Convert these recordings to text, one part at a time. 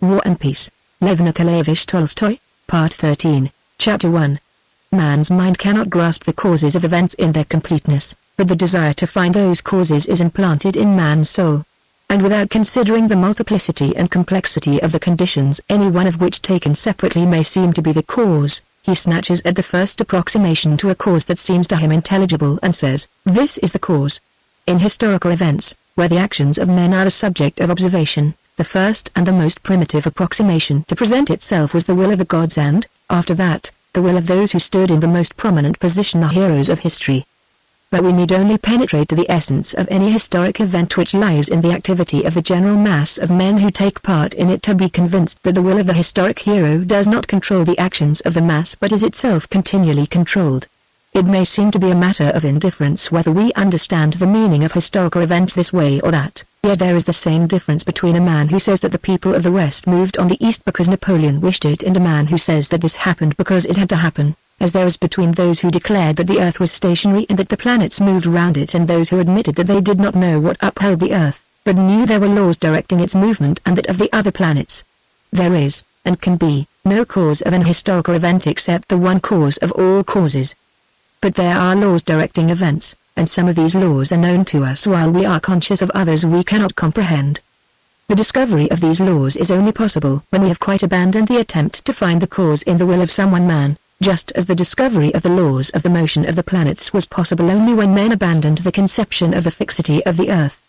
War and Peace. Lev Nikolayevich Tolstoy, Part 13, Chapter 1. Man's mind cannot grasp the causes of events in their completeness, but the desire to find those causes is implanted in man's soul. And without considering the multiplicity and complexity of the conditions, any one of which taken separately may seem to be the cause, he snatches at the first approximation to a cause that seems to him intelligible and says, "This is the cause." In historical events, where the actions of men are the subject of observation, the first and the most primitive approximation to present itself was the will of the gods and, after that, the will of those who stood in the most prominent position, the heroes of history. But we need only penetrate to the essence of any historic event which lies in the activity of the general mass of men who take part in it to be convinced that the will of the historic hero does not control the actions of the mass but is itself continually controlled. It may seem to be a matter of indifference whether we understand the meaning of historical events this way or that, yet there is the same difference between a man who says that the people of the West moved on the East because Napoleon wished it and a man who says that this happened because it had to happen, as there is between those who declared that the Earth was stationary and that the planets moved round it and those who admitted that they did not know what upheld the Earth, but knew there were laws directing its movement and that of the other planets. There is, and can be, no cause of an historical event except the one cause of all causes. But there are laws directing events, and some of these laws are known to us while we are conscious of others we cannot comprehend. The discovery of these laws is only possible when we have quite abandoned the attempt to find the cause in the will of some one man, just as the discovery of the laws of the motion of the planets was possible only when men abandoned the conception of the fixity of the Earth.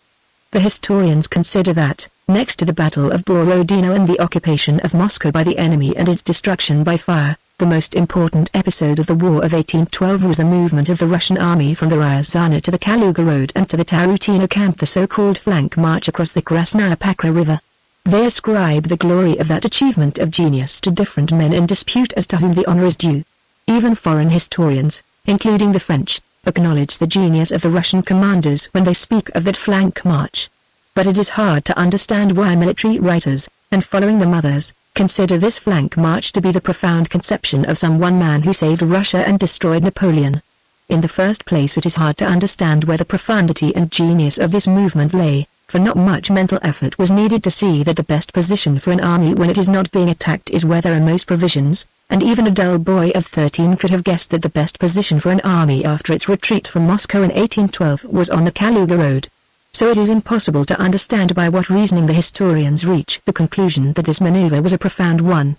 The historians consider that, next to the Battle of Borodino and the occupation of Moscow by the enemy and its destruction by fire, the most important episode of the War of 1812 was the movement of the Russian army from the Ryazana to the Kaluga Road and to the Tarutino camp, the so-called flank march across the Krasnaya Pakra River. They ascribe the glory of that achievement of genius to different men in dispute as to whom the honor is due. Even foreign historians, including the French, acknowledge the genius of the Russian commanders when they speak of that flank march. But it is hard to understand why military writers, and following them others, consider this flank march to be the profound conception of some one man who saved Russia and destroyed Napoleon. In the first place, it is hard to understand where the profundity and genius of this movement lay, for not much mental effort was needed to see that the best position for an army when it is not being attacked is where there are most provisions, and even a dull boy of 13 could have guessed that the best position for an army after its retreat from Moscow in 1812 was on the Kaluga Road. So it is impossible to understand by what reasoning the historians reach the conclusion that this maneuver was a profound one.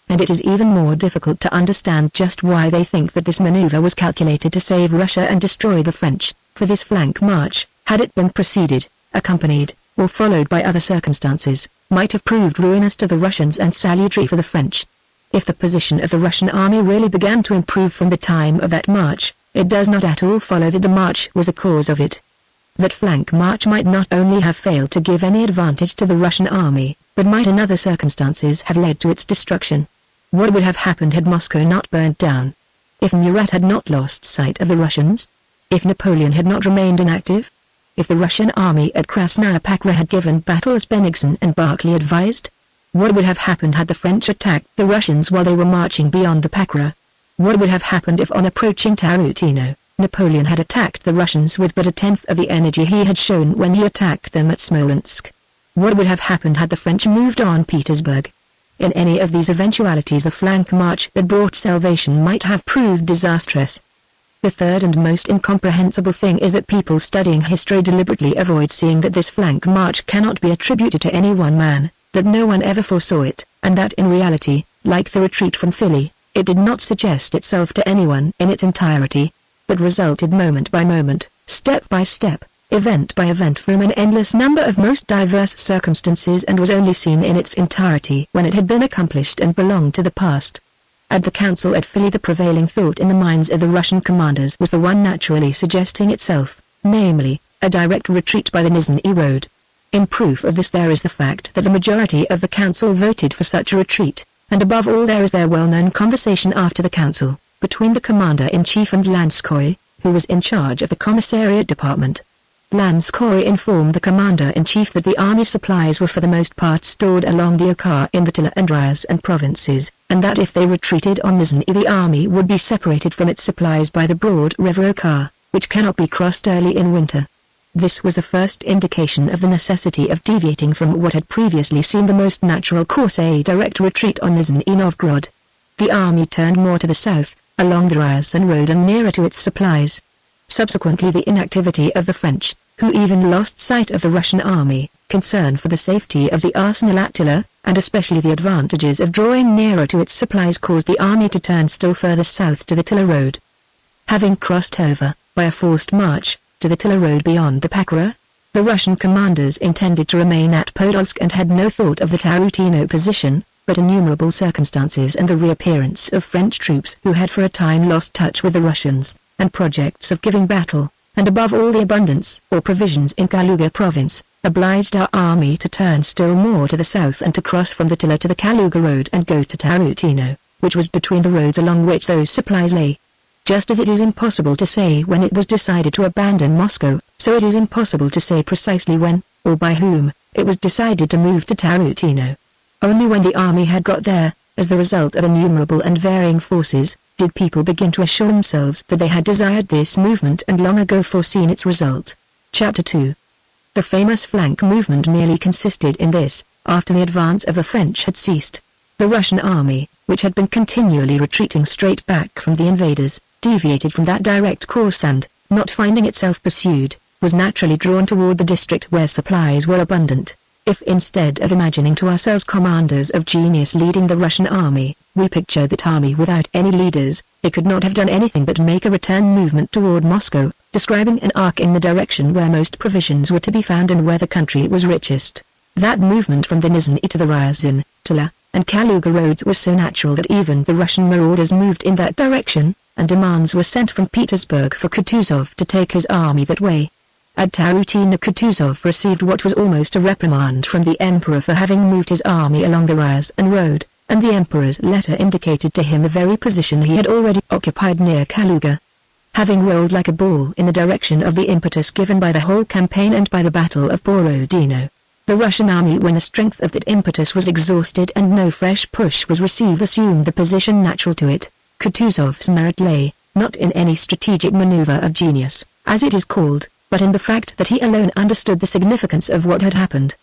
And it is even more difficult to understand just why they think that this maneuver was calculated to save Russia and destroy the French, for this flank march, had it been preceded, accompanied, or followed by other circumstances, might have proved ruinous to the Russians and salutary for the French. If the position of the Russian army really began to improve from the time of that march, it does not at all follow that the march was the cause of it. That flank march might not only have failed to give any advantage to the Russian army, but might in other circumstances have led to its destruction. What would have happened had Moscow not burned down? If Murat had not lost sight of the Russians? If Napoleon had not remained inactive? If the Russian army at Krasnaya Pakra had given battle as Bennigsen and Barclay advised? What would have happened had the French attacked the Russians while they were marching beyond the Pakra? What would have happened if on approaching Tarutino, Napoleon had attacked the Russians with but a tenth of the energy he had shown when he attacked them at Smolensk? What would have happened had the French moved on Petersburg? In any of these eventualities, the flank march that brought salvation might have proved disastrous. The third and most incomprehensible thing is that people studying history deliberately avoid seeing that this flank march cannot be attributed to any one man, that no one ever foresaw it, and that in reality, like the retreat from Philly, it did not suggest itself to anyone in its entirety, but resulted moment by moment, step by step, event by event from an endless number of most diverse circumstances and was only seen in its entirety when it had been accomplished and belonged to the past. At the council at Philly, the prevailing thought in the minds of the Russian commanders was the one naturally suggesting itself, namely, a direct retreat by the Nizhny Road. In proof of this there is the fact that the majority of the council voted for such a retreat, and above all there is their well-known conversation after the council, between the commander-in-chief and Lanskoy, who was in charge of the commissariat department. Lanskoy informed the commander-in-chief that the army supplies were for the most part stored along the Oka in the Tula and Ryazan provinces, and that if they retreated on Nizhny the army would be separated from its supplies by the broad river Oka, which cannot be crossed early in winter. This was the first indication of the necessity of deviating from what had previously seemed the most natural course, a direct retreat on Nizhny Novgorod. The army turned more to the south, along the Ryazan road and nearer to its supplies. Subsequently, the inactivity of the French, who even lost sight of the Russian army, concern for the safety of the arsenal at Tila, and especially the advantages of drawing nearer to its supplies, caused the army to turn still further south to the Tila road. Having crossed over, by a forced march, to the Tila road beyond the Pakra, the Russian commanders intended to remain at Podolsk and had no thought of the Tarutino position, but innumerable circumstances and the reappearance of French troops who had for a time lost touch with the Russians, and projects of giving battle, and above all the abundance or provisions in Kaluga province, obliged our army to turn still more to the south and to cross from the Tila to the Kaluga road and go to Tarutino, which was between the roads along which those supplies lay. Just as it is impossible to say when it was decided to abandon Moscow, so it is impossible to say precisely when, or by whom, it was decided to move to Tarutino. Only when the army had got there, as the result of innumerable and varying forces, did people begin to assure themselves that they had desired this movement and long ago foreseen its result. Chapter 2. The famous flank movement merely consisted in this: after the advance of the French had ceased, the Russian army, which had been continually retreating straight back from the invaders, deviated from that direct course and, not finding itself pursued, was naturally drawn toward the district where supplies were abundant. If instead of imagining to ourselves commanders of genius leading the Russian army, we picture that army without any leaders, it could not have done anything but make a return movement toward Moscow, describing an arc in the direction where most provisions were to be found and where the country was richest. That movement from the Nizhny to the Ryazan, Tula, and Kaluga roads was so natural that even the Russian marauders moved in that direction, and demands were sent from Petersburg for Kutuzov to take his army that way. At Tarutino, Kutuzov received what was almost a reprimand from the emperor for having moved his army along the Ryazan road, and the emperor's letter indicated to him the very position he had already occupied near Kaluga. Having rolled like a ball in the direction of the impetus given by the whole campaign and by the Battle of Borodino, the Russian army, when the strength of that impetus was exhausted and no fresh push was received, assumed the position natural to it. Kutuzov's merit lay, not in any strategic maneuver of genius, as it is called, but in the fact that he alone understood the significance of what had happened.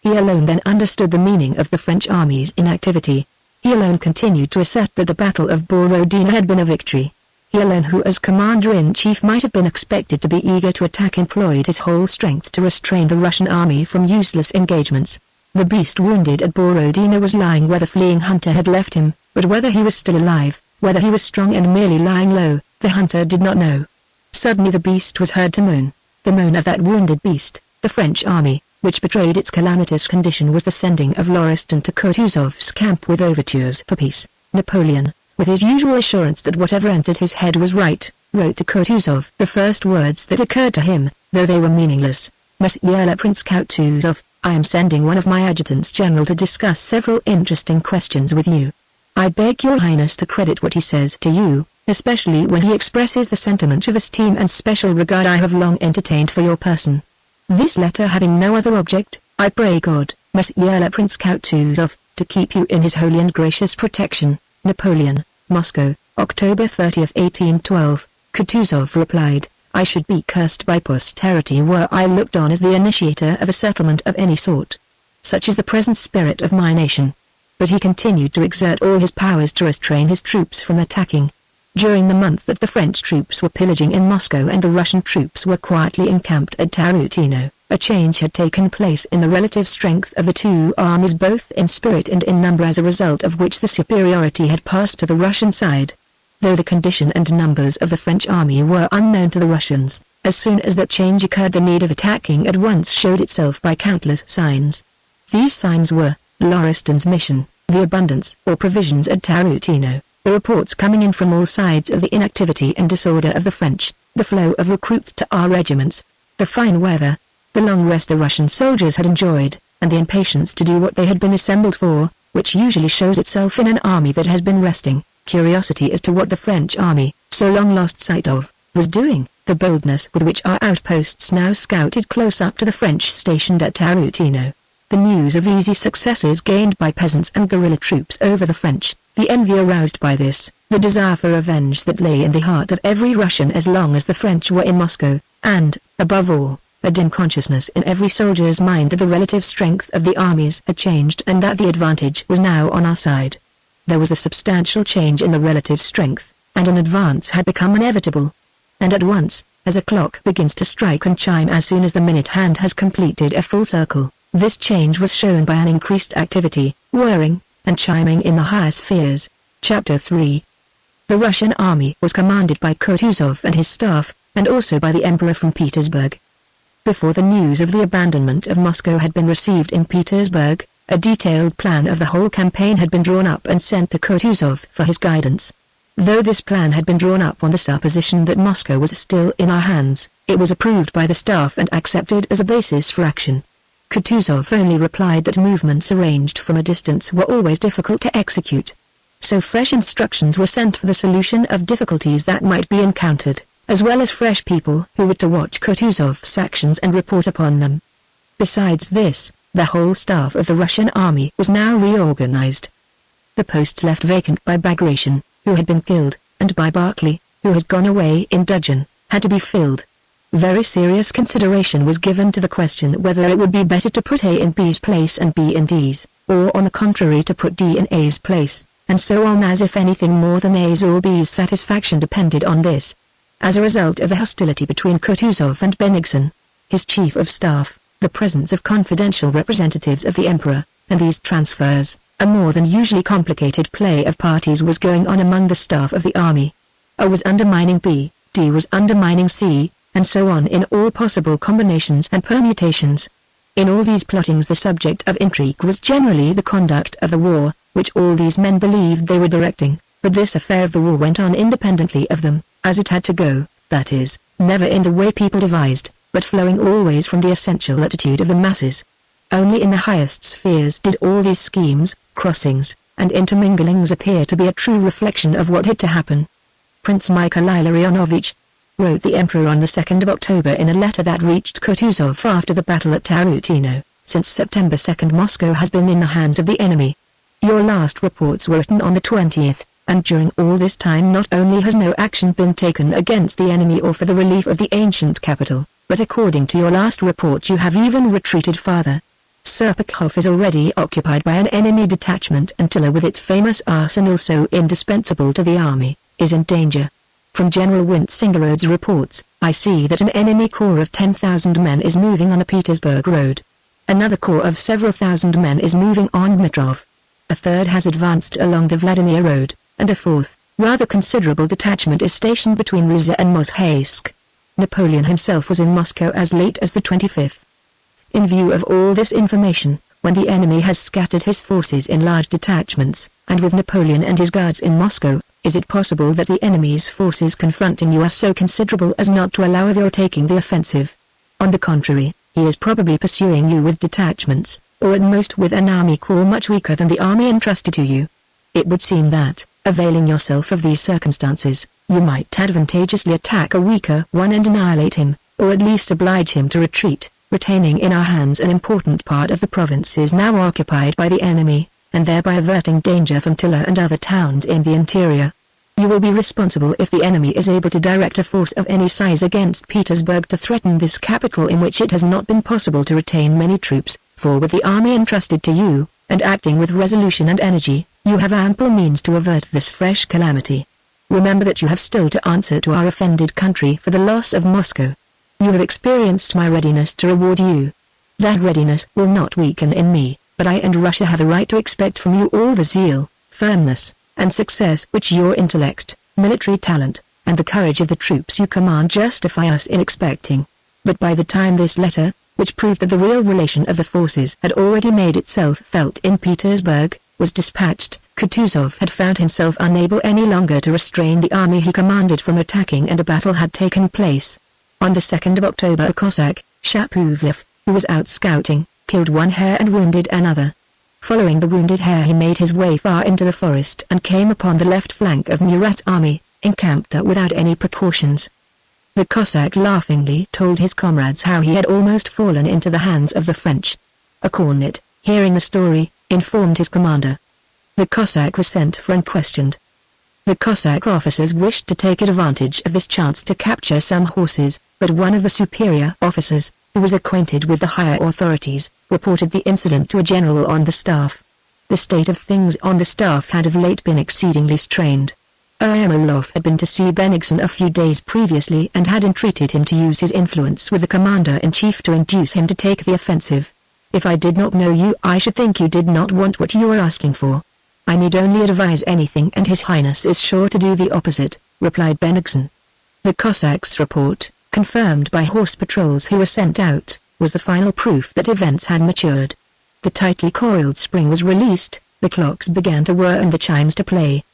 He alone then understood the meaning of the French army's inactivity. He alone continued to assert that the Battle of Borodino had been a victory. He alone, who as commander-in-chief might have been expected to be eager to attack, employed his whole strength to restrain the Russian army from useless engagements. The beast wounded at Borodino was lying where the fleeing hunter had left him, but whether he was still alive, whether he was strong and merely lying low, the hunter did not know. Suddenly the beast was heard to moan. The moan of that wounded beast, the French army, which betrayed its calamitous condition, was the sending of Lauriston to Kutuzov's camp with overtures for peace. Napoleon, with his usual assurance that whatever entered his head was right, wrote to Kutuzov the first words that occurred to him, though they were meaningless: Monsieur le Prince Kutuzov, I am sending one of my adjutants general to discuss several interesting questions with you. I beg your highness to credit what he says to you, especially when he expresses the sentiment of esteem and special regard I have long entertained for your person. This letter having no other object, I pray God, Monsieur le Prince Kutuzov, to keep you in his holy and gracious protection. Napoleon, Moscow, October 30, 1812. Kutuzov replied, I should be cursed by posterity were I looked on as the initiator of a settlement of any sort. Such is the present spirit of my nation. But he continued to exert all his powers to restrain his troops from attacking. During the month that the French troops were pillaging in Moscow and the Russian troops were quietly encamped at Tarutino, a change had taken place in the relative strength of the two armies, both in spirit and in number, as a result of which the superiority had passed to the Russian side. Though the condition and numbers of the French army were unknown to the Russians, as soon as that change occurred the need of attacking at once showed itself by countless signs. These signs were Lauriston's mission, the abundance or provisions at Tarutino, the reports coming in from all sides of the inactivity and disorder of the French, the flow of recruits to our regiments, the fine weather, the long rest the Russian soldiers had enjoyed, and the impatience to do what they had been assembled for, which usually shows itself in an army that has been resting, curiosity as to what the French army, so long lost sight of, was doing, the boldness with which our outposts now scouted close up to the French stationed at Tarutino, the news of easy successes gained by peasants and guerrilla troops over the French, the envy aroused by this, the desire for revenge that lay in the heart of every Russian as long as the French were in Moscow, and, above all, a dim consciousness in every soldier's mind that the relative strength of the armies had changed and that the advantage was now on our side. There was a substantial change in the relative strength, and an advance had become inevitable. And at once, as a clock begins to strike and chime as soon as the minute hand has completed a full circle, this change was shown by an increased activity, whirring, and chiming in the higher spheres. Chapter 3. The Russian army was commanded by Kutuzov and his staff, and also by the Emperor from Petersburg. Before the news of the abandonment of Moscow had been received in Petersburg, a detailed plan of the whole campaign had been drawn up and sent to Kutuzov for his guidance. Though this plan had been drawn up on the supposition that Moscow was still in our hands, it was approved by the staff and accepted as a basis for action. Kutuzov only replied that movements arranged from a distance were always difficult to execute. So fresh instructions were sent for the solution of difficulties that might be encountered, as well as fresh people who were to watch Kutuzov's actions and report upon them. Besides this, the whole staff of the Russian army was now reorganized. The posts left vacant by Bagration, who had been killed, and by Barclay, who had gone away in dudgeon, had to be filled. Very serious consideration was given to the question whether it would be better to put A in B's place and B in D's, or on the contrary to put D in A's place, and so on, as if anything more than A's or B's satisfaction depended on this. As a result of the hostility between Kutuzov and Bennigsen, his chief of staff, the presence of confidential representatives of the Emperor, and these transfers, a more than usually complicated play of parties was going on among the staff of the army. A was undermining B, D was undermining C, and so on in all possible combinations and permutations. In all these plottings the subject of intrigue was generally the conduct of the war, which all these men believed they were directing, but this affair of the war went on independently of them, as it had to go, that is, never in the way people devised, but flowing always from the essential attitude of the masses. Only in the highest spheres did all these schemes, crossings, and interminglings appear to be a true reflection of what had to happen. Prince Nikolayevich, wrote the Emperor on the 2nd of October in a letter that reached Kutuzov after the battle at Tarutino, since September 2nd Moscow has been in the hands of the enemy. Your last reports were written on the 20th, and during all this time not only has no action been taken against the enemy or for the relief of the ancient capital, but according to your last report you have even retreated farther. Serpukhov is already occupied by an enemy detachment, and Tula, with its famous arsenal so indispensable to the army, is in danger. From General Wintzingerode's reports, I see that an enemy corps of 10,000 men is moving on the Petersburg road. Another corps of several thousand men is moving on Dmitrov. A third has advanced along the Vladimir road, and a fourth, rather considerable detachment is stationed between Riza and Mozhaysk. Napoleon himself was in Moscow as late as the 25th. In view of all this information, when the enemy has scattered his forces in large detachments, and with Napoleon and his guards in Moscow, is it possible that the enemy's forces confronting you are so considerable as not to allow of your taking the offensive? On the contrary, he is probably pursuing you with detachments, or at most with an army corps much weaker than the army entrusted to you. It would seem that, availing yourself of these circumstances, you might advantageously attack a weaker one and annihilate him, or at least oblige him to retreat, retaining in our hands an important part of the provinces now occupied by the enemy, and thereby averting danger from Tula and other towns in the interior. You will be responsible if the enemy is able to direct a force of any size against Petersburg to threaten this capital, in which it has not been possible to retain many troops, for with the army entrusted to you, and acting with resolution and energy, you have ample means to avert this fresh calamity. Remember that you have still to answer to our offended country for the loss of Moscow. You have experienced my readiness to reward you. That readiness will not weaken in me, but I and Russia have a right to expect from you all the zeal, firmness, and success which your intellect, military talent, and the courage of the troops you command justify us in expecting. But by the time this letter, which proved that the real relation of the forces had already made itself felt in Petersburg, was dispatched, Kutuzov had found himself unable any longer to restrain the army he commanded from attacking, and a battle had taken place. On the 2nd of October a Cossack, Shapovalov, who was out scouting, killed one hare and wounded another. Following the wounded hare he made his way far into the forest and came upon the left flank of Murat's army, encamped there without any precautions. The Cossack laughingly told his comrades how he had almost fallen into the hands of the French. A cornet, hearing the story, informed his commander. The Cossack was sent for and questioned. The Cossack officers wished to take advantage of this chance to capture some horses, but one of the superior officers, who was acquainted with the higher authorities, reported the incident to a general on the staff. The state of things on the staff had of late been exceedingly strained. Ermolov had been to see Bennigsen a few days previously and had entreated him to use his influence with the commander-in-chief to induce him to take the offensive. "If I did not know you, I should think you did not want what you are asking for. I need only advise anything and His Highness is sure to do the opposite," replied Bennigsen. The Cossacks' report, confirmed by horse patrols who were sent out, was the final proof that events had matured. The tightly coiled spring was released, the clocks began to whir and the chimes to play.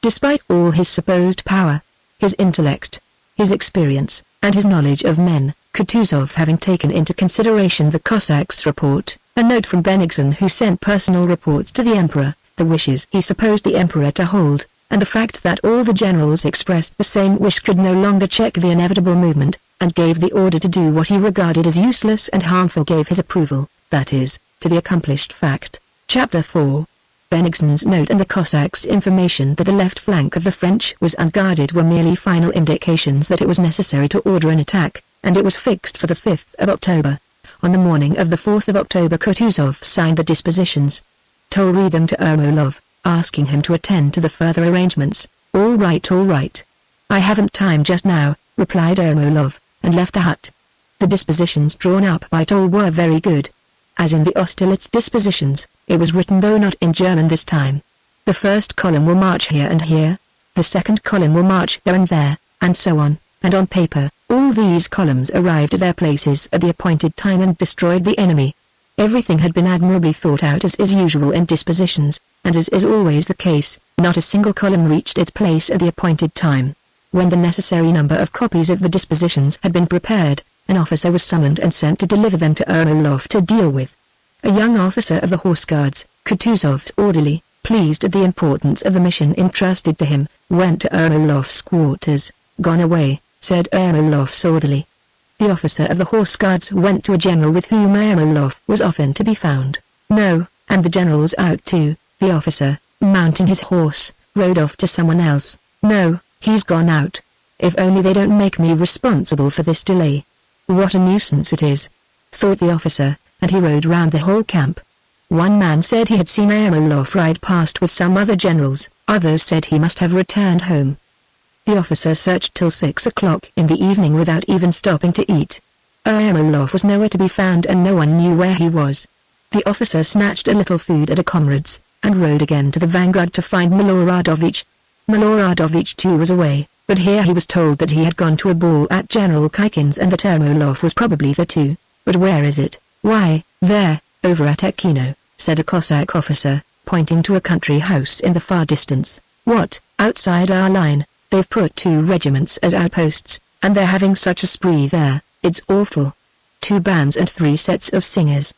Despite all his supposed power, his intellect, his experience, and his knowledge of men, Kutuzov having taken into consideration the Cossacks' report, a note from Bennigsen who sent personal reports to the Emperor, the wishes he supposed the Emperor to hold, and the fact that all the generals expressed the same wish could no longer check the inevitable movement, and gave the order to do what he regarded as useless and harmful gave his approval, that is, to the accomplished fact. Chapter 4. Bennigsen's note and the Cossacks' information that the left flank of the French was unguarded were merely final indications that it was necessary to order an attack, and it was fixed for the 5th of October. On the morning of the 4th of October Kutuzov signed the dispositions. Told read them to Ermolov, asking him to attend to the further arrangements. All right. I haven't time just now," replied Ermolov, and left the hut. The dispositions drawn up by Toll were very good. As in the Austerlitz dispositions, it was written though not in German this time. The first column will march here and here, the second column will march there and there, and so on, and on paper, all these columns arrived at their places at the appointed time and destroyed the enemy. Everything had been admirably thought out as is usual in dispositions, and as is always the case, not a single column reached its place at the appointed time. When the necessary number of copies of the dispositions had been prepared, an officer was summoned and sent to deliver them to Ermolov to deal with. A young officer of the Horse Guards, Kutuzov's orderly, pleased at the importance of the mission entrusted to him, went to Ermolov's quarters. "Gone away," said Ermolov's orderly. The officer of the Horse Guards went to a general with whom Ermolov was often to be found. "No, and the general's out too," the officer, mounting his horse, rode off to someone else. "No, he's gone out. If only they don't make me responsible for this delay. What a nuisance it is," thought the officer, and he rode round the whole camp. One man said he had seen Ermolov ride past with some other generals, others said he must have returned home. The officer searched till 6 o'clock in the evening without even stopping to eat. Ermolov was nowhere to be found and no one knew where he was. The officer snatched a little food at a comrade's, and rode again to the vanguard to find Miloradovich. Miloradovich too was away, but here he was told that he had gone to a ball at General Kikin's and that Ermolov was probably there too. "But where is it?" "Why, there, over at Ekino," said a Cossack officer, pointing to a country house in the far distance. "What, outside our line? They've put 2 regiments as outposts, and they're having such a spree there, it's awful. 2 bands and 3 sets of singers."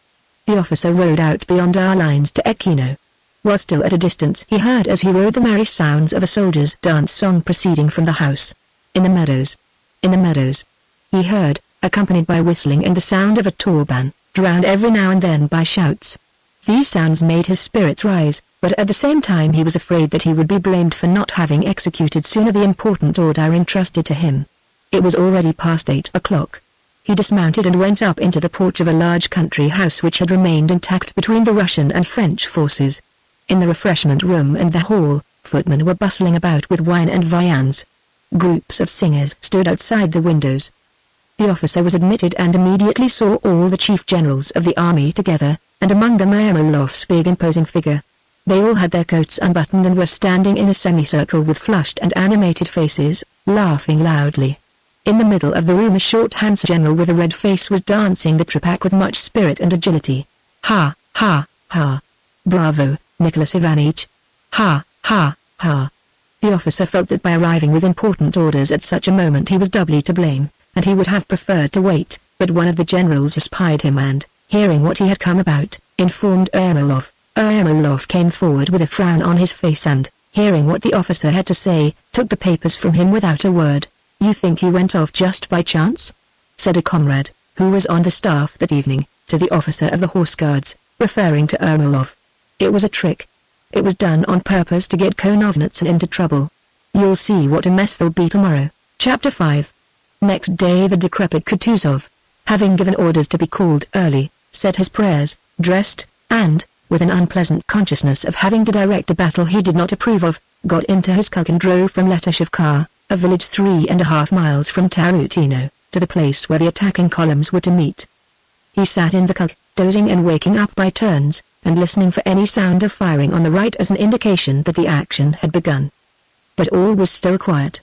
The officer rode out beyond our lines to Ekino. While still at a distance he heard as he rode the merry sounds of a soldier's dance song proceeding from the house. In the meadows, he heard, accompanied by whistling and the sound of a torban, drowned every now and then by shouts. These sounds made his spirits rise, but at the same time he was afraid that he would be blamed for not having executed sooner the important order entrusted to him. It was already past 8 o'clock. He dismounted and went up into the porch of a large country house which had remained intact between the Russian and French forces. In the refreshment room and the hall, footmen were bustling about with wine and viands. Groups of singers stood outside the windows. The officer was admitted and immediately saw all the chief generals of the army together, and among them Ermolov's big imposing figure. They all had their coats unbuttoned and were standing in a semicircle with flushed and animated faces, laughing loudly. In the middle of the room a short handsome general with a red face was dancing the tripak with much spirit and agility. "Ha, ha, ha! Bravo, Nicholas Ivanich! Ha, ha, ha!" The officer felt that by arriving with important orders at such a moment he was doubly to blame, and he would have preferred to wait, but one of the generals espied him and, hearing what he had come about, informed Ermolov. Ermolov came forward with a frown on his face and, hearing what the officer had to say, took the papers from him without a word. "You think he went off just by chance?" said a comrade, who was on the staff that evening, to the officer of the Horse Guards, referring to Ermolov. "It was a trick. It was done on purpose to get Konovnitsin into trouble. You'll see what a mess there'll be tomorrow." Chapter 5. Next day the decrepit Kutuzov, having given orders to be called early, said his prayers, dressed, and, with an unpleasant consciousness of having to direct a battle he did not approve of, got into his coach and drove from Letashivka, a village 3.5 miles from Tarutino, to the place where the attacking columns were to meet. He sat in the coach, dozing and waking up by turns, and listening for any sound of firing on the right as an indication that the action had begun. But all was still quiet.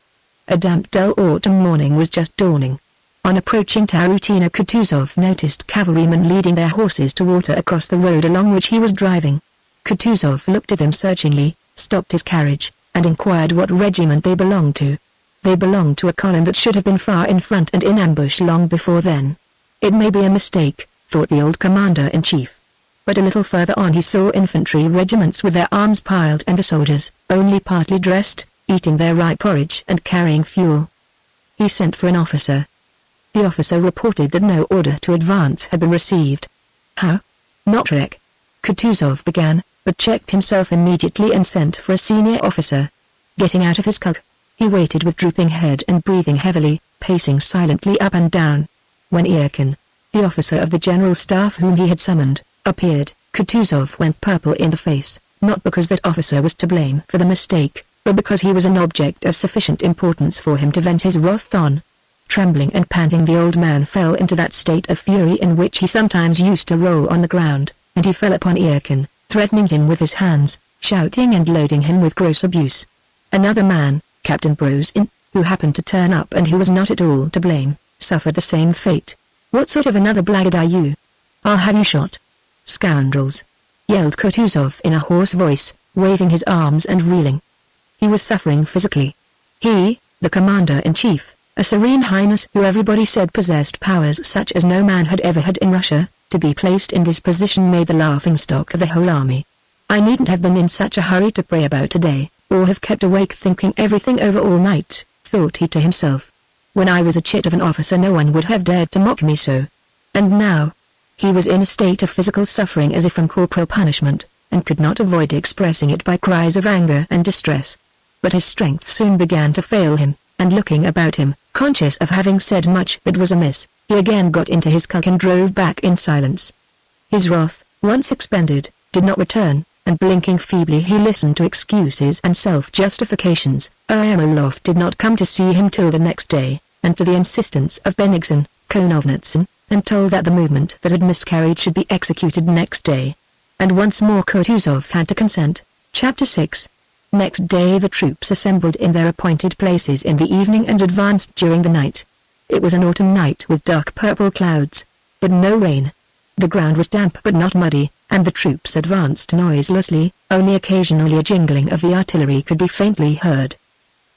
A damp dull autumn morning was just dawning. On approaching Tarutino, Kutuzov noticed cavalrymen leading their horses to water across the road along which he was driving. Kutuzov looked at them searchingly, stopped his carriage, and inquired what regiment they belonged to. They belonged to a column that should have been far in front and in ambush long before then. It may be a mistake, thought the old commander-in-chief. But a little further on he saw infantry regiments with their arms piled and the soldiers, only partly dressed, eating their rye porridge and carrying fuel. He sent for an officer. The officer reported that no order to advance had been received. How? Not rec. Kutuzov began, but checked himself immediately and sent for a senior officer. Getting out of his coach, he waited with drooping head and breathing heavily, pacing silently up and down. When Irkin, the officer of the general staff whom he had summoned, appeared, Kutuzov went purple in the face, not because that officer was to blame for the mistake, but because he was an object of sufficient importance for him to vent his wrath on. Trembling and panting, the old man fell into that state of fury in which he sometimes used to roll on the ground, and he fell upon Irkin, threatening him with his hands, shouting and loading him with gross abuse. Another man, Captain Brosin, who happened to turn up and who was not at all to blame, suffered the same fate. "What sort of another blackguard are you? I'll have you shot." "Scoundrels!" yelled Kutuzov in a hoarse voice, waving his arms and reeling. He was suffering physically. He, the commander-in-chief, a serene highness who everybody said possessed powers such as no man had ever had in Russia, to be placed in this position made the laughingstock of the whole army. "I needn't have been in such a hurry to pray about today, or have kept awake thinking everything over all night," thought he to himself. "When I was a chit of an officer no one would have dared to mock me so. And now..." He was in a state of physical suffering as if from corporal punishment, and could not avoid expressing it by cries of anger and distress. But his strength soon began to fail him, and looking about him, conscious of having said much that was amiss, he again got into his coach and drove back in silence. His wrath, once expended, did not return, and blinking feebly he listened to excuses and self-justifications. Ermolov did not come to see him till the next day, and to the insistence of Bennigsen, Konovnitsin, and told that the movement that had miscarried should be executed next day. And once more Kutuzov had to consent. Chapter 6. Next day the troops assembled in their appointed places in the evening and advanced during the night. It was an autumn night with dark purple clouds, but no rain. The ground was damp but not muddy, and the troops advanced noiselessly, only occasionally a jingling of the artillery could be faintly heard.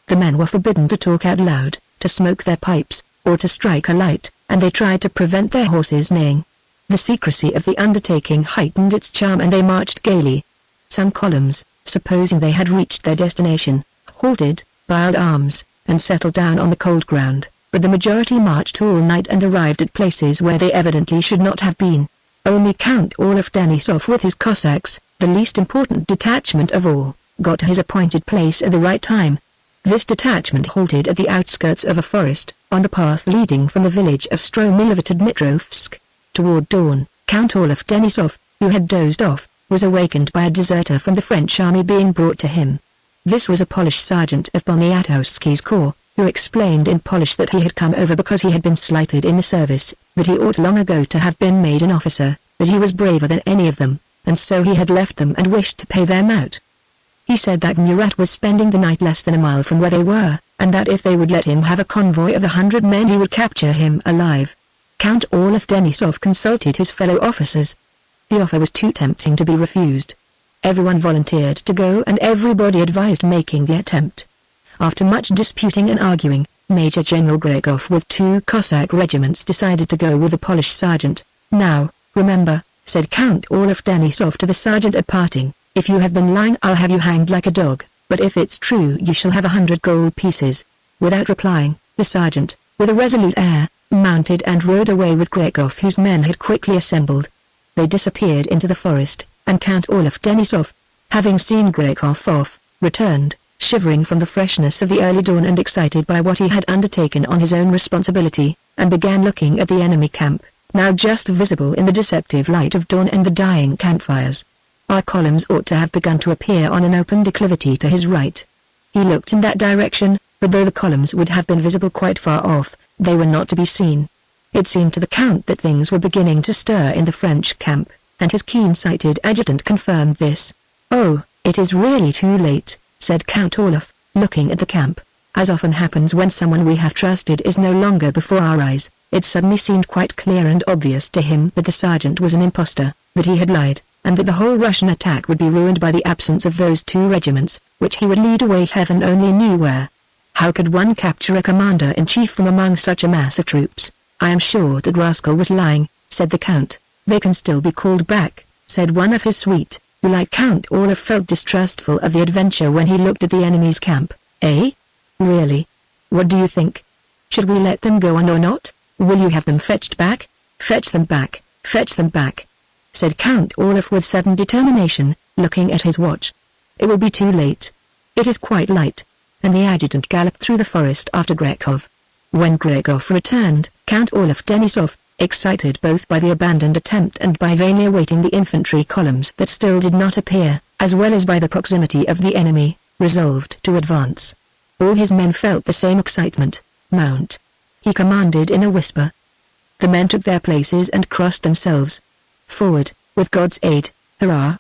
The men were forbidden to talk out loud, to smoke their pipes, or to strike a light, and they tried to prevent their horses neighing. The secrecy of the undertaking heightened its charm and they marched gaily. Some columns, supposing they had reached their destination, halted, piled arms, and settled down on the cold ground, but the majority marched all night and arrived at places where they evidently should not have been. Only Count Orlov Denisov with his Cossacks, the least important detachment of all, got to his appointed place at the right time. This detachment halted at the outskirts of a forest, on the path leading from the village of Stromilovitadmitrovsk. Toward dawn, Count Orlov Denisov, who had dozed off, was awakened by a deserter from the French army being brought to him. This was a Polish sergeant of Poniatowski's corps, who explained in Polish that he had come over because he had been slighted in the service, that he ought long ago to have been made an officer, that he was braver than any of them, and so he had left them and wished to pay them out. He said that Murat was spending the night less than a mile from where they were, and that if they would let him have a convoy of 100 men he would capture him alive. Count Orlov Denisov consulted his fellow officers. The offer was too tempting to be refused. Everyone volunteered to go and everybody advised making the attempt. After much disputing and arguing, Major General Gregov with 2 Cossack regiments decided to go with the Polish sergeant. "Now, remember," said Count Orlov Denisov to the sergeant at parting, "if you have been lying I'll have you hanged like a dog, but if it's true you shall have 100 gold pieces." Without replying, the sergeant, with a resolute air, mounted and rode away with Gregov whose men had quickly assembled. They disappeared into the forest, and Count Orlov Denisov, having seen Gregov off, returned, shivering from the freshness of the early dawn and excited by what he had undertaken on his own responsibility, and began looking at the enemy camp, now just visible in the deceptive light of dawn and the dying campfires. Our columns ought to have begun to appear on an open declivity to his right. He looked in that direction, but though the columns would have been visible quite far off, they were not to be seen. It seemed to the Count that things were beginning to stir in the French camp, and his keen-sighted adjutant confirmed this. "Oh, it is really too late," said Count Olaf, looking at the camp. As often happens when someone we have trusted is no longer before our eyes, it suddenly seemed quite clear and obvious to him that the sergeant was an impostor, that he had lied, and that the whole Russian attack would be ruined by the absence of those 2 regiments, which he would lead away heaven only knew where. How could one capture a commander-in-chief from among such a mass of troops? "I am sure that rascal was lying," said the Count. "They can still be called back," said one of his suite, who like Count Olaf felt distrustful of the adventure when he looked at the enemy's camp. "Eh? Really? What do you think? Should we let them go on or not? Will you have them fetched back?" "Fetch them back, fetch them back," said Count Olaf with sudden determination, looking at his watch. "It will be too late. It is quite light." And the adjutant galloped through the forest after Gregov. When Gregov returned, Count Olaf Denisov, excited both by the abandoned attempt and by vainly awaiting the infantry columns that still did not appear, as well as by the proximity of the enemy, resolved to advance. All his men felt the same excitement. "Mount," he commanded in a whisper. The men took their places and crossed themselves. "Forward, with God's aid, hurrah!"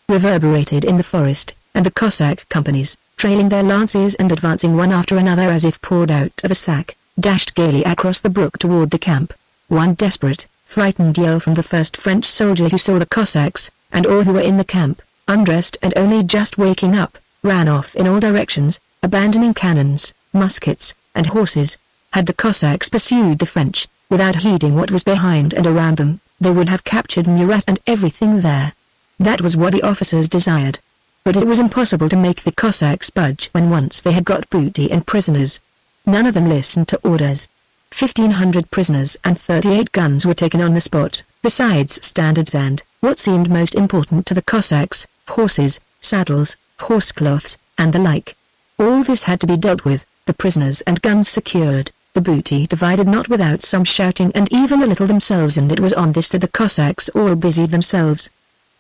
reverberated in the forest, and the Cossack companies, trailing their lances and advancing one after another as if poured out of a sack, dashed gaily across the brook toward the camp. One desperate, frightened yell from the first French soldier who saw the Cossacks, and all who were in the camp, undressed and only just waking up, ran off in all directions, abandoning cannons, muskets, and horses. Had the Cossacks pursued the French, without heeding what was behind and around them, they would have captured Murat and everything there. That was what the officers desired. But it was impossible to make the Cossacks budge when once they had got booty and prisoners. None of them listened to orders. 1,500 prisoners and 38 guns were taken on the spot, besides standards and, what seemed most important to the Cossacks, horses, saddles, horsecloths, and the like. All this had to be dealt with, the prisoners and guns secured, the booty divided not without some shouting and even a little themselves, and it was on this that the Cossacks all busied themselves.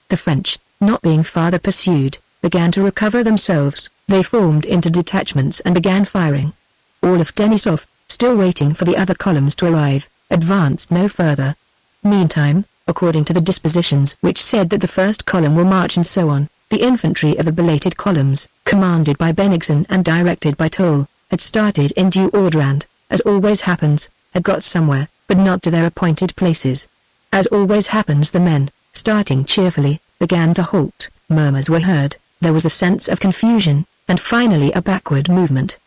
The French, not being farther pursued, began to recover themselves. They formed into detachments and began firing. Olaf Denisov, still waiting for the other columns to arrive, advanced no further. Meantime, according to the dispositions which said that the first column will march and so on, the infantry of the belated columns, commanded by Bennigsen and directed by Toll, had started in due order and, as always happens, had got somewhere, but not to their appointed places. As always happens, the men, starting cheerfully, began to halt. Murmurs were heard, there was a sense of confusion, and finally a backward movement.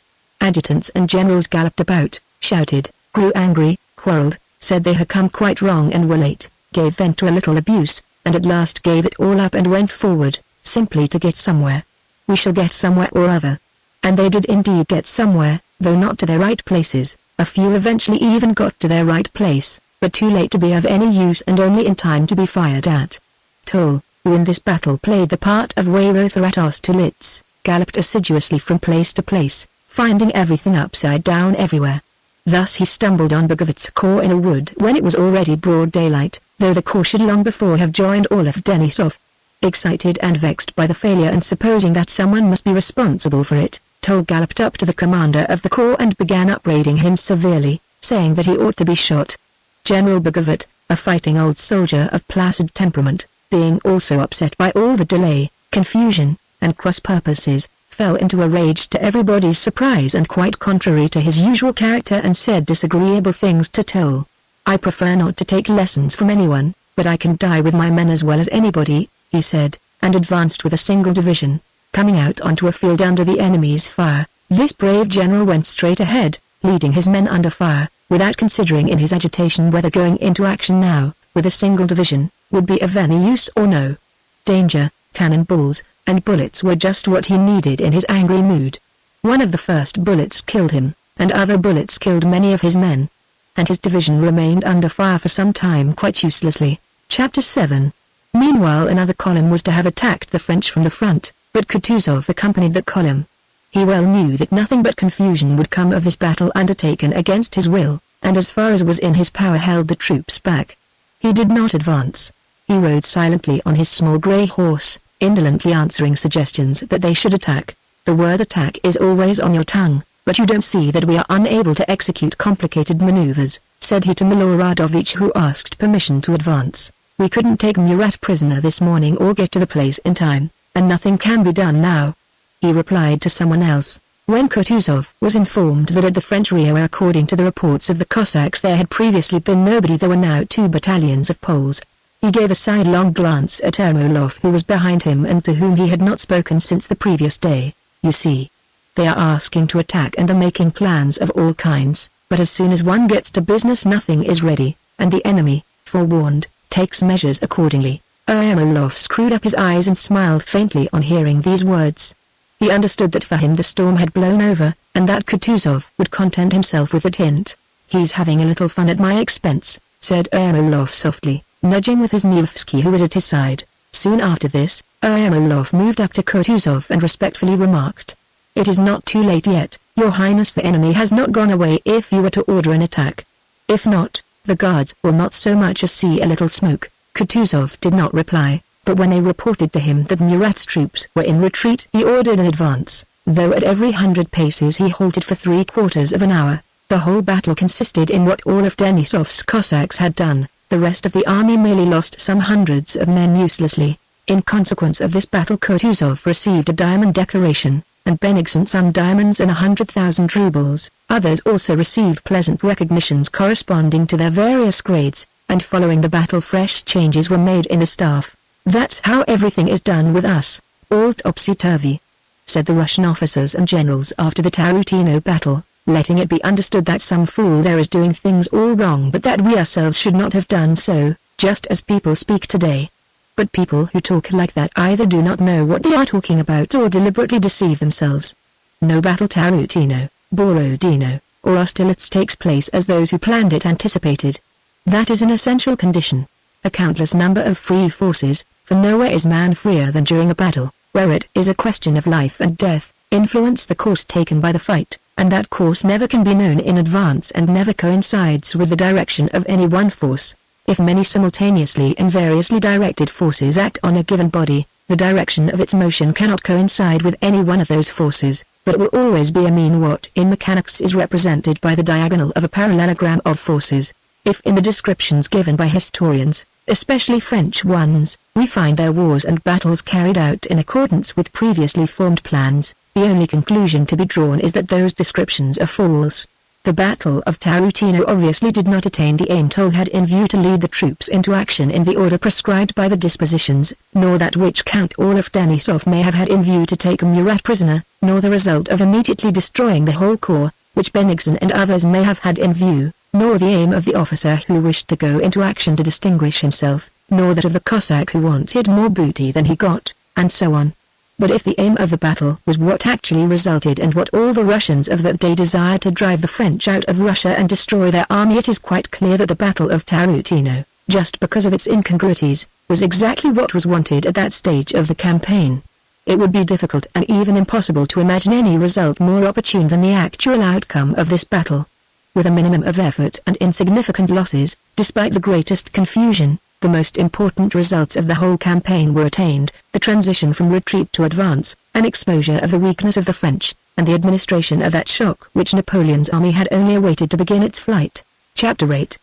Adjutants and generals galloped about, shouted, grew angry, quarreled, said they had come quite wrong and were late, gave vent to a little abuse, and at last gave it all up and went forward, simply to get somewhere. "We shall get somewhere or other." And they did indeed get somewhere, though not to their right places. A few eventually even got to their right place, but too late to be of any use and only in time to be fired at. Toll, who in this battle played the part of Weyrother at Austerlitz, galloped assiduously from place to place, finding everything upside down everywhere. Thus he stumbled on Bogovit's corps in a wood when it was already broad daylight, though the corps should long before have joined Olaf Denisov. Excited and vexed by the failure and supposing that someone must be responsible for it, Toll galloped up to the commander of the corps and began upbraiding him severely, saying that he ought to be shot. General Bogovit, a fighting old soldier of placid temperament, being also upset by all the delay, confusion, and cross purposes, fell into a rage to everybody's surprise and quite contrary to his usual character, and said disagreeable things to Toll. "I prefer not to take lessons from anyone, but I can die with my men as well as anybody," he said, and advanced with a single division. Coming out onto a field under the enemy's fire, this brave general went straight ahead, leading his men under fire, without considering in his agitation whether going into action now, with a single division, would be of any use or no. Danger, cannonballs, and bullets were just what he needed in his angry mood. One of the first bullets killed him, and other bullets killed many of his men. And his division remained under fire for some time quite uselessly. Chapter 7. Meanwhile another column was to have attacked the French from the front, but Kutuzov accompanied the column. He well knew that nothing but confusion would come of this battle undertaken against his will, and as far as was in his power held the troops back. He did not advance. He rode silently on his small grey horse, indolently answering suggestions that they should attack. The word attack is always on your tongue, but you don't see that we are unable to execute complicated maneuvers, said he to Miloradovich, who asked permission to advance. We couldn't take Murat prisoner this morning or get to the place in time, and nothing can be done now. He replied to someone else. When Kutuzov was informed that at the French rear, according to the reports of the Cossacks, there had previously been nobody, there were now 2 battalions of Poles. He gave a sidelong glance at Ermolov, who was behind him and to whom he had not spoken since the previous day. You see, they are asking to attack and are making plans of all kinds, but as soon as one gets to business nothing is ready, and the enemy, forewarned, takes measures accordingly. Ermolov screwed up his eyes and smiled faintly on hearing these words. He understood that for him the storm had blown over, and that Kutuzov would content himself with that hint. He's having a little fun at my expense, said Ermolov softly, nudging with his Nevsky, who was at his side. Soon after this, Ermolov moved up to Kutuzov and respectfully remarked, "It is not too late yet, Your Highness. The enemy has not gone away if you were to order an attack. If not, the guards will not so much as see a little smoke." Kutuzov did not reply, but when they reported to him that Murat's troops were in retreat, he ordered an advance, though at every 100 paces he halted for 3/4 of an hour. The whole battle consisted in what all of Denisov's Cossacks had done. The rest of the army merely lost some hundreds of men uselessly. In consequence of this battle Kutuzov received a diamond decoration, and Bennigsen some diamonds and 100,000 rubles. Others also received pleasant recognitions corresponding to their various grades, and following the battle fresh changes were made in the staff. "That's how everything is done with us, all topsy-turvy," said the Russian officers and generals after the Tarutino battle, letting it be understood that some fool there is doing things all wrong, but that we ourselves should not have done so, just as people speak today. But people who talk like that either do not know what they are talking about or deliberately deceive themselves. No battle Tarutino, Borodino, or Austerlitz takes place as those who planned it anticipated. That is an essential condition. A countless number of free forces, for nowhere is man freer than during a battle, where it is a question of life and death, influence the course taken by the fight, and that course never can be known in advance and never coincides with the direction of any one force. If many simultaneously and variously directed forces act on a given body, the direction of its motion cannot coincide with any one of those forces, but will always be a mean. What in mechanics is represented by the diagonal of a parallelogram of forces. If in the descriptions given by historians, especially French ones, we find their wars and battles carried out in accordance with previously formed plans, the only conclusion to be drawn is that those descriptions are false. The Battle of Tarutino obviously did not attain the aim Toll had in view to lead the troops into action in the order prescribed by the dispositions, nor that which Count Orloff Denisov may have had in view to take Murat prisoner, nor the result of immediately destroying the whole corps, which Bennigsen and others may have had in view, nor the aim of the officer who wished to go into action to distinguish himself, nor that of the Cossack who wanted more booty than he got, and so on. But if the aim of the battle was what actually resulted and what all the Russians of that day desired, to drive the French out of Russia and destroy their army, it is quite clear that the Battle of Tarutino, just because of its incongruities, was exactly what was wanted at that stage of the campaign. It would be difficult and even impossible to imagine any result more opportune than the actual outcome of this battle. With a minimum of effort and insignificant losses, despite the greatest confusion, the most important results of the whole campaign were attained: the transition from retreat to advance, an exposure of the weakness of the French, and the administration of that shock which Napoleon's army had only awaited to begin its flight. Chapter 8.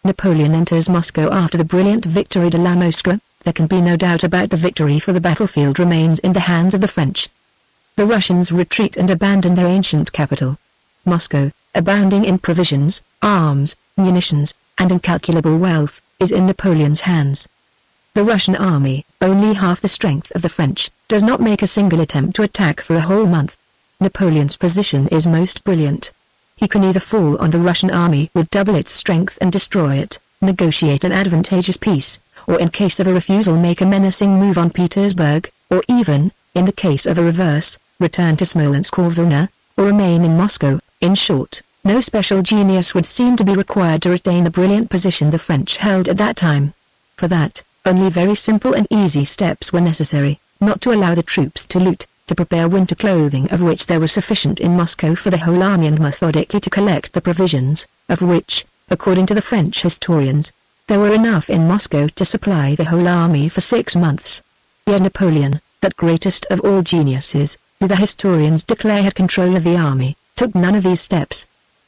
Napoleon enters Moscow. After the brilliant victory de la Mosca, there can be no doubt about the victory, for the battlefield remains in the hands of the French. The Russians retreat and abandon their ancient capital. Moscow, abounding in provisions, arms, munitions, and incalculable wealth, is in Napoleon's hands. The Russian army, only half the strength of the French, does not make a single attempt to attack for a whole month. Napoleon's position is most brilliant. He can either fall on the Russian army with double its strength and destroy it, negotiate an advantageous peace, or in case of a refusal make a menacing move on Petersburg, or even, in the case of a reverse, return to Smolensk or Vilna, or remain in Moscow. In short, no special genius would seem to be required to retain the brilliant position the French held at that time. For that, only very simple and easy steps were necessary: not to allow the troops to loot, to prepare winter clothing, of which there was sufficient in Moscow for the whole army, and methodically to collect the provisions, of which, according to the French historians. There were enough in Moscow to supply the whole army for 6 months. Yet Napoleon, that greatest of all geniuses, who the historians declare had control of the army, took none of these steps.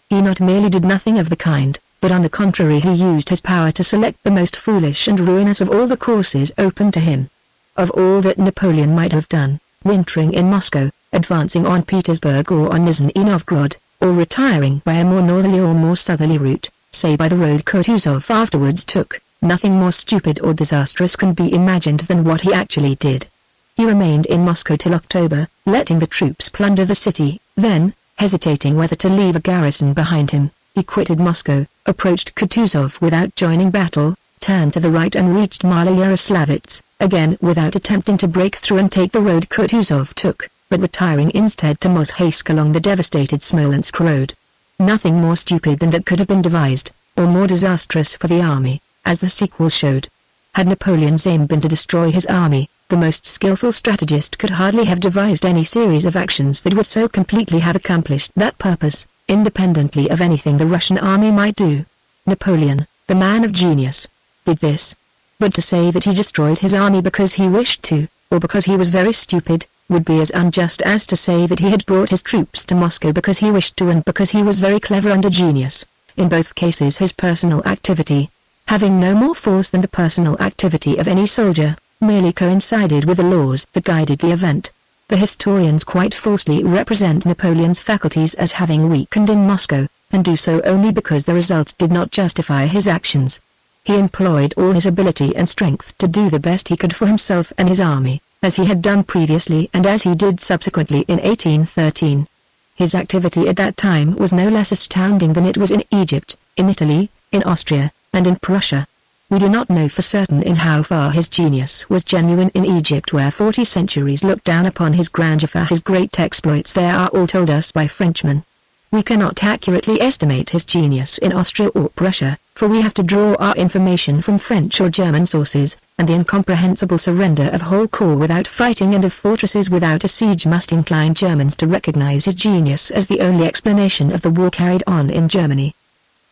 He not merely did nothing of the kind, but on the contrary he used his power to select the most foolish and ruinous of all the courses open to him. Of all that Napoleon might have done, wintering in Moscow, advancing on Petersburg or on Nizhny Novgorod, or retiring by a more northerly or more southerly route, say by the road Kutuzov afterwards took, nothing more stupid or disastrous can be imagined than what he actually did. He remained in Moscow till October, letting the troops plunder the city, then, hesitating whether to leave a garrison behind him, he quitted Moscow, approached Kutuzov without joining battle, turned to the right and reached Maloyaroslavets, again without attempting to break through and take the road Kutuzov took, but retiring instead to Mozhaysk along the devastated Smolensk road. Nothing more stupid than that could have been devised, or more disastrous for the army, as the sequel showed. Had Napoleon's aim been to destroy his army, the most skillful strategist could hardly have devised any series of actions that would so completely have accomplished that purpose, independently of anything the Russian army might do. Napoleon, the man of genius, did this. But to say that he destroyed his army because he wished to, or because he was very stupid, would be as unjust as to say that he had brought his troops to Moscow because he wished to and because he was very clever and a genius. In both cases his personal activity, having no more force than the personal activity of any soldier, merely coincided with the laws that guided the event. The historians quite falsely represent Napoleon's faculties as having weakened in Moscow, and do so only because the results did not justify his actions. He employed all his ability and strength to do the best he could for himself and his army, as he had done previously and as he did subsequently in 1813. His activity at that time was no less astounding than it was in Egypt, in Italy, in Austria, and in Prussia. We do not know for certain in how far his genius was genuine in Egypt, where 40 centuries looked down upon his grandeur for his great exploits there are all told us by Frenchmen. We cannot accurately estimate his genius in Austria or Prussia, for we have to draw our information from French or German sources, and the incomprehensible surrender of whole corps without fighting and of fortresses without a siege must incline Germans to recognize his genius as the only explanation of the war carried on in Germany.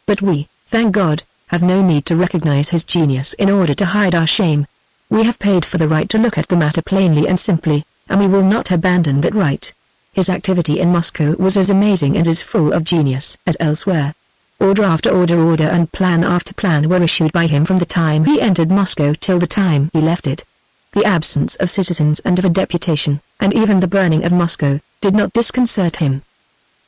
But we, thank God, have no need to recognize his genius in order to hide our shame. We have paid for the right to look at the matter plainly and simply, and we will not abandon that right. His activity in Moscow was as amazing and as full of genius as elsewhere. Order after order and plan after plan were issued by him from the time he entered Moscow till the time he left it. The absence of citizens and of a deputation, and even the burning of Moscow, did not disconcert him.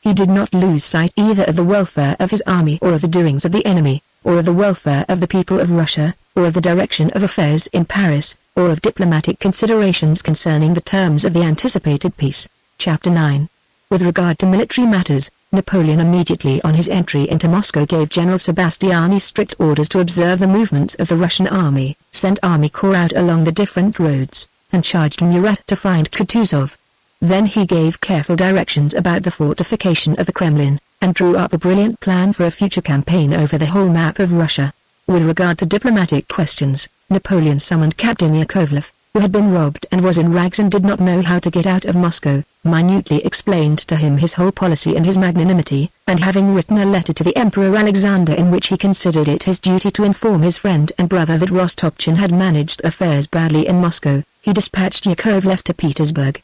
He did not lose sight either of the welfare of his army or of the doings of the enemy, or of the welfare of the people of Russia, or of the direction of affairs in Paris, or of diplomatic considerations concerning the terms of the anticipated peace. Chapter 9. With regard to military matters, Napoleon immediately on his entry into Moscow gave General Sebastiani strict orders to observe the movements of the Russian army, sent army corps out along the different roads, and charged Murat to find Kutuzov. Then he gave careful directions about the fortification of the Kremlin, and drew up a brilliant plan for a future campaign over the whole map of Russia. With regard to diplomatic questions, Napoleon summoned Captain Yakovlev, who had been robbed and was in rags and did not know how to get out of Moscow, minutely explained to him his whole policy and his magnanimity, and having written a letter to the Emperor Alexander in which he considered it his duty to inform his friend and brother that Rostopchin had managed affairs badly in Moscow, he dispatched Yakovlev to Petersburg.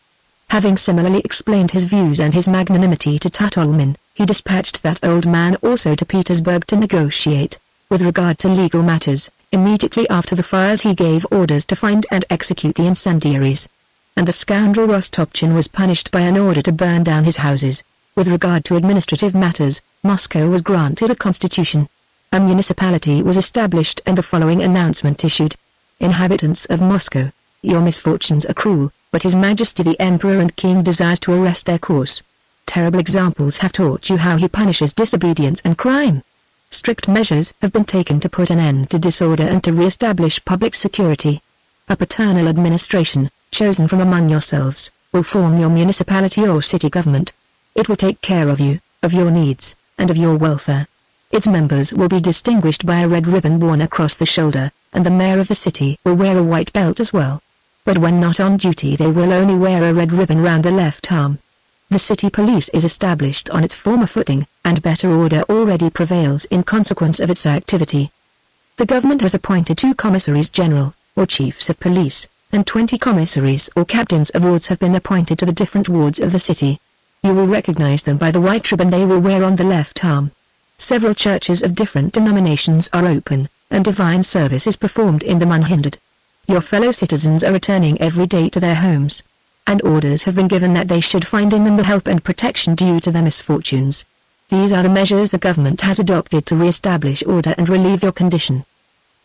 Having similarly explained his views and his magnanimity to Tutolmin, he dispatched that old man also to Petersburg to negotiate. With regard to legal matters, immediately after the fires he gave orders to find and execute the incendiaries. And the scoundrel Rostopchin was punished by an order to burn down his houses. With regard to administrative matters, Moscow was granted a constitution. A municipality was established and the following announcement issued. Inhabitants of Moscow, your misfortunes are cruel, but His Majesty the Emperor and King desires to arrest their course. Terrible examples have taught you how he punishes disobedience and crime. Strict measures have been taken to put an end to disorder and to re-establish public security. A paternal administration, chosen from among yourselves, will form your municipality or city government. It will take care of you, of your needs, and of your welfare. Its members will be distinguished by a red ribbon worn across the shoulder, and the mayor of the city will wear a white belt as well. But when not on duty they will only wear a red ribbon round the left arm. The city police is established on its former footing, and better order already prevails in consequence of its activity. The government has appointed 2 commissaries general, or chiefs of police, and 20 commissaries or captains of wards have been appointed to the different wards of the city. You will recognize them by the white ribbon they will wear on the left arm. Several churches of different denominations are open, and divine service is performed in them unhindered. Your fellow citizens are returning every day to their homes, and orders have been given that they should find in them the help and protection due to their misfortunes. These are the measures the government has adopted to re-establish order and relieve your condition.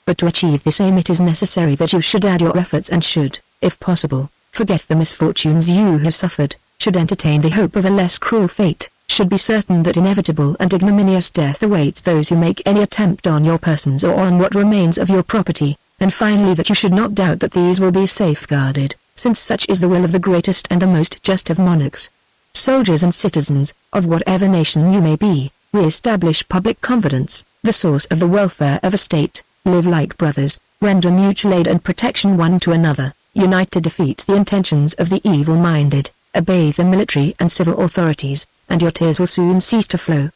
But to achieve this aim it is necessary that you should add your efforts and should, if possible, forget the misfortunes you have suffered, should entertain the hope of a less cruel fate, should be certain that inevitable and ignominious death awaits those who make any attempt on your persons or on what remains of your property, and finally that you should not doubt that these will be safeguarded, since such is the will of the greatest and the most just of monarchs. Soldiers and citizens, of whatever nation you may be, re-establish public confidence, the source of the welfare of a state, live like brothers, render mutual aid and protection one to another, unite to defeat the intentions of the evil-minded, obey the military and civil authorities, and your tears will soon cease to flow.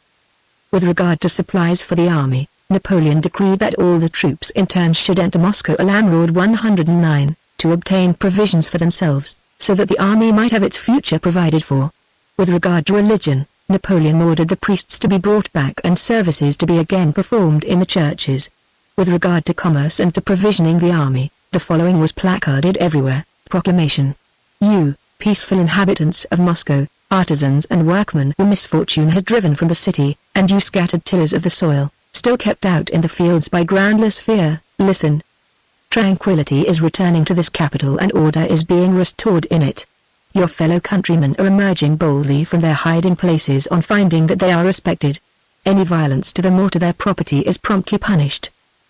With regard to supplies for the army, Napoleon decreed that all the troops in turn should enter Moscow Alarm 109, to obtain provisions for themselves, so that the army might have its future provided for. With regard to religion, Napoleon ordered the priests to be brought back and services to be again performed in the churches. With regard to commerce and to provisioning the army, the following was placarded everywhere: proclamation. You, peaceful inhabitants of Moscow, artisans and workmen whom misfortune has driven from the city, and you scattered tillers of the soil, still kept out in the fields by groundless fear, listen. Tranquility is returning to this capital and order is being restored in it. Your fellow countrymen are emerging boldly from their hiding places on finding that they are respected. Any violence to them or to their property is promptly punished.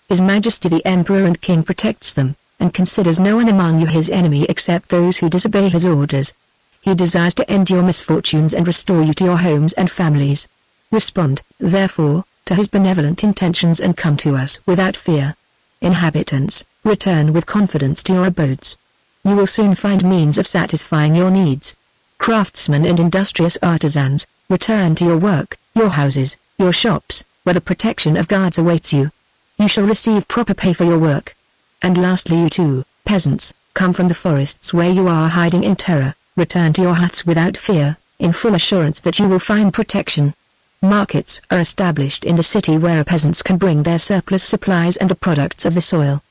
His Majesty the Emperor and King protects them, and considers no one among you his enemy except those who disobey his orders. He desires to end your misfortunes and restore you to your homes and families. Respond, therefore, to his benevolent intentions and come to us without fear. Inhabitants, return with confidence to your abodes. You will soon find means of satisfying your needs. Craftsmen and industrious artisans, return to your work, your houses, your shops, where the protection of guards awaits you. You shall receive proper pay for your work. And lastly you too, peasants, come from the forests where you are hiding in terror, return to your huts without fear, in full assurance that you will find protection. Markets are established in the city where peasants can bring their surplus supplies and the products of the soil.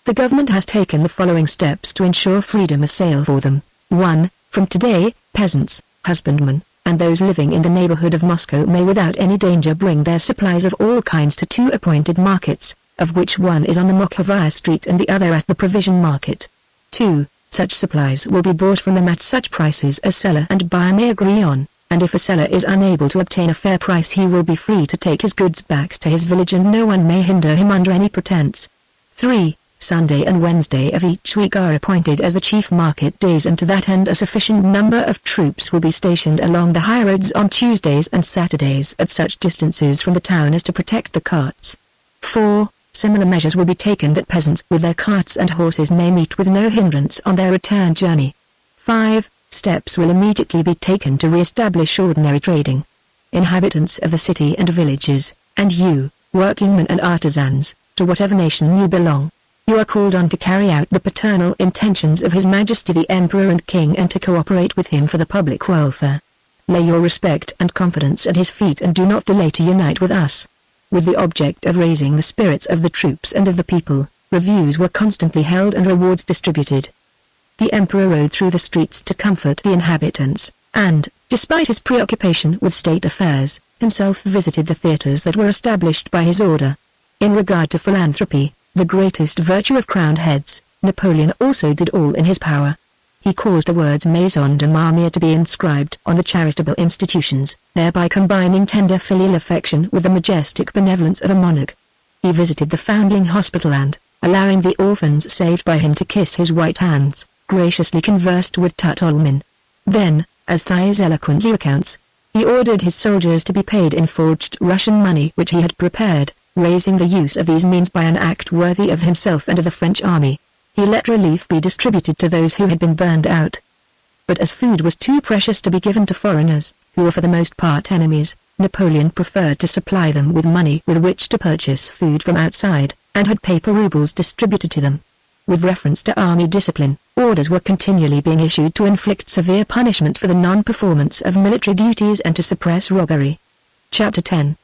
The government has taken the following steps to ensure freedom of sale for them. 1. From today, peasants, husbandmen, and those living in the neighborhood of Moscow may without any danger bring their supplies of all kinds to 2 appointed markets, of which one is on the Mokhovaya Street and the other at the Provision Market. 2. Such supplies will be bought from them at such prices as seller and buyer may agree on, and if a seller is unable to obtain a fair price he will be free to take his goods back to his village and no one may hinder him under any pretense. 3. Sunday and Wednesday of each week are appointed as the chief market days and to that end a sufficient number of troops will be stationed along the highroads on Tuesdays and Saturdays at such distances from the town as to protect the carts. 4. Similar measures will be taken that peasants with their carts and horses may meet with no hindrance on their return journey. 5. Steps will immediately be taken to re-establish ordinary trading. Inhabitants of the city and villages, and you, workingmen and artisans, to whatever nation you belong, you are called on to carry out the paternal intentions of His Majesty the Emperor and King and to cooperate with him for the public welfare. Lay your respect and confidence at his feet and do not delay to unite with us. With the object of raising the spirits of the troops and of the people, reviews were constantly held and rewards distributed. The Emperor rode through the streets to comfort the inhabitants, and, despite his preoccupation with state affairs, himself visited the theatres that were established by his order. In regard to philanthropy, the greatest virtue of crowned heads, Napoleon also did all in his power. He caused the words Maison de Marmier to be inscribed on the charitable institutions, thereby combining tender filial affection with the majestic benevolence of a monarch. He visited the foundling hospital and, allowing the orphans saved by him to kiss his white hands, graciously conversed with Tutolmin. Then, as Thiers eloquently recounts, he ordered his soldiers to be paid in forged Russian money which he had prepared, raising the use of these means by an act worthy of himself and of the French army. He let relief be distributed to those who had been burned out. But as food was too precious to be given to foreigners, who were for the most part enemies, Napoleon preferred to supply them with money with which to purchase food from outside, and had paper rubles distributed to them. With reference to army discipline, orders were continually being issued to inflict severe punishment for the non-performance of military duties and to suppress robbery. Chapter 10.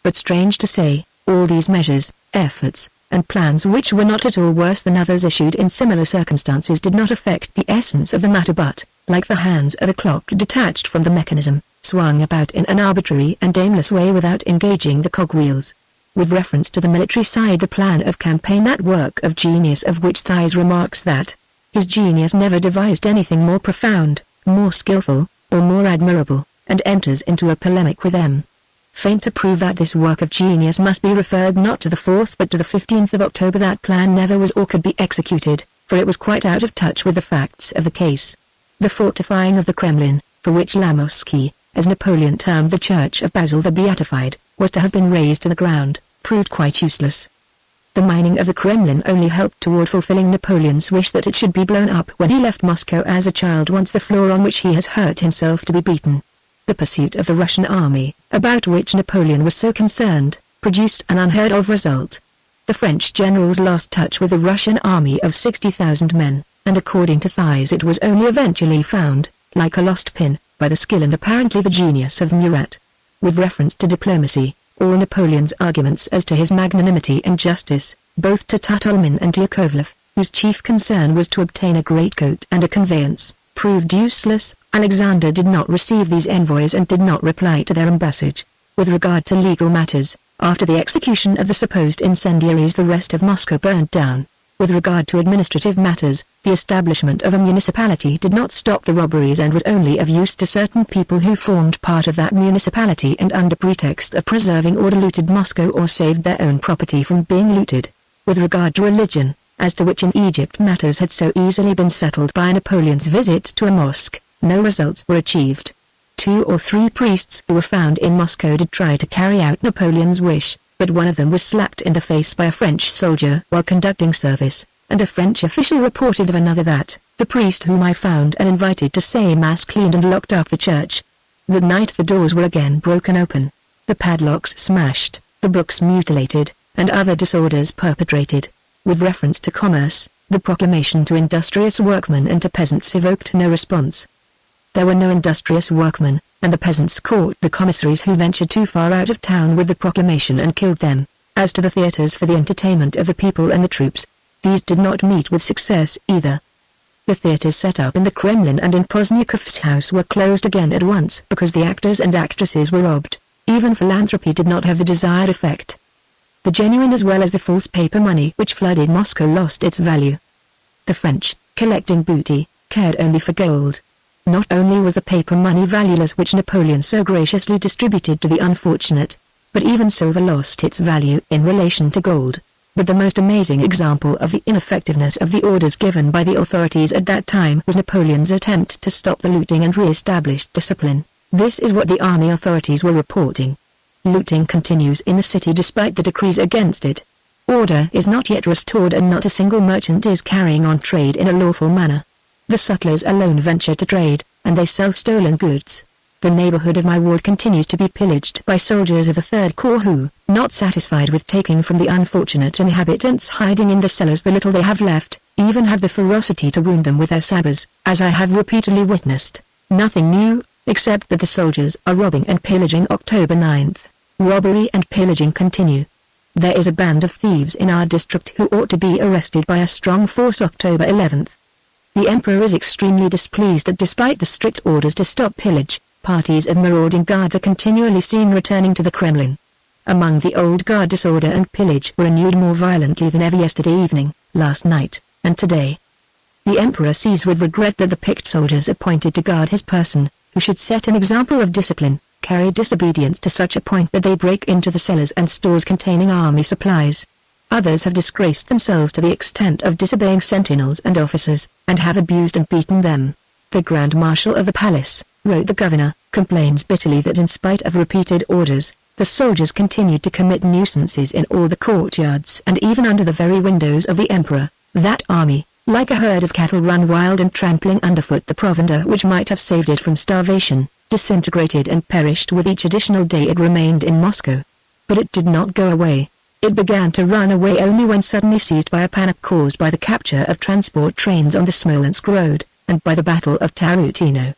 But strange to say, all these measures, efforts, and plans which were not at all worse than others issued in similar circumstances did not affect the essence of the matter but, like the hands of a clock detached from the mechanism, swung about in an arbitrary and aimless way without engaging the cogwheels. With reference to the military side, the plan of campaign, that work of genius of which Thiers remarks that his genius never devised anything more profound, more skillful, or more admirable, and enters into a polemic with M. Faint to prove that this work of genius must be referred not to the 4th but to the 15th of October. That plan never was or could be executed, for it was quite out of touch with the facts of the case. The fortifying of the Kremlin, for which La Mosquée, as Napoleon termed the Church of Basil the Beatified, was to have been razed to the ground, proved quite useless. The mining of the Kremlin only helped toward fulfilling Napoleon's wish that it should be blown up when he left Moscow as a child wants the floor on which he has hurt himself to be beaten. The pursuit of the Russian army, about which Napoleon was so concerned, produced an unheard of result. The French generals lost touch with the Russian army of 60,000 men, and according to Thiers it was only eventually found, like a lost pin, by the skill and apparently the genius of Murat. With reference to diplomacy, all Napoleon's arguments as to his magnanimity and justice, both to Tutulmin and to Yakovlev, whose chief concern was to obtain a greatcoat and a conveyance, proved useless. Alexander did not receive these envoys and did not reply to their embassage. With regard to legal matters, after the execution of the supposed incendiaries the rest of Moscow burned down. With regard to administrative matters, the establishment of a municipality did not stop the robberies and was only of use to certain people who formed part of that municipality and under pretext of preserving order looted Moscow or saved their own property from being looted. With regard to religion, as to which in Egypt matters had so easily been settled by Napoleon's visit to a mosque, no results were achieved. 2 or 3 priests who were found in Moscow did try to carry out Napoleon's wish, but one of them was slapped in the face by a French soldier while conducting service, and a French official reported of another that the priest whom I found and invited to say mass cleaned and locked up the church. That night the doors were again broken open, the padlocks smashed, the books mutilated, and other disorders perpetrated. With reference to commerce, the proclamation to industrious workmen and to peasants evoked no response. There were no industrious workmen, and the peasants caught the commissaries who ventured too far out of town with the proclamation and killed them. As to the theatres for the entertainment of the people and the troops, these did not meet with success either. The theatres set up in the Kremlin and in Pozniakov's house were closed again at once because the actors and actresses were robbed. Even philanthropy did not have the desired effect. The genuine as well as the false paper money which flooded Moscow lost its value. The French, collecting booty, cared only for gold. Not only was the paper money valueless which Napoleon so graciously distributed to the unfortunate, but even silver lost its value in relation to gold. But the most amazing example of the ineffectiveness of the orders given by the authorities at that time was Napoleon's attempt to stop the looting and re-establish discipline. This is what the army authorities were reporting. Looting continues in the city despite the decrees against it. Order is not yet restored and not a single merchant is carrying on trade in a lawful manner. The sutlers alone venture to trade, and they sell stolen goods. The neighborhood of my ward continues to be pillaged by soldiers of the Third Corps who, not satisfied with taking from the unfortunate inhabitants hiding in the cellars the little they have left, even have the ferocity to wound them with their sabres, as I have repeatedly witnessed. Nothing new, except that the soldiers are robbing and pillaging. October 9th. Robbery and pillaging continue. There is a band of thieves in our district who ought to be arrested by a strong force. October 11th. The Emperor is extremely displeased that despite the strict orders to stop pillage, parties of marauding guards are continually seen returning to the Kremlin. Among the old guard disorder and pillage were renewed more violently than ever yesterday evening, last night, and today. The Emperor sees with regret that the picked soldiers appointed to guard his person, who should set an example of discipline, carry disobedience to such a point that they break into the cellars and stores containing army supplies. Others have disgraced themselves to the extent of disobeying sentinels and officers, and have abused and beaten them. The Grand Marshal of the palace, wrote the governor, complains bitterly that in spite of repeated orders, the soldiers continued to commit nuisances in all the courtyards and even under the very windows of the emperor. That army, Like a herd of cattle run wild and trampling underfoot the provender which might have saved it from starvation, disintegrated and perished with each additional day it remained in Moscow. But it did not go away. It began to run away only when suddenly seized by a panic caused by the capture of transport trains on the Smolensk road, and by the Battle of Tarutino.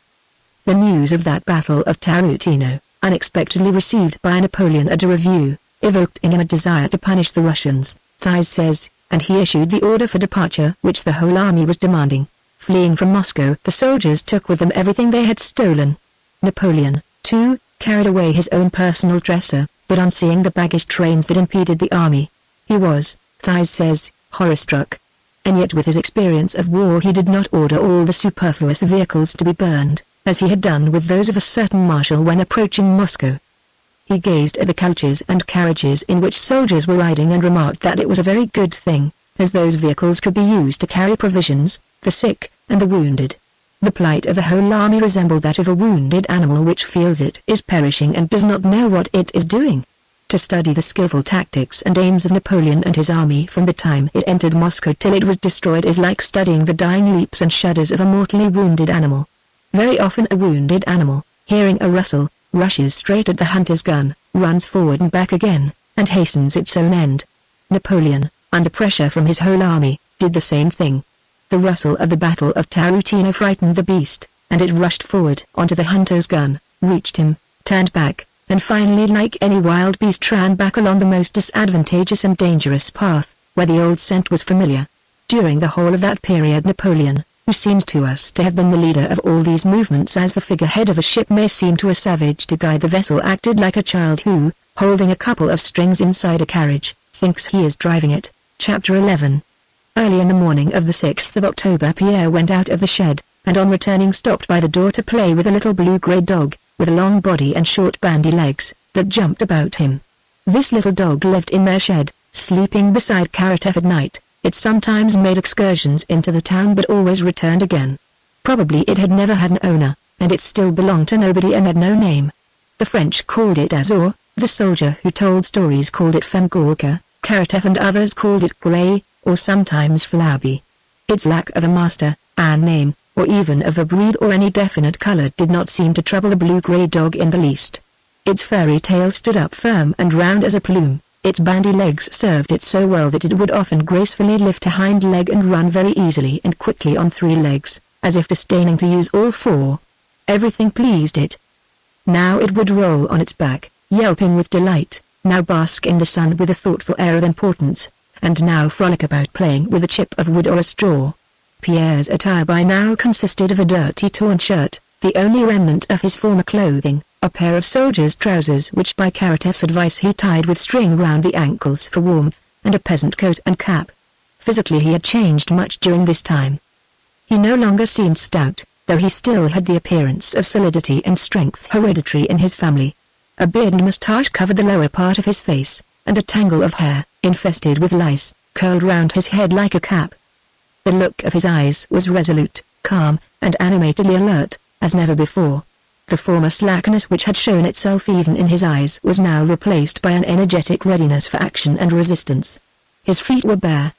The news of that Battle of Tarutino, unexpectedly received by Napoleon at a review, evoked in him a desire to punish the Russians, Thies says, and he issued the order for departure which the whole army was demanding. Fleeing from Moscow, the soldiers took with them everything they had stolen. Napoleon, too, carried away his own personal dresser, but on seeing the baggage trains that impeded the army, he was, Thies says, horror-struck. And yet with his experience of war he did not order all the superfluous vehicles to be burned, as he had done with those of a certain marshal when approaching Moscow. He gazed at the coaches and carriages in which soldiers were riding and remarked that it was a very good thing, as those vehicles could be used to carry provisions, the sick, and the wounded. The plight of the whole army resembled that of a wounded animal which feels it is perishing and does not know what it is doing. To study the skillful tactics and aims of Napoleon and his army from the time it entered Moscow till it was destroyed is like studying the dying leaps and shudders of a mortally wounded animal. Very often a wounded animal, hearing a rustle, rushes straight at the hunter's gun, runs forward and back again, and hastens its own end. Napoleon, under pressure from his whole army, did the same thing. The rustle of the Battle of Tarutino frightened the beast, and it rushed forward onto the hunter's gun, reached him, turned back, and finally like any wild beast ran back along the most disadvantageous and dangerous path, where the old scent was familiar. During the whole of that period Napoleon, who seems to us to have been the leader of all these movements as the figurehead of a ship may seem to a savage to guide the vessel, acted like a child who, holding a couple of strings inside a carriage, thinks he is driving it. Chapter 11. Early in the morning of the 6th of October Pierre went out of the shed, and on returning stopped by the door to play with a little blue-grey dog, with a long body and short bandy legs, that jumped about him. This little dog lived in their shed, sleeping beside Karatev at night. It sometimes made excursions into the town but always returned again. Probably it had never had an owner, and it still belonged to nobody and had no name. The French called it Azor, the soldier who told stories called it Fangorka, Karatev and others called it Grey, or sometimes Flabby. Its lack of a master, a name, or even of a breed or any definite color did not seem to trouble the blue-grey dog in the least. Its furry tail stood up firm and round as a plume. Its bandy legs served it so well that it would often gracefully lift a hind leg and run very easily and quickly on 3 legs, as if disdaining to use all 4. Everything pleased it. Now it would roll on its back, yelping with delight, now bask in the sun with a thoughtful air of importance, and now frolic about playing with a chip of wood or a straw. Pierre's attire by now consisted of a dirty torn shirt, the only remnant of his former clothing, a pair of soldier's trousers which by Karatev's advice he tied with string round the ankles for warmth, and a peasant coat and cap. Physically he had changed much during this time. He no longer seemed stout, though he still had the appearance of solidity and strength hereditary in his family. A beard and moustache covered the lower part of his face, and a tangle of hair, infested with lice, curled round his head like a cap. The look of his eyes was resolute, calm, and animatedly alert, as never before. The former slackness which had shown itself even in his eyes was now replaced by an energetic readiness for action and resistance. His feet were bare.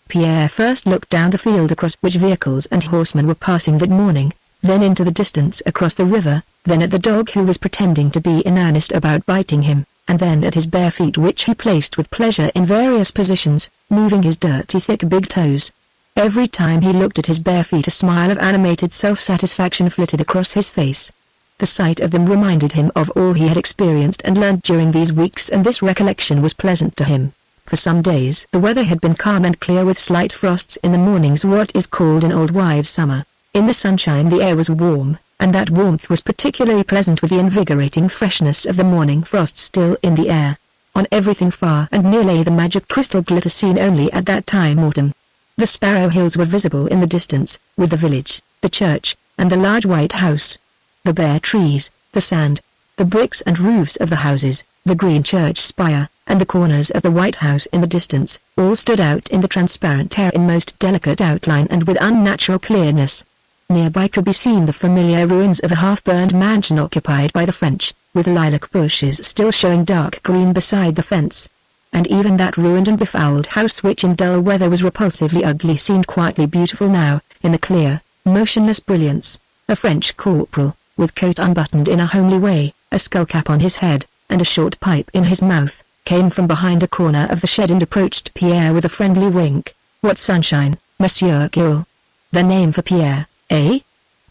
Pierre first looked down the field across which vehicles and horsemen were passing that morning, then into the distance across the river, then at the dog who was pretending to be in earnest about biting him, and then at his bare feet which he placed with pleasure in various positions, moving his dirty thick big toes. Every time he looked at his bare feet a smile of animated self-satisfaction flitted across his face. The sight of them reminded him of all he had experienced and learned during these weeks, and this recollection was pleasant to him. For some days the weather had been calm and clear with slight frosts in the mornings, what is called an old wives' summer. In the sunshine the air was warm, and that warmth was particularly pleasant with the invigorating freshness of the morning frost still in the air. On everything far and near lay the magic crystal glitter seen only at that time autumn. The Sparrow Hills were visible in the distance, with the village, the church, and the large white house. The bare trees, the sand, the bricks and roofs of the houses, the green church spire, and the corners of the White House in the distance, all stood out in the transparent air in most delicate outline and with unnatural clearness. Nearby could be seen the familiar ruins of a half-burned mansion occupied by the French, with lilac bushes still showing dark green beside the fence. and even that ruined and befouled house which in dull weather was repulsively ugly seemed quietly beautiful now, in the clear, motionless brilliance. A French corporal, with coat unbuttoned in a homely way, a skullcap on his head, and a short pipe in his mouth, came from behind a corner of the shed and approached Pierre with a friendly wink. "What sunshine, Monsieur Girl. The name for Pierre, eh?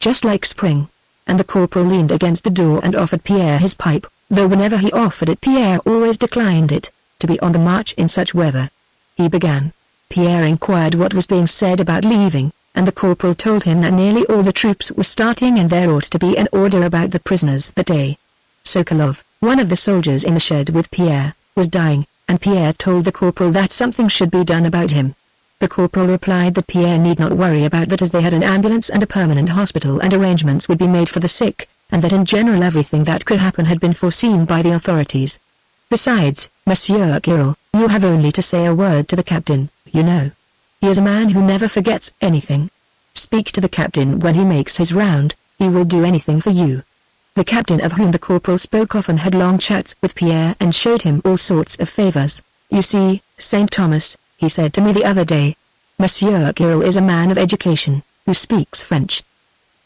Just like spring." And the corporal leaned against the door and offered Pierre his pipe, though whenever he offered it Pierre always declined it, to be on the march in such weather. He began. Pierre inquired what was being said about leaving, and the corporal told him that nearly all the troops were starting and there ought to be an order about the prisoners that day. Sokolov, one of the soldiers in the shed with Pierre, was dying, and Pierre told the corporal that something should be done about him. The corporal replied that Pierre need not worry about that as they had an ambulance and a permanent hospital and arrangements would be made for the sick, and that in general everything that could happen had been foreseen by the authorities. "Besides, Monsieur Girl, you have only to say a word to the captain, you know. He is a man who never forgets anything. Speak to the captain when he makes his round, he will do anything for you." The captain of whom the corporal spoke often had long chats with Pierre and showed him all sorts of favors. "You see, St. Thomas, he said to me the other day, Monsieur Girl is a man of education, who speaks French.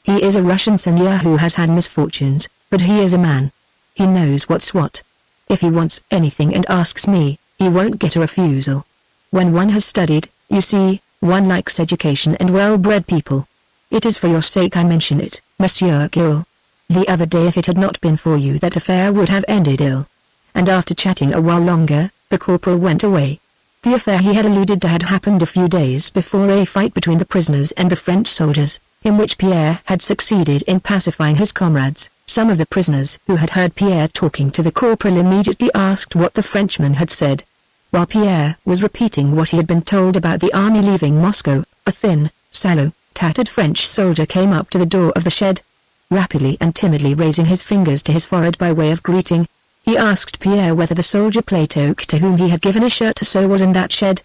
He is a Russian seigneur who has had misfortunes, but he is a man. He knows what's what. If he wants anything and asks me, he won't get a refusal. When one has studied, you see, one likes education and well-bred people. It is for your sake I mention it, Monsieur Girl. The other day if it had not been for you that affair would have ended ill." And after chatting a while longer, the corporal went away. The affair he had alluded to had happened a few days before a fight between the prisoners and the French soldiers, in which Pierre had succeeded in pacifying his comrades. Some of the prisoners who had heard Pierre talking to the corporal immediately asked what the Frenchman had said. While Pierre was repeating what he had been told about the army leaving Moscow, a thin, sallow, tattered French soldier came up to the door of the shed. Rapidly and timidly raising his fingers to his forehead by way of greeting, he asked Pierre whether the soldier Platok to whom he had given a shirt to sew was in that shed.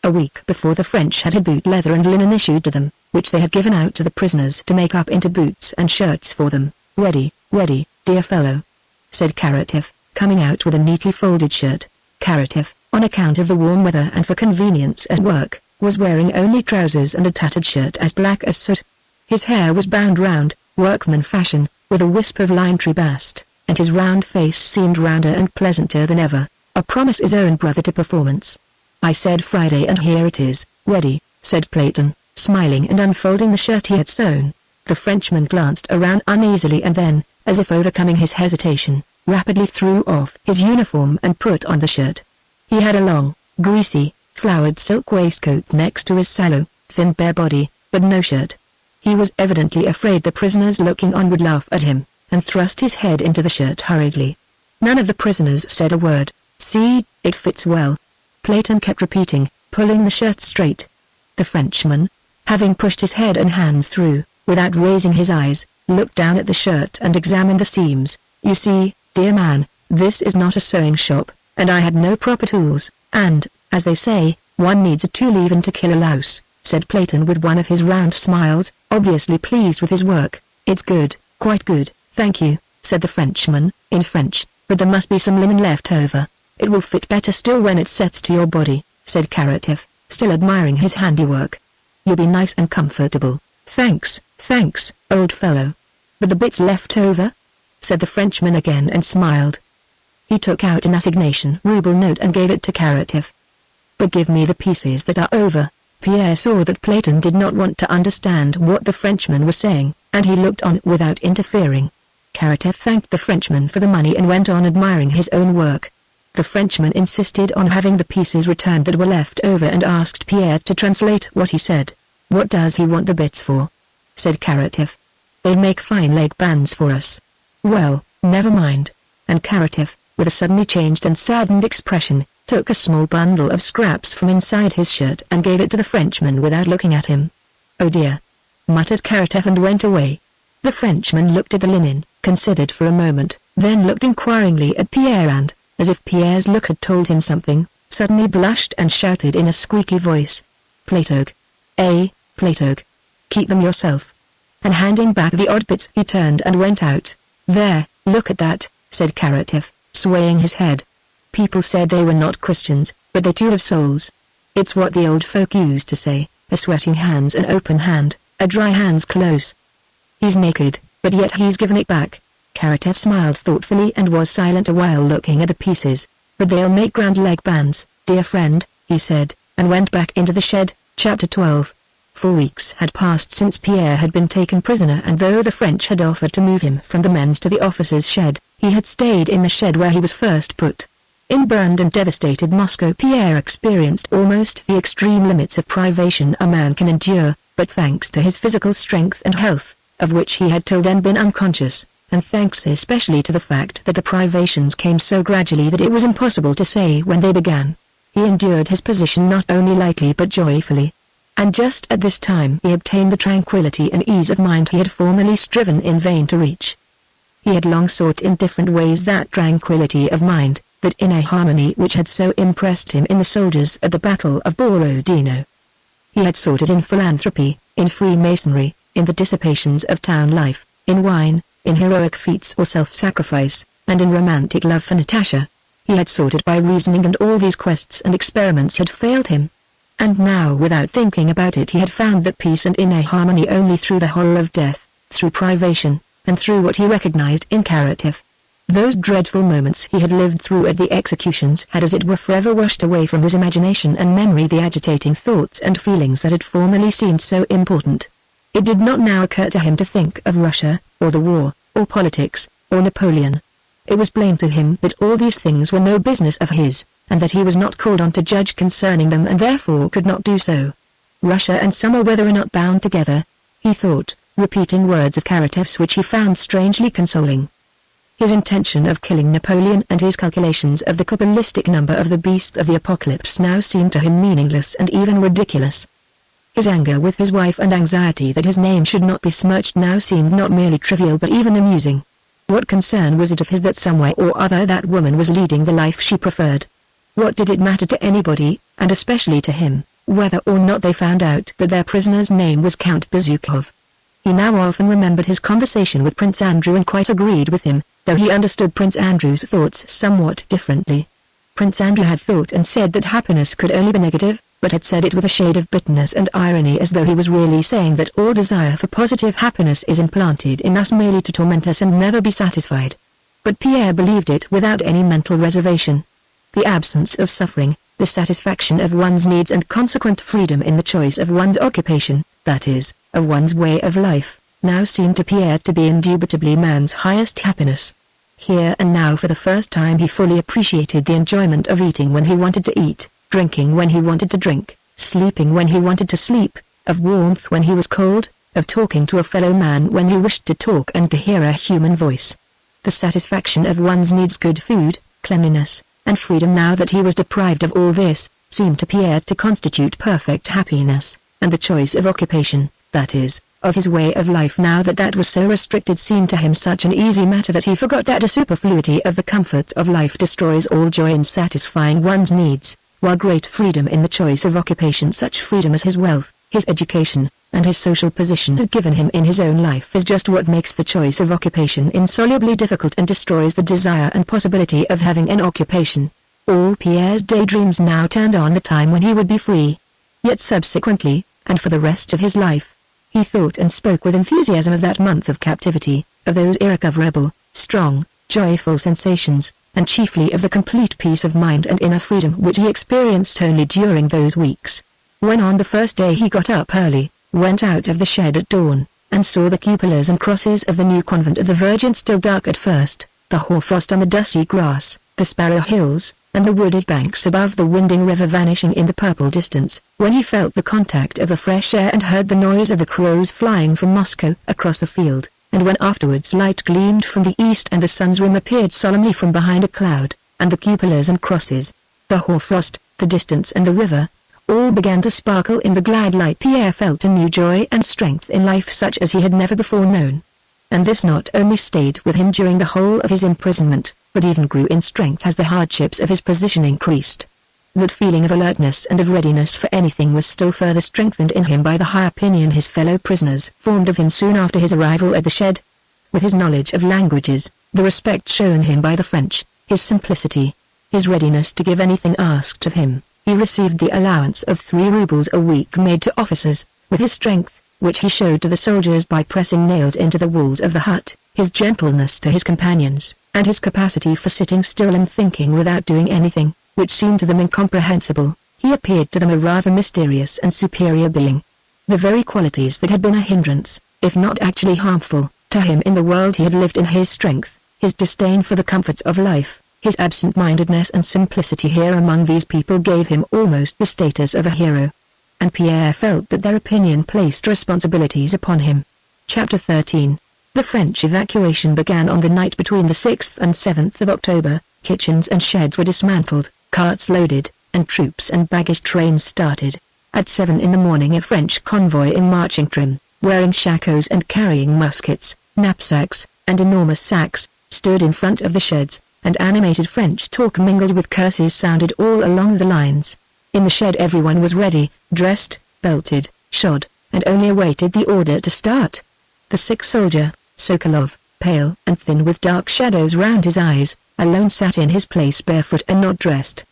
A week before the French had boot leather and linen issued to them, which they had given out to the prisoners to make up into boots and shirts for them. "Ready, dear fellow," said Karatev, coming out with a neatly folded shirt. Karatev, on account of the warm weather and for convenience at work, was wearing only trousers and a tattered shirt as black as soot. His hair was bound round, workman fashion, with a wisp of lime tree bast, and his round face seemed rounder and pleasanter than ever, a promise his own brother to performance. "I said Friday and here it is, ready," said Platon, smiling and unfolding the shirt he had sewn. The Frenchman glanced around uneasily and then, as if overcoming his hesitation, rapidly threw off his uniform and put on the shirt. He had a long, greasy, flowered silk waistcoat next to his sallow, thin bare body, but no shirt. He was evidently afraid the prisoners looking on would laugh at him, and thrust his head into the shirt hurriedly. None of the prisoners said a word. "See, it fits well," Platon kept repeating, pulling the shirt straight. The Frenchman, having pushed his head and hands through, without raising his eyes, looked down at the shirt and examined the seams. "You see, dear man, this is not a sewing shop, and I had no proper tools, and, as they say, one needs a tool even to kill a louse," said Platon with one of his round smiles, obviously pleased with his work. "It's good, quite good, thank you," said the Frenchman, in French, "but there must be some linen left over. It will fit better still when it sets to your body," said Karatev, still admiring his handiwork. "You'll be nice and comfortable." Thanks, old fellow. "But the bits left over?" said the Frenchman again and smiled. He took out an assignation ruble note and gave it to Karatev. "But give me the pieces that are over." Pierre saw that Platon did not want to understand what the Frenchman was saying, and he looked on without interfering. Karatev thanked the Frenchman for the money and went on admiring his own work. The Frenchman insisted on having the pieces returned that were left over and asked Pierre to translate what he said. "What does he want the bits for?" said Karatev. "They make fine leg bands for us." "Well, never mind." And Karatev, with a suddenly changed and saddened expression, took a small bundle of scraps from inside his shirt and gave it to the Frenchman without looking at him. "Oh dear," muttered Karatev and went away. The Frenchman looked at the linen, considered for a moment, then looked inquiringly at Pierre and, as if Pierre's look had told him something, suddenly blushed and shouted in a squeaky voice, "Platok! Platok! Keep them yourself." And handing back the odd bits he turned and went out. "There, look at that," said Karatev, swaying his head. People said they were not Christians, but they too have souls. It's what the old folk used to say, a sweating hand's an open hand, a dry hand's close. He's naked, but yet he's given it back. Karatev smiled thoughtfully and was silent a while looking at the pieces. But they'll make grand leg bands, dear friend, he said, and went back into the shed. Chapter 12. 4 weeks had passed since Pierre had been taken prisoner, and though the French had offered to move him from the men's to the officers' shed, he had stayed in the shed where he was first put. In burned and devastated Moscow, Pierre experienced almost the extreme limits of privation a man can endure, but thanks to his physical strength and health, of which he had till then been unconscious, and thanks especially to the fact that the privations came so gradually that it was impossible to say when they began, he endured his position not only lightly but joyfully. And just at this time he obtained the tranquility and ease of mind he had formerly striven in vain to reach. He had long sought in different ways that tranquility of mind, that inner harmony which had so impressed him in the soldiers at the Battle of Borodino. He had sought it in philanthropy, in Freemasonry, in the dissipations of town life, in wine, in heroic feats or self-sacrifice, and in romantic love for Natasha. He had sought it by reasoning, and all these quests and experiments had failed him. And now, without thinking about it, he had found that peace and inner harmony only through the horror of death, through privation, and through what he recognized in Karatev. Those dreadful moments he had lived through at the executions had as it were forever washed away from his imagination and memory the agitating thoughts and feelings that had formerly seemed so important. It did not now occur to him to think of Russia, or the war, or politics, or Napoleon. It was plain to him that all these things were no business of his, and that he was not called on to judge concerning them and therefore could not do so. Russia and summer weather are not bound together, he thought, repeating words of Karatev's which he found strangely consoling. His intention of killing Napoleon and his calculations of the Kabbalistic number of the beast of the apocalypse now seemed to him meaningless and even ridiculous. His anger with his wife and anxiety that his name should not be smirched now seemed not merely trivial but even amusing. What concern was it of his that somewhere or other that woman was leading the life she preferred? What did it matter to anybody, and especially to him, whether or not they found out that their prisoner's name was Count Bezukhov? He now often remembered his conversation with Prince Andrew and quite agreed with him, though he understood Prince Andrew's thoughts somewhat differently. Prince Andrew had thought and said that happiness could only be negative, but had said it with a shade of bitterness and irony, as though he was really saying that all desire for positive happiness is implanted in us merely to torment us and never be satisfied. But Pierre believed it without any mental reservation. The absence of suffering, the satisfaction of one's needs and consequent freedom in the choice of one's occupation, that is, of one's way of life, now seemed to Pierre to be indubitably man's highest happiness. Here and now for the first time he fully appreciated the enjoyment of eating when he wanted to eat, drinking when he wanted to drink, sleeping when he wanted to sleep, of warmth when he was cold, of talking to a fellow man when he wished to talk and to hear a human voice. The satisfaction of one's needs, good food, cleanliness, and freedom now that he was deprived of all this, seemed to Pierre to constitute perfect happiness, and the choice of occupation, that is, of his way of life now that that was so restricted seemed to him such an easy matter that he forgot that a superfluity of the comforts of life destroys all joy in satisfying one's needs, while great freedom in the choice of occupation, such freedom as his wealth, his education, and his social position had given him in his own life, is just what makes the choice of occupation insolubly difficult and destroys the desire and possibility of having an occupation. All Pierre's daydreams now turned on the time when he would be free. Yet subsequently, and for the rest of his life, he thought and spoke with enthusiasm of that month of captivity, of those irrecoverable, strong, joyful sensations, and chiefly of the complete peace of mind and inner freedom which he experienced only during those weeks. When on the first day he got up early, went out of the shed at dawn, and saw the cupolas and crosses of the new convent of the Virgin still dark at first, the hoarfrost on the dusty grass, the sparrow hills, and the wooded banks above the winding river vanishing in the purple distance, when he felt the contact of the fresh air and heard the noise of the crows flying from Moscow across the field, and when afterwards light gleamed from the east and the sun's rim appeared solemnly from behind a cloud, and the cupolas and crosses, the hoarfrost, the distance and the river, all began to sparkle in the glad light, Pierre felt a new joy and strength in life such as he had never before known. And this not only stayed with him during the whole of his imprisonment, but even grew in strength as the hardships of his position increased. That feeling of alertness and of readiness for anything was still further strengthened in him by the high opinion his fellow prisoners formed of him soon after his arrival at the shed. With his knowledge of languages, the respect shown him by the French, his simplicity, his readiness to give anything asked of him. He received the allowance of 3 rubles a week made to officers, with his strength, which he showed to the soldiers by pressing nails into the walls of the hut, his gentleness to his companions, and his capacity for sitting still and thinking without doing anything, which seemed to them incomprehensible. He appeared to them a rather mysterious and superior being. The very qualities that had been a hindrance, if not actually harmful, to him in the world he had lived in, his strength, his disdain for the comforts of life, his absent-mindedness and simplicity here among these people gave him almost the status of a hero. And Pierre felt that their opinion placed responsibilities upon him. Chapter 13. The French evacuation began on the night between the 6th and 7th of October. Kitchens and sheds were dismantled, carts loaded, and troops and baggage trains started. At 7 in the morning a French convoy in marching trim, wearing shakos and carrying muskets, knapsacks, and enormous sacks, stood in front of the sheds, and animated French talk mingled with curses sounded all along the lines. In the shed everyone was ready, dressed, belted, shod, and only awaited the order to start. The sick soldier, Sokolov, pale and thin with dark shadows round his eyes, alone sat in his place barefoot and not dressed.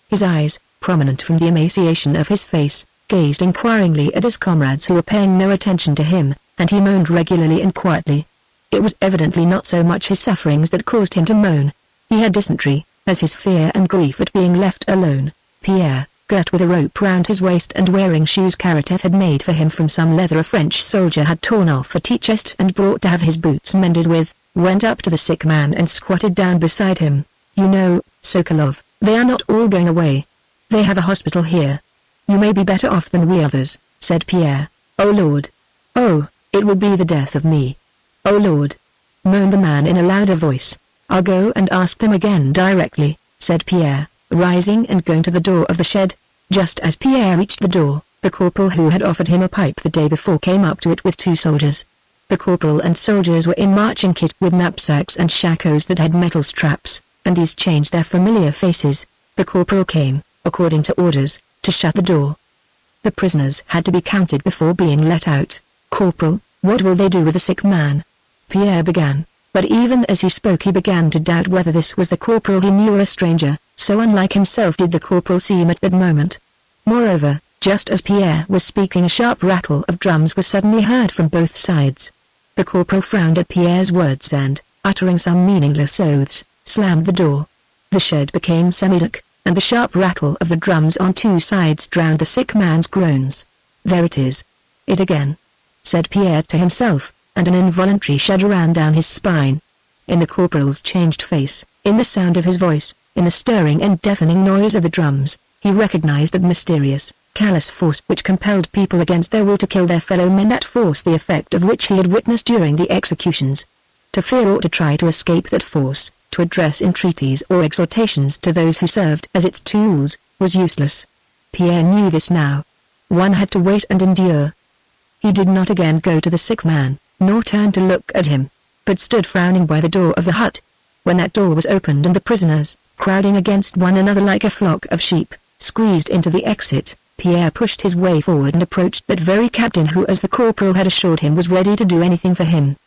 His eyes, prominent from the emaciation of his face, gazed inquiringly at his comrades who were paying no attention to him, and he moaned regularly and quietly. It was evidently not so much his sufferings that caused him to moan. He had dysentery, as his fear and grief at being left alone. Pierre, girt with a rope round his waist and wearing shoes Karatev had made for him from some leather a French soldier had torn off at each chest and brought to have his boots mended with, went up to the sick man and squatted down beside him. "You know, Sokolov, they are not all going away. They have a hospital here. You may be better off than we others," said Pierre. "Oh Lord! Oh, it will be the death of me. Oh Lord!" moaned the man in a louder voice. "I'll go and ask them again directly," said Pierre, rising and going to the door of the shed. Just as Pierre reached the door, the corporal who had offered him a pipe the day before came up to it with 2 soldiers. The corporal and soldiers were in marching kit with knapsacks and shakos that had metal straps, and these changed their familiar faces. The corporal came, according to orders, to shut the door. The prisoners had to be counted before being let out. "Corporal, what will they do with the sick man?" Pierre began, but even as he spoke he began to doubt whether this was the corporal he knew or a stranger, so unlike himself did the corporal seem at that moment. Moreover, just as Pierre was speaking a sharp rattle of drums was suddenly heard from both sides. The corporal frowned at Pierre's words and, uttering some meaningless oaths, slammed the door. The shed became semi-dark, and the sharp rattle of the drums on 2 sides drowned the sick man's groans. "There it is. It again," said Pierre to himself, and an involuntary shudder ran down his spine. In the corporal's changed face, in the sound of his voice, in the stirring and deafening noise of the drums, he recognized that mysterious, callous force which compelled people against their will to kill their fellow men, that force the effect of which he had witnessed during the executions. To fear or to try to escape that force, to address entreaties or exhortations to those who served as its tools, was useless. Pierre knew this now. One had to wait and endure. He did not again go to the sick man, nor turn to look at him, but stood frowning by the door of the hut. When that door was opened and the prisoners, crowding against one another like a flock of sheep, squeezed into the exit, Pierre pushed his way forward and approached that very captain who, as the corporal had assured him, was ready to do anything for him.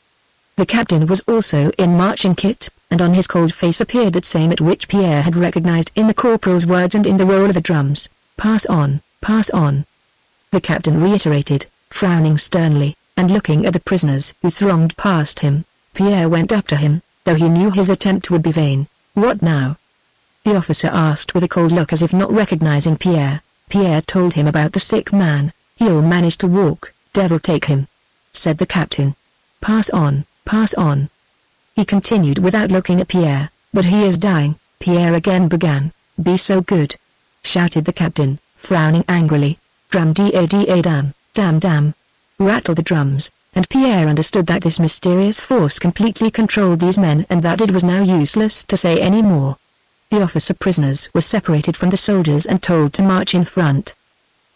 The captain was also in marching kit, and on his cold face appeared that same at which Pierre had recognized in the corporal's words and in the roll of the drums. "Pass on, pass on," the captain reiterated, frowning sternly, and looking at the prisoners who thronged past him. Pierre went up to him, though he knew his attempt would be vain. "What now?" the officer asked with a cold look as if not recognizing Pierre. Pierre told him about the sick man. "He'll manage to walk, devil take him," said the captain. "Pass on, pass on," he continued without looking at Pierre. "But he is dying," Pierre again began. "Be so good," shouted the captain, frowning angrily. "Drum da damn, damn damn," rattled the drums, and Pierre understood that this mysterious force completely controlled these men and that it was now useless to say any more. The officer prisoners were separated from the soldiers and told to march in front.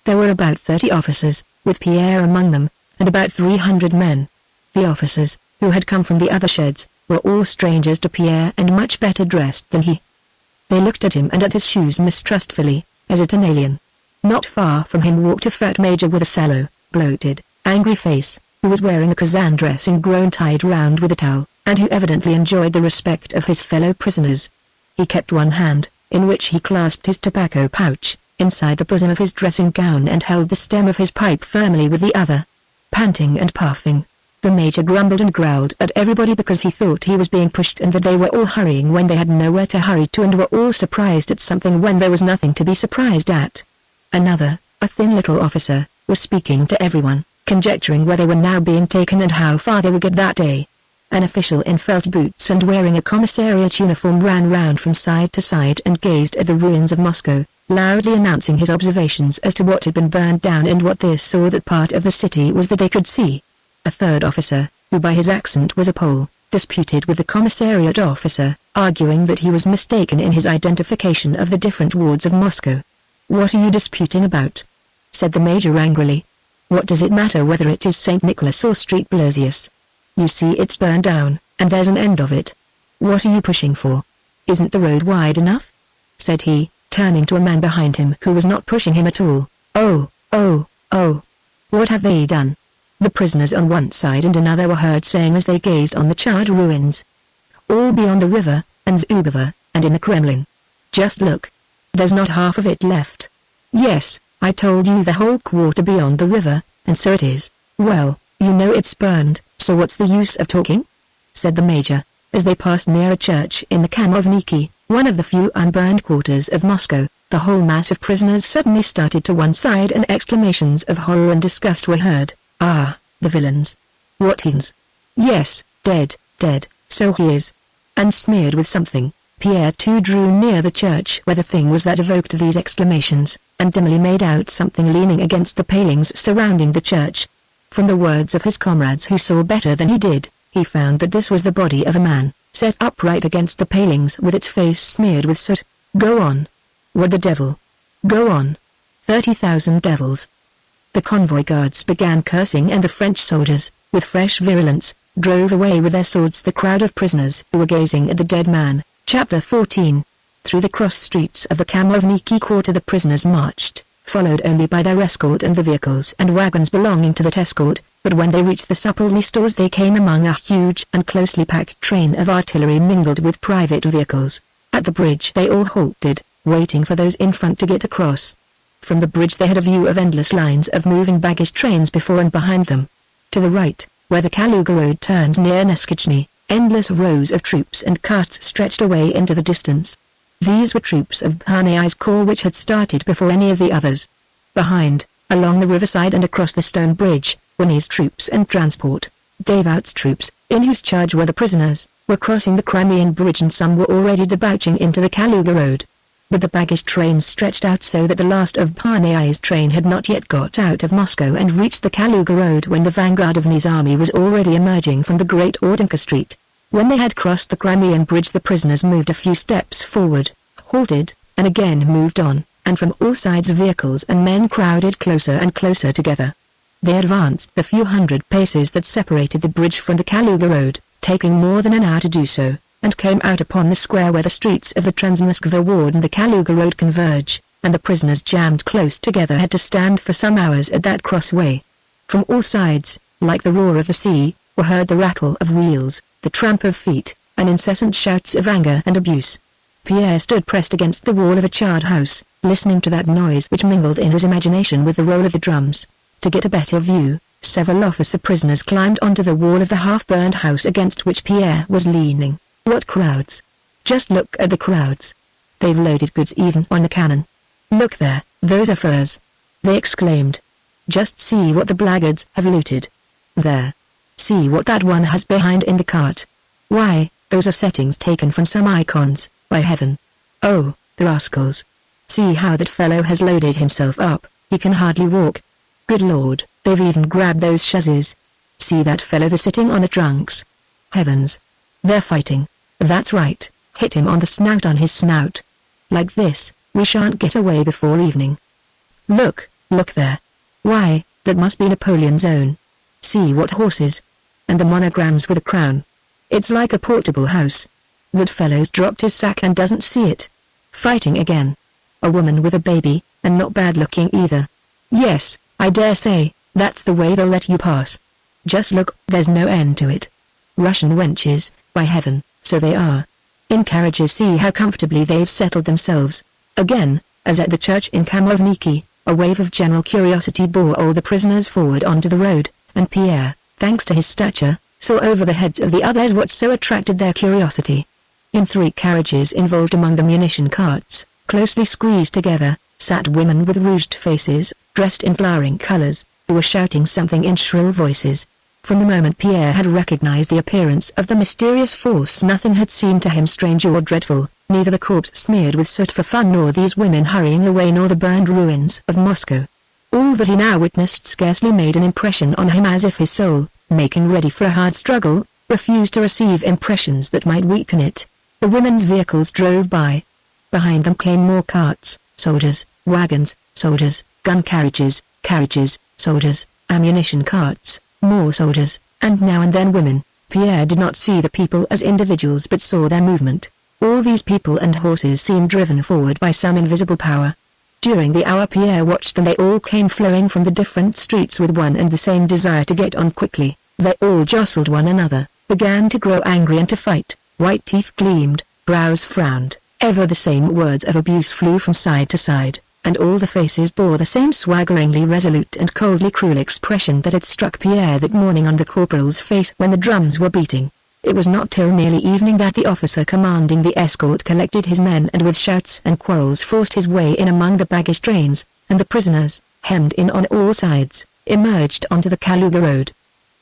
There were about 30 officers, with Pierre among them, and about 300 men. The officers, who had come from the other sheds, were all strangers to Pierre and much better dressed than he. They looked at him and at his shoes mistrustfully, as at an alien. Not far from him walked a fat major with a sallow, bloated, angry face, who was wearing a Kazan dress ingrown tied round with a towel, and who evidently enjoyed the respect of his fellow prisoners. He kept one hand, in which he clasped his tobacco pouch, inside the bosom of his dressing gown and held the stem of his pipe firmly with the other. Panting and puffing, the Major grumbled and growled at everybody because he thought he was being pushed and that they were all hurrying when they had nowhere to hurry to, and were all surprised at something when there was nothing to be surprised at. Another, a thin little officer, was speaking to everyone, conjecturing where they were now being taken and how far they would get that day. An official in felt boots and wearing a commissariat uniform ran round from side to side and gazed at the ruins of Moscow, loudly announcing his observations as to what had been burned down and what this saw that part of the city was that they could see. A third officer, who by his accent was a Pole, disputed with the commissariat officer, arguing that he was mistaken in his identification of the different wards of Moscow. "What are you disputing about?" said the Major angrily. "What does it matter whether it is St. Nicholas or Street Blasius? You see it's burned down, and there's an end of it. What are you pushing for? Isn't the road wide enough?" said he, turning to a man behind him who was not pushing him at all. Oh, what have they done?" the prisoners on one side and another were heard saying as they gazed on the charred ruins. "All beyond the river, and Zubova, and in the Kremlin. Just look. There's not half of it left." "Yes, I told you the whole quarter beyond the river, and so it is. Well, you know it's burned, so what's the use of talking?" said the Major, as they passed near a church in the Kamovniki, one of the few unburned quarters of Moscow. The whole mass of prisoners suddenly started to one side and exclamations of horror and disgust were heard. "Ah, the villains! What heathens! Yes, dead, so he is. And smeared with something." Pierre too drew near the church where the thing was that evoked these exclamations, and dimly made out something leaning against the palings surrounding the church. From the words of his comrades who saw better than he did, he found that this was the body of a man, set upright against the palings with its face smeared with soot. "Go on! What the devil? Go on! 30,000 devils!" The convoy guards began cursing and the French soldiers, with fresh virulence, drove away with their swords the crowd of prisoners who were gazing at the dead man. Chapter 14. Through the cross streets of the Kamovniki quarter the prisoners marched, followed only by their escort and the vehicles and wagons belonging to that escort, but when they reached the Supolny stores they came among a huge and closely packed train of artillery mingled with private vehicles. At the bridge they all halted, waiting for those in front to get across. From the bridge they had a view of endless lines of moving baggage trains before and behind them. To the right, where the Kaluga road turns near Neskichny, endless rows of troops and carts stretched away into the distance. These were troops of Bhanai's corps which had started before any of the others. Behind, along the riverside and across the stone bridge, were Ney's troops and transport. Davout's troops, in whose charge were the prisoners, were crossing the Crimean bridge and some were already debouching into the Kaluga road. But the baggage trains stretched out so that the last of Bhanai's train had not yet got out of Moscow and reached the Kaluga road when the vanguard of Ney's army was already emerging from the Great Ordenka Street. When they had crossed the Crimean bridge the prisoners moved a few steps forward, halted, and again moved on, and from all sides vehicles and men crowded closer and closer together. They advanced the few hundred paces that separated the bridge from the Kaluga road, taking more than an hour to do so, and came out upon the square where the streets of the Transmoskva ward and the Kaluga road converge, and the prisoners jammed close together had to stand for some hours at that crossway. From all sides, like the roar of the sea, were heard the rattle of wheels, the tramp of feet, and incessant shouts of anger and abuse. Pierre stood pressed against the wall of a charred house, listening to that noise which mingled in his imagination with the roll of the drums. To get a better view, several officer prisoners climbed onto the wall of the half-burned house against which Pierre was leaning. What crowds! Just look at the crowds. They've loaded goods even on the cannon. Look there, those are furs! They exclaimed. Just see what the blackguards have looted. There. See what that one has behind in the cart. Why, those are settings taken from some icons, by heaven. Oh, the rascals. See how that fellow has loaded himself up, he can hardly walk. Good Lord, they've even grabbed those chassis. See that fellow that's sitting on the trunks. Heavens. They're fighting. That's right, hit him on the snout on his snout. Like this, we shan't get away before evening. Look there. Why, that must be Napoleon's own. See what horses. And the monograms with a crown. It's like a portable house. That fellow's dropped his sack and doesn't see it. Fighting again. A woman with a baby, and not bad looking either. Yes, I dare say, that's the way they'll let you pass. Just look, there's no end to it. Russian wenches, by heaven, so they are. In carriages see how comfortably they've settled themselves. Again, as at the church in Kamovniki, a wave of general curiosity bore all the prisoners forward onto the road, and Pierre, thanks to his stature, saw over the heads of the others what so attracted their curiosity. In 3 carriages involved among the munition carts, closely squeezed together, sat women with rouged faces, dressed in glaring colors, who were shouting something in shrill voices. From the moment Pierre had recognized the appearance of the mysterious force, nothing had seemed to him strange or dreadful, neither the corpse smeared with soot for fun nor these women hurrying away nor the burned ruins of Moscow. All that he now witnessed scarcely made an impression on him, as if his soul, making ready for a hard struggle, refused to receive impressions that might weaken it. The women's vehicles drove by. Behind them came more carts, soldiers, wagons, soldiers, gun carriages, carriages, soldiers, ammunition carts, more soldiers, and now and then women. Pierre did not see the people as individuals but saw their movement. All these people and horses seemed driven forward by some invisible power. During the hour Pierre watched them, they all came flowing from the different streets with one and the same desire to get on quickly. They all jostled one another, began to grow angry and to fight. White teeth gleamed, brows frowned, ever the same words of abuse flew from side to side, and all the faces bore the same swaggeringly resolute and coldly cruel expression that had struck Pierre that morning on the corporal's face when the drums were beating. It was not till nearly evening that the officer commanding the escort collected his men and with shouts and quarrels forced his way in among the baggage trains, and the prisoners, hemmed in on all sides, emerged onto the Kaluga road.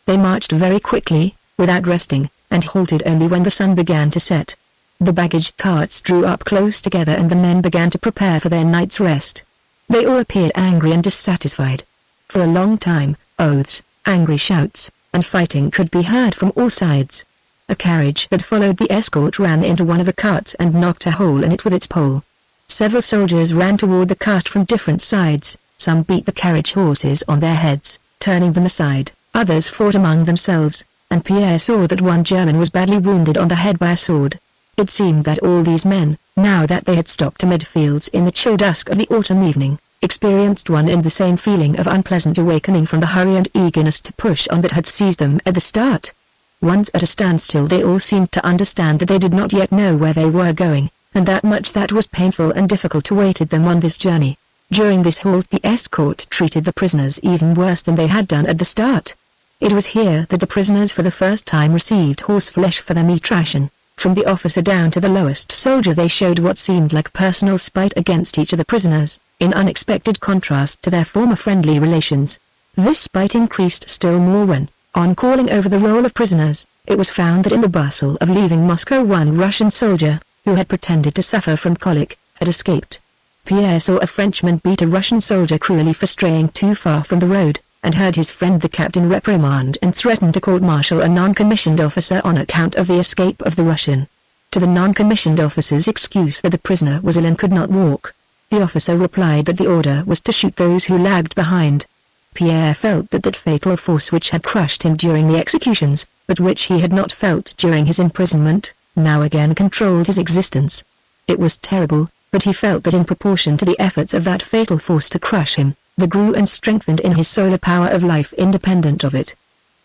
They marched very quickly, without resting, and halted only when the sun began to set. The baggage carts drew up close together and the men began to prepare for their night's rest. They all appeared angry and dissatisfied. For a long time, oaths, angry shouts, and fighting could be heard from all sides. A carriage that followed the escort ran into one of the carts and knocked a hole in it with its pole. Several soldiers ran toward the cart from different sides. Some beat the carriage horses on their heads, turning them aside. Others fought among themselves, and Pierre saw that one German was badly wounded on the head by a sword. It seemed that all these men, now that they had stopped amid fields in the chill dusk of the autumn evening, experienced one and the same feeling of unpleasant awakening from the hurry and eagerness to push on that had seized them at the start. Once at a standstill, they all seemed to understand that they did not yet know where they were going, and that much that was painful and difficult awaited them on this journey. During this halt the escort treated the prisoners even worse than they had done at the start. It was here that the prisoners for the first time received horseflesh for their meat ration. From the officer down to the lowest soldier they showed what seemed like personal spite against each of the prisoners, in unexpected contrast to their former friendly relations. This spite increased still more when, on calling over the roll of prisoners, it was found that in the bustle of leaving Moscow one Russian soldier, who had pretended to suffer from colic, had escaped. Pierre saw a Frenchman beat a Russian soldier cruelly for straying too far from the road, and heard his friend the captain reprimand and threaten to court-martial a non-commissioned officer on account of the escape of the Russian. To the non-commissioned officer's excuse that the prisoner was ill and could not walk, the officer replied that the order was to shoot those who lagged behind. Pierre felt that fatal force which had crushed him during the executions, but which he had not felt during his imprisonment, now again controlled his existence. It was terrible, but he felt that in proportion to the efforts of that fatal force to crush him, there grew and strengthened in his soul a power of life independent of it.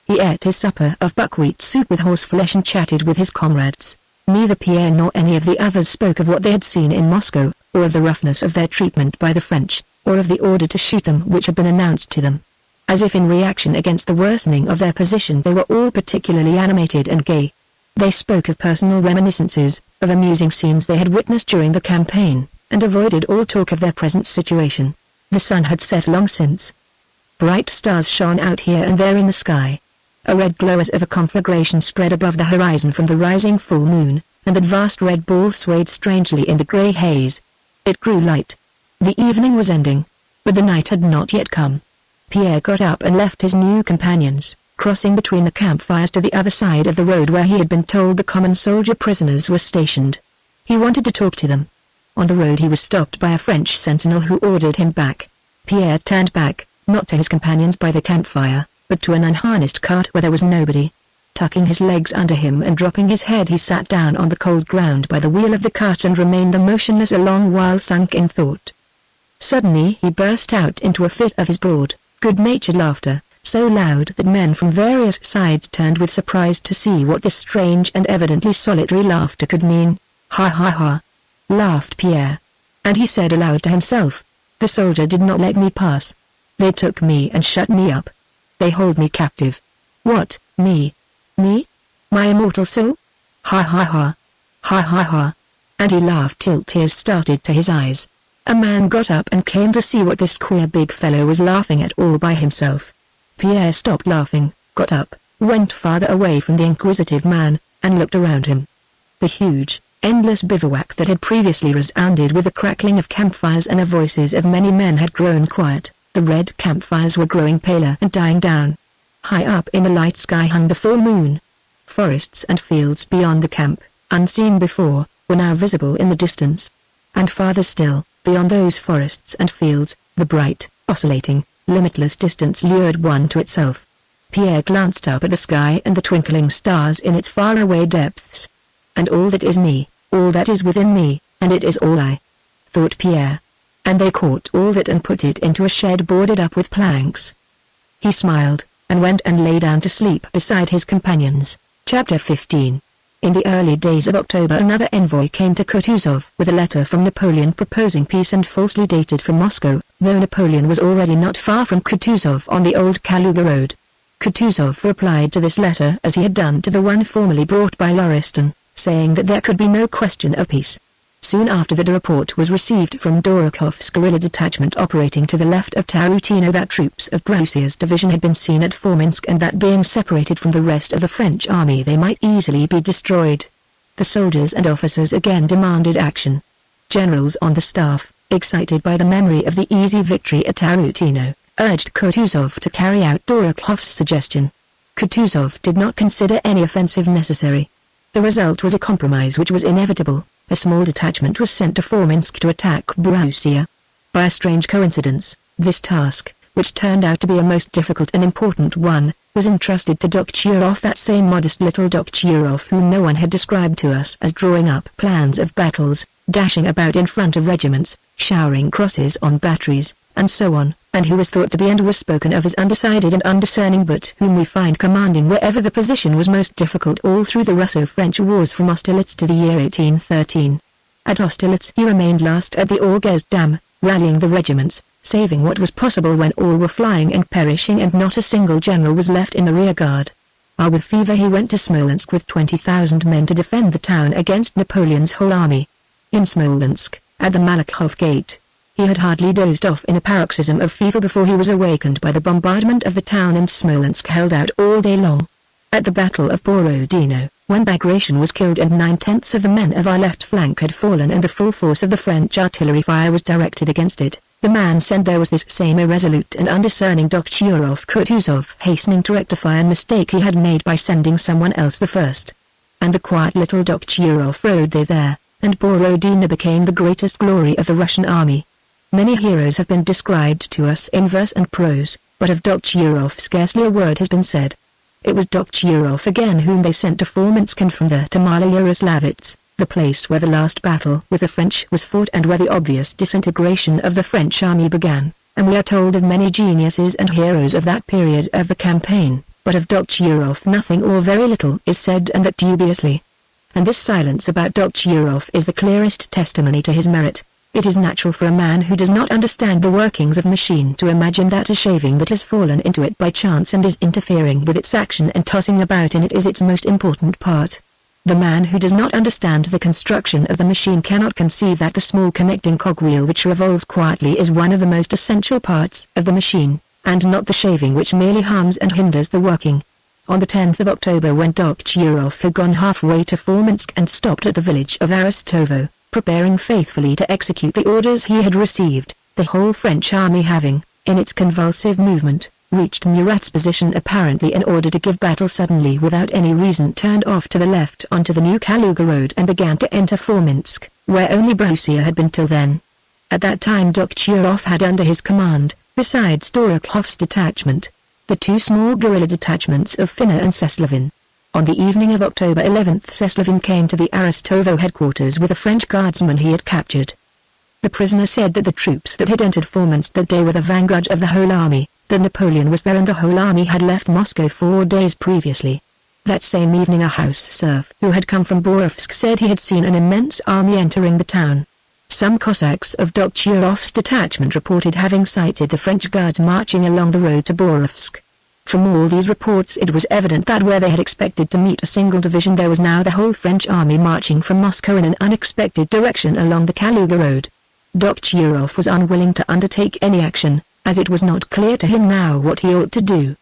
He ate his supper of buckwheat soup with horseflesh and chatted with his comrades. Neither Pierre nor any of the others spoke of what they had seen in Moscow, or of the roughness of their treatment by the French, or of the order to shoot them which had been announced to them. As if in reaction against the worsening of their position, they were all particularly animated and gay. They spoke of personal reminiscences, of amusing scenes they had witnessed during the campaign, and avoided all talk of their present situation. The sun had set long since. Bright stars shone out here and there in the sky. A red glow as of a conflagration spread above the horizon from the rising full moon, and that vast red ball swayed strangely in the grey haze. It grew light. The evening was ending, but the night had not yet come. Pierre got up and left his new companions, crossing between the campfires to the other side of the road where he had been told the common soldier prisoners were stationed. He wanted to talk to them. On the road he was stopped by a French sentinel who ordered him back. Pierre turned back, not to his companions by the campfire, but to an unharnessed cart where there was nobody. Tucking his legs under him and dropping his head, he sat down on the cold ground by the wheel of the cart and remained motionless a long while, sunk in thought. Suddenly he burst out into a fit of his broad, good-natured laughter, so loud that men from various sides turned with surprise to see what this strange and evidently solitary laughter could mean. Ha ha ha! Laughed Pierre. And he said aloud to himself, the soldier did not let me pass. They took me and shut me up. They hold me captive. What, me? Me? My immortal soul? Ha ha ha! Ha ha ha! And he laughed till tears started to his eyes. A man got up and came to see what this queer big fellow was laughing at all by himself. Pierre stopped laughing, got up, went farther away from the inquisitive man, and looked around him. The huge, endless bivouac that had previously resounded with the crackling of campfires and the voices of many men had grown quiet. The red campfires were growing paler and dying down. High up in the light sky hung the full moon. Forests and fields beyond the camp, unseen before, were now visible in the distance. And farther still, beyond those forests and fields, the bright, oscillating, limitless distance lured one to itself. Pierre glanced up at the sky and the twinkling stars in its faraway depths. And all that is me, all that is within me, and it is all I, thought Pierre. And they caught all that and put it into a shed boarded up with planks. He smiled, and went and lay down to sleep beside his companions. Chapter 15. In the early days of October another envoy came to Kutuzov with a letter from Napoleon proposing peace and falsely dated from Moscow, though Napoleon was already not far from Kutuzov on the old Kaluga road. Kutuzov replied to this letter as he had done to the one formerly brought by Lauriston, saying that there could be no question of peace. Soon after that a report was received from Dorokov's guerrilla detachment operating to the left of Tarutino that troops of Broussier's division had been seen at Forminsk and that being separated from the rest of the French army they might easily be destroyed. The soldiers and officers again demanded action. Generals on the staff, excited by the memory of the easy victory at Tarutino, urged Kutuzov to carry out Dorokov's suggestion. Kutuzov did not consider any offensive necessary. The result was a compromise which was inevitable. A small detachment was sent to Forminsk to attack Broussier. By a strange coincidence, this task, which turned out to be a most difficult and important one, was entrusted to Dokhtcherov, that same modest little Dokhtcherov whom no one had described to us as drawing up plans of battles, dashing about in front of regiments, showering crosses on batteries, and so on, and who was thought to be and was spoken of as undecided and undiscerning, but whom we find commanding wherever the position was most difficult all through the Russo-French wars from Austerlitz to the year 1813. At Austerlitz he remained last at the Orges Dam, rallying the regiments, saving what was possible when all were flying and perishing and not a single general was left in the rear guard. While with fever he went to Smolensk with 20,000 men to defend the town against Napoleon's whole army. In Smolensk, at the Malakhov Gate, he had hardly dozed off in a paroxysm of fever before he was awakened by the bombardment of the town, and Smolensk held out all day long. At the Battle of Borodino, when Bagration was killed and 9/10 of the men of our left flank had fallen and the full force of the French artillery fire was directed against it, the man sent there was this same irresolute and undiscerning Dokhtcherov Kutuzov, hastening to rectify a mistake he had made by sending someone else the first. And the quiet little Dokhtcherov rode there, and Borodino became the greatest glory of the Russian army. Many heroes have been described to us in verse and prose, but of Dokhtcherov scarcely a word has been said. It was Dokhtcherov again whom they sent to Forminsk and from there to Maloyaroslavets, the place where the last battle with the French was fought and where the obvious disintegration of the French army began, and we are told of many geniuses and heroes of that period of the campaign, but of Dokhtcherov nothing or very little is said, and that dubiously. And this silence about Dokhtcherov is the clearest testimony to his merit. It is natural for a man who does not understand the workings of machine to imagine that a shaving that has fallen into it by chance and is interfering with its action and tossing about in it is its most important part. The man who does not understand the construction of the machine cannot conceive that the small connecting cogwheel which revolves quietly is one of the most essential parts of the machine, and not the shaving which merely harms and hinders the working. On the 10th of October, when Dokhtcherov had gone halfway to Forminsk and stopped at the village of Aristovo, preparing faithfully to execute the orders he had received, the whole French army having, in its convulsive movement, reached Murat's position apparently in order to give battle suddenly without any reason turned off to the left onto the new Kaluga road and began to enter Forminsk, where only Broussier had been till then. At that time Dokhtcherov had under his command, besides Dorokov's detachment, the two small guerrilla detachments of Finna and Seslovin. On the evening of October 11th Seslovin came to the Aristovo headquarters with a French guardsman he had captured. The prisoner said that the troops that had entered Forminsk that day were the vanguard of the whole army, that Napoleon was there and the whole army had left Moscow 4 days previously. That same evening a house serf who had come from Borovsk said he had seen an immense army entering the town. Some Cossacks of Dokhturov's detachment reported having sighted the French guards marching along the road to Borovsk. From all these reports it was evident that where they had expected to meet a single division there was now the whole French army marching from Moscow in an unexpected direction along the Kaluga road. Dokhturov was unwilling to undertake any action, as it was not clear to him now what he ought to do.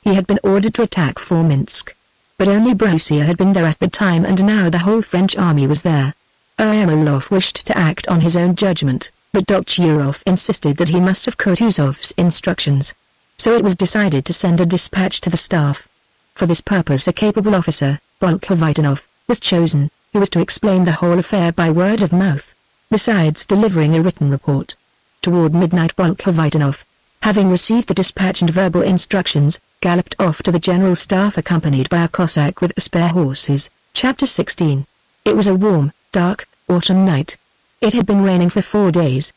He had been ordered to attack Forminsk. But only Borussia had been there at the time and now the whole French army was there. Ermolov wished to act on his own judgment, but Dokhturov insisted that he must have Kutuzov's instructions. So it was decided to send a dispatch to the staff. For this purpose a capable officer, Bolkhovitinov, was chosen, who was to explain the whole affair by word of mouth, besides delivering a written report. Toward midnight Bolkhovitinov, having received the dispatch and verbal instructions, galloped off to the general staff accompanied by a Cossack with spare horses. Chapter 16. It was a warm, dark, autumn night. It had been raining for 4 days.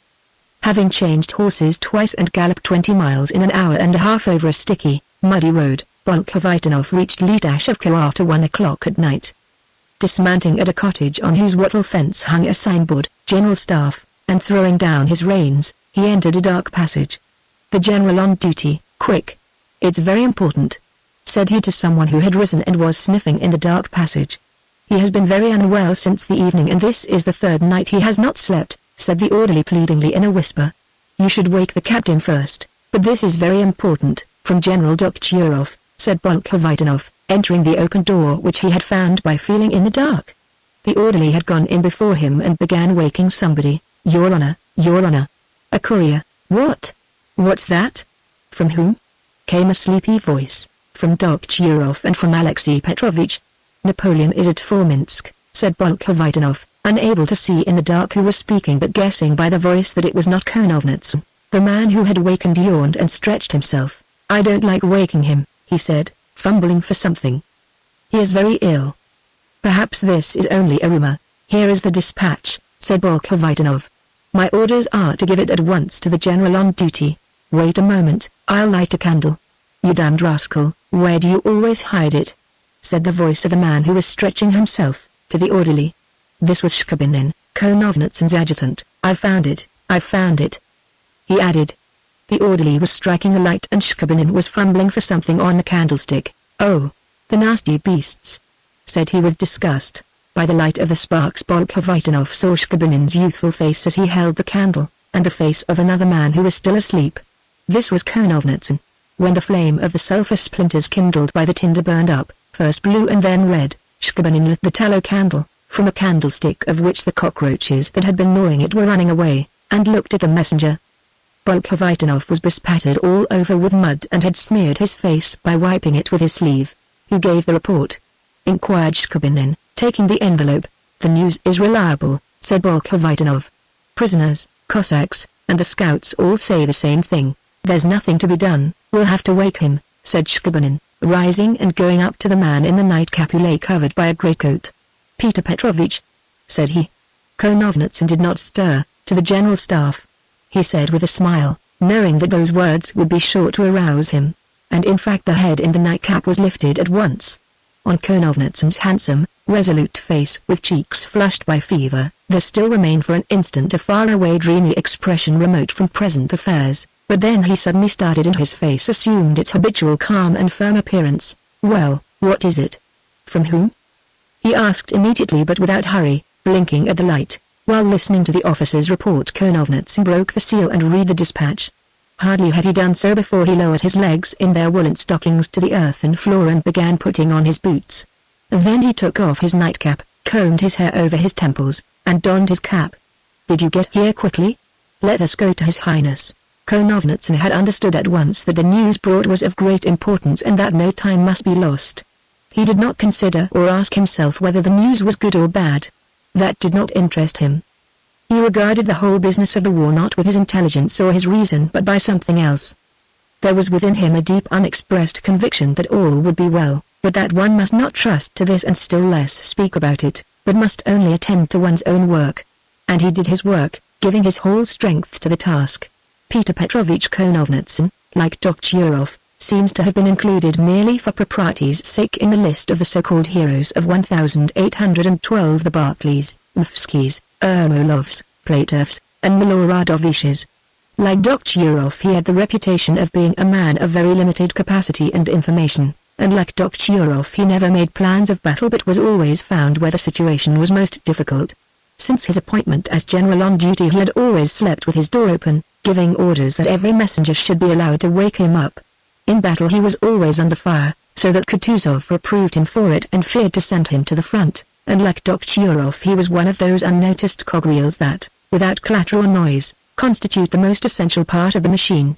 Having changed horses twice and galloped 20 miles in an hour and a half over a sticky, muddy road, Bolkhovitinov reached Litashevka after 1 o'clock at night. Dismounting at a cottage on whose wattle fence hung a signboard, General Staff, and throwing down his reins, he entered a dark passage. The general on duty, quick. It's very important, said he to someone who had risen and was sniffing in the dark passage. He has been very unwell since the evening and this is the 3rd night he has not slept, said the orderly pleadingly in a whisper. You should wake the captain first, but this is very important, from General Dokhturov, said Bolkhovitinov, entering the open door which he had found by feeling in the dark. The orderly had gone in before him and began waking somebody. Your Honor, Your Honor. A courier. What? What's that? From whom? Came a sleepy voice, from Dokhturov and from Alexei Petrovich. Napoleon is at Forminsk, said Bolkhovitinov, unable to see in the dark who was speaking but guessing by the voice that it was not Konovnitsyn. The man who had awakened yawned and stretched himself. I don't like waking him, he said, fumbling for something. He is very ill. Perhaps this is only a rumor. Here is the dispatch, said Bolkhovitinov. My orders are to give it at once to the general on duty. Wait a moment, I'll light a candle. You damned rascal, where do you always hide it? Said the voice of the man who was stretching himself, to the orderly. This was Shkabinin, Konovnitsyn's adjutant. I found it, he added. The orderly was striking a light and Shkabinin was fumbling for something on the candlestick. Oh, the nasty beasts, said he with disgust. By the light of the sparks Bolkhovitinov saw Shkabinin's youthful face as he held the candle, and the face of another man who was still asleep. This was Konovnitsyn. When the flame of the sulphur splinters kindled by the tinder burned up, first blue and then red, Shkabinin lit the tallow candle, from a candlestick of which the cockroaches that had been gnawing it were running away, and looked at the messenger. Bolkhovitinov was bespattered all over with mud and had smeared his face by wiping it with his sleeve. Who gave the report? Inquired Shkabinin, taking the envelope. The news is reliable, said Bolkhovitinov. Prisoners, Cossacks, and the scouts all say the same thing. There's nothing to be done, we'll have to wake him, said Shkabinin, rising and going up to the man in the nightcap who lay covered by a greatcoat. Peter Petrovich, said he. Konovnitsyn did not stir. To the general staff, he said with a smile, knowing that those words would be sure to arouse him. And in fact the head in the nightcap was lifted at once. On Konovnitsyn's handsome, resolute face with cheeks flushed by fever, there still remained for an instant a far-away dreamy expression remote from present affairs, but then he suddenly started and his face assumed its habitual calm and firm appearance. Well, what is it? From whom? He asked immediately but without hurry, blinking at the light. While listening to the officer's report Konovnitsyn broke the seal and read the dispatch. Hardly had he done so before he lowered his legs in their woolen stockings to the earthen floor and began putting on his boots. Then he took off his nightcap, combed his hair over his temples, and donned his cap. Did you get here quickly? Let us go to His Highness. Konovnitsyn had understood at once that the news brought was of great importance and that no time must be lost. He did not consider or ask himself whether the news was good or bad. That did not interest him. He regarded the whole business of the war not with his intelligence or his reason but by something else. There was within him a deep unexpressed conviction that all would be well, but that one must not trust to this and still less speak about it, but must only attend to one's own work. And he did his work, giving his whole strength to the task. Peter Petrovich Konovnitsyn, like Dokhturov, seems to have been included merely for propriety's sake in the list of the so-called heroes of 1812, the Barclays, Mfskis, Ermolovs, Platovs, and Miloradoviches. Like Dokhtcherov, he had the reputation of being a man of very limited capacity and information, and like Dokhtcherov he never made plans of battle but was always found where the situation was most difficult. Since his appointment as general on duty he had always slept with his door open, giving orders that every messenger should be allowed to wake him up. In battle he was always under fire, so that Kutuzov reproved him for it and feared to send him to the front, and like Dokhtcherov he was one of those unnoticed cogwheels that, without clatter or noise, constitute the most essential part of the machine.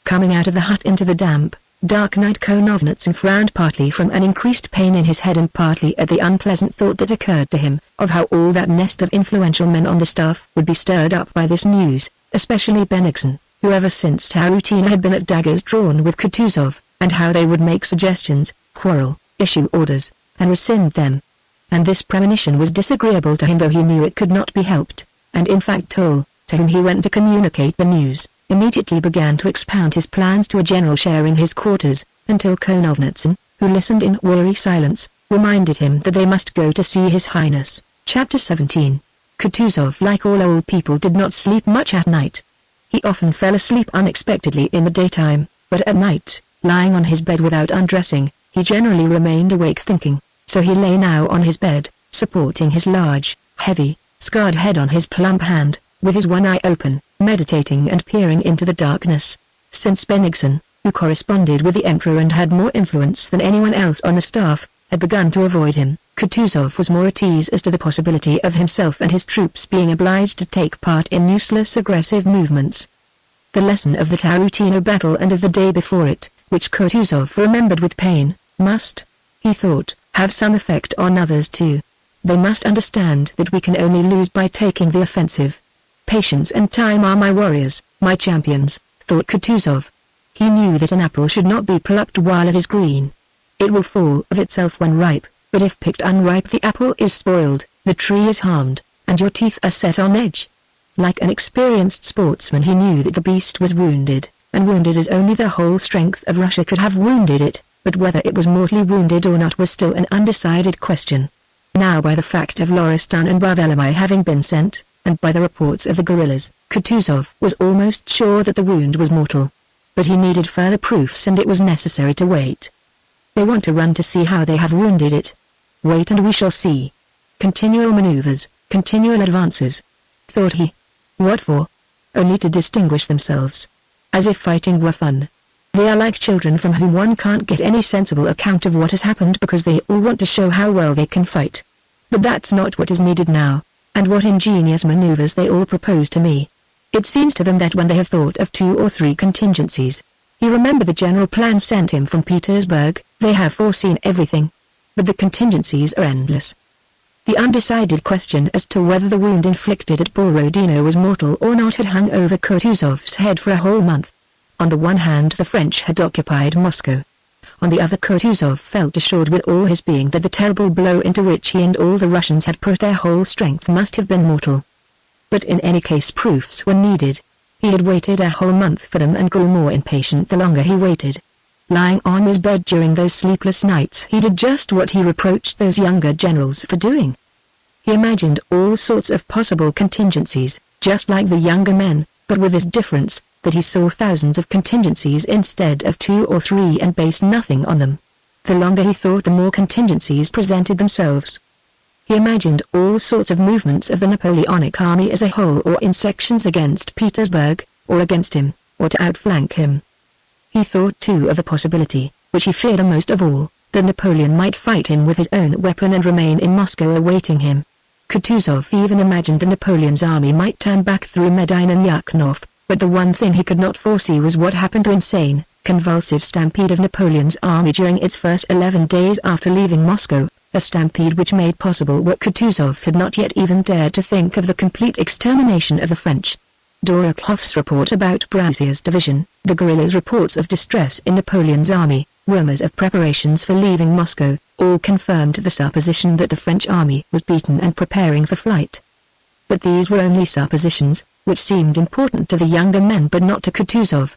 Coming out of the hut into the damp, dark night, Konovnitsyn frowned partly from an increased pain in his head and partly at the unpleasant thought that occurred to him, of how all that nest of influential men on the staff would be stirred up by this news, especially Bennigsen, who ever since Tarutina had been at daggers drawn with Kutuzov, and how they would make suggestions, quarrel, issue orders, and rescind them. And this premonition was disagreeable to him, though he knew it could not be helped, and in fact Toll, to whom he went to communicate the news, immediately began to expound his plans to a general sharing his quarters, until Konovnitsyn, who listened in weary silence, reminded him that they must go to see His Highness. Chapter 17. Kutuzov, like all old people, did not sleep much at night. He often fell asleep unexpectedly in the daytime, but at night, lying on his bed without undressing, he generally remained awake thinking, so he lay now on his bed, supporting his large, heavy, scarred head on his plump hand, with his one eye open, meditating and peering into the darkness. Since Bennigsen, who corresponded with the Emperor and had more influence than anyone else on the staff, had begun to avoid him, Kutuzov was more at ease as to the possibility of himself and his troops being obliged to take part in useless aggressive movements. The lesson of the Tarutino battle and of the day before it, which Kutuzov remembered with pain, must, he thought, have some effect on others too. They must understand that we can only lose by taking the offensive. Patience and time are my warriors, my champions, thought Kutuzov. He knew that an apple should not be plucked while it is green. It will fall of itself when ripe, but if picked unripe the apple is spoiled, the tree is harmed, and your teeth are set on edge. Like an experienced sportsman he knew that the beast was wounded, and wounded as only the whole strength of Russia could have wounded it, but whether it was mortally wounded or not was still an undecided question. Now by the fact of Loristan and Barthelemy having been sent, and by the reports of the guerrillas, Kutuzov was almost sure that the wound was mortal. But he needed further proofs and it was necessary to wait. They want to run to see how they have wounded it. Wait and we shall see. Continual maneuvers, continual advances. Thought he. What for? Only to distinguish themselves. As if fighting were fun. They are like children from whom one can't get any sensible account of what has happened because they all want to show how well they can fight. But that's not what is needed now. And what ingenious maneuvers they all propose to me. It seems to them that when they have thought of 2 or 3 contingencies, he remembered the general plan sent him from Petersburg, they have foreseen everything. But the contingencies are endless. The undecided question as to whether the wound inflicted at Borodino was mortal or not had hung over Kutuzov's head for a whole month. On the one hand the French had occupied Moscow. On the other Kutuzov felt assured with all his being that the terrible blow into which he and all the Russians had put their whole strength must have been mortal. But in any case proofs were needed. He had waited a whole month for them and grew more impatient the longer he waited. Lying on his bed during those sleepless nights he did just what he reproached those younger generals for doing. He imagined all sorts of possible contingencies, just like the younger men, but with this difference, that he saw thousands of contingencies instead of 2 or 3 and based nothing on them. The longer he thought the more contingencies presented themselves. He imagined all sorts of movements of the Napoleonic army as a whole or in sections against Petersburg, or against him, or to outflank him. He thought too of the possibility, which he feared most of all, that Napoleon might fight him with his own weapon and remain in Moscow awaiting him. Kutuzov even imagined that Napoleon's army might turn back through Medina and Yukhnov. But the one thing he could not foresee was what happened to insane, convulsive stampede of Napoleon's army during its first 11 days after leaving Moscow, a stampede which made possible what Kutuzov had not yet even dared to think of, the complete extermination of the French. Dorokov's report about Brazier's division, the guerrillas' reports of distress in Napoleon's army, rumors of preparations for leaving Moscow, all confirmed the supposition that the French army was beaten and preparing for flight. But these were only suppositions, which seemed important to the younger men but not to Kutuzov.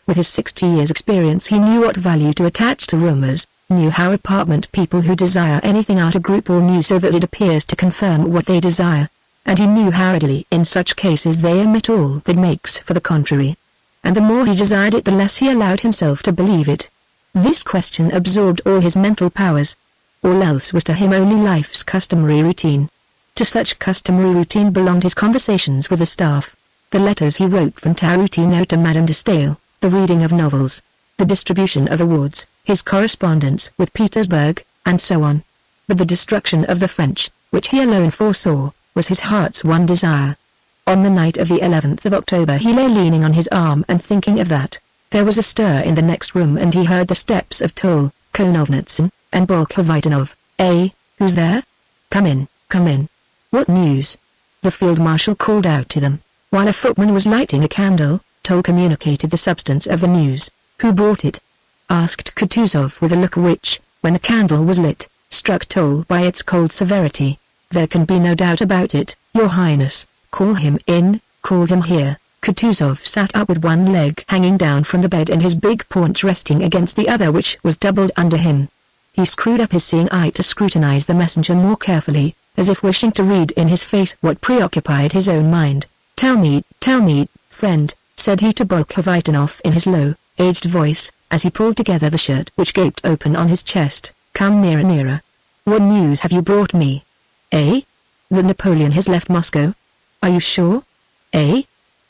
With his 60 years' experience, he knew what value to attach to rumors, knew how apartment people who desire anything are to group all news so that it appears to confirm what they desire. And he knew how readily in such cases they omit all that makes for the contrary. And the more he desired it, the less he allowed himself to believe it. This question absorbed all his mental powers. All else was to him only life's customary routine. To such customary routine belonged his conversations with the staff, the letters he wrote from Tarutino to Madame de Stael, the reading of novels, the distribution of awards, his correspondence with Petersburg, and so on. But the destruction of the French, which he alone foresaw, was his heart's one desire. On the night of the 11th of October he lay leaning on his arm and thinking of that. There was a stir in the next room and he heard the steps of Toll, Konovnitsin, and Bolkhovitinov. Who's there? Come in, come in. What news? The field marshal called out to them. While a footman was lighting a candle, Toll communicated the substance of the news. Who brought it? Asked Kutuzov with a look which, when the candle was lit, struck Toll by its cold severity. There can be no doubt about it, Your Highness. Call him in, call him here. Kutuzov sat up with one leg hanging down from the bed and his big paunch resting against the other which was doubled under him. He screwed up his seeing eye to scrutinize the messenger more carefully, as if wishing to read in his face what preoccupied his own mind. Tell me, friend, said he to Bolkhovitinov in his low, aged voice, as he pulled together the shirt which gaped open on his chest. Come nearer, nearer. What news have you brought me? That Napoleon has left Moscow? Are you sure?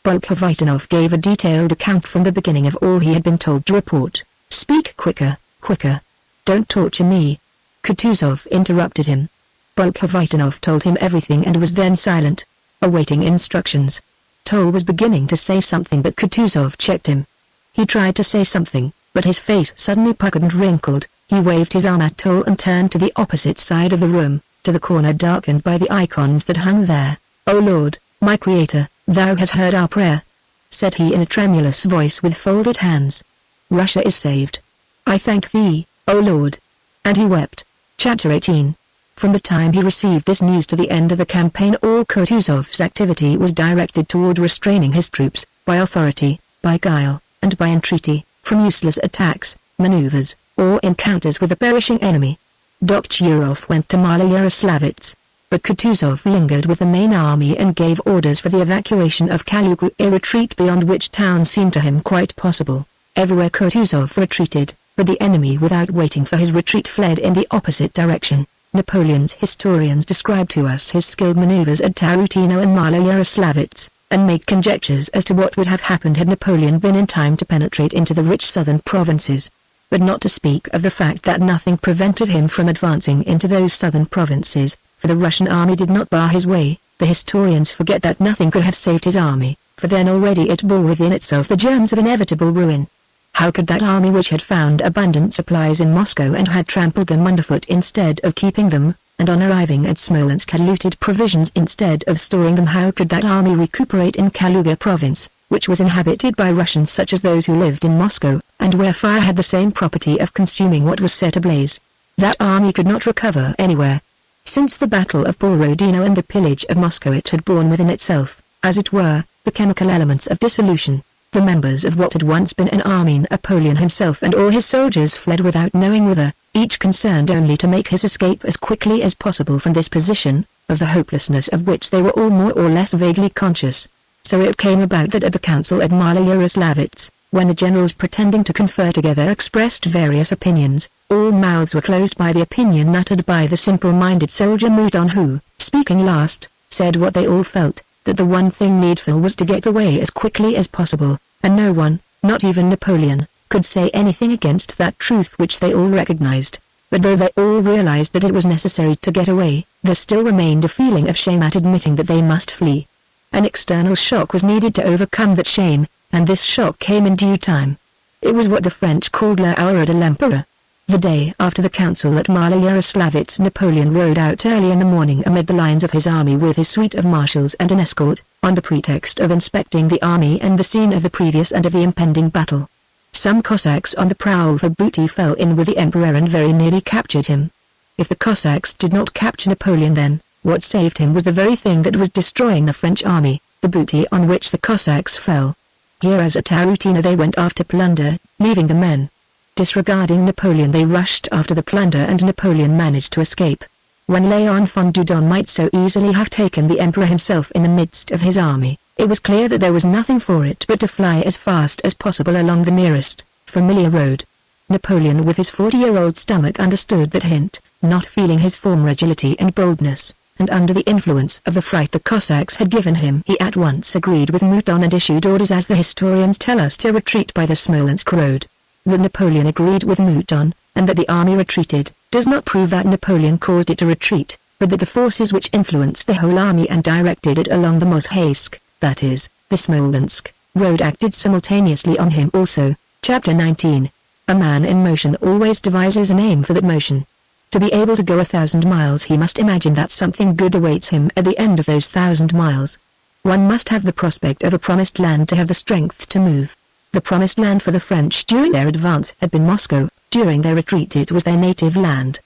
Bolkhovitinov gave a detailed account from the beginning of all he had been told to report. Speak quicker, quicker. Don't torture me. Kutuzov interrupted him. Bolkhovitinov told him everything and was then silent, awaiting instructions. Toll was beginning to say something but Kutuzov checked him. He tried to say something, but his face suddenly puckered and wrinkled. He waved his arm at Toll and turned to the opposite side of the room, to the corner darkened by the icons that hung there. O Lord, my Creator, Thou hast heard our prayer, said he in a tremulous voice with folded hands. Russia is saved. I thank Thee, O Lord. And he wept. Chapter 18. From the time he received this news to the end of the campaign, all Kutuzov's activity was directed toward restraining his troops, by authority, by guile, and by entreaty, from useless attacks, maneuvers, or encounters with a perishing enemy. Dokhtyrov went to Maloyaroslavets, but Kutuzov lingered with the main army and gave orders for the evacuation of Kaluga, a retreat beyond which town seemed to him quite possible. Everywhere Kutuzov retreated, but the enemy without waiting for his retreat fled in the opposite direction. Napoleon's historians describe to us his skilled maneuvers at Tarutino and Maloyaroslavets, and make conjectures as to what would have happened had Napoleon been in time to penetrate into the rich southern provinces. But not to speak of the fact that nothing prevented him from advancing into those southern provinces, for the Russian army did not bar his way. The historians forget that nothing could have saved his army, for then already it bore within itself the germs of inevitable ruin. How could that army which had found abundant supplies in Moscow and had trampled them underfoot instead of keeping them, and on arriving at Smolensk had looted provisions instead of storing them, how could that army recuperate in Kaluga province, which was inhabited by Russians such as those who lived in Moscow, and where fire had the same property of consuming what was set ablaze? That army could not recover anywhere. Since the Battle of Borodino and the pillage of Moscow it had borne within itself, as it were, the chemical elements of dissolution. The members of what had once been an army, Napoleon himself and all his soldiers, fled without knowing whither, each concerned only to make his escape as quickly as possible from this position, of the hopelessness of which they were all more or less vaguely conscious. So it came about that at the council at Maloyaroslavets, when the generals pretending to confer together expressed various opinions, all mouths were closed by the opinion uttered by the simple-minded soldier Mouton who, speaking last, said what they all felt, that the one thing needful was to get away as quickly as possible, and no one, not even Napoleon, could say anything against that truth which they all recognized. But though they all realized that it was necessary to get away, there still remained a feeling of shame at admitting that they must flee. An external shock was needed to overcome that shame, and this shock came in due time. It was what the French called la hour de l'empereur. The day after the council at Maloyaroslavets, Napoleon rode out early in the morning amid the lines of his army with his suite of marshals and an escort, on the pretext of inspecting the army and the scene of the previous and of the impending battle. Some Cossacks on the prowl for booty fell in with the emperor and very nearly captured him. If the Cossacks did not capture Napoleon, then what saved him was the very thing that was destroying the French army, the booty on which the Cossacks fell. Here as at Tarútina they went after plunder, leaving the men. Disregarding Napoleon they rushed after the plunder and Napoleon managed to escape. When Léon von Dudon might so easily have taken the emperor himself in the midst of his army, it was clear that there was nothing for it but to fly as fast as possible along the nearest, familiar road. Napoleon with his 40-year-old stomach understood that hint, not feeling his former agility and boldness, and under the influence of the fright the Cossacks had given him, he at once agreed with Mouton and issued orders, as the historians tell us, to retreat by the Smolensk road. That Napoleon agreed with Mouton, and that the army retreated, does not prove that Napoleon caused it to retreat, but that the forces which influenced the whole army and directed it along the Mozhaysk, that is, the Smolensk, road acted simultaneously on him also. Chapter 19. A man in motion always devises an aim for that motion. To be able to go 1,000 miles he must imagine that something good awaits him at the end of those 1,000 miles. One must have the prospect of a promised land to have the strength to move. The promised land for the French during their advance had been Moscow, during their retreat it was their native land.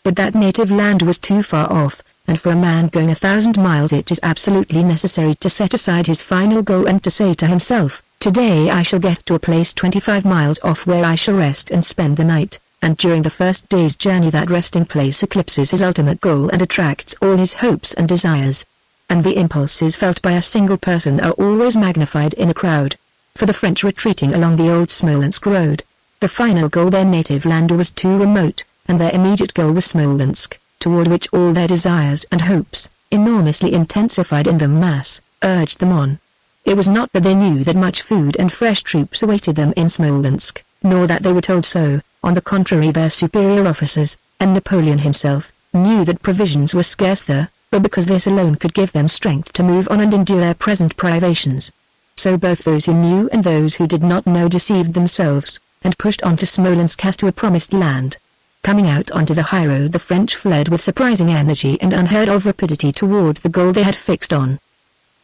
But that native land was too far off, and for a man going 1,000 miles it is absolutely necessary to set aside his final goal and to say to himself, today I shall get to a place 25 miles off where I shall rest and spend the night, and during the first day's journey that resting place eclipses his ultimate goal and attracts all his hopes and desires. And the impulses felt by a single person are always magnified in a crowd. For the French retreating along the old Smolensk road, the final goal, their native land, was too remote, and their immediate goal was Smolensk, toward which all their desires and hopes, enormously intensified in the mass, urged them on. It was not that they knew that much food and fresh troops awaited them in Smolensk, nor that they were told so. On the contrary, their superior officers, and Napoleon himself, knew that provisions were scarce there, but because this alone could give them strength to move on and endure their present privations. So both those who knew and those who did not know deceived themselves, and pushed on to Smolensk as to a promised land. Coming out onto the high road, the French fled with surprising energy and unheard of rapidity toward the goal they had fixed on.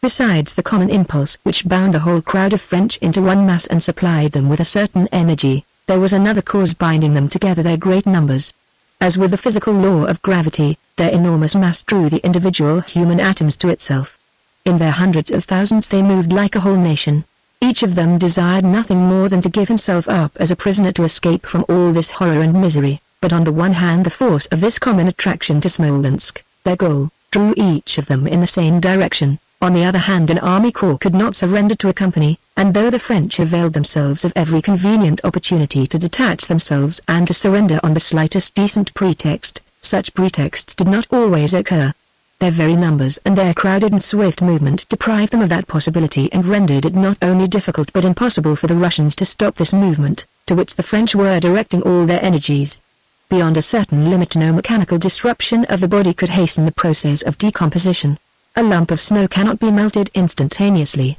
Besides the common impulse which bound the whole crowd of French into one mass and supplied them with a certain energy, there was another cause binding them together: their great numbers. As with the physical law of gravity, their enormous mass drew the individual human atoms to itself. In their hundreds of thousands they moved like a whole nation. Each of them desired nothing more than to give himself up as a prisoner to escape from all this horror and misery. But on the one hand the force of this common attraction to Smolensk, their goal, drew each of them in the same direction. On the other hand, an army corps could not surrender to a company, and though the French availed themselves of every convenient opportunity to detach themselves and to surrender on the slightest decent pretext, such pretexts did not always occur. Their very numbers and their crowded and swift movement deprived them of that possibility and rendered it not only difficult but impossible for the Russians to stop this movement, to which the French were directing all their energies. Beyond a certain limit no mechanical disruption of the body could hasten the process of decomposition. A lump of snow cannot be melted instantaneously.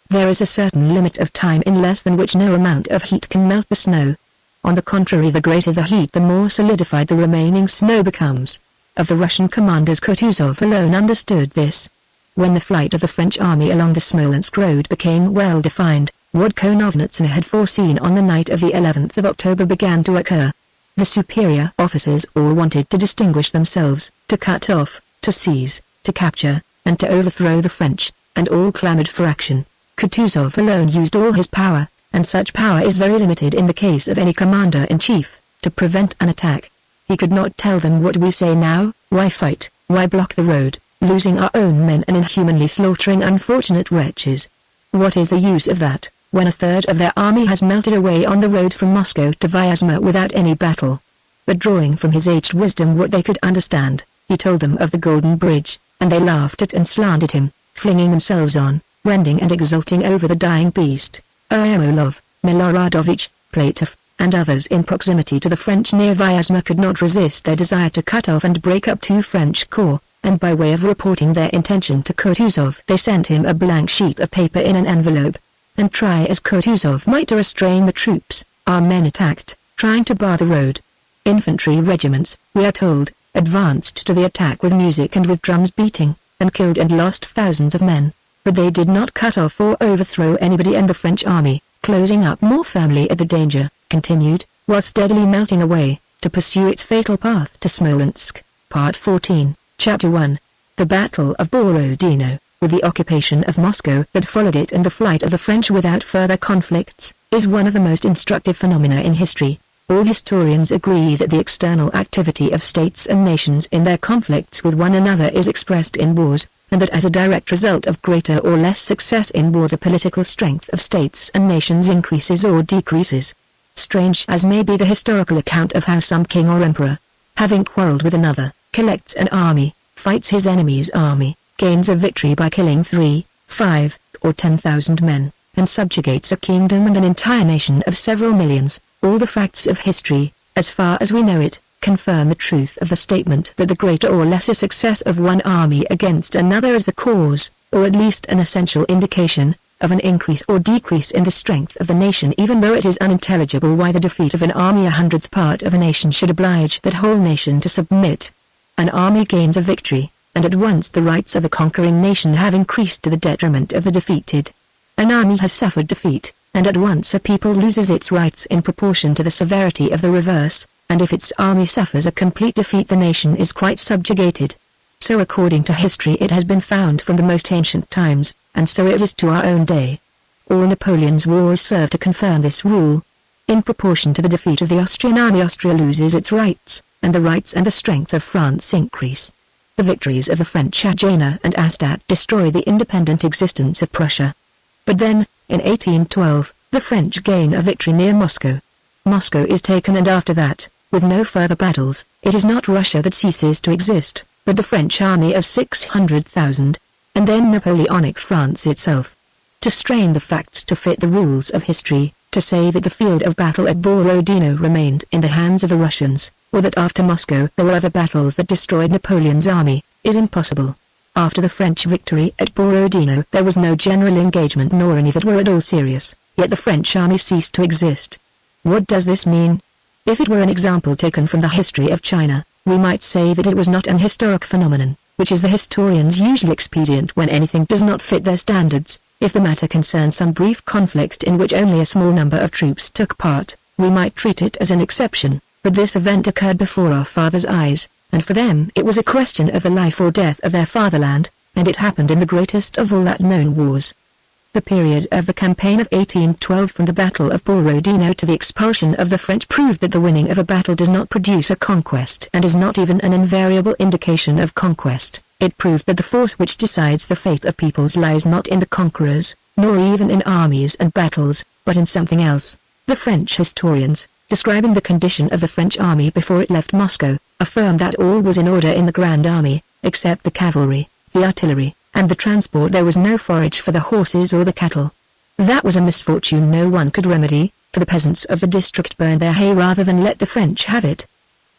There is a certain limit of time in less than which no amount of heat can melt the snow. On the contrary, the greater the heat the more solidified the remaining snow becomes. Of the Russian commanders Kutuzov alone understood this. When the flight of the French army along the Smolensk road became well defined, what Konovnitsyn had foreseen on the night of the 11th of October began to occur. The superior officers all wanted to distinguish themselves, to cut off, to seize, to capture, and to overthrow the French, and all clamored for action. Kutuzov alone used all his power, and such power is very limited in the case of any commander-in-chief, to prevent an attack. He could not tell them what we say now, why fight, why block the road, losing our own men and inhumanly slaughtering unfortunate wretches. What is the use of that, when a third of their army has melted away on the road from Moscow to Vyazma without any battle? But drawing from his aged wisdom what they could understand, he told them of the Golden Bridge, and they laughed at and slandered him, flinging themselves on, rending and exulting over the dying beast. Ermolov, Miloradovich, Platov, and others in proximity to the French near Vyazma could not resist their desire to cut off and break up two French corps, and by way of reporting their intention to Kutuzov they sent him a blank sheet of paper in an envelope. And try as Kutuzov might to restrain the troops, our men attacked, trying to bar the road. Infantry regiments, we are told, advanced to the attack with music and with drums beating, and killed and lost thousands of men. But they did not cut off or overthrow anybody, and the French army, closing up more firmly at the danger, continued, while steadily melting away, to pursue its fatal path to Smolensk. Part 14, Chapter 1. The Battle of Borodino. with the occupation of Moscow that followed it and the flight of the French without further conflicts, is one of the most instructive phenomena in history. All historians agree that the external activity of states and nations in their conflicts with one another is expressed in wars, and that as a direct result of greater or less success in war the political strength of states and nations increases or decreases. Strange as may be the historical account of how some king or emperor, having quarreled with another, collects an army, fights his enemy's army, gains a victory by killing 3, 5, or 10,000 men, and subjugates a kingdom and an entire nation of several millions, all the facts of history, as far as we know it, confirm the truth of the statement that the greater or lesser success of one army against another is the cause, or at least an essential indication, of an increase or decrease in the strength of the nation, even though it is unintelligible why the defeat of an army 100th part of a nation should oblige that whole nation to submit. An army gains a victory, and at once the rights of the conquering nation have increased to the detriment of the defeated. An army has suffered defeat, and at once a people loses its rights in proportion to the severity of the reverse, and if its army suffers a complete defeat the nation is quite subjugated. So according to history it has been found from the most ancient times, and so it is to our own day. All Napoleon's wars serve to confirm this rule. In proportion to the defeat of the Austrian army Austria loses its rights, and the rights and the strength of France increase. The victories of the French at Jena and Austerlitz destroy the independent existence of Prussia. But then, in 1812, the French gain a victory near Moscow. Moscow is taken and after that, with no further battles, it is not Russia that ceases to exist, but the French army of 600,000, and then Napoleonic France itself. To strain the facts to fit the rules of history, to say that the field of battle at Borodino remained in the hands of the Russians, or that after Moscow there were other battles that destroyed Napoleon's army, is impossible. After the French victory at Borodino there was no general engagement nor any that were at all serious, yet the French army ceased to exist. What does this mean? If it were an example taken from the history of China, we might say that it was not an historic phenomenon, which is the historian's usual expedient when anything does not fit their standards. If the matter concerns some brief conflict in which only a small number of troops took part, we might treat it as an exception, but this event occurred before our fathers' eyes, and for them it was a question of the life or death of their fatherland, and it happened in the greatest of all that known wars. The period of the campaign of 1812 from the Battle of Borodino to the expulsion of the French proved that the winning of a battle does not produce a conquest and is not even an invariable indication of conquest. It proved that the force which decides the fate of peoples lies not in the conquerors, nor even in armies and battles, but in something else. The French historians, describing the condition of the French army before it left Moscow, affirm that all was in order in the Grand Army, except the cavalry, the artillery, and the transport. There was no forage for the horses or the cattle. That was a misfortune no one could remedy, for the peasants of the district burned their hay rather than let the French have it.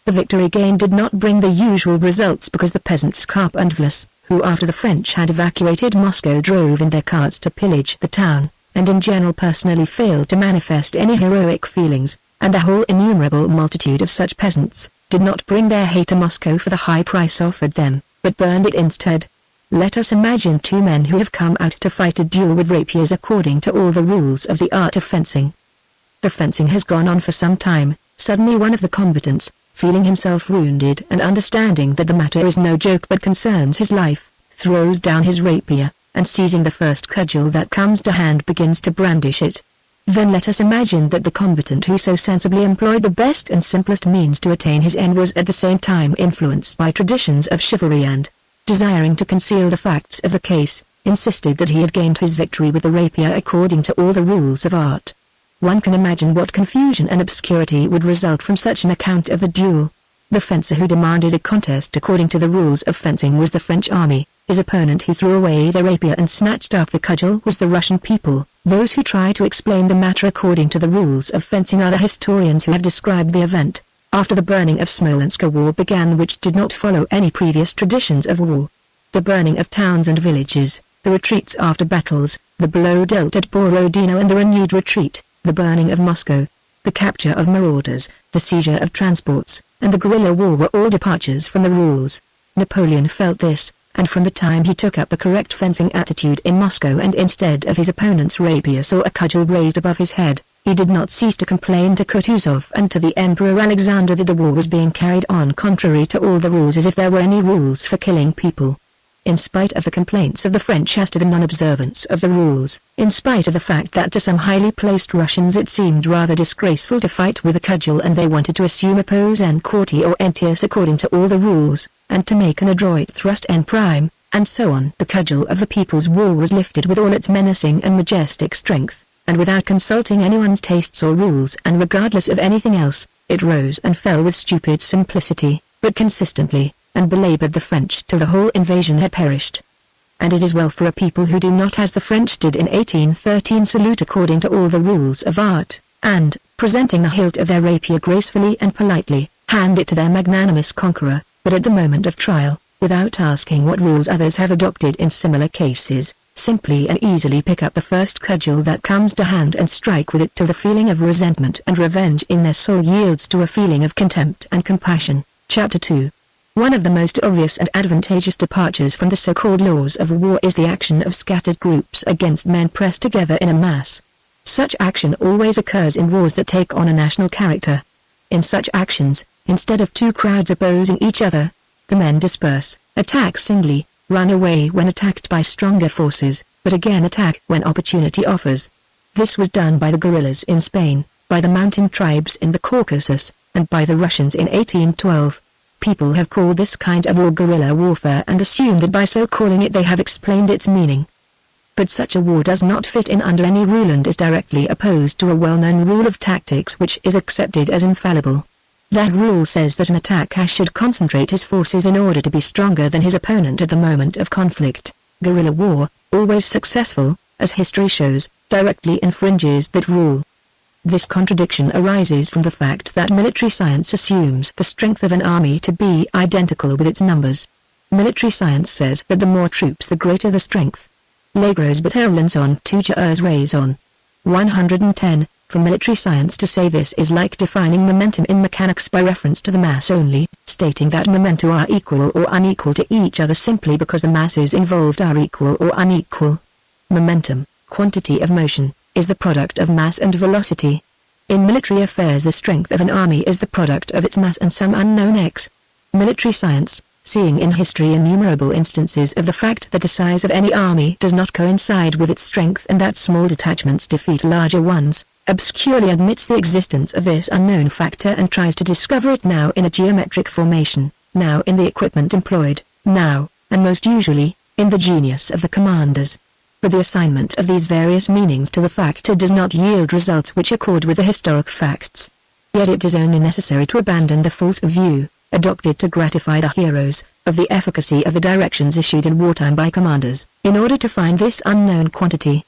The victory gained did not bring the usual results because the peasants Carpentras, who after the French had evacuated Moscow drove in their carts to pillage the town, and in general personally failed to manifest any heroic feelings, and the whole innumerable multitude of such peasants, did not bring their hay to Moscow for the high price offered them, but burned it instead. Let us imagine two men who have come out to fight a duel with rapiers according to all the rules of the art of fencing. The fencing has gone on for some time. Suddenly one of the combatants, feeling himself wounded and understanding that the matter is no joke but concerns his life, throws down his rapier, and seizing the first cudgel that comes to hand begins to brandish it. Then let us imagine that the combatant who so sensibly employed the best and simplest means to attain his end was at the same time influenced by traditions of chivalry and, desiring to conceal the facts of the case, insisted that he had gained his victory with the rapier according to all the rules of art. One can imagine what confusion and obscurity would result from such an account of the duel. The fencer who demanded a contest according to the rules of fencing was the French army, his opponent who threw away the rapier and snatched up the cudgel was the Russian people. Those who try to explain the matter according to the rules of fencing are the historians who have described the event. After the burning of Smolensk a war began which did not follow any previous traditions of war. The burning of towns and villages, the retreats after battles, the blow dealt at Borodino and the renewed retreat, the burning of Moscow, the capture of marauders, the seizure of transports, and the guerrilla war were all departures from the rules. Napoleon felt this, and from the time he took up the correct fencing attitude in Moscow and instead of his opponent's rapier saw a cudgel raised above his head, he did not cease to complain to Kutuzov and to the Emperor Alexander that the war was being carried on contrary to all the rules as if there were any rules for killing people. in spite of the complaints of the French as to the non-observance of the rules, in spite of the fact that to some highly placed Russians it seemed rather disgraceful to fight with a cudgel and they wanted to assume a pose en courtier or en tierce according to all the rules, and to make an adroit thrust en prime, and so on. The cudgel of the People's War was lifted with all its menacing and majestic strength, and without consulting anyone's tastes or rules and regardless of anything else, it rose and fell with stupid simplicity, but consistently, and belabored the French till the whole invasion had perished. And it is well for a people who do not as the French did in 1813 salute according to all the rules of art, and, presenting the hilt of their rapier gracefully and politely, hand it to their magnanimous conqueror, but at the moment of trial, without asking what rules others have adopted in similar cases, simply and easily pick up the first cudgel that comes to hand and strike with it till the feeling of resentment and revenge in their soul yields to a feeling of contempt and compassion. Chapter 2. One of the most obvious and advantageous departures from the so-called laws of war is the action of scattered groups against men pressed together in a mass. Such action always occurs in wars that take on a national character. In such actions, instead of two crowds opposing each other, the men disperse, attack singly, run away when attacked by stronger forces, but again attack when opportunity offers. This was done by the guerrillas in Spain, by the mountain tribes in the Caucasus, and by the Russians in 1812. People have called this kind of war guerrilla warfare and assume that by so calling it they have explained its meaning. But such a war does not fit in under any rule and is directly opposed to a well-known rule of tactics which is accepted as infallible. That rule says that an attacker should concentrate his forces in order to be stronger than his opponent at the moment of conflict. Guerrilla war, always successful, as history shows, directly infringes that rule. This contradiction arises from the fact that military science assumes the strength of an army to be identical with its numbers. Military science says that the more troops the greater the strength. Les gros bataillons ont toujours raison. 110. For military science to say this is like defining momentum in mechanics by reference to the mass only, stating that momenta are equal or unequal to each other simply because the masses involved are equal or unequal. Momentum, quantity of motion, is the product of mass and velocity. In military affairs the strength of an army is the product of its mass and some unknown x. Military science, seeing in history innumerable instances of the fact that the size of any army does not coincide with its strength and that small detachments defeat larger ones, obscurely admits the existence of this unknown factor and tries to discover it now in a geometric formation, now in the equipment employed, now, and most usually, in the genius of the commanders. But the assignment of these various meanings to the factor does not yield results which accord with the historic facts. Yet it is only necessary to abandon the false view, adopted to gratify the heroes, of the efficacy of the directions issued in wartime by commanders, in order to find this unknown quantity.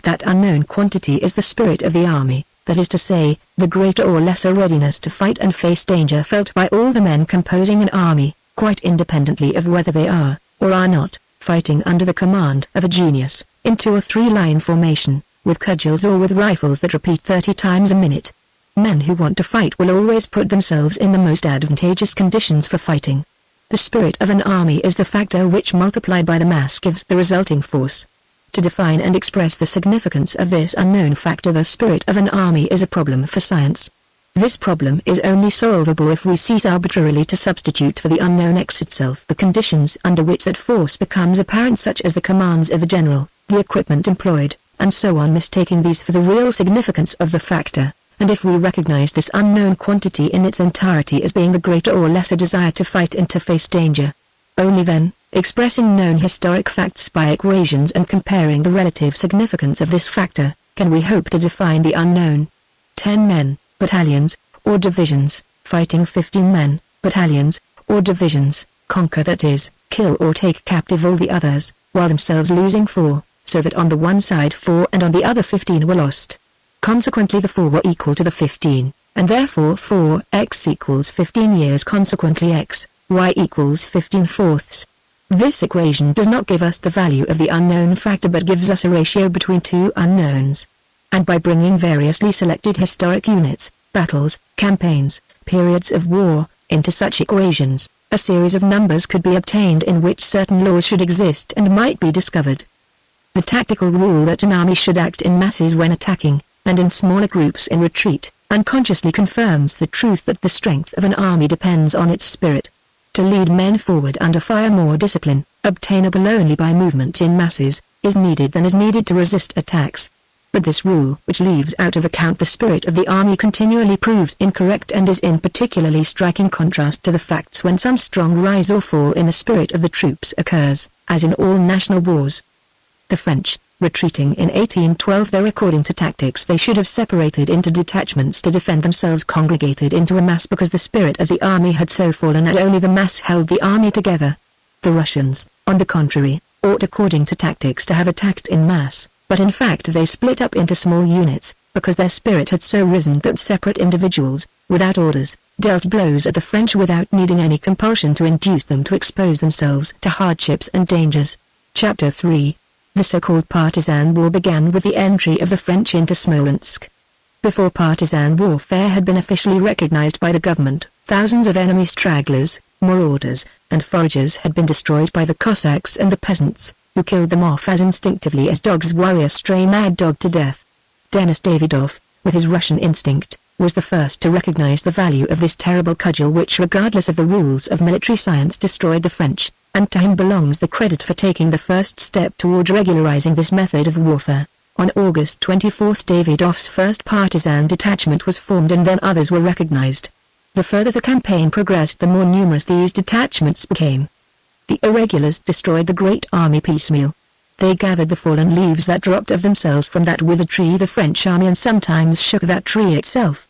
That unknown quantity is the spirit of the army, that is to say, the greater or lesser readiness to fight and face danger felt by all the men composing an army, quite independently of whether they are, or are not, fighting under the command of a genius, in 2 or 3 line formation, with cudgels or with rifles that repeat 30 times a minute. Men who want to fight will always put themselves in the most advantageous conditions for fighting. The spirit of an army is the factor which multiplied by the mass gives the resulting force. To define and express the significance of this unknown factor, the spirit of an army is a problem for science. This problem is only solvable if we cease arbitrarily to substitute for the unknown X itself the conditions under which that force becomes apparent, such as the commands of the general, the equipment employed, and so on, mistaking these for the real significance of the factor, and if we recognize this unknown quantity in its entirety as being the greater or lesser desire to fight and to face danger. Only then, expressing known historic facts by equations and comparing the relative significance of this factor, can we hope to define the unknown. 10 men, battalions, or divisions, fighting 15 men, battalions, or divisions, conquer, that is, kill or take captive all the others, while themselves losing 4, so that on the one side 4 and on the other 15 were lost. Consequently the 4 were equal to the 15, and therefore 4x equals 15 years, consequently x, y equals 15/4. This equation does not give us the value of the unknown factor but gives us a ratio between 2 unknowns. And by bringing variously selected historic units, battles, campaigns, periods of war, into such equations, a series of numbers could be obtained in which certain laws should exist and might be discovered. The tactical rule that an army should act in masses when attacking, and in smaller groups in retreat, unconsciously confirms the truth that the strength of an army depends on its spirit. To lead men forward under fire, more discipline, obtainable only by movement in masses, is needed than is needed to resist attacks. But this rule, which leaves out of account the spirit of the army, continually proves incorrect and is in particularly striking contrast to the facts when some strong rise or fall in the spirit of the troops occurs, as in all national wars. The French, retreating in 1812, though according to tactics they should have separated into detachments to defend themselves, congregated into a mass because the spirit of the army had so fallen that only the mass held the army together. The Russians, on the contrary, ought according to tactics to have attacked in mass, but in fact they split up into small units, because their spirit had so risen that separate individuals, without orders, dealt blows at the French without needing any compulsion to induce them to expose themselves to hardships and dangers. Chapter 3. The so-called partisan war began with the entry of the French into Smolensk. Before partisan warfare had been officially recognized by the government, thousands of enemy stragglers, marauders, and foragers had been destroyed by the Cossacks and the peasants, who killed them off as instinctively as dogs worry a stray mad dog to death. Denis Davidov, with his Russian instinct, was the first to recognize the value of this terrible cudgel which, regardless of the rules of military science, destroyed the French, and to him belongs the credit for taking the first step toward regularizing this method of warfare. On August 24, Davidov's first partisan detachment was formed and then others were recognized. The further the campaign progressed, the more numerous these detachments became. The irregulars destroyed the great army piecemeal. They gathered the fallen leaves that dropped of themselves from that withered tree, the French army, and sometimes shook that tree itself.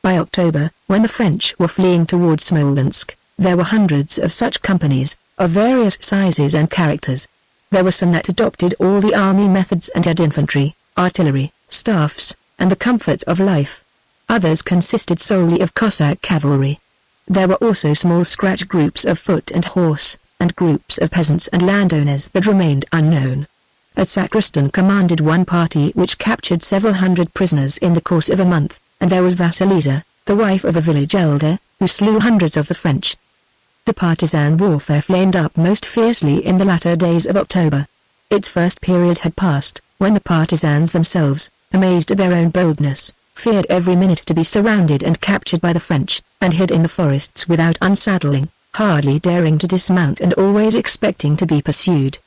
By October, when the French were fleeing towards Smolensk, there were hundreds of such companies, of various sizes and characters. There were some that adopted all the army methods and had infantry, artillery, staffs, and the comforts of life. Others consisted solely of Cossack cavalry. There were also small scratch groups of foot and horse, and groups of peasants and landowners that remained unknown. A sacristan commanded one party which captured several hundred prisoners in the course of a month, and there was Vasilisa, the wife of a village elder, who slew hundreds of the French. The partisan warfare flamed up most fiercely in the latter days of October. Its first period had passed, when the partisans themselves, amazed at their own boldness, feared every minute to be surrounded and captured by the French, and hid in the forests without unsaddling, hardly daring to dismount and always expecting to be pursued.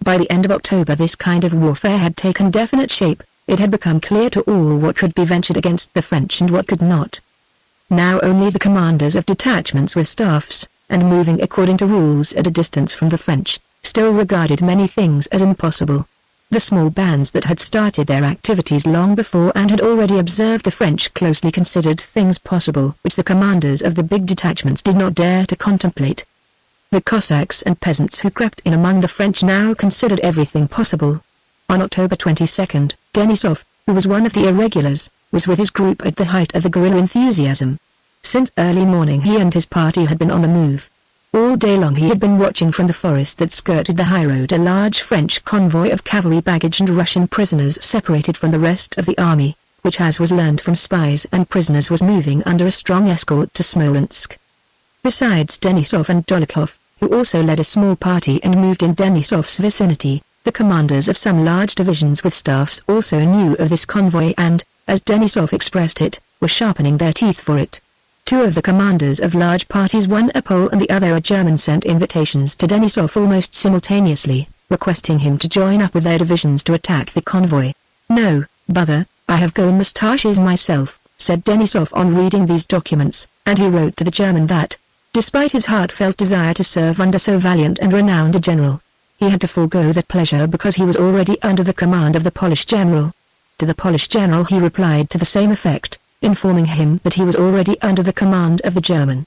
By the end of October this kind of warfare had taken definite shape. It had become clear to all what could be ventured against the French and what could not. Now only the commanders of detachments with staffs, and moving according to rules at a distance from the French, still regarded many things as impossible. The small bands that had started their activities long before and had already observed the French closely considered things possible which the commanders of the big detachments did not dare to contemplate. The Cossacks and peasants who crept in among the French now considered everything possible. On October 22, Denisov, who was one of the irregulars, was with his group at the height of the guerrilla enthusiasm. Since early morning he and his party had been on the move. All day long he had been watching from the forest that skirted the highroad a large French convoy of cavalry baggage and Russian prisoners separated from the rest of the army, which, as was learned from spies and prisoners, was moving under a strong escort to Smolensk. Besides Denisov and Dolokhov, who also led a small party and moved in Denisov's vicinity, the commanders of some large divisions with staffs also knew of this convoy and, as Denisov expressed it, were sharpening their teeth for it. Two of the commanders of large parties, one a Pole and the other a German, sent invitations to Denisov almost simultaneously, requesting him to join up with their divisions to attack the convoy. "No, brother, I have gold moustaches myself," said Denisov on reading these documents, and he wrote to the German that, despite his heartfelt desire to serve under so valiant and renowned a general, he had to forego that pleasure because he was already under the command of the Polish general. To the Polish general he replied to the same effect, informing him that he was already under the command of the German.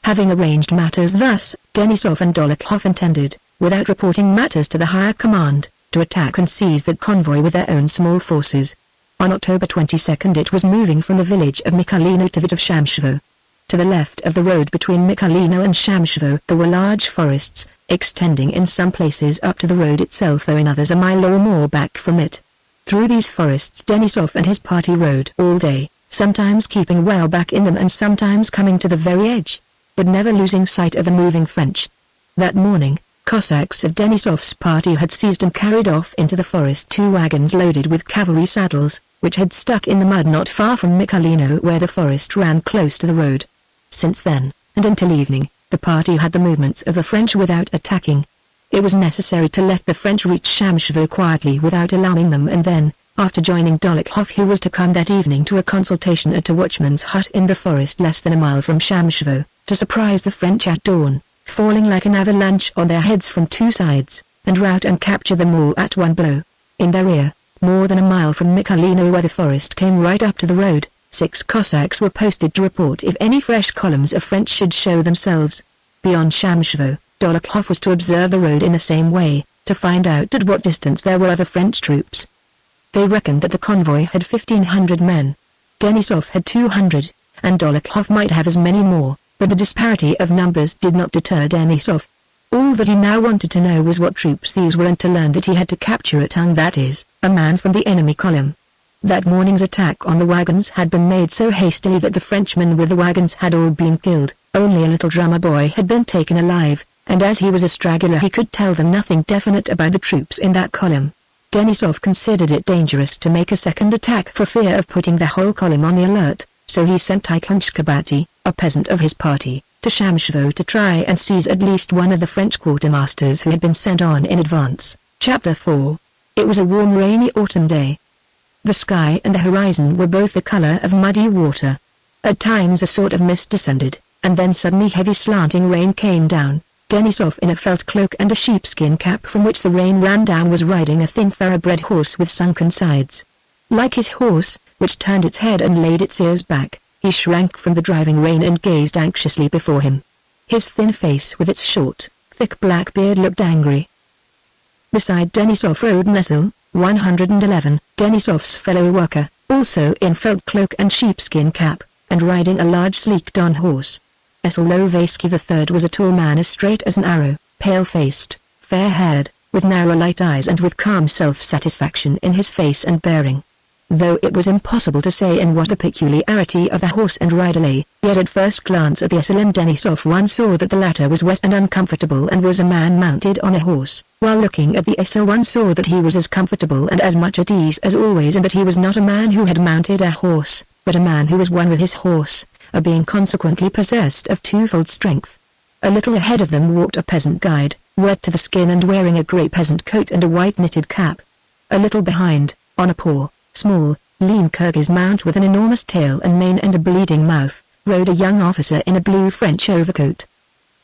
Having arranged matters thus, Denisov and Dolokhov intended, without reporting matters to the higher command, to attack and seize that convoy with their own small forces. On October 22 it was moving from the village of Mikhalino to that of Shamshevo. To the left of the road between Mikhalino and Shamshevo there were large forests, extending in some places up to the road itself, though in others a mile or more back from it. Through these forests Denisov and his party rode all day, sometimes keeping well back in them and sometimes coming to the very edge, but never losing sight of the moving French. That morning, Cossacks of Denisov's party had seized and carried off into the forest 2 wagons loaded with cavalry saddles, which had stuck in the mud not far from Mikhalino, where the forest ran close to the road. Since then, and until evening, The party had the movements of the French without attacking. It was necessary to let the French reach Shamshevo quietly without alarming them, and then, after joining Dolokhov, who was to come that evening to a consultation at a watchman's hut in the forest less than a mile from Shamshevo, to surprise the French at dawn, falling like an avalanche on their heads from two sides, and rout and capture them all at one blow. In their rear, more than a mile from Mikhailino, where the forest came right up to the road, 6 Cossacks were posted to report if any fresh columns of French should show themselves. Beyond Shamshevo, Dolokhov was to observe the road in the same way, to find out at what distance there were other French troops. They reckoned that the convoy had 1,500 men. Denisov had 200, and Dolokhov might have as many more, but the disparity of numbers did not deter Denisov. All that he now wanted to know was what troops these were, and to learn that he had to capture a tongue, that is, a man from the enemy column. That morning's attack on the wagons had been made so hastily that the Frenchmen with the wagons had all been killed. Only a little drummer boy had been taken alive, and as he was a straggler he could tell them nothing definite about the troops in that column. Denisov considered it dangerous to make a second attack for fear of putting the whole column on the alert, so he sent Tikhon Shkabati, a peasant of his party, to Shamshevo to try and seize at least one of the French quartermasters who had been sent on in advance. Chapter 4. It was a warm rainy autumn day. The sky and the horizon were both the color of muddy water. At times a sort of mist descended, and then suddenly heavy slanting rain came down. Denisov, in a felt cloak and a sheepskin cap from which the rain ran down, was riding a thin thoroughbred horse with sunken sides. Like his horse, which turned its head and laid its ears back, he shrank from the driving rain and gazed anxiously before him. His thin face with its short, thick black beard looked angry. Beside Denisov rode Nesel, 111, Denisov's fellow worker, also in felt cloak and sheepskin cap, and riding a large sleek Don horse. Esselovsky III was a tall man as straight as an arrow, pale-faced, fair-haired, with narrow light eyes and with calm self-satisfaction in his face and bearing. Though it was impossible to say in what the peculiarity of the horse and rider lay, yet at first glance at the Esel and Denisov one saw that the latter was wet and uncomfortable and was a man mounted on a horse, while looking at the Esel one saw that he was as comfortable and as much at ease as always, and that he was not a man who had mounted a horse, but a man who was one with his horse, a being consequently possessed of twofold strength. A little ahead of them walked a peasant guide, wet to the skin and wearing a grey peasant coat and a white knitted cap. A little behind, on a poor, small, lean Kyrgyz mount with an enormous tail and mane and a bleeding mouth, rode a young officer in a blue French overcoat.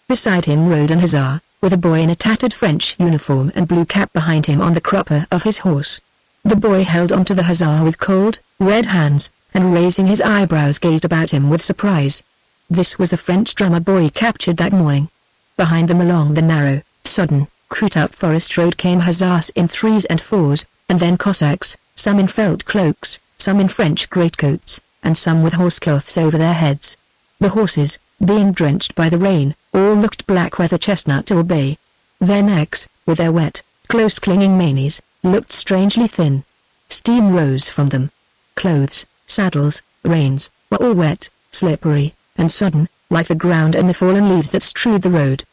Beside him rode an hussar, with a boy in a tattered French uniform and blue cap behind him on the crupper of his horse. The boy held on to the hussar with cold, red hands, and raising his eyebrows gazed about him with surprise. This was the French drummer boy captured that morning. Behind them along the narrow, sodden, cut-up forest road came hussars in 3s and 4s, and then Cossacks, some in felt cloaks, some in French greatcoats, and some with horsecloths over their heads. The horses, being drenched by the rain, all looked black, whether chestnut or bay. Their necks, with their wet, close-clinging manes, looked strangely thin. Steam rose from them. Clothes, saddles, reins, were all wet, slippery, and sodden, like the ground and the fallen leaves that strewed the road.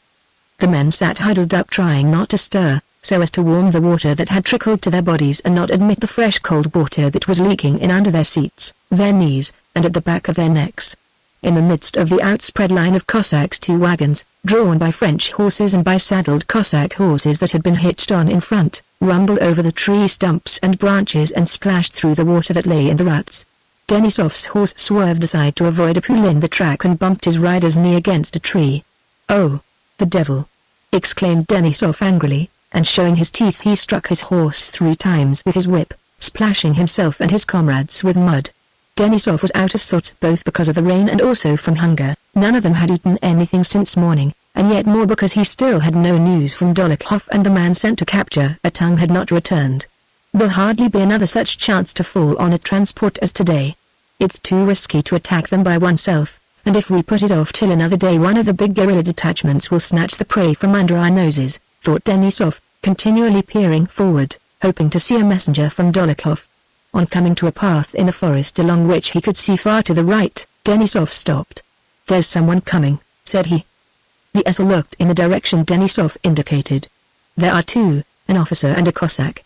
The men sat huddled up, trying not to stir, so as to warm the water that had trickled to their bodies and not admit the fresh cold water that was leaking in under their seats, their knees, and at the back of their necks. In the midst of the outspread line of Cossacks 2 wagons, drawn by French horses and by saddled Cossack horses that had been hitched on in front, rumbled over the tree stumps and branches and splashed through the water that lay in the ruts. Denisov's horse swerved aside to avoid a pool in the track and bumped his rider's knee against a tree. "Oh, the devil!" exclaimed Denisov angrily, and showing his teeth he struck his horse 3 times with his whip, splashing himself and his comrades with mud. Denisov was out of sorts both because of the rain and also from hunger. None of them had eaten anything since morning, and yet more because he still had no news from Dolokhov, and the man sent to capture a tongue had not returned. There'll hardly be another such chance to fall on a transport as today. It's too risky to attack them by oneself, and if we put it off till another day one of the big guerrilla detachments will snatch the prey from under our noses, thought Denisov, continually peering forward, hoping to see a messenger from Dolokhov. On coming to a path in the forest along which he could see far to the right, Denisov stopped. "There's someone coming," said he. The Esel looked in the direction Denisov indicated. "There are 2, an officer and a Cossack."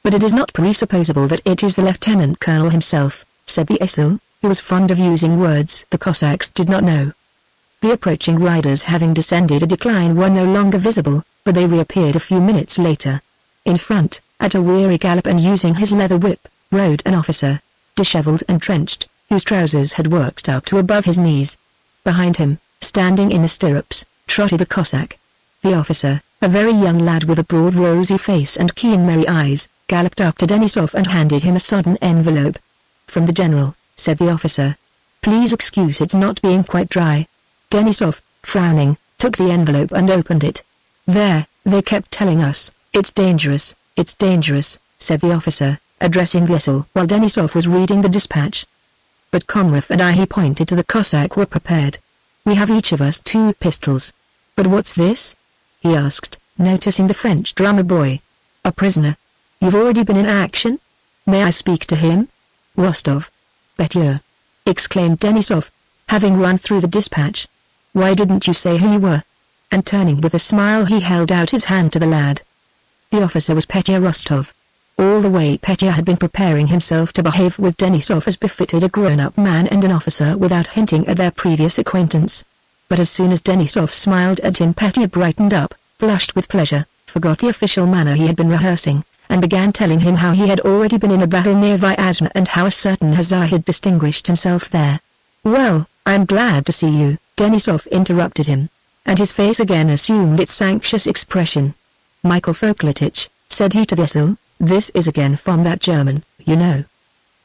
"But it is not presupposable that it is the lieutenant colonel himself," said the Esel, who was fond of using words the Cossacks did not know. The approaching riders having descended a decline were no longer visible, but they reappeared a few minutes later. In front, at a weary gallop and using his leather whip, rode an officer, disheveled and drenched, whose trousers had worked up to above his knees. Behind him, standing in the stirrups, trotted a Cossack. The officer, a very young lad with a broad rosy face and keen merry eyes, galloped up to Denisov and handed him a sodden envelope. "From the general," said the officer. "Please excuse its not being quite dry." Denisov, frowning, took the envelope and opened it. "There, they kept telling us, it's dangerous," said the officer, addressing Vessel while Denisov was reading the dispatch. "But Komrov and I," he pointed to the Cossack, "were prepared. We have each of us 2 pistols. But what's this?" he asked, noticing the French drummer boy. "A prisoner. You've already been in action? May I speak to him?" "Rostov. Petier," exclaimed Denisov, having run through the dispatch. "Why didn't you say who you were?" And turning with a smile he held out his hand to the lad. The officer was Petier Rostov. All the way Petier had been preparing himself to behave with Denisov as befitted a grown-up man and an officer without hinting at their previous acquaintance. But as soon as Denisov smiled at him, Petier brightened up, blushed with pleasure, forgot the official manner he had been rehearsing, and began telling him how he had already been in a battle near Vyazma and how a certain Hussar had distinguished himself there. "Well, I'm glad to see you," Denisov interrupted him, and his face again assumed its anxious expression. "Michael Foklitich," said he to Vessel, "this is again from that German, you know."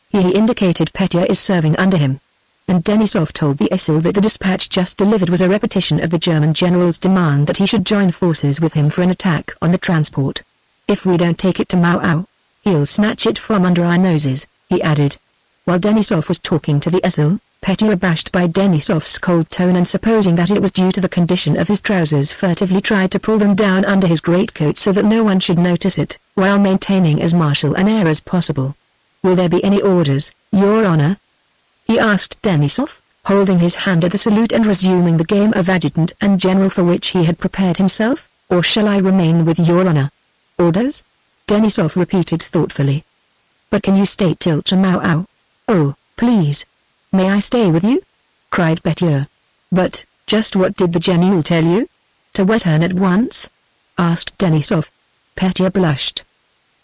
He indicated Petier is serving under him. And Denisov told the Vessel that the dispatch just delivered was a repetition of the German general's demand that he should join forces with him for an attack on the transport. "If we don't take it to Mao, he'll snatch it from under our noses," he added. While Denisov was talking to the Vessel, Petier, abashed by Denisov's cold tone and supposing that it was due to the condition of his trousers, furtively tried to pull them down under his greatcoat so that no one should notice it, while maintaining as martial an air as possible. "Will there be any orders, Your Honor?" he asked Denisov, holding his hand at the salute and resuming the game of adjutant and general for which he had prepared himself, "or shall I remain with Your Honor?" "Orders?" Denisov repeated thoughtfully. "But can you stay till tomorrow?" "Oh, please. May I stay with you?" cried Petier. "But, just what did the general tell you? To return at once?" asked Denisov. Petier blushed.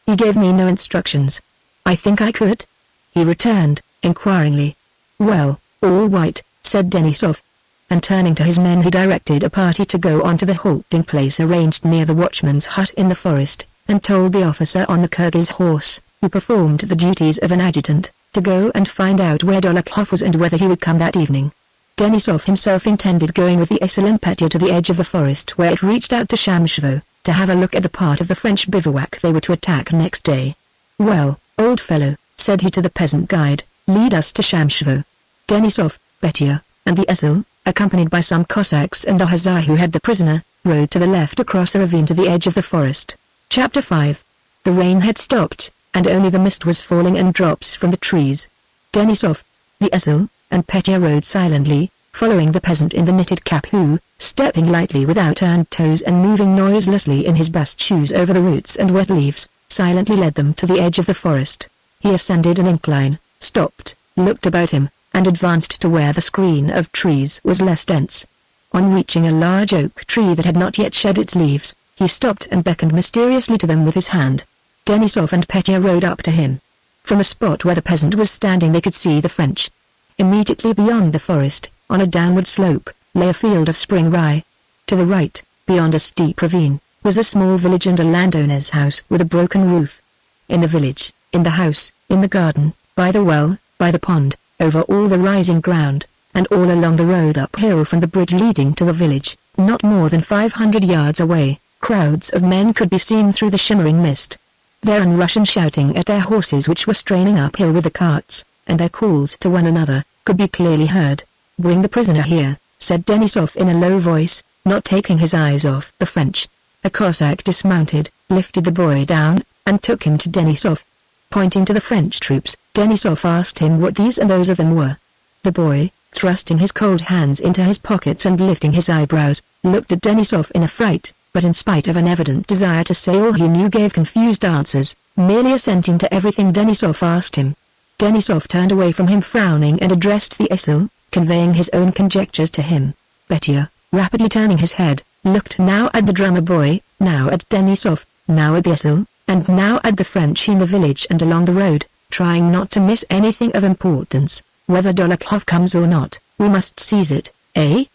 "He gave me no instructions. I think I could?" he returned, inquiringly. "Well, all right," said Denisov. And turning to his men he directed a party to go on to the halting place arranged near the watchman's hut in the forest, and told the officer on the Kyrgyz horse, who performed the duties of an adjutant, to go and find out where Dolokhov was and whether he would come that evening. Denisov himself intended going with the Vessel and Petier to the edge of the forest where it reached out to Shamshvo, to have a look at the part of the French bivouac they were to attack next day. "Well, old fellow," said he to the peasant guide, "lead us to Shamshvo." Denisov, Petier, and the Vessel, accompanied by some Cossacks and the Hussar who had the prisoner, rode to the left across a ravine to the edge of the forest. Chapter 5. The rain had stopped, and only the mist was falling and drops from the trees. Denisov, the Vessel, and Petier rode silently, following the peasant in the knitted cap who, stepping lightly without turned toes and moving noiselessly in his bast shoes over the roots and wet leaves, silently led them to the edge of the forest. He ascended an incline, stopped, looked about him, and advanced to where the screen of trees was less dense. On reaching a large oak tree that had not yet shed its leaves, he stopped and beckoned mysteriously to them with his hand. Denisov and Petier rode up to him. From a spot where the peasant was standing they could see the French. Immediately beyond the forest, on a downward slope, lay a field of spring rye. To the right, beyond a steep ravine, was a small village and a landowner's house with a broken roof. In the village, in the house, in the garden, by the well, by the pond, over all the rising ground, and all along the road uphill from the bridge leading to the village, not more than 500 yards away, crowds of men could be seen through the shimmering mist. Their un-Russian shouting at their horses which were straining uphill with the carts, and their calls to one another, could be clearly heard. "Bring the prisoner here," said Denisov in a low voice, not taking his eyes off the French. A Cossack dismounted, lifted the boy down, and took him to Denisov. Pointing to the French troops, Denisov asked him what these and those of them were. The boy, thrusting his cold hands into his pockets and lifting his eyebrows, looked at Denisov in affright, but in spite of an evident desire to say all he knew gave confused answers, merely assenting to everything Denisov asked him. Denisov turned away from him frowning and addressed the Vessel, conveying his own conjectures to him. Petya, rapidly turning his head, looked now at the drummer boy, now at Denisov, now at the esaul, and now at the French in the village and along the road, trying not to miss anything of importance. Whether Dolokhov comes or not, we must seize it, eh?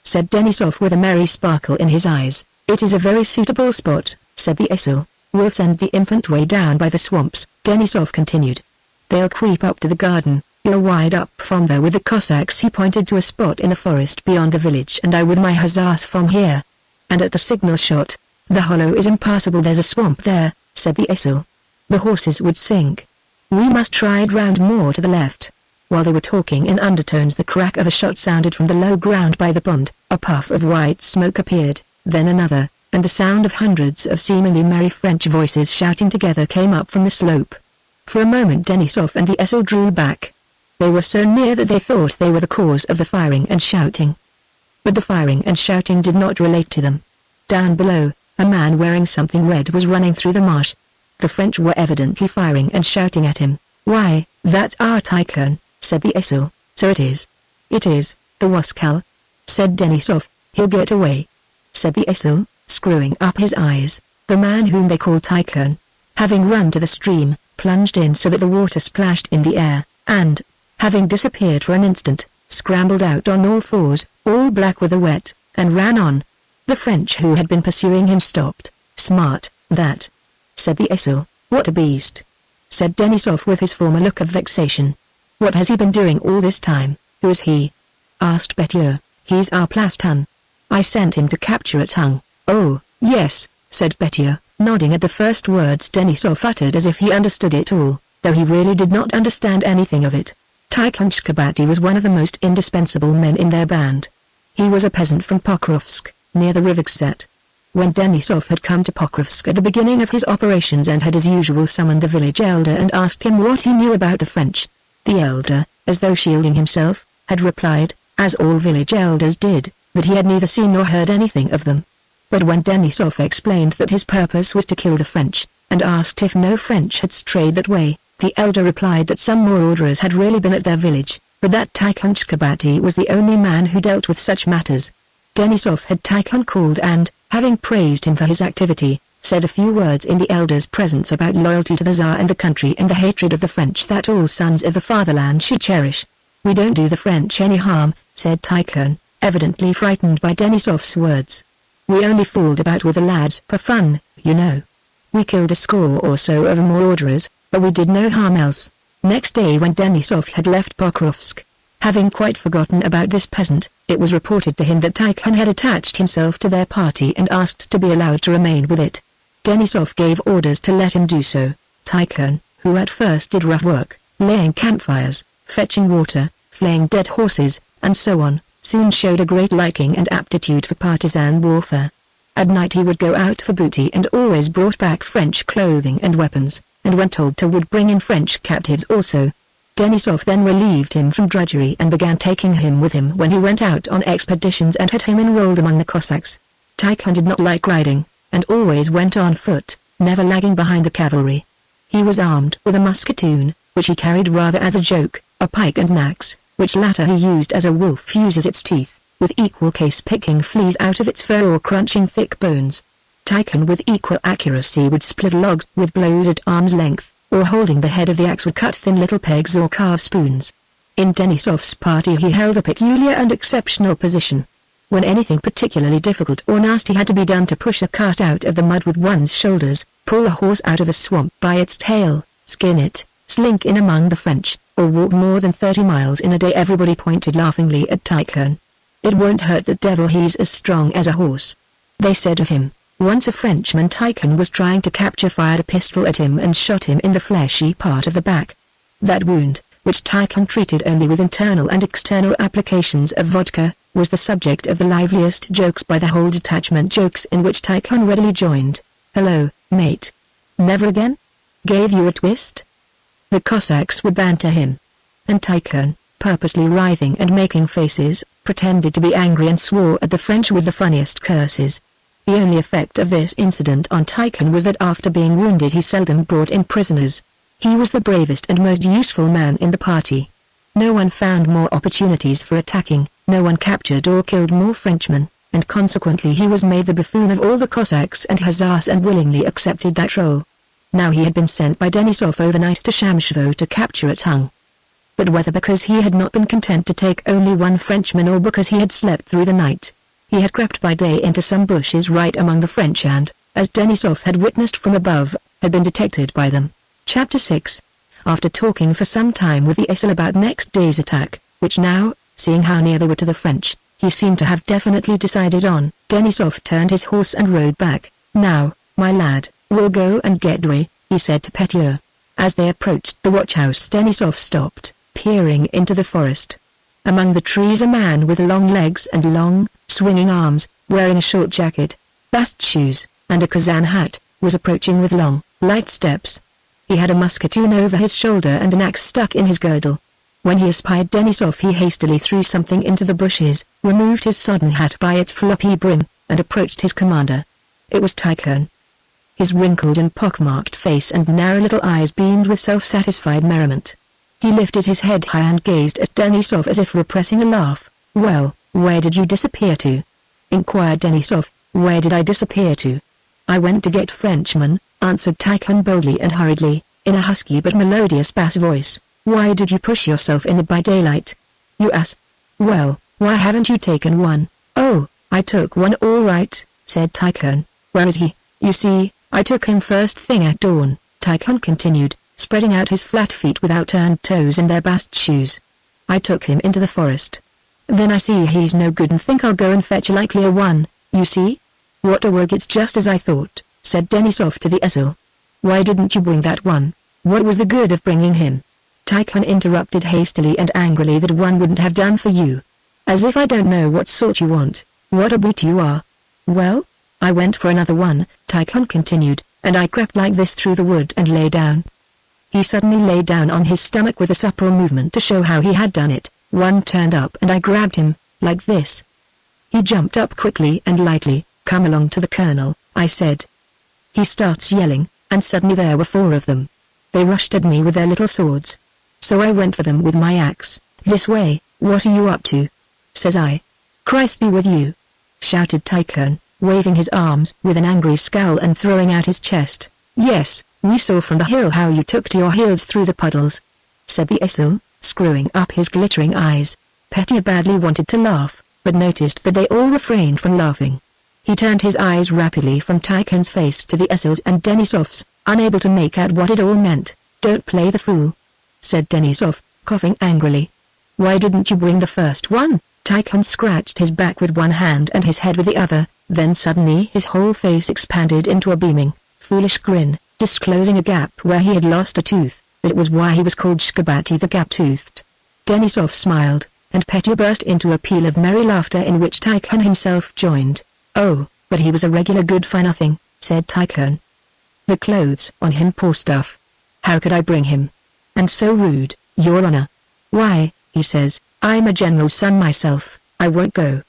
Said Denisov with a merry sparkle in his eyes. It is a very suitable spot, said the esaul. We'll send the infant way down by the swamps, Denisov continued. They'll creep up to the garden, you'll wide up from there with the Cossacks. He pointed to a spot in the forest beyond the village, and I with my hussars from here. And at the signal shot, the hollow is impassable. There's a swamp there, said the esaul. The horses would sink. We must ride round more to the left. While they were talking in undertones, the crack of a shot sounded from the low ground by the pond. A puff of white smoke appeared, then another, and the sound of hundreds of seemingly merry French voices shouting together came up from the slope. For a moment Denisov and the esaul drew back. They were so near that they thought they were the cause of the firing and shouting. But the firing and shouting did not relate to them. Down below, a man wearing something red was running through the marsh. The French were evidently firing and shouting at him. Why, that's our Tikhon, said the esaul. So it is. It is, the Waskal, said Denisov. He'll get away, said the esaul, screwing up his eyes. The man whom they called Tikhon, having run to the stream, plunged in so that the water splashed in the air, and, having disappeared for an instant, scrambled out on all fours, all black with the wet, and ran on. The French who had been pursuing him stopped. Smart, that, said the esaul. What a beast, said Denisov with his former look of vexation. What has he been doing all this time? Who is he? Asked Petya. He's our plastun. I sent him to capture a tongue. Oh, yes, said Petya, nodding at the first words Denisov uttered as if he understood it all, though he really did not understand anything of it. Tikhon Shkabati was one of the most indispensable men in their band. He was a peasant from Pokrovsk, near the Rivigset. When Denisov had come to Pokrovsk at the beginning of his operations and had as usual summoned the village elder and asked him what he knew about the French, the elder, as though shielding himself, had replied, as all village elders did, that he had neither seen nor heard anything of them. But when Denisov explained that his purpose was to kill the French, and asked if no French had strayed that way, the elder replied that some marauders had really been at their village, but that Tikhon Shkabati was the only man who dealt with such matters. Denisov had Tikhon called and, having praised him for his activity, said a few words in the elder's presence about loyalty to the Tsar and the country and the hatred of the French that all sons of the fatherland should cherish. We don't do the French any harm, said Tikhon, evidently frightened by Denisov's words. We only fooled about with the lads for fun, you know. We killed a score or so of marauders, but we did no harm else. Next day when Denisov had left Pokrovsk, having quite forgotten about this peasant, it was reported to him that Tikhon had attached himself to their party and asked to be allowed to remain with it. Denisov gave orders to let him do so. Tikhon, who at first did rough work, laying campfires, fetching water, flaying dead horses, and so on, soon showed a great liking and aptitude for partisan warfare. At night he would go out for booty and always brought back French clothing and weapons, and when told to would bring in French captives also. Denisov then relieved him from drudgery and began taking him with him when he went out on expeditions and had him enrolled among the Cossacks. Tikhon did not like riding, and always went on foot, never lagging behind the cavalry. He was armed with a musketoon, which he carried rather as a joke, a pike and an axe, which latter he used as a wolf uses its teeth, with equal case picking fleas out of its fur or crunching thick bones. Tikhon with equal accuracy would split logs with blows at arm's length, or holding the head of the axe would cut thin little pegs or carve spoons. In Denisov's party he held a peculiar and exceptional position. When anything particularly difficult or nasty had to be done to push a cart out of the mud with one's shoulders, pull a horse out of a swamp by its tail, skin it, slink in among the French, or walk more than 30 miles in a day, everybody pointed laughingly at Tikhon. It won't hurt the devil, he's as strong as a horse, they said of him. Once a Frenchman Tikhon was trying to capture fired a pistol at him and shot him in the fleshy part of the back. That wound, which Tikhon treated only with internal and external applications of vodka, was the subject of the liveliest jokes by the whole detachment, jokes in which Tikhon readily joined. Hello, mate. Never again? Gave you a twist? The Cossacks would banter him. And Tikhon, purposely writhing and making faces, pretended to be angry and swore at the French with the funniest curses. The only effect of this incident on Tikhon was that after being wounded he seldom brought in prisoners. He was the bravest and most useful man in the party. No one found more opportunities for attacking, No one captured or killed more Frenchmen, and consequently he was made the buffoon of all the Cossacks and hussars and willingly accepted that role. Now he had been sent by Denisov overnight to Shamshvo to capture a tongue. But whether because he had not been content to take only one Frenchman or because he had slept through the night, he had crept by day into some bushes right among the French and, as Denisov had witnessed from above, had been detected by them. Chapter 6. After talking for some time with the Esaul about next day's attack, which now, seeing how near they were to the French, he seemed to have definitely decided on, Denisov turned his horse and rode back. "Now, my lad, we'll go and get Dewey," he said to Petier. As they approached the watchhouse, Denisov stopped, peering into the forest. Among the trees a man with long legs and long, swinging arms, wearing a short jacket, bast shoes, and a Kazan hat, was approaching with long, light steps. He had a musketoon over his shoulder and an axe stuck in his girdle. When he espied Denisov he hastily threw something into the bushes, removed his sodden hat by its floppy brim, and approached his commander. It was Tikhon. His wrinkled and pockmarked face and narrow little eyes beamed with self-satisfied merriment. He lifted his head high and gazed at Denisov as if repressing a laugh. "Well, where did you disappear to?" inquired Denisov. "Where did I disappear to? I went to get Frenchmen," answered Tikhon boldly and hurriedly, in a husky but melodious bass voice. "Why did you push yourself in by daylight? You ass! Well, why haven't you taken one?" "Oh, I took one all right," said Tikhon. "Where is he?" "You see, I took him first thing at dawn," Tikhon continued, spreading out his flat feet with outturned toes in their bast shoes. "I took him into the forest. Then I see he's no good and think I'll go and fetch a likelier one, you see?" "What a work, it's just as I thought," said Denisov to the Esaul. "Why didn't you bring that one? What was the good of bringing him?" Tikhon interrupted hastily and angrily. "That one wouldn't have done for you. As if I don't know what sort you want. What a brute you are." "Well, I went for another one," Tikhon continued, "and I crept like this through the wood and lay down." He suddenly lay down on his stomach with a supple movement to show how he had done it. "One turned up and I grabbed him, like this." He jumped up quickly and lightly. "Come along to the colonel," I said. He starts yelling, and suddenly there were 4 of them. They rushed at me with their little swords. So I went for them with my axe. "This way, what are you up to?" says I. "Christ be with you!" shouted Tikhon, waving his arms with an angry scowl and throwing out his chest. "Yes, we saw from the hill how you took to your heels through the puddles," said the Esaul, screwing up his glittering eyes. Petier badly wanted to laugh, but noticed that they all refrained from laughing. He turned his eyes rapidly from Tikhon's face to the Esaul's and Denisov's, unable to make out what it all meant. "Don't play the fool," said Denisov, coughing angrily. "Why didn't you bring the first one?" Tikhon scratched his back with one hand and his head with the other, then suddenly his whole face expanded into a beaming, foolish grin, disclosing a gap where he had lost a tooth. That was why he was called Shkabati the gap-toothed. Denisov smiled, and Petier burst into a peal of merry laughter in which Tikhon himself joined. "Oh, but he was a regular good-for-nothing," said Tikhon. "The clothes on him, poor stuff. How could I bring him? And so rude, your honor. Why, he says, I'm a general's son myself, I won't go."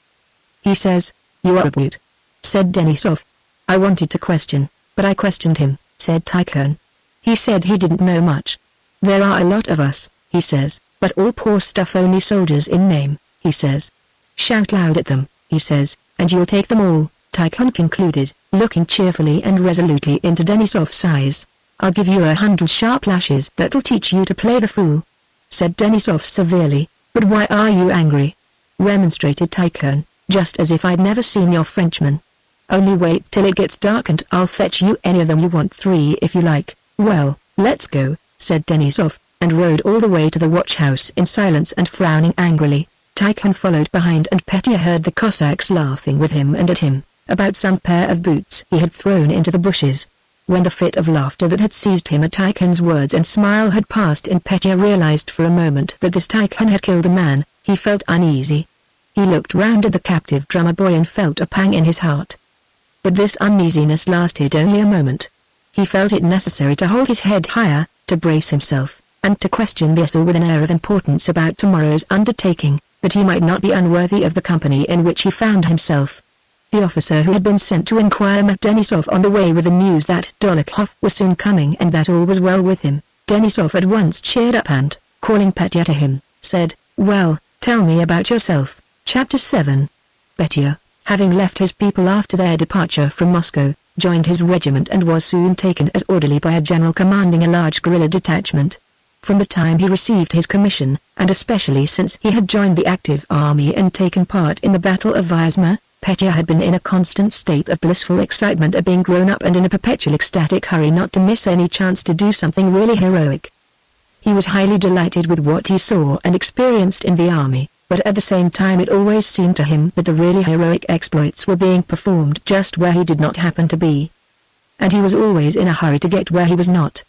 "He says, you are a brute," said Denisov. "I wanted to question, but I questioned him," said Tikhon. "He said he didn't know much. There are a lot of us, he says, but all poor stuff, only soldiers in name, he says. Shout loud at them, he says, and you'll take them all," Tikhon concluded, looking cheerfully and resolutely into Denisov's eyes. "I'll give you 100 sharp lashes that'll teach you to play the fool," said Denisov severely. "But why are you angry?" remonstrated Tikhon, "just as if I'd never seen your Frenchman. Only wait till it gets dark and I'll fetch you any of them you want, 3 if you like." "Well, let's go," said Denisov, and rode all the way to the watchhouse in silence and frowning angrily. Tikhon followed behind and Petier heard the Cossacks laughing with him and at him, about some pair of boots he had thrown into the bushes. When the fit of laughter that had seized him at Tikhon's words and smile had passed and Petier realized for a moment that this Tikhon had killed a man, he felt uneasy. He looked round at the captive drummer boy and felt a pang in his heart. But this uneasiness lasted only a moment. He felt it necessary to hold his head higher, to brace himself, and to question the Esaul with an air of importance about tomorrow's undertaking, that he might not be unworthy of the company in which he found himself. The officer who had been sent to inquire met Denisov on the way with the news that Dolokhov was soon coming and that all was well with him. Denisov at once cheered up and, calling Petier to him, said, "Well, tell me about yourself. Chapter 7. Petya, having left his people after their departure from Moscow, joined his regiment and was soon taken as orderly by a general commanding a large guerrilla detachment. From the time he received his commission, and especially since he had joined the active army and taken part in the Battle of Vyazma, Petya had been in a constant state of blissful excitement at being grown up and in a perpetual ecstatic hurry not to miss any chance to do something really heroic. He was highly delighted with what he saw and experienced in the army, but at the same time it always seemed to him that the really heroic exploits were being performed just where he did not happen to be. And he was always in a hurry to get where he was not.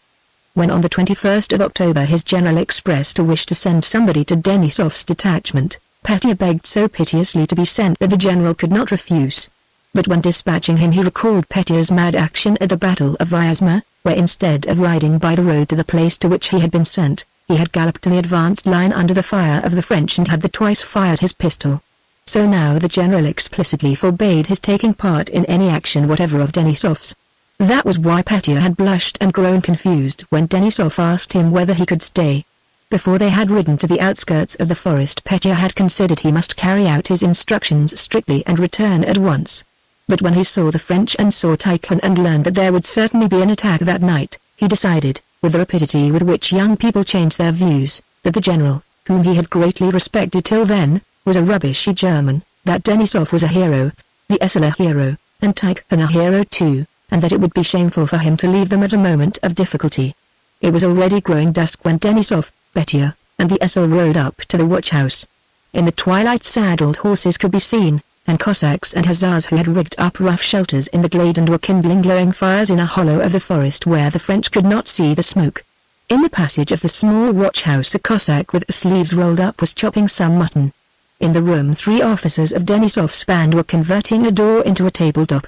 When on the 21st of October his general expressed a wish to send somebody to Denisov's detachment, Petya begged so piteously to be sent that the general could not refuse. But when dispatching him he recalled Petya's mad action at the Battle of Vyazma, where instead of riding by the road to the place to which he had been sent, he had galloped to the advanced line under the fire of the French and had twice fired his pistol. So now the general explicitly forbade his taking part in any action whatever of Denisov's. That was why Petya had blushed and grown confused when Denisov asked him whether he could stay. Before they had ridden to the outskirts of the forest Petya had considered he must carry out his instructions strictly and return at once. But when he saw the French and saw Tikhon and learned that there would certainly be an attack that night, he decided, with the rapidity with which young people change their views, that the general, whom he had greatly respected till then, was a rubbishy German, that Denisov was a hero, the Essel a hero, and Tikhon a hero too, and that it would be shameful for him to leave them at a moment of difficulty. It was already growing dusk when Denisov, Petya, and the Essel rode up to the watch-house. In the twilight saddled horses could be seen, and Cossacks and Hussars who had rigged up rough shelters in the glade and were kindling glowing fires in a hollow of the forest where the French could not see the smoke. In the passage of the small watch-house a Cossack with sleeves rolled up was chopping some mutton. In the room 3 officers of Denisov's band were converting a door into a tabletop.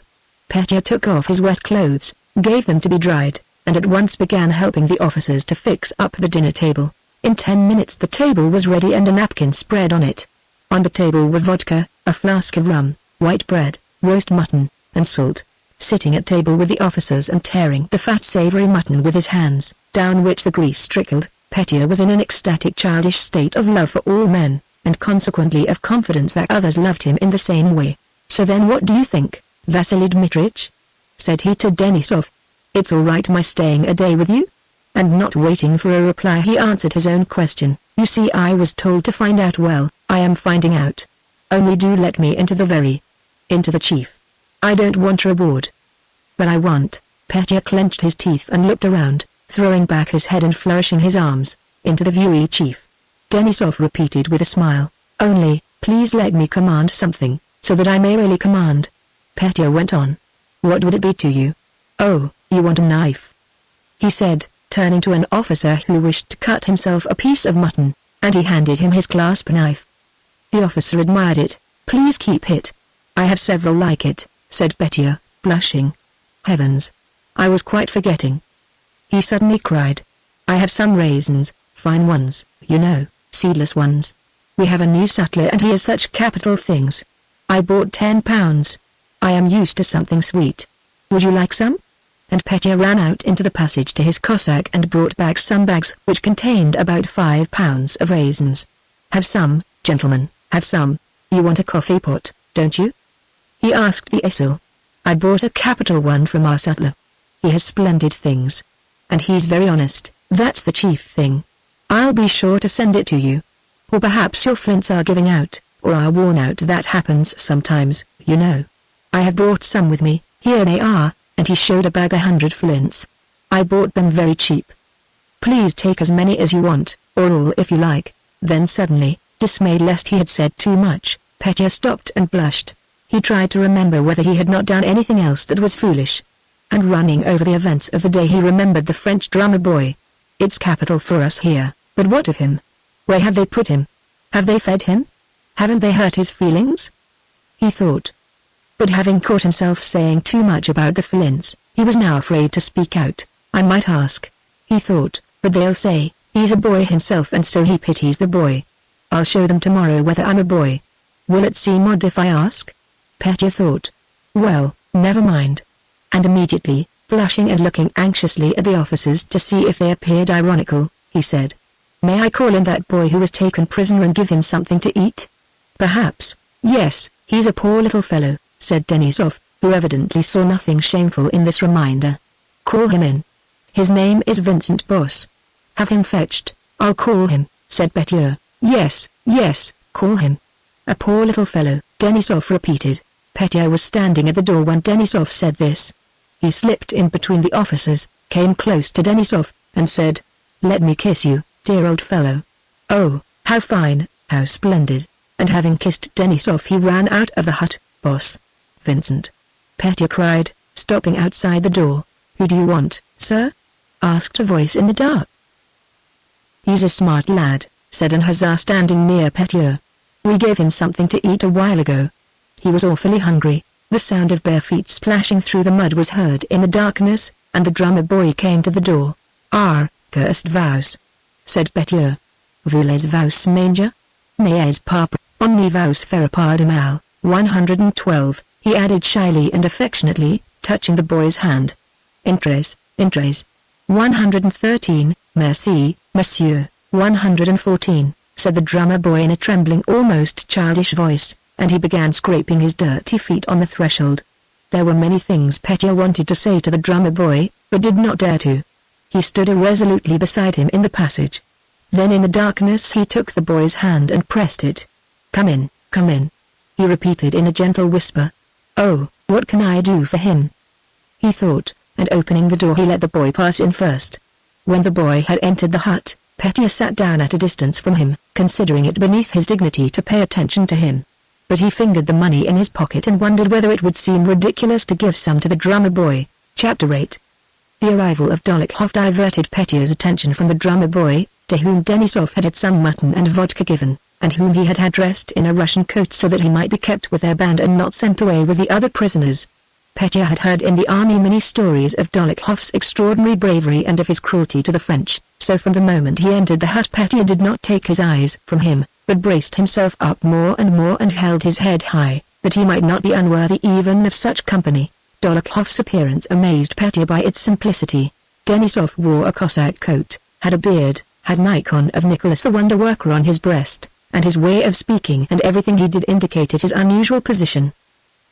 Petya took off his wet clothes, gave them to be dried, and at once began helping the officers to fix up the dinner table. In 10 minutes the table was ready and a napkin spread on it. On the table were vodka, a flask of rum, white bread, roast mutton, and salt. Sitting at table with the officers and tearing the fat savory mutton with his hands, down which the grease trickled, Petya was in an ecstatic childish state of love for all men, and consequently of confidence that others loved him in the same way. "So then what do you think, Vasily Dmitrich?" said he to Denisov. "It's all right my staying a day with you?" And not waiting for a reply he answered his own question. "You see I was told to find out. Well, I am finding out. Only do let me into the chief. I don't want reward." "But I want." Petya clenched his teeth and looked around, throwing back his head and flourishing his arms, "into the viewy chief." Denisov repeated with a smile, "Only, please let me command something, so that I may really command." Petya went on. "What would it be to you?" "Oh, you want a knife," he said, turning to an officer who wished to cut himself a piece of mutton, and he handed him his clasp knife. The officer admired it. "Please keep it. I have several like it," said Petya, blushing. "Heavens! I was quite forgetting," he suddenly cried. "I have some raisins, fine ones, you know, seedless ones. We have a new sutler and he has such capital things. I bought 10 pounds. I am used to something sweet. Would you like some?" And Petya ran out into the passage to his Cossack and brought back some bags which contained about 5 pounds of raisins. "Have some, gentlemen, have some. You want a coffee pot, don't you?" he asked the Essel. "I bought a capital one from our sutler. He has splendid things. And he's very honest, that's the chief thing. I'll be sure to send it to you. Or perhaps your flints are giving out, or are worn out. That happens sometimes, you know. I have brought some with me, here they are," and he showed a bag 100 flints. "I bought them very cheap. Please take as many as you want, or all if you like." Then suddenly, dismayed lest he had said too much, Petya stopped and blushed. He tried to remember whether he had not done anything else that was foolish. And running over the events of the day he remembered the French drummer boy. "It's capital for us here, but what of him? Where have they put him? Have they fed him? Haven't they hurt his feelings?" he thought. But having caught himself saying too much about the flints, he was now afraid to speak out. "I might ask," he thought, "but they'll say, he's a boy himself and so he pities the boy. I'll show them tomorrow whether I'm a boy. Will it seem odd if I ask?" Petya thought. "Well, never mind." And immediately, flushing and looking anxiously at the officers to see if they appeared ironical, he said, "May I call in that boy who was taken prisoner and give him something to eat?" Perhaps, yes, he's a poor little fellow, said Denisov, who evidently saw nothing shameful in this reminder. Call him in. His name is Vincent, boss. Have him fetched. I'll call him, said Petya. Yes, yes, call him. A poor little fellow, Denisov repeated. Petya was standing at the door when Denisov said this. He slipped in between the officers, came close to Denisov, and said, "Let me kiss you, dear old fellow." "Oh, how fine, how splendid." And having kissed Denisov he ran out of the hut. "Boss. Vincent." Petya cried, stopping outside the door. "Who do you want, sir?" asked a voice in the dark. "He's a smart lad," said an hussar standing near Petya. "We gave him something to eat a while ago. He was awfully hungry." The sound of bare feet splashing through the mud was heard in the darkness, and the drummer boy came to the door. "Ah, cursed vows," said Petya. "Voulez vous manger? N'ayez pas omni vous faire part de mal." 112, he added shyly and affectionately, touching the boy's hand. "Entrez, entrez." 113, "Merci, monsieur." 114, said the drummer boy in a trembling, almost childish voice, and he began scraping his dirty feet on the threshold. There were many things Petya wanted to say to the drummer boy, but did not dare to. He stood irresolutely beside him in the passage. Then in the darkness he took the boy's hand and pressed it. Come in," he repeated in a gentle whisper. "Oh, what can I do for him?" he thought, and opening the door he let the boy pass in first. When the boy had entered the hut, Petya sat down at a distance from him, considering it beneath his dignity to pay attention to him. But he fingered the money in his pocket and wondered whether it would seem ridiculous to give some to the drummer boy. Chapter 8. The arrival of Dolokhov diverted Petya's attention from the drummer boy, to whom Denisov had some mutton and vodka given, and whom he had dressed in a Russian coat so that he might be kept with their band and not sent away with the other prisoners. Petya had heard in the army many stories of Dolokhov's extraordinary bravery and of his cruelty to the French, so from the moment he entered the hut Petya did not take his eyes from him, but braced himself up more and held his head high, that he might not be unworthy even of such company. Dolokhov's appearance amazed Petya by its simplicity. Denisov wore a Cossack coat, had a beard, had an icon of Nicholas the Wonder Worker on his breast, and his way of speaking and everything he did indicated his unusual position.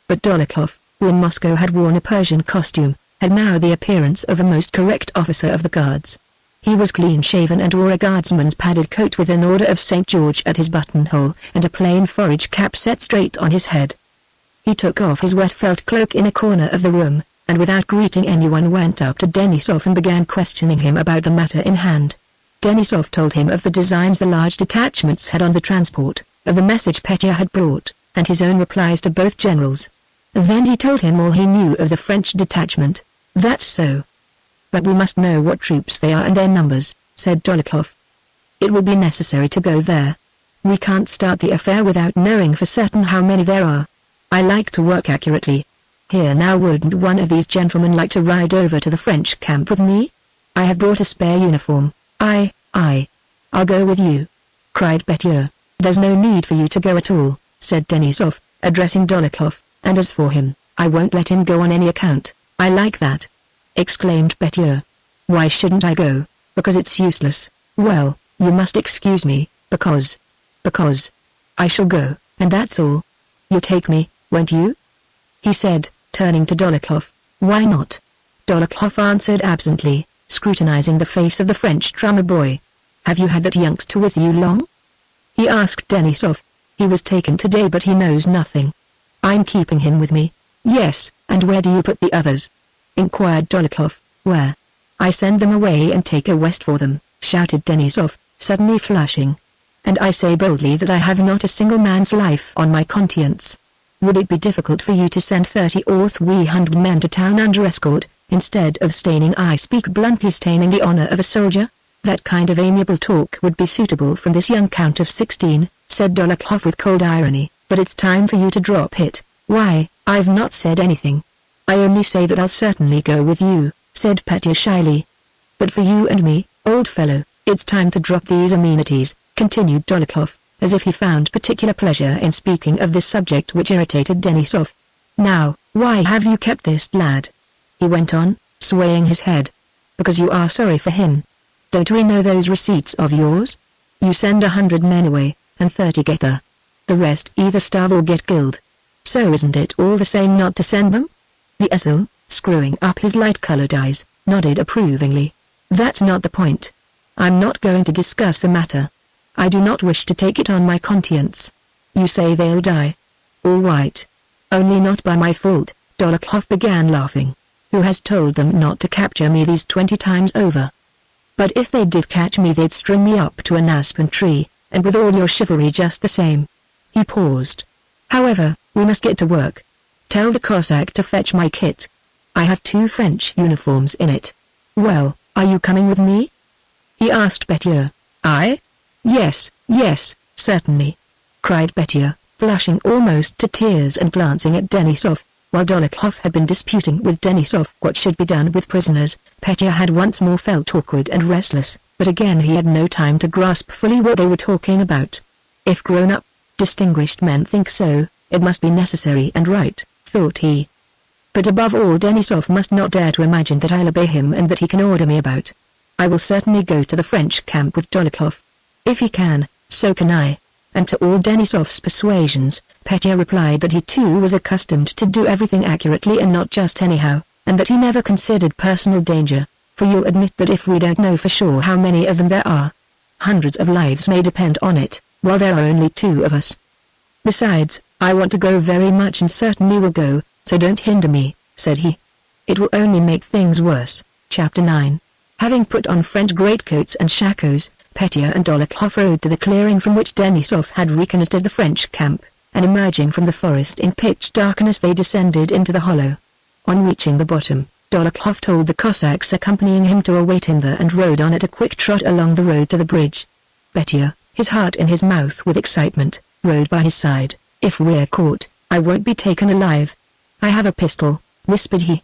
But Dolokhov, who in Moscow had worn a Persian costume, had now the appearance of a most correct officer of the guards. He was clean-shaven and wore a guardsman's padded coat with an Order of St. George at his buttonhole and a plain forage cap set straight on his head. He took off his wet felt cloak in a corner of the room, and without greeting anyone went up to Denisov and began questioning him about the matter in hand. Denisov told him of the designs the large detachments had on the transport, of the message Petya had brought, and his own replies to both generals. Then he told him all he knew of the French detachment. "That's so. But we must know what troops they are and their numbers," said Dolokhov. "It will be necessary to go there. We can't start the affair without knowing for certain how many there are. I like to work accurately. Here now, wouldn't one of these gentlemen like to ride over to the French camp with me? I have brought a spare uniform." I'll go with you," cried Petya. "There's no need for you to go at all," said Denisov, addressing Dolokhov, "and as for him, I won't let him go on any account." "I like that," exclaimed Petya. "Why shouldn't I go?" "Because it's useless." "Well, you must excuse me, because I shall go, and that's all." "You'll take me, won't you?" he said, turning to Dolokhov. "Why not?" Dolokhov answered absently, scrutinizing the face of the French drummer boy. "Have you had that youngster with you long?" he asked Denisov. "He was taken today but he knows nothing." "I'm keeping him with me." "Yes, and where do you put the others?" inquired Dolokhov. "Where? I send them away and take a west for them," shouted Denisov, suddenly flushing. "And I say boldly that I have not a single man's life on my conscience. Would it be difficult for you to send 30 or 300 men to town under escort, instead of I speak bluntly, staining the honor of a soldier? That kind of amiable talk would be suitable from this young Count of 16, said Dolokhov with cold irony, "but it's time for you to drop it." "Why, I've not said anything. I only say that I'll certainly go with you," said Petya shyly. "But for you and me, old fellow, it's time to drop these amenities," continued Dolokhov, as if he found particular pleasure in speaking of this subject which irritated Denisov. "Now, why have you kept this lad?" he went on, swaying his head. "Because you are sorry for him. Don't we know those receipts of yours? You send 100 men away, and 30 get there. The rest either starve or get killed. So isn't it all the same not to send them? The Esaul, screwing up his light-colored eyes, nodded approvingly. That's not the point. I'm not going to discuss the matter. I do not wish to take it on my conscience. You say they'll die. All right. Only not by my fault. Dolokhov began laughing. Who has told them not to capture me these 20 times over? But if they did catch me they'd string me up to an aspen tree, and with all your chivalry just the same. He paused. However, we must get to work. Tell the Cossack to fetch my kit. I have 2 French uniforms in it. Well, are you coming with me? He asked Petya. I? Yes, certainly, cried Petya, blushing almost to tears and glancing at Denisov. While Dolokhov had been disputing with Denisov what should be done with prisoners, Petya had once more felt awkward and restless, but again he had no time to grasp fully what they were talking about. If grown-up, distinguished men think so, it must be necessary and right, thought he. But above all Denisov must not dare to imagine that I'll obey him and that he can order me about. I will certainly go to the French camp with Dolokhov. If he can, so can I. And to all Denisov's persuasions, Petya replied that he too was accustomed to do everything accurately and not just anyhow, and that he never considered personal danger, for you'll admit that if we don't know for sure how many of them there are, hundreds of lives may depend on it, while there are only 2 of us. Besides, I want to go very much and certainly will go, so don't hinder me, said he. It will only make things worse. Chapter 9. Having put on French greatcoats and shakos, Petya and Dolokhov rode to the clearing from which Denisov had reconnoitred the French camp, and emerging from the forest in pitch darkness they descended into the hollow. On reaching the bottom, Dolokhov told the Cossacks accompanying him to await him there and rode on at a quick trot along the road to the bridge. Petya, his heart in his mouth with excitement, rode by his side. If we're caught, I won't be taken alive. I have a pistol, whispered he.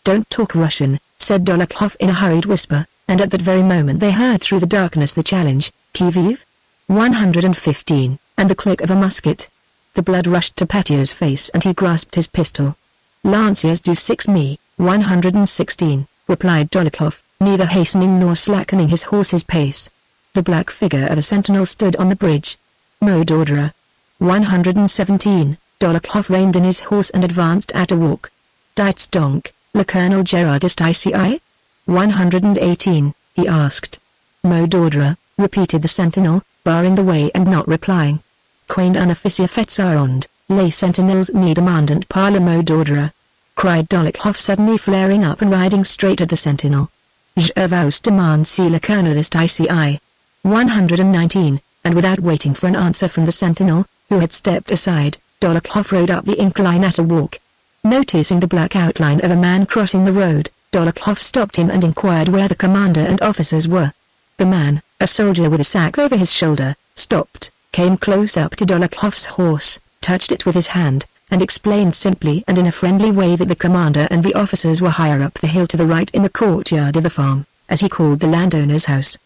Don't talk Russian, said Dolokhov in a hurried whisper, and at that very moment they heard through the darkness the challenge, Qui vive? 115, and the click of a musket. The blood rushed to Petya's face and he grasped his pistol. Lanciers do 6 me, 116, replied Dolokhov, neither hastening nor slackening his horse's pace. The black figure of a sentinel stood on the bridge. Mode orderer. 117, Dolokhov reined in his horse and advanced at a walk. Dites donc, le Colonel Gerard ist ici? 118, he asked. Mode orderer, repeated the sentinel, barring the way and not replying. Quaint un officier fait sa ronde, les sentinels ne demandent pas le mode orderer, cried Dolokhov suddenly flaring up and riding straight at the sentinel. Je vous demande si le Colonel est ici? 119, and without waiting for an answer from the sentinel, who had stepped aside, Dolokhov rode up the incline at a walk. Noticing the black outline of a man crossing the road, Dolokhov stopped him and inquired where the commander and officers were. The man, a soldier with a sack over his shoulder, stopped, came close up to Dolokhov's horse, touched it with his hand, and explained simply and in a friendly way that the commander and the officers were higher up the hill to the right in the courtyard of the farm, as he called the landowner's house.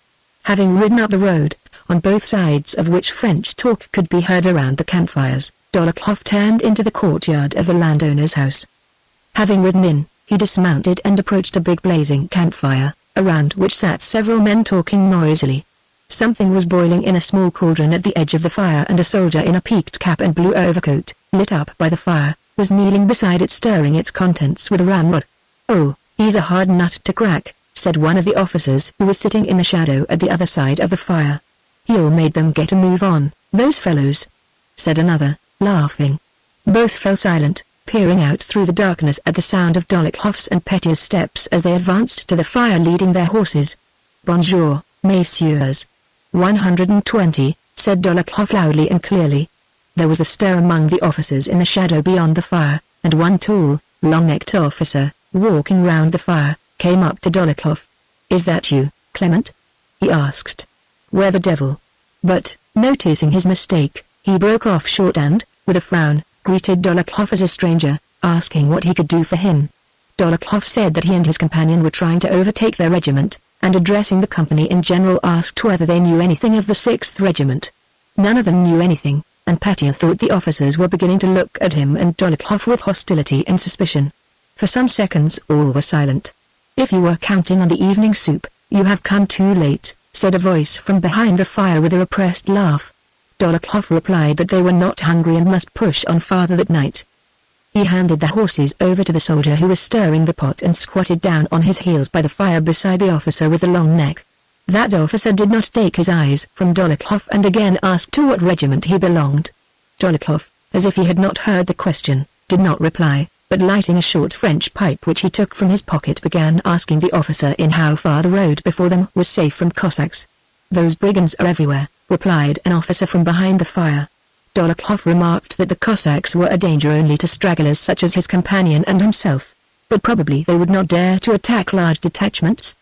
Having ridden up the road, on both sides of which French talk could be heard around the campfires, Dolokhov turned into the courtyard of the landowner's house. Having ridden in, he dismounted and approached a big blazing campfire, around which sat several men talking noisily. Something was boiling in a small cauldron at the edge of the fire, and a soldier in a peaked cap and blue overcoat, lit up by the fire, was kneeling beside it stirring its contents with a ramrod. "Oh, he's a hard nut to crack," said one of the officers who was sitting in the shadow at the other side of the fire. "He all made them get a move on, those fellows," said another, laughing. Both fell silent, peering out through the darkness at the sound of Dolokhov's and Petya's steps as they advanced to the fire leading their horses. "Bonjour, messieurs." 120, said Dolokhov loudly and clearly. There was a stir among the officers in the shadow beyond the fire, and one tall, long-necked officer, walking round the fire, came up to Dolokhov. "Is that you, Clement?" he asked. "Where the devil?" But, noticing his mistake, he broke off short and, with a frown, greeted Dolokhov as a stranger, asking what he could do for him. Dolokhov said that he and his companion were trying to overtake their regiment, and addressing the company in general asked whether they knew anything of the 6th Regiment. None of them knew anything, and Petya thought the officers were beginning to look at him and Dolokhov with hostility and suspicion. For some seconds all were silent. "If you were counting on the evening soup, you have come too late," said a voice from behind the fire with a repressed laugh. Dolokhov replied that they were not hungry and must push on farther that night. He handed the horses over to the soldier who was stirring the pot and squatted down on his heels by the fire beside the officer with the long neck. That officer did not take his eyes from Dolokhov and again asked to what regiment he belonged. Dolokhov, as if he had not heard the question, did not reply, but lighting a short French pipe which he took from his pocket began asking the officer in how far the road before them was safe from Cossacks. "Those brigands are everywhere," replied an officer from behind the fire. Dolokhov remarked that the Cossacks were a danger only to stragglers such as his companion and himself, but probably they would not dare to attack large detachments.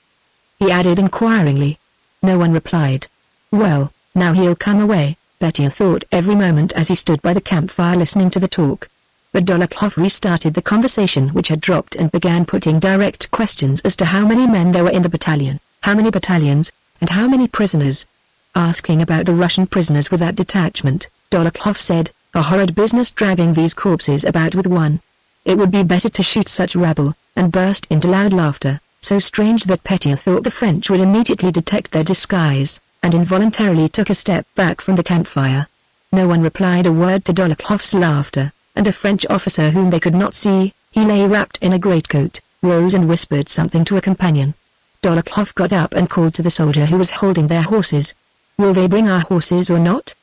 He added inquiringly. No one replied. Well, now he'll come away, Petya thought every moment as he stood by the campfire listening to the talk. But Dolokhov restarted the conversation which had dropped and began putting direct questions as to how many men there were in the battalion, how many battalions, and how many prisoners. Asking about the Russian prisoners with that detachment, Dolokhov said, "A horrid business dragging these corpses about with one. It would be better to shoot such rabble," and burst into loud laughter, so strange that Petya thought the French would immediately detect their disguise, and involuntarily took a step back from the campfire. No one replied a word to Dolokhov's laughter, and a French officer whom they could not see, he lay wrapped in a greatcoat, rose and whispered something to a companion. Dolokhov got up and called to the soldier who was holding their horses. "Will they bring our horses or not?"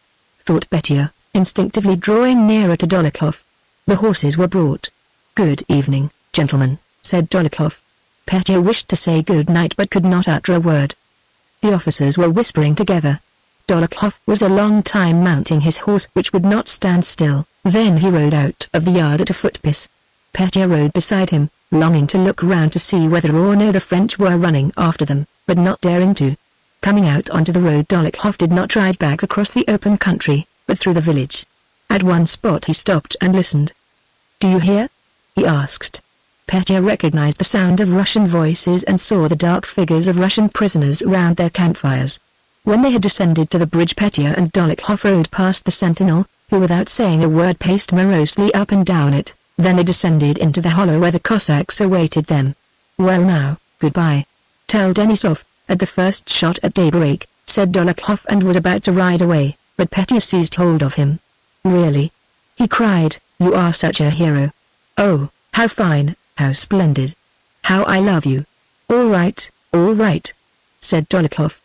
thought Petya, instinctively drawing nearer to Dolokhov. The horses were brought. "Good evening, gentlemen," said Dolokhov. Petya wished to say good night but could not utter a word. The officers were whispering together. Dolokhov was a long time mounting his horse which would not stand still, then he rode out of the yard at a foot-pace. Petya rode beside him, longing to look round to see whether or no the French were running after them, but not daring to. Coming out onto the road, Dolokhov did not ride back across the open country, but through the village. At one spot he stopped and listened. "Do you hear?" he asked. Petya recognized the sound of Russian voices and saw the dark figures of Russian prisoners round their campfires. When they had descended to the bridge, Petya and Dolokhov rode past the sentinel, who without saying a word paced morosely up and down it. Then they descended into the hollow where the Cossacks awaited them. "Well now, goodbye. Tell Denisov, at the first shot at daybreak," said Dolokhov and was about to ride away, but Petya seized hold of him. "Really?" he cried, "you are such a hero. Oh, how fine, how splendid. How I love you." All right," said Dolokhov.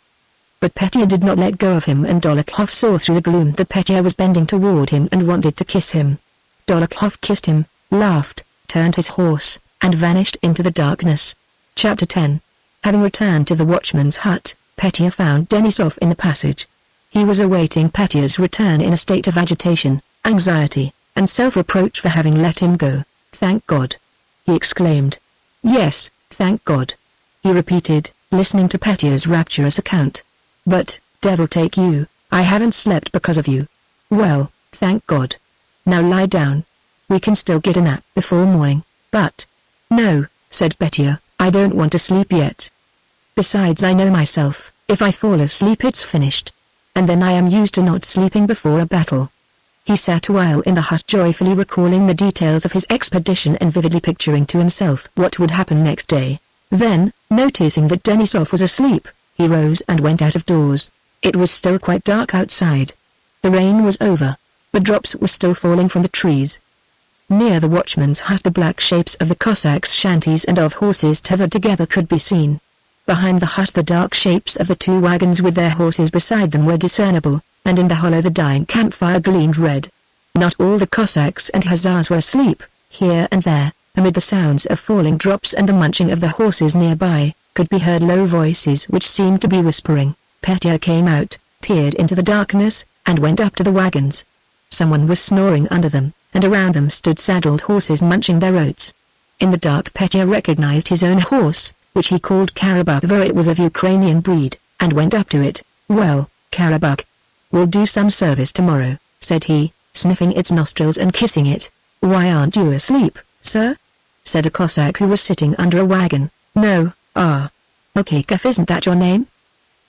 But Petya did not let go of him, and Dolokhov saw through the gloom that Petya was bending toward him and wanted to kiss him. Dolokhov kissed him, laughed, turned his horse, and vanished into the darkness. Chapter 10. Having returned to the watchman's hut, Petya found Denisov in the passage. He was awaiting Petya's return in a state of agitation, anxiety, and self-reproach for having let him go. "Thank God!" he exclaimed. "Yes, thank God," he repeated, listening to Petya's rapturous account. "But, devil take you, I haven't slept because of you. Well, thank God. Now lie down. We can still get a nap before morning, but—" "No," said Petya, "I don't want to sleep yet. Besides, I know myself, if I fall asleep it's finished. And then I am used to not sleeping before a battle." He sat a while in the hut, joyfully recalling the details of his expedition and vividly picturing to himself what would happen next day. Then, noticing that Denisov was asleep, he rose and went out of doors. It was still quite dark outside. The rain was over, but drops were still falling from the trees. Near the watchman's hut the black shapes of the Cossacks' shanties and of horses tethered together could be seen. Behind the hut the dark shapes of the two wagons with their horses beside them were discernible, and in the hollow the dying campfire gleamed red. Not all the Cossacks and Hussars were asleep. Here and there, amid the sounds of falling drops and the munching of the horses nearby, could be heard low voices which seemed to be whispering. Petya came out, peered into the darkness, and went up to the wagons. Someone was snoring under them, and around them stood saddled horses munching their oats. In the dark Petya recognized his own horse, which he called Karabakh, though it was of Ukrainian breed, and went up to it. "Well, Karabakh, will do some service tomorrow," said he, sniffing its nostrils and kissing it. "Why aren't you asleep, sir?" said a Cossack who was sitting under a wagon. "No, Milkakov, isn't that your name?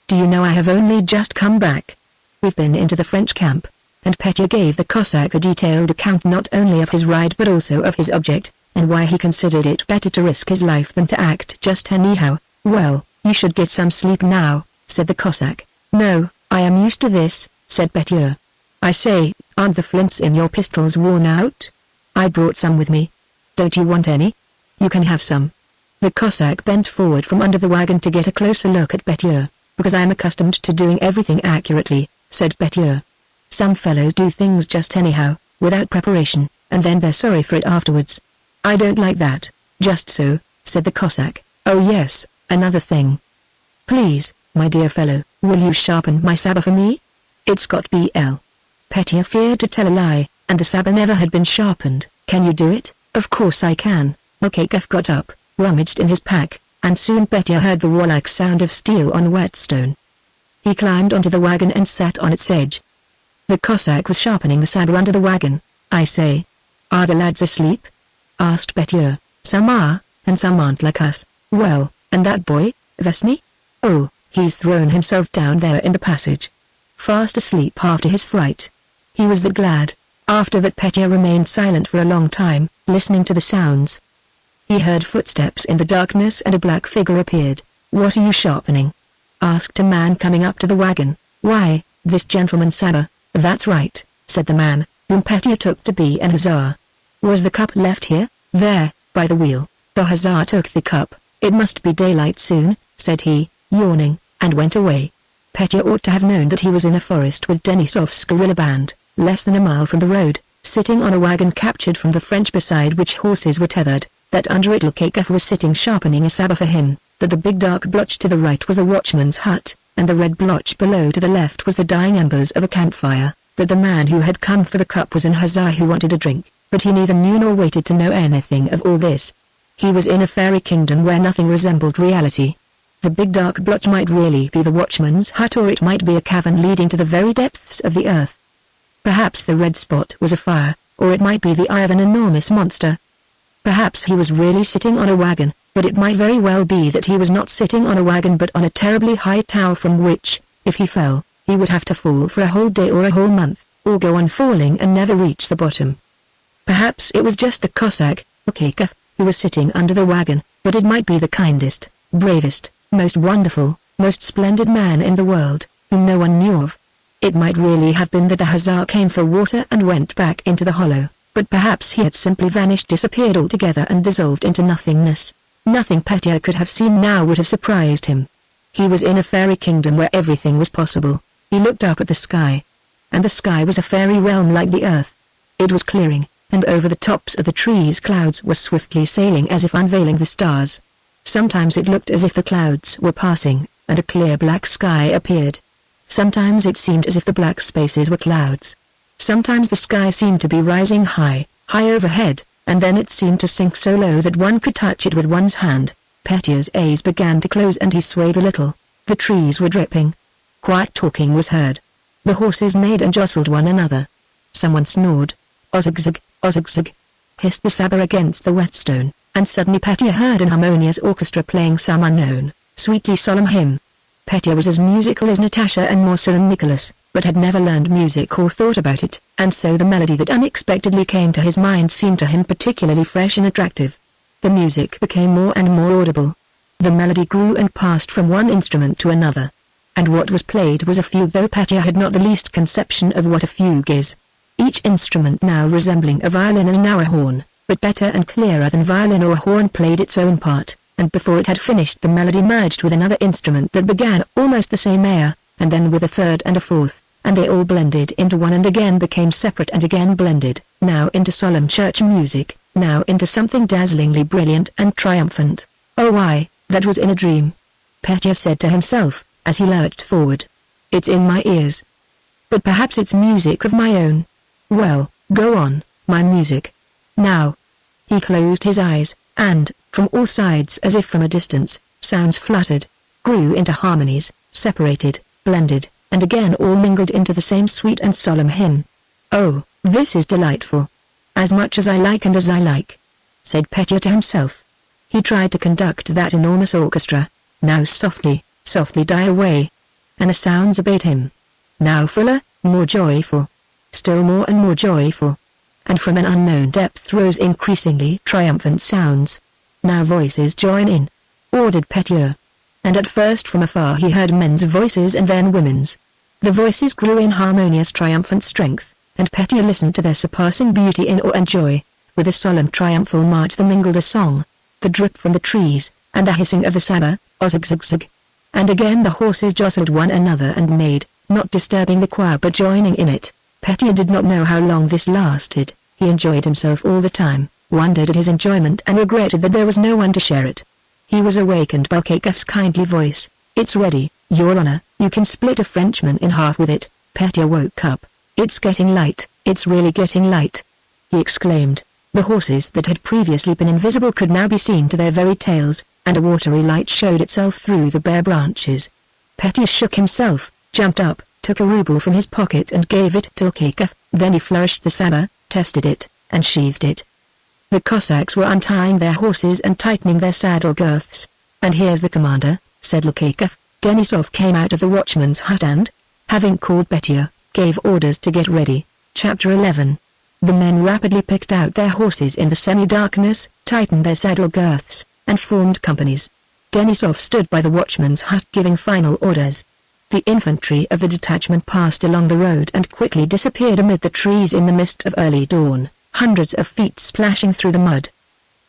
Do you know I have only just come back? We've been into the French camp." And Petya gave the Cossack a detailed account not only of his ride but also of his object, and why he considered it better to risk his life than to act just anyhow. "Well, you should get some sleep now," said the Cossack. "No, I am used to this," said Petya. I say, aren't the flints in your pistols worn out? I brought some with me. Don't you want any? You can have some. The Cossack bent forward from under the wagon to get a closer look at Petya. Because I am accustomed to doing everything accurately, said Petya. Some fellows do things just anyhow, without preparation, and then they're sorry for it afterwards. I don't like that. Just so, said the Cossack. Oh yes, another thing. Please, my dear fellow, will you sharpen my sabre for me? It's got BL. Petya feared to tell a lie, and the sabre never had been sharpened. Can you do it? Of course I can. Nikolayevich got up, rummaged in his pack, and soon Petya heard the warlike sound of steel on whetstone. He climbed onto the wagon and sat on its edge. The Cossack was sharpening the sabre under the wagon. I say. Are the lads asleep? Asked Petya. Some are, and some aren't like us. Well, and that boy, Vesny? Oh, he's thrown himself down there in the passage. Fast asleep after his fright. He was that glad. After that Petya remained silent for a long time, listening to the sounds. He heard footsteps in the darkness and a black figure appeared. What are you sharpening? Asked a man coming up to the wagon. Why, this gentleman's sabre. That's right, said the man, whom Petya took to be an hussar. Was the cup left here? There, by the wheel. The hussar took the cup. It must be daylight soon, said he, yawning, and went away. Petya ought to have known that he was in a forest with Denisov's guerrilla band, less than a mile from the road, sitting on a wagon captured from the French beside which horses were tethered, that under it Nikolayevich was sitting sharpening a sabre for him, that the big dark blotch to the right was the watchman's hut, and the red blotch below to the left was the dying embers of a campfire, that the man who had come for the cup was an hussar who wanted a drink, but he neither knew nor waited to know anything of all this. He was in a fairy kingdom where nothing resembled reality. The big dark blotch might really be the watchman's hut, or it might be a cavern leading to the very depths of the earth. Perhaps the red spot was a fire, or it might be the eye of an enormous monster. Perhaps he was really sitting on a wagon, but it might very well be that he was not sitting on a wagon but on a terribly high tower from which, if he fell, he would have to fall for a whole day or a whole month, or go on falling and never reach the bottom. Perhaps it was just the Cossack, Nikolayevich, who was sitting under the wagon, but it might be the kindest, bravest, most wonderful, most splendid man in the world, whom no one knew of. It might really have been that the hussar came for water and went back into the hollow, but perhaps he had simply vanished, disappeared altogether and dissolved into nothingness. Nothing Petya could have seen now would have surprised him. He was in a fairy kingdom where everything was possible. He looked up at the sky. And the sky was a fairy realm like the earth. It was clearing, and over the tops of the trees clouds were swiftly sailing as if unveiling the stars. Sometimes it looked as if the clouds were passing, and a clear black sky appeared. Sometimes it seemed as if the black spaces were clouds. Sometimes the sky seemed to be rising high, high overhead, and then it seemed to sink so low that one could touch it with one's hand. Petya's eyes began to close and he swayed a little. The trees were dripping. Quiet talking was heard. The horses neighed and jostled one another. Someone snored. Ozugzug, ozugzug, hissed the sabre against the whetstone, and suddenly Petya heard an harmonious orchestra playing some unknown, sweetly solemn hymn. Petya was as musical as Natasha and more so than Nicholas, but had never learned music or thought about it, and so the melody that unexpectedly came to his mind seemed to him particularly fresh and attractive. The music became more and more audible. The melody grew and passed from one instrument to another. And what was played was a fugue, though Petya had not the least conception of what a fugue is. Each instrument now resembling a violin and now a horn, but better and clearer than violin or horn, played its own part, and before it had finished the melody merged with another instrument that began almost the same air, and then with a third and a fourth, and they all blended into one and again became separate and again blended, now into solemn church music, now into something dazzlingly brilliant and triumphant. Oh why, that was in a dream, Petya said to himself, as he lurched forward. It's in my ears. But perhaps it's music of my own. Well, go on, my music. Now. He closed his eyes, and, from all sides as if from a distance, sounds fluttered, grew into harmonies, separated, blended, and again all mingled into the same sweet and solemn hymn. Oh, this is delightful. As much as I like and as I like, said Petya to himself. He tried to conduct that enormous orchestra, now softly, softly die away. And the sounds obeyed him. Now fuller, more joyful. Still more and more joyful. And from an unknown depth rose increasingly triumphant sounds. Now voices join in, ordered Petya. And at first from afar he heard men's voices and then women's. The voices grew in harmonious triumphant strength, and Petya listened to their surpassing beauty in awe and joy. With a solemn triumphal march there mingled a song, the drip from the trees, and the hissing of the saber, ozug-zug-zug. And again the horses jostled one another and neighed, not disturbing the choir but joining in it. Petya did not know how long this lasted. He enjoyed himself all the time, wondered at his enjoyment and regretted that there was no one to share it. He was awakened by Kakev's kindly voice. "It's ready, Your Honor, you can split a Frenchman in half with it." Petya woke up. "It's getting light, it's really getting light," he exclaimed. The horses that had previously been invisible could now be seen to their very tails, and a watery light showed itself through the bare branches. Petya shook himself, jumped up, took a ruble from his pocket and gave it to Kakev, then he flourished the saber, tested it, and sheathed it. The Cossacks were untying their horses and tightening their saddle girths. "And here's the commander," said Lukakev. Denisov came out of the watchman's hut and, having called Petya, gave orders to get ready. Chapter 11. The men rapidly picked out their horses in the semi-darkness, tightened their saddle girths, and formed companies. Denisov stood by the watchman's hut giving final orders. The infantry of the detachment passed along the road and quickly disappeared amid the trees in the mist of early dawn, hundreds of feet splashing through the mud.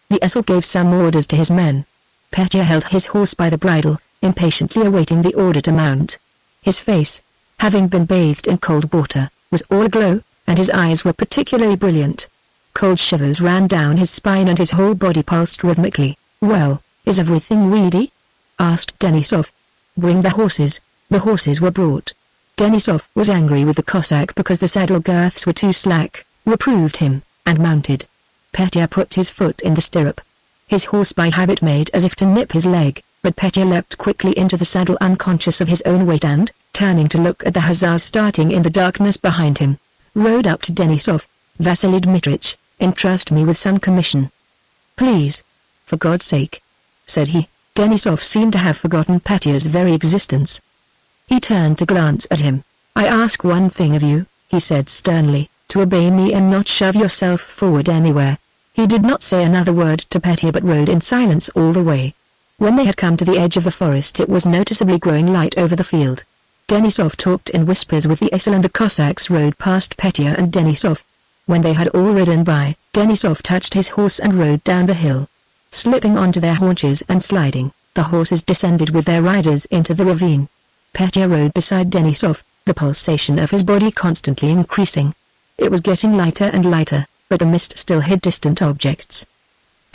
The esaul gave some orders to his men. Petya held his horse by the bridle, impatiently awaiting the order to mount. His face, having been bathed in cold water, was all aglow, and his eyes were particularly brilliant. Cold shivers ran down his spine and his whole body pulsed rhythmically. "Well, is everything ready?" asked Denisov. "Bring the horses." The horses were brought. Denisov was angry with the Cossack because the saddle girths were too slack, reproved him, and mounted. Petya put his foot in the stirrup. His horse by habit made as if to nip his leg, but Petya leapt quickly into the saddle unconscious of his own weight and, turning to look at the hussars starting in the darkness behind him, rode up to Denisov. "Vasily Dmitrich, entrust me with some commission." "Please. For God's sake," said he. Denisov seemed to have forgotten Petya's very existence. He turned to glance at him. "I ask one thing of you," he said sternly, "to obey me and not shove yourself forward anywhere." He did not say another word to Petya but rode in silence all the way. When they had come to the edge of the forest it was noticeably growing light over the field. Denisov talked in whispers with the esaul and the Cossacks rode past Petya and Denisov. When they had all ridden by, Denisov touched his horse and rode down the hill. Slipping onto their haunches and sliding, the horses descended with their riders into the ravine. Petya rode beside Denisov, the pulsation of his body constantly increasing. It was getting lighter and lighter, but the mist still hid distant objects.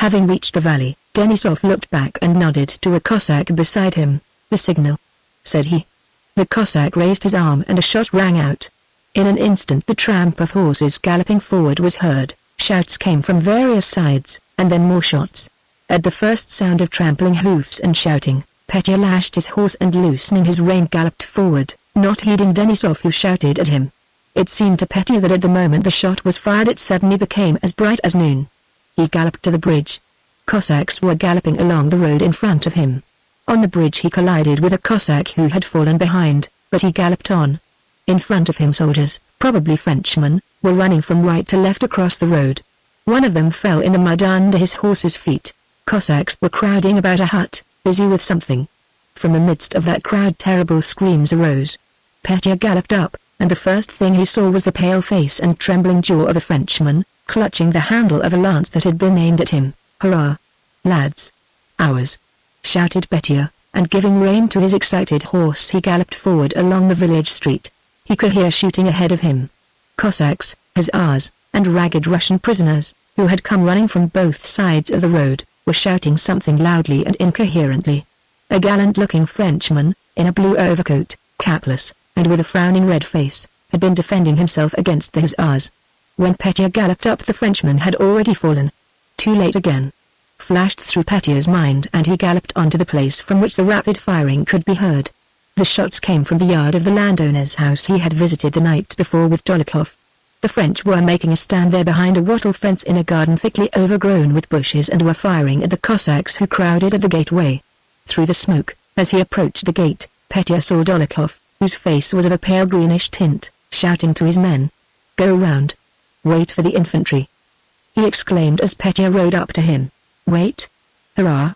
Having reached the valley, Denisov looked back and nodded to a Cossack beside him. "The signal," said he. The Cossack raised his arm and a shot rang out. In an instant the tramp of horses galloping forward was heard, shouts came from various sides, and then more shots. At the first sound of trampling hoofs and shouting, Petya lashed his horse and loosening his rein galloped forward, not heeding Denisov who shouted at him. It seemed to Petya that at the moment the shot was fired it suddenly became as bright as noon. He galloped to the bridge. Cossacks were galloping along the road in front of him. On the bridge he collided with a Cossack who had fallen behind, but he galloped on. In front of him soldiers, probably Frenchmen, were running from right to left across the road. One of them fell in the mud under his horse's feet. Cossacks were crowding about a hut, busy with something. From the midst of that crowd terrible screams arose. Petya galloped up, and the first thing he saw was the pale face and trembling jaw of a Frenchman, clutching the handle of a lance that had been aimed at him. "Hurrah! Lads! Ours!" shouted Petya, and giving rein to his excited horse he galloped forward along the village street. He could hear shooting ahead of him. Cossacks, hussars, and ragged Russian prisoners, who had come running from both sides of the road, were shouting something loudly and incoherently. A gallant-looking Frenchman, in a blue overcoat, capless, and with a frowning red face, had been defending himself against the hussars. When Petya galloped up the Frenchman had already fallen. "Too late again," flashed through Petya's mind and he galloped on to the place from which the rapid firing could be heard. The shots came from the yard of the landowner's house he had visited the night before with Dolokhov. The French were making a stand there behind a wattle fence in a garden thickly overgrown with bushes and were firing at the Cossacks who crowded at the gateway. Through the smoke, as he approached the gate, Petya saw Dolokhov, whose face was of a pale greenish tint, shouting to his men. "Go round. Wait for the infantry," he exclaimed as Petya rode up to him. "Wait? Hurrah!"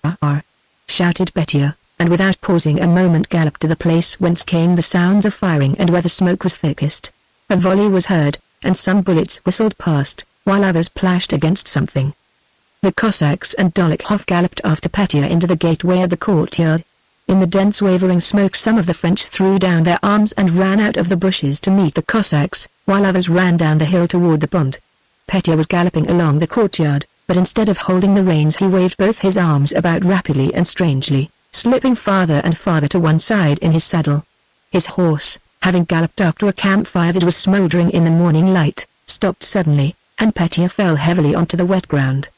shouted Petya, and without pausing a moment galloped to the place whence came the sounds of firing and where the smoke was thickest. A volley was heard, and some bullets whistled past, while others plashed against something. The Cossacks and Dolokhov galloped after Petya into the gateway of the courtyard. In the dense wavering smoke some of the French threw down their arms and ran out of the bushes to meet the Cossacks, while others ran down the hill toward the pond. Petya was galloping along the courtyard, but instead of holding the reins he waved both his arms about rapidly and strangely, slipping farther and farther to one side in his saddle. His horse, having galloped up to a campfire that was smoldering in the morning light, stopped suddenly, and Petya fell heavily onto the wet ground.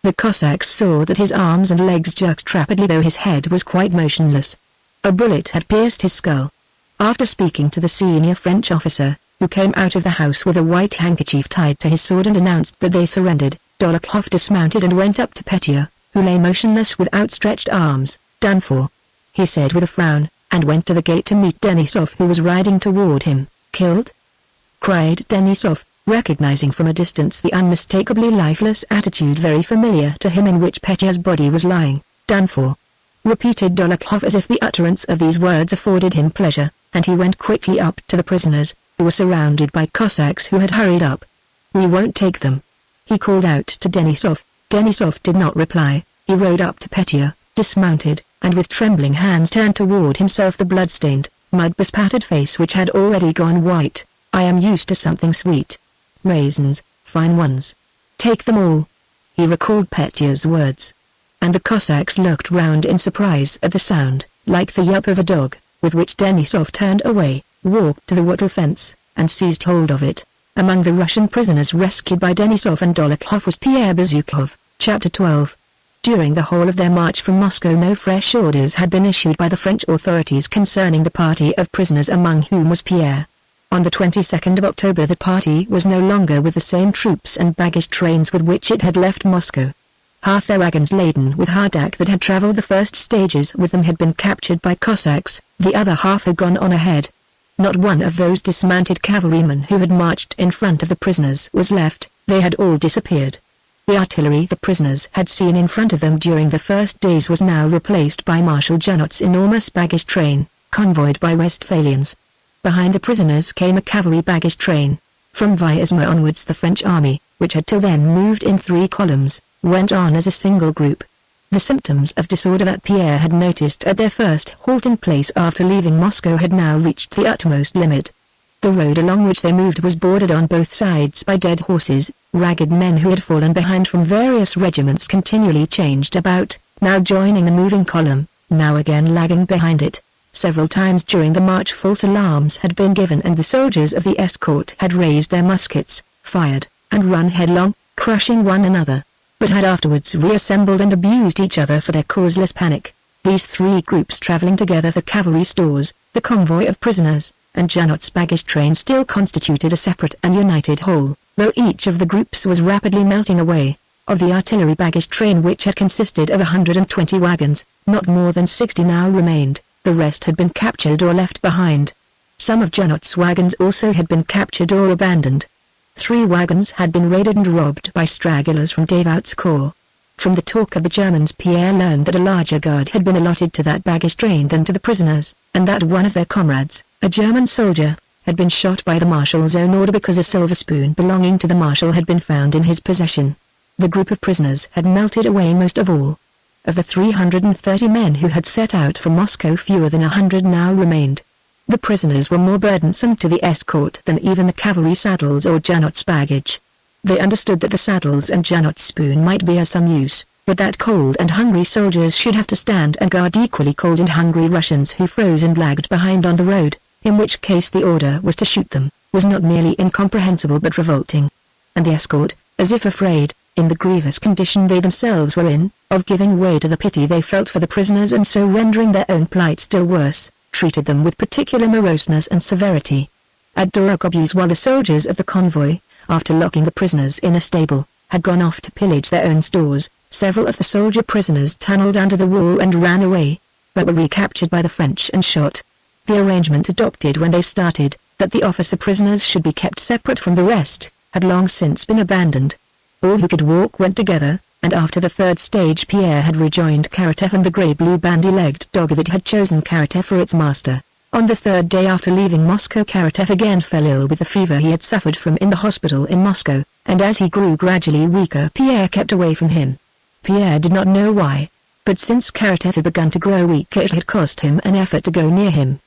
The Cossacks saw that his arms and legs jerked rapidly though his head was quite motionless. A bullet had pierced his skull. After speaking to the senior French officer, who came out of the house with a white handkerchief tied to his sword and announced that they surrendered, Dolokhov dismounted and went up to Petya, who lay motionless with outstretched arms. "Done for," he said with a frown, and went to the gate to meet Denisov who was riding toward him. "Killed?" cried Denisov, recognizing from a distance the unmistakably lifeless attitude very familiar to him in which Petya's body was lying. "Done for," repeated Dolokhov as if the utterance of these words afforded him pleasure, and he went quickly up to the prisoners, who were surrounded by Cossacks who had hurried up. "We won't take them," he called out to Denisov. Denisov did not reply. He rode up to Petya, dismounted, and with trembling hands turned toward himself the blood-stained, mud-bespattered face which had already gone white. "I am used to something sweet. Raisins, fine ones. Take them all." He recalled Petya's words. And the Cossacks looked round in surprise at the sound, like the yelp of a dog, with which Denisov turned away, walked to the wattle fence, and seized hold of it. Among the Russian prisoners rescued by Denisov and Dolokhov was Pierre Bezukhov. Chapter 12. During the whole of their march from Moscow no fresh orders had been issued by the French authorities concerning the party of prisoners among whom was Pierre. On the 22nd of October the party was no longer with the same troops and baggage trains with which it had left Moscow. Half their wagons laden with hardtack that had traveled the first stages with them had been captured by Cossacks, the other half had gone on ahead. Not one of those dismounted cavalrymen who had marched in front of the prisoners was left, they had all disappeared. The artillery the prisoners had seen in front of them during the first days was now replaced by Marshal Junot's enormous baggage train, convoyed by Westphalians. Behind the prisoners came a cavalry baggage train. From Vyazma onwards the French army, which had till then moved in 3 columns, went on as a single group. The symptoms of disorder that Pierre had noticed at their first halting place after leaving Moscow had now reached the utmost limit. The road along which they moved was bordered on both sides by dead horses. Ragged men who had fallen behind from various regiments continually changed about, now joining the moving column, now again lagging behind it. Several times during the march false alarms had been given and the soldiers of the escort had raised their muskets, fired, and run headlong, crushing one another, but had afterwards reassembled and abused each other for their causeless panic. These 3 groups traveling together, the cavalry stores, the convoy of prisoners, and Junot's baggage train still constituted a separate and united whole, though each of the groups was rapidly melting away. Of the artillery baggage train which had consisted of 120 wagons, not more than 60 now remained. The rest had been captured or left behind. Some of Junot's wagons also had been captured or abandoned. 3 wagons had been raided and robbed by stragglers from Davout's corps. From the talk of the Germans Pierre learned that a larger guard had been allotted to that baggage train than to the prisoners, and that one of their comrades, a German soldier, had been shot by the marshal's own order because a silver spoon belonging to the marshal had been found in his possession. The group of prisoners had melted away most of all. Of the 330 men who had set out for Moscow fewer than 100 now remained. The prisoners were more burdensome to the escort than even the cavalry saddles or Junot's baggage. They understood that the saddles and Junot's spoon might be of some use, but that cold and hungry soldiers should have to stand and guard equally cold and hungry Russians who froze and lagged behind on the road, in which case the order was to shoot them, was not merely incomprehensible but revolting. And the escort, as if afraid, in the grievous condition they themselves were in, of giving way to the pity they felt for the prisoners and so rendering their own plight still worse, treated them with particular moroseness and severity. At Dorogobuz while the soldiers of the convoy, after locking the prisoners in a stable, had gone off to pillage their own stores, several of the soldier prisoners tunneled under the wall and ran away, but were recaptured by the French and shot. The arrangement adopted when they started, that the officer prisoners should be kept separate from the rest, had long since been abandoned. All who could walk went together, and after the third stage Pierre had rejoined Karatev and the grey-blue bandy-legged dog that had chosen Karatev for its master. On the third day after leaving Moscow, Karatev again fell ill with the fever he had suffered from in the hospital in Moscow, and as he grew gradually weaker, Pierre kept away from him. Pierre did not know why, but since Karatev had begun to grow weaker, it had cost him an effort to go near him.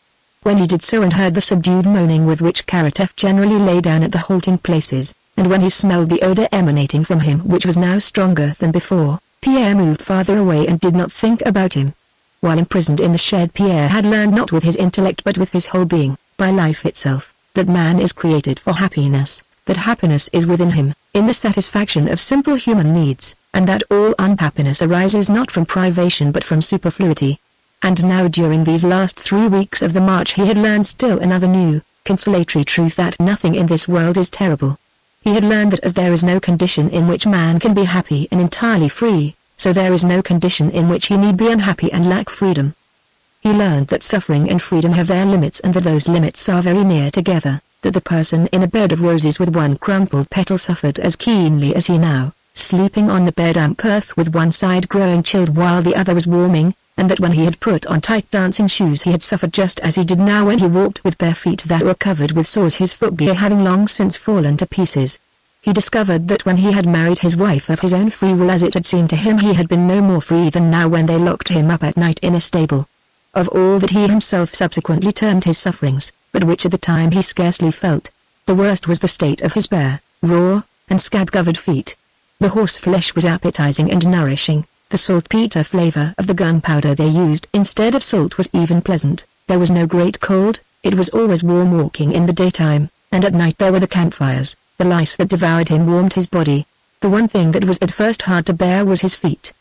When he did so and heard the subdued moaning with which Karatev generally lay down at the halting places, and when he smelled the odor emanating from him which was now stronger than before, Pierre moved farther away and did not think about him. While imprisoned in the shed, Pierre had learned not with his intellect but with his whole being, by life itself, that man is created for happiness, that happiness is within him, in the satisfaction of simple human needs, and that all unhappiness arises not from privation but from superfluity. And now during these last 3 weeks of the march he had learned still another new, consolatory truth, that nothing in this world is terrible. He had learned that as there is no condition in which man can be happy and entirely free, so there is no condition in which he need be unhappy and lack freedom. He learned that suffering and freedom have their limits and that those limits are very near together, that the person in a bed of roses with one crumpled petal suffered as keenly as he now, sleeping on the bare damp earth with one side growing chilled while the other was warming, and that when he had put on tight dancing shoes he had suffered just as he did now when he walked with bare feet that were covered with sores, his footgear having long since fallen to pieces. He discovered that when he had married his wife of his own free will, as it had seemed to him, he had been no more free than now when they locked him up at night in a stable. Of all that he himself subsequently termed his sufferings, but which at the time he scarcely felt, the worst was the state of his bare, raw, and scab-covered feet. The horse flesh was appetizing and nourishing, the saltpeter flavor of the gunpowder they used instead of salt was even pleasant, there was no great cold, it was always warm walking in the daytime, and at night there were the campfires. The lice that devoured him warmed his body. The one thing that was at first hard to bear was his feet.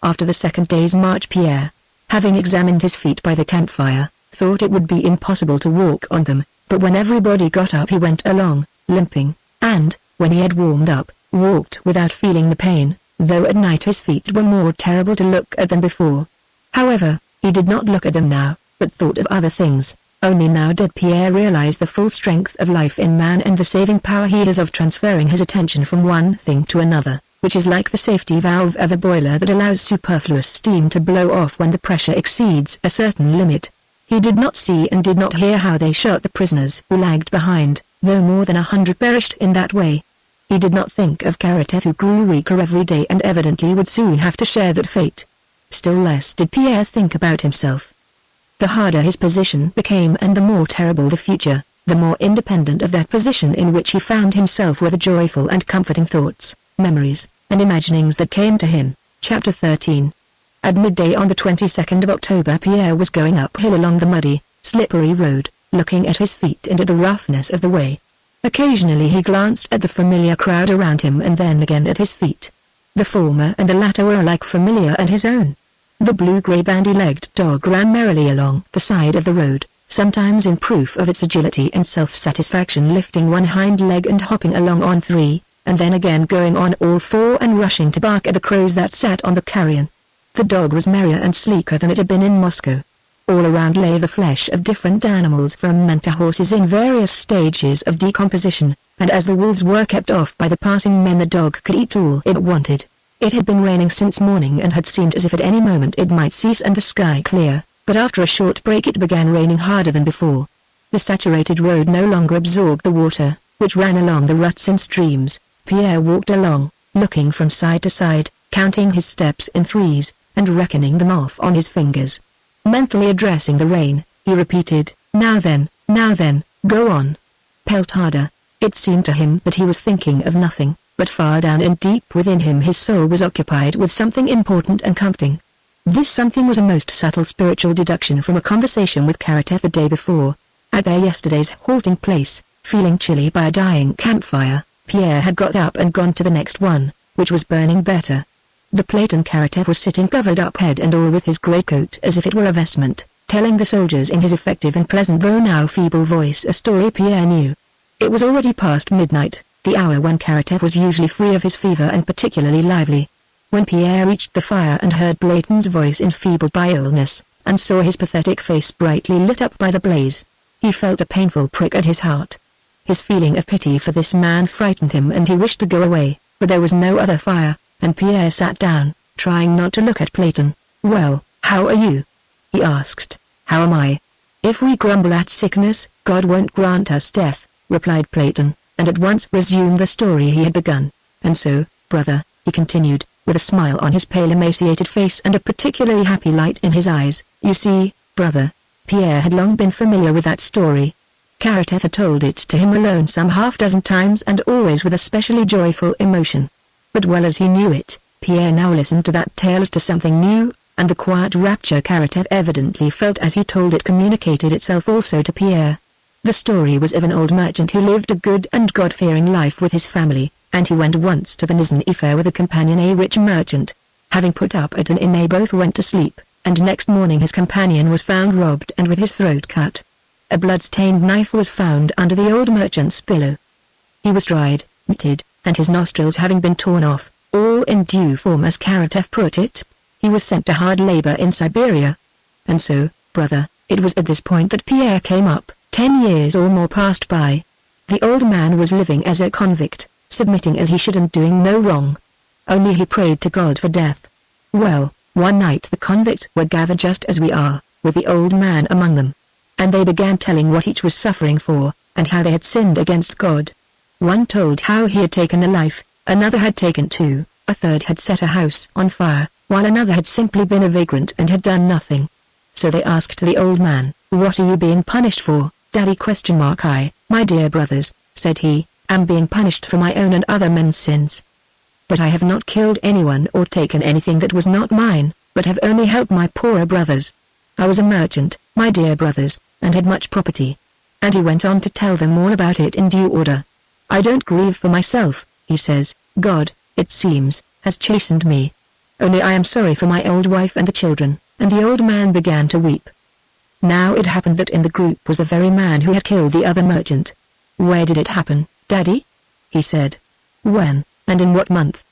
After the second day's march, Pierre, having examined his feet by the campfire, thought it would be impossible to walk on them, but when everybody got up he went along, limping, and, when he had warmed up, walked without feeling the pain, though at night his feet were more terrible to look at than before. However, he did not look at them now, but thought of other things. Only now did Pierre realize the full strength of life in man and the saving power he has of transferring his attention from one thing to another, which is like the safety valve of a boiler that allows superfluous steam to blow off when the pressure exceeds a certain limit. He did not see and did not hear how they shot the prisoners who lagged behind, though more than 100 perished in that way. He did not think of Karatev, who grew weaker every day and evidently would soon have to share that fate. Still less did Pierre think about himself. The harder his position became and the more terrible the future, the more independent of that position in which he found himself were the joyful and comforting thoughts, memories, and imaginings that came to him. Chapter 13. At midday on the 22nd of October, Pierre was going uphill along the muddy, slippery road, looking at his feet and at the roughness of the way. Occasionally he glanced at the familiar crowd around him and then again at his feet. The former and the latter were alike familiar and his own. The blue-grey bandy-legged dog ran merrily along the side of the road, sometimes in proof of its agility and self-satisfaction lifting one hind leg and hopping along on 3, and then again going on all 4 and rushing to bark at the crows that sat on the carrion. The dog was merrier and sleeker than it had been in Moscow. All around lay the flesh of different animals from men to horses in various stages of decomposition, and as the wolves were kept off by the passing men the dog could eat all it wanted. It had been raining since morning and had seemed as if at any moment it might cease and the sky clear, but after a short break it began raining harder than before. The saturated road no longer absorbed the water, which ran along the ruts in streams. Pierre walked along, looking from side to side, counting his steps in 3s, and reckoning them off on his fingers. Mentally addressing the rain, he repeated, now then, go on. Pelt harder. It seemed to him that he was thinking of nothing, but far down and deep within him his soul was occupied with something important and comforting. This something was a most subtle spiritual deduction from a conversation with Karatev the day before. At their yesterday's halting place, feeling chilly by a dying campfire, Pierre had got up and gone to the next one, which was burning better. The Platon Karatev was sitting covered up head and all with his greatcoat as if it were a vestment, telling the soldiers in his effective and pleasant though now feeble voice a story Pierre knew. It was already past midnight, the hour when Karatev was usually free of his fever and particularly lively. When Pierre reached the fire and heard Platon's voice enfeebled by illness, and saw his pathetic face brightly lit up by the blaze, he felt a painful prick at his heart. His feeling of pity for this man frightened him and he wished to go away, but there was no other fire, and Pierre sat down, trying not to look at Platon. "Well, how are you?" he asked. "How am I? If we grumble at sickness, God won't grant us death," replied Platon, and at once resumed the story he had begun. "And so, brother," he continued, with a smile on his pale emaciated face and a particularly happy light in his eyes, "you see, brother." Pierre had long been familiar with that story. Karatev had told it to him alone some half-dozen times and always with a specially joyful emotion. But well as he knew it, Pierre now listened to that tale as to something new, and the quiet rapture Karatev evidently felt as he told it communicated itself also to Pierre. The story was of an old merchant who lived a good and God-fearing life with his family, and he went once to the Nizhny fair with a companion, a rich merchant. Having put up at an inn, they both went to sleep, and next morning his companion was found robbed and with his throat cut. A blood-stained knife was found under the old merchant's pillow. He was dried, knitted, and his nostrils having been torn off, all in due form as Karatev put it. He was sent to hard labor in Siberia. And so, brother, it was at this point that Pierre came up. 10 years or more passed by. The old man was living as a convict, submitting as he should and doing no wrong. Only he prayed to God for death. Well, one night the convicts were gathered just as we are, with the old man among them. And they began telling what each was suffering for, and how they had sinned against God. One told how he had taken a life, another had taken two, a third had set a house on fire, while another had simply been a vagrant and had done nothing. So they asked the old man, "What are you being punished for, Daddy?" "I, my dear brothers," said he, "am being punished for my own and other men's sins. But I have not killed anyone or taken anything that was not mine, but have only helped my poorer brothers. I was a merchant, my dear brothers, and had much property." And he went on to tell them all about it in due order. "I don't grieve for myself," he says, "God, it seems, has chastened me. Only I am sorry for my old wife and the children," and the old man began to weep. Now it happened that in the group was the very man who had killed the other merchant. "Where did it happen, Daddy?" he said. "When, and in what month?"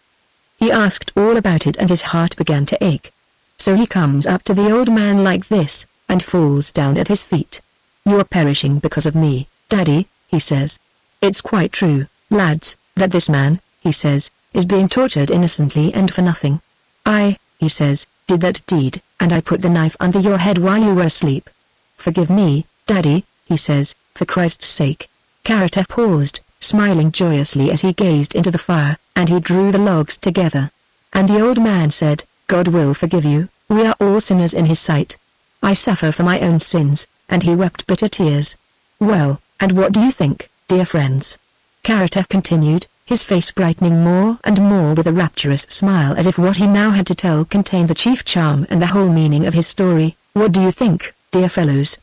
He asked all about it and his heart began to ache. So he comes up to the old man like this, and falls down at his feet. "You are perishing because of me, Daddy," he says. "It's quite true, lads, that this man," he says, "is being tortured innocently and for nothing. I," he says, "did that deed, and I put the knife under your head while you were asleep. Forgive me, Daddy," he says, "for Christ's sake." Karatev paused, smiling joyously as he gazed into the fire, and he drew the logs together. And the old man said, "God will forgive you, we are all sinners in his sight. I suffer for my own sins," and he wept bitter tears. "Well, and what do you think, dear friends?" Karatev continued, his face brightening more and more with a rapturous smile as if what he now had to tell contained the chief charm and the whole meaning of his story. "What do you think, dear fellows?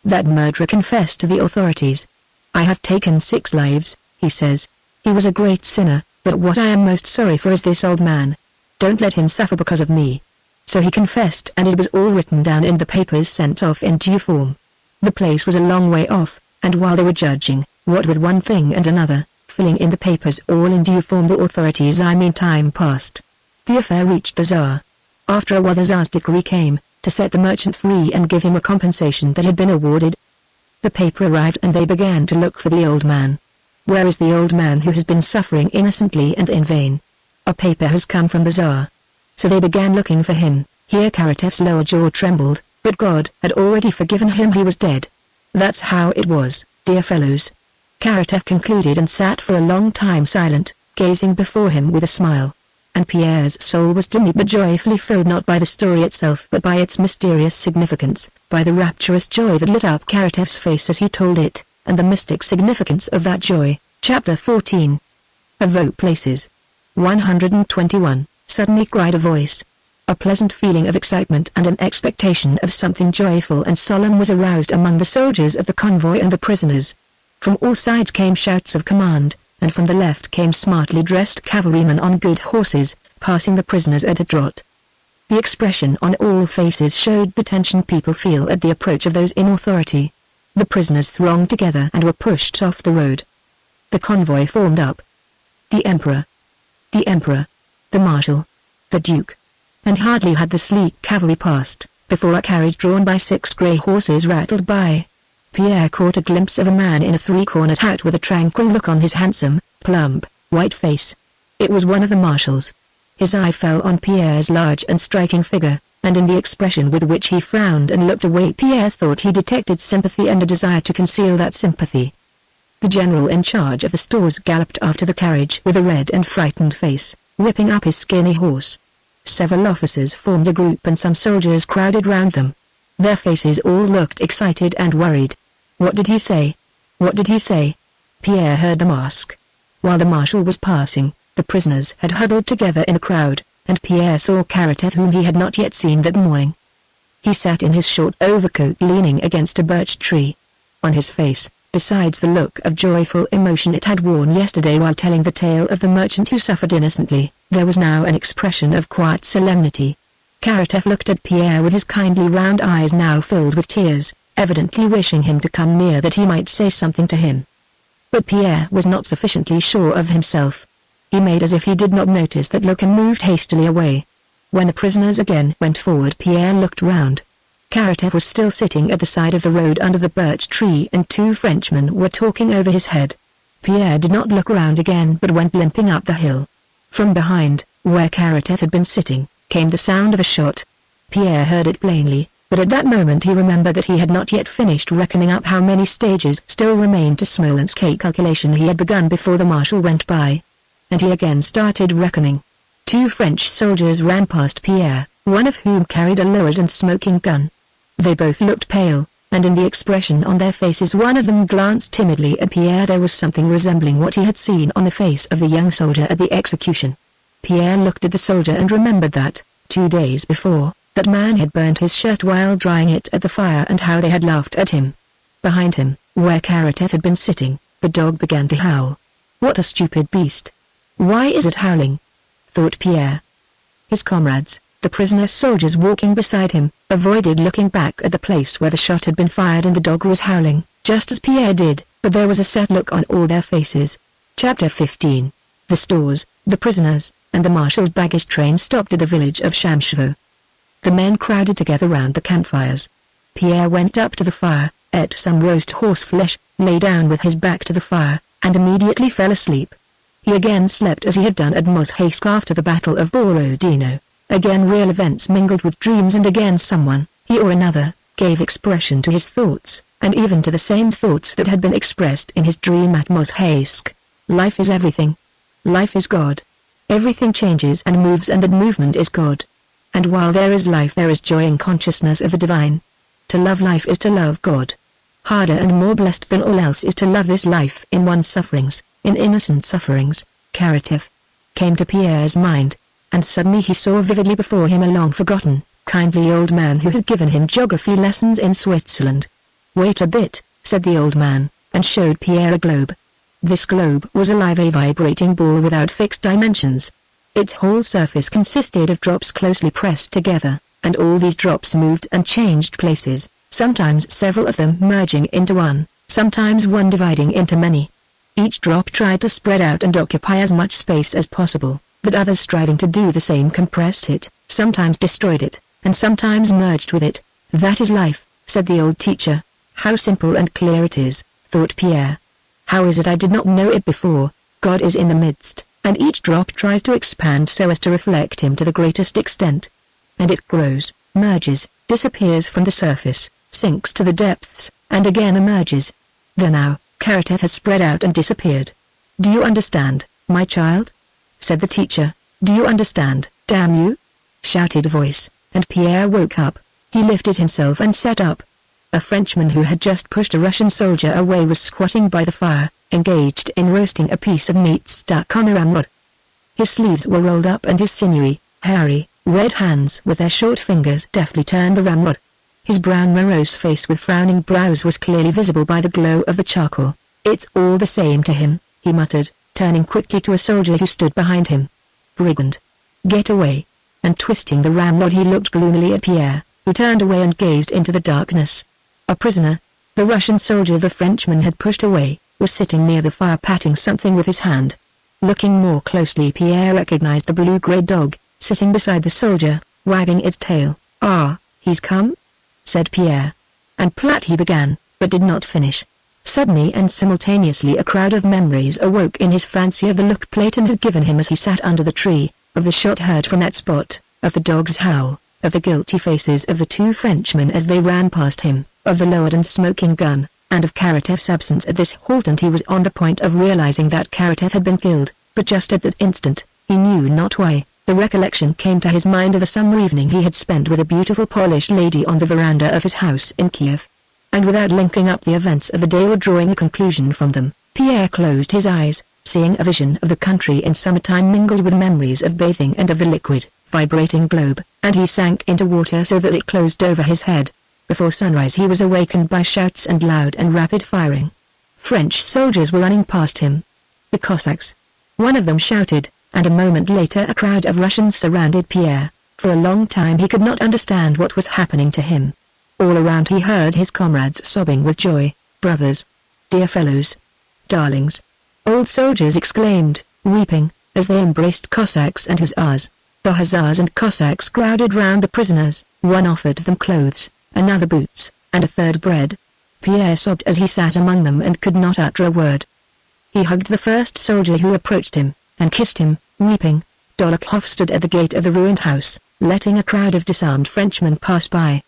That murderer confessed to the authorities. 'I have taken 6 lives,' he says. 'He was a great sinner, but what I am most sorry for is this old man. Don't let him suffer because of me.' So he confessed, and it was all written down in the papers sent off in due form. The place was a long way off, and while they were judging, what with one thing and another, filling in the papers all in due form, the authorities time passed. The affair reached the Tsar. After a while the Tsar's decree came, to set the merchant free and give him a compensation that had been awarded. The paper arrived and they began to look for the old man. Where is the old man who has been suffering innocently and in vain? A paper has come from the Tsar. So they began looking for him. Here Karatev's lower jaw trembled, but God had already forgiven him, he was dead. That's how it was, dear fellows. Karatev concluded and sat for a long time silent, gazing before him with a smile. And Pierre's soul was dimly but joyfully filled, not by the story itself but by its mysterious significance, by the rapturous joy that lit up Karatev's face as he told it, and the mystic significance of that joy. Chapter 14. Of Places. 121. Suddenly cried a voice. A pleasant feeling of excitement and an expectation of something joyful and solemn was aroused among the soldiers of the convoy and the prisoners. From all sides came shouts of command, and from the left came smartly dressed cavalrymen on good horses, passing the prisoners at a trot. The expression on all faces showed the tension people feel at the approach of those in authority. The prisoners thronged together and were pushed off the road. The convoy formed up. The Emperor, the Marshal, the Duke. And hardly had the sleek cavalry passed, before a carriage drawn by 6 grey horses rattled by. Pierre caught a glimpse of a man in a 3-cornered hat with a tranquil look on his handsome, plump, white face. It was one of the marshals. His eye fell on Pierre's large and striking figure, and in the expression with which he frowned and looked away Pierre thought he detected sympathy and a desire to conceal that sympathy. The general in charge of the stores galloped after the carriage with a red and frightened face, whipping up his skinny horse. Several officers formed a group and some soldiers crowded round them. Their faces all looked excited and worried. "What did he say? What did he say?" Pierre heard them ask. While the marshal was passing, the prisoners had huddled together in a crowd, and Pierre saw Karatev whom he had not yet seen that morning. He sat in his short overcoat leaning against a birch tree. On his face, besides the look of joyful emotion it had worn yesterday while telling the tale of the merchant who suffered innocently, there was now an expression of quiet solemnity. Karatev looked at Pierre with his kindly round eyes now filled with tears, evidently wishing him to come near that he might say something to him. But Pierre was not sufficiently sure of himself. He made as if he did not notice that look and moved hastily away. When the prisoners again went forward Pierre looked round. Karatev was still sitting at the side of the road under the birch tree and two Frenchmen were talking over his head. Pierre did not look round again but went limping up the hill. From behind, where Karatev had been sitting, came the sound of a shot. Pierre heard it plainly, but at that moment he remembered that he had not yet finished reckoning up how many stages still remained to Smolensk, a calculation he had begun before the marshal went by. And he again started reckoning. Two French soldiers ran past Pierre, one of whom carried a lowered and smoking gun. They both looked pale, and in the expression on their faces one of them glanced timidly at Pierre. There was something resembling what he had seen on the face of the young soldier at the execution. Pierre looked at the soldier and remembered that, 2 days before, that man had burned his shirt while drying it at the fire and how they had laughed at him. Behind him, where Karatev had been sitting, the dog began to howl. What a stupid beast! Why is it howling? Thought Pierre. His comrades, the prisoner soldiers walking beside him, avoided looking back at the place where the shot had been fired and the dog was howling, just as Pierre did, but there was a set look on all their faces. Chapter 15. The stores, the prisoners, and the marshal's baggage train stopped at the village of Shamshevo. The men crowded together round the campfires. Pierre went up to the fire, ate some roast horse flesh, lay down with his back to the fire, and immediately fell asleep. He again slept as he had done at Mozhaysk after the Battle of Borodino. Again real events mingled with dreams and again someone, he or another, gave expression to his thoughts, and even to the same thoughts that had been expressed in his dream at Mozhaysk. Life is everything. Life is God. Everything changes and moves and that movement is God. And while there is life there is joy in consciousness of the divine. To love life is to love God. Harder and more blessed than all else is to love this life in one's sufferings, in innocent sufferings. Karatev came to Pierre's mind, and suddenly he saw vividly before him a long-forgotten, kindly old man who had given him geography lessons in Switzerland. "Wait a bit," said the old man, and showed Pierre a globe. This globe was a live vibrating ball without fixed dimensions. Its whole surface consisted of drops closely pressed together, and all these drops moved and changed places, sometimes several of them merging into one, sometimes one dividing into many. Each drop tried to spread out and occupy as much space as possible, but others striving to do the same compressed it, sometimes destroyed it, and sometimes merged with it. "That is life," said the old teacher. "How simple and clear it is," thought Pierre. "How is it I did not know it before? God is in the midst, and each drop tries to expand so as to reflect him to the greatest extent. And it grows, merges, disappears from the surface, sinks to the depths, and again emerges. There now, Karatev has spread out and disappeared. Do you understand, my child?" said the teacher. "Do you understand, damn you?" shouted a voice, and Pierre woke up. He lifted himself and sat up. A Frenchman who had just pushed a Russian soldier away was squatting by the fire, engaged in roasting a piece of meat stuck on a ramrod. His sleeves were rolled up and his sinewy, hairy, red hands with their short fingers deftly turned the ramrod. His brown morose face with frowning brows was clearly visible by the glow of the charcoal. "It's all the same to him," he muttered, turning quickly to a soldier who stood behind him. "Brigand! Get away!" And twisting the ramrod he looked gloomily at Pierre, who turned away and gazed into the darkness. A prisoner, the Russian soldier the Frenchman had pushed away, was sitting near the fire patting something with his hand. Looking more closely Pierre recognized the blue-grey dog, sitting beside the soldier, wagging its tail. "Ah, he's come?" said Pierre. And Platt he began, but did not finish. Suddenly and simultaneously a crowd of memories awoke in his fancy of the look Platon had given him as he sat under the tree, of the shot heard from that spot, of the dog's howl, of the guilty faces of the two Frenchmen as they ran past him, of the lowered and smoking gun, and of Karatev's absence at this halt. And he was on the point of realizing that Karatev had been killed, but just at that instant, he knew not why, the recollection came to his mind of a summer evening he had spent with a beautiful Polish lady on the veranda of his house in Kiev. And without linking up the events of the day or drawing a conclusion from them, Pierre closed his eyes, seeing a vision of the country in summertime mingled with memories of bathing and of the liquid, vibrating globe, and he sank into water so that it closed over his head. Before sunrise he was awakened by shouts and loud and rapid firing. French soldiers were running past him. The Cossacks. One of them shouted, and a moment later a crowd of Russians surrounded Pierre. For a long time he could not understand what was happening to him. All around he heard his comrades sobbing with joy. Brothers. Dear fellows. Darlings. Old soldiers exclaimed, weeping, as they embraced Cossacks and Hussars. The Hussars and Cossacks crowded round the prisoners. One offered them clothes, another boots, and a third bread. Pierre sobbed as he sat among them and could not utter a word. He hugged the first soldier who approached him, and kissed him, weeping. Dolokhov stood at the gate of the ruined house, letting a crowd of disarmed Frenchmen pass by.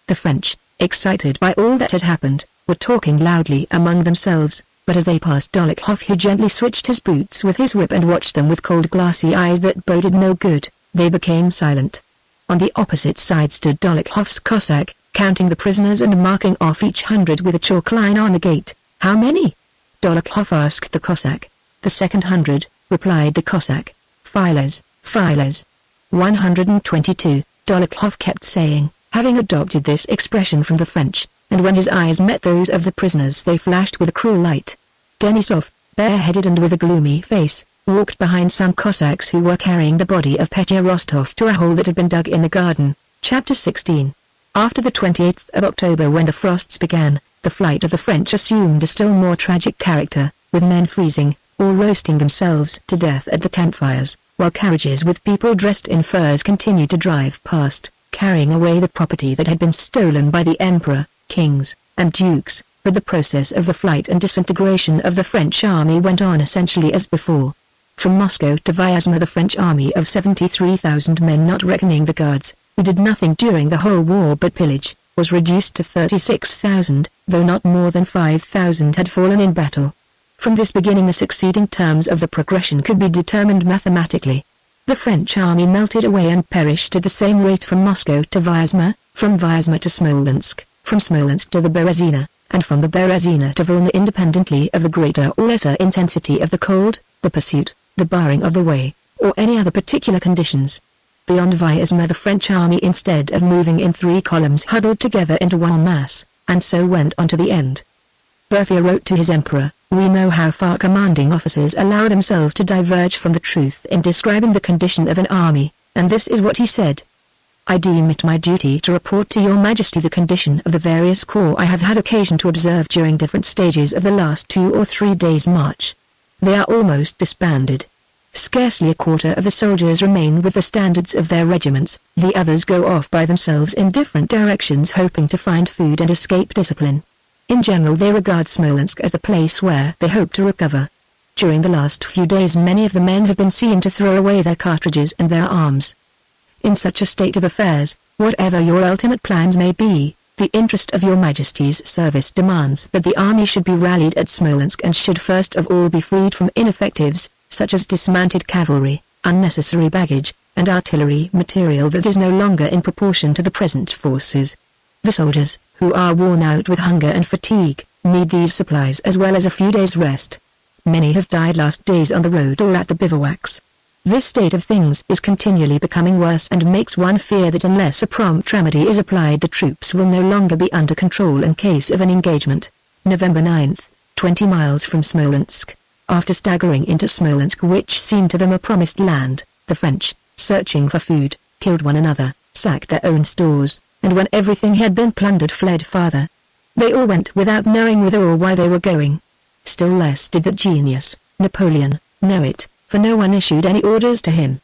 The French, excited by all that had happened, were talking loudly among themselves, but as they passed Dolokhov, who gently switched his boots with his whip and watched them with cold glassy eyes that boded no good, they became silent. On the opposite side stood Dolokhov's Cossack, counting the prisoners and marking off each 100 with a chalk line on the gate. How many? Dolokhov asked the Cossack. The second 100, replied the Cossack. Filers, filers. 122, Dolokhov kept saying, having adopted this expression from the French, and when his eyes met those of the prisoners they flashed with a cruel light. Denisov, bareheaded and with a gloomy face, walked behind some Cossacks who were carrying the body of Petya Rostov to a hole that had been dug in the garden. Chapter 16. After the 28th of October, when the frosts began, the flight of the French assumed a still more tragic character, with men freezing, or roasting themselves to death at the campfires, while carriages with people dressed in furs continued to drive past, carrying away the property that had been stolen by the emperor, kings, and dukes. But the process of the flight and disintegration of the French army went on essentially as before. From Moscow to Vyazma, the French army of 73,000 men, not reckoning the guards, who did nothing during the whole war but pillage, was reduced to 36,000, though not more than 5,000 had fallen in battle. From this beginning the succeeding terms of the progression could be determined mathematically. The French army melted away and perished at the same rate from Moscow to Vyazma, from Vyazma to Smolensk, from Smolensk to the Berezina, and from the Berezina to Vilna, independently of the greater or lesser intensity of the cold, the pursuit, the barring of the way, or any other particular conditions. Beyond Vyazma the French army, instead of moving in 3 columns, huddled together into one mass, and so went on to the end. Berthier wrote to his emperor, "We know how far commanding officers allow themselves to diverge from the truth in describing the condition of an army, and this is what he said. I deem it my duty to report to your majesty the condition of the various corps I have had occasion to observe during different stages of the last 2 or 3 days' march. They are almost disbanded. Scarcely a quarter of the soldiers remain with the standards of their regiments, the others go off by themselves in different directions, hoping to find food and escape discipline. In general they regard Smolensk as the place where they hope to recover. During the last few days many of the men have been seen to throw away their cartridges and their arms. In such a state of affairs, whatever your ultimate plans may be, the interest of your majesty's service demands that the army should be rallied at Smolensk and should first of all be freed from ineffectives, such as dismounted cavalry, unnecessary baggage, and artillery material that is no longer in proportion to the present forces. The soldiers, who are worn out with hunger and fatigue, need these supplies as well as a few days' rest. Many have died last days on the road or at the bivouacs. This state of things is continually becoming worse and makes one fear that unless a prompt remedy is applied the troops will no longer be under control in case of an engagement. November 9th, 20 miles from Smolensk. After staggering into Smolensk, which seemed to them a promised land, the French, searching for food, killed one another, sacked their own stores, and when everything had been plundered fled farther. They all went without knowing whither or why they were going. Still less did that genius, Napoleon, know it, for no one issued any orders to him.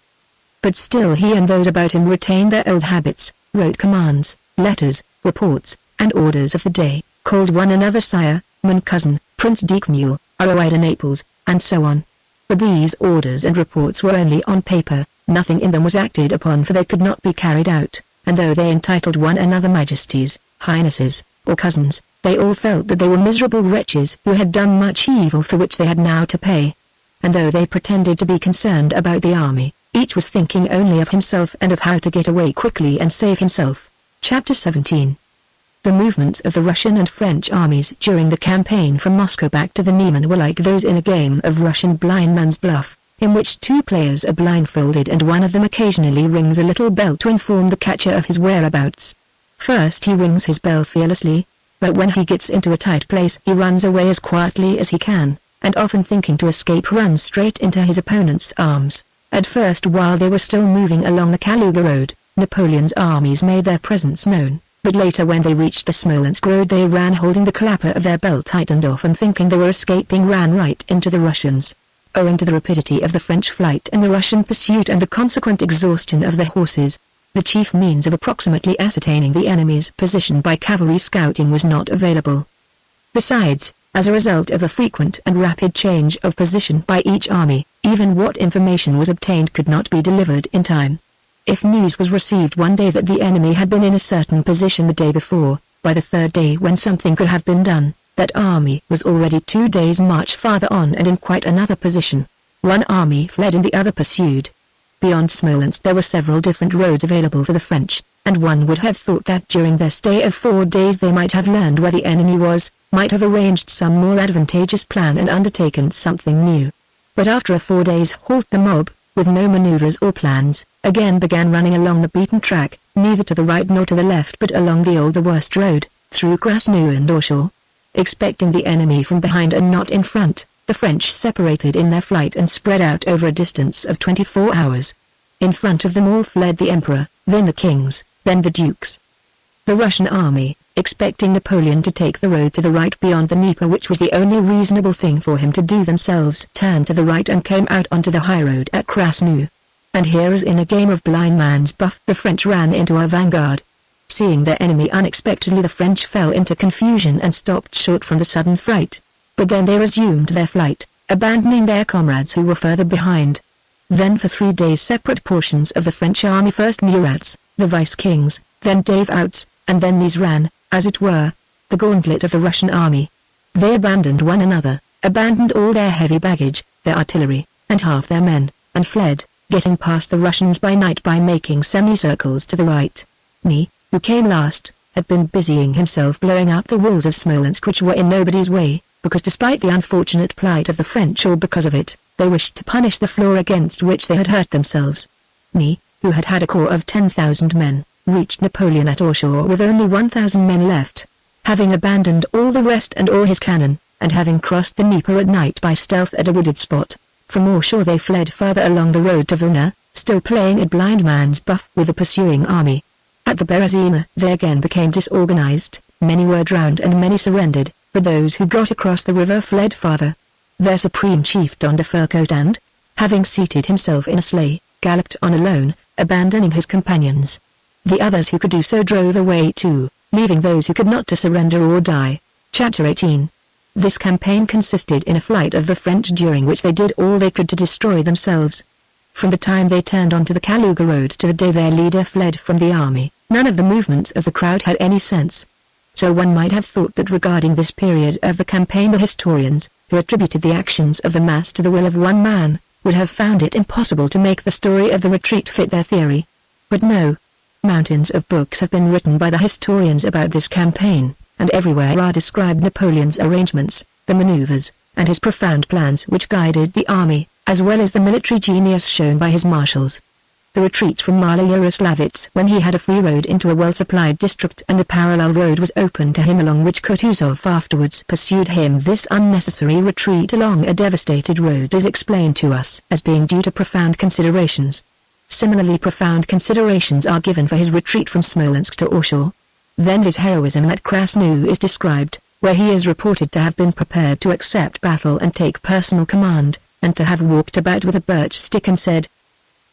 But still he and those about him retained their old habits, wrote commands, letters, reports, and orders of the day, called one another sire, mon cousin, Prince Dikmule, Aroida Naples, and so on. But these orders and reports were only on paper. Nothing in them was acted upon, for they could not be carried out, and though they entitled one another majesties, highnesses, or cousins, they all felt that they were miserable wretches who had done much evil for which they had now to pay. And though they pretended to be concerned about the army, each was thinking only of himself and of how to get away quickly and save himself. Chapter 17. The movements of the Russian and French armies during the campaign from Moscow back to the Niemen were like those in a game of Russian blindman's bluff, in which two players are blindfolded and one of them occasionally rings a little bell to inform the catcher of his whereabouts. First he rings his bell fearlessly, but when he gets into a tight place he runs away as quietly as he can, and often thinking to escape runs straight into his opponent's arms. At first, while they were still moving along the Kaluga road, Napoleon's armies made their presence known, but later when they reached the Smolensk road they ran holding the clapper of their bell tight, and often thinking they were escaping ran right into the Russians. Owing to the rapidity of the French flight and the Russian pursuit and the consequent exhaustion of their horses, the chief means of approximately ascertaining the enemy's position by cavalry scouting was not available. Besides, as a result of the frequent and rapid change of position by each army, even what information was obtained could not be delivered in time. If news was received one day that the enemy had been in a certain position the day before, by the third day when something could have been done, that army was already 2 days' march farther on and in quite another position. One army fled and the other pursued. Beyond Smolensk there were several different roads available for the French, and one would have thought that during their stay of 4 days they might have learned where the enemy was, might have arranged some more advantageous plan and undertaken something new. But after a 4 days' halt the mob, with no maneuvers or plans, again began running along the beaten track, neither to the right nor to the left but along the worst road, through Krasnoe and Orshaw. Expecting the enemy from behind and not in front, the French separated in their flight and spread out over a distance of 24 hours. In front of them all fled the emperor, then the kings, then the dukes. The Russian army, expecting Napoleon to take the road to the right beyond the Dnieper, which was the only reasonable thing for him to do themselves, turned to the right and came out onto the high road at Krasnoe. And here, as in a game of blind man's buff, the French ran into our vanguard. Seeing their enemy unexpectedly, the French fell into confusion and stopped short from the sudden fright. But then they resumed their flight, abandoning their comrades who were further behind. Then for 3 days separate portions of the French army, first Murat's, the vice-kings, then David's, and then these ran, as it were, the gauntlet of the Russian army. They abandoned one another, abandoned all their heavy baggage, their artillery, and half their men, and fled, getting past the Russians by night by making semicircles to the right. Ney, who came last, had been busying himself blowing up the walls of Smolensk, which were in nobody's way, because despite the unfortunate plight of the French, or because of it, they wished to punish the flaw against which they had hurt themselves. Ney, who had had a corps of 10,000 men, reached Napoleon at Orshaw with only 1,000 men left. Having abandoned all the rest and all his cannon, and having crossed the Dnieper at night by stealth at a wooded spot, from Orshaw they fled further along the road to Vilna, still playing at blind man's buff with the pursuing army. At the Berezina they again became disorganized, many were drowned and many surrendered, but those who got across the river fled farther. Their supreme chief donned a fur coat and, having seated himself in a sleigh, galloped on alone, abandoning his companions. The others who could do so drove away too, leaving those who could not to surrender or die. Chapter 18. This campaign consisted in a flight of the French, during which they did all they could to destroy themselves. From the time they turned onto the Kaluga road to the day their leader fled from the army, none of the movements of the crowd had any sense. So one might have thought that regarding this period of the campaign the historians, who attributed the actions of the mass to the will of one man, would have found it impossible to make the story of the retreat fit their theory. But no. Mountains of books have been written by the historians about this campaign, and everywhere are described Napoleon's arrangements, the maneuvers, and his profound plans which guided the army, as well as the military genius shown by his marshals. The retreat from Maloyaroslavets, when he had a free road into a well-supplied district and a parallel road was open to him along which Kutuzov afterwards pursued him, this unnecessary retreat along a devastated road is explained to us as being due to profound considerations. Similarly profound considerations are given for his retreat from Smolensk to Orshaw. Then his heroism at Krasnoe is described, where he is reported to have been prepared to accept battle and take personal command, and to have walked about with a birch stick and said,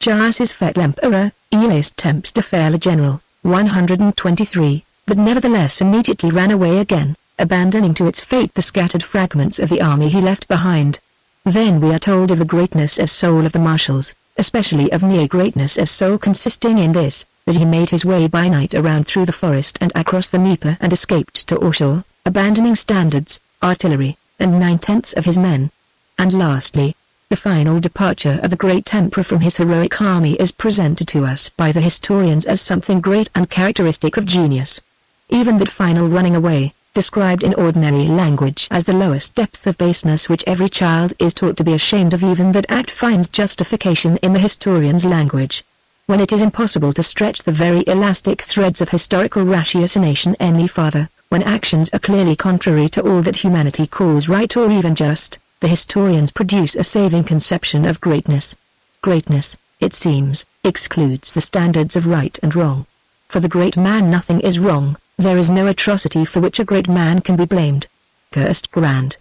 "Jas is fet l'empereur, il est temps de faire le general," 123, but nevertheless immediately ran away again, abandoning to its fate the scattered fragments of the army he left behind. Then we are told of the greatness of soul of the marshals, especially of near greatness of soul, consisting in this, that he made his way by night around through the forest and across the Dnieper and escaped to Warsaw, abandoning standards, artillery, and 9/10 of his men. And lastly, the final departure of the great emperor from his heroic army is presented to us by the historians as something great and characteristic of genius. Even that final running away, described in ordinary language as the lowest depth of baseness which every child is taught to be ashamed of, even that act finds justification in the historian's language. When it is impossible to stretch the very elastic threads of historical ratiocination any farther, when actions are clearly contrary to all that humanity calls right or even just, the historians produce a saving conception of greatness. Greatness, it seems, excludes the standards of right and wrong. For the great man nothing is wrong, there is no atrocity for which a great man can be blamed. Cursed grand.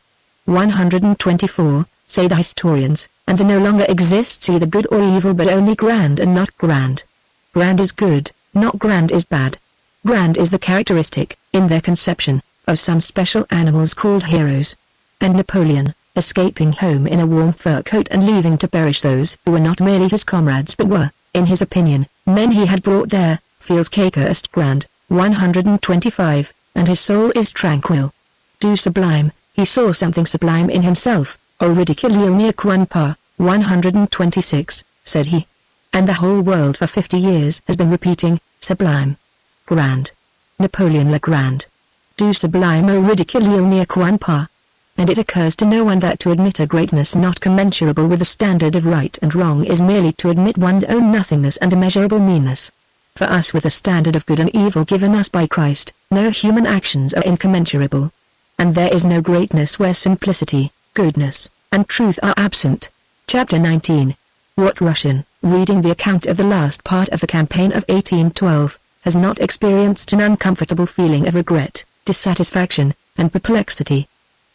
124, say the historians, and there no longer exists either good or evil but only grand and not grand. Grand is good, not grand is bad. Grand is the characteristic, in their conception, of some special animals called heroes. And Napoleon, escaping home in a warm fur coat and leaving to perish those who were not merely his comrades but were, in his opinion, men he had brought there, feels cursed grand. 125, and his soul is tranquil. Do sublime, he saw something sublime in himself, O ridicule near quan pas, 126, said he. And the whole world for 50 years has been repeating, sublime. Grand. Napoleon le Grand. Do sublime O ridicule near quan pas. And it occurs to no one that to admit a greatness not commensurable with the standard of right and wrong is merely to admit one's own nothingness and immeasurable meanness. For us, with the standard of good and evil given us by Christ, no human actions are incommensurable. And there is no greatness where simplicity, goodness, and truth are absent. Chapter 19. What Russian, reading the account of the last part of the campaign of 1812, has not experienced an uncomfortable feeling of regret, dissatisfaction, and perplexity?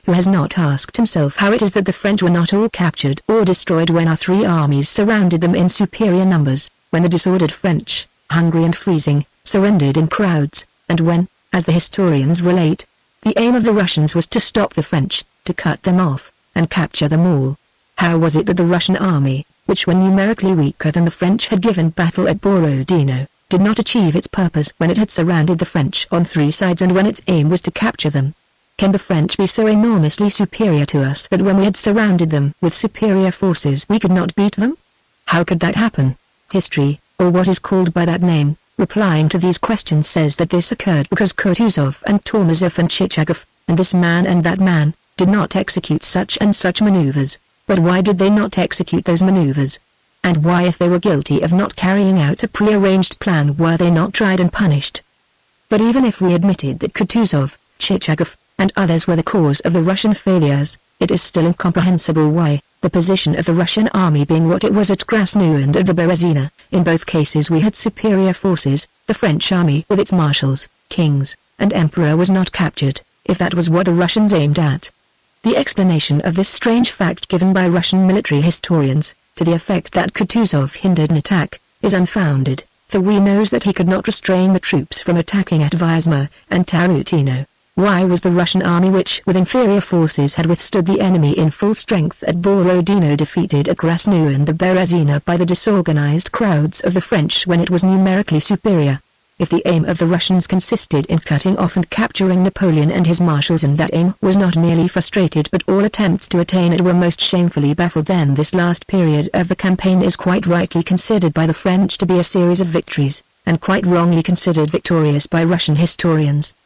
Who has not asked himself how it is that the French were not all captured or destroyed when our three armies surrounded them in superior numbers, when the disordered French, hungry and freezing, surrendered in crowds, and when, as the historians relate, the aim of the Russians was to stop the French, to cut them off, and capture them all? How was it that the Russian army, which when numerically weaker than the French had given battle at Borodino, did not achieve its purpose when it had surrounded the French on three sides and when its aim was to capture them? Can the French be so enormously superior to us that when we had surrounded them with superior forces we could not beat them? How could that happen? History, or what is called by that name, replying to these questions says that this occurred because Kutuzov and Tormozov and Chichagov, and this man and that man, did not execute such and such maneuvers. But why did they not execute those maneuvers? And why, if they were guilty of not carrying out a prearranged plan, were they not tried and punished? But even if we admitted that Kutuzov, Chichagov, and others were the cause of the Russian failures, it is still incomprehensible why, the position of the Russian army being what it was at Krasnoe and at the Berezina, in both cases we had superior forces, the French army with its marshals, kings, and emperor was not captured, if that was what the Russians aimed at. The explanation of this strange fact given by Russian military historians, to the effect that Kutuzov hindered an attack, is unfounded, for we knows that he could not restrain the troops from attacking at Vyazma and Tarutino. Why was the Russian army, which with inferior forces had withstood the enemy in full strength at Borodino, defeated at Krasnoe and the Berezina by the disorganized crowds of the French when it was numerically superior? If the aim of the Russians consisted in cutting off and capturing Napoleon and his marshals, and that aim was not merely frustrated but all attempts to attain it were most shamefully baffled, then this last period of the campaign is quite rightly considered by the French to be a series of victories, and quite wrongly considered victorious by Russian historians.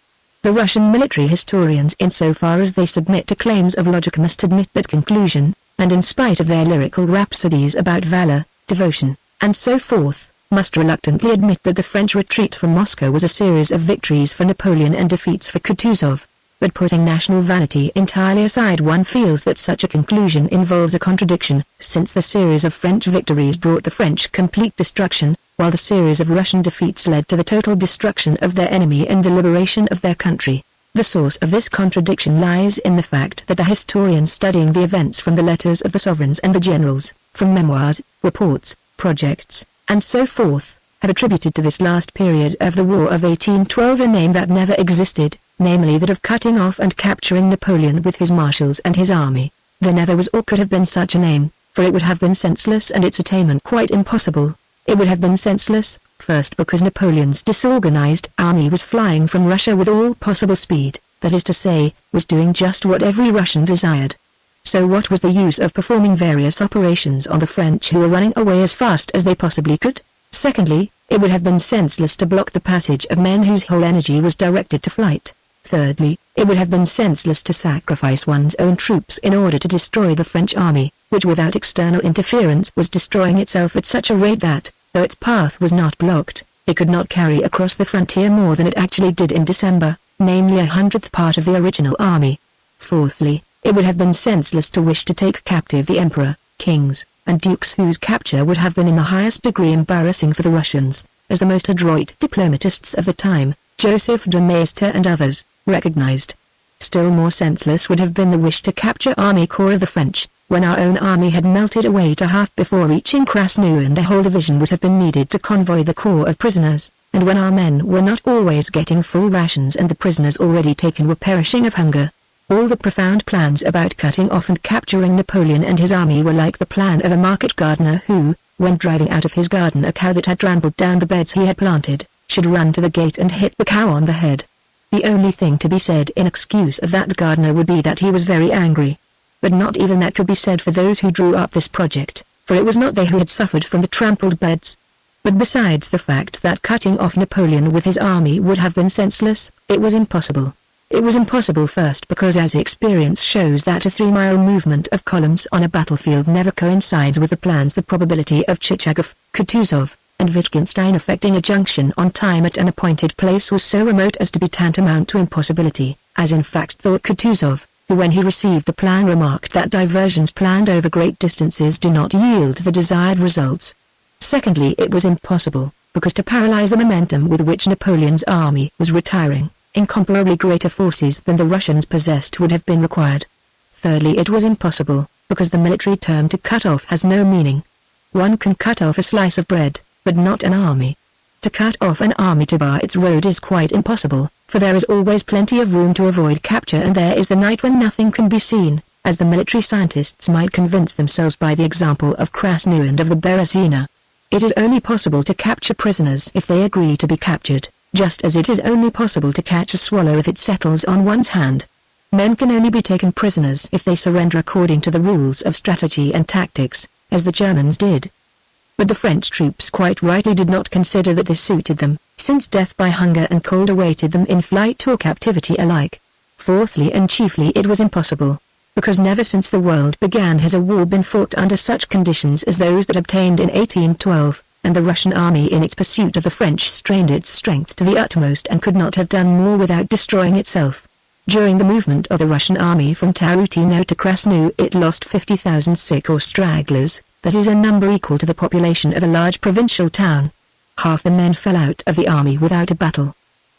The Russian military historians, insofar as they submit to claims of logic, must admit that conclusion, and in spite of their lyrical rhapsodies about valor, devotion, and so forth, must reluctantly admit that the French retreat from Moscow was a series of victories for Napoleon and defeats for Kutuzov. But putting national vanity entirely aside, one feels that such a conclusion involves a contradiction, since the series of French victories brought the French complete destruction, while the series of Russian defeats led to the total destruction of their enemy and the liberation of their country. The source of this contradiction lies in the fact that the historians studying the events from the letters of the sovereigns and the generals, from memoirs, reports, projects, and so forth, have attributed to this last period of the War of 1812 a name that never existed, namely that of cutting off and capturing Napoleon with his marshals and his army. There never was or could have been such a name, for it would have been senseless and its attainment quite impossible. It would have been senseless, first because Napoleon's disorganized army was flying from Russia with all possible speed, that is to say, was doing just what every Russian desired. So what was the use of performing various operations on the French who were running away as fast as they possibly could? Secondly, it would have been senseless to block the passage of men whose whole energy was directed to flight. Thirdly, it would have been senseless to sacrifice one's own troops in order to destroy the French army, which without external interference was destroying itself at such a rate that, though its path was not blocked, it could not carry across the frontier more than it actually did in December, namely 100th part of the original army. Fourthly, it would have been senseless to wish to take captive the emperor, kings, and dukes whose capture would have been in the highest degree embarrassing for the Russians, as the most adroit diplomatists of the time, Joseph de Maistre and others, recognized. Still more senseless would have been the wish to capture army corps of the French, when our own army had melted away to half before reaching Krasnoe and a whole division would have been needed to convoy the corps of prisoners, and when our men were not always getting full rations and the prisoners already taken were perishing of hunger. All the profound plans about cutting off and capturing Napoleon and his army were like the plan of a market gardener who, when driving out of his garden a cow that had trampled down the beds he had planted, should run to the gate and hit the cow on the head. The only thing to be said in excuse of that gardener would be that he was very angry. But not even that could be said for those who drew up this project, for it was not they who had suffered from the trampled beds. But besides the fact that cutting off Napoleon with his army would have been senseless, it was impossible. It was impossible first because as experience shows that a 3-mile movement of columns on a battlefield never coincides with the plans. The probability of Chichagov, Kutuzov, and Wittgenstein effecting a junction on time at an appointed place was so remote as to be tantamount to impossibility, as in fact thought Kutuzov, who when he received the plan remarked that diversions planned over great distances do not yield the desired results. Secondly, it was impossible, because to paralyze the momentum with which Napoleon's army was retiring, incomparably greater forces than the Russians possessed would have been required. Thirdly, it was impossible, because the military term to cut off has no meaning. One can cut off a slice of bread, but not an army. To cut off an army to bar its road is quite impossible, for there is always plenty of room to avoid capture and there is the night when nothing can be seen, as the military scientists might convince themselves by the example of Krasnoe and of the Berezina. It is only possible to capture prisoners if they agree to be captured, just as it is only possible to catch a swallow if it settles on one's hand. Men can only be taken prisoners if they surrender according to the rules of strategy and tactics, as the Germans did. But the French troops quite rightly did not consider that this suited them, since death by hunger and cold awaited them in flight or captivity alike. Fourthly and chiefly it was impossible, because never since the world began has a war been fought under such conditions as those that obtained in 1812, and the Russian army in its pursuit of the French strained its strength to the utmost and could not have done more without destroying itself. During the movement of the Russian army from Tarutino to Krasnoe it lost 50,000 sick or stragglers, that is a number equal to the population of a large provincial town. Half the men fell out of the army without a battle.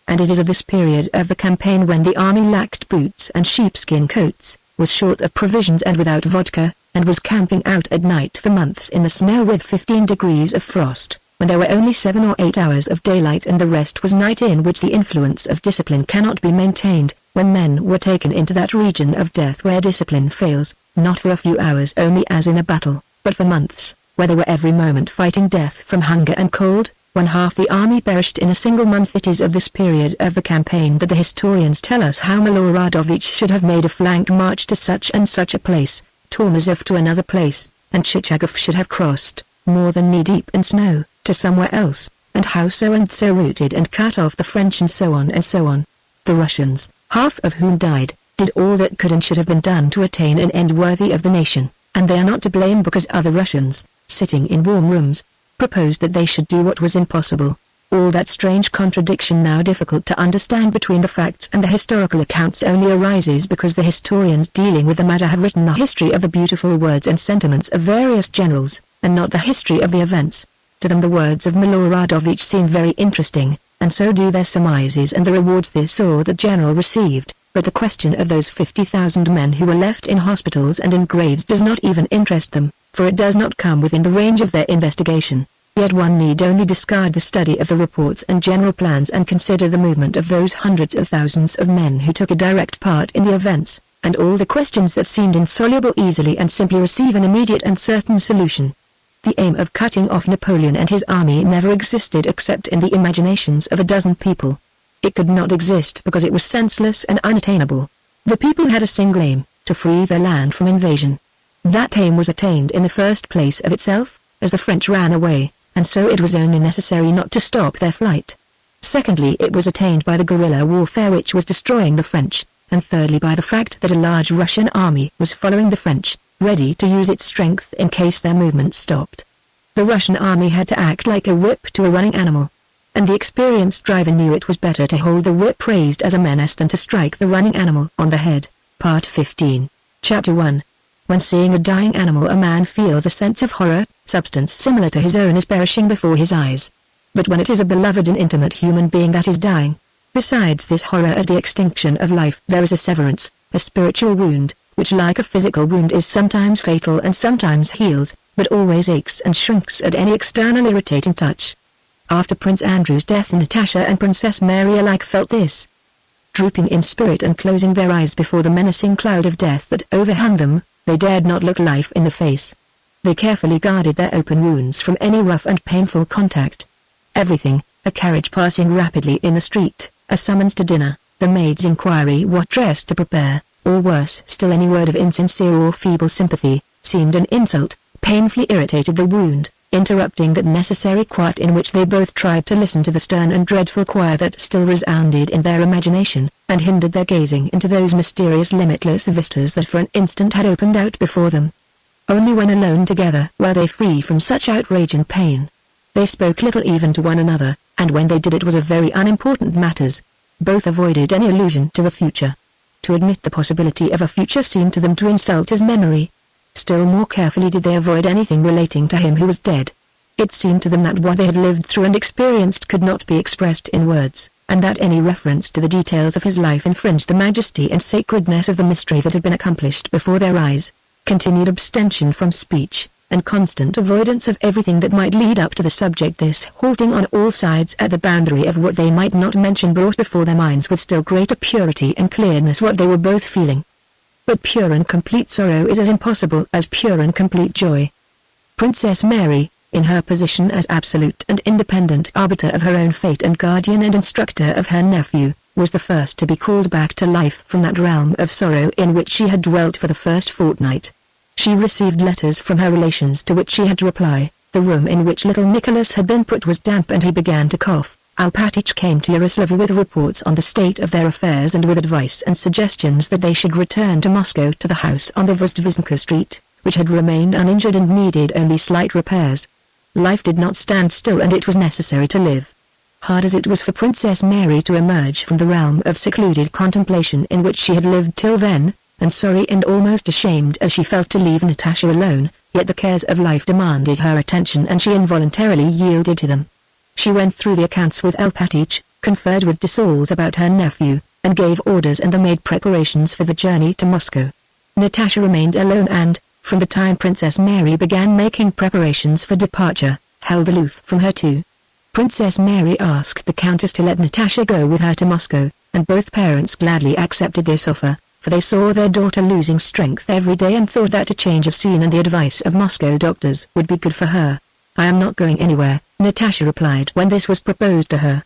And it is of this period of the campaign when the army lacked boots and sheepskin coats, was short of provisions and without vodka, and was camping out at night for months in the snow with 15 degrees of frost, when there were only 7 or 8 hours of daylight and the rest was night, in which the influence of discipline cannot be maintained, when men were taken into that region of death where discipline fails, not for a few hours only as in a battle, but for months, where they were every moment fighting death from hunger and cold. When half the army perished in a single month. It is of this period of the campaign that the historians tell us how Nikolayevich should have made a flank march to such and such a place, Tormazov to another place, and Chichagov should have crossed, more than knee-deep in snow, to somewhere else, and how so and so routed and cut off the French and so on and so on. The Russians, half of whom died, did all that could and should have been done to attain an end worthy of the nation, and they are not to blame because other Russians, sitting in warm rooms, proposed that they should do what was impossible. All that strange contradiction now difficult to understand between the facts and the historical accounts only arises because the historians dealing with the matter have written the history of the beautiful words and sentiments of various generals, and not the history of the events. To them the words of Nikolayevich seem very interesting, and so do their surmises and the rewards this or that general received, but the question of those 50,000 men who were left in hospitals and in graves does not even interest them, for it does not come within the range of their investigation. Yet one need only discard the study of the reports and general plans and consider the movement of those hundreds of thousands of men who took a direct part in the events, and all the questions that seemed insoluble easily and simply receive an immediate and certain solution. The aim of cutting off Napoleon and his army never existed except in the imaginations of a dozen people. It could not exist because it was senseless and unattainable. The people had a single aim, to free their land from invasion. That aim was attained in the first place of itself, as the French ran away, and so it was only necessary not to stop their flight. Secondly, it was attained by the guerrilla warfare which was destroying the French, and thirdly by the fact that a large Russian army was following the French, ready to use its strength in case their movement stopped. The Russian army had to act like a whip to a running animal, and the experienced driver knew it was better to hold the whip raised as a menace than to strike the running animal on the head. Part 15, Chapter 1. When seeing a dying animal, a man feels a sense of horror. Substance similar to his own is perishing before his eyes. But when it is a beloved and intimate human being that is dying, besides this horror at the extinction of life, there is a severance, a spiritual wound, which like a physical wound is sometimes fatal and sometimes heals, but always aches and shrinks at any external irritating touch. After Prince Andrew's death, Natasha and Princess Mary alike felt this. Drooping in spirit and closing their eyes before the menacing cloud of death that overhung them, they dared not look life in the face. They carefully guarded their open wounds from any rough and painful contact. Everything, a carriage passing rapidly in the street, a summons to dinner, the maid's inquiry what dress to prepare, or worse still any word of insincere or feeble sympathy, seemed an insult, painfully irritated the wound, interrupting that necessary quiet in which they both tried to listen to the stern and dreadful choir that still resounded in their imagination, and hindered their gazing into those mysterious limitless vistas that for an instant had opened out before them. Only when alone together were they free from such outrage and pain. They spoke little even to one another, and when they did it was of very unimportant matters. Both avoided any allusion to the future. To admit the possibility of a future seemed to them to insult his memory. Still more carefully did they avoid anything relating to him who was dead. It seemed to them that what they had lived through and experienced could not be expressed in words, and that any reference to the details of his life infringed the majesty and sacredness of the mystery that had been accomplished before their eyes. Continued abstention from speech, and constant avoidance of everything that might lead up to the subject, this halting on all sides at the boundary of what they might not mention, brought before their minds with still greater purity and clearness what they were both feeling. But pure and complete sorrow is as impossible as pure and complete joy. Princess Mary, in her position as absolute and independent arbiter of her own fate and guardian and instructor of her nephew, was the first to be called back to life from that realm of sorrow in which she had dwelt for the first fortnight. She received letters from her relations to which she had to reply. The room in which little Nicholas had been put was damp and he began to cough. Alpatych came to Yaroslavl with reports on the state of their affairs and with advice and suggestions that they should return to Moscow to the house on the Vozdvizhnka Street, which had remained uninjured and needed only slight repairs. Life did not stand still and it was necessary to live. Hard as it was for Princess Mary to emerge from the realm of secluded contemplation in which she had lived till then, and sorry and almost ashamed as she felt to leave Natasha alone, yet the cares of life demanded her attention and she involuntarily yielded to them. She went through the accounts with Alpatych, conferred with Dessalles about her nephew, and gave orders and made preparations for the journey to Moscow. Natasha remained alone and, from the time Princess Mary began making preparations for departure, held aloof from her too. Princess Mary asked the Countess to let Natasha go with her to Moscow, and both parents gladly accepted this offer, for they saw their daughter losing strength every day and thought that a change of scene and the advice of Moscow doctors would be good for her. "I am not going anywhere," Natasha replied when this was proposed to her.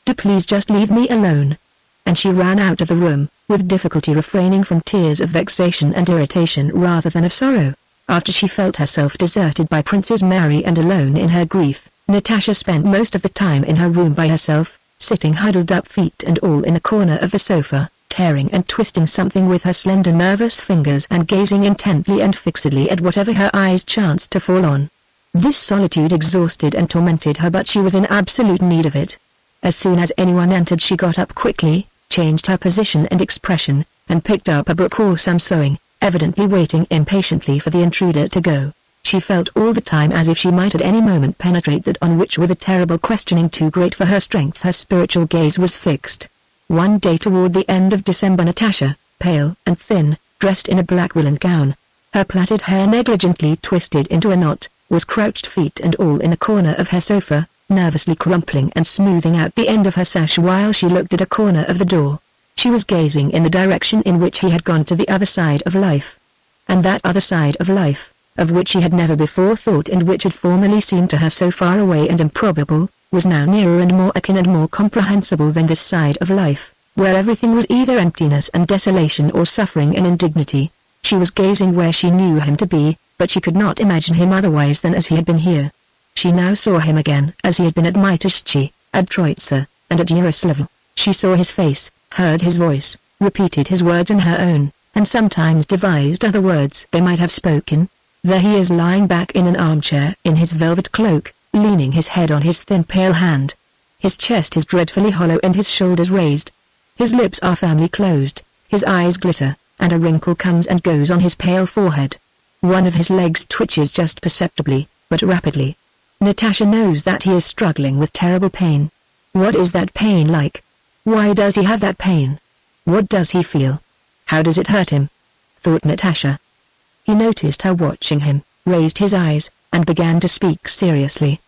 "Do please just leave me alone." And she ran out of the room, with difficulty refraining from tears of vexation and irritation rather than of sorrow. After she felt herself deserted by Princess Mary and alone in her grief, Natasha spent most of the time in her room by herself, sitting huddled up, feet and all, in a corner of the sofa, tearing and twisting something with her slender nervous fingers and gazing intently and fixedly at whatever her eyes chanced to fall on. This solitude exhausted and tormented her, but she was in absolute need of it. As soon as anyone entered she got up quickly, changed her position and expression, and picked up a book or some sewing, evidently waiting impatiently for the intruder to go. She felt all the time as if she might at any moment penetrate that on which, with a terrible questioning too great for her strength, her spiritual gaze was fixed. One day toward the end of December, Natasha, pale and thin, dressed in a black woolen gown, her plaited hair negligently twisted into a knot, was crouched, feet and all, in a corner of her sofa, nervously crumpling and smoothing out the end of her sash while she looked at a corner of the door. She was gazing in the direction in which he had gone, to the other side of life. And that other side of life, of which she had never before thought and which had formerly seemed to her so far away and improbable, was now nearer and more akin and more comprehensible than this side of life, where everything was either emptiness and desolation or suffering and indignity. She was gazing where she knew him to be, but she could not imagine him otherwise than as he had been here. She now saw him again as he had been at Mytishchi, at Troitsa, and at Yaroslavl. She saw his face, heard his voice, repeated his words in her own, and sometimes devised other words they might have spoken. There he is lying back in an armchair in his velvet cloak, leaning his head on his thin pale hand. His chest is dreadfully hollow and his shoulders raised. His lips are firmly closed, his eyes glitter, and a wrinkle comes and goes on his pale forehead. One of his legs twitches just perceptibly, but rapidly. Natasha knows that he is struggling with terrible pain. What is that pain like? Why does he have that pain? What does he feel? How does it hurt him? Thought Natasha. He noticed her watching him, raised his eyes, and began to speak seriously.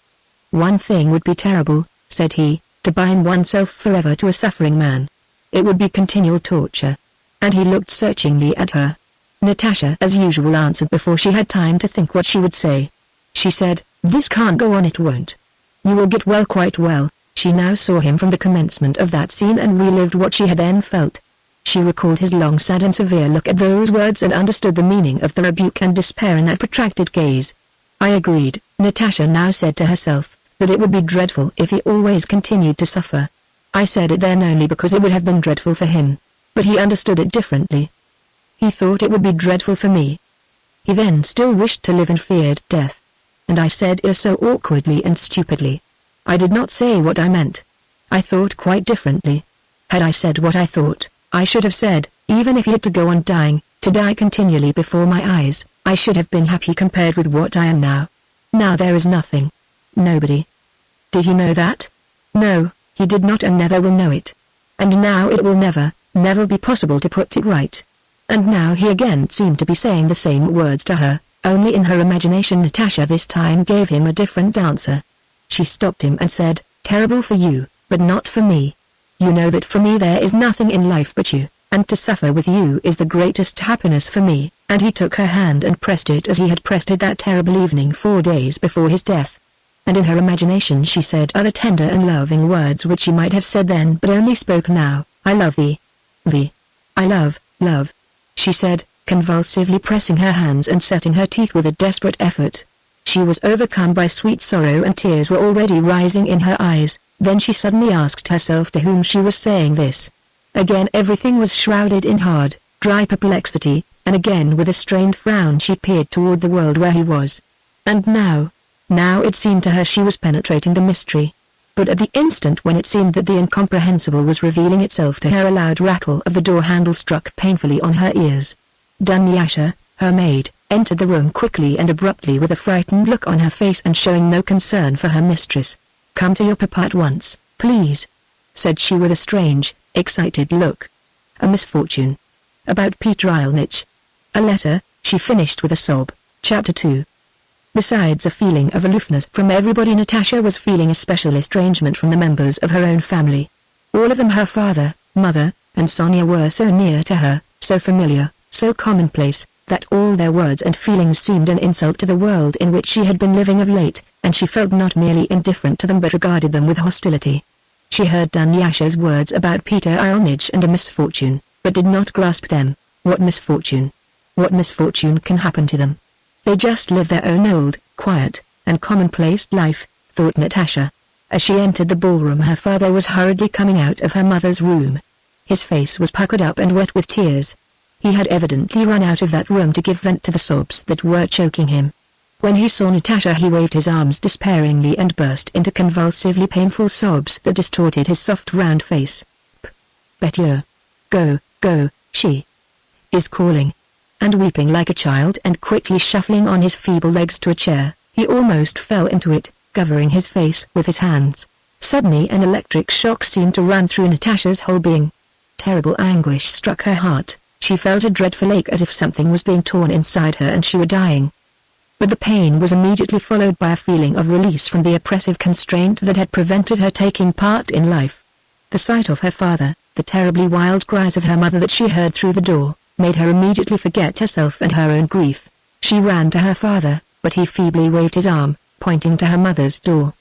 One thing would be terrible, said he, to bind oneself forever to a suffering man. It would be continual torture. And he looked searchingly at her. Natasha as usual answered before she had time to think what she would say. She said, "This can't go on, it won't. You will get well, quite well." She now saw him from the commencement of that scene and relived what she had then felt. She recalled his long, sad and severe look at those words and understood the meaning of the rebuke and despair in that protracted gaze. I agreed, Natasha now said to herself, that it would be dreadful if he always continued to suffer. I said it then only because it would have been dreadful for him. But he understood it differently. He thought it would be dreadful for me. He then still wished to live and feared death. And I said it so awkwardly and stupidly. I did not say what I meant. I thought quite differently. Had I said what I thought, I should have said, even if he had to go on dying, to die continually before my eyes, I should have been happy compared with what I am now. Now there is nothing. Nobody. Did he know that? No, he did not and never will know it. And now it will never be possible to put it right. And now he again seemed to be saying the same words to her, only in her imagination Natasha this time gave him a different answer. She stopped him and said, "Terrible for you, but not for me. You know that for me there is nothing in life but you, and to suffer with you is the greatest happiness for me." And he took her hand and pressed it as he had pressed it that terrible evening 4 days before his death. And in her imagination she said other tender and loving words which she might have said then but only spoke now. "I love thee. Thee. I love, she said, convulsively pressing her hands and setting her teeth with a desperate effort. She was overcome by sweet sorrow and tears were already rising in her eyes. Then she suddenly asked herself to whom she was saying this. Again everything was shrouded in hard, dry perplexity, and again with a strained frown she peered toward the world where he was. And now it seemed to her she was penetrating the mystery. But at the instant when it seemed that the incomprehensible was revealing itself to her, a loud rattle of the door handle struck painfully on her ears. Dunyasha, her maid, entered the room quickly and abruptly with a frightened look on her face and showing no concern for her mistress. "Come to your papa at once, please," said she with a strange, excited look. "A misfortune. About Peter Ilyich. A letter," she finished with a sob. Chapter 2. Besides a feeling of aloofness from everybody, Natasha was feeling a special estrangement from the members of her own family. All of them, her father, mother, and Sonia, were so near to her, so familiar, so commonplace, that all their words and feelings seemed an insult to the world in which she had been living of late, and she felt not merely indifferent to them but regarded them with hostility. She heard Dunyasha's words about Peter Ilyich and a misfortune, but did not grasp them. What misfortune? What misfortune can happen to them? They just live their own old, quiet, and commonplace life, thought Natasha. As she entered the ballroom, her father was hurriedly coming out of her mother's room. His face was puckered up and wet with tears. He had evidently run out of that room to give vent to the sobs that were choking him. When he saw Natasha he waved his arms despairingly and burst into convulsively painful sobs that distorted his soft round face. "Betty, go, she is calling." And weeping like a child and quickly shuffling on his feeble legs to a chair, he almost fell into it, covering his face with his hands. Suddenly an electric shock seemed to run through Natasha's whole being. Terrible anguish struck her heart. She felt a dreadful ache as if something was being torn inside her and she were dying. But the pain was immediately followed by a feeling of release from the oppressive constraint that had prevented her taking part in life. The sight of her father, The terribly wild cries of her mother that she heard through the door, made her immediately forget herself and her own grief. She ran to her father, but he feebly waved his arm, pointing to her mother's door.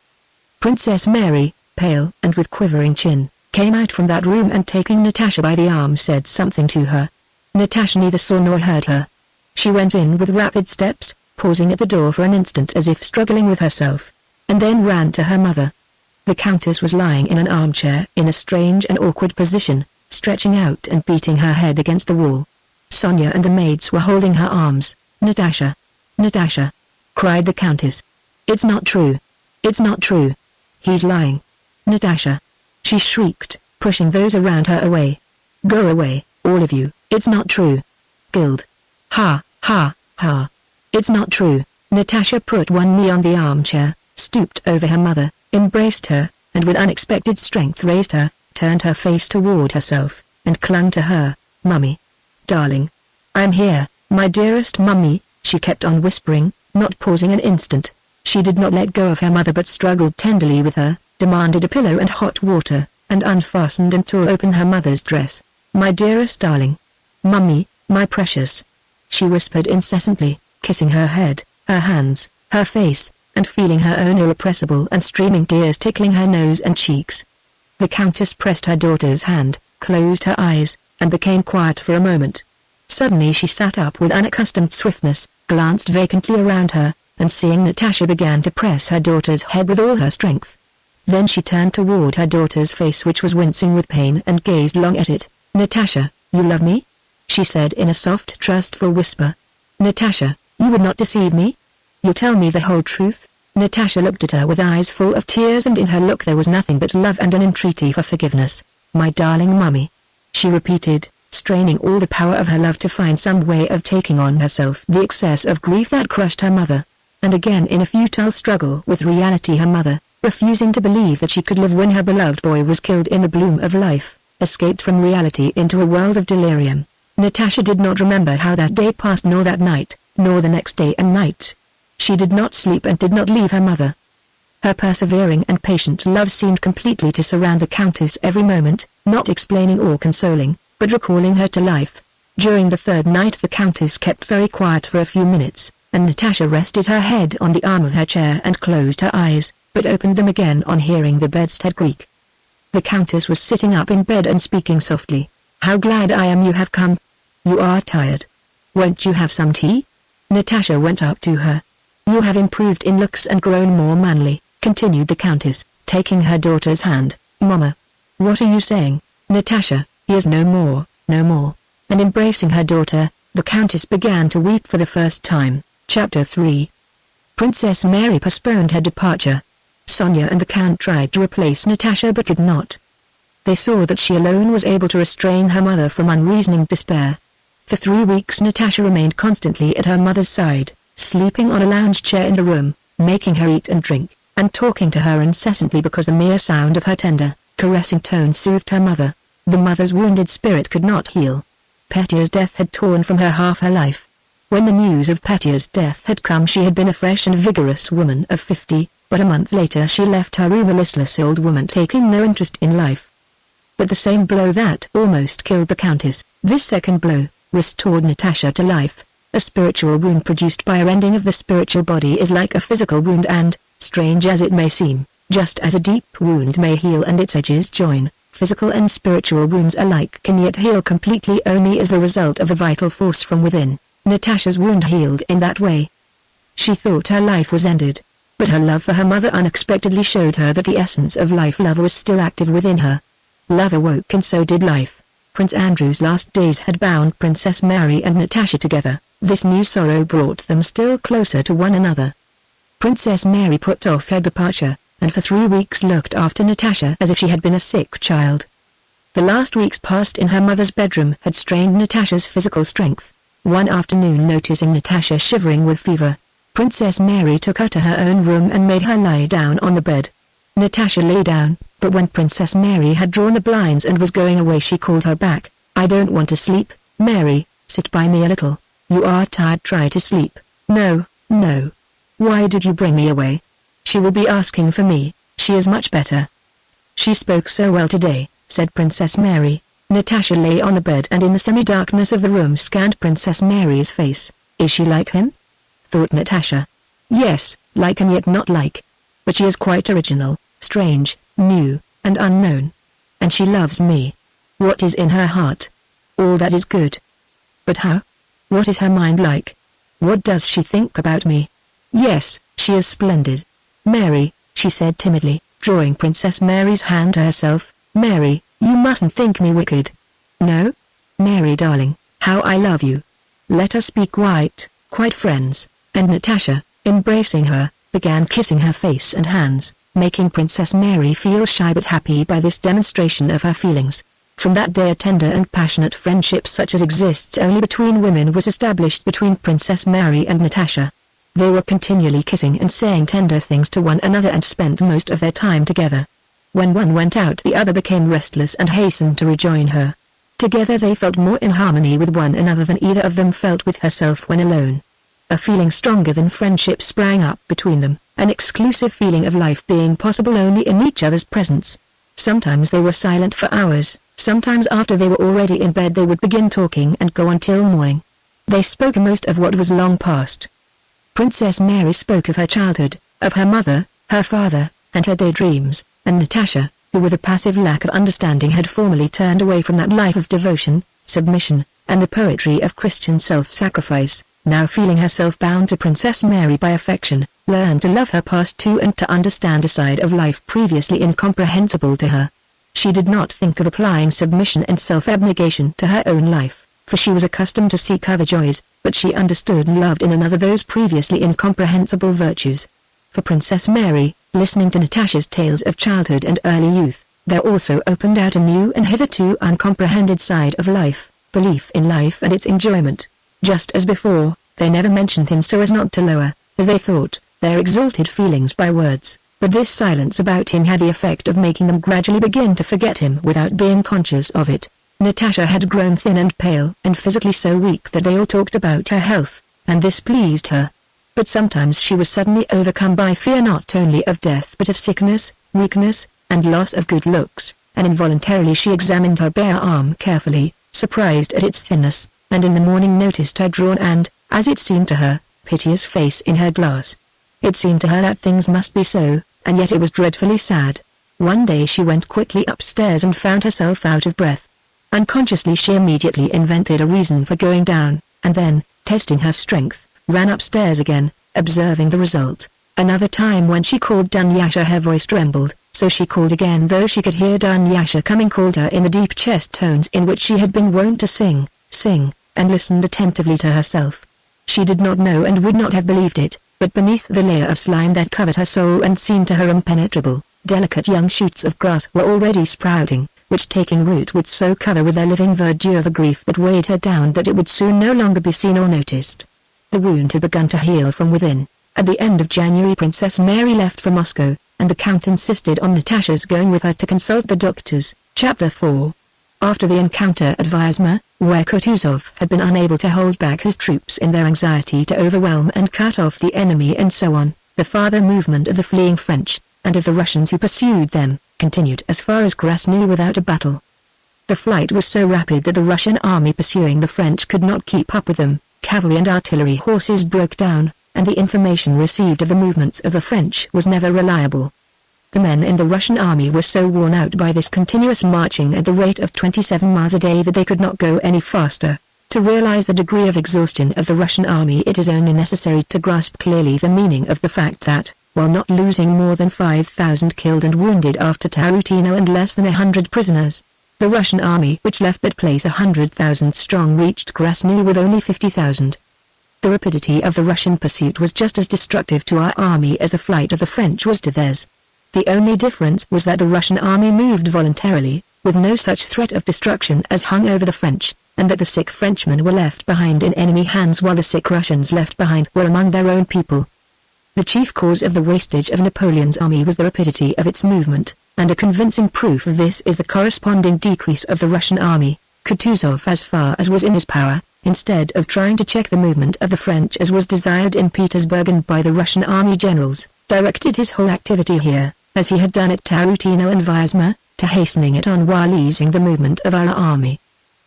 Princess Mary, pale and with quivering chin, came out from that room and taking Natasha by the arm said something to her. Natasha neither saw nor heard her. She went in with rapid steps, pausing at the door for an instant as if struggling with herself, and then ran to her mother. The Countess was lying in an armchair in a strange and awkward position, stretching out and beating her head against the wall. Sonia and the maids were holding her arms. "Natasha! Natasha!" cried the Countess. "It's not true! It's not true! He's lying! Natasha!" she shrieked, pushing those around her away. "Go away, all of you, it's not true! Killed! Ha, ha, ha! It's not true!" Natasha put one knee on the armchair, stooped over her mother, embraced her, and with unexpected strength raised her, turned her face toward herself, and clung to her. "Mummy! Darling! I'm here, my dearest Mummy," she kept on whispering, not pausing an instant. She did not let go of her mother but struggled tenderly with her, demanded a pillow and hot water, and unfastened and tore open her mother's dress. "My dearest darling! Mummy, my precious!" she whispered incessantly, kissing her head, her hands, her face, and feeling her own irrepressible and streaming tears tickling her nose and cheeks. The Countess pressed her daughter's hand, closed her eyes, and became quiet for a moment. Suddenly she sat up with unaccustomed swiftness, glanced vacantly around her, and seeing Natasha began to press her daughter's head with all her strength. Then she turned toward her daughter's face which was wincing with pain and gazed long at it. "Natasha, you love me?" she said in a soft trustful whisper. "Natasha, you would not deceive me? You tell me the whole truth?" Natasha looked at her with eyes full of tears and in her look there was nothing but love and an entreaty for forgiveness. "My darling Mummy," she repeated, straining all the power of her love to find some way of taking on herself the excess of grief that crushed her mother. And again in a futile struggle with reality her mother, refusing to believe that she could live when her beloved boy was killed in the bloom of life, escaped from reality into a world of delirium. Natasha did not remember how that day passed nor that night, nor the next day and night. She did not sleep and did not leave her mother. Her persevering and patient love seemed completely to surround the Countess every moment, not explaining or consoling, but recalling her to life. During the third night the Countess kept very quiet for a few minutes, and Natasha rested her head on the arm of her chair and closed her eyes, but opened them again on hearing the bedstead creak. The Countess was sitting up in bed and speaking softly. "How glad I am you have come. You are tired. Won't you have some tea?" Natasha went up to her. "You have improved in looks and grown more manly," continued the Countess, taking her daughter's hand. "Mama." "What are you saying, Natasha? He is no more, no more." And embracing her daughter, the Countess began to weep for the first time. Chapter 3. Princess Mary postponed her departure. Sonia and the Count tried to replace Natasha but could not. They saw that she alone was able to restrain her mother from unreasoning despair. For 3 weeks Natasha remained constantly at her mother's side, sleeping on a lounge chair in the room, making her eat and drink, and talking to her incessantly because the mere sound of her tender, caressing tone soothed her mother. The mother's wounded spirit could not heal. Petya's death had torn from her half her life. When the news of Petya's death had come she had been a fresh and vigorous woman of 50, but a month later she left her room a listless old woman taking no interest in life. But the same blow that almost killed the Countess, this second blow, restored Natasha to life. A spiritual wound produced by a rending of the spiritual body is like a physical wound and, strange as it may seem, just as a deep wound may heal and its edges join, physical and spiritual wounds alike can yet heal completely only as the result of a vital force from within. Natasha's wound healed in that way. She thought her life was ended, but her love for her mother unexpectedly showed her that the essence of life love was still active within her. Love awoke and so did life. Prince Andrew's last days had bound Princess Mary and Natasha together. This new sorrow brought them still closer to one another. Princess Mary put off her departure, and for 3 weeks looked after Natasha as if she had been a sick child. The last weeks passed in her mother's bedroom had strained Natasha's physical strength. One afternoon noticing Natasha shivering with fever, Princess Mary took her to her own room and made her lie down on the bed. Natasha lay down, but when Princess Mary had drawn the blinds and was going away she called her back. "I don't want to sleep, Mary, sit by me a little. You are tired, try to sleep." "No, no. Why did you bring me away? She will be asking for me, she is much better. She spoke so well today, said Princess Mary. Natasha lay on the bed and in the semi-darkness of the room scanned Princess Mary's face. Is she like him? Thought Natasha. Yes, like and yet not like. But she is quite original, strange, new, and unknown. And she loves me. What is in her heart? All that is good. But how? What is her mind like? What does she think about me? Yes, she is splendid. Mary, she said timidly, drawing Princess Mary's hand to herself. Mary, you mustn't think me wicked. No? Mary darling, how I love you. Let us be quite friends. And Natasha, embracing her, began kissing her face and hands, making Princess Mary feel shy but happy by this demonstration of her feelings. From that day a tender and passionate friendship such as exists only between women was established between Princess Mary and Natasha. They were continually kissing and saying tender things to one another and spent most of their time together. When one went out the other became restless and hastened to rejoin her. Together they felt more in harmony with one another than either of them felt with herself when alone. A feeling stronger than friendship sprang up between them, an exclusive feeling of life being possible only in each other's presence. Sometimes they were silent for hours, sometimes after they were already in bed they would begin talking and go on till morning. They spoke most of what was long past. Princess Mary spoke of her childhood, of her mother, her father, and her daydreams, and Natasha, who with a passive lack of understanding had formerly turned away from that life of devotion, submission, and the poetry of Christian self-sacrifice, now feeling herself bound to Princess Mary by affection, learned to love her past too and to understand a side of life previously incomprehensible to her. She did not think of applying submission and self-abnegation to her own life, for she was accustomed to seek other joys, but she understood and loved in another those previously incomprehensible virtues. For Princess Mary, listening to Natasha's tales of childhood and early youth, there also opened out a new and hitherto uncomprehended side of life, belief in life and its enjoyment. Just as before, they never mentioned him so as not to lower, as they thought, their exalted feelings by words, but this silence about him had the effect of making them gradually begin to forget him without being conscious of it. Natasha had grown thin and pale and physically so weak that they all talked about her health, and this pleased her. But sometimes she was suddenly overcome by fear not only of death but of sickness, weakness, and loss of good looks, and involuntarily she examined her bare arm carefully, surprised at its thinness, and in the morning noticed her drawn and, as it seemed to her, piteous face in her glass. It seemed to her that things must be so, and yet it was dreadfully sad. One day she went quickly upstairs and found herself out of breath. Unconsciously she immediately invented a reason for going down, and then, testing her strength, ran upstairs again, observing the result. Another time when she called Dunyasha her voice trembled, so she called again though she could hear Dunyasha coming called her in the deep chest tones in which she had been wont to sing, and listened attentively to herself. She did not know and would not have believed it, but beneath the layer of slime that covered her soul and seemed to her impenetrable, delicate young shoots of grass were already sprouting, which taking root would so cover with their living verdure the grief that weighed her down that it would soon no longer be seen or noticed. The wound had begun to heal from within. At the end of January Princess Mary left for Moscow, and the Count insisted on Natasha's going with her to consult the doctors. Chapter 4. After the encounter at Vyazma, where Kutuzov had been unable to hold back his troops in their anxiety to overwhelm and cut off the enemy and so on, the farther movement of the fleeing French, and of the Russians who pursued them, continued as far as Krasny without a battle. The flight was so rapid that the Russian army pursuing the French could not keep up with them, cavalry and artillery horses broke down, and the information received of the movements of the French was never reliable. The men in the Russian army were so worn out by this continuous marching at the rate of 27 miles a day that they could not go any faster. To realize the degree of exhaustion of the Russian army it is only necessary to grasp clearly the meaning of the fact that, while not losing more than 5,000 killed and wounded after Tarutino and less than 100 prisoners, the Russian army which left that place 100,000 strong reached Krasny with only 50,000. The rapidity of the Russian pursuit was just as destructive to our army as the flight of the French was to theirs. The only difference was that the Russian army moved voluntarily, with no such threat of destruction as hung over the French, and that the sick Frenchmen were left behind in enemy hands while the sick Russians left behind were among their own people. The chief cause of the wastage of Napoleon's army was the rapidity of its movement, and a convincing proof of this is the corresponding decrease of the Russian army. Kutuzov, as far as was in his power, instead of trying to check the movement of the French as was desired in Petersburg and by the Russian army generals, directed his whole activity here, as he had done at Tarutino and Vyazma, to hastening it on while easing the movement of our army.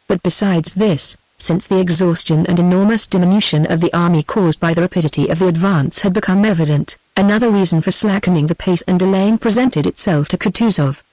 But besides this, since the exhaustion and enormous diminution of the army caused by the rapidity of the advance had become evident, another reason for slackening the pace and delaying presented itself to Kutuzov.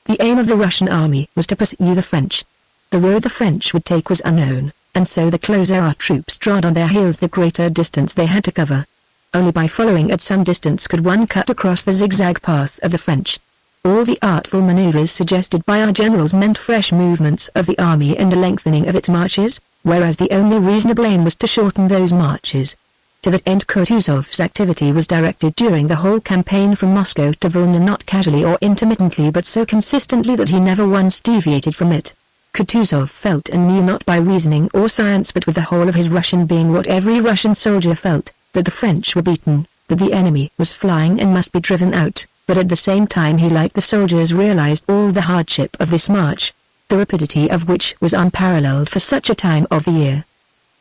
The aim of the Russian army was to pursue the French. The road the French would take was unknown, and so the closer our troops trod on their heels the greater distance they had to cover. Only by following at some distance could one cut across the zigzag path of the French. All the artful maneuvers suggested by our generals meant fresh movements of the army and a lengthening of its marches, whereas the only reasonable aim was to shorten those marches. To that end Kutuzov's activity was directed during the whole campaign from Moscow to Vilna, not casually or intermittently but so consistently that he never once deviated from it. Kutuzov felt and knew, not by reasoning or science but with the whole of his Russian being, what every Russian soldier felt, that the French were beaten, that the enemy was flying and must be driven out, but at the same time he, like the soldiers, realized all the hardship of this march, the rapidity of which was unparalleled for such a time of the year.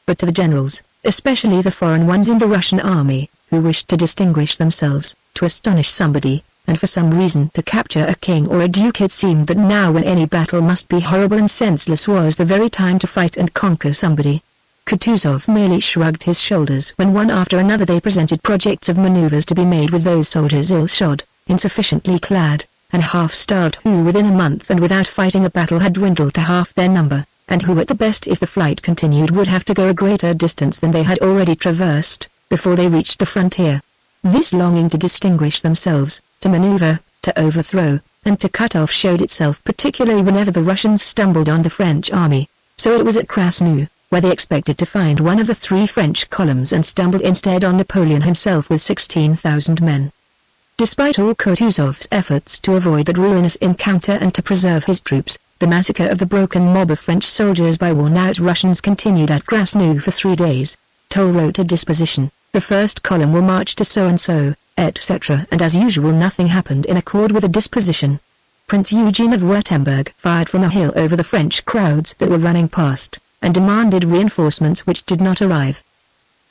But to the generals, especially the foreign ones in the Russian army, who wished to distinguish themselves, to astonish somebody, and for some reason to capture a king or a duke, it seemed that now, when any battle must be horrible and senseless, was the very time to fight and conquer somebody. Kutuzov merely shrugged his shoulders when one after another they presented projects of maneuvers to be made with those soldiers ill-shod, insufficiently clad, and half-starved, who within a month and without fighting a battle had dwindled to half their number, and who at the best, if the flight continued, would have to go a greater distance than they had already traversed, before they reached the frontier. This longing to distinguish themselves, to maneuver, to overthrow, and to cut off showed itself particularly whenever the Russians stumbled on the French army. So it was at Krasnoe, where they expected to find one of the 3 French columns and stumbled instead on Napoleon himself with 16,000 men. Despite all Kutuzov's efforts to avoid that ruinous encounter and to preserve his troops, the massacre of the broken mob of French soldiers by worn-out Russians continued at Krasnoe for 3 days. Toll wrote a disposition: the first column will march to so-and-so, etc., and as usual nothing happened in accord with the disposition. Prince Eugene of Württemberg fired from a hill over the French crowds that were running past, and demanded reinforcements which did not arrive.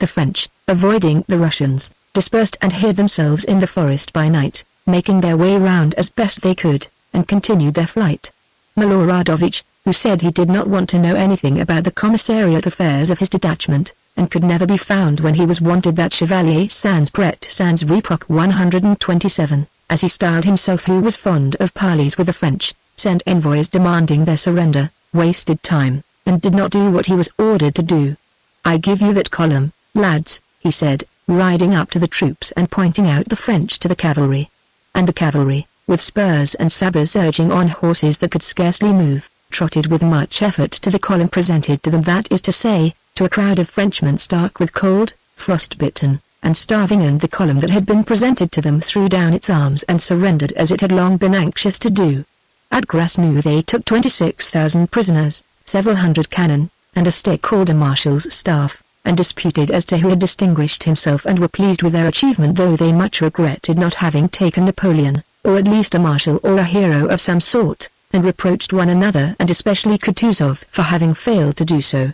The French, avoiding the Russians, dispersed and hid themselves in the forest by night, making their way round as best they could, and continued their flight. Nikolayevich, who said he did not want to know anything about the commissariat affairs of his detachment, and could never be found when he was wanted, that Chevalier sans Pret sans Reproc 127, as he styled himself, who was fond of parleys with the French, sent envoys demanding their surrender, wasted time, and did not do what he was ordered to do. "I give you that column, lads," he said, riding up to the troops and pointing out the French to the cavalry. And the cavalry, with spurs and sabres urging on horses that could scarcely move, trotted with much effort to the column presented to them, that is to say, to a crowd of Frenchmen stark with cold, frostbitten, and starving, and the column that had been presented to them threw down its arms and surrendered as it had long been anxious to do. At Krasnoe they took 26,000 prisoners, several hundred cannon, and a stick called a marshal's staff, and disputed as to who had distinguished himself, and were pleased with their achievement, though they much regretted not having taken Napoleon, or at least a marshal or a hero of some sort, and reproached one another and especially Kutuzov for having failed to do so.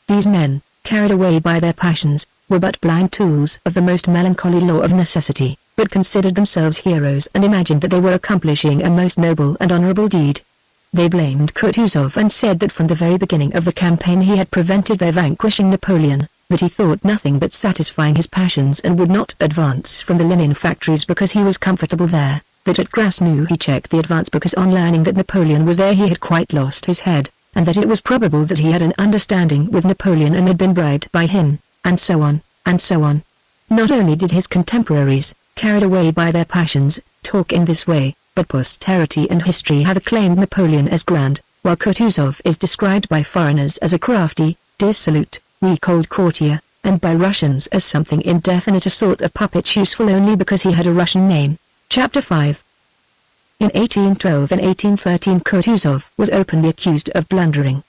These men, carried away by their passions, were but blind tools of the most melancholy law of necessity, but considered themselves heroes and imagined that they were accomplishing a most noble and honorable deed. They blamed Kutuzov and said that from the very beginning of the campaign he had prevented their vanquishing Napoleon, that he thought nothing but satisfying his passions and would not advance from the linen factories because he was comfortable there, that at Krasnoe he checked the advance because on learning that Napoleon was there he had quite lost his head, and that it was probable that he had an understanding with Napoleon and had been bribed by him, and so on, and so on. Not only did his contemporaries, carried away by their passions, talk in this way, but posterity and history have acclaimed Napoleon as grand, while Kutuzov is described by foreigners as a crafty, dissolute, weak-old courtier, and by Russians as something indefinite, a sort of puppet useful only because he had a Russian name. Chapter 5. In 1812 and 1813 Kutuzov was openly accused of blundering.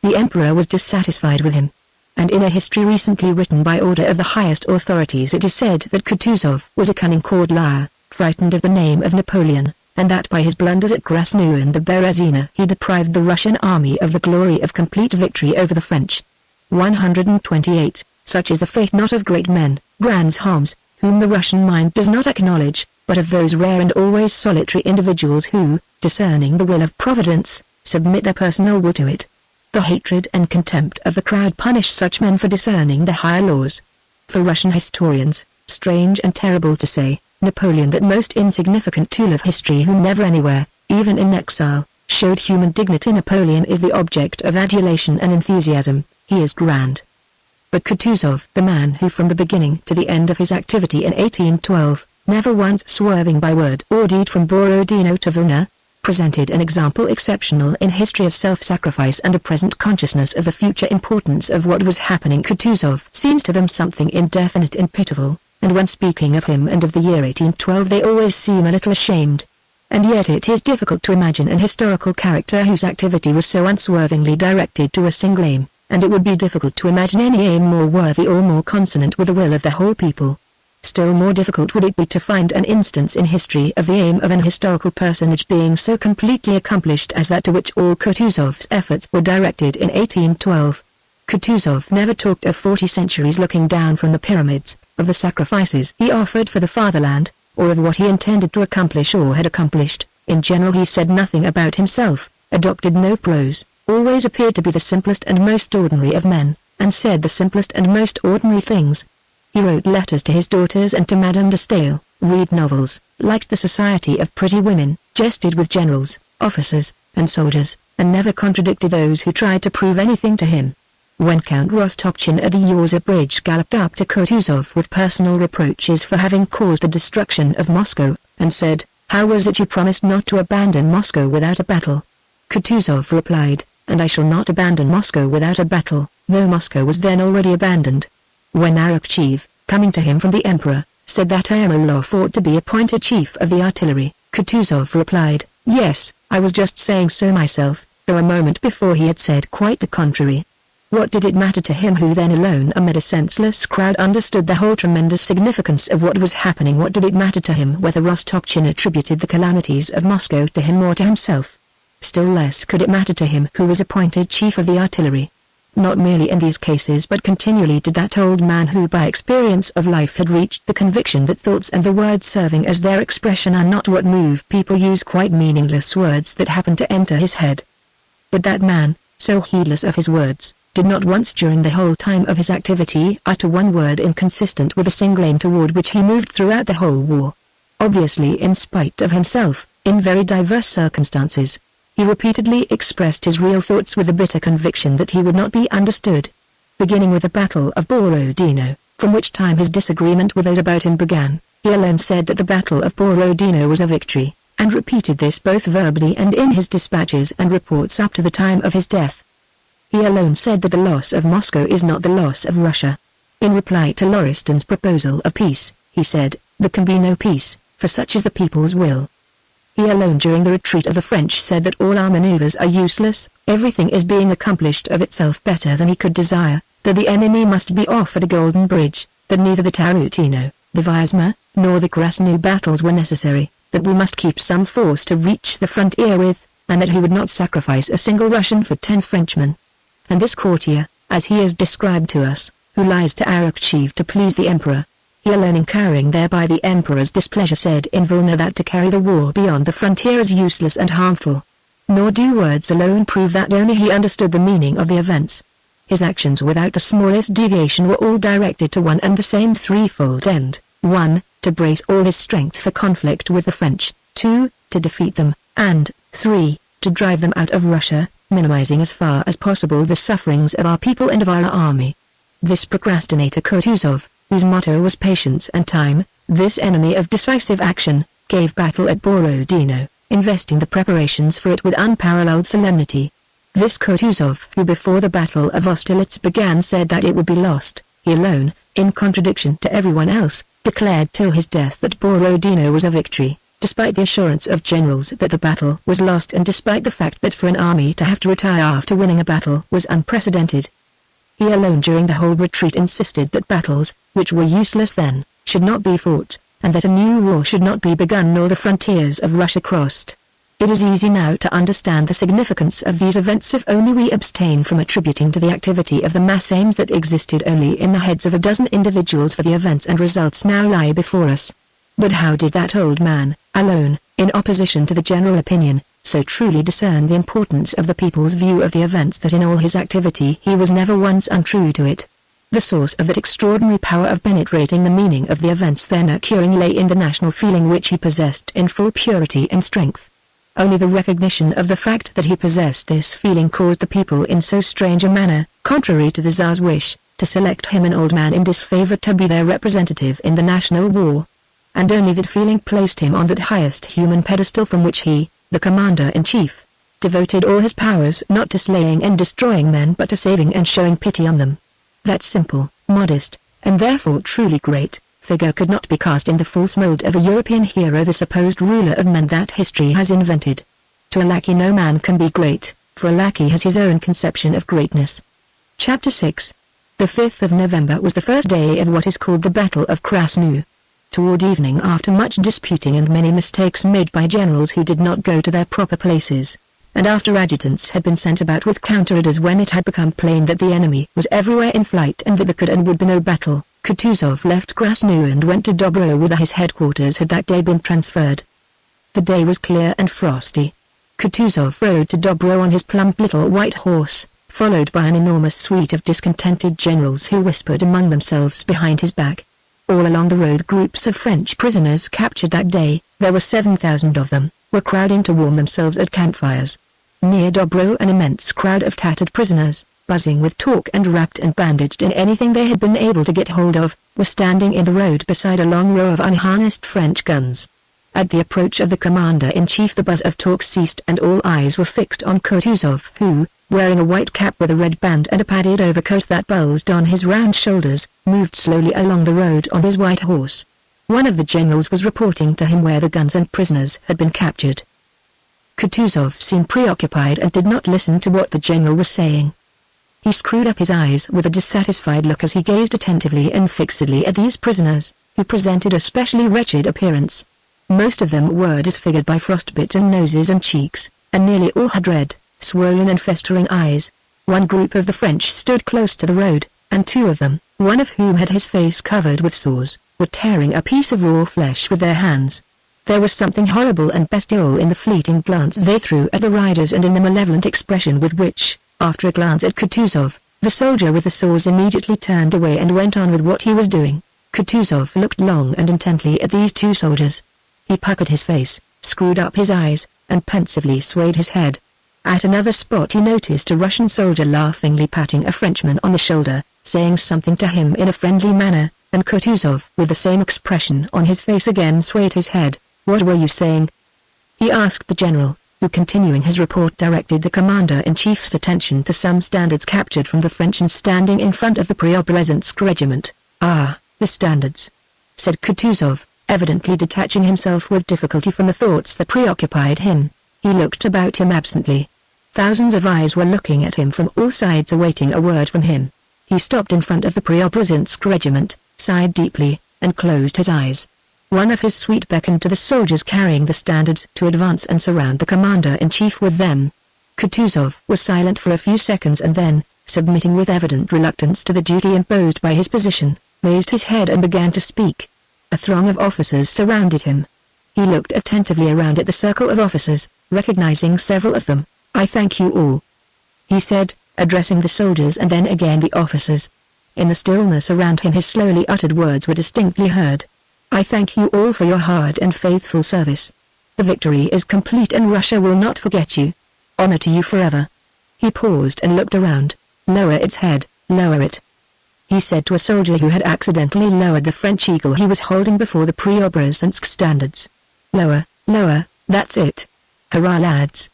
The emperor was dissatisfied with him, and in a history recently written by order of the highest authorities it is said that Kutuzov was a cunning court liar, frightened of the name of Napoleon, and that by his blunders at Krasnoe and the Berezina he deprived the Russian army of the glory of complete victory over the French. 128. Such is the faith not of great men, grands hommes, whom the Russian mind does not acknowledge, but of those rare and always solitary individuals who, discerning the will of Providence, submit their personal will to it. The hatred and contempt of the crowd punish such men for discerning the higher laws. For Russian historians, strange and terrible to say, Napoleon, that most insignificant tool of history who never anywhere, even in exile, showed human dignity. Napoleon is the object of adulation and enthusiasm. He is grand. But Kutuzov, the man who from the beginning to the end of his activity in 1812, never once swerving by word or deed from Borodino to Vilna, presented an example exceptional in history of self-sacrifice and a present consciousness of the future importance of what was happening. Kutuzov seems to them something indefinite and pitiful, and when speaking of him and of the year 1812 they always seem a little ashamed. And yet it is difficult to imagine an historical character whose activity was so unswervingly directed to a single aim, and it would be difficult to imagine any aim more worthy or more consonant with the will of the whole people. Still more difficult would it be to find an instance in history of the aim of an historical personage being so completely accomplished as that to which all Kutuzov's efforts were directed in 1812. Kutuzov never talked of 40 centuries looking down from the pyramids, of the sacrifices he offered for the fatherland, or of what he intended to accomplish or had accomplished. In general he said nothing about himself, adopted no prose, always appeared to be the simplest and most ordinary of men, and said the simplest and most ordinary things. He wrote letters to his daughters and to Madame de Staël, read novels, liked the society of pretty women, jested with generals, officers, and soldiers, and never contradicted those who tried to prove anything to him. When Count Rostopchin at the Yaza Bridge galloped up to Kutuzov with personal reproaches for having caused the destruction of Moscow, and said, "How was it you promised not to abandon Moscow without a battle?" Kutuzov replied, "And I shall not abandon Moscow without a battle," though Moscow was then already abandoned. When Arakcheev, coming to him from the emperor, said that Ermolov ought to be appointed chief of the artillery, Kutuzov replied, "Yes, I was just saying so myself," though a moment before he had said quite the contrary. What did it matter to him who then alone amid a senseless crowd understood the whole tremendous significance of what was happening? What did it matter to him whether Rostopchin attributed the calamities of Moscow to him or to himself? Still less could it matter to him who was appointed chief of the artillery. Not merely in these cases but continually did that old man who by experience of life had reached the conviction that thoughts and the words serving as their expression are not what move people use quite meaningless words that happen to enter his head. But that man, so heedless of his words, did not once during the whole time of his activity utter one word inconsistent with the single aim toward which he moved throughout the whole war. Obviously in spite of himself, in very diverse circumstances, he repeatedly expressed his real thoughts with a bitter conviction that he would not be understood. Beginning with the Battle of Borodino, from which time his disagreement with those about him began, he alone said that the Battle of Borodino was a victory, and repeated this both verbally and in his dispatches and reports up to the time of his death. He alone said that the loss of Moscow is not the loss of Russia. In reply to Lauriston's proposal of peace, he said, "There can be no peace, for such is the people's will." He alone during the retreat of the French said that all our maneuvers are useless, everything is being accomplished of itself better than he could desire, that the enemy must be off at a golden bridge, that neither the Tarutino, the Vyazma, nor the Krasny battles were necessary, that we must keep some force to reach the frontier with, and that he would not sacrifice a single Russian for 10 Frenchmen. And this courtier, as he is described to us, who lies to Arakcheev to please the emperor, he alone incurring thereby the emperor's displeasure said in Vilna that to carry the war beyond the frontier is useless and harmful. Nor do words alone prove that. Only he understood the meaning of the events. His actions without the smallest deviation were all directed to one and the same threefold end: 1. To brace all his strength for conflict with the French, 2. To defeat them, and 3. To drive them out of Russia, minimizing as far as possible the sufferings of our people and of our army. This procrastinator Kutuzov, whose motto was patience and time, this enemy of decisive action, gave battle at Borodino, investing the preparations for it with unparalleled solemnity. This Kutuzov, who before the Battle of Austerlitz began said that it would be lost, he alone, in contradiction to everyone else, declared till his death that Borodino was a victory, despite the assurance of generals that the battle was lost and despite the fact that for an army to have to retire after winning a battle was unprecedented. He alone during the whole retreat insisted that battles, which were useless then, should not be fought, and that a new war should not be begun nor the frontiers of Russia crossed. It is easy now to understand the significance of these events if only we abstain from attributing to the activity of the mass aims that existed only in the heads of a dozen individuals, for the events and results now lie before us. But how did that old man, alone, in opposition to the general opinion, so truly discern the importance of the people's view of the events that in all his activity he was never once untrue to it? The source of that extraordinary power of penetrating the meaning of the events then occurring lay in the national feeling which he possessed in full purity and strength. Only the recognition of the fact that he possessed this feeling caused the people in so strange a manner, contrary to the Tsar's wish, to select him, an old man in disfavor, to be their representative in the national war. And only that feeling placed him on that highest human pedestal from which he, the commander-in-chief, devoted all his powers not to slaying and destroying men but to saving and showing pity on them. That simple, modest, and therefore truly great, figure could not be cast in the false mold of a European hero, the supposed ruler of men that history has invented. To a lackey no man can be great, for a lackey has his own conception of greatness. Chapter 6. The 5th of November was the first day of what is called the Battle of Krasnoe. Toward evening, after much disputing and many mistakes made by generals who did not go to their proper places, and after adjutants had been sent about with counter-orders, when it had become plain that the enemy was everywhere in flight and that there could and would be no battle, Kutuzov left Krasnoe and went to Dobro, whither his headquarters had that day been transferred. The day was clear and frosty. Kutuzov rode to Dobro on his plump little white horse, followed by an enormous suite of discontented generals who whispered among themselves behind his back. All along the road groups of French prisoners captured that day, there were 7,000 of them, were crowding to warm themselves at campfires. Near Dobro an immense crowd of tattered prisoners, buzzing with talk and wrapped and bandaged in anything they had been able to get hold of, were standing in the road beside a long row of unharnessed French guns. At the approach of the commander-in-chief the buzz of talk ceased and all eyes were fixed on Kutuzov, who, wearing a white cap with a red band and a padded overcoat that bulged on his round shoulders, moved slowly along the road on his white horse. One of the generals was reporting to him where the guns and prisoners had been captured. Kutuzov seemed preoccupied and did not listen to what the general was saying. He screwed up his eyes with a dissatisfied look as he gazed attentively and fixedly at these prisoners, who presented a specially wretched appearance. Most of them were disfigured by frostbitten noses and cheeks, and nearly all had red, swollen and festering eyes. One group of the French stood close to the road, and two of them, one of whom had his face covered with sores, were tearing a piece of raw flesh with their hands. There was something horrible and bestial in the fleeting glance they threw at the riders and in the malevolent expression with which, after a glance at Kutuzov, the soldier with the sores immediately turned away and went on with what he was doing. Kutuzov looked long and intently at these two soldiers. He puckered his face, screwed up his eyes, and pensively swayed his head. At another spot he noticed a Russian soldier laughingly patting a Frenchman on the shoulder, saying something to him in a friendly manner, and Kutuzov, with the same expression on his face, again swayed his head. "What were you saying?" he asked the general, who, continuing his report, directed the commander-in-chief's attention to some standards captured from the French and standing in front of the Preobrazhensk regiment. "Ah, the standards," said Kutuzov, evidently detaching himself with difficulty from the thoughts that preoccupied him. He looked about him absently. Thousands of eyes were looking at him from all sides, awaiting a word from him. He stopped in front of the Preobrazhensk regiment, sighed deeply, and closed his eyes. One of his suite beckoned to the soldiers carrying the standards to advance and surround the commander-in-chief with them. Kutuzov was silent for a few seconds and then, submitting with evident reluctance to the duty imposed by his position, raised his head and began to speak. A throng of officers surrounded him. He looked attentively around at the circle of officers, recognizing several of them. "I thank you all," he said, addressing the soldiers and then again the officers. In the stillness around him his slowly uttered words were distinctly heard. "I thank you all for your hard and faithful service. The victory is complete and Russia will not forget you. Honor to you forever." He paused and looked around. "Lower its head, lower it," he said to a soldier who had accidentally lowered the French eagle he was holding before the Preobrazhensk standards. "Lower, lower, that's it. Hurrah, lads,"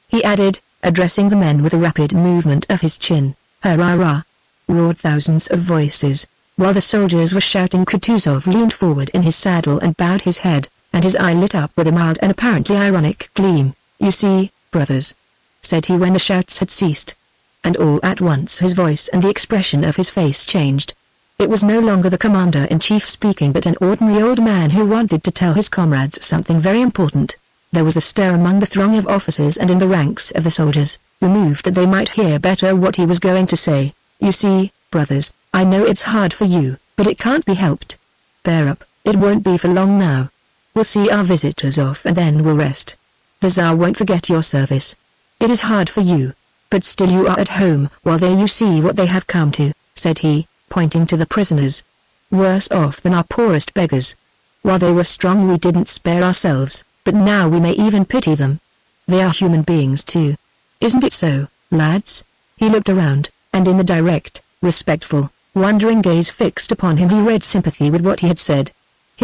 he added, addressing the men with a rapid movement of his chin. "Hurrah!" roared thousands of voices. While the soldiers were shouting, Kutuzov leaned forward in his saddle and bowed his head, and his eye lit up with a mild and apparently ironic gleam. "You see, brothers," said he when the shouts had ceased. And all at once his voice and the expression of his face changed. It was no longer the commander-in-chief speaking but an ordinary old man who wanted to tell his comrades something very important. There was a stir among the throng of officers and in the ranks of the soldiers, who moved that they might hear better what he was going to say. "You see, brothers, I know it's hard for you, but it can't be helped. Bear up, It won't be for long now. We'll see our visitors off and then we'll rest. The Tsar won't forget your service. It is hard for you, but still you are at home while there you see what they have come to," said he, pointing to the prisoners. "Worse off than our poorest beggars. While they were strong we didn't spare ourselves, but now we may even pity them. They are human beings too. Isn't it so, lads?" He looked around, and in the direct, respectful, wondering gaze fixed upon him he read sympathy with what he had said.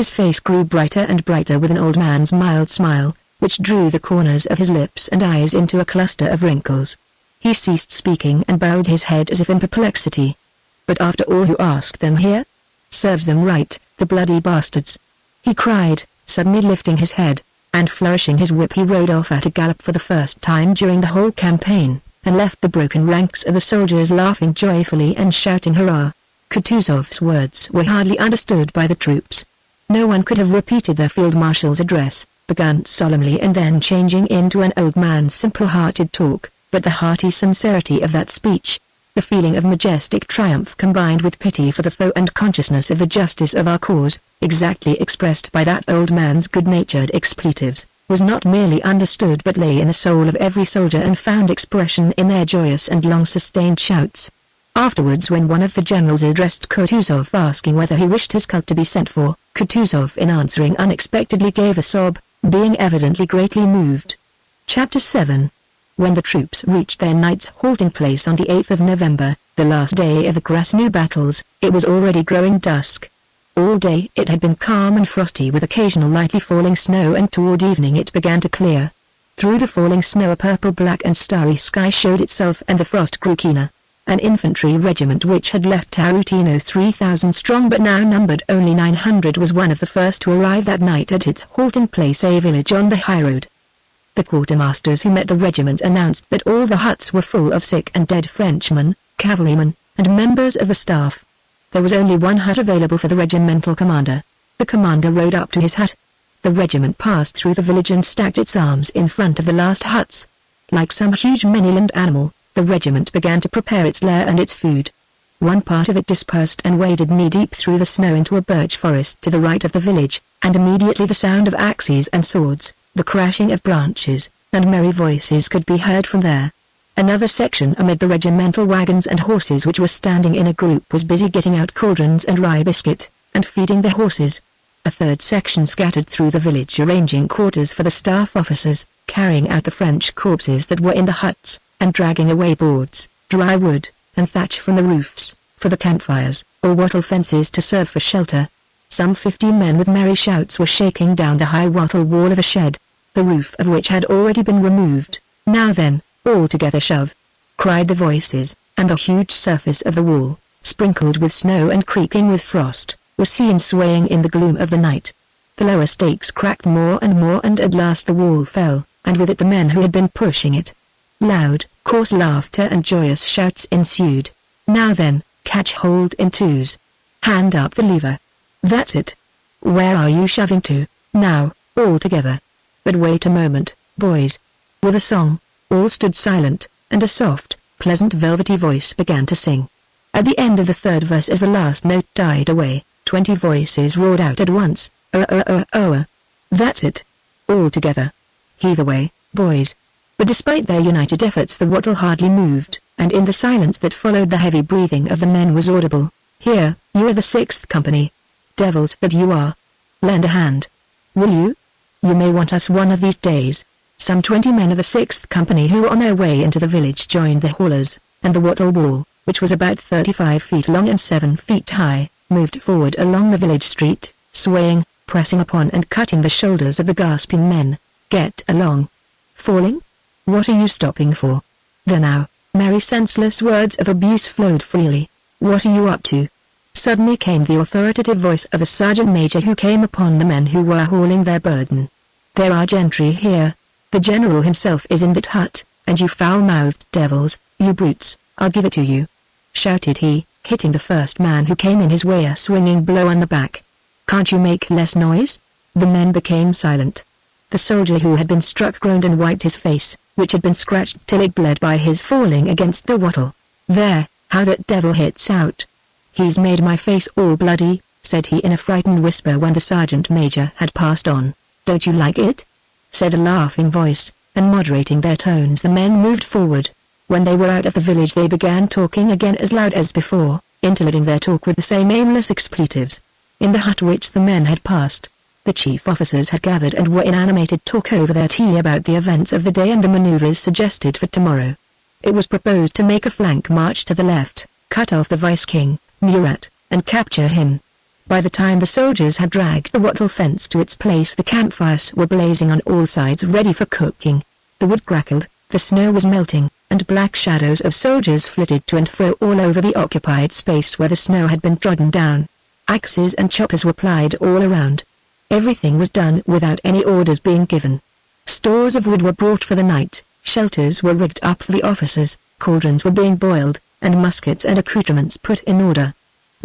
His face grew brighter and brighter with an old man's mild smile, which drew the corners of his lips and eyes into a cluster of wrinkles. He ceased speaking and bowed his head as if in perplexity. "But after all you asked them here? Serves them right, the bloody bastards!" he cried, suddenly lifting his head, and flourishing his whip he rode off at a gallop for the first time during the whole campaign, and left the broken ranks of the soldiers laughing joyfully and shouting hurrah. Kutuzov's words were hardly understood by the troops. No one could have repeated the field marshal's address, begun solemnly and then changing into an old man's simple-hearted talk, but the hearty sincerity of that speech, the feeling of majestic triumph combined with pity for the foe and consciousness of the justice of our cause, exactly expressed by that old man's good-natured expletives, was not merely understood but lay in the soul of every soldier and found expression in their joyous and long-sustained shouts. Afterwards when one of the generals addressed Kutuzov asking whether he wished his cult to be sent for, Kutuzov in answering unexpectedly gave a sob, being evidently greatly moved. Chapter 7. When the troops reached their night's halting place on the 8th of November, the last day of the Krasny battles, it was already growing dusk. All day it had been calm and frosty with occasional lightly falling snow, and toward evening it began to clear. Through the falling snow a purple-black and starry sky showed itself and the frost grew keener. An infantry regiment which had left Tarutino 3,000 strong but now numbered only 900 was one of the first to arrive that night at its halting place, a village on the highroad. The quartermasters who met the regiment announced that all the huts were full of sick and dead Frenchmen, cavalrymen, and members of the staff. There was only one hut available for the regimental commander. The commander rode up to his hut. The regiment passed through the village and stacked its arms in front of the last huts. Like some huge many-limbed animal, the regiment began to prepare its lair and its food. One part of it dispersed and waded knee-deep through the snow into a birch forest to the right of the village, and immediately the sound of axes and swords, the crashing of branches, and merry voices could be heard from there. Another section amid the regimental wagons and horses which were standing in a group was busy getting out cauldrons and rye biscuit, and feeding the horses. A third section scattered through the village arranging quarters for the staff officers, carrying out the French corpses that were in the huts, and dragging away boards, dry wood, and thatch from the roofs, for the campfires, or wattle fences to serve for shelter. Some 50 men with merry shouts were shaking down the high wattle wall of a shed, the roof of which had already been removed. "Now then, all together shove!" cried the voices, and the huge surface of the wall, sprinkled with snow and creaking with frost, was seen swaying in the gloom of the night. The lower stakes cracked more and at last the wall fell, and with it the men who had been pushing it. Loud, coarse laughter and joyous shouts ensued. "Now then, catch hold in twos. Hand up the lever. That's it. Where are you shoving to, now, all together? But wait a moment, boys." With a song, all stood silent, and a soft, pleasant velvety voice began to sing. At the end of the third verse as the last note died away, 20 voices roared out at once, "Oh. That's it. All together. Heave away, boys." But despite their united efforts the wattle hardly moved, and in the silence that followed the heavy breathing of the men was audible. "Here, you are the 6th Company. Devils that you are. Lend a hand. Will you? You may want us one of these days." Some 20 men of the 6th Company who were on their way into the village joined the haulers, and the wattle wall, which was about 35 feet long and 7 feet high, moved forward along the village street, swaying, pressing upon and cutting the shoulders of the gasping men. "Get along. Falling? What are you stopping for? There now." Merry senseless words of abuse flowed freely. "What are you up to?" Suddenly came the authoritative voice of a sergeant major who came upon the men who were hauling their burden. "There are gentry here. The general himself is in that hut, and you foul-mouthed devils, you brutes, I'll give it to you," shouted he, hitting the first man who came in his way a swinging blow on the back. "Can't you make less noise?" The men became silent. The soldier who had been struck groaned and wiped his face, which had been scratched till it bled by his falling against the wattle. "There, how that devil hits out. He's made my face all bloody," said he in a frightened whisper when the sergeant major had passed on. "Don't you like it?" said a laughing voice, and moderating their tones the men moved forward. When they were out of the village they began talking again as loud as before, interlarding their talk with the same aimless expletives. In the hut which the men had passed, the chief officers had gathered and were in animated talk over their tea about the events of the day and the maneuvers suggested for tomorrow. It was proposed to make a flank march to the left, cut off the vice-king, Murat, and capture him. By the time the soldiers had dragged the wattle fence to its place the campfires were blazing on all sides ready for cooking. The wood crackled, the snow was melting, and black shadows of soldiers flitted to and fro all over the occupied space where the snow had been trodden down. Axes and choppers were plied all around. Everything was done without any orders being given. Stores of wood were brought for the night, shelters were rigged up for the officers, cauldrons were being boiled, and muskets and accoutrements put in order.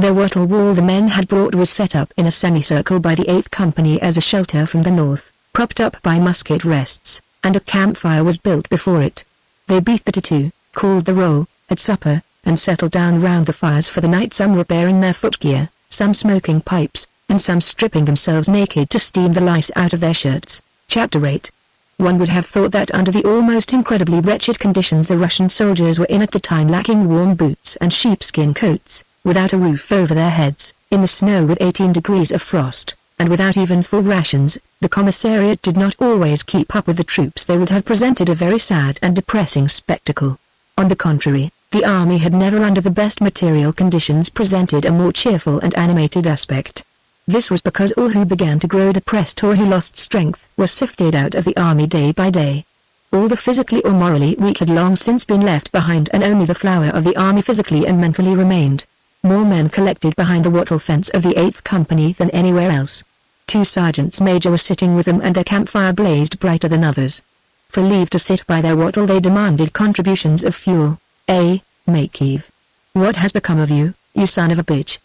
The wattle wall the men had brought was set up in a semicircle by the 8th Company as a shelter from the north, propped up by musket rests, and a campfire was built before it. They beat the tattoo, called the roll, had supper, and settled down round the fires for the night, some repairing their footgear, some smoking pipes, and some stripping themselves naked to steam the lice out of their shirts. Chapter 8. One would have thought that under the almost incredibly wretched conditions the Russian soldiers were in at the time, lacking warm boots and sheepskin coats, without a roof over their heads, in the snow with 18 degrees of frost, and without even full rations, the commissariat did not always keep up with the troops, they would have presented a very sad and depressing spectacle. On the contrary, the army had never under the best material conditions presented a more cheerful and animated aspect. This was because all who began to grow depressed or who lost strength were sifted out of the army day by day. All the physically or morally weak had long since been left behind, and only the flower of the army physically and mentally remained. More men collected behind the wattle fence of the 8th Company than anywhere else. 2 sergeants major were sitting with them, and their campfire blazed brighter than others. For leave to sit by their wattle they demanded contributions of fuel. Makeyev. What has become of you, you son of a bitch?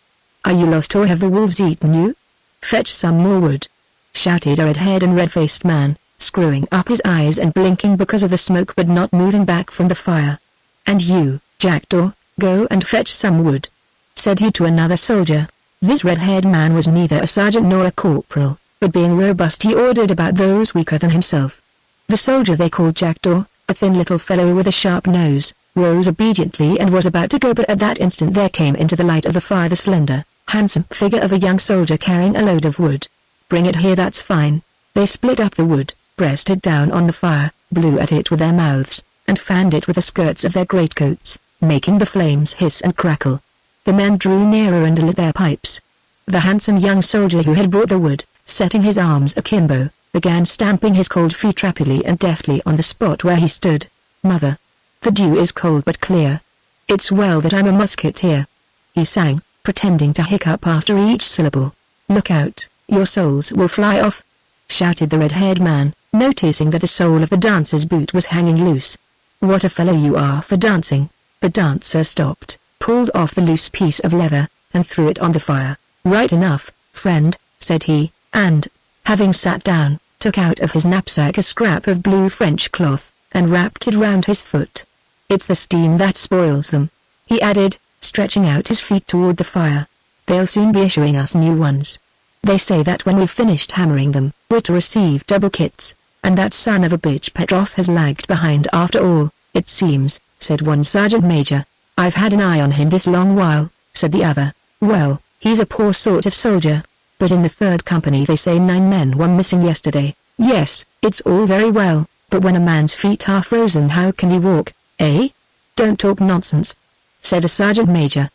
Are you lost or have the wolves eaten you? Fetch some more wood, shouted a red-haired and red-faced man, screwing up his eyes and blinking because of the smoke but not moving back from the fire. And you, jackdaw, go and fetch some wood, said he to another soldier. This red-haired man was neither a sergeant nor a corporal, but being robust he ordered about those weaker than himself. The soldier they called Jackdaw, a thin little fellow with a sharp nose, rose obediently and was about to go, but at that instant there came into the light of the fire the slender, handsome figure of a young soldier carrying a load of wood. Bring it here, that's fine. They split up the wood, pressed it down on the fire, blew at it with their mouths, and fanned it with the skirts of their greatcoats, making the flames hiss and crackle. The men drew nearer and lit their pipes. The handsome young soldier who had brought the wood, setting his arms akimbo, began stamping his cold feet rapidly and deftly on the spot where he stood. Mother, the dew is cold but clear. It's well that I'm a musketeer, he sang, pretending to hiccup after each syllable. Look out, your souls will fly off, shouted the red-haired man, noticing that the sole of the dancer's boot was hanging loose. What a fellow you are for dancing. The dancer stopped, pulled off the loose piece of leather, and threw it on the fire. Right enough, friend, said he, and, having sat down, took out of his knapsack a scrap of blue French cloth, and wrapped it round his foot. It's the steam that spoils them, he added, stretching out his feet toward the fire. They'll soon be issuing us new ones. They say that when we've finished hammering them, we're to receive double kits, and that son of a bitch Petrov has lagged behind after all, it seems, said one sergeant major. I've had an eye on him this long while, said the other. Well, he's a poor sort of soldier. But in the 3rd Company they say 9 men were missing yesterday. Yes, it's all very well, but when a man's feet are frozen how can he walk, eh? Don't talk nonsense, said a sergeant major.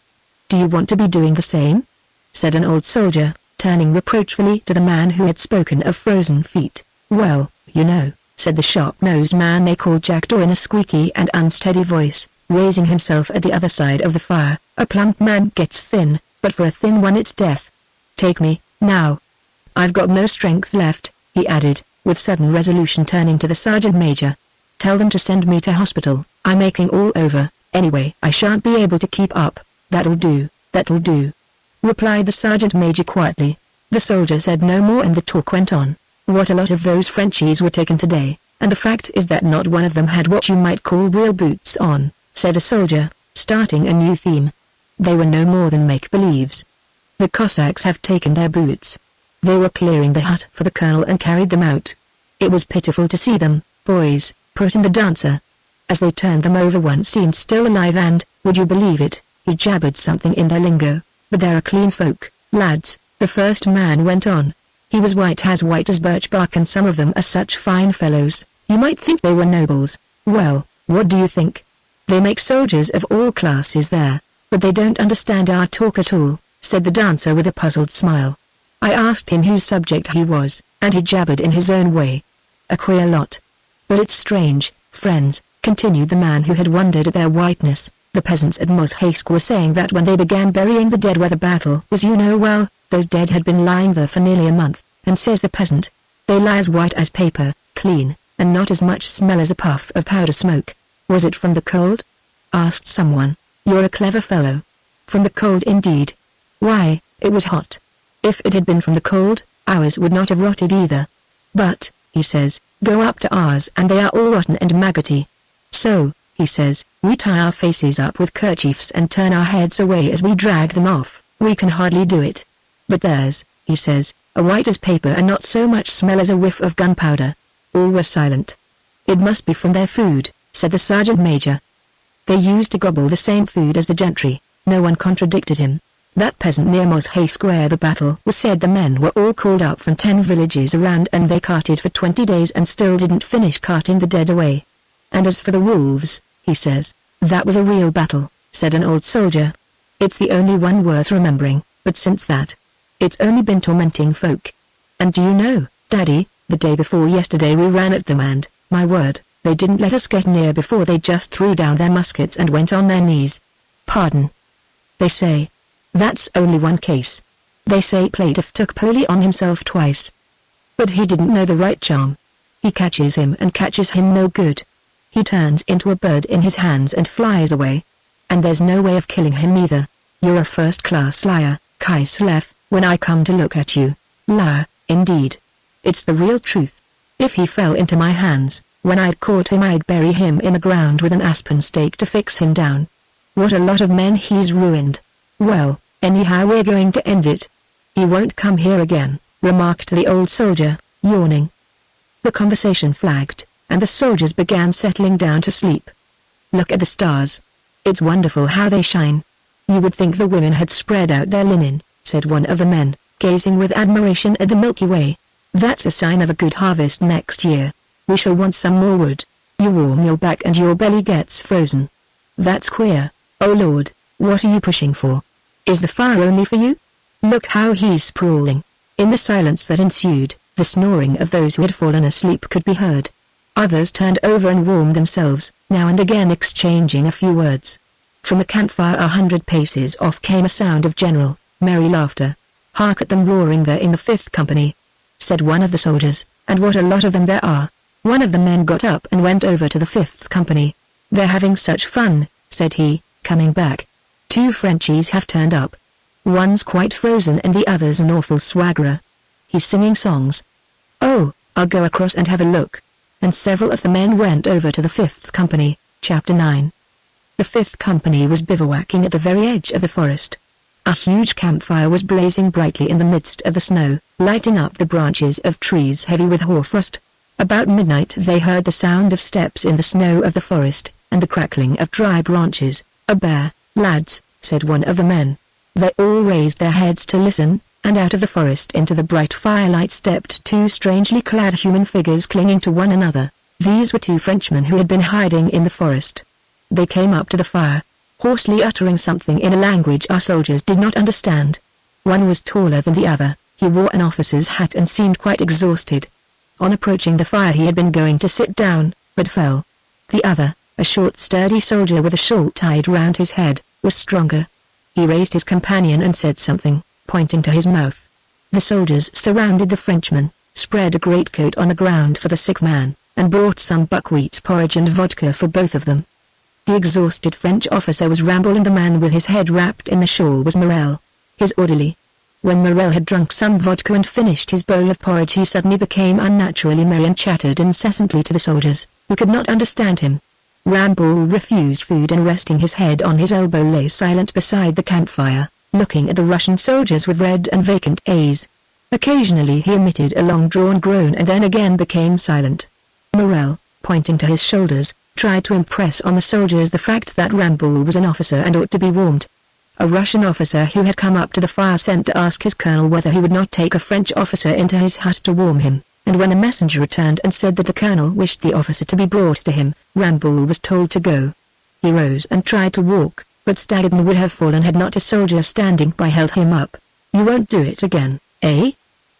Do you want to be doing the same? Said an old soldier, turning reproachfully to the man who had spoken of frozen feet. Well, you know, said the sharp-nosed man they called Jackdaw in a squeaky and unsteady voice, raising himself at the other side of the fire, a plump man gets thin, but for a thin one it's death. Take me, now. I've got no strength left, he added, with sudden resolution, turning to the sergeant major. Tell them to send me to hospital, I'm aching all over, anyway I shan't be able to keep up. That'll do, replied the sergeant major quietly. The soldier said no more and the talk went on. What a lot of those Frenchies were taken today, and the fact is that not one of them had what you might call real boots on, said a soldier, starting a new theme. They were no more than make-believes. The Cossacks have taken their boots. They were clearing the hut for the colonel and carried them out. It was pitiful to see them, boys, put in the dancer. As they turned them over, one seemed still alive and, would you believe it, he jabbered something in their lingo. But they're a clean folk, lads, the first man went on. He was white as birch bark, and some of them are such fine fellows, you might think they were nobles. Well, what do you think? They make soldiers of all classes there, but they don't understand our talk at all, said the dancer with a puzzled smile. I asked him whose subject he was, and he jabbered in his own way. A queer lot. But it's strange, friends, continued the man who had wondered at their whiteness. The peasants at Mozhaysk were saying that when they began burying the dead where the battle was, well, those dead had been lying there for nearly a month, and says the peasant, they lie as white as paper, clean, and not as much smell as a puff of powder smoke. Was it from the cold? Asked someone. You're a clever fellow. From the cold indeed. Why, it was hot. If it had been from the cold, ours would not have rotted either. But, he says, go up to ours and they are all rotten and maggoty. So, he says, we tie our faces up with kerchiefs and turn our heads away as we drag them off. We can hardly do it. But theirs, he says, are white as paper and not so much smell as a whiff of gunpowder. All were silent. It must be from their food, said the sergeant major. They used to gobble the same food as the gentry. No one contradicted him. That peasant near Mozhaysk where the battle was said the men were all called up from 10 villages around and they carted for 20 days and still didn't finish carting the dead away. And as for the wolves, he says, that was a real battle, said an old soldier. It's the only one worth remembering, but since that, it's only been tormenting folk. And do you know, Daddy, the day before yesterday we ran at them and, my word, they didn't let us get near before they just threw down their muskets and went on their knees. Pardon. They say. That's only one case. They say Platev took Polly on himself twice. But he didn't know the right charm. He catches him and catches him no good. He turns into a bird in his hands and flies away. And there's no way of killing him either. You're a first-class liar, Kislev, when I come to look at you. Liar, indeed. It's the real truth. If he fell into my hands, when I'd caught him I'd bury him in the ground with an aspen stake to fix him down. What a lot of men he's ruined. Well, anyhow we're going to end it. He won't come here again, remarked the old soldier, yawning. The conversation flagged, and the soldiers began settling down to sleep. Look at the stars. It's wonderful how they shine. You would think the women had spread out their linen, said one of the men, gazing with admiration at the Milky Way. That's a sign of a good harvest next year. We shall want some more wood. You warm your back and your belly gets frozen. That's queer. Oh Lord, what are you pushing for? Is the fire only for you? Look how he's sprawling. In the silence that ensued, the snoring of those who had fallen asleep could be heard. Others turned over and warmed themselves, now and again exchanging a few words. From a campfire 100 paces off came a sound of general, merry laughter. Hark at them roaring there in the 5th company, said one of the soldiers, and what a lot of them there are. One of the men got up and went over to the 5th company. They're having such fun, said he, coming back. 2 Frenchies have turned up. One's quite frozen and the other's an awful swaggerer. He's singing songs. Oh, I'll go across and have a look. And several of the men went over to the 5th company. Chapter 9. The 5th company was bivouacking at the very edge of the forest. A huge campfire was blazing brightly in the midst of the snow, lighting up the branches of trees heavy with hoarfrost. About midnight they heard the sound of steps in the snow of the forest, and the crackling of dry branches. A bear, lads, said one of the men. They all raised their heads to listen, and out of the forest into the bright firelight stepped 2 strangely clad human figures clinging to one another. These were 2 Frenchmen who had been hiding in the forest. They came up to the fire, hoarsely uttering something in a language our soldiers did not understand. One was taller than the other, he wore an officer's hat and seemed quite exhausted. On approaching the fire he had been going to sit down, but fell. The other, a short sturdy soldier with a shawl tied round his head, was stronger. He raised his companion and said something, pointing to his mouth. The soldiers surrounded the Frenchman, spread a greatcoat on the ground for the sick man, and brought some buckwheat porridge and vodka for both of them. The exhausted French officer was Ramble and the man with his head wrapped in the shawl was Morel, his orderly. When Morel had drunk some vodka and finished his bowl of porridge he suddenly became unnaturally merry and chattered incessantly to the soldiers, who could not understand him. Ramble refused food and resting his head on his elbow lay silent beside the campfire. looking at the Russian soldiers with red and vacant eyes. Occasionally he emitted a long-drawn groan and then again became silent. Morel, pointing to his shoulders, tried to impress on the soldiers the fact that Ramboul was an officer and ought to be warmed. A Russian officer who had come up to the fire sent to ask his colonel whether he would not take a French officer into his hut to warm him, and when a messenger returned and said that the colonel wished the officer to be brought to him, Ramboul was told to go. He rose and tried to walk, but staggered and would have fallen had not a soldier standing by held him up. "You won't do it again, eh?"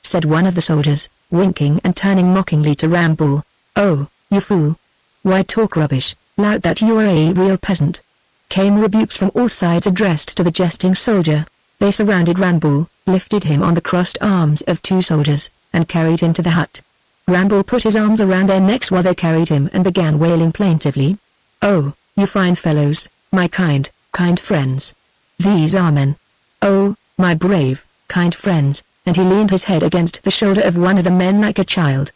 said one of the soldiers, winking and turning mockingly to Ramboul. "Oh, you fool. Why talk rubbish, lout that you are a real peasant?" Came rebukes from all sides addressed to the jesting soldier. They surrounded Ramboul, lifted him on the crossed arms of two soldiers, and carried him to the hut. Ramboul put his arms around their necks while they carried him and began wailing plaintively. "Oh, you fine fellows, my kind friends. These are men. Oh, my brave, kind friends," and he leaned his head against the shoulder of one of the men like a child.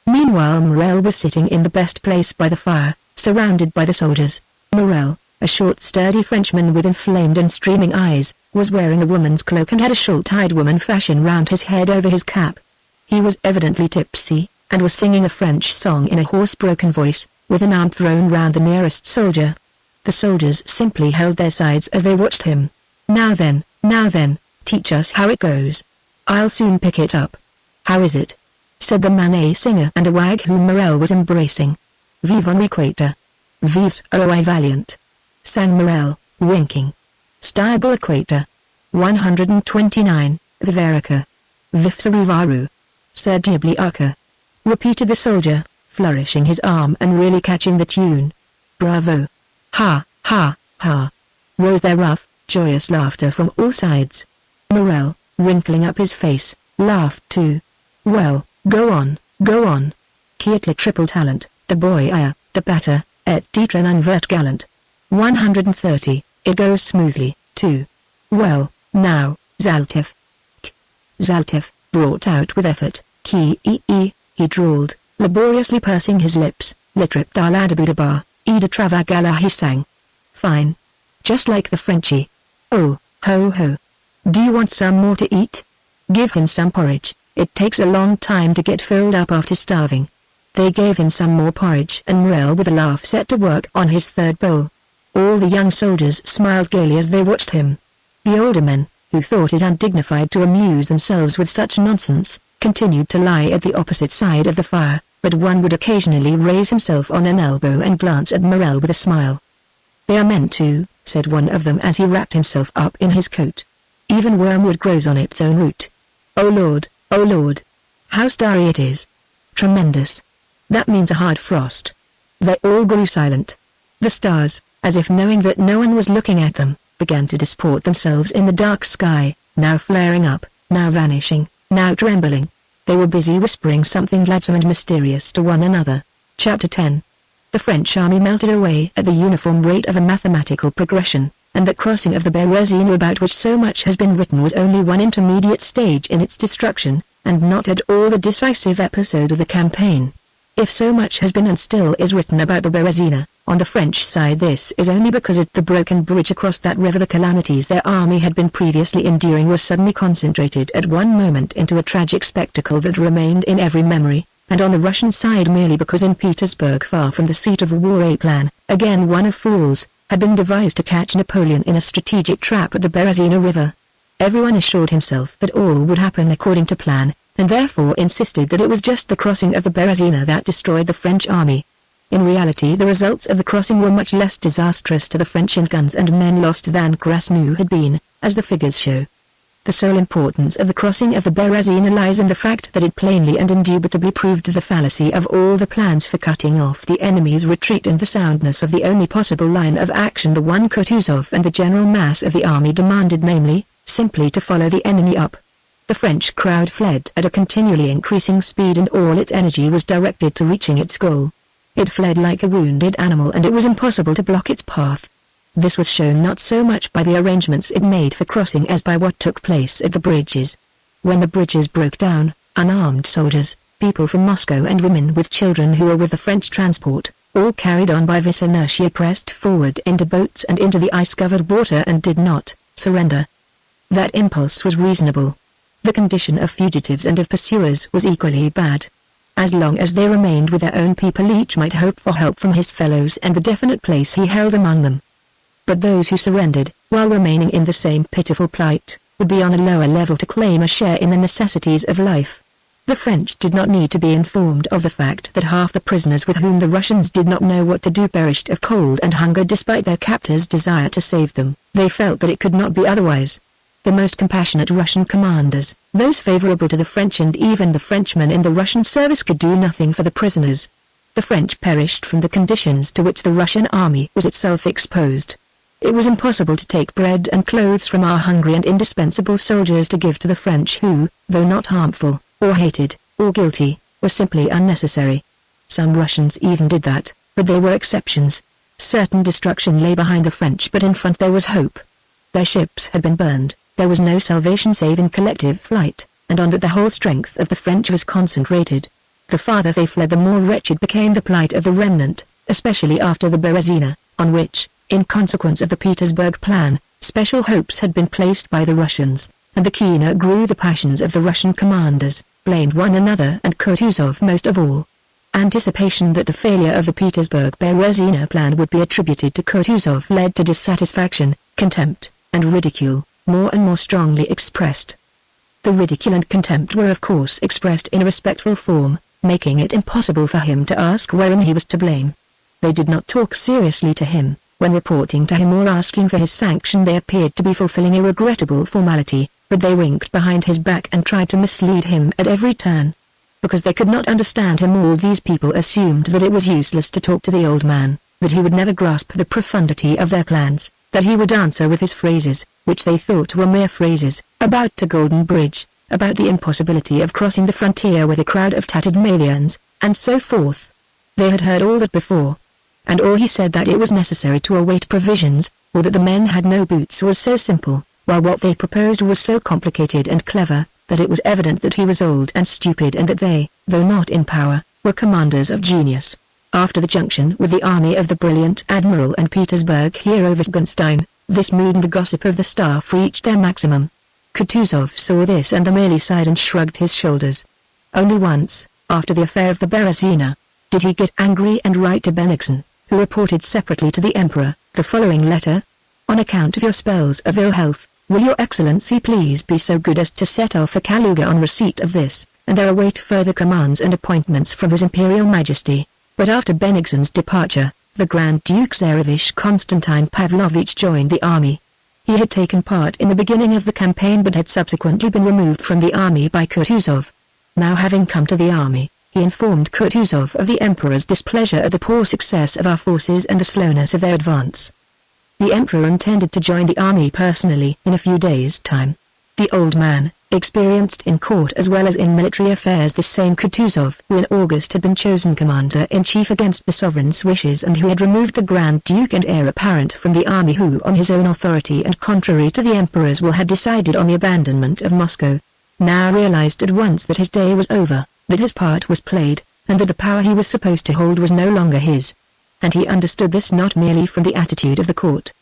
Meanwhile Morel was sitting in the best place by the fire, surrounded by the soldiers. Morel, a short sturdy Frenchman with inflamed and streaming eyes, was wearing a woman's cloak and had a shawl tied woman fashion round his head over his cap. He was evidently tipsy, and was singing a French song in a hoarse broken voice, with an arm thrown round the nearest soldier. The soldiers simply held their sides as they watched him. Now then, teach us how it goes. I'll soon pick it up." "How is it?" said the Manet singer and a wag whom Morel was embracing. "Vive Henri Quatre. Vives Roi Valiant," sang Morel, winking. "Stable Equator. 129, Viverica. Vifsarivaru. Sir Diabliaka," repeated the soldier, flourishing his arm and really catching the tune. "Bravo. Ha, ha, ha." Rose their rough, joyous laughter from all sides. Morel, wrinkling up his face, laughed too. "Well, go on. Qui le triple talent, de boyer, de batter, et d'être un vert gallant. 130, it goes smoothly, too. Well, now, Zaltev." Zaltev, brought out with effort, he drawled, laboriously pursing his lips, le trip da la de Budabar, de Travagala he sang. "Fine. Just like the Frenchie. Oh, ho ho. Do you want some more to eat? Give him some porridge, it takes a long time to get filled up after starving." They gave him some more porridge and Morel with a laugh set to work on his third bowl. All the young soldiers smiled gaily as they watched him. The older men, who thought it undignified to amuse themselves with such nonsense, continued to lie at the opposite side of the fire, but one would occasionally raise himself on an elbow and glance at Morel with a smile. "They are meant to," said one of them as he wrapped himself up in his coat. "Even wormwood grows on its own root. Oh Lord, how starry it is. Tremendous. That means a hard frost." They all grew silent. The stars, as if knowing that no one was looking at them, began to disport themselves in the dark sky, now flaring up, now vanishing, now trembling. They were busy whispering something gladsome and mysterious to one another. Chapter 10. The French army melted away at the uniform rate of a mathematical progression, and the crossing of the Berezina about which so much has been written was only one intermediate stage in its destruction, and not at all the decisive episode of the campaign. If so much has been and still is written about the Berezina, on the French side this is only because at the broken bridge across that river the calamities their army had been previously enduring were suddenly concentrated at one moment into a tragic spectacle that remained in every memory, and on the Russian side merely because in Petersburg, far from the seat of war, a plan, again one of fools, had been devised to catch Napoleon in a strategic trap at the Berezina River. Everyone assured himself that all would happen according to plan, and therefore insisted that it was just the crossing of the Berezina that destroyed the French army. In reality the results of the crossing were much less disastrous to the French in guns and men lost than Krasnow had been, as the figures show. The sole importance of the crossing of the Berezina lies in the fact that it plainly and indubitably proved the fallacy of all the plans for cutting off the enemy's retreat and the soundness of the only possible line of action the one Kutuzov and the general mass of the army demanded, namely, simply to follow the enemy up. The French crowd fled at a continually increasing speed and all its energy was directed to reaching its goal. It fled like a wounded animal and it was impossible to block its path. This was shown not so much by the arrangements it made for crossing as by what took place at the bridges. When the bridges broke down, unarmed soldiers, people from Moscow and women with children who were with the French transport, all carried on by this inertia pressed forward into boats and into the ice-covered water and did not surrender. That impulse was reasonable. The condition of fugitives and of pursuers was equally bad. As long as they remained with their own people, each might hope for help from his fellows and the definite place he held among them. But those who surrendered, while remaining in the same pitiful plight, would be on a lower level to claim a share in the necessities of life. The French did not need to be informed of the fact that half the prisoners with whom the Russians did not know what to do perished of cold and hunger despite their captors' desire to save them. They felt that it could not be otherwise. The most compassionate Russian commanders, those favorable to the French and even the Frenchmen in the Russian service, could do nothing for the prisoners. The French perished from the conditions to which the Russian army was itself exposed. It was impossible to take bread and clothes from our hungry and indispensable soldiers to give to the French who, though not harmful, or hated, or guilty, were simply unnecessary. Some Russians even did that, but they were exceptions. Certain destruction lay behind the French, but in front there was hope. Their ships had been burned, there was no salvation save in collective flight, and on that the whole strength of the French was concentrated. The farther they fled, the more wretched became the plight of the remnant, especially after the Berezina, on which, in consequence of the Petersburg Plan, special hopes had been placed by the Russians, and the keener grew the passions of the Russian commanders, blamed one another and Kutuzov most of all. Anticipation that the failure of the Petersburg-Berezina plan would be attributed to Kutuzov led to dissatisfaction, contempt, and ridicule, more and more strongly expressed. The ridicule and contempt were of course expressed in a respectful form, making it impossible for him to ask wherein he was to blame. They did not talk seriously to him. When reporting to him or asking for his sanction, they appeared to be fulfilling a regrettable formality, but they winked behind his back and tried to mislead him at every turn. Because they could not understand him, all these people assumed that it was useless to talk to the old man, that he would never grasp the profundity of their plans, that he would answer with his phrases, which they thought were mere phrases, about the Golden Bridge, about the impossibility of crossing the frontier with a crowd of tattered Malians, and so forth. They had heard all that before. And all he said, that it was necessary to await provisions, or that the men had no boots, was so simple, while what they proposed was so complicated and clever, that it was evident that he was old and stupid, and that they, though not in power, were commanders of genius. After the junction with the army of the brilliant Admiral and Petersburg hero Wittgenstein, this mood and the gossip of the staff reached their maximum. Kutuzov saw this and merely sighed and shrugged his shoulders. Only once, after the affair of the Berezina, did he get angry and write to Bennigsen, who reported separately to the Emperor, the following letter: "On account of your spells of ill health, will your Excellency please be so good as to set off for Kaluga on receipt of this, and there await further commands and appointments from His Imperial Majesty." But after Bennigsen's departure, the Grand Duke Tsarevich Konstantin Pavlovich joined the army. He had taken part in the beginning of the campaign but had subsequently been removed from the army by Kutuzov. Now, having come to the army, he informed Kutuzov of the Emperor's displeasure at the poor success of our forces and the slowness of their advance. The Emperor intended to join the army personally in a few days' time. The old man, experienced in court as well as in military affairs, this same Kutuzov who in August had been chosen commander-in-chief against the sovereign's wishes and who had removed the Grand Duke and heir apparent from the army, who on his own authority and contrary to the Emperor's will had decided on the abandonment of Moscow, now realized at once that his day was over, that his part was played, and that the power he was supposed to hold was no longer his. And he understood this not merely from the attitude of the court.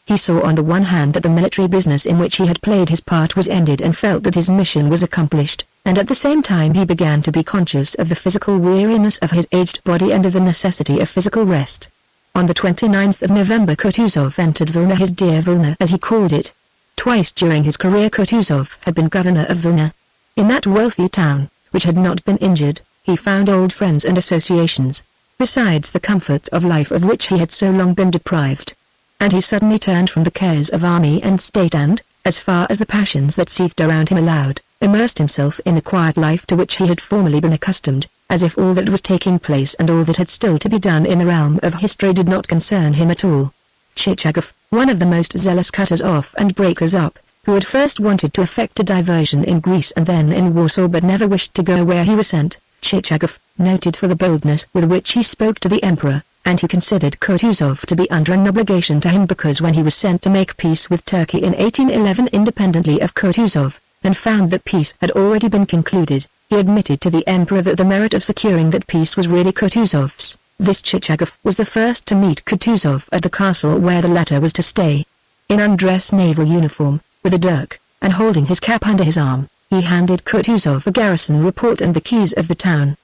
He saw on the one hand that the military business in which he had played his part was ended and felt that his mission was accomplished, and at the same time he began to be conscious of the physical weariness of his aged body and of the necessity of physical rest. On the 29th of November Kutuzov entered Vilna, his dear Vilna as he called it. Twice during his career Kutuzov had been governor of Vilna. In that wealthy town, which had not been injured, he found old friends and associations, besides the comforts of life of which he had so long been deprived. And he suddenly turned from the cares of army and state and, as far as the passions that seethed around him allowed, immersed himself in the quiet life to which he had formerly been accustomed, as if all that was taking place and all that had still to be done in the realm of history did not concern him at all. Chichagov, one of the most zealous cutters off and breakers up, who had first wanted to effect a diversion in Greece and then in Warsaw but never wished to go where he was sent, Chichagov, noted for the boldness with which he spoke to the Emperor, and he considered Kutuzov to be under an obligation to him because when he was sent to make peace with Turkey in 1811 independently of Kutuzov, and found that peace had already been concluded, he admitted to the Emperor that the merit of securing that peace was really Kutuzov's. This Chichagov was the first to meet Kutuzov at the castle where the latter was to stay. In undress naval uniform, with a dirk, and holding his cap under his arm, he handed Kutuzov a garrison report and the keys of the town.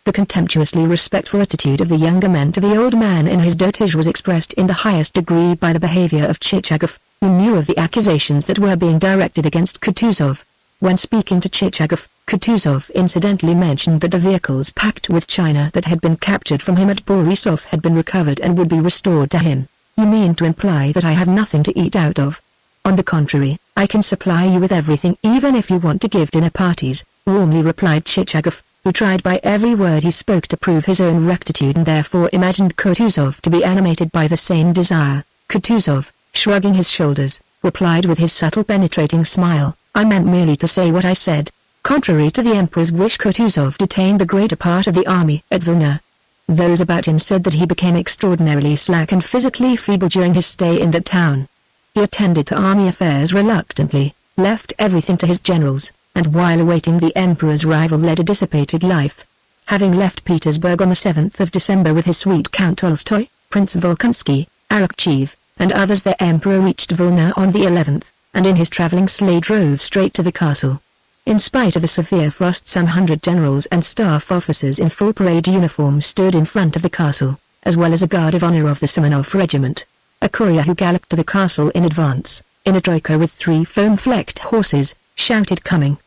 The contemptuously respectful attitude of the younger men to the old man in his dotage was expressed in the highest degree by the behavior of Chichagov, who knew of the accusations that were being directed against Kutuzov. When speaking to Chichagov, Kutuzov incidentally mentioned that the vehicles packed with china that had been captured from him at Borisov had been recovered and would be restored to him. "You mean to imply that I have nothing to eat out of? On the contrary, I can supply you with everything even if you want to give dinner parties," warmly replied Chichagov, who tried by every word he spoke to prove his own rectitude and therefore imagined Kutuzov to be animated by the same desire. Kutuzov, shrugging his shoulders, replied with his subtle penetrating smile, "I meant merely to say what I said." Contrary to the Emperor's wish, Kutuzov detained the greater part of the army at Vilna. Those about him said that he became extraordinarily slack and physically feeble during his stay in that town. He attended to army affairs reluctantly, left everything to his generals, and while awaiting the Emperor's arrival led a dissipated life. Having left Petersburg on the 7th of December with his suite Count Tolstoy, Prince Volkonsky, Arakcheev, and others, the Emperor reached Vilna on the 11th, and in his traveling sleigh drove straight to the castle. In spite of the severe frost, some 100 generals and staff officers in full parade uniform stood in front of the castle, as well as a guard of honor of the Semenov regiment. A courier who galloped to the castle in advance, in a troika with 3 foam-flecked horses, shouted "Coming!"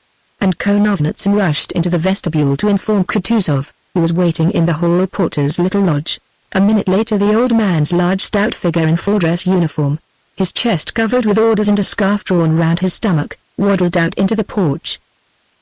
And Konovnitsyn rushed into the vestibule to inform Kutuzov, who was waiting in the hall porter's little lodge. A minute later the old man's large stout figure in full dress uniform, his chest covered with orders and a scarf drawn round his stomach, waddled out into the porch.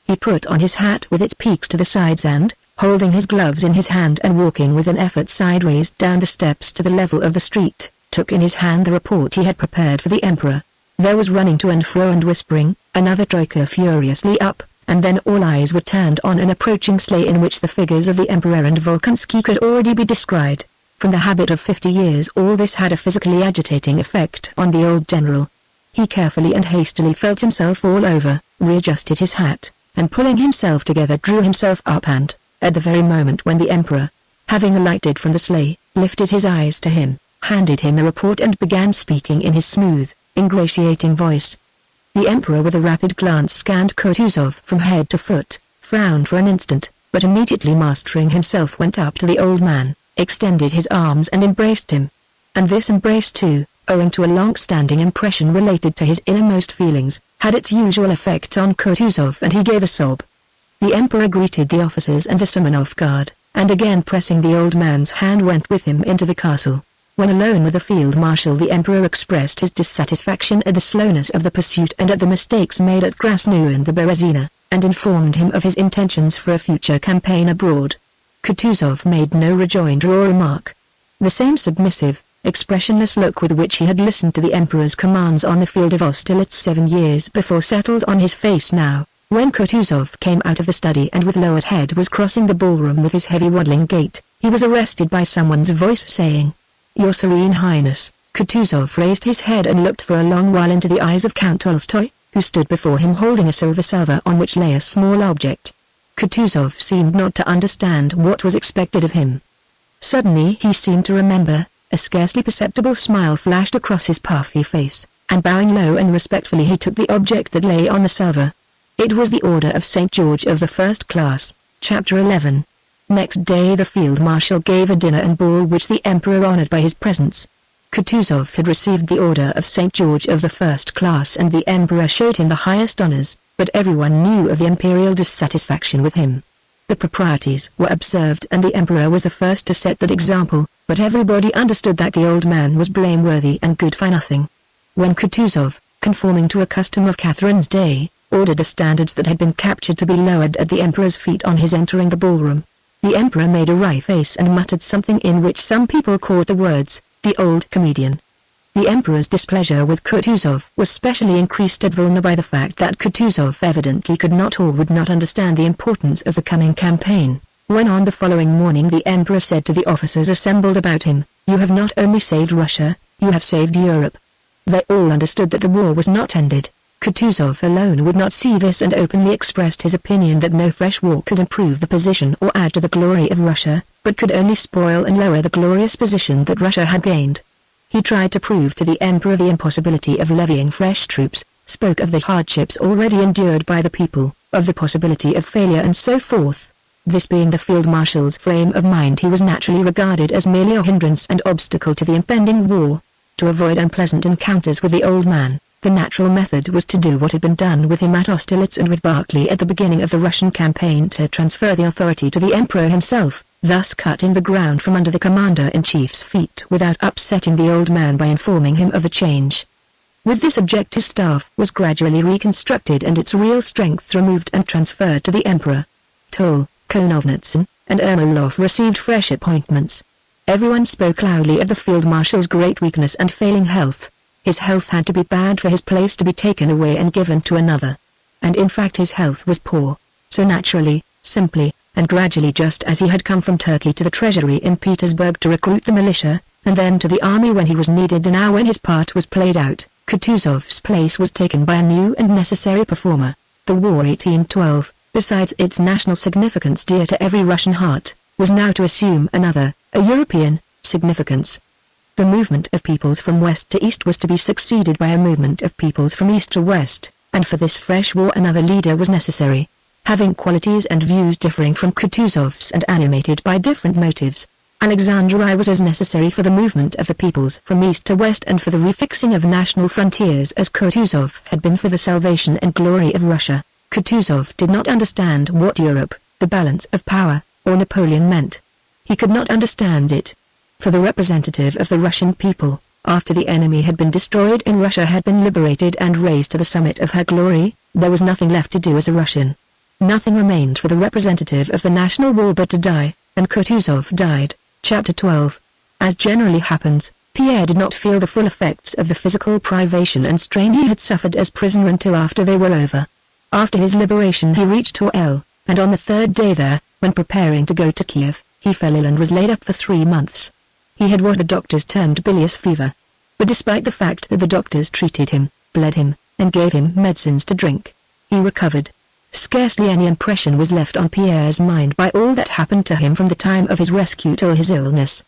He put on his hat with its peaks to the sides and, holding his gloves in his hand and walking with an effort sideways down the steps to the level of the street, took in his hand the report he had prepared for the Emperor. There was running to and fro and whispering, another troika furiously up, and then all eyes were turned on an approaching sleigh in which the figures of the Emperor and Volkonsky could already be descried. From the habit of 50 years all this had a physically agitating effect on the old general. He carefully and hastily felt himself all over, readjusted his hat, and pulling himself together drew himself up and, at the very moment when the Emperor, having alighted from the sleigh, lifted his eyes to him, handed him the report and began speaking in his smooth, ingratiating voice. The Emperor with a rapid glance scanned Kutuzov from head to foot, frowned for an instant, but immediately mastering himself went up to the old man, extended his arms and embraced him. And this embrace too, owing to a long-standing impression related to his innermost feelings, had its usual effect on Kutuzov and he gave a sob. The Emperor greeted the officers and the Semenov guard, and again pressing the old man's hand went with him into the castle. When alone with the field marshal the Emperor expressed his dissatisfaction at the slowness of the pursuit and at the mistakes made at Krasnoe and the Berezina, and informed him of his intentions for a future campaign abroad. Kutuzov made no rejoinder or remark. The same submissive, expressionless look with which he had listened to the Emperor's commands on the field of Austerlitz 7 years before settled on his face now, when Kutuzov came out of the study and with lowered head was crossing the ballroom with his heavy waddling gait. He was arrested by someone's voice saying, "Your Serene Highness." Kutuzov raised his head and looked for a long while into the eyes of Count Tolstoy, who stood before him holding a silver salver on which lay a small object. Kutuzov seemed not to understand what was expected of him. Suddenly he seemed to remember. A scarcely perceptible smile flashed across his puffy face, and bowing low and respectfully he took the object that lay on the salver. It was the Order of St. George of the First Class. Chapter 11. Next day the field marshal gave a dinner and ball which the Emperor honored by his presence. Kutuzov had received the Order of St. George of the First Class and the Emperor showed him the highest honors, but everyone knew of the imperial dissatisfaction with him. The proprieties were observed and the Emperor was the first to set that example, but everybody understood that the old man was blameworthy and good for nothing. When Kutuzov, conforming to a custom of Catherine's day, ordered the standards that had been captured to be lowered at the Emperor's feet on his entering the ballroom, the Emperor made a wry face and muttered something in which some people caught the words, "The old comedian." The Emperor's displeasure with Kutuzov was specially increased at Vilna by the fact that Kutuzov evidently could not or would not understand the importance of the coming campaign. When on the following morning the Emperor said to the officers assembled about him, "You have not only saved Russia, you have saved Europe." They all understood that the war was not ended. Kutuzov alone would not see this and openly expressed his opinion that no fresh war could improve the position or add to the glory of Russia, but could only spoil and lower the glorious position that Russia had gained. He tried to prove to the Emperor the impossibility of levying fresh troops, spoke of the hardships already endured by the people, of the possibility of failure and so forth. This being the field marshal's frame of mind, he was naturally regarded as merely a hindrance and obstacle to the impending war. To avoid unpleasant encounters with the old man, the natural method was to do what had been done with him at Austerlitz and with Barclay at the beginning of the Russian campaign, to transfer the authority to the Emperor himself, thus cutting the ground from under the commander-in-chief's feet without upsetting the old man by informing him of the change. With this object his staff was gradually reconstructed and its real strength removed and transferred to the Emperor. Toll, Konovnitsin, and Ermolov received fresh appointments. Everyone spoke loudly of the field marshal's great weakness and failing health. His health had to be bad for his place to be taken away and given to another. And in fact his health was poor. So naturally, simply, and gradually, just as he had come from Turkey to the treasury in Petersburg to recruit the militia, and then to the army when he was needed, and now when his part was played out, Kutuzov's place was taken by a new and necessary performer. The war 1812, besides its national significance dear to every Russian heart, was now to assume another, a European, significance. The movement of peoples from west to east was to be succeeded by a movement of peoples from east to west, and for this fresh war another leader was necessary. Having qualities and views differing from Kutuzov's and animated by different motives, Alexander I was as necessary for the movement of the peoples from east to west and for the refixing of national frontiers as Kutuzov had been for the salvation and glory of Russia. Kutuzov did not understand what Europe, the balance of power, or Napoleon meant. He could not understand it. For the representative of the Russian people, after the enemy had been destroyed and Russia had been liberated and raised to the summit of her glory, there was nothing left to do as a Russian. Nothing remained for the representative of the national war but to die, and Kutuzov died. Chapter 12. As generally happens, Pierre did not feel the full effects of the physical privation and strain he had suffered as prisoner until after they were over. After his liberation he reached Orel, and on the third day there, when preparing to go to Kiev, he fell ill and was laid up for 3 months. He had what the doctors termed bilious fever. But despite the fact that the doctors treated him, bled him, and gave him medicines to drink, he recovered. Scarcely any impression was left on Pierre's mind by all that happened to him from the time of his rescue till his illness.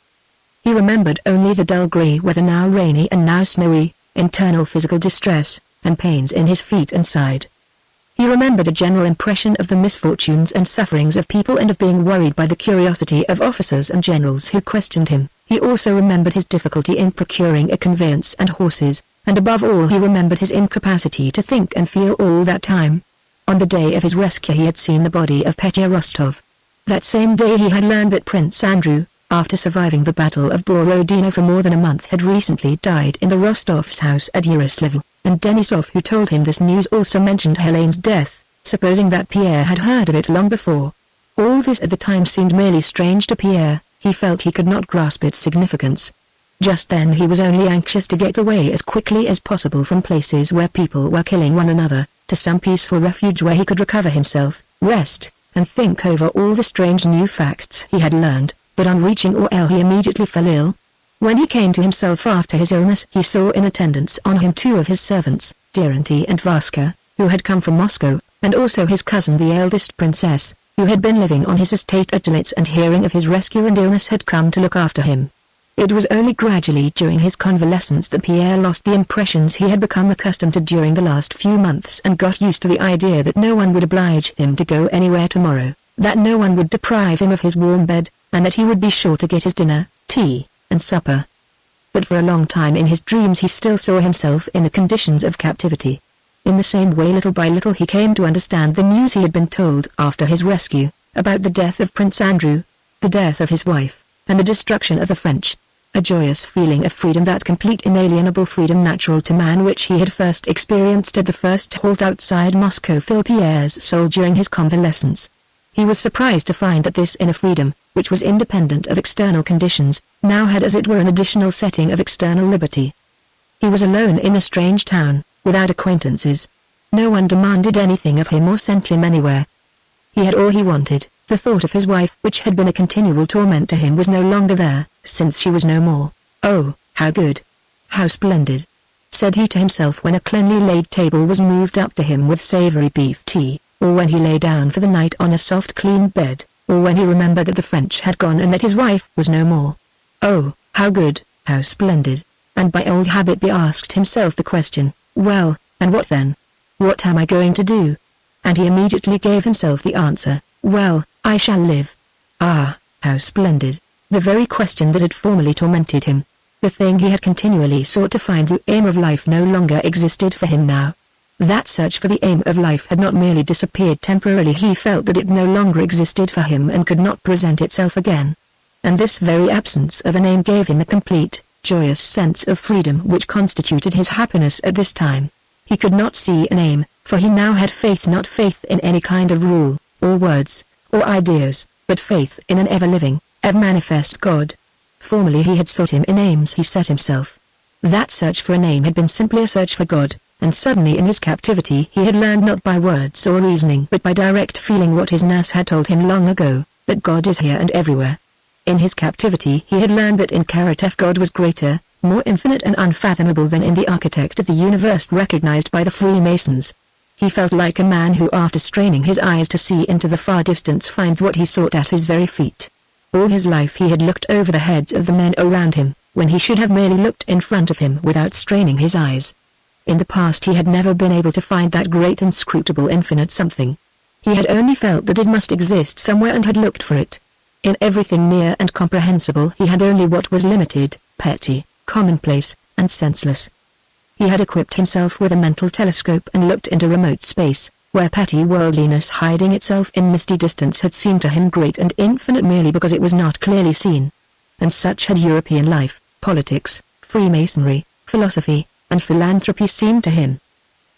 He remembered only the dull grey weather, now rainy and now snowy, internal physical distress, and pains in his feet and side. He remembered a general impression of the misfortunes and sufferings of people and of being worried by the curiosity of officers and generals who questioned him. He also remembered his difficulty in procuring a conveyance and horses, and above all he remembered his incapacity to think and feel all that time. On the day of his rescue he had seen the body of Petya Rostov. That same day he had learned that Prince Andrew, after surviving the Battle of Borodino for more than a month, had recently died in the Rostovs' house at Yaroslavl, and Denisov, who told him this news, also mentioned Helene's death, supposing that Pierre had heard of it long before. All this at the time seemed merely strange to Pierre. He felt he could not grasp its significance. Just then he was only anxious to get away as quickly as possible from places where people were killing one another, to some peaceful refuge where he could recover himself, rest, and think over all the strange new facts he had learned. But on reaching Orel he immediately fell ill. When he came to himself after his illness he saw in attendance on him 2 of his servants, Derenty and Vaska, who had come from Moscow, and also his cousin the eldest princess, who had been living on his estate at Dölitz and hearing of his rescue and illness had come to look after him. It was only gradually during his convalescence that Pierre lost the impressions he had become accustomed to during the last few months and got used to the idea that no one would oblige him to go anywhere tomorrow, that no one would deprive him of his warm bed, and that he would be sure to get his dinner, tea, and supper. But for a long time in his dreams he still saw himself in the conditions of captivity. In the same way little by little he came to understand the news he had been told after his rescue, about the death of Prince Andrew, the death of his wife, and the destruction of the French. A joyous feeling of freedom, that complete inalienable freedom natural to man which he had first experienced at the first halt outside Moscow, filled Pierre's soul during his convalescence. He was surprised to find that this inner freedom, which was independent of external conditions, now had as it were an additional setting of external liberty. He was alone in a strange town, without acquaintances. No one demanded anything of him or sent him anywhere. He had all he wanted. The thought of his wife, which had been a continual torment to him, was no longer there, since she was no more. Oh, how good! How splendid! Said he to himself when a cleanly laid table was moved up to him with savory beef tea, or when he lay down for the night on a soft clean bed, or when he remembered that the French had gone and that his wife was no more. Oh, how good, how splendid! And by old habit he asked himself the question, well, And what then? What am I going to do? And he immediately gave himself the answer, well, I shall live. Ah, how splendid! The very question that had formerly tormented him. The thing he had continually sought to find, the aim of life, no longer existed for him now. That search for the aim of life had not merely disappeared temporarily, he felt that it no longer existed for him and could not present itself again. And this very absence of an aim gave him a complete, joyous sense of freedom which constituted his happiness at this time. He could not see an aim, for he now had faith, not faith in any kind of rule, or words, or ideas, but faith in an ever-living, ever-manifest God. Formerly he had sought him in aims he set himself. That search for an aim had been simply a search for God, and suddenly in his captivity he had learned not by words or reasoning but by direct feeling what his nurse had told him long ago, that God is here and everywhere. In his captivity he had learned that in character God was greater, more infinite and unfathomable than in the architect of the universe recognized by the Freemasons. He felt like a man who, after straining his eyes to see into the far distance, finds what he sought at his very feet. All his life he had looked over the heads of the men around him, when he should have merely looked in front of him without straining his eyes. In the past he had never been able to find that great inscrutable infinite something. He had only felt that it must exist somewhere and had looked for it. In everything near and comprehensible he had only what was limited, petty, commonplace, and senseless. He had equipped himself with a mental telescope and looked into remote space, where petty worldliness hiding itself in misty distance had seemed to him great and infinite merely because it was not clearly seen. And such had European life, politics, Freemasonry, philosophy, and philanthropy seemed to him.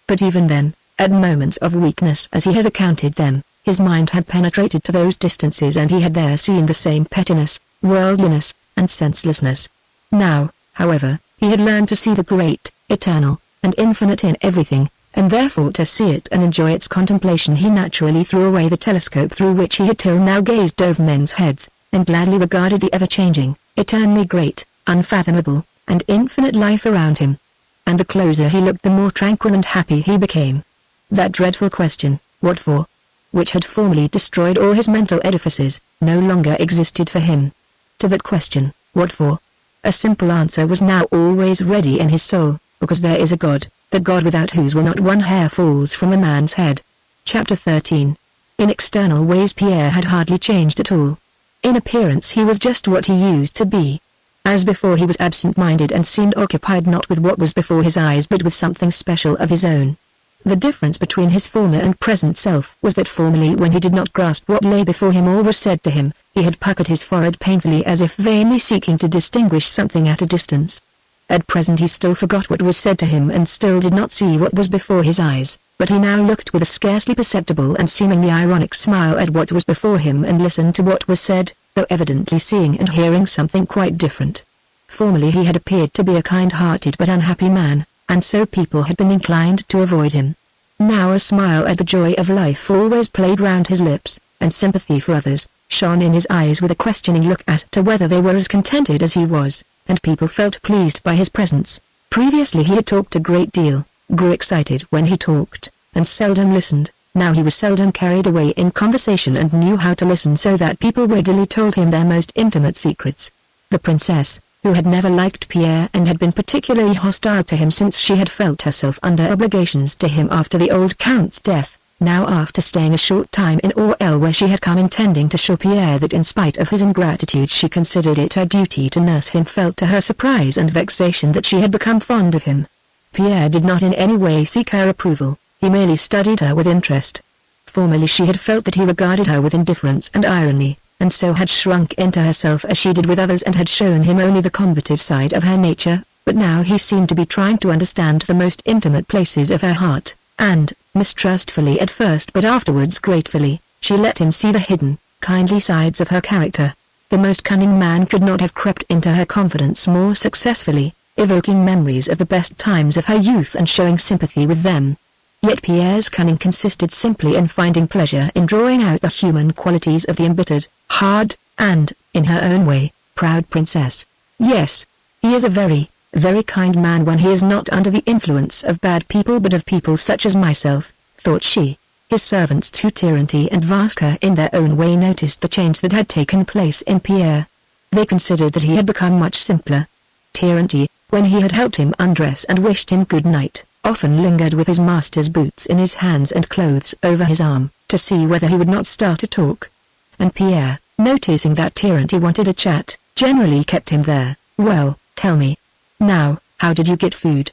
But even then, at moments of weakness as he had accounted them, his mind had penetrated to those distances and he had there seen the same pettiness, worldliness, and senselessness. Now, however, he had learned to see the great, eternal, and infinite in everything, and therefore to see it and enjoy its contemplation he naturally threw away the telescope through which he had till now gazed over men's heads, and gladly regarded the ever-changing, eternally great, unfathomable, and infinite life around him. And the closer he looked the more tranquil and happy he became. That dreadful question, what for? Which had formerly destroyed all his mental edifices, no longer existed for him. To that question, what for? A simple answer was now always ready in his soul, because there is a God, that God without whose will not one hair falls from a man's head. Chapter 13. In external ways Pierre had hardly changed at all. In appearance he was just what he used to be. As before he was absent-minded and seemed occupied not with what was before his eyes but with something special of his own. The difference between his former and present self was that formerly when he did not grasp what lay before him or was said to him, he had puckered his forehead painfully as if vainly seeking to distinguish something at a distance. At present he still forgot what was said to him and still did not see what was before his eyes, but he now looked with a scarcely perceptible and seemingly ironic smile at what was before him and listened to what was said, though evidently seeing and hearing something quite different. Formerly he had appeared to be a kind-hearted but unhappy man, and so people had been inclined to avoid him. Now a smile at the joy of life always played round his lips, and sympathy for others shone in his eyes with a questioning look as to whether they were as contented as he was, and people felt pleased by his presence. Previously he had talked a great deal, grew excited when he talked, and seldom listened. Now he was seldom carried away in conversation and knew how to listen so that people readily told him their most intimate secrets. The princess, who had never liked Pierre and had been particularly hostile to him since she had felt herself under obligations to him after the old count's death, now after staying a short time in Orel where she had come intending to show Pierre that in spite of his ingratitude she considered it her duty to nurse him, felt to her surprise and vexation that she had become fond of him. Pierre did not in any way seek her approval, he merely studied her with interest. Formerly she had felt that he regarded her with indifference and irony, and so had shrunk into herself as she did with others and had shown him only the combative side of her nature, but now he seemed to be trying to understand the most intimate places of her heart, and, mistrustfully at first but afterwards gratefully, she let him see the hidden, kindly sides of her character. The most cunning man could not have crept into her confidence more successfully, evoking memories of the best times of her youth and showing sympathy with them. Yet Pierre's cunning consisted simply in finding pleasure in drawing out the human qualities of the embittered, hard, and, in her own way, proud princess. Yes, he is a very, very kind man when he is not under the influence of bad people but of people such as myself, thought she. His servants too, Tyranty and Vaska in their own way noticed the change that had taken place in Pierre. They considered that he had become much simpler. Tyranty, when he had helped him undress and wished him good night, often lingered with his master's boots in his hands and clothes over his arm, to see whether he would not start to talk. And Pierre, noticing that Terenty wanted a chat, generally kept him there. "Well, tell me. Now, how did you get food?"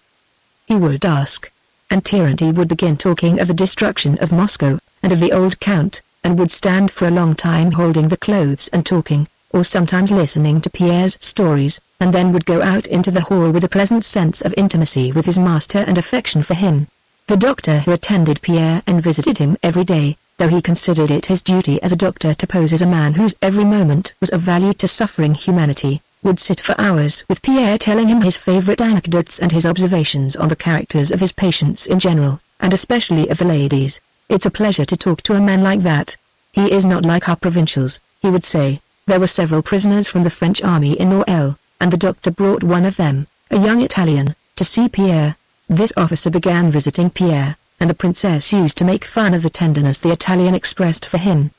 he would ask. And Terenty would begin talking of the destruction of Moscow, and of the old count, and would stand for a long time holding the clothes and talking, or sometimes listening to Pierre's stories, and then would go out into the hall with a pleasant sense of intimacy with his master and affection for him. The doctor who attended Pierre and visited him every day, though he considered it his duty as a doctor to pose as a man whose every moment was of value to suffering humanity, would sit for hours with Pierre telling him his favorite anecdotes and his observations on the characters of his patients in general, and especially of the ladies. "It's a pleasure to talk to a man like that. He is not like our provincials," he would say. There were several prisoners from the French army in Noël, and the doctor brought one of them, a young Italian, to see Pierre. This officer began visiting Pierre, and the princess used to make fun of the tenderness the Italian expressed for him.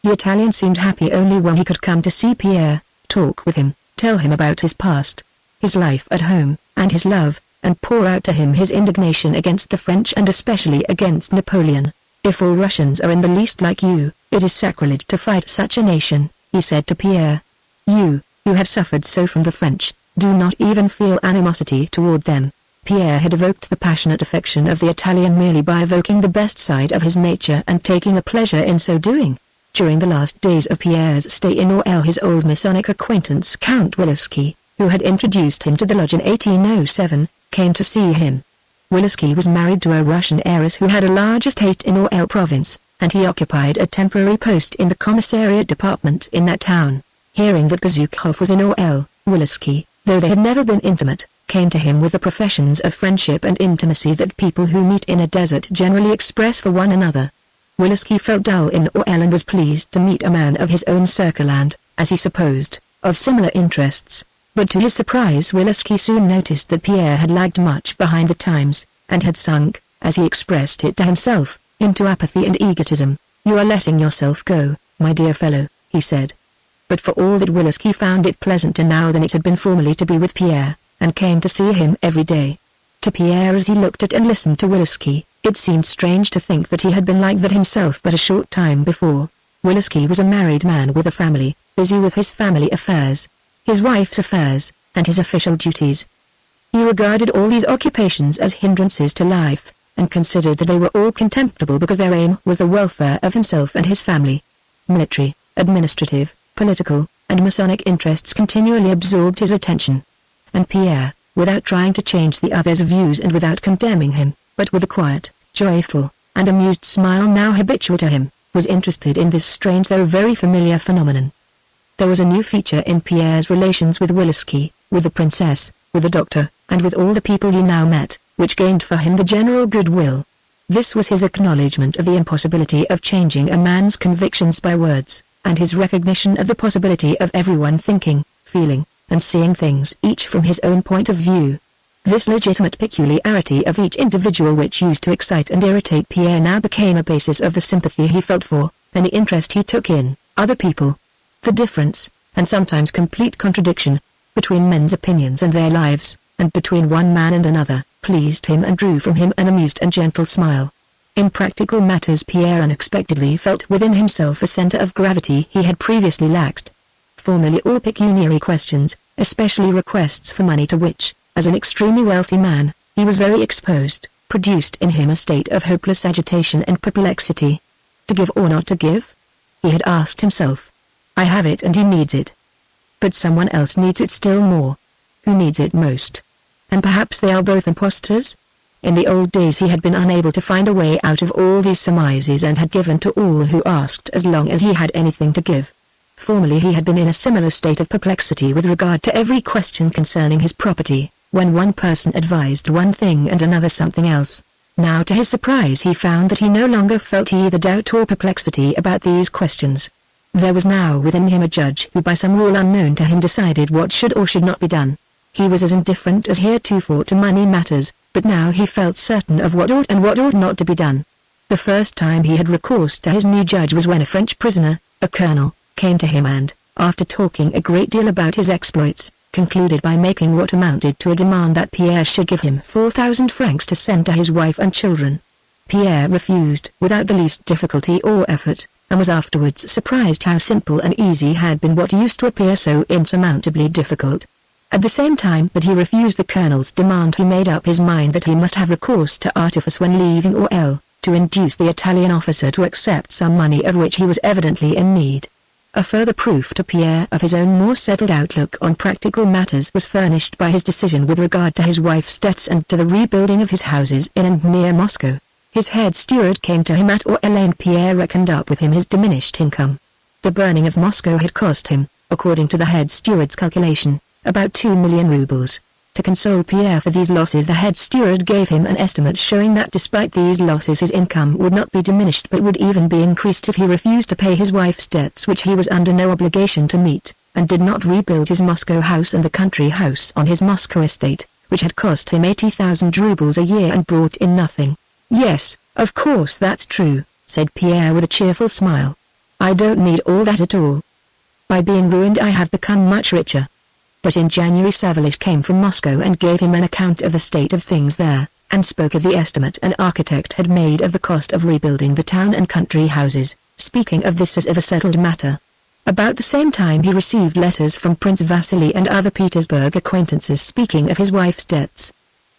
The Italian seemed happy only when he could come to see Pierre, talk with him, tell him about his past, his life at home, and his love, and pour out to him his indignation against the French and especially against Napoleon. "If all Russians are in the least like you, it is sacrilege to fight such a nation," he said to Pierre. "You, who have suffered so from the French, do not even feel animosity toward them." Pierre had evoked the passionate affection of the Italian merely by evoking the best side of his nature and taking a pleasure in so doing. During the last days of Pierre's stay in Noël, his old Masonic acquaintance Count Wileski, who had introduced him to the lodge in 1807, came to see him. Wileski was married to a Russian heiress who had a large estate in Noël province, and he occupied a temporary post in the commissariat department in that town. Hearing that Bezukhov was in Noël, Wileski, though they had never been intimate, came to him with the professions of friendship and intimacy that people who meet in a desert generally express for one another. Wileski felt dull in Noël and was pleased to meet a man of his own circle and, as he supposed, of similar interests. But to his surprise Wileski soon noticed that Pierre had lagged much behind the times, and had sunk, as he expressed it to himself, into apathy and egotism. "You are letting yourself go, my dear fellow," he said. But for all that Wileski found it pleasanter now than it had been formerly to be with Pierre, and came to see him every day. To Pierre, as he looked at and listened to Wileski, it seemed strange to think that he had been like that himself but a short time before. Wileski was a married man with a family, busy with his family affairs, his wife's affairs, and his official duties. He regarded all these occupations as hindrances to life, and considered that they were all contemptible because their aim was the welfare of himself and his family. Military, administrative, political, and Masonic interests continually absorbed his attention. And Pierre, without trying to change the other's views and without condemning him, but with a quiet, joyful, and amused smile now habitual to him, was interested in this strange though very familiar phenomenon. There was a new feature in Pierre's relations with Wileski, with the princess, with the doctor, and with all the people he now met, which gained for him the general goodwill. This was his acknowledgment of the impossibility of changing a man's convictions by words, and his recognition of the possibility of everyone thinking, feeling, and seeing things each from his own point of view. This legitimate peculiarity of each individual which used to excite and irritate Pierre now became a basis of the sympathy he felt for, and the interest he took in, other people. The difference, and sometimes complete contradiction, between men's opinions and their lives, and between one man and another, pleased him and drew from him an amused and gentle smile. In practical matters Pierre unexpectedly felt within himself a center of gravity he had previously lacked. Formerly all pecuniary questions, especially requests for money to which, as an extremely wealthy man, he was very exposed, produced in him a state of hopeless agitation and perplexity. To give or not to give? He had asked himself. I have it and he needs it. But someone else needs it still more. Who needs it most? And perhaps they are both impostors? In the old days he had been unable to find a way out of all these surmises and had given to all who asked as long as he had anything to give. Formerly he had been in a similar state of perplexity with regard to every question concerning his property, when one person advised one thing and another something else. Now to his surprise he found that he no longer felt either doubt or perplexity about these questions. There was now within him a judge who by some rule unknown to him decided what should or should not be done. He was as indifferent as heretofore to money matters, but now he felt certain of what ought and what ought not to be done. The first time he had recourse to his new judge was when a French prisoner, a colonel, came to him and, after talking a great deal about his exploits, concluded by making what amounted to a demand that Pierre should give him 4,000 francs to send to his wife and children. Pierre refused without the least difficulty or effort, and was afterwards surprised how simple and easy had been what used to appear so insurmountably difficult. At the same time that he refused the colonel's demand, he made up his mind that he must have recourse to artifice when leaving Orel, to induce the Italian officer to accept some money of which he was evidently in need. A further proof to Pierre of his own more settled outlook on practical matters was furnished by his decision with regard to his wife's debts and to the rebuilding of his houses in and near Moscow. His head steward came to him at Orel and Pierre reckoned up with him his diminished income. The burning of Moscow had cost him, according to the head steward's calculation, about 2 million rubles. To console Pierre for these losses, the head steward gave him an estimate showing that despite these losses his income would not be diminished but would even be increased if he refused to pay his wife's debts which he was under no obligation to meet, and did not rebuild his Moscow house and the country house on his Moscow estate, which had cost him 80,000 rubles a year and brought in nothing. "Yes, of course that's true," said Pierre with a cheerful smile. "I don't need all that at all. By being ruined I have become much richer." But in January Savage came from Moscow and gave him an account of the state of things there, and spoke of the estimate an architect had made of the cost of rebuilding the town and country houses, speaking of this as of a settled matter. About the same time he received letters from Prince Vasily and other Petersburg acquaintances speaking of his wife's debts.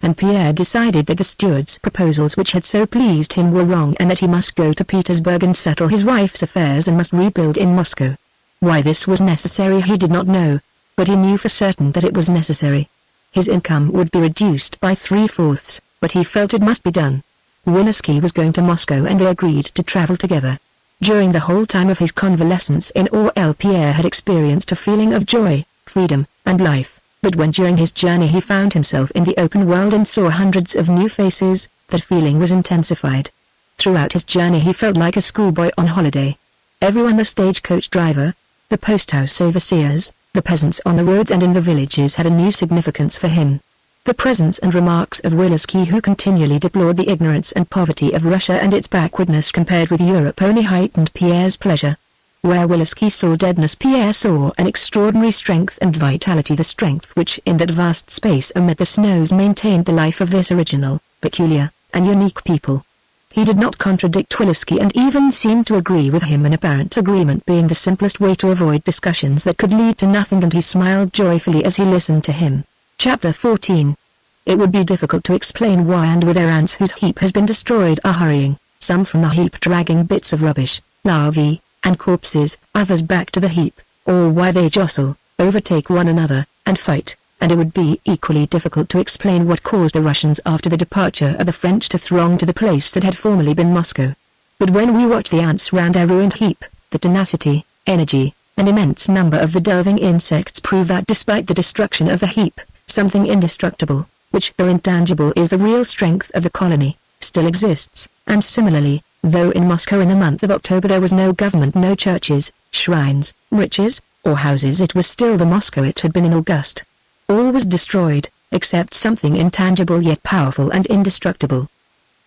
And Pierre decided that the steward's proposals which had so pleased him were wrong and that he must go to Petersburg and settle his wife's affairs and must rebuild in Moscow. Why this was necessary he did not know, but he knew for certain that it was necessary. His income would be reduced by 3/4, but he felt it must be done. Willaski was going to Moscow and they agreed to travel together. During the whole time of his convalescence in Orel, Pierre had experienced a feeling of joy, freedom, and life, but when during his journey he found himself in the open world and saw hundreds of new faces, that feeling was intensified. Throughout his journey he felt like a schoolboy on holiday. Everyone, the stagecoach driver, the post-house overseers, the peasants on the roads and in the villages, had a new significance for him. The presence and remarks of Willaski, who continually deplored the ignorance and poverty of Russia and its backwardness compared with Europe, only heightened Pierre's pleasure. Where Willaski saw deadness, Pierre saw an extraordinary strength and vitality, the strength which in that vast space amid the snows maintained the life of this original, peculiar, and unique people. He did not contradict Willaski and even seemed to agree with him, an apparent agreement being the simplest way to avoid discussions that could lead to nothing, and he smiled joyfully as he listened to him. Chapter 14. It would be difficult to explain why and whither ants whose heap has been destroyed are hurrying, some from the heap dragging bits of rubbish, larvae, and corpses, others back to the heap, or why they jostle, overtake one another, and fight, and it would be equally difficult to explain what caused the Russians after the departure of the French to throng to the place that had formerly been Moscow. But when we watch the ants round their ruined heap, the tenacity, energy, and immense number of the delving insects prove that despite the destruction of the heap, something indestructible, which though intangible is the real strength of the colony, still exists, and similarly, though in Moscow in the month of October there was no government, no churches, shrines, riches, or houses, it was still the Moscow it had been in August. All was destroyed, except something intangible yet powerful and indestructible.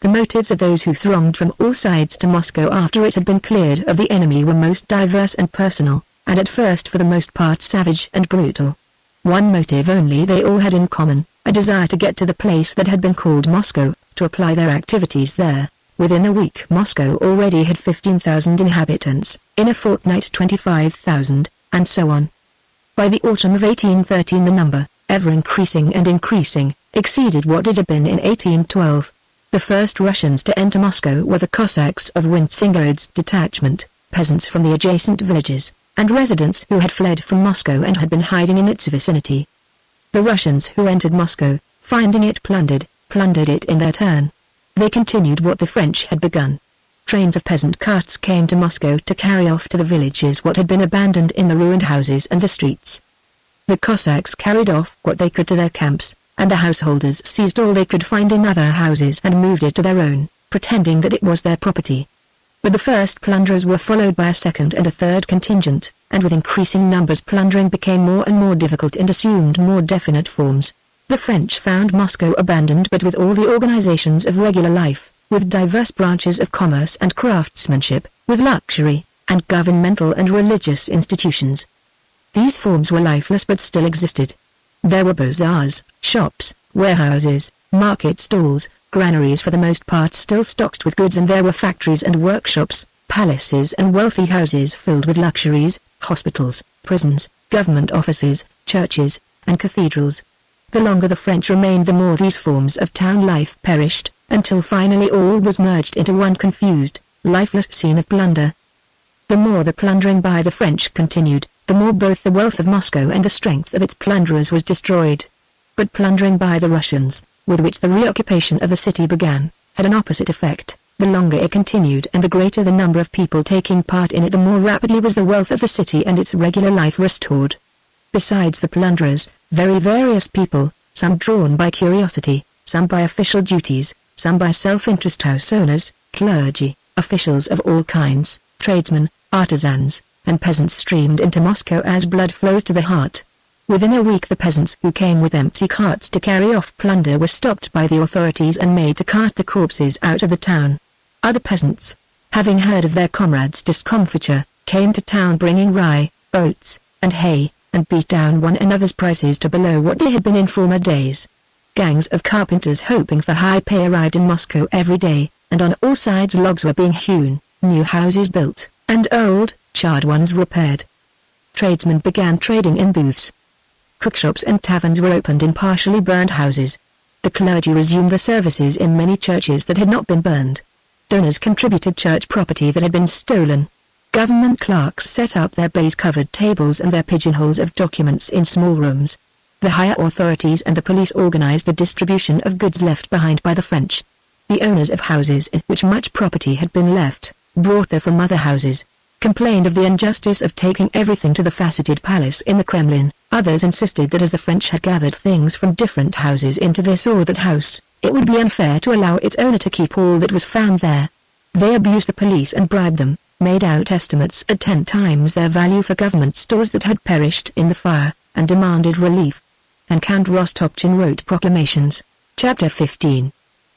The motives of those who thronged from all sides to Moscow after it had been cleared of the enemy were most diverse and personal, and at first for the most part savage and brutal. One motive only they all had in common, a desire to get to the place that had been called Moscow, to apply their activities there. Within a week Moscow already had 15,000 inhabitants, in a fortnight 25,000, and so on. By the autumn of 1813 the number, ever increasing and increasing, exceeded what it had been in 1812. The first Russians to enter Moscow were the Cossacks of Winsingerod's detachment, peasants from the adjacent villages, and residents who had fled from Moscow and had been hiding in its vicinity. The Russians who entered Moscow, finding it plundered it in their turn. They continued what the French had begun. Trains of peasant carts came to Moscow to carry off to the villages what had been abandoned in the ruined houses and the streets. The Cossacks carried off what they could to their camps, and the householders seized all they could find in other houses and moved it to their own, pretending that it was their property. But the first plunderers were followed by a second and a third contingent, and with increasing numbers plundering became more and more difficult and assumed more definite forms. The French found Moscow abandoned, but with all the organizations of regular life, with diverse branches of commerce and craftsmanship, with luxury, and governmental and religious institutions. These forms were lifeless but still existed. There were bazaars, shops, warehouses, market stalls, granaries for the most part still stocked with goods, and there were factories and workshops, palaces and wealthy houses filled with luxuries, hospitals, prisons, government offices, churches, and cathedrals. The longer the French remained, the more these forms of town life perished, until finally all was merged into one confused, lifeless scene of plunder. The more the plundering by the French continued, the more both the wealth of Moscow and the strength of its plunderers was destroyed. But plundering by the Russians, with which the reoccupation of the city began, had an opposite effect. The longer it continued and the greater the number of people taking part in it, the more rapidly was the wealth of the city and its regular life restored. Besides the plunderers, very various people, some drawn by curiosity, some by official duties, some by self-interest, house owners, clergy, officials of all kinds, tradesmen, artisans, and peasants streamed into Moscow as blood flows to the heart. Within a week the peasants who came with empty carts to carry off plunder were stopped by the authorities and made to cart the corpses out of the town. Other peasants, having heard of their comrades' discomfiture, came to town bringing rye, oats, and hay, and beat down one another's prices to below what they had been in former days. Gangs of carpenters hoping for high pay arrived in Moscow every day, and on all sides logs were being hewn, new houses built, and old, charred ones repaired. Tradesmen began trading in booths. Cookshops and taverns were opened in partially burned houses. The clergy resumed the services in many churches that had not been burned. Donors contributed church property that had been stolen. Government clerks set up their baize-covered tables and their pigeonholes of documents in small rooms. The higher authorities and the police organized the distribution of goods left behind by the French. The owners of houses in which much property had been left, brought there from other houses, complained of the injustice of taking everything to the faceted palace in the Kremlin. Others insisted that as the French had gathered things from different houses into this or that house, it would be unfair to allow its owner to keep all that was found there. They abused the police and bribed them, made out estimates at 10 times their value for government stores that had perished in the fire, and demanded relief. And Count Rostopchin wrote proclamations. Chapter 15.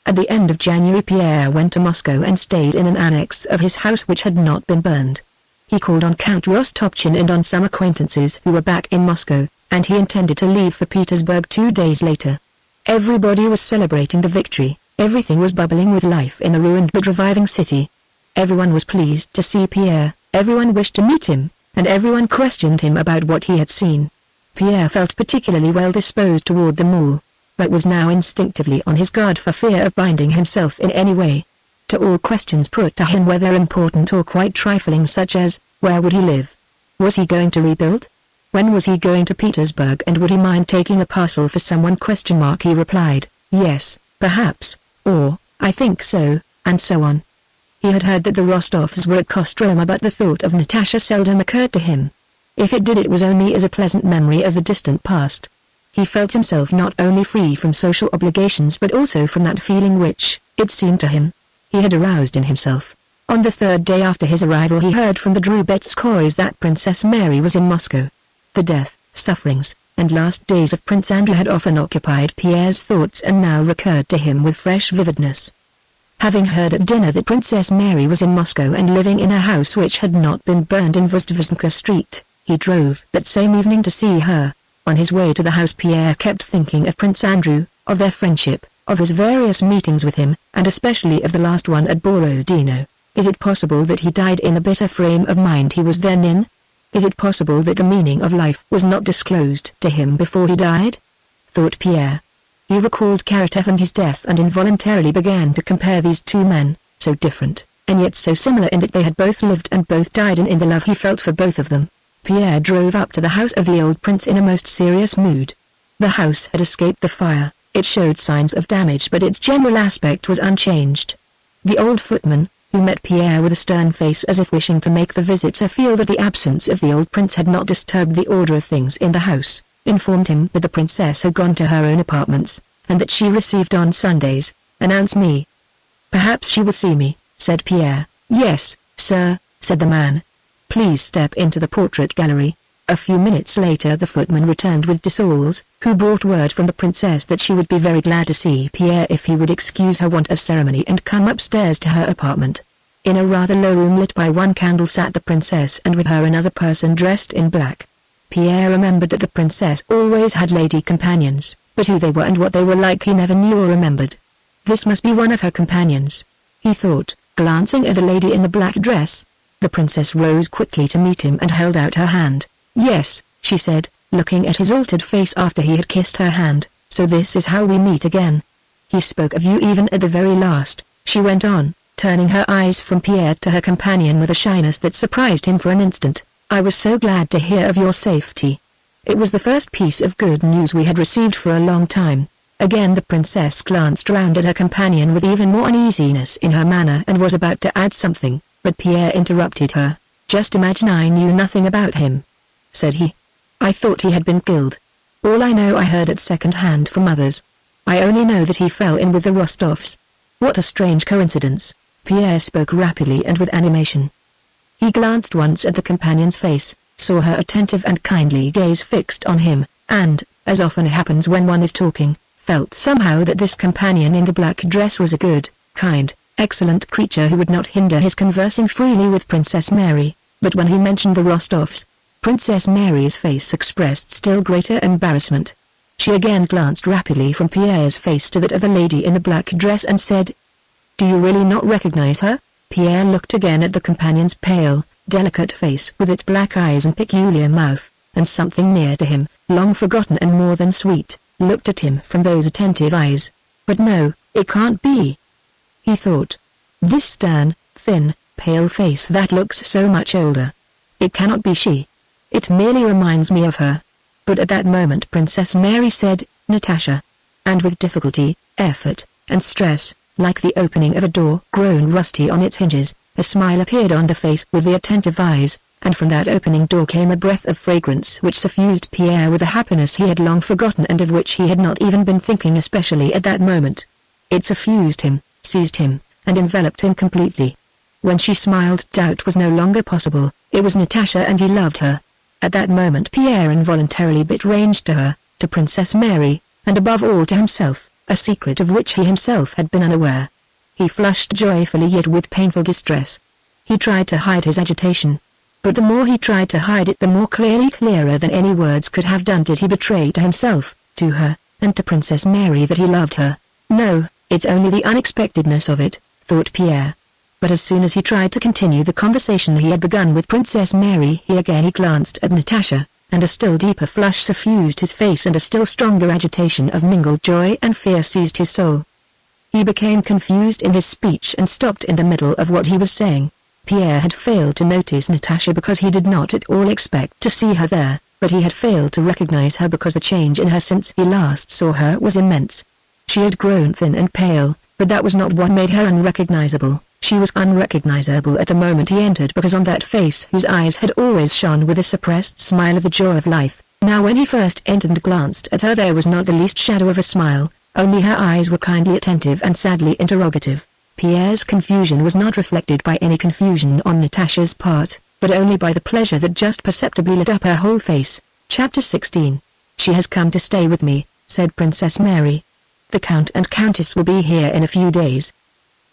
At the end of January Pierre went to Moscow and stayed in an annex of his house which had not been burned. He called on Count Rostopchin and on some acquaintances who were back in Moscow, and he intended to leave for Petersburg 2 days later. Everybody was celebrating the victory, everything was bubbling with life in the ruined but reviving city. Everyone was pleased to see Pierre, everyone wished to meet him, and everyone questioned him about what he had seen. Pierre felt particularly well disposed toward them all, but was now instinctively on his guard for fear of binding himself in any way. To all questions put to him, whether important or quite trifling, such as, where would he live? Was he going to rebuild? When was he going to Petersburg, and would he mind taking a parcel for someone? He replied, yes, perhaps, or, I think so, and so on. He had heard that the Rostovs were at Kostroma, but the thought of Natasha seldom occurred to him. If it did, it was only as a pleasant memory of the distant past. He felt himself not only free from social obligations but also from that feeling which, it seemed to him, he had aroused in himself. On the 3rd day after his arrival he heard from the Drubetskoys that Princess Mary was in Moscow. The death, sufferings, and last days of Prince Andrew had often occupied Pierre's thoughts and now recurred to him with fresh vividness. Having heard at dinner that Princess Mary was in Moscow and living in a house which had not been burned in Vozdvizhnka Street, he drove that same evening to see her. On his way to the house Pierre kept thinking of Prince Andrew, of their friendship, of his various meetings with him, and especially of the last one at Borodino. Is it possible that he died in the bitter frame of mind he was then in? Is it possible that the meaning of life was not disclosed to him before he died? Thought Pierre. He recalled Karatev and his death and involuntarily began to compare these two men, so different, and yet so similar in that they had both lived and both died, and in the love he felt for both of them. Pierre drove up to the house of the old prince in a most serious mood. The house had escaped the fire, it showed signs of damage but its general aspect was unchanged. The old footman, who met Pierre with a stern face as if wishing to make the visitor feel that the absence of the old prince had not disturbed the order of things in the house, informed him that the princess had gone to her own apartments, and that she received on Sundays, announced me. Perhaps she will see me, said Pierre. Yes, sir, said the man. Please step into the portrait gallery. A few minutes later the footman returned with Dessaules, who brought word from the princess that she would be very glad to see Pierre if he would excuse her want of ceremony and come upstairs to her apartment. In a rather low room lit by one candle sat the princess, and with her another person dressed in black. Pierre remembered that the princess always had lady companions, but who they were and what they were like he never knew or remembered. This must be one of her companions, he thought, glancing at a lady in the black dress. The princess rose quickly to meet him and held out her hand. "Yes," she said, looking at his altered face after he had kissed her hand, "so this is how we meet again. He spoke of you even at the very last," she went on, turning her eyes from Pierre to her companion with a shyness that surprised him for an instant. "I was so glad to hear of your safety. It was the first piece of good news we had received for a long time." Again the princess glanced round at her companion with even more uneasiness in her manner and was about to add something, but Pierre interrupted her. "Just imagine I knew nothing about him," said he. "I thought he had been killed. All I know I heard at second hand from others. I only know that he fell in with the Rostovs." "What a strange coincidence," Pierre spoke rapidly and with animation. He glanced once at the companion's face, saw her attentive and kindly gaze fixed on him, and, as often happens when one is talking, felt somehow that this companion in the black dress was a good, kind, excellent creature who would not hinder his conversing freely with Princess Mary. But when he mentioned the Rostovs, Princess Mary's face expressed still greater embarrassment. She again glanced rapidly from Pierre's face to that of the lady in the black dress and said, "Do you really not recognize her?" Pierre looked again at the companion's pale, delicate face with its black eyes and peculiar mouth, and something near to him, long forgotten and more than sweet, looked at him from those attentive eyes. "But no, it can't be," he thought. "This stern, thin, pale face that looks so much older. It cannot be she. It merely reminds me of her." But at that moment Princess Mary said, "Natasha." And with difficulty, effort, and stress, like the opening of a door grown rusty on its hinges, a smile appeared on the face with the attentive eyes, and from that opening door came a breath of fragrance which suffused Pierre with a happiness he had long forgotten and of which he had not even been thinking especially at that moment. It suffused him, seized him, and enveloped him completely. When she smiled doubt was no longer possible, it was Natasha and he loved her. At that moment Pierre involuntarily bit range to her, to Princess Mary, and above all to himself, a secret of which he himself had been unaware. He flushed joyfully yet with painful distress. He tried to hide his agitation. But the more he tried to hide it the more clearer than any words could have done did he betray to himself, to her, and to Princess Mary that he loved her. "No, it's only the unexpectedness of it," thought Pierre. But as soon as he tried to continue the conversation he had begun with Princess Mary he glanced at Natasha, and a still deeper flush suffused his face and a still stronger agitation of mingled joy and fear seized his soul. He became confused in his speech and stopped in the middle of what he was saying. Pierre had failed to notice Natasha because he did not at all expect to see her there, but he had failed to recognize her because the change in her since he last saw her was immense. She had grown thin and pale, but that was not what made her unrecognizable. She was unrecognizable at the moment he entered because on that face whose eyes had always shone with a suppressed smile of the joy of life, now when he first entered and glanced at her there was not the least shadow of a smile, only her eyes were kindly attentive and sadly interrogative. Pierre's confusion was not reflected by any confusion on Natasha's part, but only by the pleasure that just perceptibly lit up her whole face. Chapter 16. "She has come to stay with me," said Princess Mary. "The Count and Countess will be here in a few days.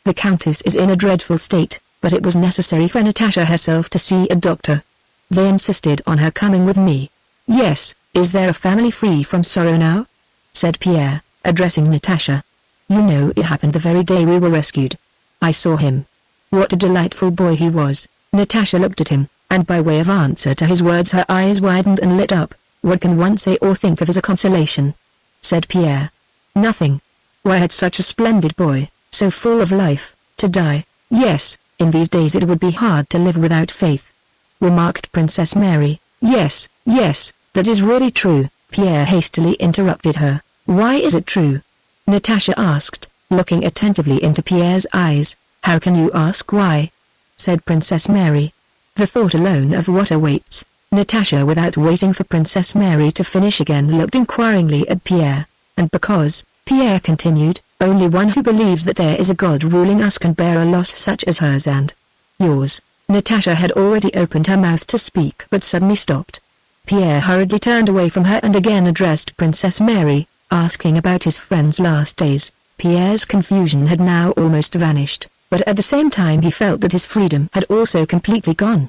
The Countess is in a dreadful state, but it was necessary for Natasha herself to see a doctor. They insisted on her coming with me." "Yes, is there a family free from sorrow now?" said Pierre, addressing Natasha. "You know it happened the very day we were rescued. I saw him. What a delightful boy he was." Natasha looked at him, and by way of answer to his words her eyes widened and lit up. "What can one say or think of as a consolation?" said Pierre. "Nothing. Why had such a splendid boy, so full of life, to die?" "Yes, in these days it would be hard to live without faith," remarked Princess Mary. "Yes, yes, that is really true," Pierre hastily interrupted her. "Why is it true?" Natasha asked, looking attentively into Pierre's eyes. "How can you ask why?" said Princess Mary. "The thought alone of what awaits." Natasha without waiting for Princess Mary to finish again looked inquiringly at Pierre. "And because," Pierre continued, "only one who believes that there is a God ruling us can bear a loss such as hers and yours." Natasha had already opened her mouth to speak but suddenly stopped. Pierre hurriedly turned away from her and again addressed Princess Mary, asking about his friend's last days. Pierre's confusion had now almost vanished, but at the same time he felt that his freedom had also completely gone.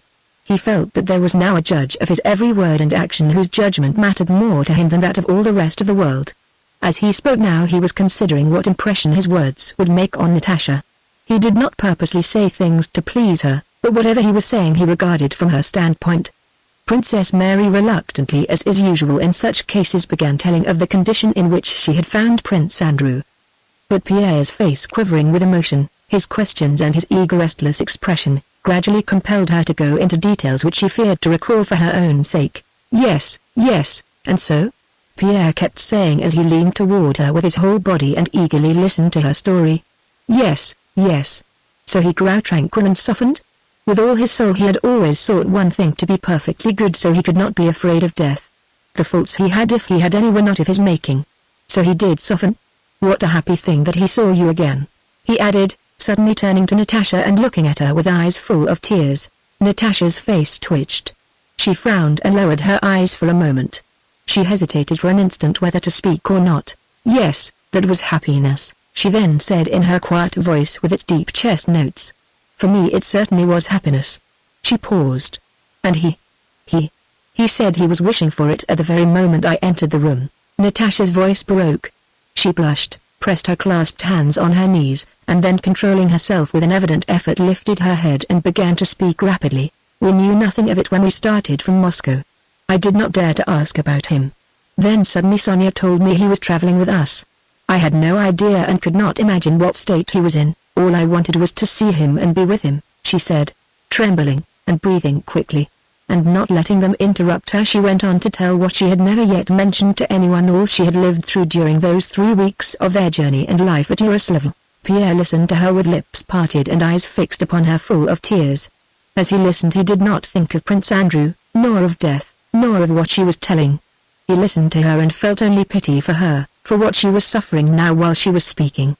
He felt that there was now a judge of his every word and action whose judgment mattered more to him than that of all the rest of the world. As he spoke now he was considering what impression his words would make on Natasha. He did not purposely say things to please her, but whatever he was saying he regarded from her standpoint. Princess Mary reluctantly, as is usual in such cases, began telling of the condition in which she had found Prince Andrew. But Pierre's face quivering with emotion, his questions and his eager restless expression, gradually compelled her to go into details which she feared to recall for her own sake. Yes, and so? Pierre kept saying as he leaned toward her with his whole body and eagerly listened to her story. Yes. So he grew tranquil and softened? With all his soul he had always sought one thing, to be perfectly good, so he could not be afraid of death. The faults he had, if he had any, were not of his making. So he did soften? What a happy thing that he saw you again, he added, suddenly turning to Natasha and looking at her with eyes full of tears. Natasha's face twitched. She frowned and lowered her eyes for a moment. She hesitated for an instant whether to speak or not. Yes, that was happiness, she then said in her quiet voice with its deep chest notes. For me it certainly was happiness. She paused. And he said he was wishing for it at the very moment I entered the room. Natasha's voice broke. She blushed, pressed her clasped hands on her knees, and then controlling herself with an evident effort lifted her head and began to speak rapidly. We knew nothing of it when we started from Moscow. I did not dare to ask about him. Then suddenly Sonia told me he was traveling with us. I had no idea and could not imagine what state he was in. All I wanted was to see him and be with him, she said, trembling, and breathing quickly. And not letting them interrupt her, she went on to tell what she had never yet mentioned to anyone, all she had lived through during those 3 weeks of their journey and life at Yaroslavl. Pierre listened to her with lips parted and eyes fixed upon her full of tears. As he listened he did not think of Prince Andrew, nor of death, nor of what she was telling. He listened to her and felt only pity for her, for what she was suffering now while she was speaking.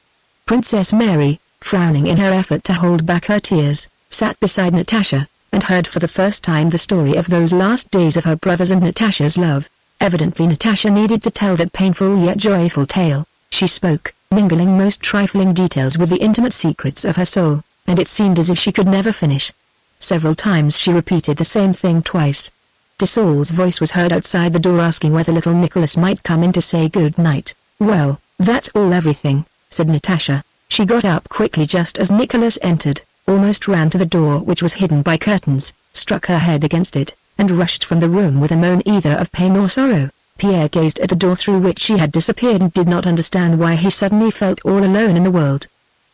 Princess Mary, frowning in her effort to hold back her tears, sat beside Natasha, and heard for the first time the story of those last days of her brothers and Natasha's love. Evidently Natasha needed to tell that painful yet joyful tale. She spoke, mingling most trifling details with the intimate secrets of her soul, and it seemed as if she could never finish. Several times she repeated the same thing twice. Desaul's voice was heard outside the door asking whether little Nicholas might come in to say good night. Well, that's all, everything, said Natasha. She got up quickly just as Nicholas entered, almost ran to the door which was hidden by curtains, struck her head against it, and rushed from the room with a moan either of pain or sorrow. Pierre gazed at the door through which she had disappeared and did not understand why he suddenly felt all alone in the world.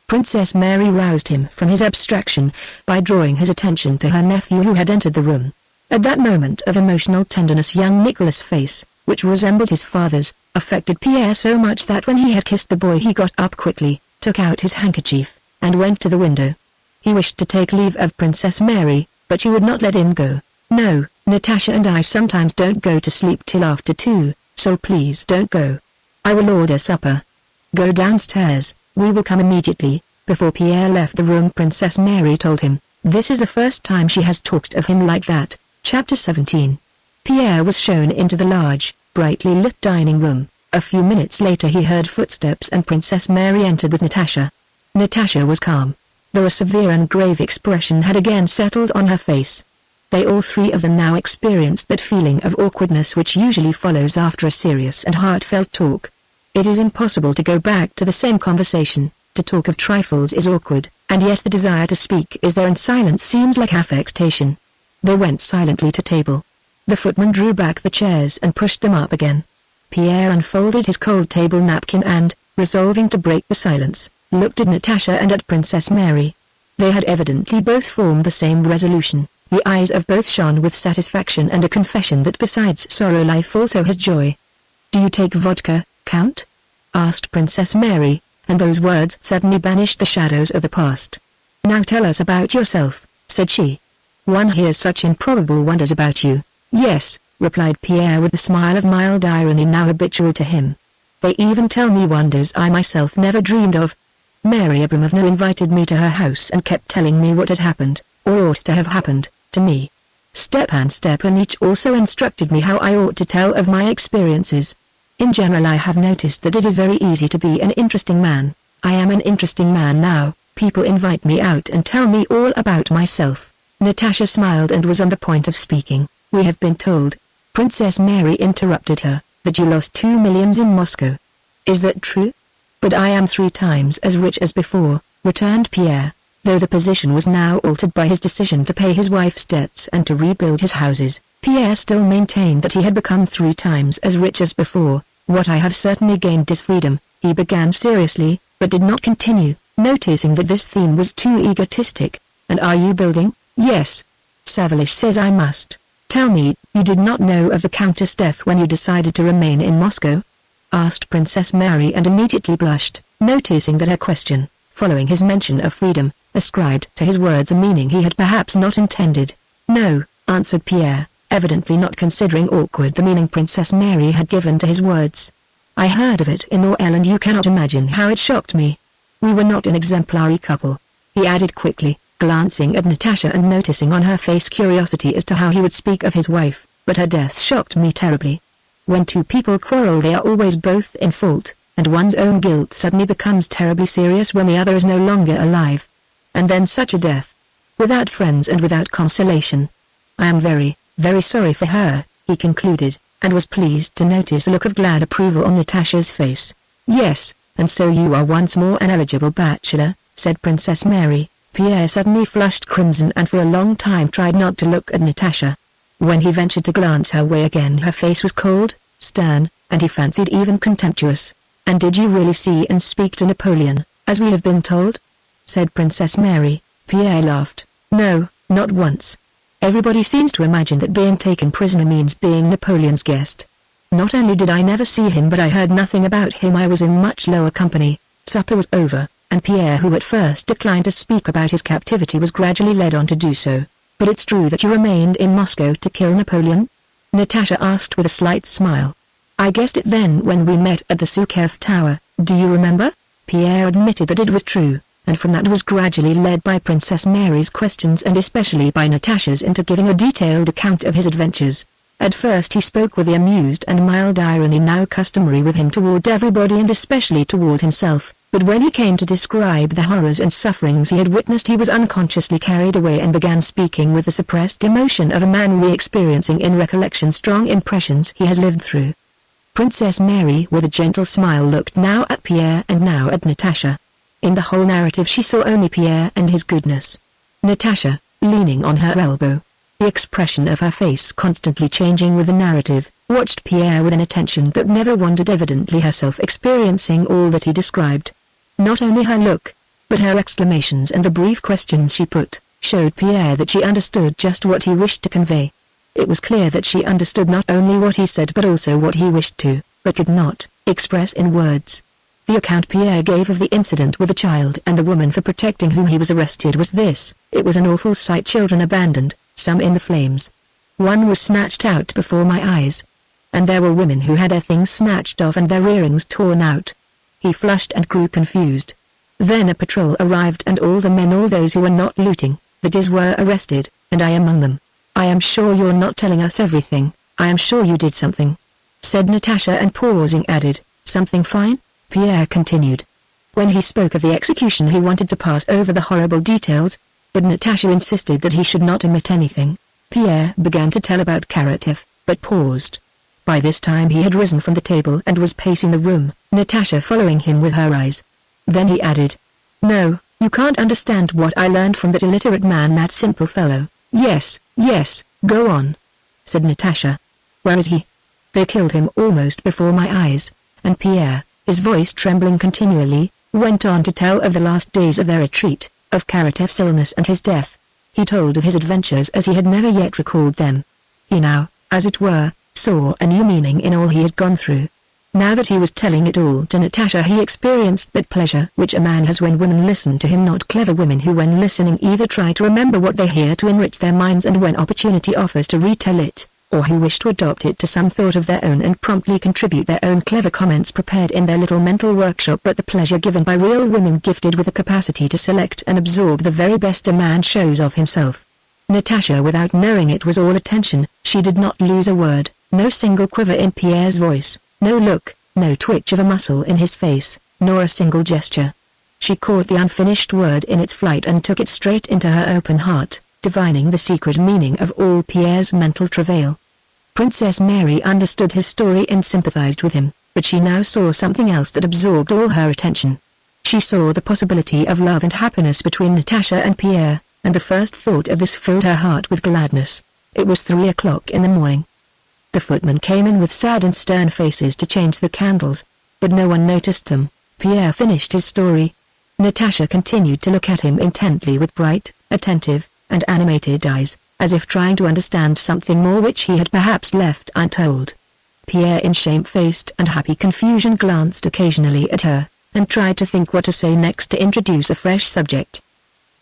Princess Mary roused him from his abstraction by drawing his attention to her nephew who had entered the room. At that moment of emotional tenderness young Nicholas' face, which resembled his father's, affected Pierre so much that when he had kissed the boy he got up quickly, took out his handkerchief, and went to the window. He wished to take leave of Princess Mary, but she would not let him go. No, Natasha and I sometimes don't go to sleep till after 2, so please don't go. I will order supper. Go downstairs, we will come immediately. Before Pierre left the room Princess Mary told him, this is the first time she has talked of him like that. Chapter 17. Pierre was shown into the large, brightly lit dining room. A few minutes later he heard footsteps and Princess Mary entered with Natasha. Natasha was calm, though a severe and grave expression had again settled on her face. They all three of them now experienced that feeling of awkwardness which usually follows after a serious and heartfelt talk. It is impossible to go back to the same conversation. To talk of trifles is awkward, and yet the desire to speak is there, and silence seems like affectation. They went silently to table. The footman drew back the chairs and pushed them up again. Pierre unfolded his cold table napkin and, resolving to break the silence, looked at Natasha and at Princess Mary. They had evidently both formed the same resolution. The eyes of both shone with satisfaction and a confession that besides sorrow life also has joy. "Do you take vodka, Count?" asked Princess Mary, and those words suddenly banished the shadows of the past. "Now tell us about yourself," said she. "One hears such improbable wonders about you." "Yes," replied Pierre with a smile of mild irony now habitual to him. "They even tell me wonders I myself never dreamed of. Mary Abramovna invited me to her house and kept telling me what had happened, or ought to have happened, to me. Stepan Stepanich also instructed me how I ought to tell of my experiences. In general I have noticed that it is very easy to be an interesting man. I am an interesting man now. People invite me out and tell me all about myself. Natasha smiled and was on the point of speaking. "We have been told," Princess Mary interrupted her, "that you lost 2 millions in Moscow. Is that true?" "But I am 3 times as rich as before," returned Pierre, though the position was now altered by his decision to pay his wife's debts and to rebuild his houses. Pierre still maintained that he had become 3 times as rich as before. "What I have certainly gained is freedom," he began seriously, but did not continue, noticing that this theme was too egotistic. "And are you building?" "Yes. Savilish says I must." "Tell me, you did not know of the Countess' death when you decided to remain in Moscow?" asked Princess Mary, and immediately blushed, noticing that her question, following his mention of freedom, ascribed to his words a meaning he had perhaps not intended. "No," answered Pierre, evidently not considering awkward the meaning Princess Mary had given to his words. "I heard of it in Orel and you cannot imagine how it shocked me. We were not an exemplary couple," he added quickly, glancing at Natasha and noticing on her face curiosity as to how he would speak of his wife, "but her death shocked me terribly. When 2 people quarrel they are always both in fault, and one's own guilt suddenly becomes terribly serious when the other is no longer alive. And then such a death. Without friends and without consolation. I am very, very sorry for her," he concluded, and was pleased to notice a look of glad approval on Natasha's face. "Yes, and so you are once more an eligible bachelor," said Princess Mary. Pierre suddenly flushed crimson and for a long time tried not to look at Natasha. When he ventured to glance her way again her face was cold, stern, and he fancied even contemptuous. "And did you really see and speak to Napoleon, as we have been told?" said Princess Mary. Pierre laughed. "No, not once. Everybody seems to imagine that being taken prisoner means being Napoleon's guest. Not only did I never see him but I heard nothing about him. I was in much lower company." Supper was over, and Pierre, who at first declined to speak about his captivity, was gradually led on to do so. "But it's true that you remained in Moscow to kill Napoleon?" Natasha asked with a slight smile. "I guessed it then when we met at the Sukhev Tower, do you remember?" Pierre admitted that it was true, and from that was gradually led by Princess Mary's questions and especially by Natasha's into giving a detailed account of his adventures. At first he spoke with the amused and mild irony now customary with him toward everybody and especially toward himself, but when he came to describe the horrors and sufferings he had witnessed he was unconsciously carried away and began speaking with the suppressed emotion of a man re-experiencing in recollection strong impressions he has lived through. Princess Mary with a gentle smile looked now at Pierre and now at Natasha. In the whole narrative she saw only Pierre and his goodness. Natasha, leaning on her elbow, the expression of her face constantly changing with the narrative, watched Pierre with an attention that never wandered, evidently herself experiencing all that he described. Not only her look, but her exclamations and the brief questions she put, showed Pierre that she understood just what he wished to convey. It was clear that she understood not only what he said but also what he wished to, but could not, express in words. The account Pierre gave of the incident with the child and the woman for protecting whom he was arrested was this: it was an awful sight, children abandoned, some in the flames. One was snatched out before my eyes. And there were women who had their things snatched off and their earrings torn out. He flushed and grew confused. Then a patrol arrived and all the men, all those who were not looting, that is, were arrested, and I among them. I am sure you're not telling us everything, I am sure you did something," said Natasha, and pausing added, "Something fine?" Pierre continued. When he spoke of the execution he wanted to pass over the horrible details, but Natasha insisted that he should not omit anything. Pierre began to tell about Karatev, but paused. By this time he had risen from the table and was pacing the room, Natasha following him with her eyes. Then he added, "No, you can't understand what I learned from that illiterate man, that simple fellow." Yes, go on," said Natasha. "Where is he?" "They killed him almost before my eyes," and Pierre, his voice trembling continually, went on to tell of the last days of their retreat, of Karatev's illness and his death. He told of his adventures as he had never yet recalled them. He now, as it were, saw a new meaning in all he had gone through. Now that he was telling it all to Natasha he experienced that pleasure which a man has when women listen to him, not clever women who when listening either try to remember what they hear to enrich their minds and when opportunity offers to retell it, or who wish to adopt it to some thought of their own and promptly contribute their own clever comments prepared in their little mental workshop, but the pleasure given by real women gifted with the capacity to select and absorb the very best a man shows of himself. Natasha, without knowing it, was all attention. She did not lose a word, no single quiver in Pierre's voice, no look, no twitch of a muscle in his face, nor a single gesture. She caught the unfinished word in its flight and took it straight into her open heart, divining the secret meaning of all Pierre's mental travail. Princess Mary understood his story and sympathized with him, but she now saw something else that absorbed all her attention. She saw the possibility of love and happiness between Natasha and Pierre, and the first thought of this filled her heart with gladness. It was 3 o'clock in the morning. The footman came in with sad and stern faces to change the candles, but no one noticed them. Pierre finished his story. Natasha continued to look at him intently with bright, attentive, and animated eyes, as if trying to understand something more which he had perhaps left untold. Pierre, in shamefaced and happy confusion, glanced occasionally at her, and tried to think what to say next to introduce a fresh subject.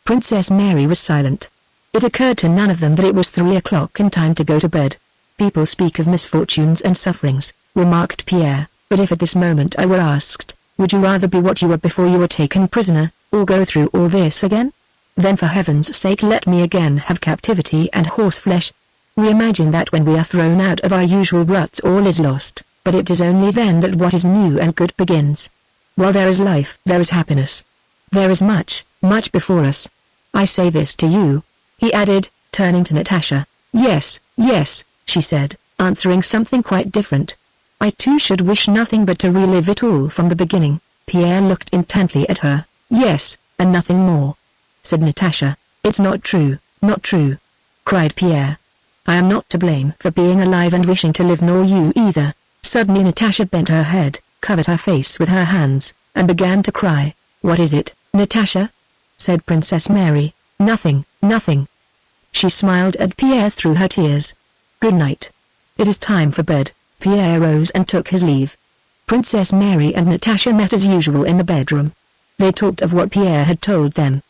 Princess Mary was silent. It occurred to none of them that it was 3 o'clock and time to go to bed. People speak of misfortunes and sufferings, remarked Pierre, but if at this moment I were asked, would you rather be what you were before you were taken prisoner, or go through all this again? Then for heaven's sake let me again have captivity and horseflesh. We imagine that when we are thrown out of our usual ruts all is lost, but it is only then that what is new and good begins. While there is life, there is happiness. There is much, much before us. I say this to you," he added, turning to Natasha. "Yes, yes," she said, answering something quite different. "I too should wish nothing but to relive it all from the beginning." Pierre looked intently at her. "Yes, and nothing more," said Natasha. "It's not true, not true," cried Pierre. "I am not to blame for being alive and wishing to live, nor you either." Suddenly Natasha bent her head, covered her face with her hands, and began to cry. "What is it, Natasha?" said Princess Mary. "Nothing, nothing." She smiled at Pierre through her tears. "Good night. It is time for bed." Pierre rose and took his leave. Princess Mary and Natasha met as usual in the bedroom. They talked of what Pierre had told them.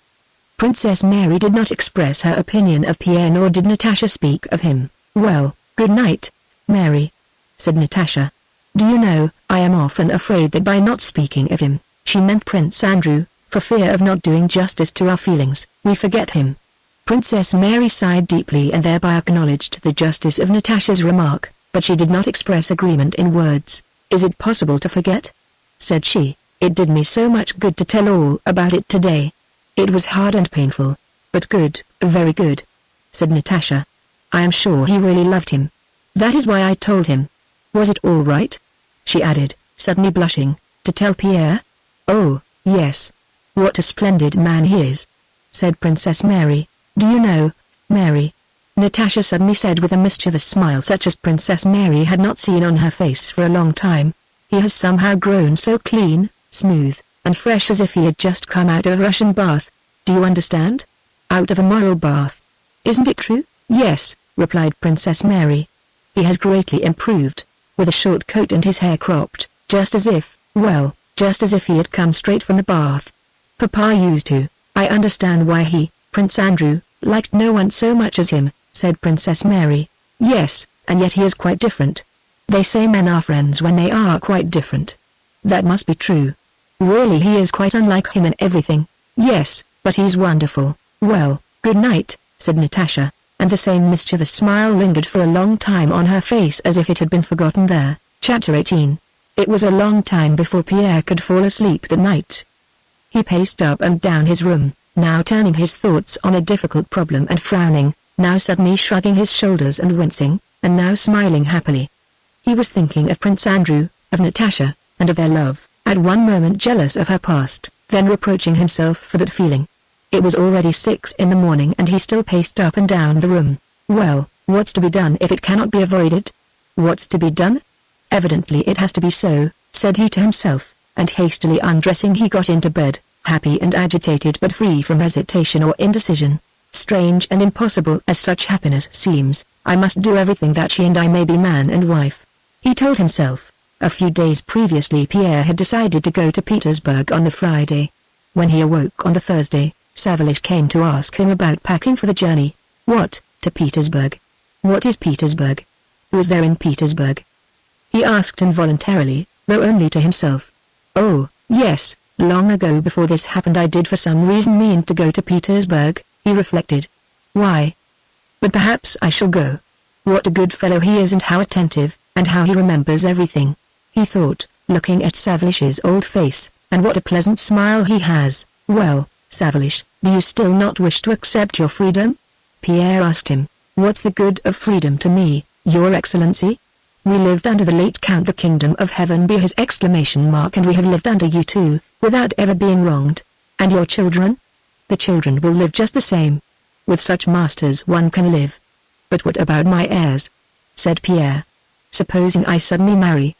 Princess Mary did not express her opinion of Pierre, nor did Natasha speak of him. "Well, good night, Mary," said Natasha. "Do you know, I am often afraid that by not speaking of him," she meant Prince Andrew, "for fear of not doing justice to our feelings, we forget him." Princess Mary sighed deeply and thereby acknowledged the justice of Natasha's remark, but she did not express agreement in words. "Is it possible to forget?" said she. "It did me so much good to tell all about it today." "It was hard and painful, but good, very good," said Natasha. "I am sure he really loved him. That is why I told him. Was it all right?" she added, suddenly blushing, "to tell Pierre?" "Oh, yes. What a splendid man he is," said Princess Mary. "Do you know, Mary," Natasha suddenly said with a mischievous smile such as Princess Mary had not seen on her face for a long time, "he has somehow grown so clean, smooth, and fresh as if he had just come out of a Russian bath. Do you understand? Out of a moral bath. Isn't it true?" "Yes," replied Princess Mary. "He has greatly improved, with a short coat and his hair cropped, just as if he had come straight from the bath. Papa used to. I understand why he, Prince Andrew, liked no one so much as him," said Princess Mary. "Yes, and yet he is quite different. They say men are friends when they are quite different. That must be true. Really he is quite unlike him in everything." "Yes, but he's wonderful." "Well, good night," said Natasha, and the same mischievous smile lingered for a long time on her face as if it had been forgotten there. Chapter 18. It was a long time before Pierre could fall asleep that night. He paced up and down his room, now turning his thoughts on a difficult problem and frowning, now suddenly shrugging his shoulders and wincing, and now smiling happily. He was thinking of Prince Andrew, of Natasha, and of their love, at one moment jealous of her past, then reproaching himself for that feeling. It was already 6 in the morning and he still paced up and down the room. Well, what's to be done if it cannot be avoided? What's to be done? Evidently it has to be so, said he to himself, and hastily undressing he got into bed, happy and agitated but free from hesitation or indecision. Strange and impossible as such happiness seems, I must do everything that she and I may be man and wife, he told himself. A few days previously Pierre had decided to go to Petersburg on the Friday. When he awoke on the Thursday, Savilish came to ask him about packing for the journey. "What, to Petersburg? What is Petersburg? Who is there in Petersburg?" he asked involuntarily, though only to himself. "Oh, yes, long ago before this happened I did for some reason mean to go to Petersburg," he reflected. "Why? But perhaps I shall go. What a good fellow he is and how attentive, and how he remembers everything," he thought, looking at Savilish's old face, "and what a pleasant smile he has. Well, Savilish, do you still not wish to accept your freedom?" Pierre asked him. "What's the good of freedom to me, Your Excellency? We lived under the late Count, the kingdom of heaven be his exclamation mark, and we have lived under you too, without ever being wronged. And your children? The children will live just the same. With such masters one can live." "But what about my heirs?" said Pierre. "Supposing I suddenly marry?"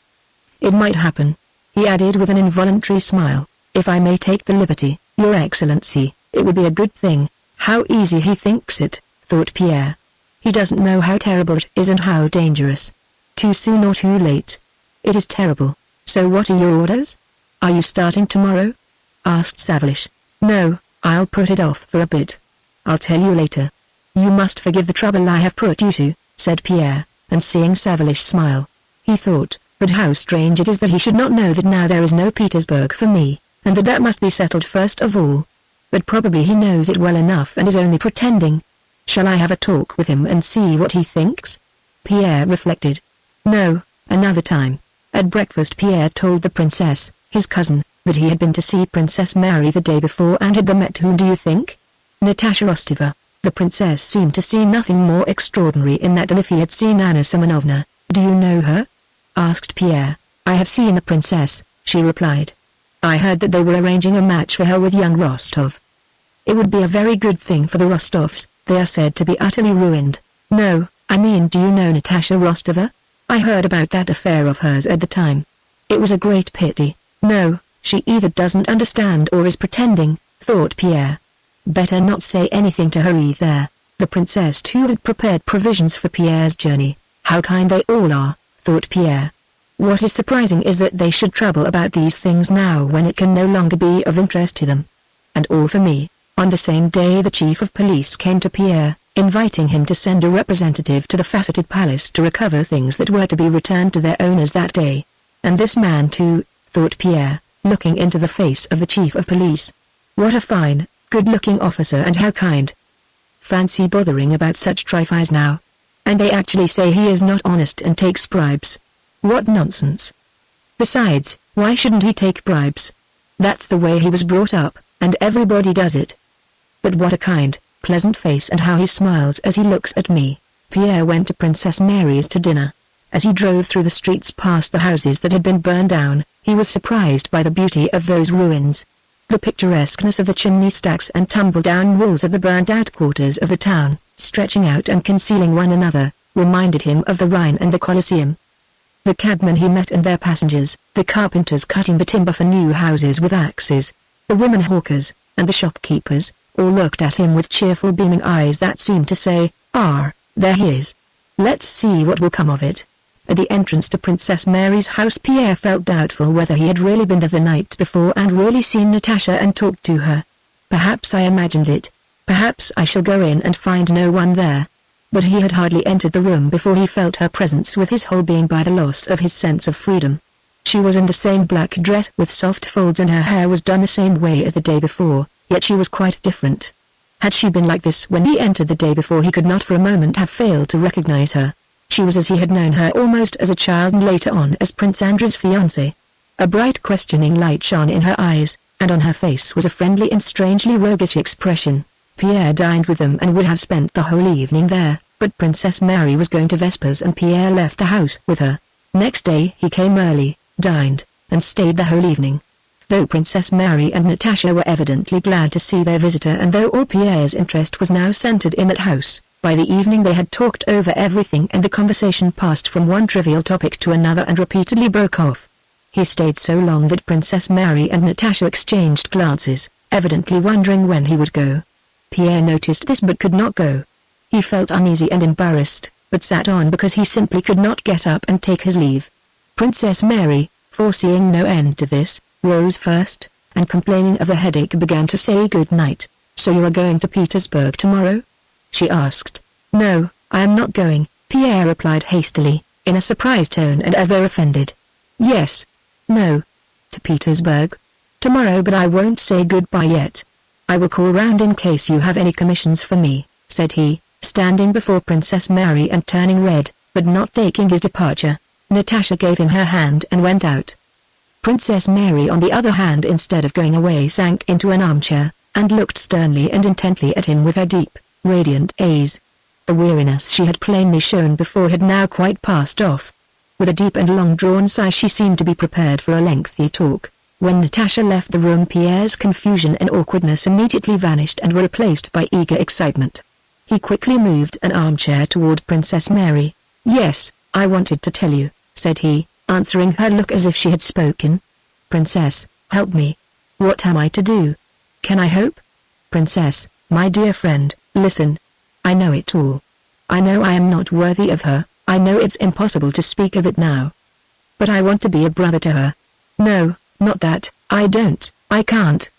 "It might happen," he added with an involuntary smile. "If I may take the liberty, Your Excellency, it would be a good thing." How easy he thinks it, thought Pierre. He doesn't know how terrible it is and how dangerous. Too soon or too late. It is terrible. "So what are your orders? Are you starting tomorrow?" asked Savalish. "No, I'll put it off for a bit. I'll tell you later." "You must forgive the trouble I have put you to," said Pierre, and seeing Savalish smile, he thought, but how strange it is that he should not know that now there is no Petersburg for me, and that must be settled first of all. But probably he knows it well enough and is only pretending. Shall I have a talk with him and see what he thinks? Pierre reflected. No, another time. At breakfast Pierre told the princess, his cousin, that he had been to see Princess Mary the day before and had met whom do you think? Natasha Rostova. The princess seemed to see nothing more extraordinary in that than if he had seen Anna Simonovna. "Do you know her?" asked Pierre. "I have seen the princess," she replied. "I heard that they were arranging a match for her with young Rostov. It would be a very good thing for the Rostovs, they are said to be utterly ruined." "No, I mean, do you know Natasha Rostova? I heard about that affair of hers at the time. It was a great pity." "No, she either doesn't understand or is pretending," thought Pierre. Better not say anything to her either. The princess too had prepared provisions for Pierre's journey. How kind they all are, thought Pierre. What is surprising is that they should trouble about these things now when it can no longer be of interest to them. And all for me. On the same day the chief of police came to Pierre, inviting him to send a representative to the faceted palace to recover things that were to be returned to their owners that day. And this man too, thought Pierre, looking into the face of the chief of police. What a fine, good-looking officer, and how kind. Fancy bothering about such trifles now. And they actually say he is not honest and takes bribes. What nonsense. Besides, why shouldn't he take bribes? That's the way he was brought up, and everybody does it. But what a kind, pleasant face, and how he smiles as he looks at me. Pierre went to Princess Mary's to dinner. As he drove through the streets past the houses that had been burned down, he was surprised by the beauty of those ruins. The picturesqueness of the chimney stacks and tumble-down walls of the burned-out quarters of the town, stretching out and concealing one another, reminded him of the Rhine and the Colosseum. The cabmen he met and their passengers, the carpenters cutting the timber for new houses with axes, the women hawkers, and the shopkeepers, all looked at him with cheerful beaming eyes that seemed to say, "Ah, there he is. Let's see what will come of it." At the entrance to Princess Mary's house Pierre felt doubtful whether he had really been there the night before and really seen Natasha and talked to her. Perhaps I imagined it. Perhaps I shall go in and find no one there. But he had hardly entered the room before he felt her presence with his whole being by the loss of his sense of freedom. She was in the same black dress with soft folds and her hair was done the same way as the day before, yet she was quite different. Had she been like this when he entered the day before he could not for a moment have failed to recognize her. She was as he had known her almost as a child and later on as Prince Andrew's fiancée. A bright questioning light shone in her eyes, and on her face was a friendly and strangely roguish expression. Pierre dined with them and would have spent the whole evening there, but Princess Mary was going to Vespers and Pierre left the house with her. Next day he came early, dined, and stayed the whole evening. Though Princess Mary and Natasha were evidently glad to see their visitor and though all Pierre's interest was now centered in that house, by the evening they had talked over everything and the conversation passed from one trivial topic to another and repeatedly broke off. He stayed so long that Princess Mary and Natasha exchanged glances, evidently wondering when he would go. Pierre noticed this but could not go. He felt uneasy and embarrassed, but sat on because he simply could not get up and take his leave. Princess Mary, foreseeing no end to this, rose first, and complaining of the headache began to say good night. "So you are going to Petersburg tomorrow?" she asked. "No, I am not going," Pierre replied hastily, in a surprised tone and as though offended. "Yes. No. To Petersburg? Tomorrow, but I won't say goodbye yet. I will call round in case you have any commissions for me," said he, standing before Princess Mary and turning red, but not taking his departure. Natasha gave him her hand and went out. Princess Mary on the other hand instead of going away sank into an armchair, and looked sternly and intently at him with her deep, radiant A's. The weariness she had plainly shown before had now quite passed off. With a deep and long-drawn sigh she seemed to be prepared for a lengthy talk. When Natasha left the room, Pierre's confusion and awkwardness immediately vanished and were replaced by eager excitement. He quickly moved an armchair toward Princess Mary. "Yes, I wanted to tell you," said he, answering her look as if she had spoken. "Princess, help me. What am I to do? Can I hope? Princess, my dear friend, listen. I know it all. I know I am not worthy of her, I know it's impossible to speak of it now. But I want to be a brother to her. No, not that, I can't."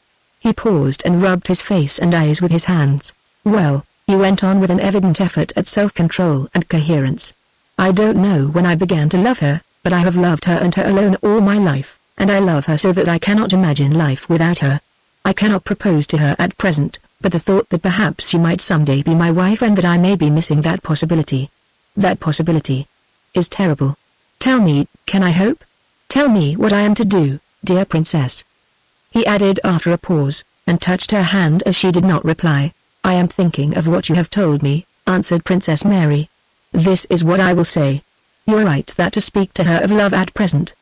He paused and rubbed his face and eyes with his hands. "Well," he went on with an evident effort at self-control and coherence. "I don't know when I began to love her, but I have loved her and her alone all my life, and I love her so that I cannot imagine life without her. I cannot propose to her at present, but the thought that perhaps she might someday be my wife and that I may be missing that possibility is terrible. Tell me, can I hope? Tell me what I am to do, dear princess," he added after a pause, and touched her hand as she did not reply. "I am thinking of what you have told me," answered Princess Mary. "This is what I will say. You are right that to speak to her of love at present."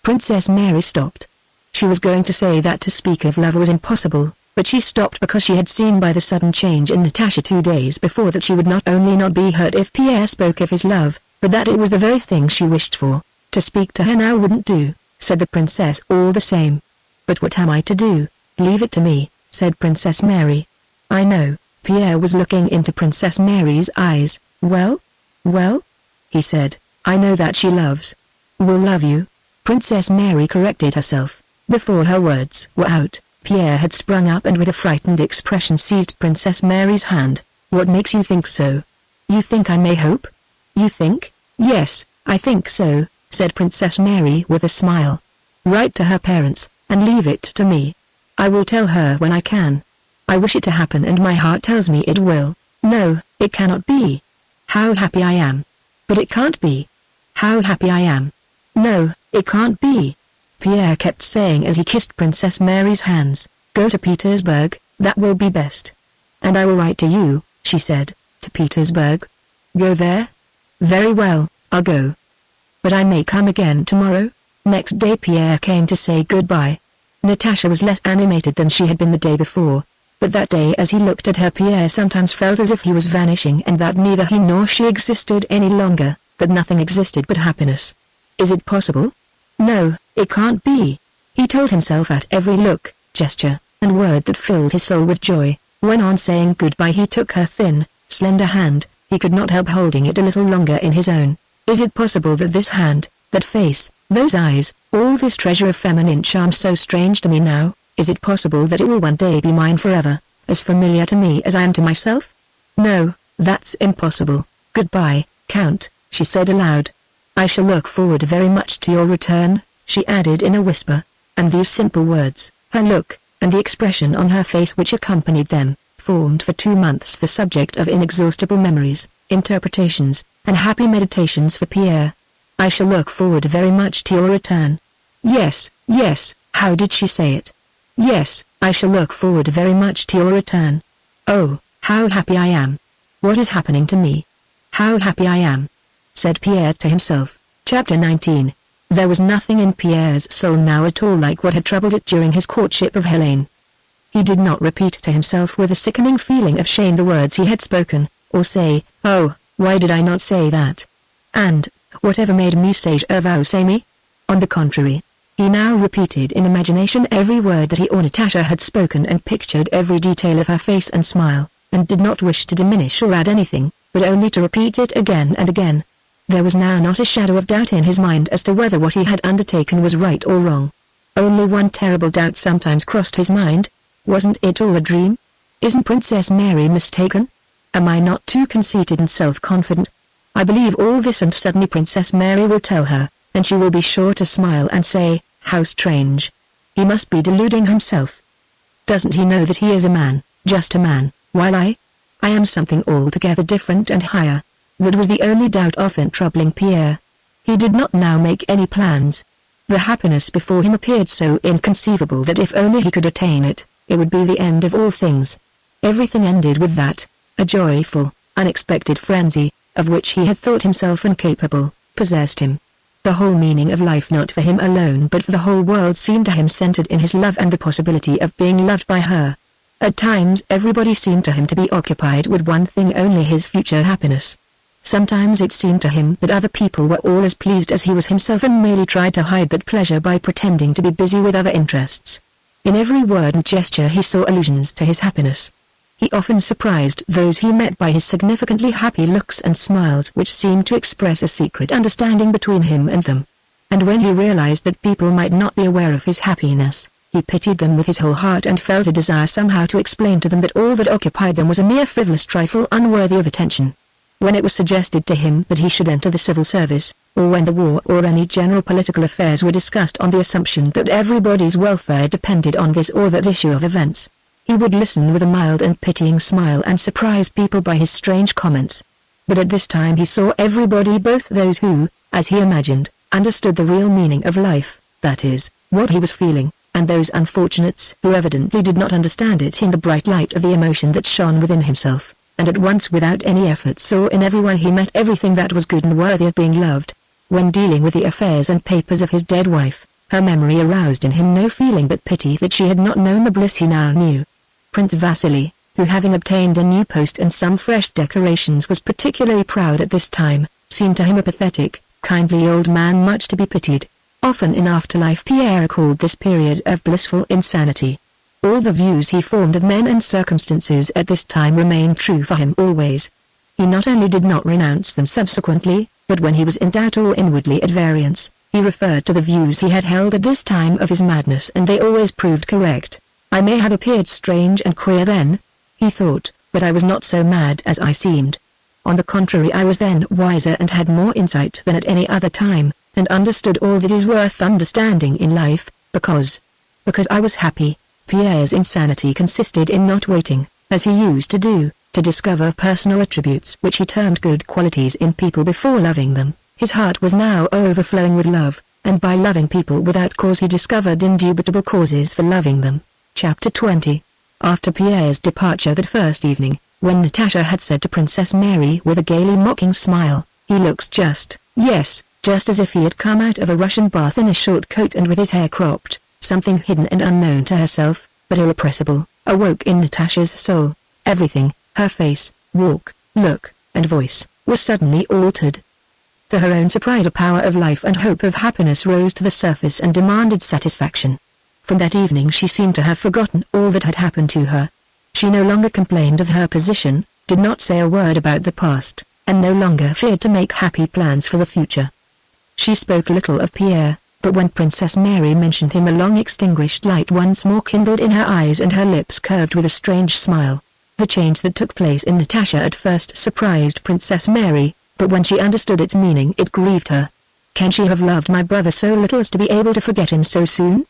Princess Mary stopped. She was going to say that to speak of love was impossible, but she stopped because she had seen by the sudden change in Natasha 2 days before that she would not only not be hurt if Pierre spoke of his love, but that it was the very thing she wished for. "To speak to her now wouldn't do," said the princess all the same. "But what am I to do? Leave it to me," said Princess Mary. "I know." Pierre was looking into Princess Mary's eyes. Well, he said, "I know that she will love you." Princess Mary corrected herself. Before her words were out, Pierre had sprung up and with a frightened expression seized Princess Mary's hand. "What makes you think so? You think I may hope? You think?" "Yes, I think so," said Princess Mary with a smile. "Write to her parents, and leave it to me. I will tell her when I can. I wish it to happen and my heart tells me it will. No, it cannot be. How happy I am. But it can't be. How happy I am. No, it can't be," Pierre kept saying as he kissed Princess Mary's hands. "Go to Petersburg, that will be best. And I will write to you," she said. "To Petersburg? Go there? Very well, I'll go. But I may come again tomorrow?" Next day Pierre came to say goodbye. Natasha was less animated than she had been the day before. But that day as he looked at her Pierre sometimes felt as if he was vanishing and that neither he nor she existed any longer, that nothing existed but happiness. Is it possible? No, it can't be. He told himself at every look, gesture, and word that filled his soul with joy. When on saying goodbye he took her thin, slender hand, he could not help holding it a little longer in his own. Is it possible that this hand, that face, those eyes, all this treasure of feminine charm so strange to me now, is it possible that it will one day be mine forever, as familiar to me as I am to myself? No, that's impossible. Goodbye, Count, she said aloud. I shall look forward very much to your return, she added in a whisper, and these simple words, her look, and the expression on her face which accompanied them, formed for 2 months the subject of inexhaustible memories, interpretations, and happy meditations for Pierre. I shall look forward very much to your return. Yes, how did she say it? Yes, I shall look forward very much to your return. Oh, how happy I am. What is happening to me? How happy I am, said Pierre to himself. Chapter 19. There was nothing in Pierre's soul now at all like what had troubled it during his courtship of Helene. He did not repeat to himself with a sickening feeling of shame the words he had spoken, or say, oh, why did I not say that? And, whatever made me say say me? On the contrary, he now repeated in imagination every word that he or Natasha had spoken and pictured every detail of her face and smile, and did not wish to diminish or add anything, but only to repeat it again and again. There was now not a shadow of doubt in his mind as to whether what he had undertaken was right or wrong. Only one terrible doubt sometimes crossed his mind. Wasn't it all a dream? Isn't Princess Mary mistaken? Am I not too conceited and self-confident? I believe all this and suddenly Princess Mary will tell her, and she will be sure to smile and say, how strange. He must be deluding himself. Doesn't he know that he is a man, just a man, while I am something altogether different and higher? That was the only doubt often troubling Pierre. He did not now make any plans. The happiness before him appeared so inconceivable that if only he could attain it, it would be the end of all things. Everything ended with that. A joyful, unexpected frenzy, of which he had thought himself incapable, possessed him. The whole meaning of life, not for him alone but for the whole world, seemed to him centered in his love and the possibility of being loved by her. At times everybody seemed to him to be occupied with one thing only, his future happiness. Sometimes it seemed to him that other people were all as pleased as he was himself and merely tried to hide that pleasure by pretending to be busy with other interests. In every word and gesture he saw allusions to his happiness. He often surprised those he met by his significantly happy looks and smiles which seemed to express a secret understanding between him and them. And when he realized that people might not be aware of his happiness, he pitied them with his whole heart and felt a desire somehow to explain to them that all that occupied them was a mere frivolous trifle unworthy of attention. When it was suggested to him that he should enter the civil service, or when the war or any general political affairs were discussed on the assumption that everybody's welfare depended on this or that issue of events, he would listen with a mild and pitying smile and surprise people by his strange comments. But at this time he saw everybody, both those who, as he imagined, understood the real meaning of life, that is, what he was feeling, and those unfortunates who evidently did not understand it, in the bright light of the emotion that shone within himself, and at once without any effort saw in everyone he met everything that was good and worthy of being loved. When dealing with the affairs and papers of his dead wife, her memory aroused in him no feeling but pity that she had not known the bliss he now knew. Prince Vasily, who having obtained a new post and some fresh decorations was particularly proud at this time, seemed to him a pathetic, kindly old man much to be pitied. Often in afterlife Pierre called this period of blissful insanity. All the views he formed of men and circumstances at this time remained true for him always. He not only did not renounce them subsequently, but when he was in doubt or inwardly at variance, he referred to the views he had held at this time of his madness, and they always proved correct. I may have appeared strange and queer then, he thought, but I was not so mad as I seemed. On the contrary, I was then wiser and had more insight than at any other time, and understood all that is worth understanding in life, because I was happy. Pierre's insanity consisted in not waiting, as he used to do, to discover personal attributes which he termed good qualities in people before loving them. His heart was now overflowing with love, and by loving people without cause he discovered indubitable causes for loving them. Chapter 20. After Pierre's departure that first evening, when Natasha had said to Princess Mary with a gaily mocking smile, "He looks just as if he had come out of a Russian bath in a short coat and with his hair cropped," something hidden and unknown to herself, but irrepressible, awoke in Natasha's soul. Everything, her face, walk, look, and voice, was suddenly altered. To her own surprise, a power of life and hope of happiness rose to the surface and demanded satisfaction. From that evening she seemed to have forgotten all that had happened to her. She no longer complained of her position, did not say a word about the past, and no longer feared to make happy plans for the future. She spoke little of Pierre, but when Princess Mary mentioned him a long extinguished light once more kindled in her eyes and her lips curved with a strange smile. The change that took place in Natasha at first surprised Princess Mary, but when she understood its meaning it grieved her. Can she have loved my brother so little as to be able to forget him so soon?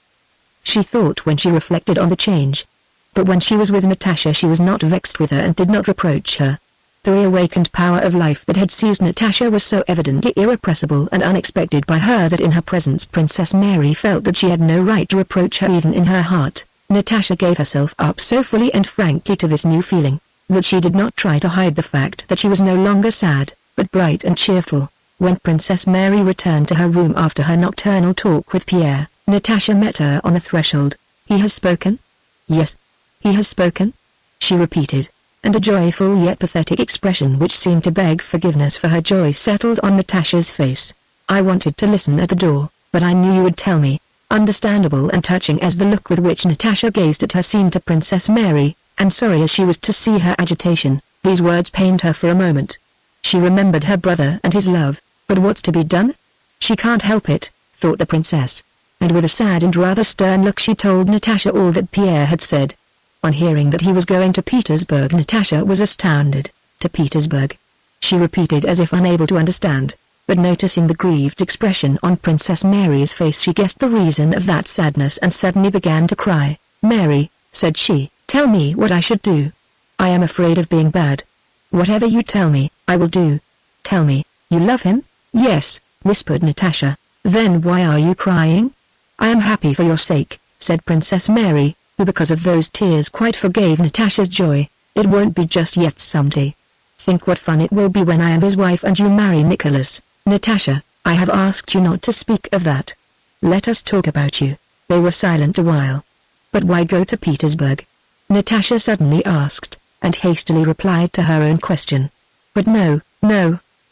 She thought when she reflected on the change. But when she was with Natasha she was not vexed with her and did not reproach her. The reawakened power of life that had seized Natasha was so evidently irrepressible and unexpected by her that in her presence Princess Mary felt that she had no right to reproach her even in her heart. Natasha gave herself up so fully and frankly to this new feeling, that she did not try to hide the fact that she was no longer sad, but bright and cheerful. When Princess Mary returned to her room after her nocturnal talk with Pierre, Natasha met her on the threshold. "He has spoken?" "Yes, he has spoken," she repeated, and a joyful yet pathetic expression which seemed to beg forgiveness for her joy settled on Natasha's face. "I wanted to listen at the door, but I knew you would tell me." Understandable and touching as the look with which Natasha gazed at her seemed to Princess Mary, and sorry as she was to see her agitation, these words pained her for a moment. She remembered her brother and his love, but what's to be done? She can't help it, thought the princess. And with a sad and rather stern look she told Natasha all that Pierre had said. On hearing that he was going to Petersburg, Natasha was astounded. "To Petersburg?" she repeated as if unable to understand, but noticing the grieved expression on Princess Mary's face she guessed the reason of that sadness and suddenly began to cry. "Mary," said she, "tell me what I should do. I am afraid of being bad. Whatever you tell me, I will do. Tell me, you love him?" "Yes," whispered Natasha. "Then why are you crying?" "I am happy for your sake," said Princess Mary, who because of those tears quite forgave Natasha's joy. It won't be just yet someday. Think what fun it will be when I am his wife and you marry Nicholas. Natasha, I have asked you not to speak of that. Let us talk about you." They were silent a while. "But why go to Petersburg?" Natasha suddenly asked, and hastily replied to her own question. "But no,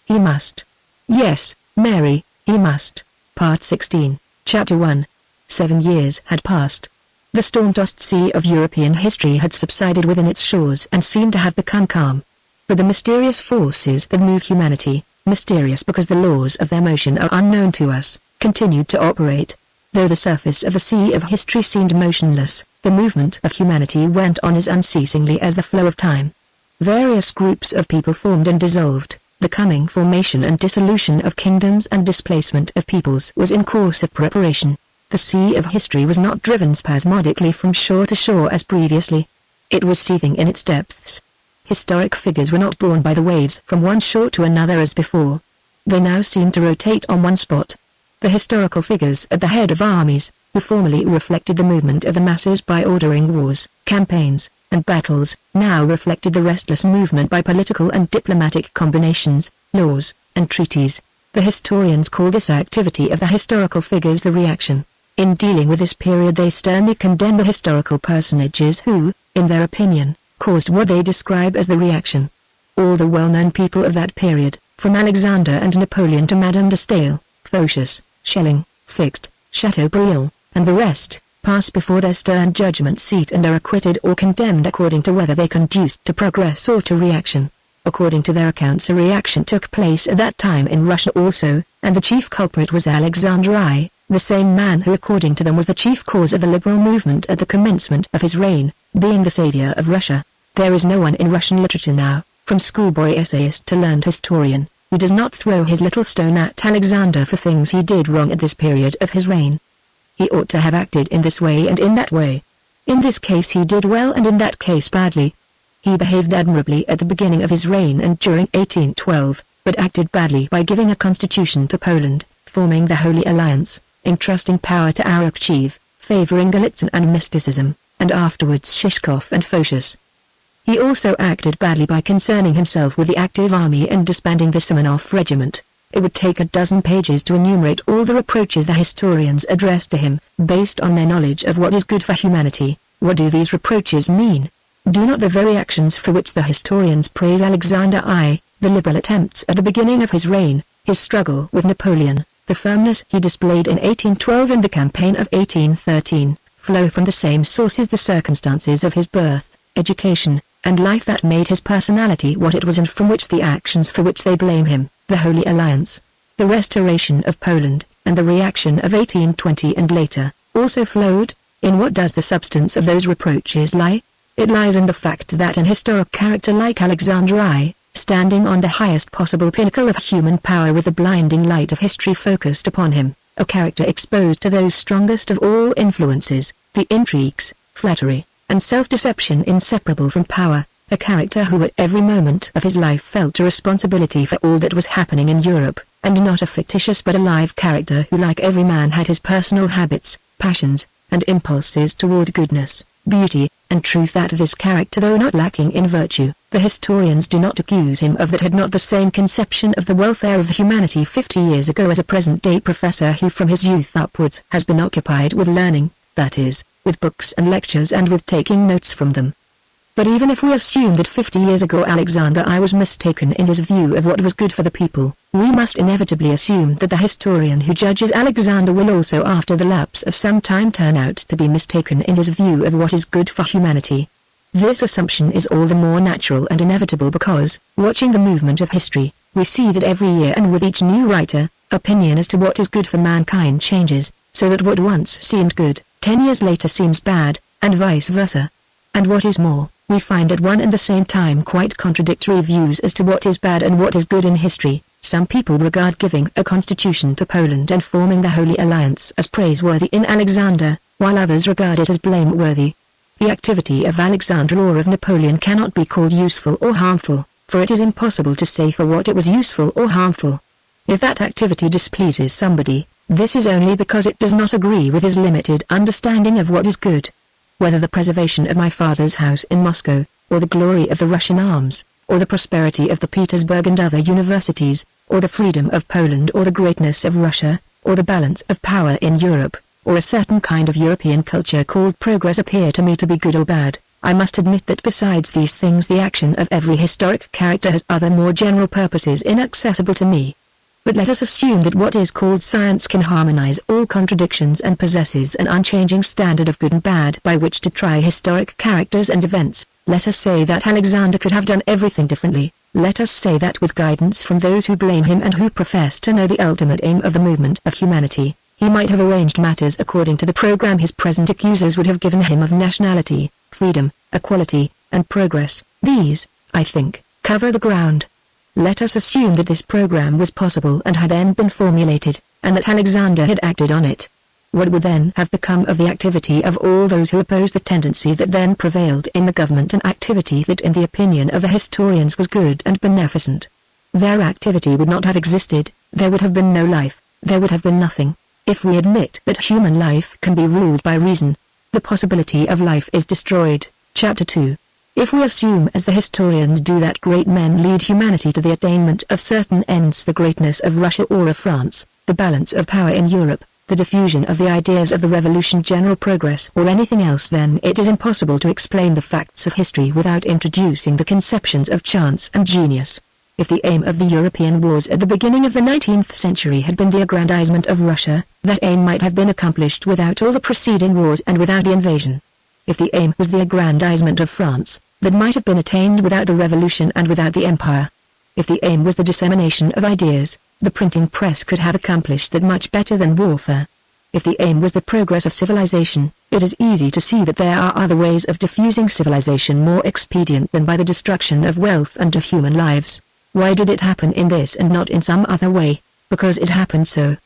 he must." "Yes, Mary, he must." Part 16, Chapter 1. 7 years had passed. The storm-tossed sea of European history had subsided within its shores and seemed to have become calm. But the mysterious forces that move humanity, mysterious because the laws of their motion are unknown to us, continued to operate. Though the surface of the sea of history seemed motionless, the movement of humanity went on as unceasingly as the flow of time. Various groups of people formed and dissolved. The coming formation and dissolution of kingdoms and displacement of peoples was in course of preparation. The sea of history was not driven spasmodically from shore to shore as previously. It was seething in its depths. Historic figures were not borne by the waves from one shore to another as before. They now seemed to rotate on one spot. The historical figures at the head of armies, who formerly reflected the movement of the masses by ordering wars, campaigns, and battles, now reflected the restless movement by political and diplomatic combinations, laws, and treaties. The historians call this activity of the historical figures the reaction. In dealing with this period they sternly condemn the historical personages who, in their opinion, caused what they describe as the reaction. All the well-known people of that period, from Alexander and Napoleon to Madame de Staël, Photius, Schelling, Fichte, Chateaubriand, and the rest, pass before their stern judgment seat and are acquitted or condemned according to whether they conduced to progress or to reaction. According to their accounts a reaction took place at that time in Russia also, and the chief culprit was Alexander I, the same man who according to them was the chief cause of the liberal movement at the commencement of his reign, being the savior of Russia. There is no one in Russian literature now, from schoolboy essayist to learned historian, who does not throw his little stone at Alexander for things he did wrong at this period of his reign. He ought to have acted in this way and in that way. In this case he did well and in that case badly. He behaved admirably at the beginning of his reign and during 1812, but acted badly by giving a constitution to Poland, forming the Holy Alliance, entrusting power to Arakchev, favoring Golitsyn and mysticism, and afterwards Shishkov and Photius. He also acted badly by concerning himself with the active army and disbanding the Simonov regiment. It would take a dozen pages to enumerate all the reproaches the historians addressed to him, based on their knowledge of what is good for humanity. What do these reproaches mean? Do not the very actions for which the historians praise Alexander I, the liberal attempts at the beginning of his reign, his struggle with Napoleon, the firmness he displayed in 1812 and the campaign of 1813, flow from the same sources the circumstances of his birth, education, and life that made his personality what it was and from which the actions for which they blame him, the Holy Alliance, the restoration of Poland, and the reaction of 1820 and later, also flowed? In what does the substance of those reproaches lie? It lies in the fact that an historic character like Alexander I, standing on the highest possible pinnacle of human power with the blinding light of history focused upon him, a character exposed to those strongest of all influences, the intrigues, flattery, and self-deception inseparable from power, a character who at every moment of his life felt a responsibility for all that was happening in Europe, and not a fictitious but a live character who like every man had his personal habits, passions, and impulses toward goodness, beauty, and truth. That this character, though not lacking in virtue, the historians do not accuse him of that, had not the same conception of the welfare of humanity 50 years ago as a present-day professor who from his youth upwards has been occupied with learning, that is, with books and lectures and with taking notes from them. But even if we assume that 50 years ago Alexander I was mistaken in his view of what was good for the people, we must inevitably assume that the historian who judges Alexander will also after the lapse of some time turn out to be mistaken in his view of what is good for humanity. This assumption is all the more natural and inevitable because, watching the movement of history, we see that every year and with each new writer, opinion as to what is good for mankind changes, so that what once seemed good, 10 years later seems bad, and vice versa. And what is more, we find at one and the same time quite contradictory views as to what is bad and what is good in history. Some people regard giving a constitution to Poland and forming the Holy Alliance as praiseworthy in Alexander, while others regard it as blameworthy. The activity of Alexander or of Napoleon cannot be called useful or harmful, for it is impossible to say for what it was useful or harmful. If that activity displeases somebody, this is only because it does not agree with his limited understanding of what is good. whether the preservation of my father's house in Moscow, or the glory of the Russian arms, or the prosperity of the Petersburg and other universities, or the freedom of Poland or the greatness of Russia, or the balance of power in Europe, or a certain kind of European culture called progress appear to me to be good or bad, I must admit that besides these things the action of every historic character has other more general purposes inaccessible to me. But let us assume that what is called science can harmonize all contradictions and possesses an unchanging standard of good and bad by which to try historic characters and events. Let us say that Alexander could have done everything differently. Let us say that with guidance from those who blame him and who profess to know the ultimate aim of the movement of humanity, he might have arranged matters according to the program his present accusers would have given him of nationality, freedom, equality, and progress. These, I think, cover the ground. Let us assume that this program was possible and had then been formulated, and that Alexander had acted on it. What would then have become of the activity of all those who opposed the tendency that then prevailed in the government, an activity that in the opinion of the historians was good and beneficent? Their activity would not have existed, there would have been no life, there would have been nothing. If we admit that human life can be ruled by reason, the possibility of life is destroyed. Chapter 2. If we assume as the historians do that great men lead humanity to the attainment of certain ends, the greatness of Russia or of France, the balance of power in Europe, the diffusion of the ideas of the revolution, general progress, or anything else, then it is impossible to explain the facts of history without introducing the conceptions of chance and genius. If the aim of the European wars at the beginning of the 19th century had been the aggrandizement of Russia, that aim might have been accomplished without all the preceding wars and without the invasion. If the aim was the aggrandizement of France, that might have been attained without the revolution and without the empire. If the aim was the dissemination of ideas, the printing press could have accomplished that much better than warfare. If the aim was the progress of civilization, it is easy to see that there are other ways of diffusing civilization more expedient than by the destruction of wealth and of human lives. Why did it happen in this and not in some other way? Because it happened so.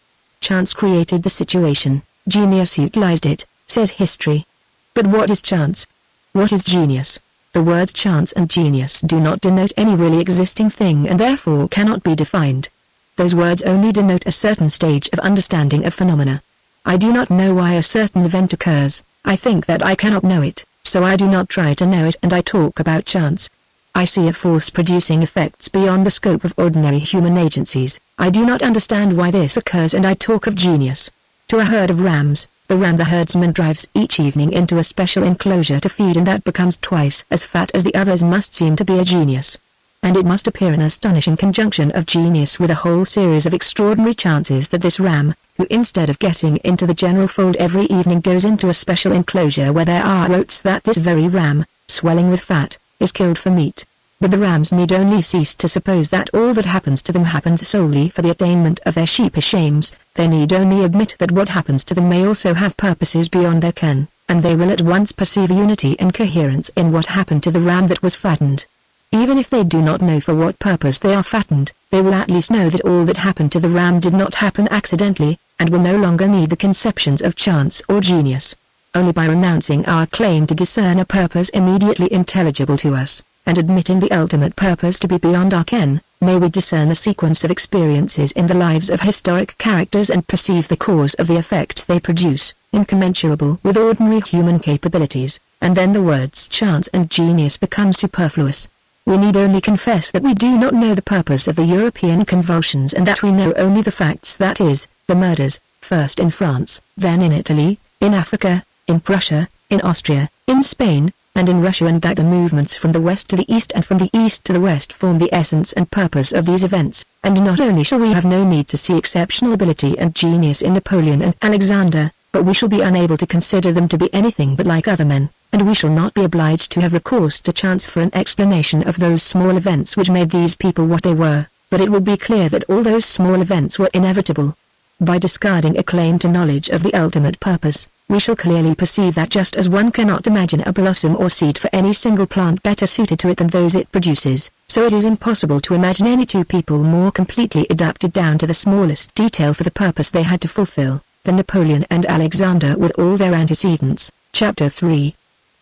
Chance created the situation, genius utilized it, says history. But what is chance? What is genius? The words chance and genius do not denote any really existing thing and therefore cannot be defined. Those words only denote a certain stage of understanding of phenomena. I do not know why a certain event occurs, I think that I cannot know it, so I do not try to know it and I talk about chance. I see a force producing effects beyond the scope of ordinary human agencies. I do not understand why this occurs and I talk of genius. To a herd of rams, the ram the herdsman drives each evening into a special enclosure to feed, and that becomes twice as fat as the others, must seem to be a genius. And it must appear an astonishing conjunction of genius with a whole series of extraordinary chances that this ram, who instead of getting into the general fold every evening goes into a special enclosure where there are oats, that this very ram, swelling with fat, is killed for meat. But the rams need only cease to suppose that all that happens to them happens solely for the attainment of their sheepish aims. They need only admit that what happens to them may also have purposes beyond their ken, and they will at once perceive unity and coherence in what happened to the ram that was fattened. Even if they do not know for what purpose they are fattened, they will at least know that all that happened to the ram did not happen accidentally, and will no longer need the conceptions of chance or genius. Only by renouncing our claim to discern a purpose immediately intelligible to us, and admitting the ultimate purpose to be beyond our ken, may we discern the sequence of experiences in the lives of historic characters and perceive the cause of the effect they produce, incommensurable with ordinary human capabilities, and then the words chance and genius become superfluous. We need only confess that we do not know the purpose of the European convulsions, and that we know only the facts, that is, the murders, first in France, then in Italy, in Africa, in Prussia, in Austria, in Spain, and in Russia, and that the movements from the west to the east and from the east to the west form the essence and purpose of these events. And not only shall we have no need to see exceptional ability and genius in Napoleon and Alexander, but we shall be unable to consider them to be anything but like other men, and we shall not be obliged to have recourse to chance for an explanation of those small events which made these people what they were, but it will be clear that all those small events were inevitable. By discarding a claim to knowledge of the ultimate purpose, we shall clearly perceive that just as one cannot imagine a blossom or seed for any single plant better suited to it than those it produces, so it is impossible to imagine any two people more completely adapted down to the smallest detail for the purpose they had to fulfill, than Napoleon and Alexander with all their antecedents. Chapter 3.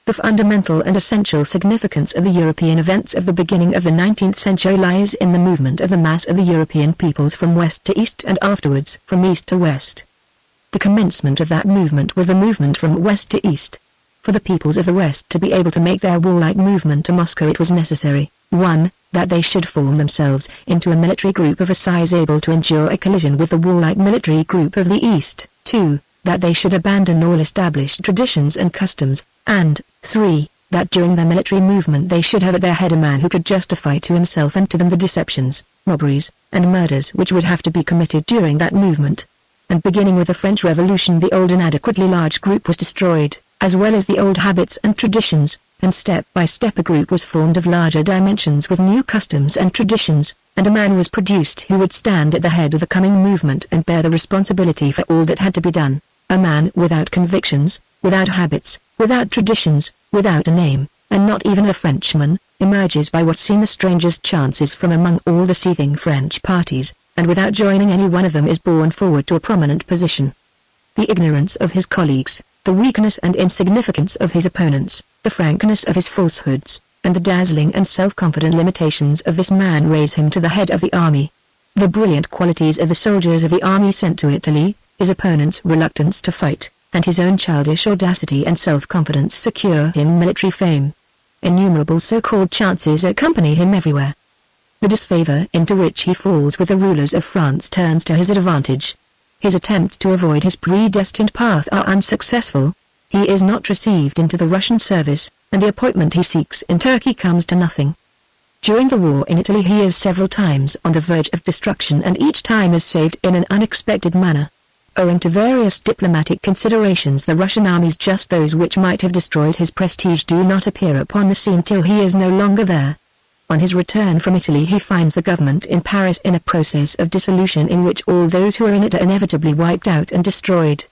The fundamental and essential significance of the European events of the beginning of the 19th century lies in the movement of the mass of the European peoples from west to east and afterwards from east to west. The commencement of that movement was the movement from west to east. For the peoples of the West to be able to make their warlike movement to Moscow, it was necessary, 1. That they should form themselves into a military group of a size able to endure a collision with the warlike military group of the East. 2. That they should abandon all established traditions and customs, and 3. That during their military movement they should have at their head a man who could justify to himself and to them the deceptions, robberies, and murders which would have to be committed during that movement. And beginning with the French Revolution, the old inadequately large group was destroyed, as well as the old habits and traditions, and step by step a group was formed of larger dimensions with new customs and traditions, and a man was produced who would stand at the head of the coming movement and bear the responsibility for all that had to be done. A man without convictions, without habits, without traditions, without a name, and not even a Frenchman, emerges by what seem the strangest chances from among all the seething French parties, and without joining any one of them is borne forward to a prominent position. The ignorance of his colleagues, the weakness and insignificance of his opponents, the frankness of his falsehoods, and the dazzling and self-confident limitations of this man raise him to the head of the army. The brilliant qualities of the soldiers of the army sent to Italy, his opponent's reluctance to fight, and his own childish audacity and self-confidence secure him military fame. Innumerable so-called chances accompany him everywhere. The disfavor into which he falls with the rulers of France turns to his advantage. His attempts to avoid his predestined path are unsuccessful. He is not received into the Russian service, and the appointment he seeks in Turkey comes to nothing. During the war in Italy he is several times on the verge of destruction, and each time is saved in an unexpected manner. Owing to various diplomatic considerations, the Russian armies, just those which might have destroyed his prestige, do not appear upon the scene till he is no longer there. On his return from Italy he finds the government in Paris in a process of dissolution in which all those who are in it are inevitably wiped out and destroyed.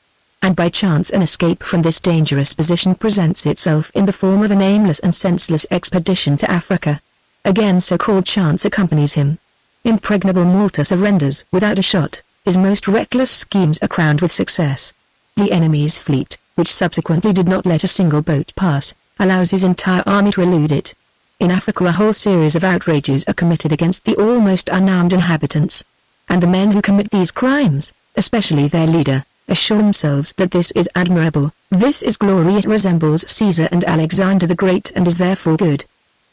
And by chance an escape from this dangerous position presents itself in the form of an aimless and senseless expedition to Africa. Again so-called chance accompanies him. Impregnable Malta surrenders without a shot. His most reckless schemes are crowned with success. The enemy's fleet, which subsequently did not let a single boat pass, allows his entire army to elude it. In Africa a whole series of outrages are committed against the almost unarmed inhabitants. And the men who commit these crimes, especially their leader, assure themselves that this is admirable, this is glory, it resembles Caesar and Alexander the Great and is therefore good.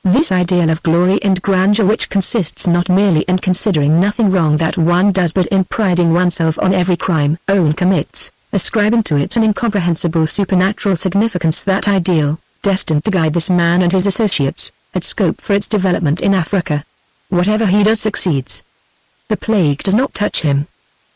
This ideal of glory and grandeur, which consists not merely in considering nothing wrong that one does but in priding oneself on every crime one commits, ascribing to it an incomprehensible supernatural significance, that ideal, destined to guide this man and his associates, had scope for its development in Africa. Whatever he does succeeds. The plague does not touch him.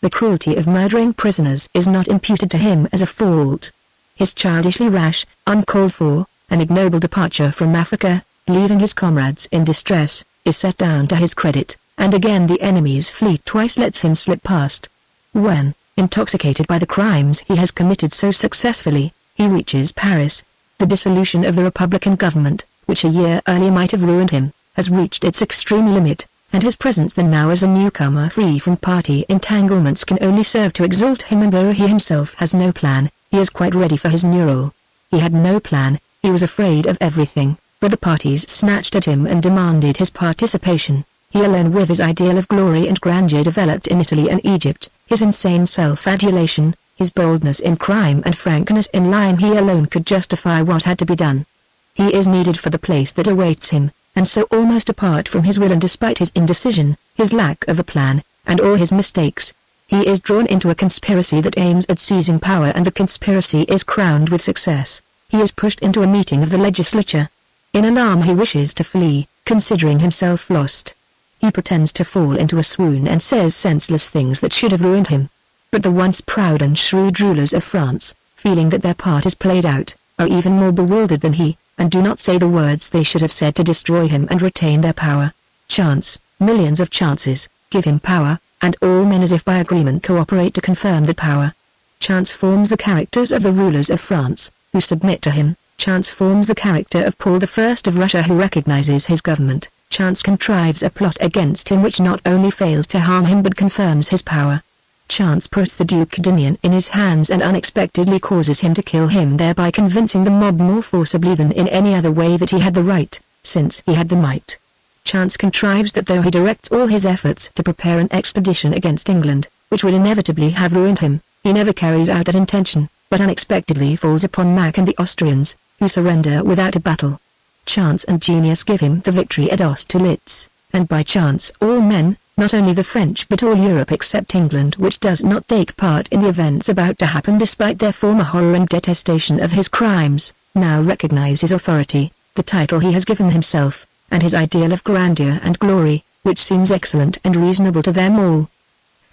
The cruelty of murdering prisoners is not imputed to him as a fault. His childishly rash, uncalled for, and ignoble departure from Africa, leaving his comrades in distress, is set down to his credit, and again the enemy's fleet twice lets him slip past. When, intoxicated by the crimes he has committed so successfully, he reaches Paris, the dissolution of the Republican government, which a year earlier might have ruined him, has reached its extreme limit, and his presence then now as a newcomer free from party entanglements can only serve to exalt him, and though he himself has no plan, he is quite ready for his new role. He had no plan, he was afraid of everything. But the parties snatched at him and demanded his participation. He alone with his ideal of glory and grandeur developed in Italy and Egypt, his insane self-adulation, his boldness in crime and frankness in lying, he alone could justify what had to be done. He is needed for the place that awaits him, and so almost apart from his will and despite his indecision, his lack of a plan, and all his mistakes, he is drawn into a conspiracy that aims at seizing power, and the conspiracy is crowned with success. He is pushed into a meeting of the legislature. In alarm he wishes to flee, considering himself lost. He pretends to fall into a swoon and says senseless things that should have ruined him. But the once proud and shrewd rulers of France, feeling that their part is played out, are even more bewildered than he, and do not say the words they should have said to destroy him and retain their power. Chance, millions of chances, give him power, and all men as if by agreement cooperate to confirm that power. Chance forms the characters of the rulers of France, who submit to him. Chance forms the character of Paul I of Russia, who recognizes his government. Chance contrives a plot against him which not only fails to harm him but confirms his power. Chance puts the Duke d'Enghien in his hands and unexpectedly causes him to kill him, thereby convincing the mob more forcibly than in any other way that he had the right, since he had the might. Chance contrives that though he directs all his efforts to prepare an expedition against England, which would inevitably have ruined him, he never carries out that intention, but unexpectedly falls upon Mack and the Austrians, who surrender without a battle. Chance and genius give him the victory at Austerlitz, and by chance all men, not only the French but all Europe except England, which does not take part in the events about to happen despite their former horror and detestation of his crimes, now recognize his authority, the title he has given himself, and his ideal of grandeur and glory, which seems excellent and reasonable to them all.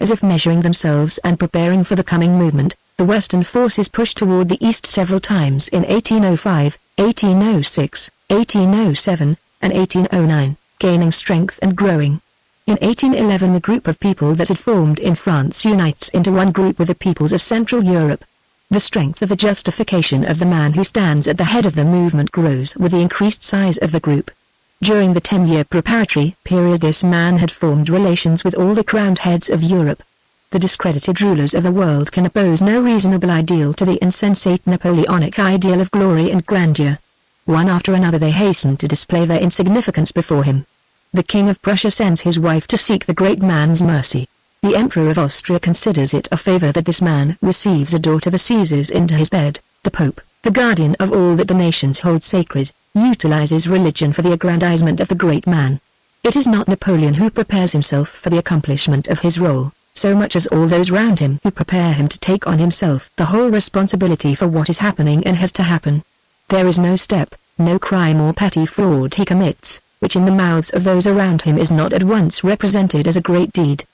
As if measuring themselves and preparing for the coming movement, the Western forces pushed toward the east several times in 1805, 1806, 1807, and 1809, gaining strength and growing. In 1811 the group of people that had formed in France unites into one group with the peoples of Central Europe. The strength of the justification of the man who stands at the head of the movement grows with the increased size of the group. During the 10-year preparatory period this man had formed relations with all the crowned heads of Europe. The discredited rulers of the world can oppose no reasonable ideal to the insensate Napoleonic ideal of glory and grandeur. One after another they hasten to display their insignificance before him. The King of Prussia sends his wife to seek the great man's mercy. The Emperor of Austria considers it a favor that this man receives a daughter the Caesars into his bed. The Pope, the guardian of all that the nations hold sacred, utilizes religion for the aggrandizement of the great man. It is not Napoleon who prepares himself for the accomplishment of his role, so much as all those round him who prepare him to take on himself the whole responsibility for what is happening and has to happen. There is no step, no crime or petty fraud he commits, which in the mouths of those around him is not at once represented as a great deed.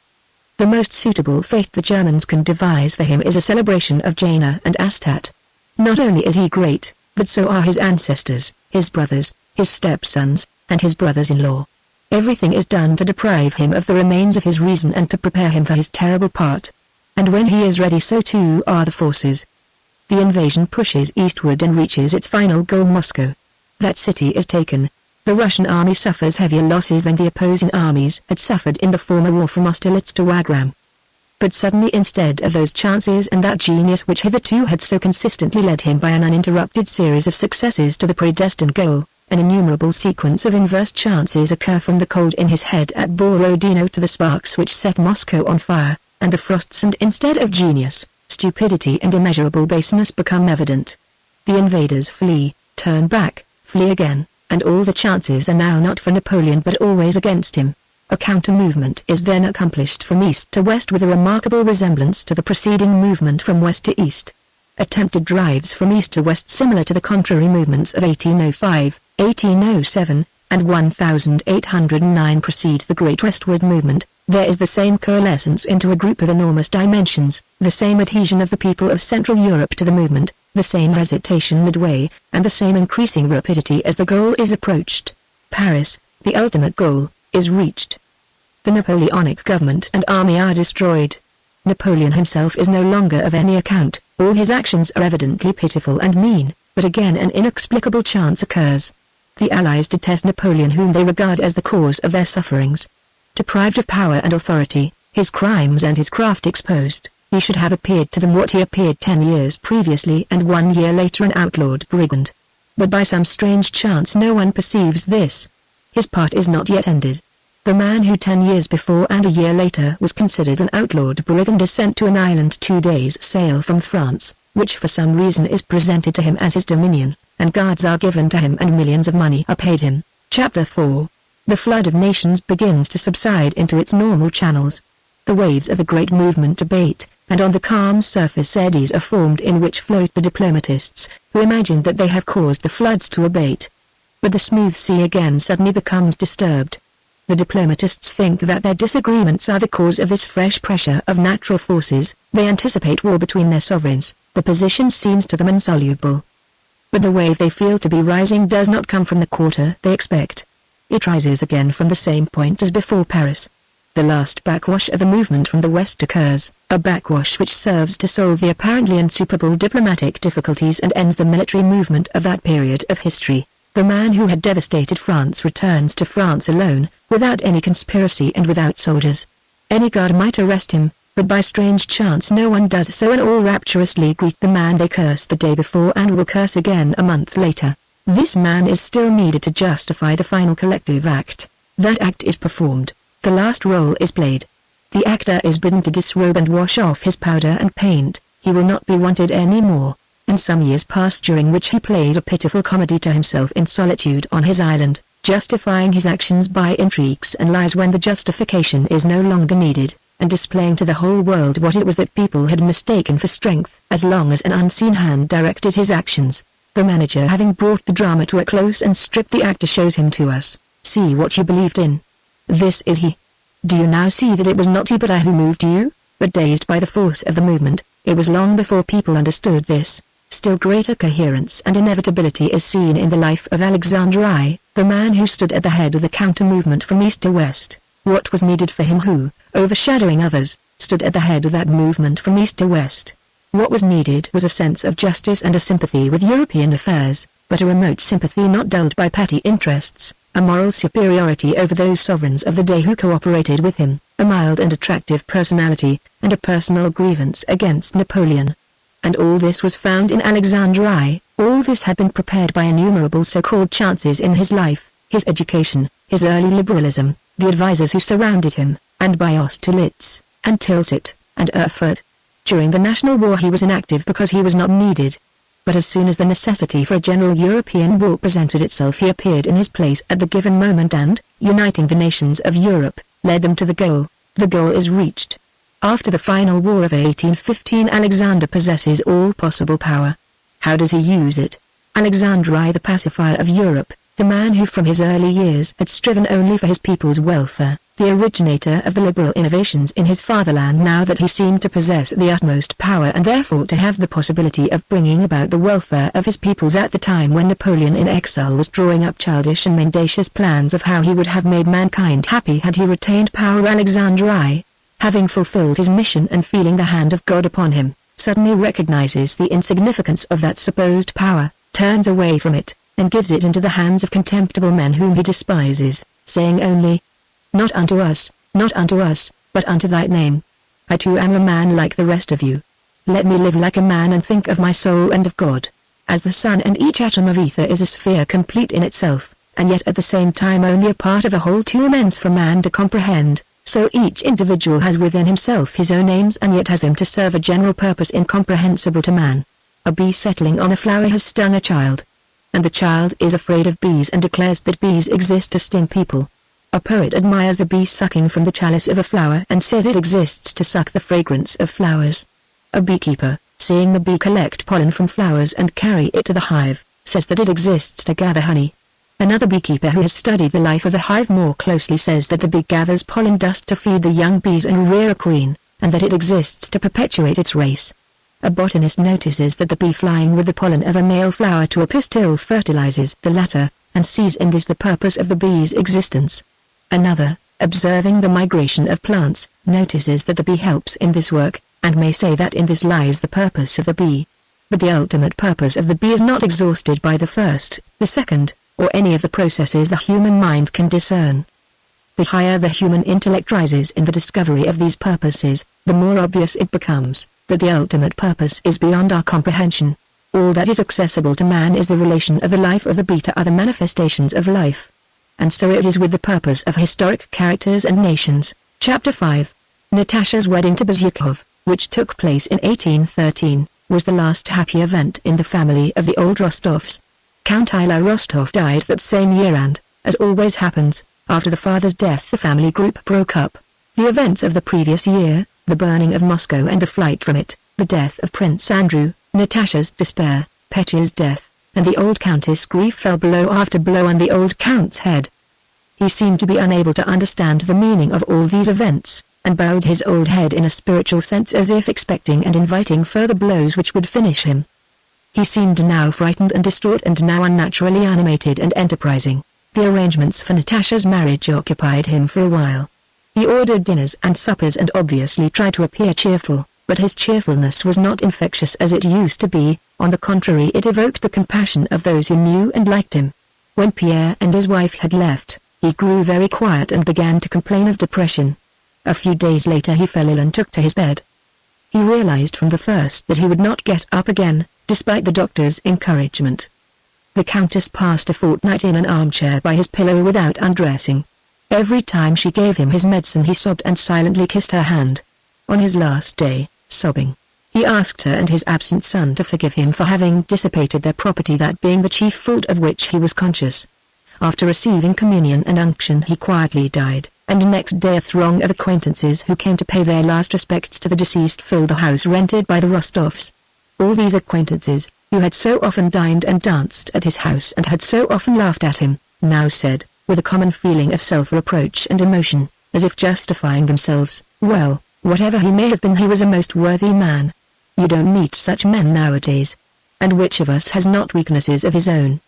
The most suitable fate the Germans can devise for him is a celebration of Jena and Astat. Not only is he great, but so are his ancestors, his brothers, his stepsons, and his brothers-in-law. Everything is done to deprive him of the remains of his reason and to prepare him for his terrible part. And when he is ready so too are the forces. The invasion pushes eastward and reaches its final goal, Moscow. That city is taken. The Russian army suffers heavier losses than the opposing armies had suffered in the former war from Austerlitz to Wagram. But suddenly instead of those chances and that genius which hitherto had so consistently led him by an uninterrupted series of successes to the predestined goal, an innumerable sequence of inverse chances occur from the cold in his head at Borodino to the sparks which set Moscow on fire, and the frosts, and instead of genius, stupidity and immeasurable baseness become evident. The invaders flee, turn back, flee again, and all the chances are now not for Napoleon but always against him. A counter-movement is then accomplished from east to west with a remarkable resemblance to the preceding movement from west to east. Attempted drives from east to west similar to the contrary movements of 1805, 1807, and 1809 precede the great westward movement. There is the same coalescence into a group of enormous dimensions, the same adhesion of the people of Central Europe to the movement, the same hesitation midway, and the same increasing rapidity as the goal is approached. Paris, the ultimate goal, is reached. The Napoleonic government and army are destroyed. Napoleon himself is no longer of any account, all his actions are evidently pitiful and mean, but again an inexplicable chance occurs. The Allies detest Napoleon, whom they regard as the cause of their sufferings. Deprived of power and authority, his crimes and his craft exposed, he should have appeared to them what he appeared 10 years previously and 1 year later, an outlawed brigand. But by some strange chance no one perceives this. His part is not yet ended. The man who 10 years before and a year later was considered an outlawed brigand is sent to an island 2 days' sail from France, which for some reason is presented to him as his dominion, and guards are given to him and millions of money are paid him. Chapter 4. The flood of nations begins to subside into its normal channels. The waves of the great movement abate, and on the calm surface eddies are formed in which float the diplomatists, who imagine that they have caused the floods to abate. But the smooth sea again suddenly becomes disturbed. The diplomatists think that their disagreements are the cause of this fresh pressure of natural forces. They anticipate war between their sovereigns. The position seems to them insoluble. But the wave they feel to be rising does not come from the quarter they expect. It rises again from the same point as before Paris. The last backwash of the movement from the west occurs, a backwash which serves to solve the apparently insuperable diplomatic difficulties and ends the military movement of that period of history. The man who had devastated France returns to France alone, without any conspiracy and without soldiers. Any guard might arrest him, but by strange chance no one does so, and all rapturously greet the man they cursed the day before and will curse again a month later. This man is still needed to justify the final collective act. That act is performed. The last role is played. The actor is bidden to disrobe and wash off his powder and paint. He will not be wanted any more. and some years pass during which he plays a pitiful comedy to himself in solitude on his island, justifying his actions by intrigues and lies when the justification is no longer needed, and displaying to the whole world what it was that people had mistaken for strength. As long as an unseen hand directed his actions, the manager, having brought the drama to a close and stripped the actor, shows him to us. See what you believed in. This is he. Do you now see that it was not he but I who moved you? But dazed by the force of the movement, it was long before people understood this. Still greater coherence and inevitability is seen in the life of Alexander I, the man who stood at the head of the counter-movement from east to west. What was needed for him who, overshadowing others, stood at the head of that movement from east to west? What was needed was a sense of justice and a sympathy with European affairs, but a remote sympathy not dulled by petty interests, a moral superiority over those sovereigns of the day who cooperated with him, a mild and attractive personality, and a personal grievance against Napoleon. And all this was found in Alexander I. All this had been prepared by innumerable so-called chances in his life, his education, his early liberalism, the advisers who surrounded him, and by Austerlitz, and Tilsit, and Erfurt. During the National War he was inactive because he was not needed. But as soon as the necessity for a general European war presented itself, he appeared in his place at the given moment and, uniting the nations of Europe, led them to the goal. The goal is reached. After the final war of 1815, Alexander possesses all possible power. How does he use it? Alexander I, the pacifier of Europe, the man who from his early years had striven only for his people's welfare, the originator of the liberal innovations in his fatherland, now that he seemed to possess the utmost power and therefore to have the possibility of bringing about the welfare of his peoples at the time when Napoleon in exile was drawing up childish and mendacious plans of how he would have made mankind happy had he retained power. Alexander I, having fulfilled his mission and feeling the hand of God upon him, suddenly recognizes the insignificance of that supposed power, turns away from it, and gives it into the hands of contemptible men whom he despises, saying only, not unto us, but unto thy name. I too am a man like the rest of you. Let me live like a man and think of my soul and of God. As the sun and each atom of ether is a sphere complete in itself, and yet at the same time only a part of a whole too immense for man to comprehend, so each individual has within himself his own aims and yet has them to serve a general purpose incomprehensible to man. A bee settling on a flower has stung a child, and the child is afraid of bees and declares that bees exist to sting people. A poet admires the bee sucking from the chalice of a flower and says it exists to suck the fragrance of flowers. A beekeeper, seeing the bee collect pollen from flowers and carry it to the hive, says that it exists to gather honey. Another beekeeper who has studied the life of a hive more closely says that the bee gathers pollen dust to feed the young bees and rear a queen, and that it exists to perpetuate its race. A botanist notices that the bee flying with the pollen of a male flower to a pistil fertilizes the latter, and sees in this the purpose of the bee's existence. Another, observing the migration of plants, notices that the bee helps in this work, and may say that in this lies the purpose of the bee. But the ultimate purpose of the bee is not exhausted by the first, the second, or any of the processes the human mind can discern. The higher the human intellect rises in the discovery of these purposes, the more obvious it becomes that the ultimate purpose is beyond our comprehension. All that is accessible to man is the relation of the life of the bee to other manifestations of life. And so it is with the purpose of historic characters and nations. Chapter 5. Natasha's wedding to Bezyukov, which took place in 1813, was the last happy event in the family of the old Rostovs. Count Ilya Rostov died that same year and, as always happens, after the father's death the family group broke up. The events of the previous year, the burning of Moscow and the flight from it, the death of Prince Andrew, Natasha's despair, Petya's death, and the old countess' grief fell blow after blow on the old count's head. He seemed to be unable to understand the meaning of all these events, and bowed his old head in a spiritual sense as if expecting and inviting further blows which would finish him. He seemed now frightened and distraught and now unnaturally animated and enterprising. The arrangements for Natasha's marriage occupied him for a while. He ordered dinners and suppers and obviously tried to appear cheerful, but his cheerfulness was not infectious as it used to be. On the contrary, it evoked the compassion of those who knew and liked him. When Pierre and his wife had left, he grew very quiet and began to complain of depression. A few days later he fell ill and took to his bed. He realized from the first that he would not get up again, despite the doctor's encouragement. The countess passed a fortnight in an armchair by his pillow without undressing. Every time she gave him his medicine he sobbed and silently kissed her hand. On his last day, sobbing, He asked her and his absent son to forgive him for having dissipated their property, that being the chief fault of which he was conscious. After receiving communion and unction he quietly died, and next day a throng of acquaintances who came to pay their last respects to the deceased filled the house rented by the Rostovs. All these acquaintances, who had so often dined and danced at his house and had so often laughed at him, now said, with a common feeling of self-reproach and emotion, as if justifying themselves, "Well, whatever he may have been, he was a most worthy man. You don't meet such men nowadays. And which of us has not weaknesses of his own?"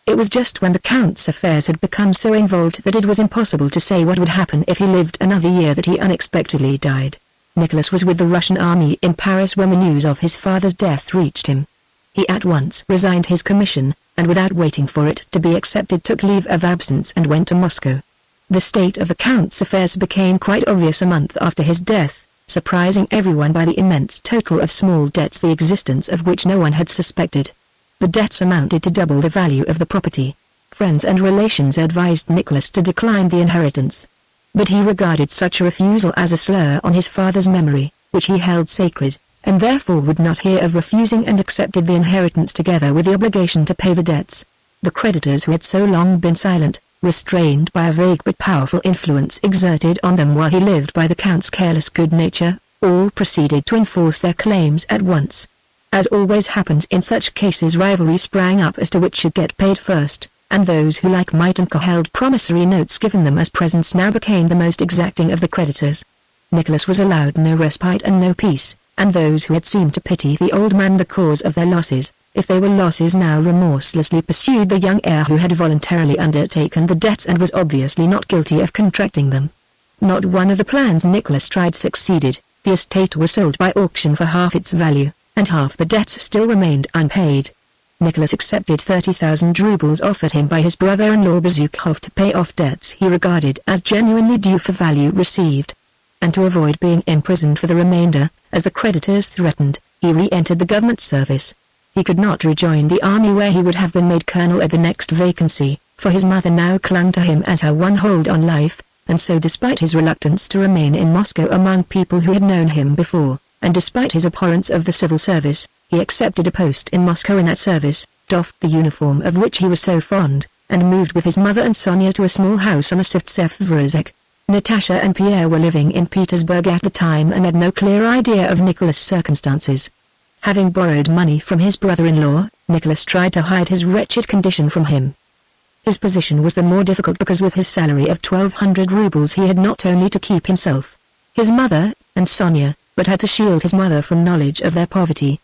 It was just when the Count's affairs had become so involved that it was impossible to say what would happen if he lived another year that he unexpectedly died. Nicholas was with the Russian army in Paris when the news of his father's death reached him. He at once resigned his commission, and without waiting for it to be accepted took leave of absence and went to Moscow. The state of the Count's affairs became quite obvious a month after his death, surprising everyone by the immense total of small debts, the existence of which no one had suspected. The debts amounted to double the value of the property. Friends and relations advised Nicholas to decline the inheritance. But he regarded such a refusal as a slur on his father's memory, which he held sacred, and therefore would not hear of refusing, and accepted the inheritance together with the obligation to pay the debts. The creditors, who had so long been silent, restrained by a vague but powerful influence exerted on them while he lived by the Count's careless good nature, all proceeded to enforce their claims at once. As always happens in such cases, rivalry sprang up as to which should get paid first, and those who like might and held promissory notes given them as presents now became the most exacting of the creditors. Nicholas was allowed no respite and no peace, and those who had seemed to pity the old man the cause of their losses, if they were losses, now remorselessly pursued the young heir who had voluntarily undertaken the debts and was obviously not guilty of contracting them. Not one of the plans Nicholas tried succeeded. The estate was sold by auction for half its value, and half the debts still remained unpaid. Nicholas accepted 30,000 rubles offered him by his brother-in-law Bezukhov to pay off debts he regarded as genuinely due for value received. And to avoid being imprisoned for the remainder, as the creditors threatened, he re-entered the government service. He could not rejoin the army where he would have been made colonel at the next vacancy, for his mother now clung to him as her one hold on life, and so despite his reluctance to remain in Moscow among people who had known him before, and despite his abhorrence of the civil service, he accepted a post in Moscow in that service, doffed the uniform of which he was so fond, and moved with his mother and Sonia to a small house on the Sivtsev. Natasha and Pierre were living in Petersburg at the time and had no clear idea of Nicholas' circumstances. Having borrowed money from his brother-in-law, Nicholas tried to hide his wretched condition from him. His position was the more difficult because with his salary of 1,200 rubles he had not only to keep himself, his mother, and Sonia, but had to shield his mother from knowledge of their poverty.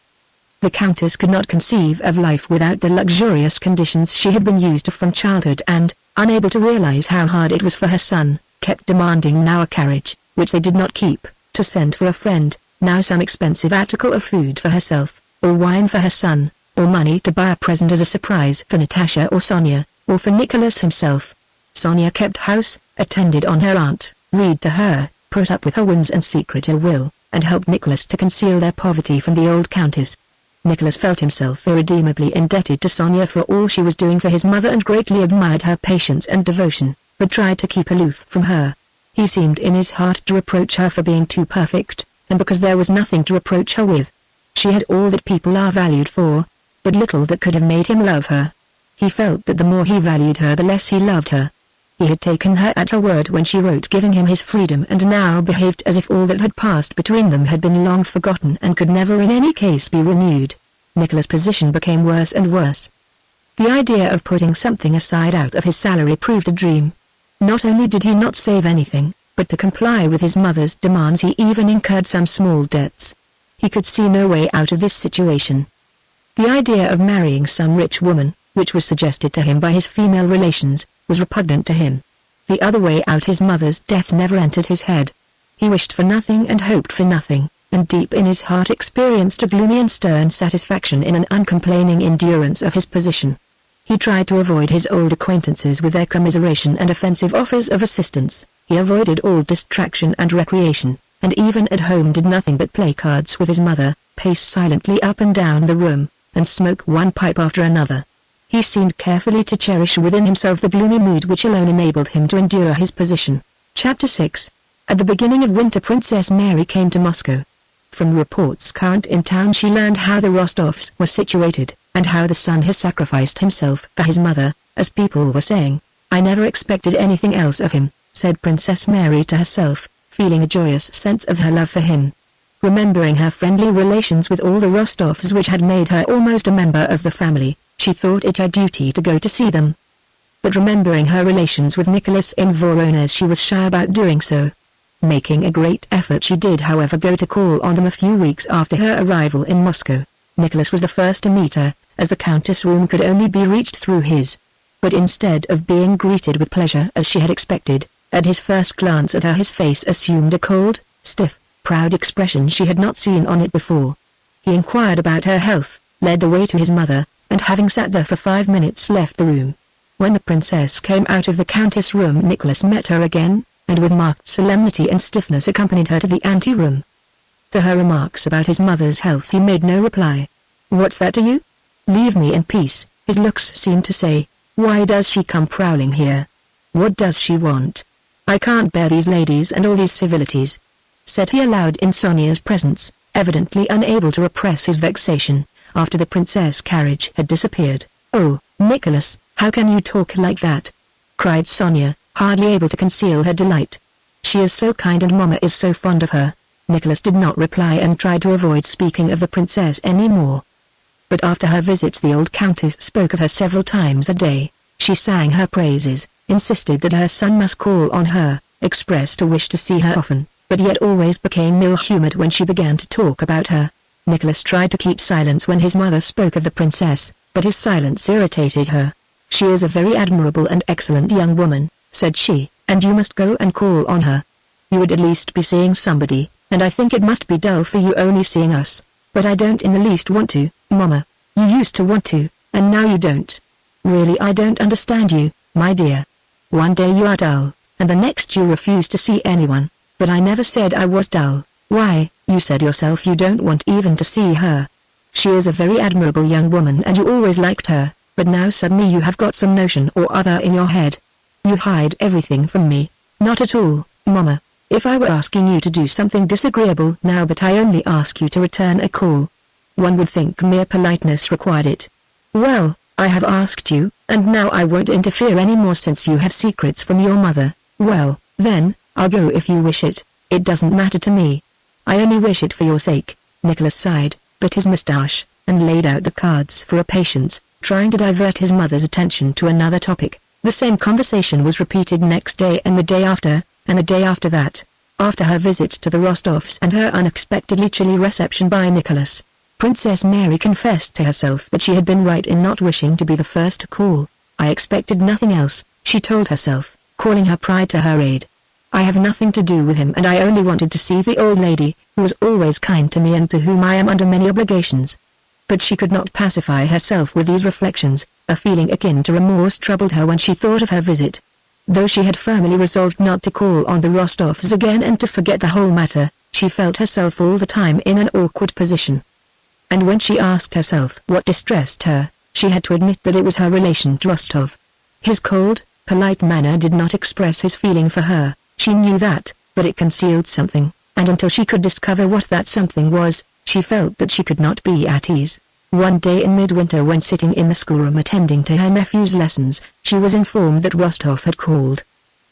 The Countess could not conceive of life without the luxurious conditions she had been used to from childhood and, unable to realize how hard it was for her son, kept demanding now a carriage, which they did not keep, to send for a friend, now some expensive article of food for herself, or wine for her son, or money to buy a present as a surprise for Natasha or Sonia, or for Nicholas himself. Sonia kept house, attended on her aunt, read to her, put up with her whims and secret ill will, and helped Nicholas to conceal their poverty from the old Countess. Nicholas felt himself irredeemably indebted to Sonia for all she was doing for his mother and greatly admired her patience and devotion, but tried to keep aloof from her. He seemed in his heart to reproach her for being too perfect, and because there was nothing to reproach her with. She had all that people are valued for, but little that could have made him love her. He felt that the more he valued her the less he loved her. He had taken her at her word when she wrote giving him his freedom and now behaved as if all that had passed between them had been long forgotten and could never in any case be renewed. Nicholas' position became worse and worse. The idea of putting something aside out of his salary proved a dream. Not only did he not save anything, but to comply with his mother's demands he even incurred some small debts. He could see no way out of this situation. The idea of marrying some rich woman, which was suggested to him by his female relations, was repugnant to him. The other way out, his mother's death, never entered his head. He wished for nothing and hoped for nothing, and deep in his heart experienced a gloomy and stern satisfaction in an uncomplaining endurance of his position. He tried to avoid his old acquaintances with their commiseration and offensive offers of assistance. He avoided all distraction and recreation, and even at home did nothing but play cards with his mother, pace silently up and down the room, and smoke one pipe after another. He seemed carefully to cherish within himself the gloomy mood which alone enabled him to endure his position. Chapter 6. At the beginning of winter Princess Mary came to Moscow. From reports current in town she learned how the Rostovs were situated, and how the son has sacrificed himself for his mother, as people were saying. "I never expected anything else of him," said Princess Mary to herself, feeling a joyous sense of her love for him. Remembering her friendly relations with all the Rostovs which had made her almost a member of the family, she thought it her duty to go to see them. But remembering her relations with Nicholas in Voronezh, she was shy about doing so. Making a great effort, she did however go to call on them a few weeks after her arrival in Moscow. Nicholas was the first to meet her, as the Countess' room could only be reached through his. But instead of being greeted with pleasure as she had expected, at his first glance at her his face assumed a cold, stiff, proud expression she had not seen on it before. He inquired about her health, led the way to his mother, and having sat there for 5 minutes left the room. When the princess came out of the Countess' room, Nicholas met her again, and with marked solemnity and stiffness accompanied her to the ante-room. To her remarks about his mother's health he made no reply. "What's that to you? Leave me in peace," his looks seemed to say. "Why does she come prowling here? What does she want? I can't bear these ladies and all these civilities," said he aloud in Sonia's presence, evidently unable to repress his vexation, after the princess' carriage had disappeared. "Oh, Nicholas, how can you talk like that?" cried Sonia, hardly able to conceal her delight. "She is so kind and Mama is so fond of her." Nicholas did not reply and tried to avoid speaking of the princess any more. But after her visits the old countess spoke of her several times a day. She sang her praises, insisted that her son must call on her, expressed a wish to see her often, but yet always became ill-humored when she began to talk about her. Nicholas tried to keep silence when his mother spoke of the princess, but his silence irritated her. "She is a very admirable and excellent young woman," said she, "and you must go and call on her. You would at least be seeing somebody, and I think it must be dull for you only seeing us. But I don't in the least want to, Mama. You used to want to, and now you don't. Really I don't understand you, my dear. One day you are dull, and the next you refuse to see anyone, but I never said I was dull. Why, you said yourself you don't want even to see her. She is a very admirable young woman and you always liked her, but now suddenly you have got some notion or other in your head. You hide everything from me." "Not at all, Mama. If I were asking you to do something disagreeable now, but I only ask you to return a call. One would think mere politeness required it. Well, I have asked you, and now I won't interfere any more since you have secrets from your mother. Well, then, I'll go if you wish it. It doesn't matter to me. I only wish it for your sake." Nicholas sighed, bit his moustache, and laid out the cards for a patience, trying to divert his mother's attention to another topic. The same conversation was repeated next day and the day after, and the day after that, after her visit to the Rostovs and her unexpectedly chilly reception by Nicholas. Princess Mary confessed to herself that she had been right in not wishing to be the first to call. "I expected nothing else," she told herself, calling her pride to her aid. "I have nothing to do with him and I only wanted to see the old lady, who was always kind to me and to whom I am under many obligations." But she could not pacify herself with these reflections. A feeling akin to remorse troubled her when she thought of her visit. Though she had firmly resolved not to call on the Rostovs again and to forget the whole matter, she felt herself all the time in an awkward position. And when she asked herself what distressed her, she had to admit that it was her relation to Rostov. His cold, polite manner did not express his feeling for her, she knew that, but it concealed something, and until she could discover what that something was, she felt that she could not be at ease. One day in midwinter, when sitting in the schoolroom attending to her nephew's lessons, she was informed that Rostov had called.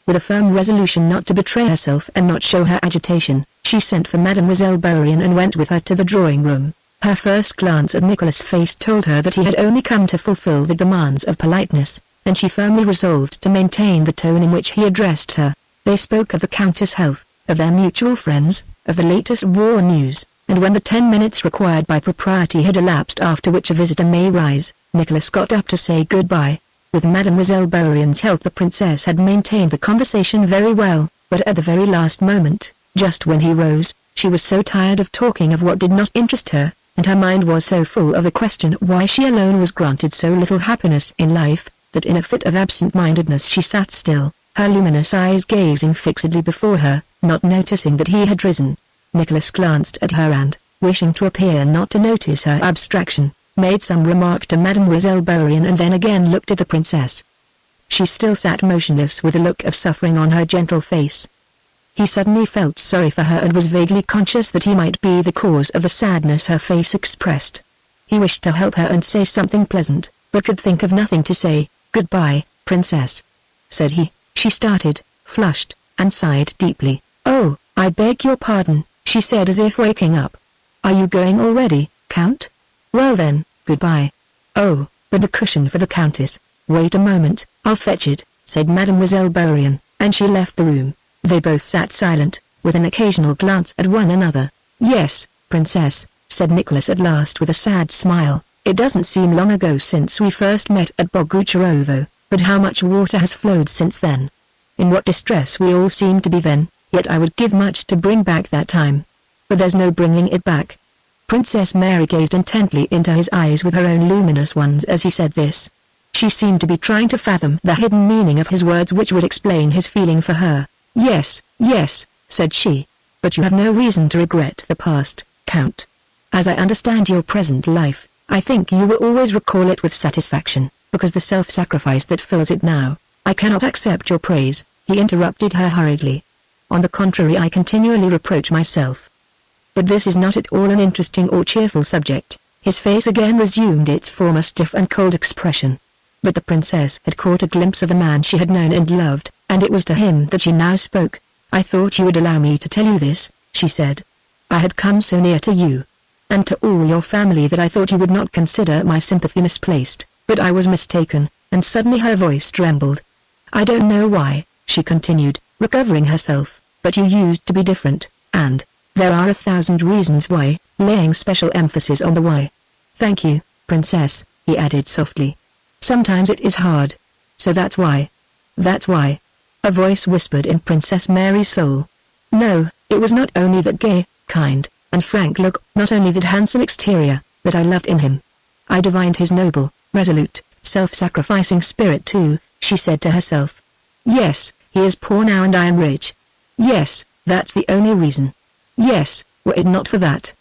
With a firm resolution not to betray herself and not show her agitation, she sent for Mademoiselle Bourian and went with her to the drawing-room. Her first glance at Nicholas' face told her that he had only come to fulfill the demands of politeness, and she firmly resolved to maintain the tone in which he addressed her. They spoke of the Countess' health, of their mutual friends, of the latest war news, and when the 10 minutes required by propriety had elapsed after which a visitor may rise, Nicholas got up to say goodbye. With Mademoiselle Bourian's help the princess had maintained the conversation very well, but at the very last moment, just when he rose, she was so tired of talking of what did not interest her, and her mind was so full of the question why she alone was granted so little happiness in life, that in a fit of absent-mindedness she sat still, her luminous eyes gazing fixedly before her, not noticing that he had risen. Nicholas glanced at her and, wishing to appear not to notice her abstraction, made some remark to Mademoiselle Bourian and then again looked at the princess. She still sat motionless with a look of suffering on her gentle face. He suddenly felt sorry for her and was vaguely conscious that he might be the cause of the sadness her face expressed. He wished to help her and say something pleasant, but could think of nothing to say. "Goodbye, princess," said he. She started, flushed, and sighed deeply. "Oh, I beg your pardon," she said as if waking up. "Are you going already, Count? Well then, goodbye." "Oh, but the cushion for the Countess." "Wait a moment, I'll fetch it," said Mademoiselle Bourrienne, and she left the room. They both sat silent, with an occasional glance at one another. "Yes, princess," said Nicholas at last with a sad smile, "it doesn't seem long ago since we first met at Bogucharovo, but how much water has flowed since then. In what distress we all seemed to be then, yet I would give much to bring back that time. But there's no bringing it back." Princess Mary gazed intently into his eyes with her own luminous ones as he said this. She seemed to be trying to fathom the hidden meaning of his words which would explain his feeling for her. "Yes, yes," said she. "But you have no reason to regret the past, Count. As I understand your present life, I think you will always recall it with satisfaction, because the self-sacrifice that fills it now." "I cannot accept your praise," he interrupted her hurriedly. "On the contrary, I continually reproach myself. But this is not at all an interesting or cheerful subject." His face again resumed its former stiff and cold expression. But the princess had caught a glimpse of the man she had known and loved, and it was to him that she now spoke. "I thought you would allow me to tell you this," she said. "I had come so near to you, and to all your family that I thought you would not consider my sympathy misplaced, but I was mistaken," and suddenly her voice trembled. "I don't know why," she continued, recovering herself, "but you used to be different, and there are 1,000 reasons why," laying special emphasis on the why. "Thank you, princess," he added softly. "Sometimes it is hard. So that's why." "That's why," a voice whispered in Princess Mary's soul. "No, it was not only that gay, kind, and frank look, not only that handsome exterior, that I loved in him. I divined his noble, resolute, self-sacrificing spirit too," she said to herself. "Yes, he is poor now and I am rich. Yes, that's the only reason. Yes, were it not for that."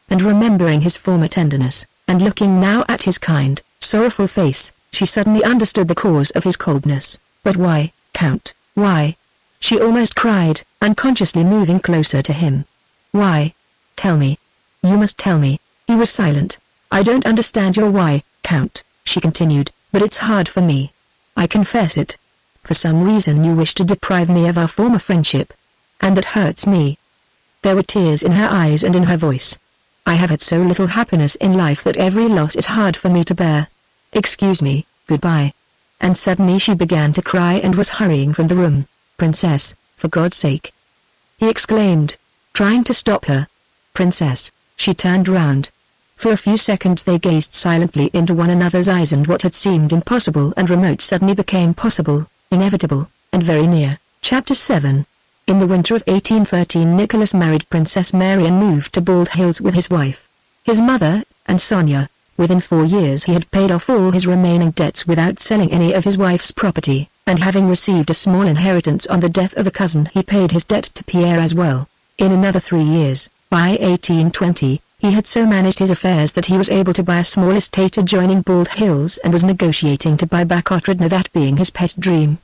And remembering his former tenderness, and looking now at his kind, sorrowful face, she suddenly understood the cause of his coldness. "But why, Count, why?" she almost cried, unconsciously moving closer to him. "Why? Tell me. You must tell me." He was silent. "I don't understand your why, Count," she continued, "but it's hard for me. I confess it. For some reason you wish to deprive me of our former friendship. And that hurts me." There were tears in her eyes and in her voice. "I have had so little happiness in life that every loss is hard for me to bear. Excuse me, goodbye." And suddenly she began to cry and was hurrying from the room. "Princess, for God's sake!" he exclaimed, trying to stop her. "Princess," she turned round. For a few seconds they gazed silently into one another's eyes, and what had seemed impossible and remote suddenly became possible, inevitable, and very near. Chapter 7. In the winter of 1813 Nicholas married Princess Mary and moved to Bald Hills with his wife, his mother, and Sonia. Within 4 years he had paid off all his remaining debts without selling any of his wife's property, and having received a small inheritance on the death of a cousin he paid his debt to Pierre as well. In another 3 years, by 1820, he had so managed his affairs that he was able to buy a small estate adjoining Bald Hills and was negotiating to buy back Otradno, that being his pet dream.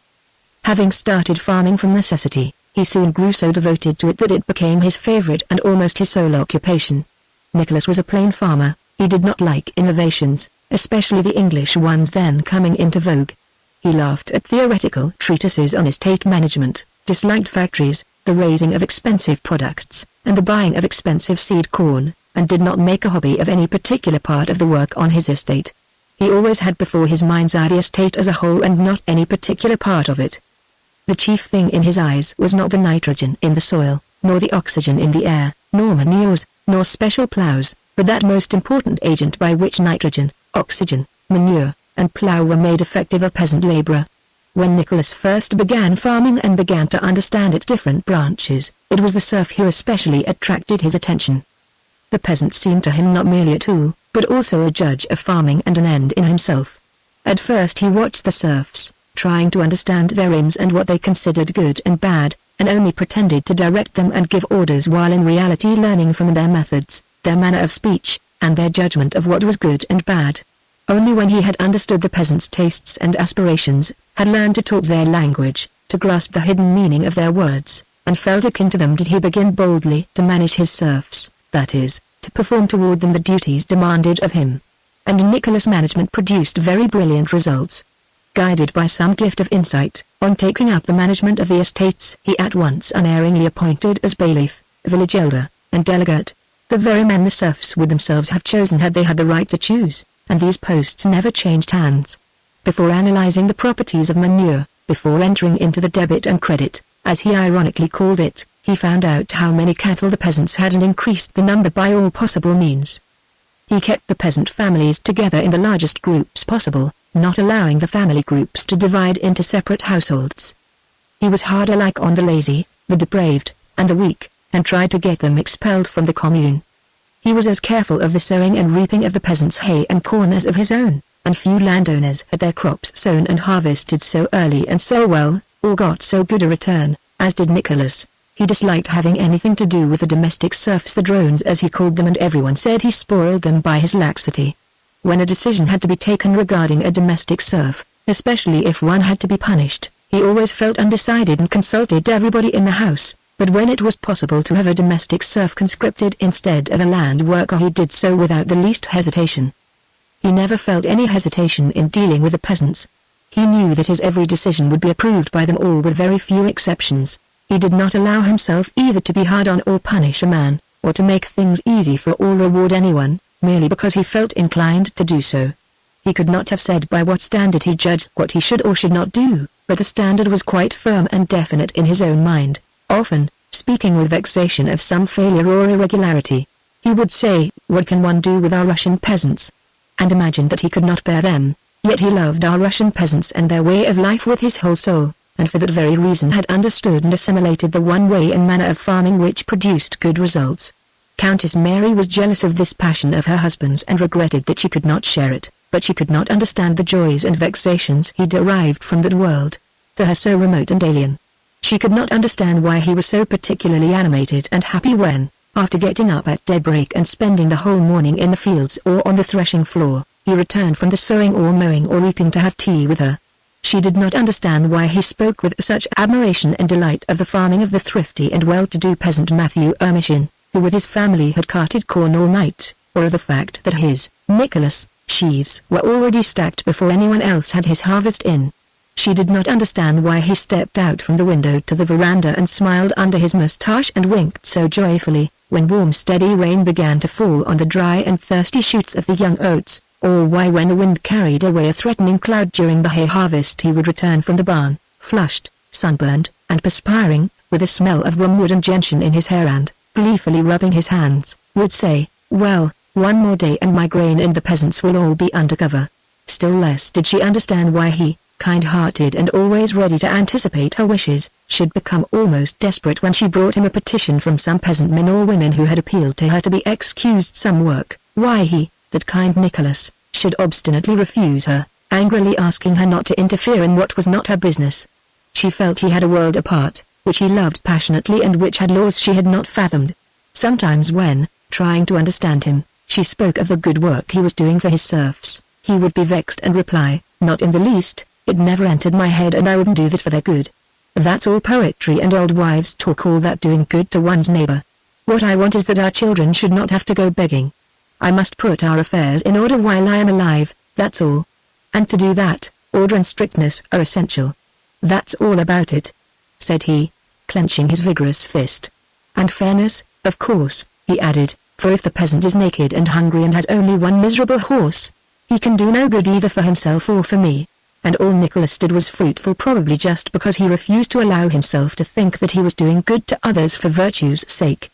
Having started farming from necessity, he soon grew so devoted to it that it became his favorite and almost his sole occupation. Nicholas was a plain farmer. He did not like innovations, especially the English ones then coming into vogue. He laughed at theoretical treatises on estate management, disliked factories, the raising of expensive products, and the buying of expensive seed corn, and did not make a hobby of any particular part of the work on his estate. He always had before his mind's eye the estate as a whole and not any particular part of it. The chief thing in his eyes was not the nitrogen in the soil, nor the oxygen in the air, nor manures, nor special plows, but that most important agent by which nitrogen, oxygen, manure, and plow were made effective, a peasant laborer. When Nicholas first began farming and began to understand its different branches, it was the serf who especially attracted his attention. The peasant seemed to him not merely a tool, but also a judge of farming and an end in himself. At first he watched the serfs, trying to understand their aims and what they considered good and bad, and only pretended to direct them and give orders, while in reality learning from their methods, their manner of speech, and their judgment of what was good and bad. Only when he had understood the peasants' tastes and aspirations, had learned to talk their language, to grasp the hidden meaning of their words, and felt akin to them did he begin boldly to manage his serfs, that is, to perform toward them the duties demanded of him. And Nicholas' management produced very brilliant results. Guided by some gift of insight, on taking up the management of the estates he at once unerringly appointed as bailiff, village elder, and delegate, the very men the serfs would themselves have chosen had they had the right to choose, and these posts never changed hands. Before analyzing the properties of manure, before entering into the debit and credit, as he ironically called it, he found out how many cattle the peasants had and increased the number by all possible means. He kept the peasant families together in the largest groups possible, not allowing the family groups to divide into separate households. He was hard alike on the lazy, the depraved, and the weak, and tried to get them expelled from the commune. He was as careful of the sowing and reaping of the peasants' hay and corn as of his own, and few landowners had their crops sown and harvested so early and so well, or got so good a return, as did Nicholas. He disliked having anything to do with the domestic serfs, the drones as he called them, and everyone said he spoiled them by his laxity. When a decision had to be taken regarding a domestic serf, especially if one had to be punished, he always felt undecided and consulted everybody in the house, but when it was possible to have a domestic serf conscripted instead of a land worker he did so without the least hesitation. He never felt any hesitation in dealing with the peasants. He knew that his every decision would be approved by them all with very few exceptions. He did not allow himself either to be hard on or punish a man, or to make things easy for or reward anyone, merely because he felt inclined to do so. He could not have said by what standard he judged what he should or should not do, but the standard was quite firm and definite in his own mind. Often, speaking with vexation of some failure or irregularity, he would say, "What can one do with our Russian peasants?" and imagined that he could not bear them, yet he loved our Russian peasants and their way of life with his whole soul, and for that very reason had understood and assimilated the one way and manner of farming which produced good results. Countess Mary was jealous of this passion of her husband's and regretted that she could not share it, but she could not understand the joys and vexations he derived from that world, to her so remote and alien. She could not understand why he was so particularly animated and happy when, after getting up at daybreak and spending the whole morning in the fields or on the threshing floor, he returned from the sowing or mowing or reaping to have tea with her. She did not understand why he spoke with such admiration and delight of the farming of the thrifty and well-to-do peasant Matthew Ermishin, who with his family had carted corn all night, or of the fact that his, Nicholas, sheaves were already stacked before anyone else had his harvest in. She did not understand why he stepped out from the window to the veranda and smiled under his moustache and winked so joyfully, when warm steady rain began to fall on the dry and thirsty shoots of the young oats, or why when the wind carried away a threatening cloud during the hay harvest he would return from the barn, flushed, sunburned, and perspiring, with a smell of wormwood and gentian in his hair and, gleefully rubbing his hands, would say, "Well, one more day and my grain and the peasants will all be under cover." Still less did she understand why he, kind-hearted and always ready to anticipate her wishes, should become almost desperate when she brought him a petition from some peasant men or women who had appealed to her to be excused some work, why he, that kind Nicholas, should obstinately refuse her, angrily asking her not to interfere in what was not her business. She felt he had a world apart, which he loved passionately and which had laws she had not fathomed. Sometimes when, trying to understand him, she spoke of the good work he was doing for his serfs, he would be vexed and reply, "Not in the least, it never entered my head and I wouldn't do that for their good. That's all poetry and old wives' talk, all that doing good to one's neighbor. What I want is that our children should not have to go begging. I must put our affairs in order while I am alive, that's all. And to do that, order and strictness are essential. That's all about it," said he, clenching his vigorous fist. "And fairness, of course," he added, "for if the peasant is naked and hungry and has only one miserable horse, he can do no good either for himself or for me." And all Nicholas did was fruitful, probably just because he refused to allow himself to think that he was doing good to others for virtue's sake.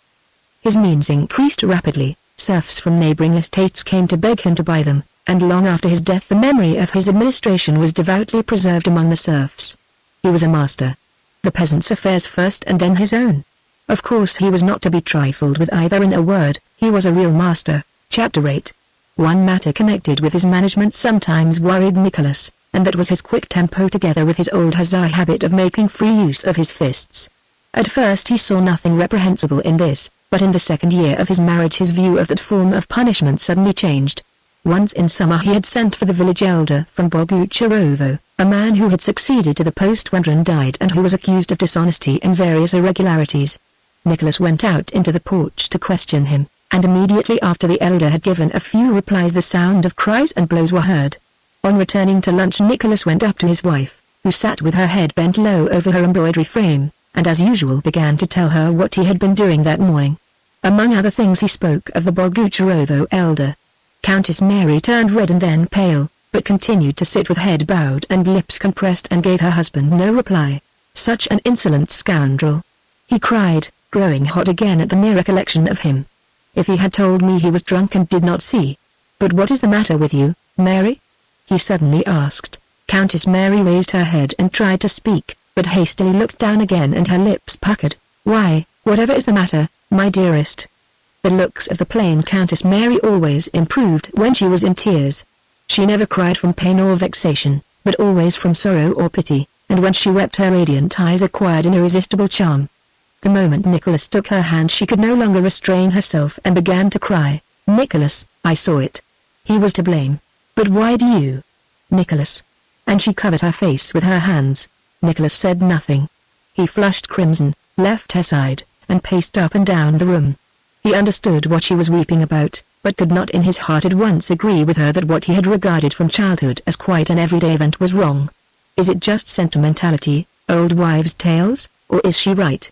His means increased rapidly, serfs from neighboring estates came to beg him to buy them, and long after his death the memory of his administration was devoutly preserved among the serfs. He was a master. The peasants' affairs first and then his own. Of course he was not to be trifled with either. In a word, he was a real master. Chapter 8. One matter connected with his management sometimes worried Nicholas, and that was his quick tempo together with his old hussar habit of making free use of his fists. At first he saw nothing reprehensible in this, but in the second year of his marriage his view of that form of punishment suddenly changed. Once in summer he had sent for the village elder from Bogucharovo, a man who had succeeded to the post when Dran died and who was accused of dishonesty and various irregularities. Nicholas went out into the porch to question him, and immediately after the elder had given a few replies the sound of cries and blows were heard. On returning to lunch Nicholas went up to his wife, who sat with her head bent low over her embroidery frame, and as usual began to tell her what he had been doing that morning. Among other things he spoke of the Bogucharovo elder. Countess Mary turned red and then pale, but continued to sit with head bowed and lips compressed and gave her husband no reply. Such an insolent scoundrel! He cried, growing hot again at the mere recollection of him. If he had told me he was drunk and did not see. But what is the matter with you, Mary? He suddenly asked. Countess Mary raised her head and tried to speak, but hastily looked down again and her lips puckered. Why, whatever is the matter, my dearest? The looks of the plain Countess Mary always improved when she was in tears. She never cried from pain or vexation, but always from sorrow or pity, and when she wept her radiant eyes acquired an irresistible charm. The moment Nicholas took her hand she could no longer restrain herself and began to cry. Nicholas, I saw it. He was to blame. But why do you? Nicholas. And she covered her face with her hands. Nicholas said nothing. He flushed crimson, left her side, and paced up and down the room. He understood what she was weeping about, but could not in his heart at once agree with her that what he had regarded from childhood as quite an everyday event was wrong. Is it just sentimentality, old wives' tales, or is she right?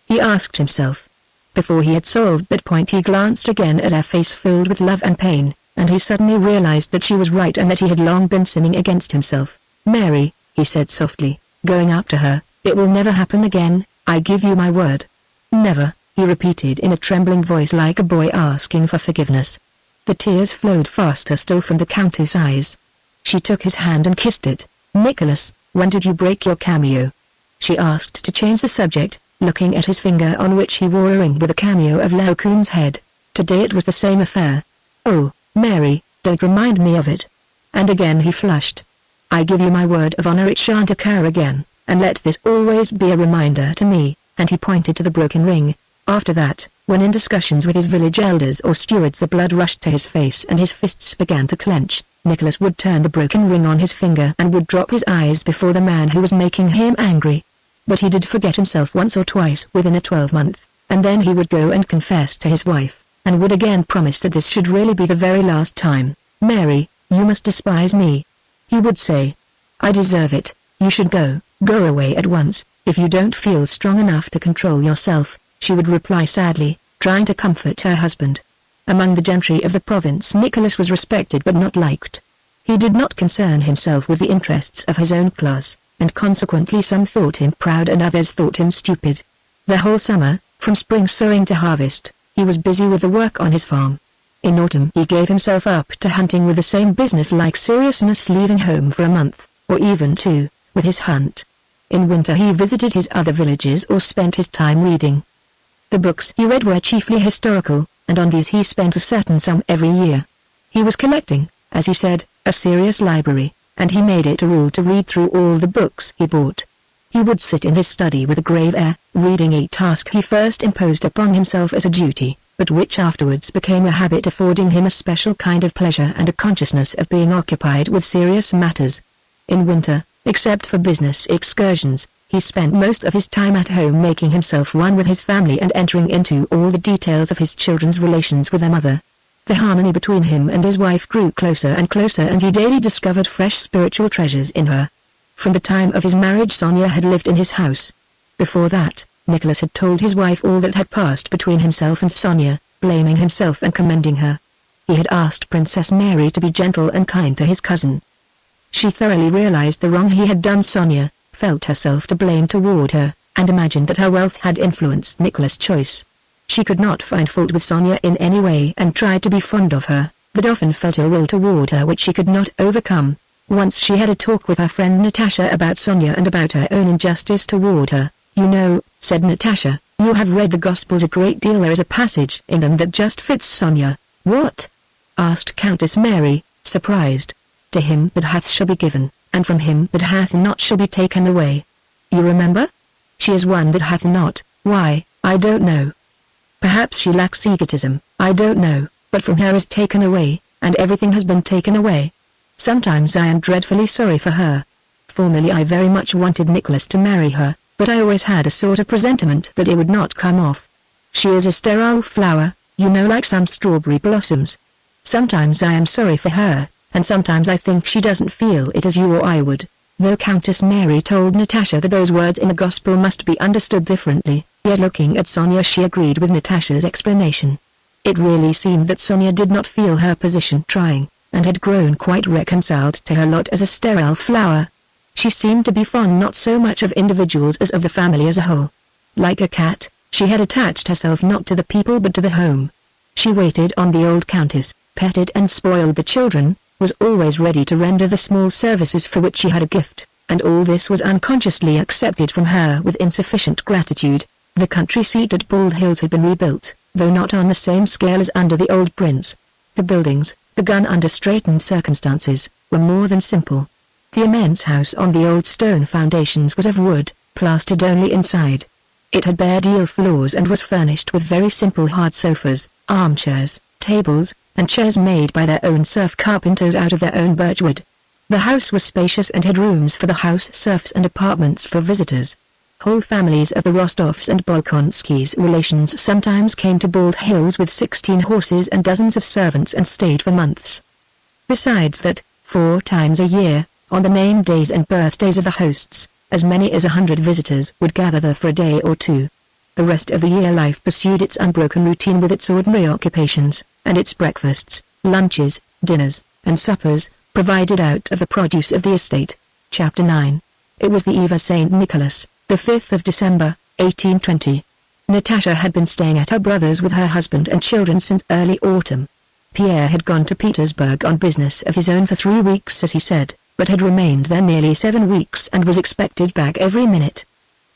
He asked himself. Before he had solved that point he glanced again at her face filled with love and pain, and he suddenly realized that she was right and that he had long been sinning against himself. Mary, he said softly, going up to her, it will never happen again, I give you my word. Never, he repeated in a trembling voice like a boy asking for forgiveness. The tears flowed faster still from the Countess' eyes. She took his hand and kissed it. Nicholas, when did you break your cameo? She asked to change the subject, looking at his finger on which he wore a ring with a cameo of Laocoon's head. Today it was the same affair. Oh, Mary, don't remind me of it. And again he flushed. I give you my word of honor it shan't occur again, and let this always be a reminder to me, and he pointed to the broken ring. After that, when in discussions with his village elders or stewards the blood rushed to his face and his fists began to clench, Nicholas would turn the broken ring on his finger and would drop his eyes before the man who was making him angry. But he did forget himself once or twice within a 12-month, and then he would go and confess to his wife, and would again promise that this should really be the very last time. Mary, you must despise me. He would say. I deserve it, you should go away at once, if you don't feel strong enough to control yourself. She would reply sadly, trying to comfort her husband. Among the gentry of the province Nicholas was respected but not liked. He did not concern himself with the interests of his own class, and consequently some thought him proud and others thought him stupid. The whole summer, from spring sowing to harvest, he was busy with the work on his farm. In autumn he gave himself up to hunting with the same business-like seriousness, leaving home for a month, or even 2, with his hunt. In winter he visited his other villages or spent his time reading. The books he read were chiefly historical, and on these he spent a certain sum every year. He was collecting, as he said, a serious library, and he made it a rule to read through all the books he bought. He would sit in his study with a grave air, reading a task he first imposed upon himself as a duty, but which afterwards became a habit, affording him a special kind of pleasure and a consciousness of being occupied with serious matters. In winter, except for business excursions, he spent most of his time at home making himself one with his family and entering into all the details of his children's relations with their mother. The harmony between him and his wife grew closer and closer, and he daily discovered fresh spiritual treasures in her. From the time of his marriage Sonia had lived in his house. Before that, Nicholas had told his wife all that had passed between himself and Sonia, blaming himself and commending her. He had asked Princess Mary to be gentle and kind to his cousin. She thoroughly realized the wrong he had done Sonia, felt herself to blame toward her, and imagined that her wealth had influenced Nicholas' choice. She could not find fault with Sonia in any way and tried to be fond of her, but often felt ill will toward her which she could not overcome. Once she had a talk with her friend Natasha about Sonia and about her own injustice toward her. You know, said Natasha, you have read the Gospels a great deal. There is a passage in them that just fits Sonia. What? Asked Countess Mary, surprised. To him that hath shall be given, and from him that hath not shall be taken away. You remember? She is one that hath not. Why, I don't know. Perhaps she lacks egotism, I don't know, but from her is taken away. and everything has been taken away. Sometimes I am dreadfully sorry for her. Formerly I very much wanted Nicholas to marry her, but I always had a sort of presentiment that it would not come off. She is a sterile flower, you know, like some strawberry blossoms. Sometimes I am sorry for her, and sometimes I think she doesn't feel it as you or I would." Though Countess Mary told Natasha that those words in the Gospel must be understood differently, yet looking at Sonia she agreed with Natasha's explanation. It really seemed that Sonia did not feel her position trying, and had grown quite reconciled to her lot as a sterile flower. She seemed to be fond not so much of individuals as of the family as a whole. Like a cat, she had attached herself not to the people but to the home. She waited on the old countess, petted and spoiled the children, was always ready to render the small services for which she had a gift, and all this was unconsciously accepted from her with insufficient gratitude. The country seat at Bald Hills had been rebuilt, though not on the same scale as under the old prince. The buildings, begun under straitened circumstances, were more than simple. The immense house on the old stone foundations was of wood, plastered only inside. It had bare deal floors and was furnished with very simple hard sofas, armchairs, tables, and chairs made by their own serf carpenters out of their own birchwood. The house was spacious and had rooms for the house serfs and apartments for visitors. Whole families of the Rostovs and Bolkonskys relations sometimes came to Bald Hills with 16 horses and dozens of servants and stayed for months. Besides that, 4 times a year, on the name days and birthdays of the hosts, as many as 100 visitors would gather there for a day or two. The rest of the year life pursued its unbroken routine with its ordinary occupations, and its breakfasts, lunches, dinners, and suppers, provided out of the produce of the estate. Chapter 9. It was the eve of St. Nicholas, the 5th of December, 1820. Natasha had been staying at her brother's with her husband and children since early autumn. Pierre had gone to Petersburg on business of his own for 3 weeks as he said, but had remained there nearly 7 weeks and was expected back every minute.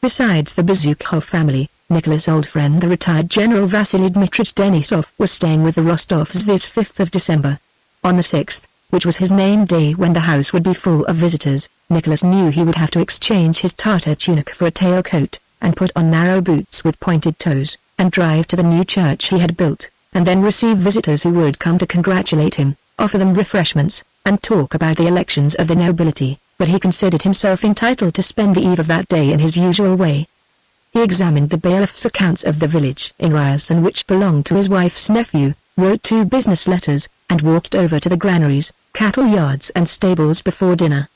Besides the Bezukhov family, Nicholas' old friend the retired General Vasily Dmitrich Denisov was staying with the Rostovs this 5th of December. On the 6th, which was his name day when the house would be full of visitors, Nicholas knew he would have to exchange his Tartar tunic for a tailcoat, and put on narrow boots with pointed toes, and drive to the new church he had built, and then receive visitors who would come to congratulate him, offer them refreshments, and talk about the elections of the nobility, but he considered himself entitled to spend the eve of that day in his usual way. He examined the bailiff's accounts of the village in Ryazan which belonged to his wife's nephew, wrote 2 business letters, and walked over to the granaries, cattle yards and stables before dinner.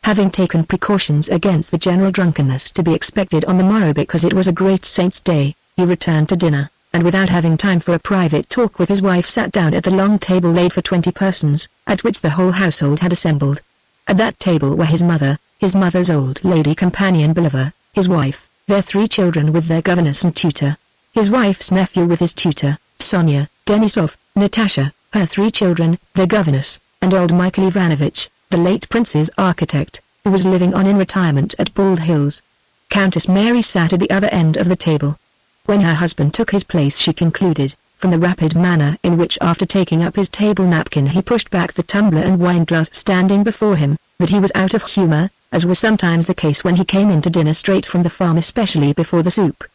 Having taken precautions against the general drunkenness to be expected on the morrow because it was a great saint's day, he returned to dinner, and without having time for a private talk with his wife sat down at the long table laid for 20 persons, at which the whole household had assembled. At that table were his mother, his mother's old lady companion Belova, his wife, their 3 children with their governess and tutor, his wife's nephew with his tutor, Sonia, Denisov, Natasha, her 3 children, their governess, and old Michael Ivanovich, the late prince's architect, who was living on in retirement at Bald Hills. Countess Mary sat at the other end of the table. When her husband took his place she concluded, from the rapid manner in which after taking up his table napkin he pushed back the tumbler and wineglass standing before him, that he was out of humor, as was sometimes the case when he came in to dinner straight from the farm especially before the soup.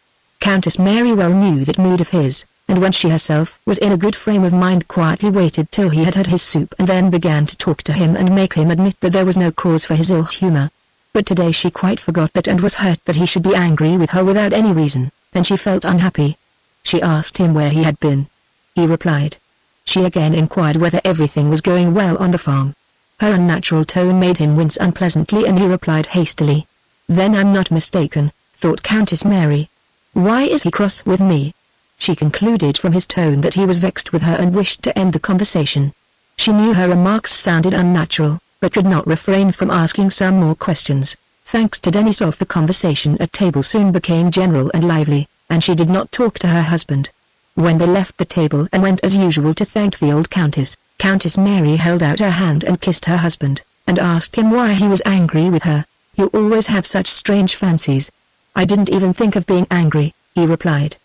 Countess Mary well knew that mood of his, and when she herself was in a good frame of mind quietly waited till he had had his soup and then began to talk to him and make him admit that there was no cause for his ill humor. But today she quite forgot that and was hurt that he should be angry with her without any reason, and she felt unhappy. She asked him where he had been. He replied. She again inquired whether everything was going well on the farm. Her unnatural tone made him wince unpleasantly and he replied hastily. Then I'm not mistaken, thought Countess Mary. Why is he cross with me? She concluded from his tone that he was vexed with her and wished to end the conversation. She knew her remarks sounded unnatural, but could not refrain from asking some more questions. Thanks to Denisov the conversation at table soon became general and lively, and she did not talk to her husband. When they left the table and went as usual to thank the old countess, Countess Mary held out her hand and kissed her husband, and asked him why he was angry with her. You always have such strange fancies. I didn't even think of being angry, he replied.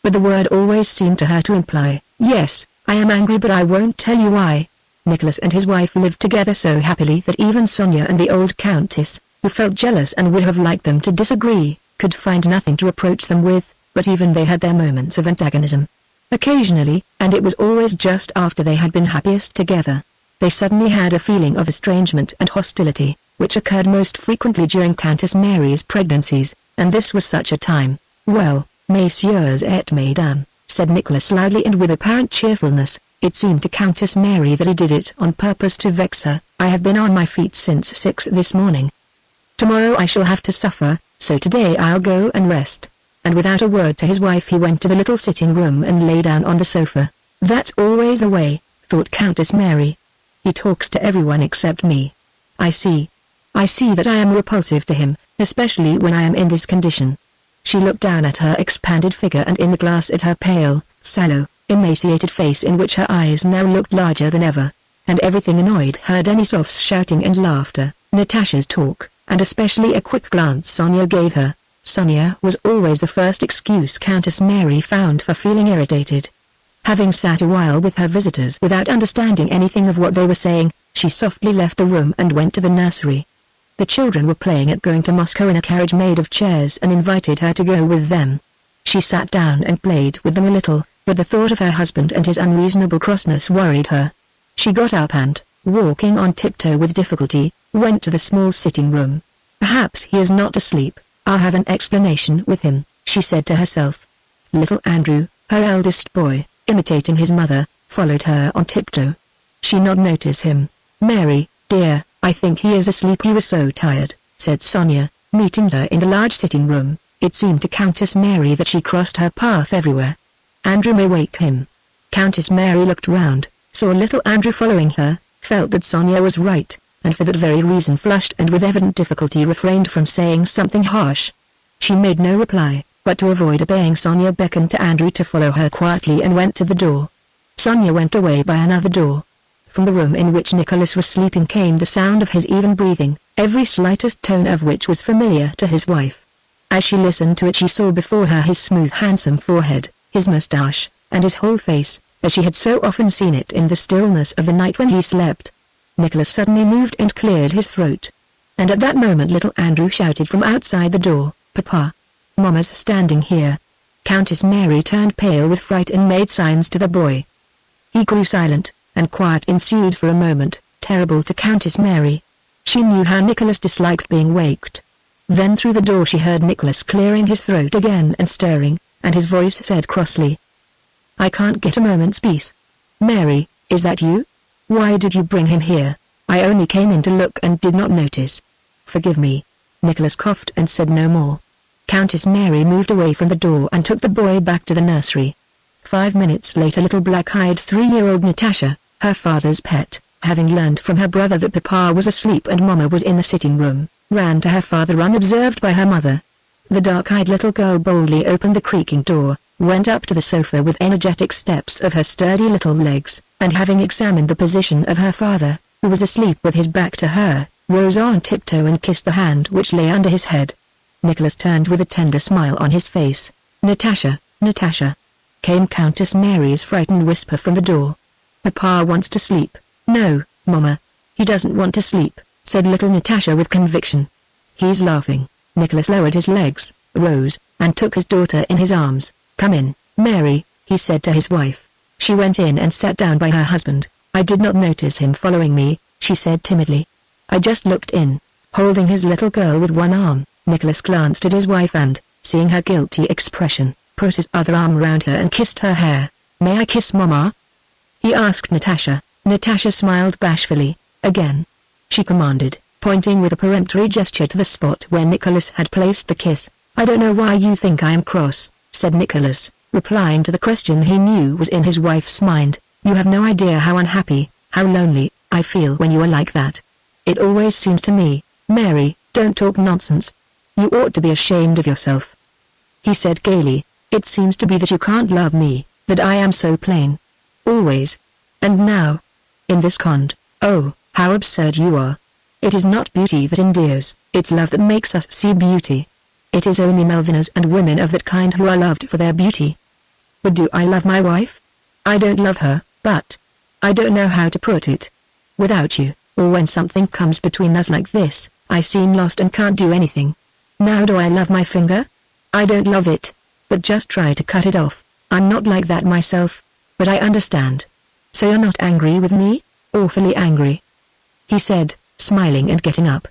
But the word always seemed to her to imply, yes, I am angry but I won't tell you why. Nicholas and his wife lived together so happily that even Sonia and the old countess, who felt jealous and would have liked them to disagree, could find nothing to reproach them with, but even they had their moments of antagonism. Occasionally, and it was always just after they had been happiest together, they suddenly had a feeling of estrangement and hostility, which occurred most frequently during Countess Mary's pregnancies, and this was such a time. "Well, messieurs et mesdames," said Nicholas loudly and with apparent cheerfulness. It seemed to Countess Mary that he did it on purpose to vex her. "I have been on my feet since 6 this morning. Tomorrow I shall have to suffer, so today I'll go and rest." And without a word to his wife he went to the little sitting room and lay down on the sofa. "That's always the way," thought Countess Mary. "He talks to everyone except me. I see. I see that I am repulsive to him, especially when I am in this condition." She looked down at her expanded figure and in the glass at her pale, sallow, emaciated face in which her eyes now looked larger than ever. And everything annoyed her: Denisov's shouting and laughter, Natasha's talk, and especially a quick glance Sonia gave her. Sonia was always the first excuse Countess Mary found for feeling irritated. Having sat a while with her visitors without understanding anything of what they were saying, she softly left the room and went to the nursery. The children were playing at going to Moscow in a carriage made of chairs and invited her to go with them. She sat down and played with them a little, but the thought of her husband and his unreasonable crossness worried her. She got up and, walking on tiptoe with difficulty, went to the small sitting room. "Perhaps he is not asleep. I'll have an explanation with him," she said to herself. Little Andrew, her eldest boy, imitating his mother, followed her on tiptoe. She did not notice him. "Mary, dear, I think he is asleep. He was so tired," said Sonia, meeting her in the large sitting room. It seemed to Countess Mary that she crossed her path everywhere. "Andrew may wake him." Countess Mary looked round, saw little Andrew following her, felt that Sonia was right, and for that very reason flushed and with evident difficulty refrained from saying something harsh. She made no reply, but to avoid obeying Sonia beckoned to Andrew to follow her quietly and went to the door. Sonia went away by another door. From the room in which Nicholas was sleeping came the sound of his even breathing, every slightest tone of which was familiar to his wife. As she listened to it she saw before her his smooth handsome forehead, his moustache, and his whole face, as she had so often seen it in the stillness of the night when he slept. Nicholas suddenly moved and cleared his throat. And at that moment little Andrew shouted from outside the door, "Papa! Mama's standing here." Countess Mary turned pale with fright and made signs to the boy. He grew silent, and quiet ensued for a moment, terrible to Countess Mary. She knew how Nicholas disliked being waked. Then through the door she heard Nicholas clearing his throat again and stirring, and his voice said crossly, "I can't get a moment's peace. Mary, is that you? Why did you bring him here? I only came in to look and did not notice." "Forgive me." Nicholas coughed and said no more. Countess Mary moved away from the door and took the boy back to the nursery. 5 minutes later little black-eyed 3-year-old Natasha, her father's pet, having learned from her brother that Papa was asleep and Mama was in the sitting room, ran to her father unobserved by her mother. The dark-eyed little girl boldly opened the creaking door, went up to the sofa with energetic steps of her sturdy little legs, and having examined the position of her father, who was asleep with his back to her, rose on tiptoe and kissed the hand which lay under his head. Nicholas turned with a tender smile on his face. "Natasha, Natasha," came Countess Mary's frightened whisper from the door. "Papa wants to sleep." "No, Mama. He doesn't want to sleep," said little Natasha with conviction. "He's laughing." Nicholas lowered his legs, rose, and took his daughter in his arms. "Come in, Mary," he said to his wife. She went in and sat down by her husband. "I did not notice him following me," she said timidly. "I just looked in." Holding his little girl with one arm, Nicholas glanced at his wife and, seeing her guilty expression, put his other arm round her and kissed her hair. "May I kiss Mama?" he asked Natasha. Natasha smiled bashfully. "Again," she commanded, pointing with a peremptory gesture to the spot where Nicholas had placed the kiss. "I don't know why you think I am cross," said Nicholas, replying to the question he knew was in his wife's mind. "You have no idea how unhappy, how lonely, I feel when you are like that. It always seems to me." "Mary, don't talk nonsense. You ought to be ashamed of yourself," he said gaily. "It seems to be that you can't love me, that I am so plain. Always. And now, in this cond. Oh, how absurd you are. It is not beauty that endears, it's love that makes us see beauty. It is only Melviners and women of that kind who are loved for their beauty. But do I love my wife? I don't love her, but I don't know how to put it. Without you, or when something comes between us like this, I seem lost and can't do anything. Now do I love my finger? I don't love it, but just try to cut it off. I'm not like that myself. But I understand. So you're not angry with me? Awfully angry," he said, smiling and getting up.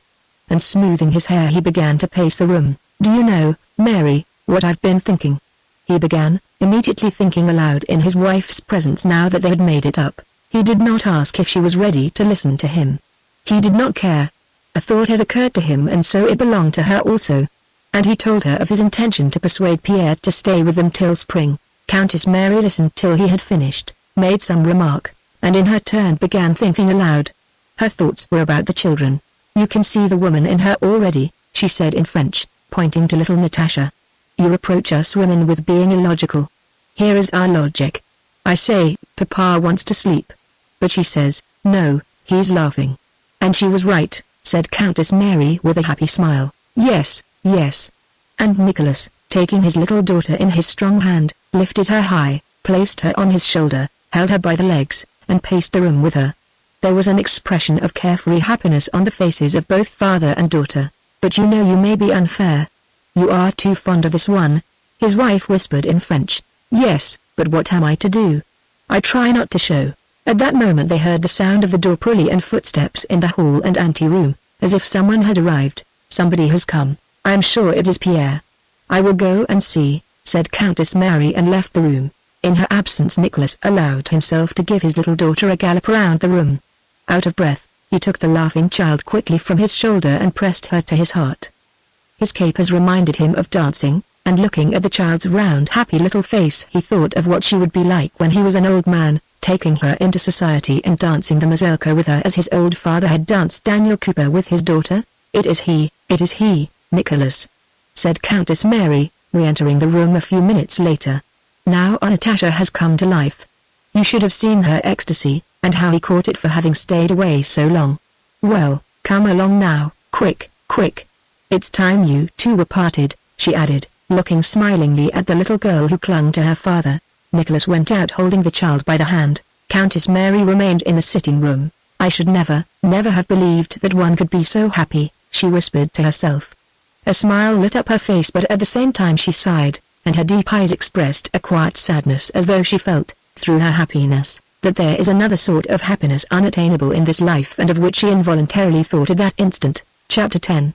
And smoothing his hair he began to pace the room. "Do you know, Mary, what I've been thinking?" he began, immediately thinking aloud in his wife's presence now that they had made it up. He did not ask if she was ready to listen to him. He did not care. A thought had occurred to him and so it belonged to her also. And he told her of his intention to persuade Pierre to stay with them till spring. Countess Mary listened till he had finished, made some remark, and in her turn began thinking aloud. Her thoughts were about the children. "You can see the woman in her already," she said in French, pointing to little Natasha. "You reproach us women with being illogical. Here is our logic. I say, Papa wants to sleep. But she says, no, he's laughing." "And she was right," said Countess Mary with a happy smile. "Yes, yes." And Nicholas, taking his little daughter in his strong hand, lifted her high, placed her on his shoulder, held her by the legs, and paced the room with her. There was an expression of carefree happiness on the faces of both father and daughter. "But you know you may be unfair. You are too fond of this one," his wife whispered in French. "Yes, but what am I to do? I try not to show." At that moment they heard the sound of the door pulley and footsteps in the hall and ante-room, as if someone had arrived. "Somebody has come. I am sure it is Pierre." "I will go and see," said Countess Mary and left the room. In her absence Nicholas allowed himself to give his little daughter a gallop round the room. Out of breath, he took the laughing child quickly from his shoulder and pressed her to his heart. His capers reminded him of dancing, and looking at the child's round happy little face he thought of what she would be like when he was an old man, taking her into society and dancing the mazurka with her as his old father had danced Daniel Cooper with his daughter. It is he, Nicholas," said Countess Mary, re-entering the room a few minutes later. "Now our Natasha has come to life. You should have seen her ecstasy, and how he caught it for having stayed away so long. Well, come along now, quick, quick. It's time you two were parted," she added, looking smilingly at the little girl who clung to her father. Nicholas went out holding the child by the hand. Countess Mary remained in the sitting room. "I should never have believed that one could be so happy," she whispered to herself. A smile lit up her face but at the same time she sighed, and her deep eyes expressed a quiet sadness as though she felt, through her happiness, that there is another sort of happiness unattainable in this life and of which she involuntarily thought at that instant. Chapter 10.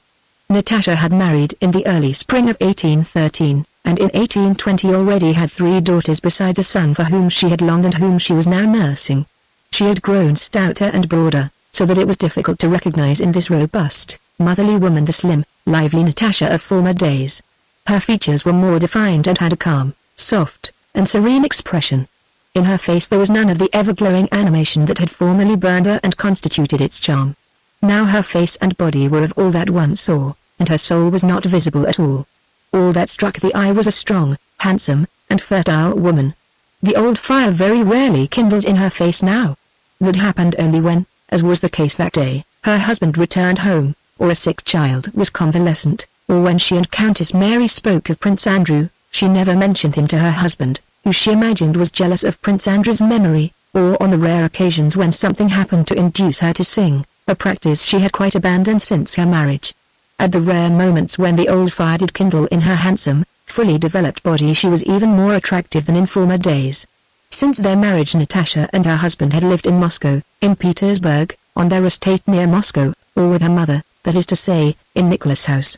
Natasha had married in the early spring of 1813, and in 1820 already had 3 daughters besides a son for whom she had longed and whom she was now nursing. She had grown stouter and broader, so that it was difficult to recognize in this robust, motherly woman the slim, lively Natasha of former days. Her features were more defined and had a calm, soft, and serene expression. In her face there was none of the ever-glowing animation that had formerly burned her and constituted its charm. Now her face and body were of all that one saw, and her soul was not visible at all. All that struck the eye was a strong, handsome, and fertile woman. The old fire very rarely kindled in her face now. That happened only when, as was the case that day, her husband returned home, or a sick child was convalescent, or when she and Countess Mary spoke of Prince Andrew. She never mentioned him to her husband, who she imagined was jealous of Prince Andrew's memory, or on the rare occasions when something happened to induce her to sing, a practice she had quite abandoned since her marriage. At the rare moments when the old fire did kindle in her handsome, fully developed body she was even more attractive than in former days. Since their marriage Natasha and her husband had lived in Moscow, in Petersburg, on their estate near Moscow, or with her mother, that is to say, in Nicholas' house.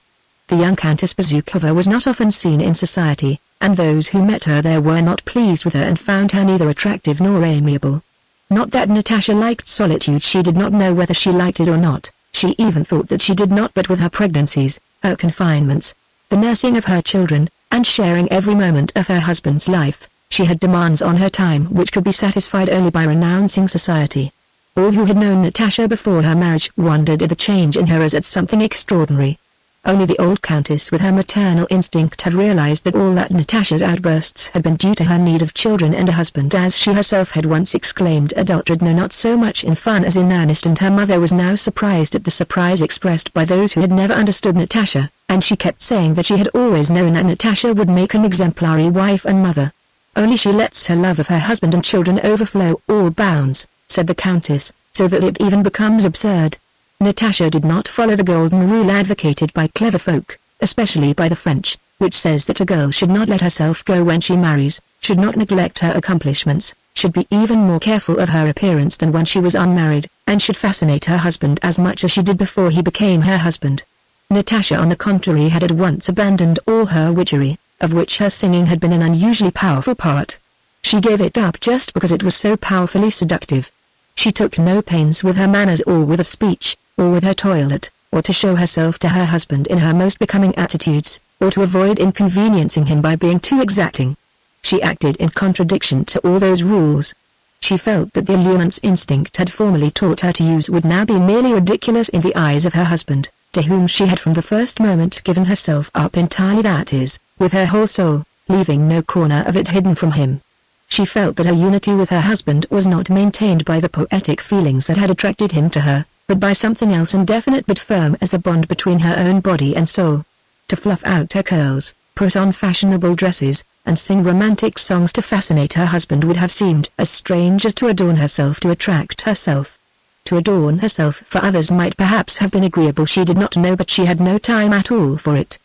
The young Countess Bezukova was not often seen in society, and those who met her there were not pleased with her and found her neither attractive nor amiable. Not that Natasha liked solitude, she did not know whether she liked it or not, she even thought that she did not, but with her pregnancies, her confinements, the nursing of her children, and sharing every moment of her husband's life, she had demands on her time which could be satisfied only by renouncing society. All who had known Natasha before her marriage wondered at the change in her as at something extraordinary. Only the old countess with her maternal instinct had realized that all that Natasha's outbursts had been due to her need of children and a husband, as she herself had once exclaimed adulterated no not so much in fun as in earnest, and her mother was now surprised at the surprise expressed by those who had never understood Natasha, and she kept saying that she had always known that Natasha would make an exemplary wife and mother. Only she lets her love of her husband and children overflow all bounds, said the countess, so that it even becomes absurd. Natasha did not follow the golden rule advocated by clever folk, especially by the French, which says that a girl should not let herself go when she marries, should not neglect her accomplishments, should be even more careful of her appearance than when she was unmarried, and should fascinate her husband as much as she did before he became her husband. Natasha on the contrary had at once abandoned all her witchery, of which her singing had been an unusually powerful part. She gave it up just because it was so powerfully seductive. She took no pains with her manners or with of speech, or with her toilet, or to show herself to her husband in her most becoming attitudes, or to avoid inconveniencing him by being too exacting. She acted in contradiction to all those rules. She felt that the allurements instinct had formerly taught her to use would now be merely ridiculous in the eyes of her husband, to whom she had from the first moment given herself up entirely, that is, with her whole soul, leaving no corner of it hidden from him. She felt that her unity with her husband was not maintained by the poetic feelings that had attracted him to her, but by something else indefinite but firm as the bond between her own body and soul. To fluff out her curls, put on fashionable dresses, and sing romantic songs to fascinate her husband would have seemed as strange as to adorn herself to attract herself. To adorn herself for others might perhaps have been agreeable, she did not know, but she had no time at all for it.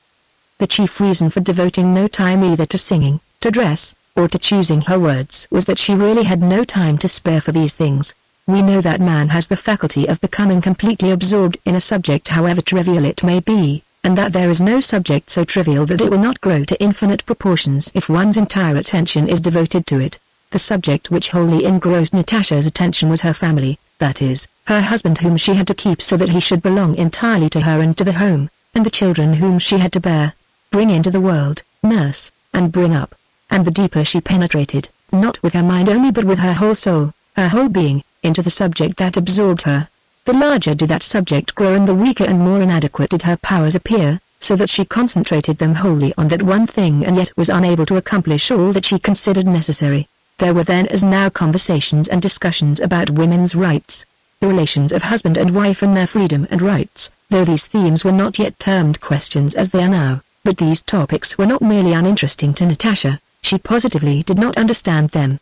The chief reason for devoting no time either to singing, to dress, or to choosing her words was that she really had no time to spare for these things. We know that man has the faculty of becoming completely absorbed in a subject however trivial it may be, and that there is no subject so trivial that it will not grow to infinite proportions if one's entire attention is devoted to it. The subject which wholly engrossed Natasha's attention was her family, that is, her husband whom she had to keep so that he should belong entirely to her and to the home, and the children whom she had to bear, bring into the world, nurse, and bring up. And the deeper she penetrated, not with her mind only but with her whole soul, her whole being, into the subject that absorbed her, the larger did that subject grow and the weaker and more inadequate did her powers appear, so that she concentrated them wholly on that one thing and yet was unable to accomplish all that she considered necessary. There were then as now conversations and discussions about women's rights, the relations of husband and wife and their freedom and rights, though these themes were not yet termed questions as they are now, but these topics were not merely uninteresting to Natasha, she positively did not understand them.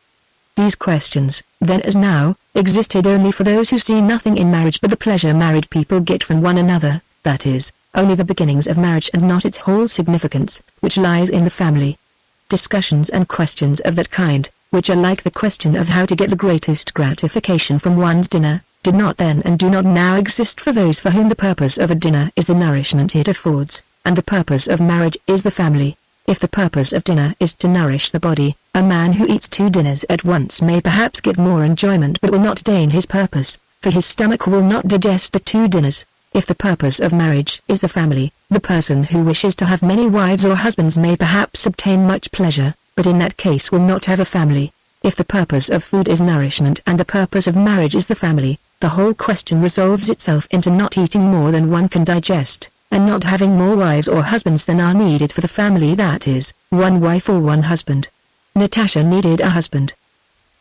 These questions, then as now, existed only for those who see nothing in marriage but the pleasure married people get from one another, that is, only the beginnings of marriage and not its whole significance, which lies in the family. Discussions and questions of that kind, which are like the question of how to get the greatest gratification from one's dinner, did not then and do not now exist for those for whom the purpose of a dinner is the nourishment it affords, and the purpose of marriage is the family. If the purpose of dinner is to nourish the body, a man who eats 2 dinners at once may perhaps get more enjoyment but will not attain his purpose, for his stomach will not digest the 2 dinners. If the purpose of marriage is the family, the person who wishes to have many wives or husbands may perhaps obtain much pleasure, but in that case will not have a family. If the purpose of food is nourishment and the purpose of marriage is the family, the whole question resolves itself into not eating more than one can digest, and not having more wives or husbands than are needed for the family, that is, 1 wife or 1 husband. Natasha needed a husband.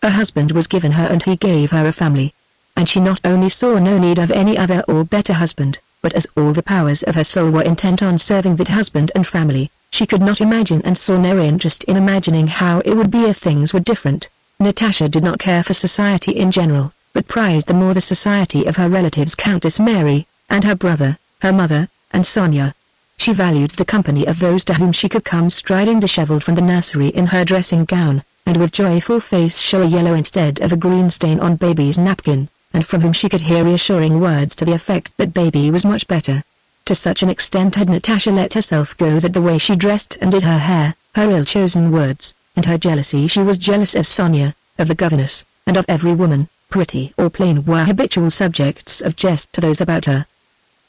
A husband was given her and he gave her a family. And she not only saw no need of any other or better husband, but as all the powers of her soul were intent on serving that husband and family, she could not imagine and saw no interest in imagining how it would be if things were different. Natasha did not care for society in general, but prized the more the society of her relatives Countess Mary, and her brother, her mother, and Sonia. She valued the company of those to whom she could come striding dishevelled from the nursery in her dressing gown, and with joyful face show a yellow instead of a green stain on baby's napkin, and from whom she could hear reassuring words to the effect that baby was much better. To such an extent had Natasha let herself go that the way she dressed and did her hair, her ill-chosen words, and her jealousy, she was jealous of Sonia, of the governess, and of every woman, pretty or plain, were habitual subjects of jest to those about her.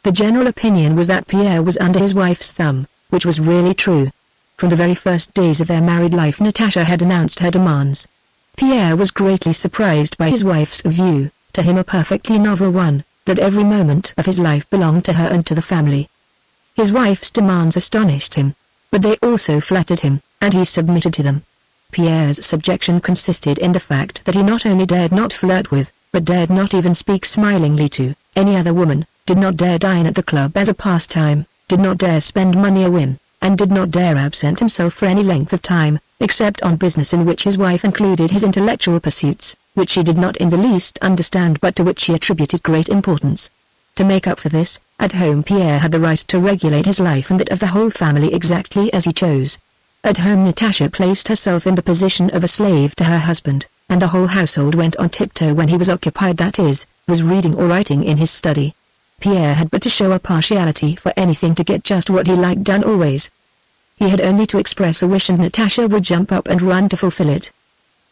The general opinion was that Pierre was under his wife's thumb, which was really true. From the very first days of their married life Natasha had announced her demands. Pierre was greatly surprised by his wife's view, to him a perfectly novel one, that every moment of his life belonged to her and to the family. His wife's demands astonished him, but they also flattered him, and he submitted to them. Pierre's subjection consisted in the fact that he not only dared not flirt with, but dared not even speak smilingly to, any other woman, did not dare dine at the club as a pastime, did not dare spend money a whim, and did not dare absent himself for any length of time, except on business in which his wife included his intellectual pursuits, which she did not in the least understand but to which she attributed great importance. To make up for this, at home Pierre had the right to regulate his life and that of the whole family exactly as he chose. At home Natasha placed herself in the position of a slave to her husband, and the whole household went on tiptoe when he was occupied, that is, was reading or writing in his study. Pierre had but to show a partiality for anything to get just what he liked done always. He had only to express a wish and Natasha would jump up and run to fulfill it.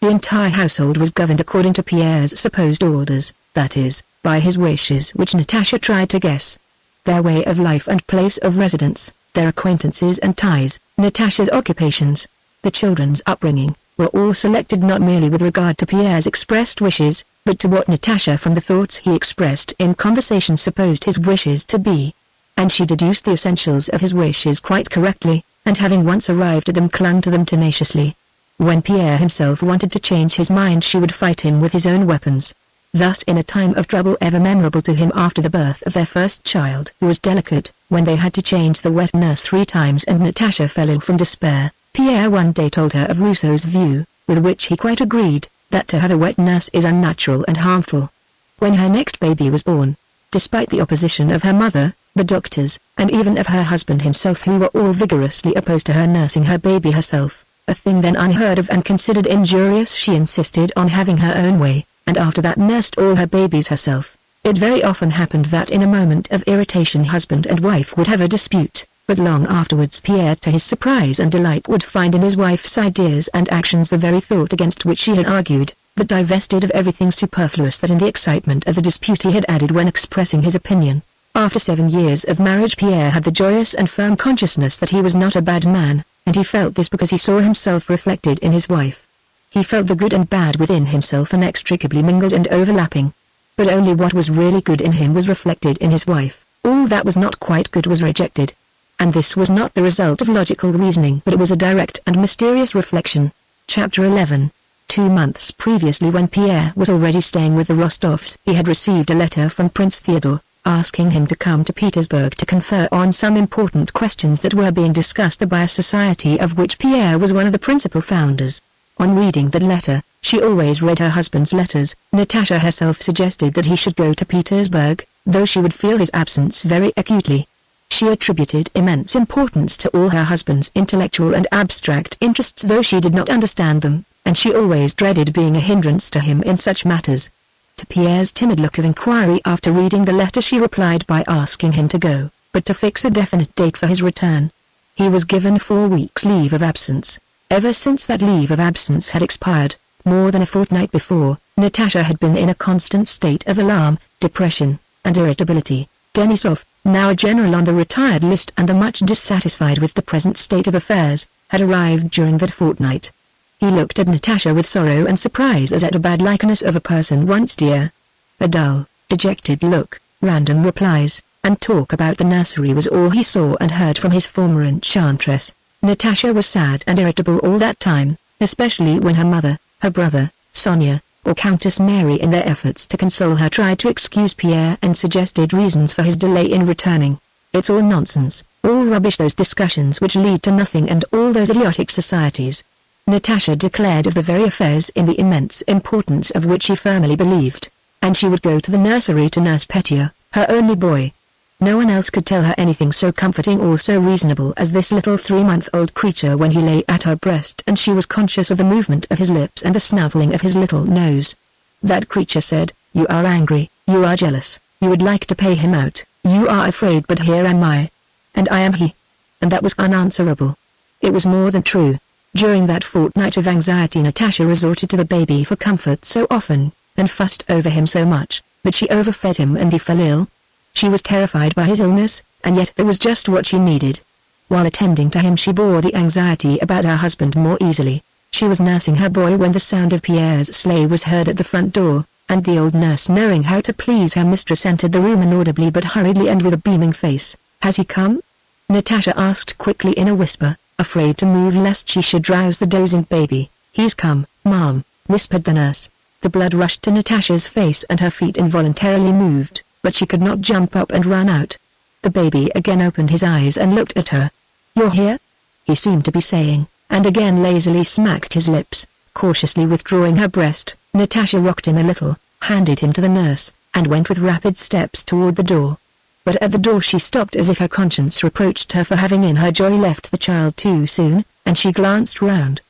The entire household was governed according to Pierre's supposed orders, that is, by his wishes which Natasha tried to guess. Their way of life and place of residence, their acquaintances and ties, Natasha's occupations, the children's upbringing, were all selected not merely with regard to Pierre's expressed wishes, but to what Natasha from the thoughts he expressed in conversation supposed his wishes to be. And she deduced the essentials of his wishes quite correctly, and having once arrived at them clung to them tenaciously. When Pierre himself wanted to change his mind she would fight him with his own weapons. Thus in a time of trouble ever memorable to him after the birth of their first child who was delicate, when they had to change the wet nurse 3 times and Natasha fell ill from despair, Pierre one day told her of Rousseau's view, with which he quite agreed, that to have a wet nurse is unnatural and harmful. When her next baby was born, despite the opposition of her mother, the doctors, and even of her husband himself who were all vigorously opposed to her nursing her baby herself, a thing then unheard of and considered injurious, she insisted on having her own way, and after that nursed all her babies herself. It very often happened that in a moment of irritation husband and wife would have a dispute, but long afterwards Pierre to his surprise and delight would find in his wife's ideas and actions the very thought against which she had argued, but divested of everything superfluous that in the excitement of the dispute he had added when expressing his opinion. After 7 years of marriage Pierre had the joyous and firm consciousness that he was not a bad man, and he felt this because he saw himself reflected in his wife. He felt the good and bad within himself inextricably mingled and overlapping. But only what was really good in him was reflected in his wife, all that was not quite good was rejected. And this was not the result of logical reasoning but it was a direct and mysterious reflection. Chapter 11. 2 months previously when Pierre was already staying with the Rostovs he had received a letter from Prince Theodore, asking him to come to Petersburg to confer on some important questions that were being discussed by a society of which Pierre was one of the principal founders. On reading that letter, she always read her husband's letters, Natasha herself suggested that he should go to Petersburg, though she would feel his absence very acutely. She attributed immense importance to all her husband's intellectual and abstract interests though she did not understand them, and she always dreaded being a hindrance to him in such matters. To Pierre's timid look of inquiry after reading the letter she replied by asking him to go, but to fix a definite date for his return. He was given 4 weeks' leave of absence. Ever since that leave of absence had expired, more than a fortnight before, Natasha had been in a constant state of alarm, depression, and irritability. Denisov, now a general on the retired list and much dissatisfied with the present state of affairs, had arrived during that fortnight. He looked at Natasha with sorrow and surprise as at a bad likeness of a person once dear. A dull, dejected look, random replies, and talk about the nursery was all he saw and heard from his former enchantress. Natasha was sad and irritable all that time, especially when her mother, her brother, Sonia, or Countess Mary in their efforts to console her tried to excuse Pierre and suggested reasons for his delay in returning. It's all nonsense, all rubbish, those discussions which lead to nothing and all those idiotic societies. Natasha declared of the very affairs in the immense importance of which she firmly believed, and she would go to the nursery to nurse Petya, her only boy. No one else could tell her anything so comforting or so reasonable as this little 3-month-old creature when he lay at her breast and she was conscious of the movement of his lips and the snuffling of his little nose. That creature said, "You are angry, you are jealous, you would like to pay him out, you are afraid, but here am I. And I am he." And that was unanswerable. It was more than true. During that fortnight of anxiety Natasha resorted to the baby for comfort so often, and fussed over him so much, that she overfed him and he fell ill. She was terrified by his illness, and yet it was just what she needed. While attending to him she bore the anxiety about her husband more easily. She was nursing her boy when the sound of Pierre's sleigh was heard at the front door, and the old nurse, knowing how to please her mistress, entered the room inaudibly but hurriedly and with a beaming face. "Has he come?" Natasha asked quickly in a whisper, afraid to move lest she should rouse the dozing baby. "He's come, ma'am," whispered the nurse. The blood rushed to Natasha's face and her feet involuntarily moved, but she could not jump up and run out. The baby again opened his eyes and looked at her. "You're here?" he seemed to be saying, and again lazily smacked his lips. Cautiously withdrawing her breast, Natasha rocked him a little, handed him to the nurse, and went with rapid steps toward the door. But at the door she stopped as if her conscience reproached her for having in her joy left the child too soon, and she glanced round.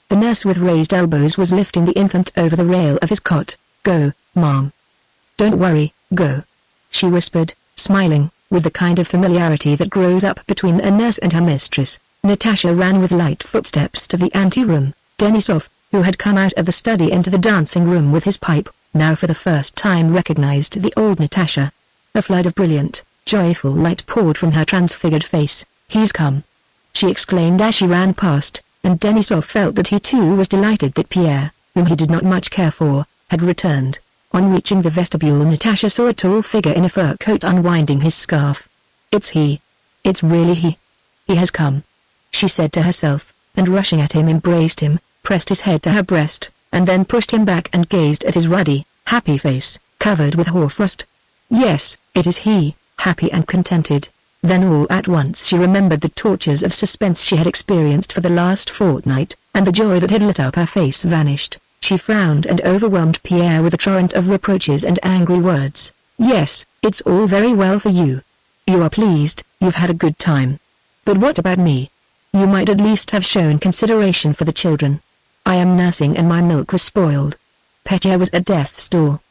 The nurse with raised elbows was lifting the infant over the rail of his cot. "Go, Mom. Don't worry, go," she whispered, smiling, with the kind of familiarity that grows up between a nurse and her mistress. Natasha ran with light footsteps to the ante-room. Denisov, who had come out of the study into the dancing room with his pipe, now for the first time recognized the old Natasha. A flood of brilliant, joyful light poured from her transfigured face. "He's come!" she exclaimed as she ran past, and Denisov felt that he too was delighted that Pierre, whom he did not much care for, had returned. On reaching the vestibule, Natasha saw a tall figure in a fur coat unwinding his scarf. "It's he. It's really he. He has come," she said to herself, and rushing at him embraced him, pressed his head to her breast, and then pushed him back and gazed at his ruddy, happy face, covered with hoarfrost. Yes, it is he, happy and contented. Then all at once she remembered the tortures of suspense she had experienced for the last fortnight, and the joy that had lit up her face vanished. She frowned and overwhelmed Pierre with a torrent of reproaches and angry words. "Yes, it's all very well for you. You are pleased, you've had a good time. But what about me? You might at least have shown consideration for the children. I am nursing and my milk was spoiled. Petya was at death's door.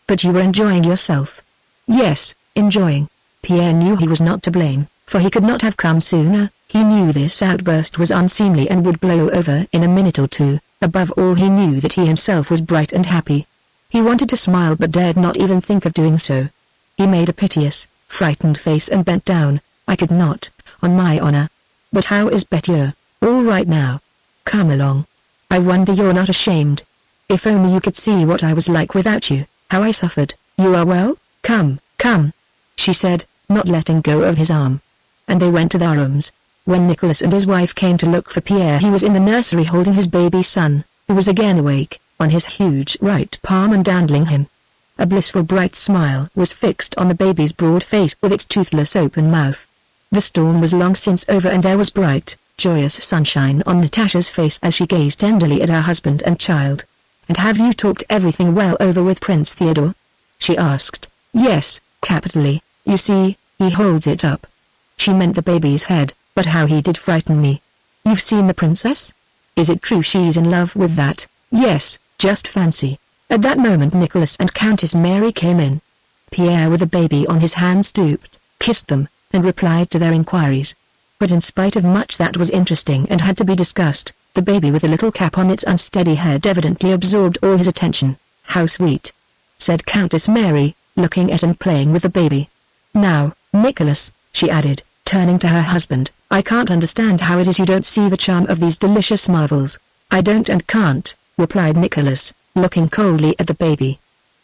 But you were enjoying yourself." "Yes, enjoying." Pierre knew he was not to blame, for he could not have come sooner. He knew this outburst was unseemly and would blow over in a minute or two. Above all, he knew that he himself was bright and happy. He wanted to smile but dared not even think of doing so. He made a piteous, frightened face and bent down. "I could not, on my honor. But how is Petya? All right now? Come along. I wonder you're not ashamed. If only you could see what I was like without you, how I suffered." "You are well? Come, come," she said, not letting go of his arm. And they went to their rooms. When Nicholas and his wife came to look for Pierre, he was in the nursery holding his baby son, who was again awake, on his huge right palm and dandling him. A blissful bright smile was fixed on the baby's broad face with its toothless open mouth. The storm was long since over and there was bright, joyous sunshine on Natasha's face as she gazed tenderly at her husband and child. "And have you talked everything well over with Prince Theodore?" she asked. "Yes, capitally. You see, he holds it up." She meant the baby's head. "But how he did frighten me." "You've seen the princess? Is it true she's in love with that?" "Yes, just fancy." At that moment Nicholas and Countess Mary came in. Pierre with the baby on his hand stooped, kissed them, and replied to their inquiries. But in spite of much that was interesting and had to be discussed, the baby with a little cap on its unsteady head evidently absorbed all his attention. "How sweet," said Countess Mary, looking at and playing with the baby. "Now, Nicholas," she added, turning to her husband, "I can't understand how it is you don't see the charm of these delicious marvels." "I don't and can't," replied Nicholas, looking coldly at the baby.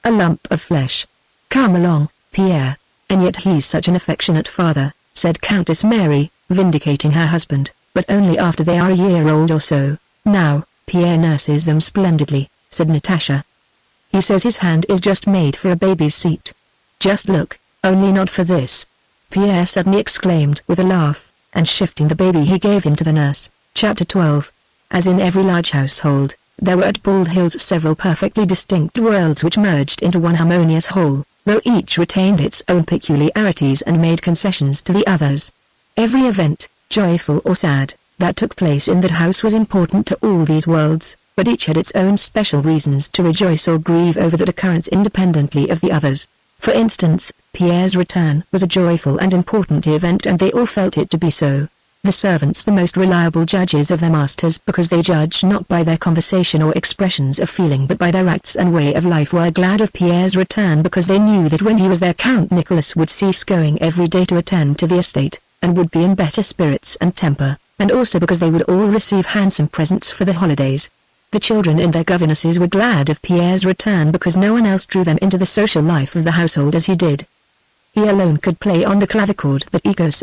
"A lump of flesh. Come along, Pierre, and yet he's such an affectionate father," said Countess Mary, vindicating her husband, "but only after they are a year old or so. Now, Pierre nurses them splendidly," said Natasha. "He says his hand is just made for a baby's seat. Just look, only not for this," Pierre suddenly exclaimed with a laugh, and shifting the baby he gave him to the nurse. Chapter 12. As in every large household, there were at Bald Hills several perfectly distinct worlds which merged into one harmonious whole, though each retained its own peculiarities and made concessions to the others. Every event, joyful or sad, that took place in that house was important to all these worlds, but each had its own special reasons to rejoice or grieve over that occurrence independently of the others. For instance, Pierre's return was a joyful and important event and they all felt it to be so. The servants the most reliable judges of their masters because they judge not by their conversation or expressions of feeling but by their acts and way of life were glad of Pierre's return because they knew that when he was there Count Nicholas would cease going every day to attend to the estate, and would be in better spirits and temper, and also because they would all receive handsome presents for the holidays. The children and their governesses were glad of Pierre's return because no one else drew them into the social life of the household as he did. He alone could play on the clavichord that echoes,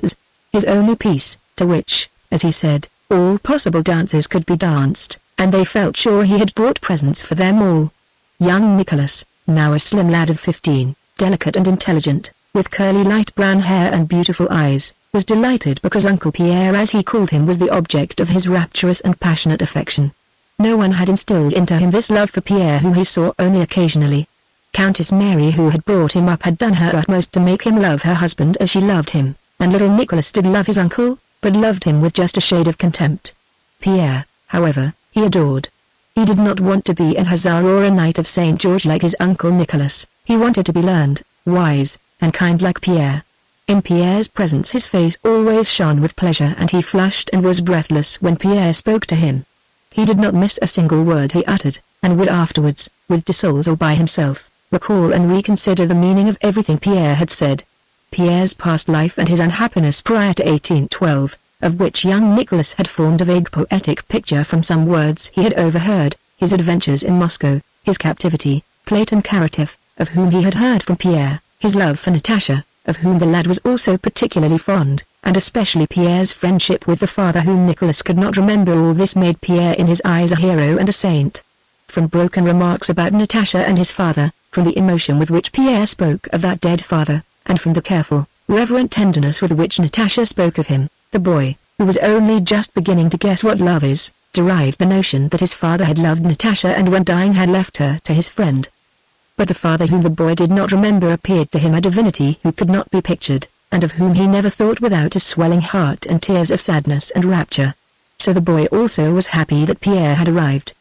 his only piece, to which, as he said, all possible dances could be danced, and they felt sure he had brought presents for them all. Young Nicholas, now a slim lad of 15, delicate and intelligent, with curly light brown hair and beautiful eyes, was delighted because Uncle Pierre, as he called him, was the object of his rapturous and passionate affection. No one had instilled into him this love for Pierre whom he saw only occasionally. Countess Mary, who had brought him up, had done her utmost to make him love her husband as she loved him, and little Nicholas did love his uncle, but loved him with just a shade of contempt. Pierre, however, he adored. He did not want to be an hussar or a knight of St. George like his uncle Nicholas. He wanted to be learned, wise, and kind like Pierre. In Pierre's presence his face always shone with pleasure, and he flushed and was breathless when Pierre spoke to him. He did not miss a single word he uttered, and would afterwards, with de Saules or by himself, recall and reconsider the meaning of everything Pierre had said. Pierre's past life and his unhappiness prior to 1812, of which young Nicholas had formed a vague poetic picture from some words he had overheard, his adventures in Moscow, his captivity, Platon Karatev, of whom he had heard from Pierre, his love for Natasha, of whom the lad was also particularly fond, and especially Pierre's friendship with the father whom Nicholas could not remember. All this made Pierre in his eyes a hero and a saint. From broken remarks about Natasha and his father, from the emotion with which Pierre spoke of that dead father, and from the careful, reverent tenderness with which Natasha spoke of him, the boy, who was only just beginning to guess what love is, derived the notion that his father had loved Natasha and when dying had left her to his friend. But the father whom the boy did not remember appeared to him a divinity who could not be pictured, and of whom he never thought without a swelling heart and tears of sadness and rapture. So the boy also was happy that Pierre had arrived.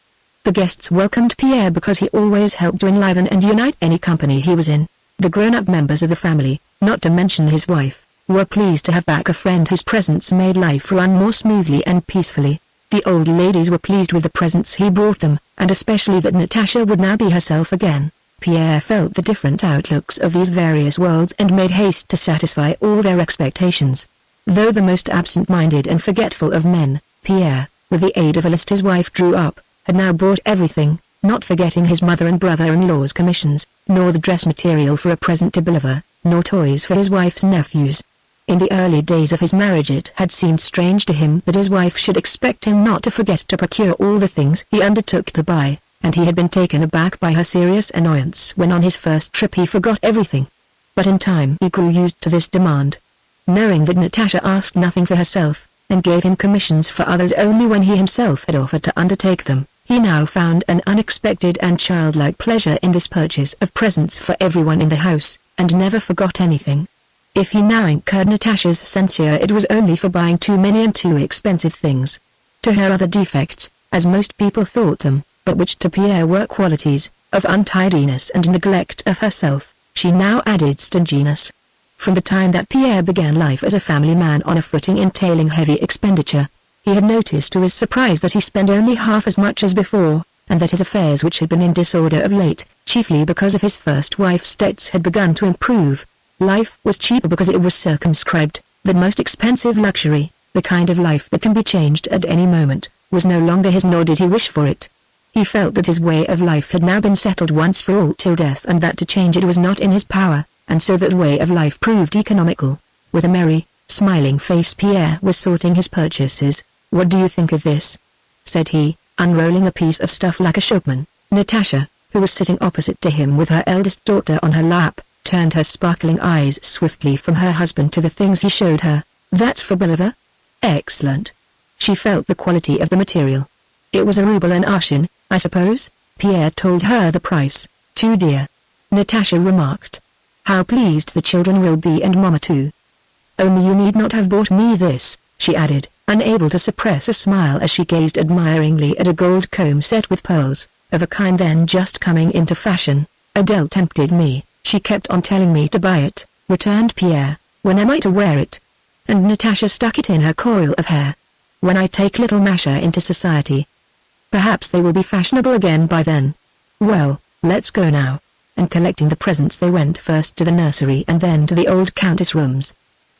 The guests welcomed Pierre because he always helped to enliven and unite any company he was in. The grown-up members of the family, not to mention his wife, were pleased to have back a friend whose presence made life run more smoothly and peacefully. The old ladies were pleased with the presents he brought them, and especially that Natasha would now be herself again. Pierre felt the different outlooks of these various worlds and made haste to satisfy all their expectations. Though the most absent-minded and forgetful of men, Pierre, with the aid of a list his wife drew up, had now bought everything, not forgetting his mother and brother-in-law's commissions, nor the dress material for a present to Bolivar, nor toys for his wife's nephews. In the early days of his marriage it had seemed strange to him that his wife should expect him not to forget to procure all the things he undertook to buy, and he had been taken aback by her serious annoyance when on his first trip he forgot everything. But in time he grew used to this demand. Knowing that Natasha asked nothing for herself, and gave him commissions for others only when he himself had offered to undertake them, he now found an unexpected and childlike pleasure in this purchase of presents for everyone in the house, and never forgot anything. If he now incurred Natasha's censure it was only for buying too many and too expensive things. To her other defects, as most people thought them, but which to Pierre were qualities, of untidiness and neglect of herself, she now added stinginess. From the time that Pierre began life as a family man on a footing entailing heavy expenditure, he had noticed to his surprise that he spent only half as much as before, and that his affairs which had been in disorder of late, chiefly because of his first wife's debts, had begun to improve. Life was cheaper because it was circumscribed. The most expensive luxury, the kind of life that can be changed at any moment, was no longer his, nor did he wish for it. He felt that his way of life had now been settled once for all till death, and that to change it was not in his power, and so that way of life proved economical. With a merry, smiling face Pierre was sorting his purchases. "What do you think of this?" said he, unrolling a piece of stuff like a shopman. Natasha, who was sitting opposite to him with her eldest daughter on her lap, turned her sparkling eyes swiftly from her husband to the things he showed her. "That's for Bolivar? Excellent." She felt the quality of the material. "It was a ruble an arshin, I suppose?" Pierre told her the price. "Too dear," Natasha remarked. "How pleased the children will be, and Mama too. Only you need not have bought me this," she added, unable to suppress a smile as she gazed admiringly at a gold comb set with pearls, of a kind then just coming into fashion. "Adele tempted me, she kept on telling me to buy it," returned Pierre. "When am I to wear it?" And Natasha stuck it in her coil of hair. "When I take little Masha into society. Perhaps they will be fashionable again by then. Well, let's go now." And collecting the presents they went first to the nursery and then to the old countess' rooms.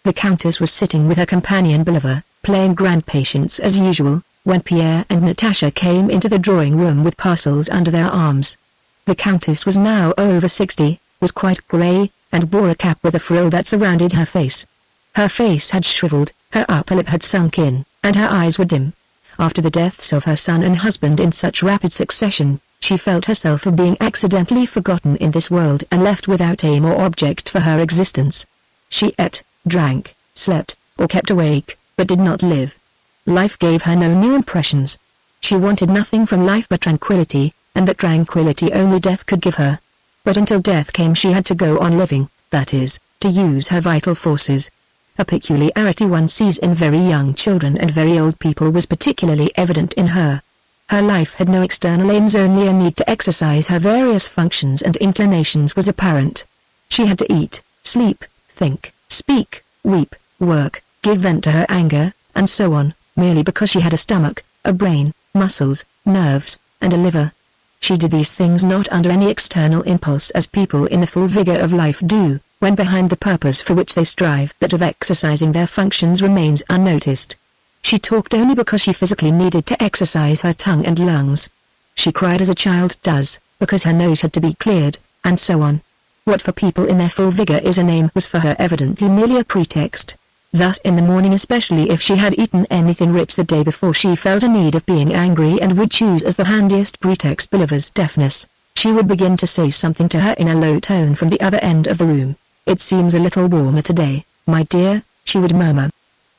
The countess was sitting with her companion Bolivar, playing grand patience as usual, when Pierre and Natasha came into the drawing-room with parcels under their arms. The countess was now over 60, was quite grey, and wore a cap with a frill that surrounded her face. Her face had shriveled, her upper lip had sunk in, and her eyes were dim. After the deaths of her son and husband in such rapid succession, she felt herself being accidentally forgotten in this world and left without aim or object for her existence. She ate, drank, slept, or kept awake, but did not live. Life gave her no new impressions. She wanted nothing from life but tranquility, and that tranquility only death could give her. But until death came she had to go on living, that is, to use her vital forces. A peculiarity one sees in very young children and very old people was particularly evident in her. Her life had no external aims, only a need to exercise her various functions and inclinations was apparent. She had to eat, sleep, think, speak, weep, work, give vent to her anger, and so on, merely because she had a stomach, a brain, muscles, nerves, and a liver. She did these things not under any external impulse as people in the full vigor of life do, when behind the purpose for which they strive that of exercising their functions remains unnoticed. She talked only because she physically needed to exercise her tongue and lungs. She cried as a child does, because her nose had to be cleared, and so on. What for people in their full vigor is a name was for her evidently merely a pretext. Thus in the morning, especially if she had eaten anything rich the day before, she felt a need of being angry and would choose as the handiest pretext the liver's deafness. She would begin to say something to her in a low tone from the other end of the room. "It seems a little warmer today, my dear," she would murmur.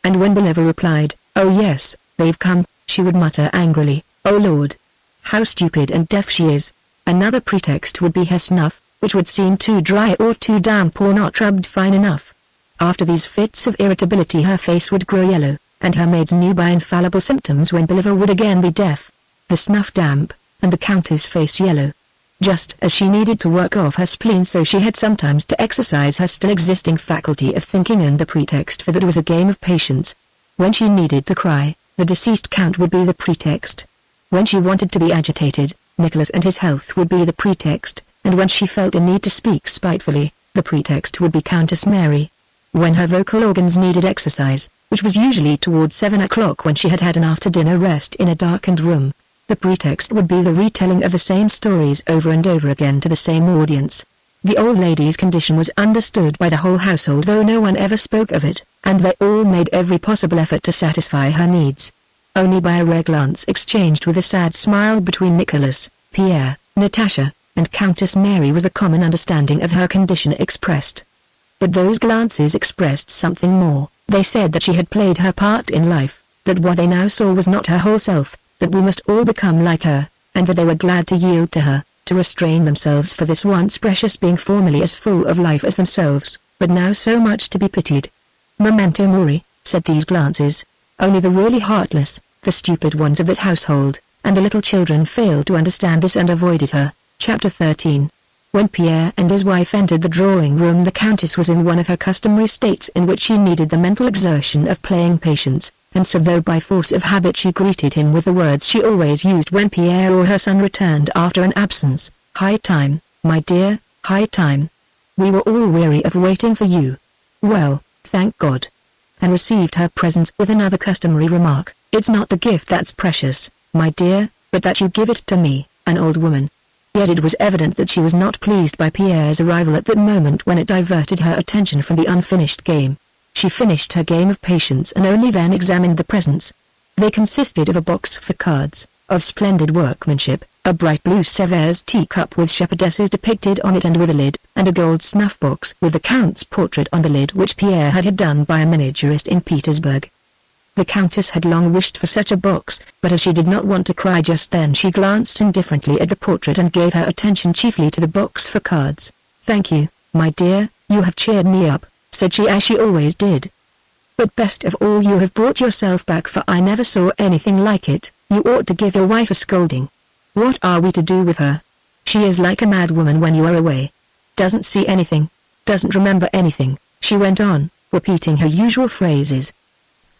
And when the liver replied, "Oh yes, they've come," she would mutter angrily, "Oh Lord, how stupid and deaf she is." Another pretext would be her snuff, which would seem too dry or too damp or not rubbed fine enough. After these fits of irritability her face would grow yellow, and her maids knew by infallible symptoms when the liver would again be deaf. The snuff damp, and the Countess' face yellow. Just as she needed to work off her spleen, so she had sometimes to exercise her still existing faculty of thinking, and the pretext for that was a game of patience. When she needed to cry, the deceased Count would be the pretext. When she wanted to be agitated, Nicholas and his health would be the pretext, and when she felt a need to speak spitefully, the pretext would be Countess Mary. When her vocal organs needed exercise, which was usually toward 7 o'clock when she had had an after-dinner rest in a darkened room, the pretext would be the retelling of the same stories over and over again to the same audience. The old lady's condition was understood by the whole household, though no one ever spoke of it, and they all made every possible effort to satisfy her needs. Only by a rare glance exchanged with a sad smile between Nicholas, Pierre, Natasha, and Countess Mary was the common understanding of her condition expressed. But those glances expressed something more. They said that she had played her part in life, that what they now saw was not her whole self, that we must all become like her, and that they were glad to yield to her, to restrain themselves for this once precious being, formerly as full of life as themselves, but now so much to be pitied. Memento mori, said these glances. Only the really heartless, the stupid ones of that household, and the little children failed to understand this and avoided her. Chapter 13. When Pierre and his wife entered the drawing room, the Countess was in one of her customary states in which she needed the mental exertion of playing patience, and so though by force of habit she greeted him with the words she always used when Pierre or her son returned after an absence, "High time, my dear, high time. We were all weary of waiting for you." "Well, thank God." And received her presents with another customary remark, "It's not the gift that's precious, my dear, but that you give it to me, an old woman." Yet it was evident that she was not pleased by Pierre's arrival at that moment when it diverted her attention from the unfinished game. She finished her game of patience and only then examined the presents. They consisted of a box for cards, of splendid workmanship, a bright blue Sevres teacup with shepherdesses depicted on it and with a lid, and a gold snuff box with the Count's portrait on the lid, which Pierre had done by a miniaturist in Petersburg. The Countess had long wished for such a box, but as she did not want to cry just then, she glanced indifferently at the portrait and gave her attention chiefly to the box for cards. "Thank you, my dear, you have cheered me up," said she as she always did. "But best of all, you have brought yourself back, for I never saw anything like it. You ought to give your wife a scolding. What are we to do with her? She is like a mad woman when you are away. Doesn't see anything, doesn't remember anything," she went on, repeating her usual phrases.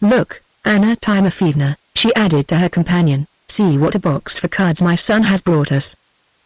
"Look, Anna Timofeevna," she added to her companion, "see what a box for cards my son has brought us."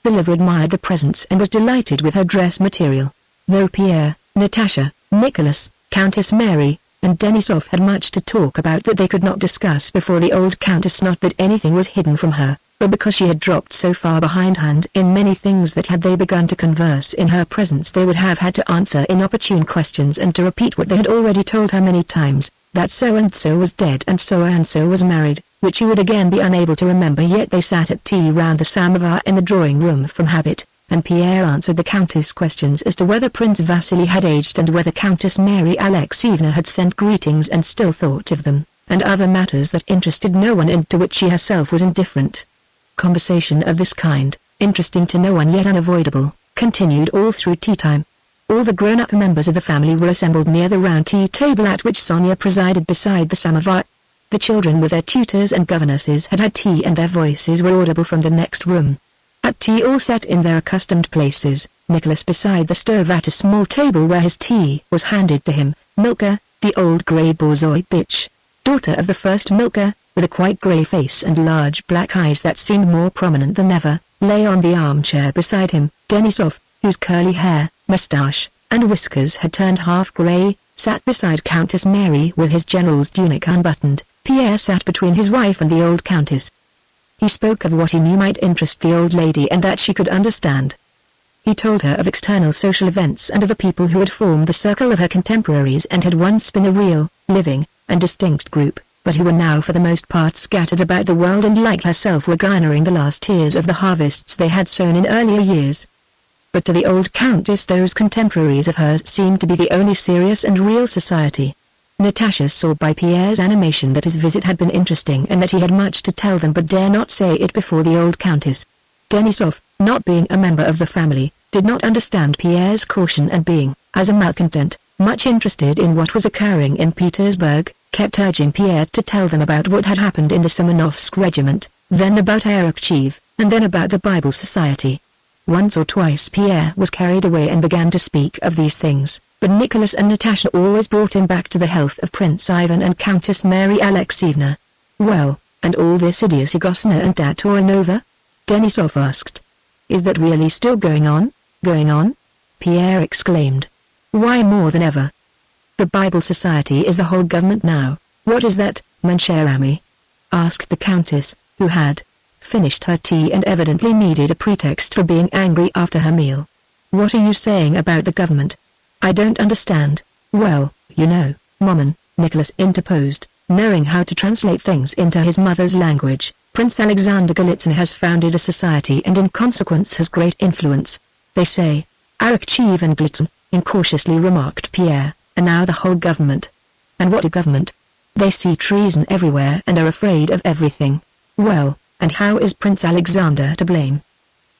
The liver admired the presents and was delighted with her dress material. Though Pierre, Natasha, Nicholas, Countess Mary, and Denisov had much to talk about that they could not discuss before the old Countess, not that anything was hidden from her, but because she had dropped so far behindhand in many things that had they begun to converse in her presence they would have had to answer inopportune questions and to repeat what they had already told her many times, that so-and-so was dead and so-and-so was married, which she would again be unable to remember. Yet they sat at tea round the samovar in the drawing-room from habit, and Pierre answered the Countess' questions as to whether Prince Vasily had aged and whether Countess Mary Alexeyevna had sent greetings and still thought of them, and other matters that interested no one and to which she herself was indifferent. Conversation of this kind, interesting to no one yet unavoidable, continued all through tea time. All the grown-up members of the family were assembled near the round tea table at which Sonia presided beside the samovar. The children with their tutors and governesses had had tea and their voices were audible from the next room. At tea all sat in their accustomed places, Nicholas beside the stove at a small table where his tea was handed to him. Milka, the old grey borzoi bitch, daughter of the first milker, with a quite grey face and large black eyes that seemed more prominent than ever, lay on the armchair beside him. Denisov, whose curly hair, moustache, and whiskers had turned half grey, sat beside Countess Mary with his general's tunic unbuttoned. Pierre sat between his wife and the old countess. He spoke of what he knew might interest the old lady and that she could understand. He told her of external social events and of the people who had formed the circle of her contemporaries and had once been a real, living, and distinct group, but who were now for the most part scattered about the world and like herself were garnering the last tears of the harvests they had sown in earlier years. But to the old countess those contemporaries of hers seemed to be the only serious and real society. Natasha saw by Pierre's animation that his visit had been interesting and that he had much to tell them but dare not say it before the old countess. Denisov, not being a member of the family, did not understand Pierre's caution and being, as a malcontent, much interested in what was occurring in Petersburg, kept urging Pierre to tell them about what had happened in the Semenovsk regiment, then about Arakcheev, and then about the Bible Society. Once or twice Pierre was carried away and began to speak of these things, but Nicholas and Natasha always brought him back to the health of Prince Ivan and Countess Mary Alexeyevna. "Well, and all this idiocy Gosna and Tatoranova?" Denisov asked. "Is that really still going on?" "Going on?" Pierre exclaimed. "Why, more than ever. The Bible Society is the whole government now." "What is that, mon cher ami?" asked the countess, who had finished her tea and evidently needed a pretext for being angry after her meal. "What are you saying about the government? I don't understand." "Well, you know, Maman," Nicholas interposed, knowing how to translate things into his mother's language, "Prince Alexander Golitsyn has founded a society and in consequence has great influence. They say, Arakcheev and Golitsyn," incautiously remarked Pierre, "and now the whole government." "And what a government! They see treason everywhere and are afraid of everything." "Well, and how is Prince Alexander to blame?"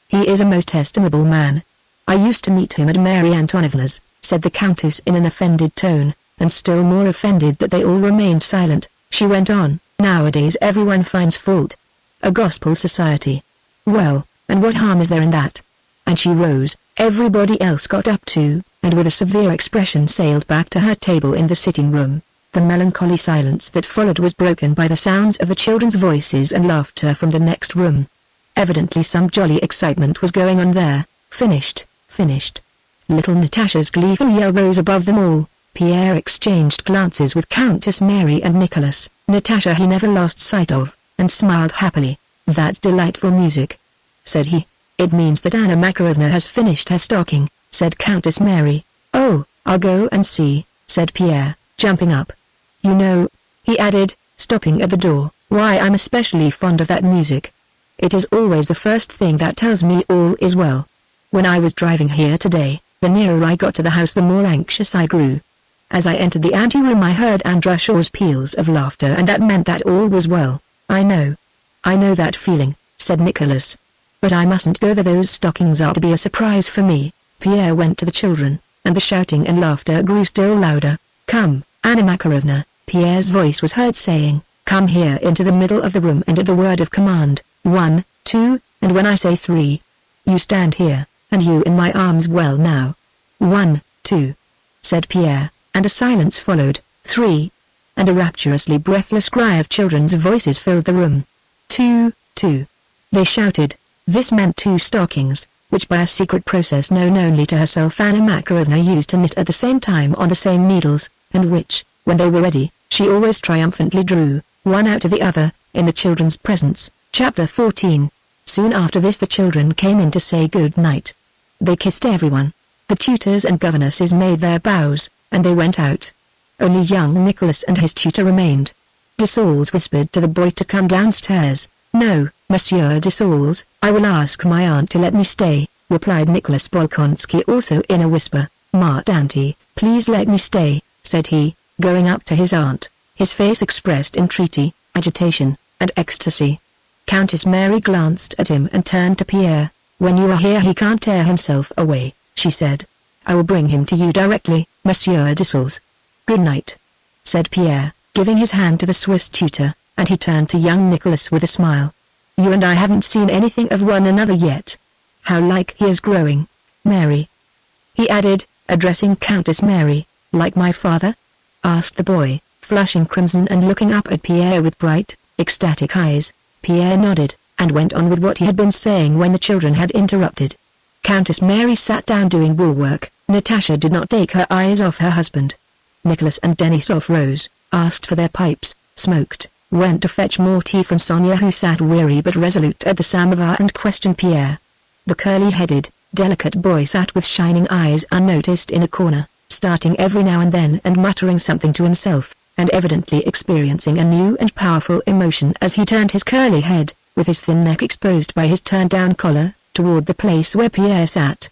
"He is a most estimable man. I used to meet him at Mary Antonovna's," said the countess in an offended tone, and still more offended that they all remained silent, she went on, "Nowadays everyone finds fault. A gospel society. Well, and what harm is there in that?" And she rose, everybody else got up too, and with a severe expression sailed back to her table in the sitting room. The melancholy silence that followed was broken by the sounds of the children's voices and laughter from the next room. Evidently some jolly excitement was going on there. Finished. Little Natasha's gleeful yell rose above them all. Pierre exchanged glances with Countess Mary and Nicholas. Natasha he never lost sight of, and smiled happily. "That's delightful music," said he. "It means that Anna Makarovna has finished her stocking," said Countess Mary. "Oh, I'll go and see," said Pierre, jumping up. "You know," he added, stopping at the door, "why I'm especially fond of that music. It is always the first thing that tells me all is well. When I was driving here today, the nearer I got to the house the more anxious I grew. As I entered the anteroom I heard Andrashaw's peals of laughter and that meant that all was well." I know that feeling," said Nicholas. "But I mustn't go there. Those stockings are to be a surprise for me." Pierre went to the children, and the shouting and laughter grew still louder. "Come, Anna Makarovna," Pierre's voice was heard saying, "come here into the middle of the room and at the word of command, 1, 2, and when I say 3, you stand here, and you in my arms. Well now." 1, 2, said Pierre, and a silence followed. 3, and a rapturously breathless cry of children's voices filled the room. 2, 2. They shouted. This meant 2 stockings, which by a secret process known only to herself Anna Makarovna used to knit at the same time on the same needles, and which, when they were ready, she always triumphantly drew, one out of the other, in the children's presence. Chapter 14. Soon after this the children came in to say good night. They kissed everyone. The tutors and governesses made their bows, and they went out. Only young Nicholas and his tutor remained. Dessalles whispered to the boy to come downstairs. "No, Monsieur Dessalles, I will ask my aunt to let me stay," replied Nicholas Bolkonsky also in a whisper. "Ma Auntie, please let me stay," said he, going up to his aunt. His face expressed entreaty, agitation, and ecstasy. Countess Mary glanced at him and turned to Pierre. When you are here he can't tear himself away, she said. I will bring him to you directly, Monsieur Dessels. Good night, said Pierre, giving his hand to the Swiss tutor, and he turned to young Nicholas with a smile. You and I haven't seen anything of one another yet. How like he is growing, Mary, he added, addressing Countess Mary. Like my father? Asked the boy, flushing crimson and looking up at Pierre with bright, ecstatic eyes. Pierre nodded, and went on with what he had been saying when the children had interrupted. Countess Mary sat down doing woolwork. Natasha did not take her eyes off her husband. Nicholas and Denisov rose, asked for their pipes, smoked, went to fetch more tea from Sonia who sat weary but resolute at the samovar and questioned Pierre. The curly-headed, delicate boy sat with shining eyes unnoticed in a corner, starting every now and then and muttering something to himself, and evidently experiencing a new and powerful emotion as he turned his curly head, with his thin neck exposed by his turned-down collar, toward the place where Pierre sat.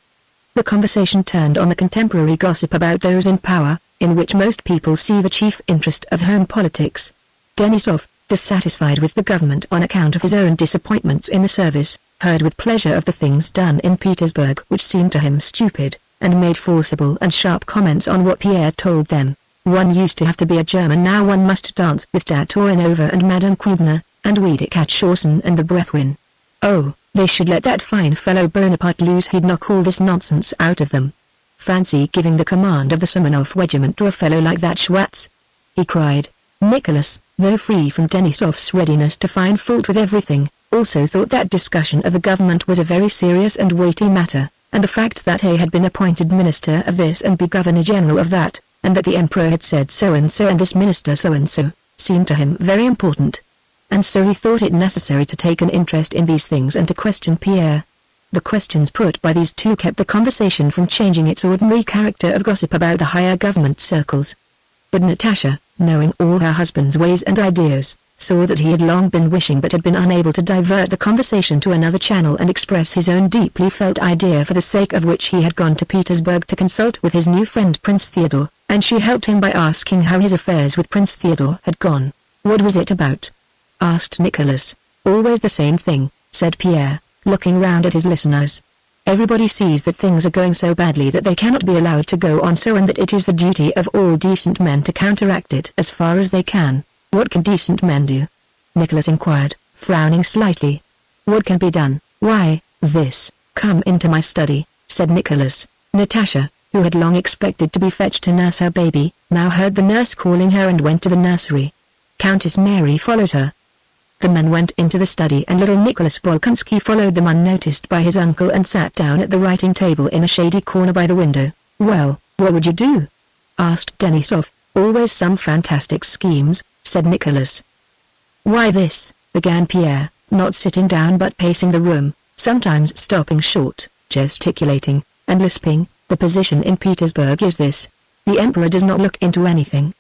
The conversation turned on the contemporary gossip about those in power, in which most people see the chief interest of home politics. Denisov, dissatisfied with the government on account of his own disappointments in the service, heard with pleasure of the things done in Petersburg which seemed to him stupid, and made forcible and sharp comments on what Pierre told them. One used to have to be a German, now one must dance with Tatorinova and Madame Kubner, and Wiedeck at Chaussen and the Brethwin. Oh, they should let that fine fellow Bonaparte loose, he'd knock all this nonsense out of them. Fancy giving the command of the Simonov regiment to a fellow like that Schwartz, he cried. Nicholas, though free from Denisov's readiness to find fault with everything, also thought that discussion of the government was a very serious and weighty matter, and the fact that A had been appointed minister of this and B governor-general of that, and that the emperor had said so-and-so and this minister so-and-so, seemed to him very important. And so he thought it necessary to take an interest in these things and to question Pierre. The questions put by these two kept the conversation from changing its ordinary character of gossip about the higher government circles. But Natasha, knowing all her husband's ways and ideas, saw that he had long been wishing but had been unable to divert the conversation to another channel and express his own deeply felt idea for the sake of which he had gone to Petersburg to consult with his new friend Prince Theodore, and she helped him by asking how his affairs with Prince Theodore had gone. What was it about? Asked Nicholas. Always the same thing, said Pierre, looking round at his listeners. Everybody sees that things are going so badly that they cannot be allowed to go on so, and that it is the duty of all decent men to counteract it as far as they can. What can decent men do? Nicholas inquired, frowning slightly. What can be done? Why, this. Come into my study, said Nicholas. Natasha, who had long expected to be fetched to nurse her baby, now heard the nurse calling her and went to the nursery. Countess Mary followed her. The men went into the study and little Nicholas Bolkonsky followed them unnoticed by his uncle and sat down at the writing table in a shady corner by the window. Well, what would you do? Asked Denisov. Always some fantastic schemes, said Nicholas. Why this, began Pierre, not sitting down but pacing the room, sometimes stopping short, gesticulating, and lisping. The position in Petersburg is this. The emperor does not look into anything.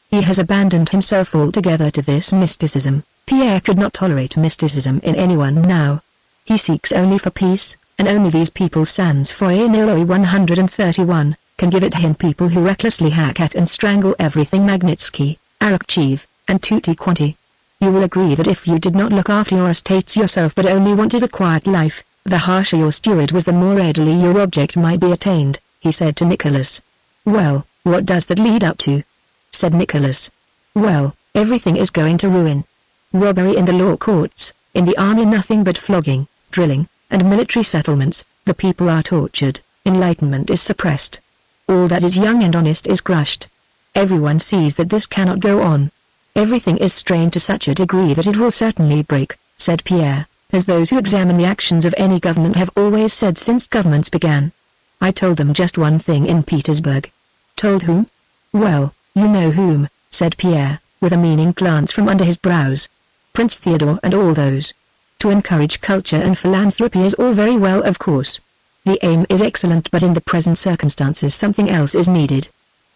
He has abandoned himself altogether to this mysticism. Pierre could not tolerate mysticism in anyone now. He seeks only for peace, and only these people sans foi nihilo 131, can give it him, people who recklessly hack at and strangle everything Magnitsky, Arakcheev, and tutti quanti. You will agree that if you did not look after your estates yourself but only wanted a quiet life, the harsher your steward was the more readily your object might be attained, he said to Nicholas. Well, what does that lead up to? Said Nicholas. Well, everything is going to ruin. Robbery in the law courts, in the army nothing but flogging, drilling, and military settlements. The people are tortured, enlightenment is suppressed. All that is young and honest is crushed. Everyone sees that this cannot go on. Everything is strained to such a degree that it will certainly break, said Pierre, as those who examine the actions of any government have always said since governments began. I told them just one thing in Petersburg. Told whom? Well, you know whom, said Pierre, with a meaning glance from under his brows. Prince Theodore and all those. To encourage culture and philanthropy is all very well, of course. The aim is excellent, but in the present circumstances something else is needed.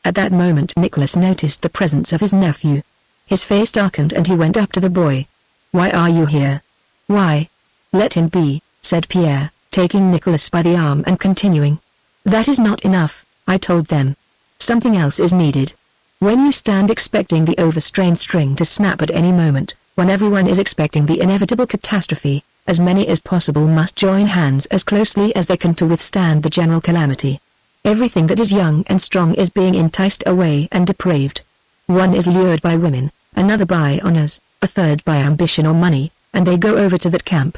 At that moment Nicholas noticed the presence of his nephew. His face darkened and he went up to the boy. Why are you here? Why? Let him be, said Pierre, taking Nicholas by the arm and continuing. That is not enough, I told them. Something else is needed. When you stand expecting the overstrained string to snap at any moment, when everyone is expecting the inevitable catastrophe, as many as possible must join hands as closely as they can to withstand the general calamity. Everything that is young and strong is being enticed away and depraved. One is lured by women, another by honors, a third by ambition or money, and they go over to that camp.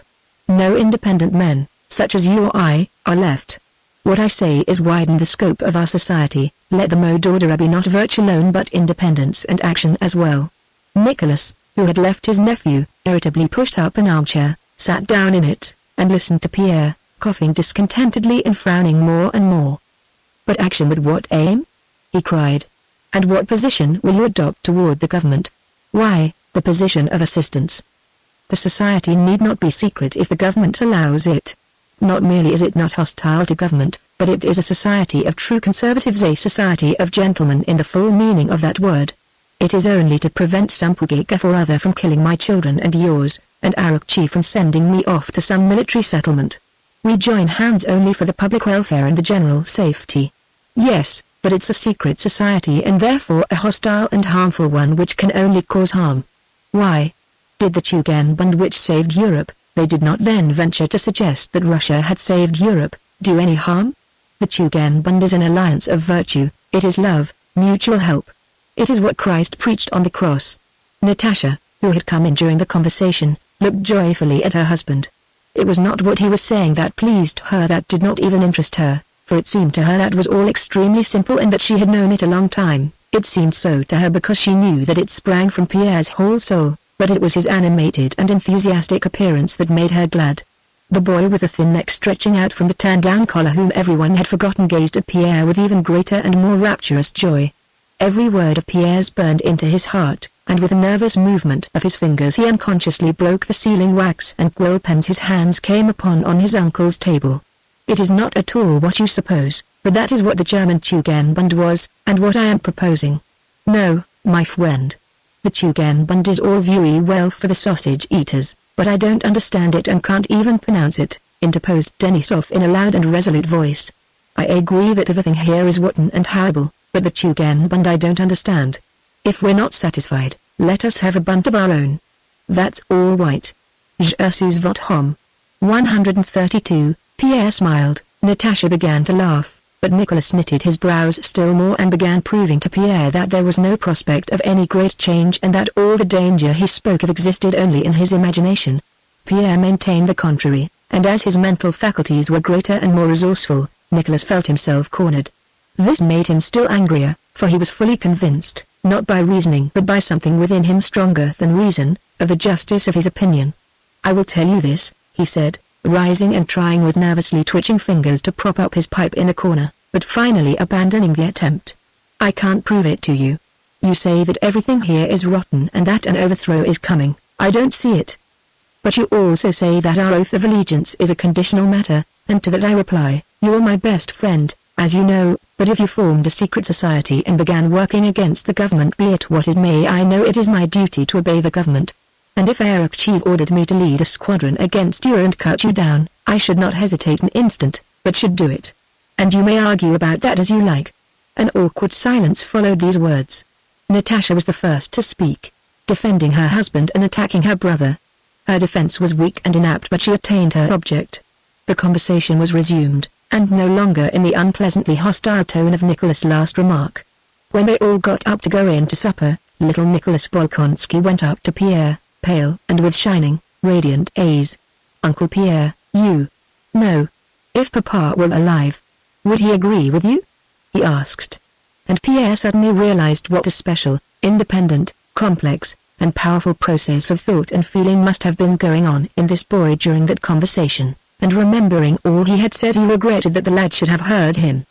No independent men, such as you or I, are left. What I say is widen the scope of our society, let the mode order be not virtue alone but independence and action as well. Nicholas, who had left his nephew, irritably pushed up an armchair, sat down in it, and listened to Pierre, coughing discontentedly and frowning more and more. But action with what aim? He cried. And what position will you adopt toward the government? Why, the position of assistance. The society need not be secret if the government allows it. Not merely is it not hostile to government, but it is a society of true conservatives, a society of gentlemen in the full meaning of that word. It is only to prevent some Pugigaf or other from killing my children and yours, and Arukchi from sending me off to some military settlement. We join hands only for the public welfare and the general safety. Yes, but it's a secret society and therefore a hostile and harmful one which can only cause harm. Why? Did the Tugendbund which saved Europe, they did not then venture to suggest that Russia had saved Europe, do any harm? The Tugendbund is an alliance of virtue, it is love, mutual help. It is what Christ preached on the cross. Natasha, who had come in during the conversation, looked joyfully at her husband. It was not what he was saying that pleased her, that did not even interest her, for it seemed to her that was all extremely simple and that she had known it a long time. It seemed so to her because she knew that it sprang from Pierre's whole soul, but it was his animated and enthusiastic appearance that made her glad. The boy with the thin neck stretching out from the turned-down collar, whom everyone had forgotten, gazed at Pierre with even greater and more rapturous joy. Every word of Pierre's burned into his heart, and with a nervous movement of his fingers he unconsciously broke the sealing wax and quill pens his hands came upon on his uncle's table. It is not at all what you suppose, but that is what the German Tugendbund was, and what I am proposing. No, my friend. The Tugendbund is all very well for the sausage eaters, but I don't understand it and can't even pronounce it, interposed Denisov in a loud and resolute voice. I agree that everything here is rotten and horrible, but the Tugendbund I don't understand. If we're not satisfied, let us have a bund of our own. That's all right. Je suis votre homme. 132, Pierre smiled. Natasha began to laugh, but Nicholas knitted his brows still more and began proving to Pierre that there was no prospect of any great change and that all the danger he spoke of existed only in his imagination. Pierre maintained the contrary, and as his mental faculties were greater and more resourceful, Nicholas felt himself cornered. This made him still angrier, for he was fully convinced, not by reasoning but by something within him stronger than reason, of the justice of his opinion. I will tell you this, he said, rising and trying with nervously twitching fingers to prop up his pipe in a corner, but finally abandoning the attempt. I can't prove it to you. You say that everything here is rotten and that an overthrow is coming. I don't see it. But you also say that our oath of allegiance is a conditional matter, and to that I reply, you're my best friend, as you know, but if you formed a secret society and began working against the government, be it what it may, I know it is my duty to obey the government. And if Arukchi ordered me to lead a squadron against you and cut you down, I should not hesitate an instant, but should do it. And you may argue about that as you like. An awkward silence followed these words. Natasha was the first to speak, defending her husband and attacking her brother. Her defense was weak and inapt, but she attained her object. The conversation was resumed, and no longer in the unpleasantly hostile tone of Nicholas' last remark. When they all got up to go in to supper, little Nicholas Bolkonsky went up to Pierre, pale and with shining, radiant eyes. Uncle Pierre, you know, if Papa were alive, would he agree with you? He asked. And Pierre suddenly realized what a special, independent, complex, and powerful process of thought and feeling must have been going on in this boy during that conversation, and remembering all he had said he regretted that the lad should have heard him.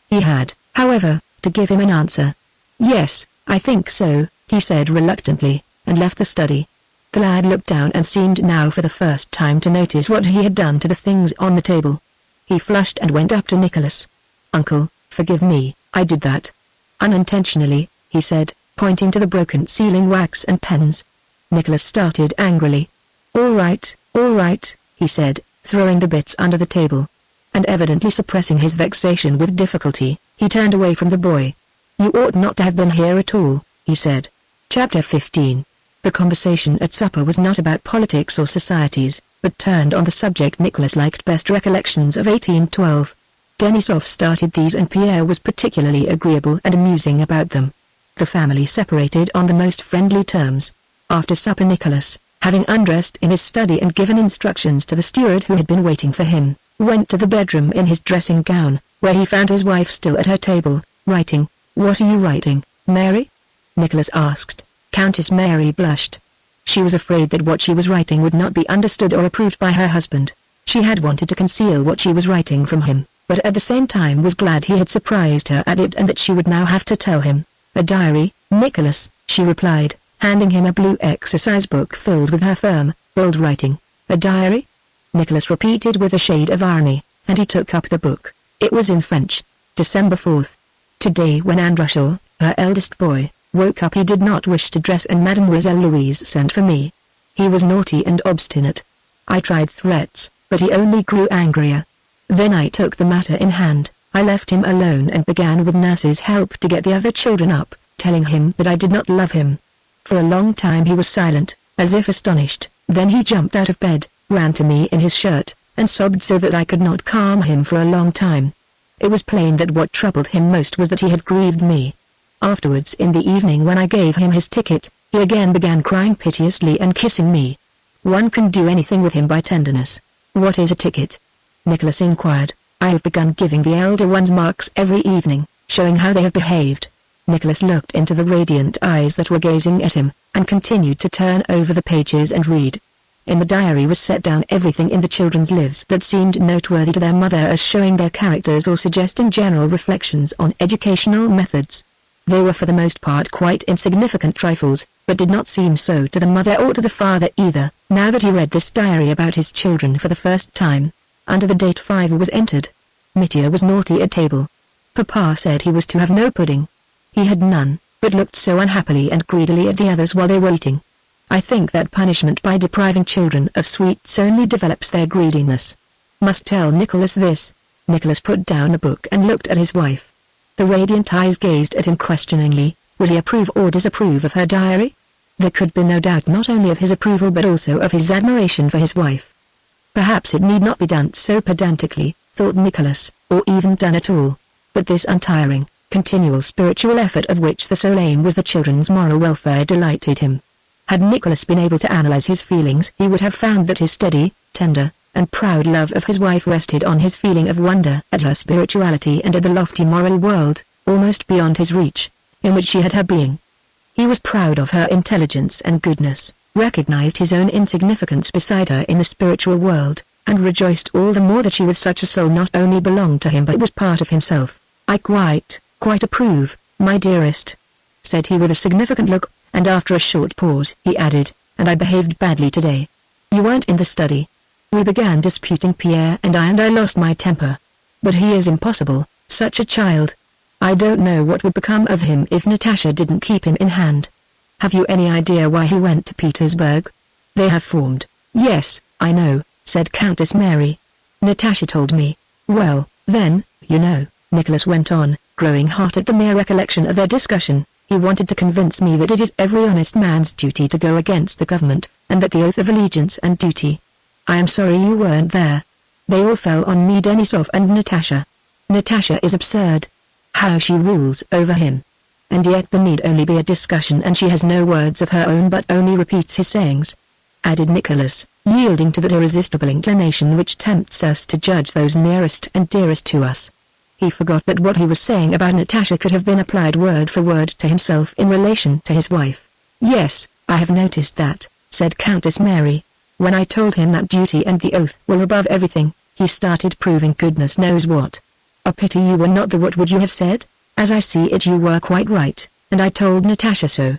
He had, however, to give him an answer. Yes, I think so, he said reluctantly, and left the study. The lad looked down and seemed now for the first time to notice what he had done to the things on the table. He flushed and went up to Nicholas. Uncle, forgive me, I did that. Unintentionally, he said, pointing to the broken sealing wax and pens. Nicholas started angrily. All right, he said, throwing the bits under the table. And evidently suppressing his vexation with difficulty, he turned away from the boy. You ought not to have been here at all, he said. Chapter 15. The conversation at supper was not about politics or societies, but turned on the subject Nicholas liked best, recollections of 1812. Denisov started these and Pierre was particularly agreeable and amusing about them. The family separated on the most friendly terms. After supper Nicholas, having undressed in his study and given instructions to the steward who had been waiting for him, went to the bedroom in his dressing gown, where he found his wife still at her table, writing. "What are you writing, Mary?" Nicholas asked. Countess Mary blushed. She was afraid that what she was writing would not be understood or approved by her husband. She had wanted to conceal what she was writing from him, but at the same time was glad he had surprised her at it and that she would now have to tell him. "A diary, Nicholas," she replied, handing him a blue exercise book filled with her firm, bold writing. "A diary?" Nicholas repeated with a shade of irony, and he took up the book. It was in French. December 4th. Today when Andrushaw, her eldest boy, woke up he did not wish to dress and Mademoiselle Louise sent for me. He was naughty and obstinate. I tried threats, but he only grew angrier. Then I took the matter in hand. I left him alone and began with nurse's help to get the other children up, telling him that I did not love him. For a long time he was silent, as if astonished. Then he jumped out of bed, ran to me in his shirt, and sobbed so that I could not calm him for a long time. It was plain that what troubled him most was that he had grieved me. Afterwards in the evening when I gave him his ticket, he again began crying piteously and kissing me. One can do anything with him by tenderness. "What is a ticket?" Nicholas inquired. "I have begun giving the elder ones marks every evening, showing how they have behaved." Nicholas looked into the radiant eyes that were gazing at him, and continued to turn over the pages and read. In the diary was set down everything in the children's lives that seemed noteworthy to their mother as showing their characters or suggesting general reflections on educational methods. They were for the most part quite insignificant trifles, but did not seem so to the mother or to the father either, now that he read this diary about his children for the first time. Under the date 5 was entered. Mitya was naughty at table. Papa said he was to have no pudding. He had none, but looked so unhappily and greedily at the others while they were eating. I think that punishment by depriving children of sweets only develops their greediness. Must tell Nicholas this. Nicholas put down the book and looked at his wife. The radiant eyes gazed at him questioningly. Will he approve or disapprove of her diary? There could be no doubt not only of his approval but also of his admiration for his wife. Perhaps it need not be done so pedantically, thought Nicholas, or even done at all. But this untiring, continual spiritual effort of which the sole aim was the children's moral welfare delighted him. Had Nicholas been able to analyze his feelings he would have found that his steady, tender, and proud love of his wife rested on his feeling of wonder at her spirituality and at the lofty moral world, almost beyond his reach, in which she had her being. He was proud of her intelligence and goodness, recognized his own insignificance beside her in the spiritual world, and rejoiced all the more that she with such a soul not only belonged to him but was part of himself. "I quite approve, my dearest," said he with a significant look, and after a short pause he added, "and I behaved badly today. You weren't in the study. We began disputing Pierre and I lost my temper. But he is impossible, such a child. I don't know what would become of him if Natasha didn't keep him in hand. Have you any idea why he went to Petersburg?" "They have formed." "Yes, I know," said Countess Mary. "Natasha told me." "Well, then, you know," Nicholas went on, growing hot at the mere recollection of their discussion, "he wanted to convince me that it is every honest man's duty to go against the government, and that the oath of allegiance and duty. I am sorry you weren't there. They all fell on me, Denisov and Natasha. Natasha is absurd. How she rules over him. And yet there need only be a discussion and she has no words of her own but only repeats his sayings," added Nicholas, yielding to that irresistible inclination which tempts us to judge those nearest and dearest to us. He forgot that what he was saying about Natasha could have been applied word for word to himself in relation to his wife. "Yes, I have noticed that," said Countess Mary. "When I told him that duty and the oath were above everything, he started proving goodness knows what. A pity you were not there. What would you have said? As I see it you were quite right, and I told Natasha so.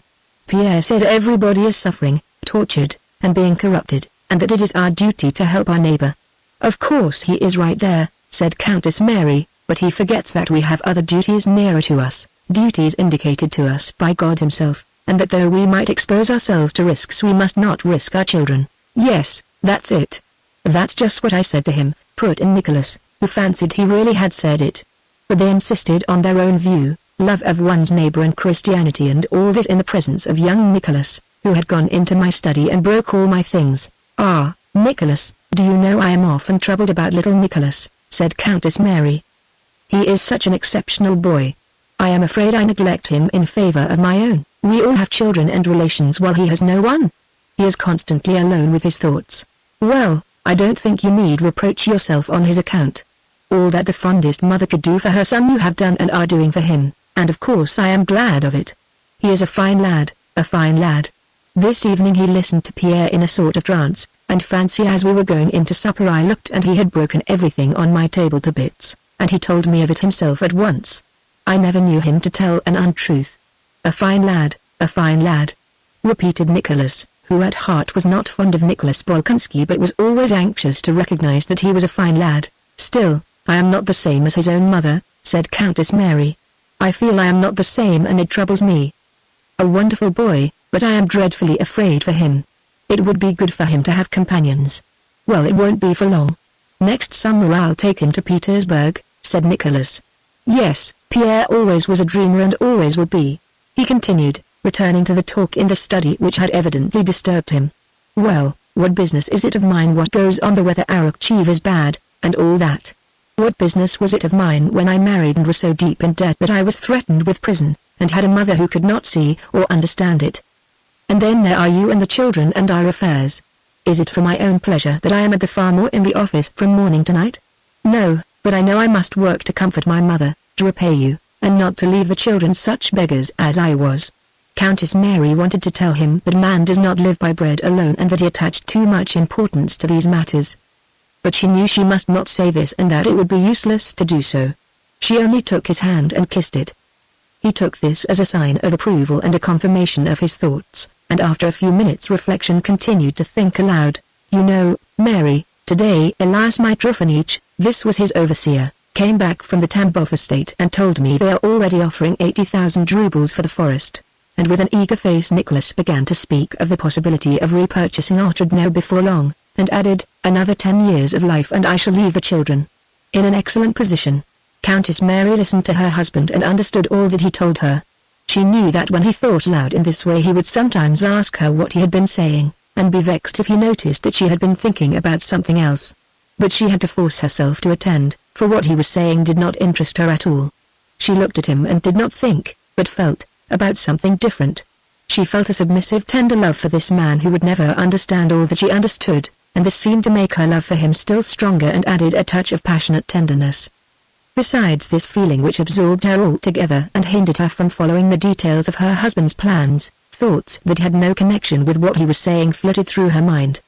Pierre said everybody is suffering, tortured, and being corrupted, and that it is our duty to help our neighbor." "Of course he is right there," said Countess Mary, "but he forgets that we have other duties nearer to us, duties indicated to us by God himself, and that though we might expose ourselves to risks we must not risk our children." "Yes, that's it." "That's just what I said to him," put in Nicholas, who fancied he really had said it. But they insisted on their own view, love of one's neighbor and Christianity, and all this in the presence of young Nicholas, who had gone into my study and broke all my things. "Ah, Nicholas, do you know I am often troubled about little Nicholas," said Countess Mary. "He is such an exceptional boy. I am afraid I neglect him in favor of my own. We all have children and relations while he has no one. He is constantly alone with his thoughts. Well, I don't think you need reproach yourself on his account. All that the fondest mother could do for her son you have done and are doing for him, and of course I am glad of it. He is a fine lad, a fine lad." This evening he listened to Pierre in a sort of trance, and fancy as we were going into supper I looked and he had broken everything on my table to bits, and he told me of it himself at once. I never knew him to tell an untruth. "A fine lad, a fine lad," repeated Nicholas, who at heart was not fond of Nicholas Bolkonsky but was always anxious to recognize that he was a fine lad. "Still, I am not the same as his own mother," said Countess Mary. "I feel I am not the same and it troubles me. A wonderful boy, but I am dreadfully afraid for him. It would be good for him to have companions." "Well, it won't be for long. Next summer I'll take him to Petersburg," said Nicholas. "Yes, Pierre always was a dreamer and always will be," he continued, returning to the talk in the study which had evidently disturbed him. "Well, what business is it of mine what goes on the whether Arakcheev is bad, and all that? What business was it of mine when I married and was so deep in debt that I was threatened with prison, and had a mother who could not see or understand it? And then there are you and the children and our affairs. Is it for my own pleasure that I am at the farm or in the office from morning to night? No, but I know I must work to comfort my mother, to repay you, and not to leave the children such beggars as I was." Countess Mary wanted to tell him that man does not live by bread alone and that he attached too much importance to these matters. But she knew she must not say this and that it would be useless to do so. She only took his hand and kissed it. He took this as a sign of approval and a confirmation of his thoughts, and after a few minutes' reflection continued to think aloud. "You know, Mary, today Elias Mitrofanich, this was his overseer, came back from the Tambov estate and told me they are already offering 80,000 rubles for the forest." And with an eager face Nicholas began to speak of the possibility of repurchasing Otradno before long, and added, "Another 10 years of life and I shall leave the children in an excellent position." Countess Mary listened to her husband and understood all that he told her. She knew that when he thought aloud in this way he would sometimes ask her what he had been saying, and be vexed if he noticed that she had been thinking about something else. But she had to force herself to attend, for what he was saying did not interest her at all. She looked at him and did not think, but felt, about something different. She felt a submissive tender love for this man who would never understand all that she understood, and this seemed to make her love for him still stronger and added a touch of passionate tenderness. Besides this feeling which absorbed her altogether and hindered her from following the details of her husband's plans, thoughts that had no connection with what he was saying flitted through her mind.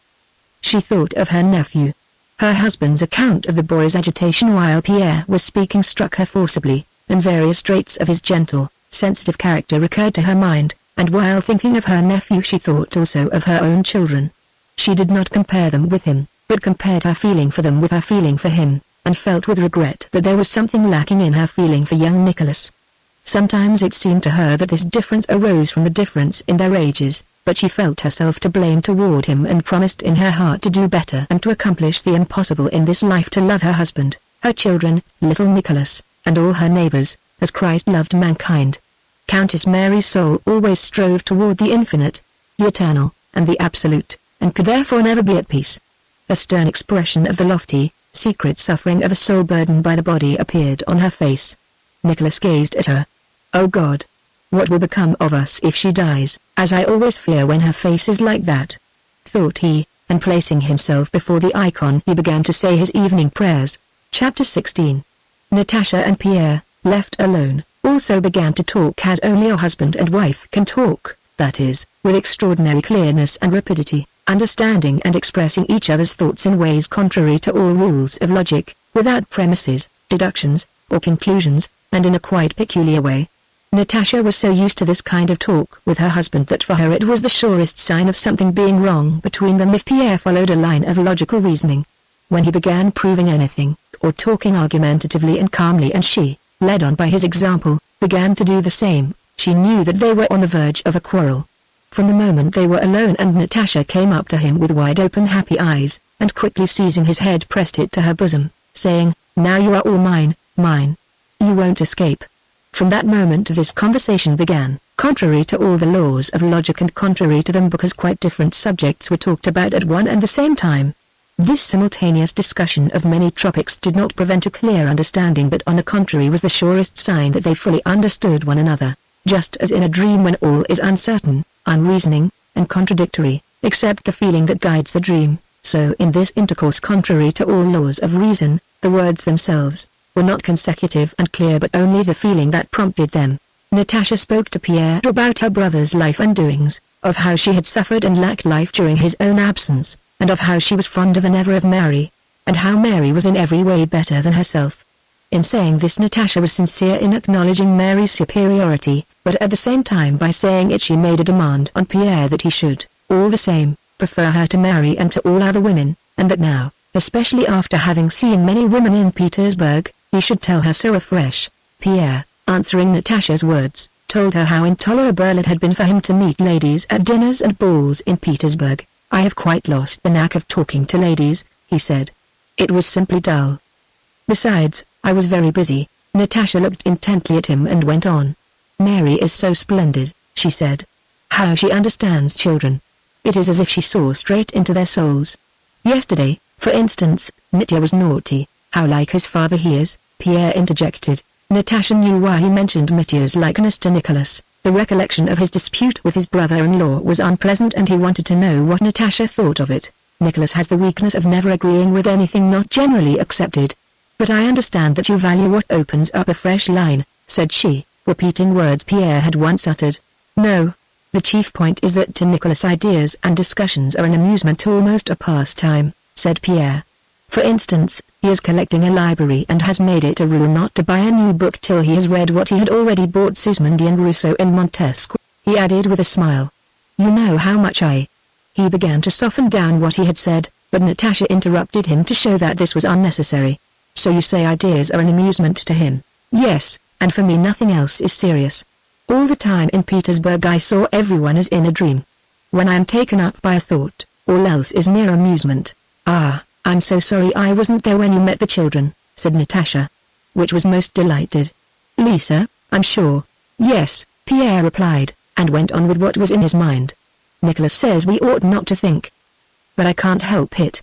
She thought of her nephew. Her husband's account of the boy's agitation while Pierre was speaking struck her forcibly, and various traits of his gentle, sensitive character recurred to her mind, and while thinking of her nephew she thought also of her own children. She did not compare them with him, but compared her feeling for them with her feeling for him, and felt with regret that there was something lacking in her feeling for young Nicholas. Sometimes it seemed to her that this difference arose from the difference in their ages, but she felt herself to blame toward him and promised in her heart to do better and to accomplish the impossible in this life, to love her husband, her children, little Nicholas, and all her neighbors, as Christ loved mankind. Countess Mary's soul always strove toward the infinite, the eternal, and the absolute, and could therefore never be at peace. A stern expression of the lofty, secret suffering of a soul burdened by the body appeared on her face. Nicholas gazed at her. "Oh God! What will become of us if she dies, as I always fear when her face is like that?" thought he, and placing himself before the icon he began to say his evening prayers. Chapter 16. Natasha and Pierre, left alone, also began to talk as only a husband and wife can talk, that is, with extraordinary clearness and rapidity, understanding and expressing each other's thoughts in ways contrary to all rules of logic, without premises, deductions, or conclusions, and in a quite peculiar way. Natasha was so used to this kind of talk with her husband that for her it was the surest sign of something being wrong between them if Pierre followed a line of logical reasoning. When he began proving anything, or talking argumentatively and calmly, and she, led on by his example, began to do the same, she knew that they were on the verge of a quarrel. From the moment they were alone and Natasha came up to him with wide-open happy eyes, and quickly seizing his head pressed it to her bosom, saying, "Now you are all mine, mine. You won't escape." From that moment this conversation began, contrary to all the laws of logic and contrary to them because quite different subjects were talked about at one and the same time. This simultaneous discussion of many topics did not prevent a clear understanding, but on the contrary was the surest sign that they fully understood one another. Just as in a dream when all is uncertain, unreasoning, and contradictory, except the feeling that guides the dream, so in this intercourse contrary to all laws of reason, the words themselves were not consecutive and clear but only the feeling that prompted them. Natasha spoke to Pierre about her brother's life and doings, of how she had suffered and lacked life during his own absence, and of how she was fonder than ever of Mary, and how Mary was in every way better than herself. In saying this Natasha was sincere in acknowledging Mary's superiority, but at the same time by saying it she made a demand on Pierre that he should, all the same, prefer her to Mary and to all other women, and that now, especially after having seen many women in Petersburg, he should tell her so afresh. Pierre, answering Natasha's words, told her how intolerable it had been for him to meet ladies at dinners and balls in Petersburg. "I have quite lost the knack of talking to ladies," he said. "It was simply dull. Besides, I was very busy." Natasha looked intently at him and went on. "Mary is so splendid," she said. "How she understands children. It is as if she saw straight into their souls. Yesterday, for instance, Mitya was naughty." "How like his father he is," Pierre interjected. Natasha knew why he mentioned Mitya's likeness to Nicholas. The recollection of his dispute with his brother-in-law was unpleasant and he wanted to know what Natasha thought of it. "Nicholas has the weakness of never agreeing with anything not generally accepted. But I understand that you value what opens up a fresh line," said she, repeating words Pierre had once uttered. "No. The chief point is that to Nicholas ideas and discussions are an amusement, almost a pastime," said Pierre. "For instance, he is collecting a library and has made it a rule not to buy a new book till he has read what he had already bought, Sismondi and Rousseau and Montesquieu," he added with a smile. "You know how much I—" He began to soften down what he had said, but Natasha interrupted him to show that this was unnecessary. "So you say ideas are an amusement to him?" "Yes, and for me nothing else is serious. All the time in Petersburg I saw everyone as in a dream. When I am taken up by a thought, all else is mere amusement." "Ah, I'm so sorry I wasn't there when you met the children," said Natasha. "Which was most delighted?" "Lisa, I'm sure." "Yes," Pierre replied, and went on with what was in his mind. "Nicholas says we ought not to think. But I can't help it.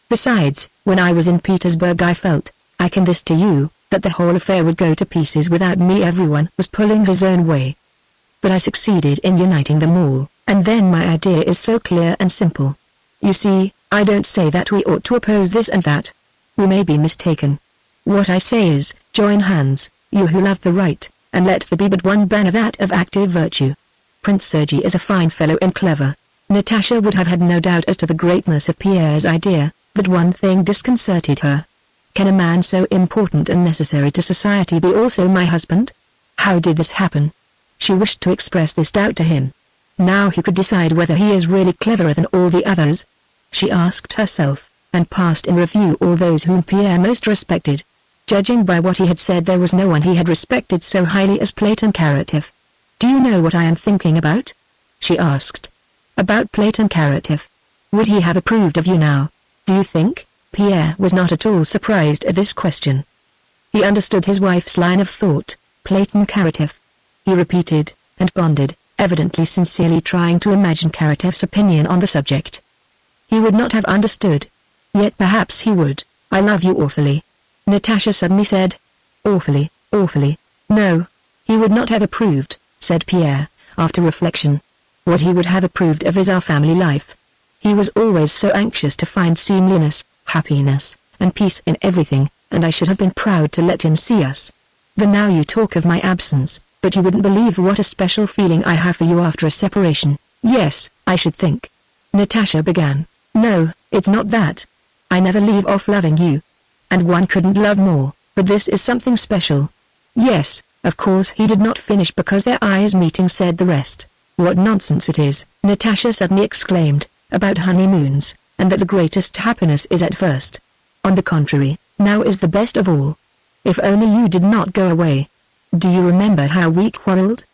Besides, when I was in Petersburg I felt, I can this to you, that the whole affair would go to pieces without me. Everyone was pulling his own way. But I succeeded in uniting them all, and then my idea is so clear and simple. You see, I don't say that we ought to oppose this and that. We may be mistaken. What I say is, join hands, you who love the right, and let there be but one banner, that of active virtue. Prince Sergei is a fine fellow and clever." Natasha would have had no doubt as to the greatness of Pierre's idea, but one thing disconcerted her. "Can a man so important and necessary to society be also my husband? How did this happen?" She wished to express this doubt to him. Now he could decide whether he is really cleverer than all the others. She asked herself, and passed in review all those whom Pierre most respected. Judging by what he had said, there was no one he had respected so highly as Platon Karatev. "Do you know what I am thinking about?" she asked. "About Platon Karatev? Would he have approved of you now, do you think?" Pierre was not at all surprised at this question. He understood his wife's line of thought. Platon Karatev. He repeated, and pondered, evidently sincerely trying to imagine Karatev's opinion on the subject. He would not have understood. Yet perhaps he would. "I love you awfully," Natasha suddenly said. "Awfully, awfully." "No, he would not have approved," said Pierre, after reflection. "What he would have approved of is our family life. He was always so anxious to find seemliness, happiness, and peace in everything, and I should have been proud to let him see us. Then now you talk of my absence, but you wouldn't believe what a special feeling I have for you after a separation." "Yes, I should think," Natasha began. "No, it's not that. I never leave off loving you. And one couldn't love more, but this is something special." "Yes, of course." He did not finish because their eyes meeting said the rest. "What nonsense it is," Natasha suddenly exclaimed, "about honeymoons, and that the greatest happiness is at first. On the contrary, now is the best of all. If only you did not go away. Do you remember how we quarreled?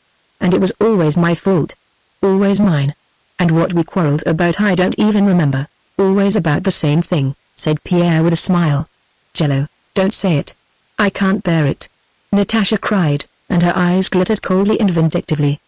And it was always my fault. Always mine. And what we quarreled about I don't even remember. Always about the same thing," said Pierre with a smile. "Jello, don't say it. I can't bear it," Natasha cried, and her eyes glittered coldly and vindictively.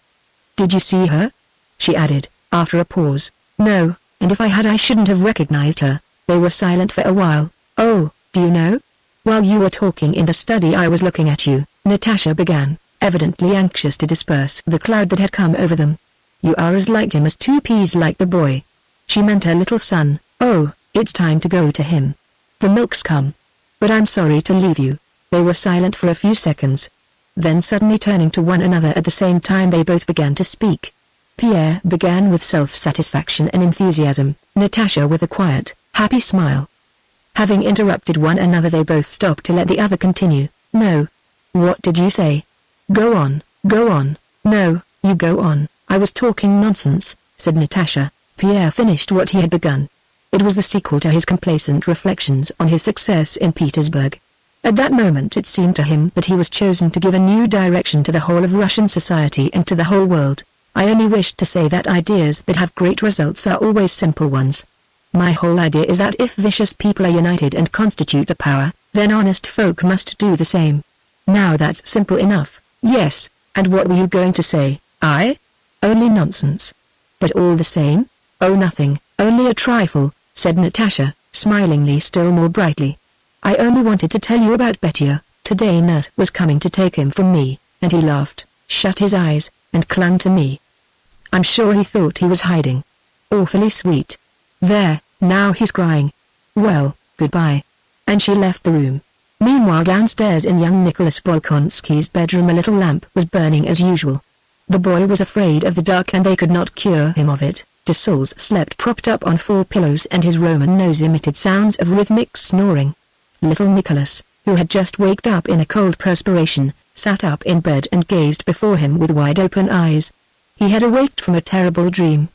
Did you see her?" she added, after a pause. "No, and if I had I shouldn't have recognized her." They were silent for a while. "Oh, do you know? While you were talking in the study I was looking at you," Natasha began, evidently anxious to disperse the cloud that had come over them. "You are as like him as two peas like the boy." She meant her little son. "Oh, it's time to go to him. The milk's come. But I'm sorry to leave you." They were silent for a few seconds. Then suddenly turning to one another at the same time they both began to speak. Pierre began with self-satisfaction and enthusiasm, Natasha with a quiet, happy smile. Having interrupted one another they both stopped to let the other continue. "No. What did you say? Go on, go on." "No, you go on. I was talking nonsense," said Natasha. Pierre finished what he had begun. It was the sequel to his complacent reflections on his success in Petersburg. At that moment it seemed to him that he was chosen to give a new direction to the whole of Russian society and to the whole world. "I only wished to say that ideas that have great results are always simple ones. My whole idea is that if vicious people are united and constitute a power, then honest folk must do the same. Now that's simple enough." "Yes, and what were you going to say?" "I? Only nonsense." "But all the same?" "Oh nothing, only a trifle," said Natasha, smilingly still more brightly. "I only wanted to tell you about Petya. Today Nurse was coming to take him from me, and he laughed, shut his eyes, and clung to me. I'm sure he thought he was hiding. Awfully sweet. There, now he's crying. Well, goodbye." And she left the room. Meanwhile downstairs in young Nicholas Bolkonsky's bedroom a little lamp was burning as usual. The boy was afraid of the dark and they could not cure him of it. De Saules slept propped up on 4 pillows and his Roman nose emitted sounds of rhythmic snoring. Little Nicholas, who had just waked up in a cold perspiration, sat up in bed and gazed before him with wide-open eyes. He had awaked from a terrible dream.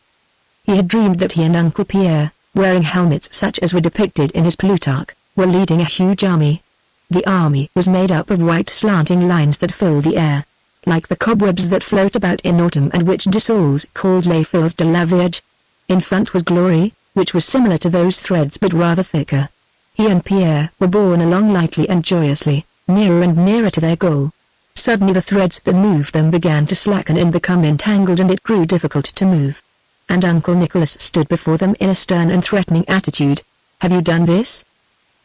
He had dreamed that he and Uncle Pierre, wearing helmets such as were depicted in his Plutarch, were leading a huge army. The army was made up of white slanting lines that filled the air, like the cobwebs that float about in autumn and which de Saules called les fils de la Vierge. In front was glory, which was similar to those threads but rather thicker. He and Pierre were borne along lightly and joyously, nearer and nearer to their goal. Suddenly the threads that moved them began to slacken and become entangled and it grew difficult to move. And Uncle Nicholas stood before them in a stern and threatening attitude. "Have you done this?"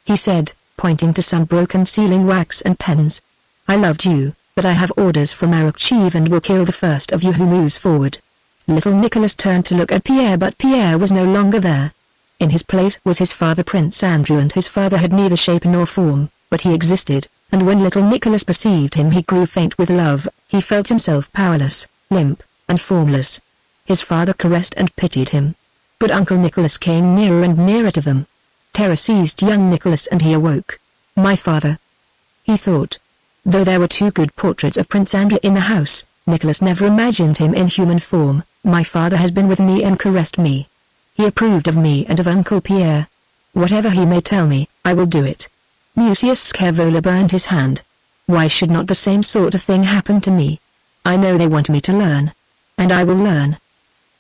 he said, pointing to some broken sealing wax and pens. "I loved you, but I have orders from Arakchev and will kill the first of you who moves forward." Little Nicholas turned to look at Pierre but Pierre was no longer there. In his place was his father Prince Andrew and his father had neither shape nor form, but he existed, and when little Nicholas perceived him he grew faint with love, he felt himself powerless, limp, and formless. His father caressed and pitied him. But Uncle Nicholas came nearer and nearer to them. Terror seized young Nicholas and he awoke. "My father," he thought. Though there were 2 good portraits of Prince Andrew in the house, Nicholas never imagined him in human form. "My father has been with me and caressed me. He approved of me and of Uncle Pierre. Whatever he may tell me, I will do it." Musius Scaevola burned his hand. "Why should not the same sort of thing happen to me? I know they want me to learn. And I will learn.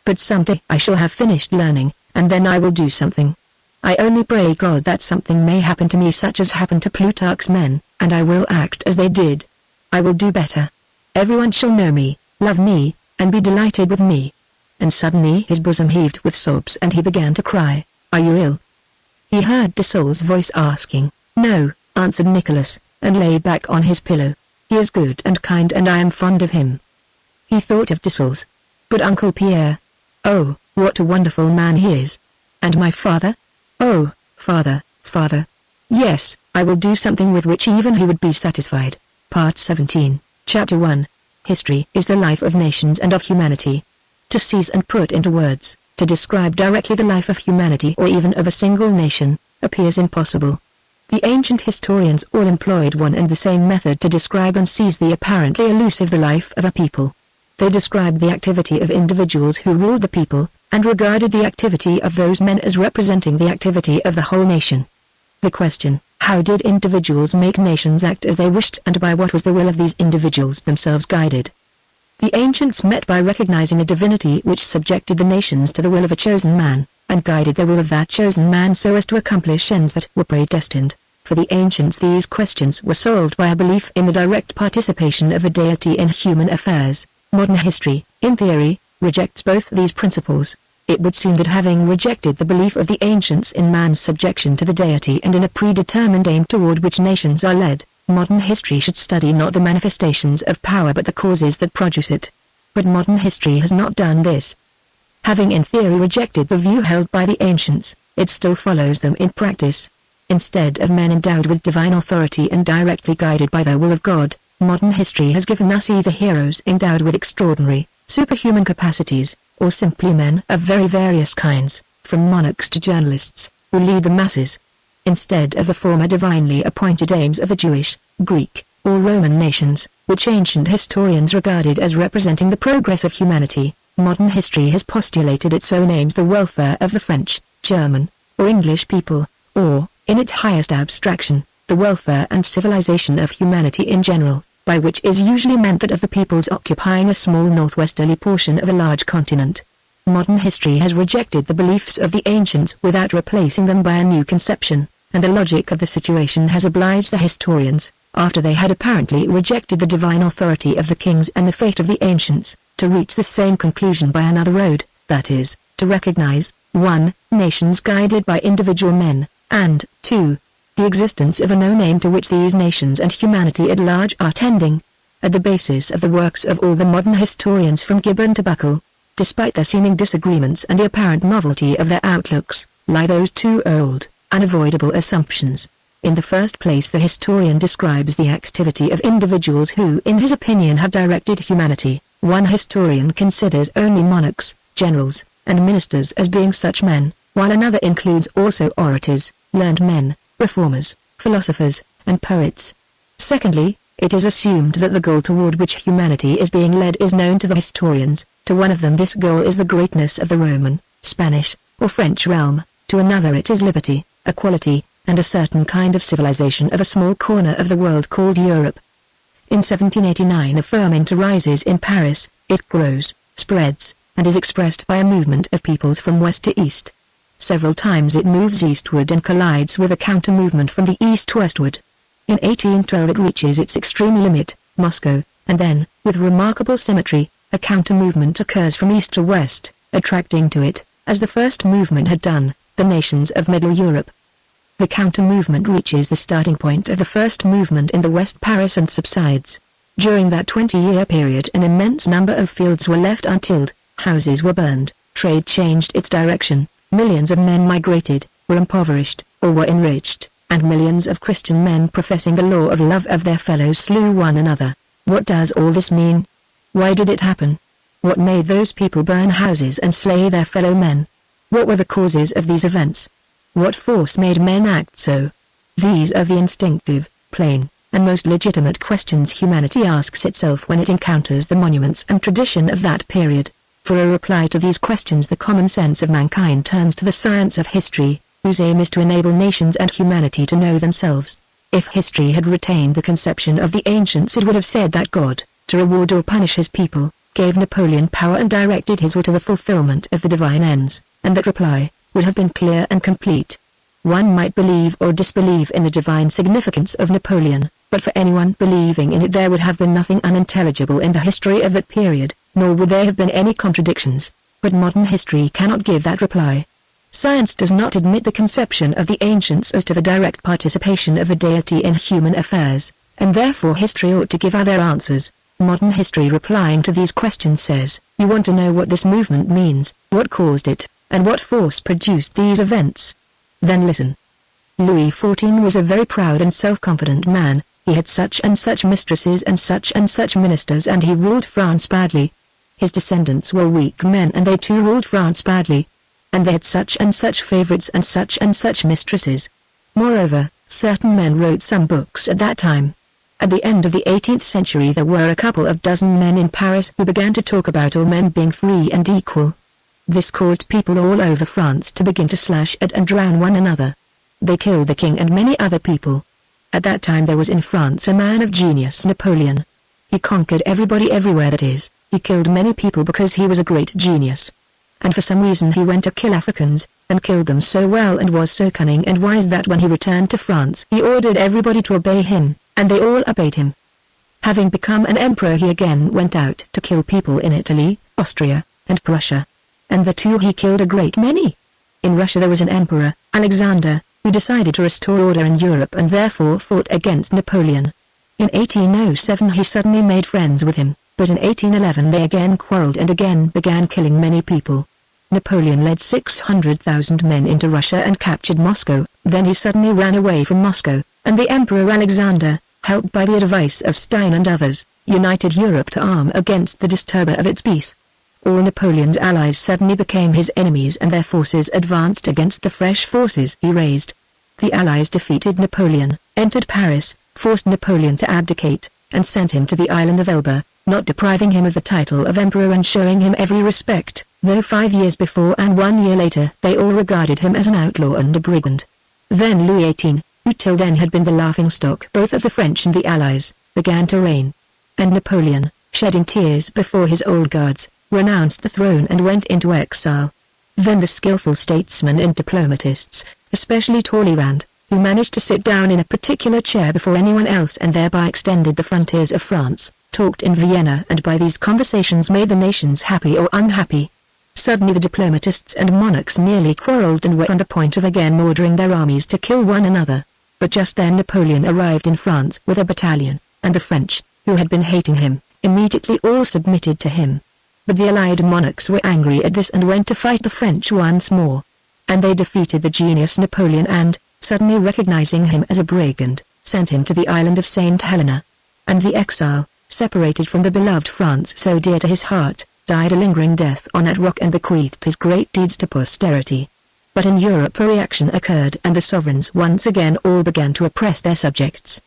But someday I shall have finished learning, and then I will do something. I only pray God that something may happen to me such as happened to Plutarch's men, and I will act as they did. I will do better. Everyone shall know me, love me, and be delighted with me." And suddenly his bosom heaved with sobs and he began to cry. "Are you ill?" he heard de Saules' voice asking. "No," answered Nicholas, and lay back on his pillow. "He is good and kind and I am fond of him." He thought of de Saules. But Uncle Pierre. Oh, what a wonderful man he is. And my father? Oh, father, father. Yes, I will do something with which even he would be satisfied. Part 17, Chapter 1. History is the life of nations and of humanity. To seize and put into words, to describe directly the life of humanity or even of a single nation, appears impossible. The ancient historians all employed one and the same method to describe and seize the apparently elusive the life of a people. They described the activity of individuals who ruled the people, and regarded the activity of those men as representing the activity of the whole nation. The question, how did individuals make nations act as they wished and by what was the will of these individuals themselves guided? The ancients met by recognizing a divinity which subjected the nations to the will of a chosen man, and guided the will of that chosen man so as to accomplish ends that were predestined. For the ancients these questions were solved by a belief in the direct participation of a deity in human affairs. Modern history, in theory, rejects both these principles. It would seem that having rejected the belief of the ancients in man's subjection to the deity and in a predetermined aim toward which nations are led, modern history should study not the manifestations of power but the causes that produce it. But modern history has not done this. Having in theory rejected the view held by the ancients, it still follows them in practice. Instead of men endowed with divine authority and directly guided by the will of God, modern history has given us either heroes endowed with extraordinary, superhuman capacities, or simply men of very various kinds, from monarchs to journalists, who lead the masses. Instead of the former divinely appointed aims of the Jewish, Greek, or Roman nations, which ancient historians regarded as representing the progress of humanity, modern history has postulated its own aims: the welfare of the French, German, or English people, or, in its highest abstraction, the welfare and civilization of humanity in general, by which is usually meant that of the peoples occupying a small northwesterly portion of a large continent. Modern history has rejected the beliefs of the ancients without replacing them by a new conception, and the logic of the situation has obliged the historians, after they had apparently rejected the divine authority of the kings and the fate of the ancients, to reach the same conclusion by another road, that is, to recognize, 1. Nations guided by individual men, and, 2. The existence of a known aim to which these nations and humanity at large are tending. At the basis of the works of all the modern historians from Gibbon to Buckle, despite their seeming disagreements and the apparent novelty of their outlooks, lie those two old, unavoidable assumptions. In the first place, the historian describes the activity of individuals who in his opinion have directed humanity. One historian considers only monarchs, generals, and ministers as being such men, while another includes also orators, learned men, reformers, philosophers, and poets. Secondly, it is assumed that the goal toward which humanity is being led is known to the historians. To one of them this goal is the greatness of the Roman, Spanish, or French realm, to another it is liberty, equality, and a certain kind of civilization of a small corner of the world called Europe. In 1789 a ferment arises in Paris, it grows, spreads, and is expressed by a movement of peoples from west to east. Several times it moves eastward and collides with a counter-movement from the east westward. In 1812 it reaches its extreme limit, Moscow, and then, with remarkable symmetry, a counter-movement occurs from east to west, attracting to it, as the first movement had done, the nations of Middle Europe. The counter-movement reaches the starting point of the first movement in the West Paris and subsides. During that 20-year period an immense number of fields were left untilled, houses were burned, trade changed its direction, millions of men migrated, were impoverished, or were enriched, and millions of Christian men professing the law of love of their fellows slew one another. What does all this mean? Why did it happen? What made those people burn houses and slay their fellow men? What were the causes of these events? What force made men act so? These are the instinctive, plain, and most legitimate questions humanity asks itself when it encounters the monuments and tradition of that period. For a reply to these questions the common sense of mankind turns to the science of history, whose aim is to enable nations and humanity to know themselves. If history had retained the conception of the ancients it would have said that God, to reward or punish his people, gave Napoleon power and directed his will to the fulfillment of the divine ends, and that reply would have been clear and complete. One might believe or disbelieve in the divine significance of Napoleon, but for anyone believing in it there would have been nothing unintelligible in the history of that period, nor would there have been any contradictions. But modern history cannot give that reply. Science does not admit the conception of the ancients as to the direct participation of the deity in human affairs, and therefore history ought to give other answers. Modern history replying to these questions says, you want to know what this movement means, what caused it, and what force produced these events. Then listen. Louis XIV was a very proud and self-confident man. He had such and such mistresses and such ministers, and he ruled France badly. His descendants were weak men and they too ruled France badly. And they had such and such favorites and such mistresses. Moreover, certain men wrote some books at that time. At the end of the 18th century there were a couple of dozen men in Paris who began to talk about all men being free and equal. This caused people all over France to begin to slash at and drown one another. They killed the king and many other people. At that time there was in France a man of genius, Napoleon. He conquered everybody everywhere, that is, he killed many people because he was a great genius. And for some reason he went to kill Africans, and killed them so well and was so cunning and wise that when he returned to France he ordered everybody to obey him, and they all obeyed him. Having become an emperor, he again went out to kill people in Italy, Austria, and Prussia. And the two he killed a great many. In Russia there was an emperor, Alexander, who decided to restore order in Europe and therefore fought against Napoleon. In 1807 he suddenly made friends with him, but in 1811 they again quarreled and again began killing many people. Napoleon led 600,000 men into Russia and captured Moscow, then he suddenly ran away from Moscow, and the Emperor Alexander, helped by the advice of Stein and others, united Europe to arm against the disturber of its peace. All Napoleon's allies suddenly became his enemies and their forces advanced against the fresh forces he raised. The allies defeated Napoleon, entered Paris, forced Napoleon to abdicate, and sent him to the island of Elba, not depriving him of the title of emperor and showing him every respect, though 5 years before and 1 year later they all regarded him as an outlaw and a brigand. Then Louis XVIII, who till then had been the laughingstock both of the French and the Allies, began to reign. And Napoleon, shedding tears before his old guards, renounced the throne and went into exile. Then the skillful statesmen and diplomatists, especially Talleyrand, who managed to sit down in a particular chair before anyone else and thereby extended the frontiers of France, talked in Vienna and by these conversations made the nations happy or unhappy. Suddenly the diplomatists and monarchs nearly quarreled and were on the point of again ordering their armies to kill one another. But just then Napoleon arrived in France with a battalion, and the French, who had been hating him, immediately all submitted to him. But the allied monarchs were angry at this and went to fight the French once more. And they defeated the genius Napoleon and, suddenly recognizing him as a brigand, sent him to the island of St. Helena. And the exile, separated from the beloved France so dear to his heart, died a lingering death on that rock and bequeathed his great deeds to posterity. But in Europe a reaction occurred and the sovereigns once again all began to oppress their subjects.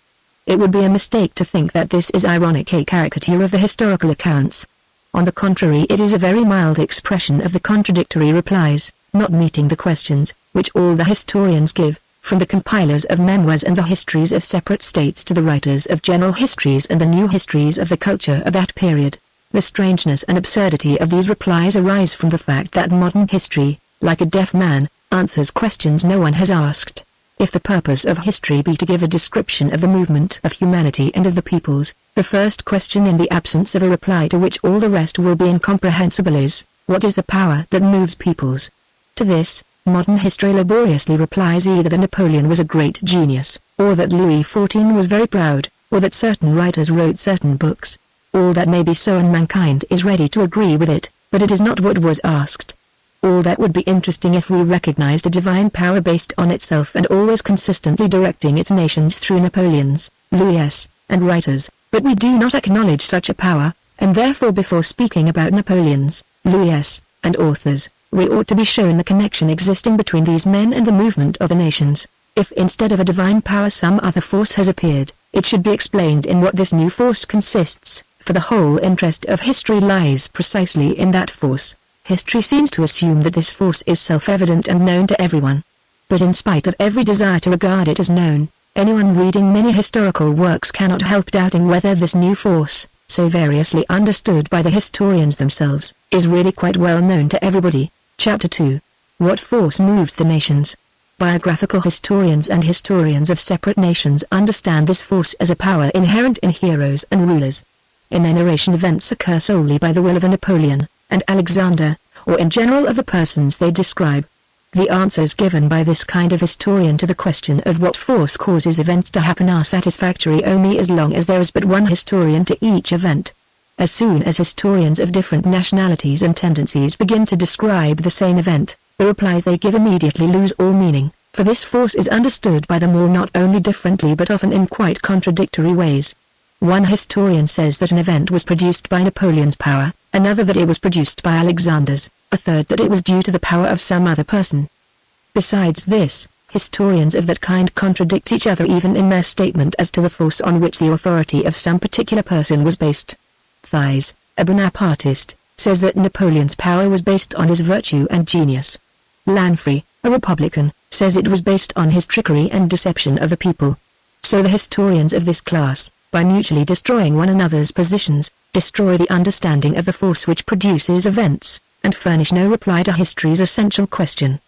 It would be a mistake to think that this is ironic a caricature of the historical accounts. On the contrary, it is a very mild expression of the contradictory replies, not meeting the questions, which all the historians give, from the compilers of memoirs and the histories of separate states to the writers of general histories and the new histories of the culture of that period. The strangeness and absurdity of these replies arise from the fact that modern history, like a deaf man, answers questions no one has asked. If the purpose of history be to give a description of the movement of humanity and of the peoples, the first question in the absence of a reply to which all the rest will be incomprehensible is, what is the power that moves peoples? To this, modern history laboriously replies either that Napoleon was a great genius, or that Louis XIV was very proud, or that certain writers wrote certain books. All that may be so and mankind is ready to agree with it, but it is not what was asked. All that would be interesting if we recognized a divine power based on itself and always consistently directing its nations through Napoleons, Louis, and writers, but we do not acknowledge such a power, and therefore before speaking about Napoleons, Louis, and authors, we ought to be shown the connection existing between these men and the movement of the nations. If instead of a divine power some other force has appeared, it should be explained in what this new force consists, for the whole interest of history lies precisely in that force. History seems to assume that this force is self-evident and known to everyone. But in spite of every desire to regard it as known, anyone reading many historical works cannot help doubting whether this new force, so variously understood by the historians themselves, is really quite well known to everybody. Chapter 2. What force moves the nations? Biographical historians and historians of separate nations understand this force as a power inherent in heroes and rulers. In their narration events occur solely by the will of a Napoleon, and Alexander, or in general of the persons they describe. The answers given by this kind of historian to the question of what force causes events to happen are satisfactory only as long as there is but one historian to each event. As soon as historians of different nationalities and tendencies begin to describe the same event, the replies they give immediately lose all meaning, for this force is understood by them all not only differently but often in quite contradictory ways. One historian says that an event was produced by Napoleon's power, another that it was produced by Alexander's, a third that it was due to the power of some other person. Besides this, historians of that kind contradict each other even in their statement as to the force on which the authority of some particular person was based. Thies, a Bonapartist, says that Napoleon's power was based on his virtue and genius. Lanfrey, a Republican, says it was based on his trickery and deception of the people. So the historians of this class, by mutually destroying one another's positions, destroy the understanding of the force which produces events, and furnish no reply to history's essential question.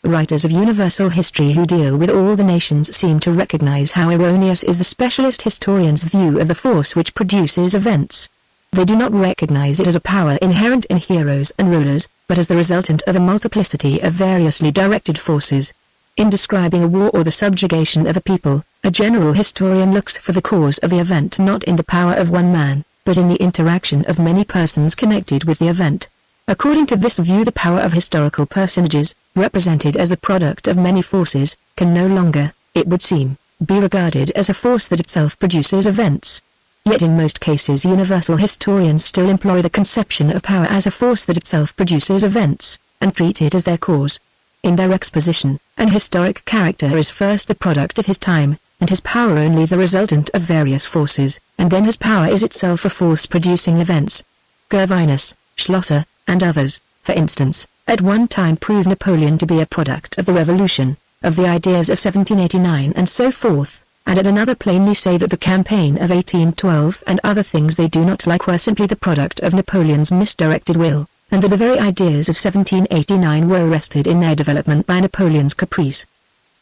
Writers of universal history who deal with all the nations seem to recognize how erroneous is the specialist historian's view of the force which produces events. They do not recognize it as a power inherent in heroes and rulers, but as the resultant of a multiplicity of variously directed forces. In describing a war or the subjugation of a people, a general historian looks for the cause of the event not in the power of one man, but in the interaction of many persons connected with the event. According to this view, the power of historical personages, represented as the product of many forces, can no longer, it would seem, be regarded as a force that itself produces events. Yet in most cases universal historians still employ the conception of power as a force that itself produces events, and treat it as their cause. In their exposition, an historic character is first the product of his time, and his power only the resultant of various forces, and then his power is itself a force producing events. Gervinus, Schlosser, and others, for instance, at one time prove Napoleon to be a product of the Revolution, of the ideas of 1789 and so forth, and at another plainly say that the campaign of 1812 and other things they do not like were simply the product of Napoleon's misdirected will, and that the very ideas of 1789 were arrested in their development by Napoleon's caprice.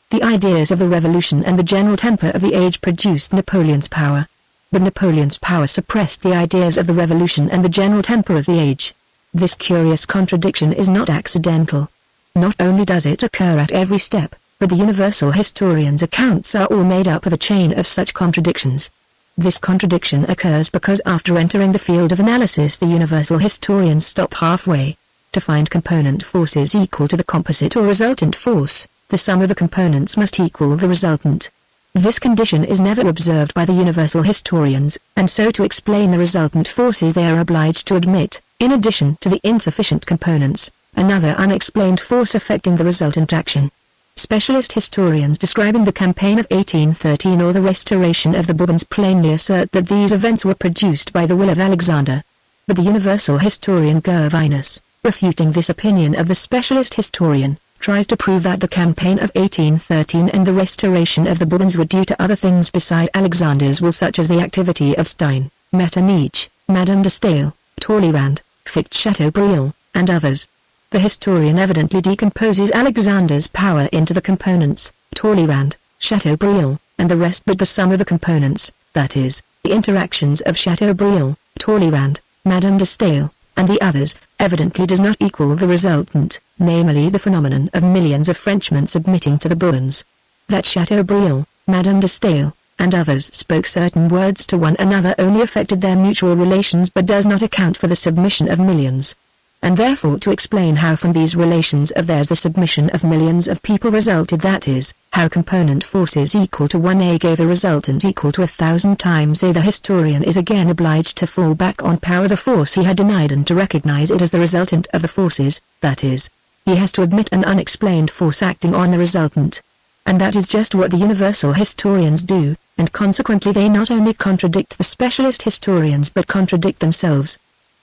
The ideas of the Revolution and the general temper of the age produced Napoleon's power. But Napoleon's power suppressed the ideas of the Revolution and the general temper of the age. This curious contradiction is not accidental. Not only does it occur at every step, but the universal historian's accounts are all made up of a chain of such contradictions. This contradiction occurs because after entering the field of analysis the universal historians stop halfway. To find component forces equal to the composite or resultant force, the sum of the components must equal the resultant. This condition is never observed by the universal historians, and so to explain the resultant forces they are obliged to admit, in addition to the insufficient components, another unexplained force affecting the resultant action. Specialist historians describing the campaign of 1813 or the restoration of the Bourbons plainly assert that these events were produced by the will of Alexander. But the universal historian Gervinus, refuting this opinion of the specialist historian, tries to prove that the campaign of 1813 and the restoration of the Bourbons were due to other things beside Alexander's will, such as the activity of Stein, Metternich, Madame de Stael, Talleyrand, Fichte, Chateaubriand, and others. The historian evidently decomposes Alexander's power into the components, Talleyrand, Chateaubriand, and the rest, but the sum of the components, that is, the interactions of Chateaubriand, Talleyrand, Madame de Stael, and the others, evidently does not equal the resultant, namely the phenomenon of millions of Frenchmen submitting to the Bourbons. That Chateaubriand, Madame de Stael, and others spoke certain words to one another only affected their mutual relations but does not account for the submission of millions. And therefore to explain how from these relations of theirs the submission of millions of people resulted, that is, how component forces equal to 1A gave a resultant equal to 1,000 times A, the historian is again obliged to fall back on power, the force he had denied, and to recognize it as the resultant of the forces, that is, he has to admit an unexplained force acting on the resultant. And that is just what the universal historians do, and consequently they not only contradict the specialist historians but contradict themselves.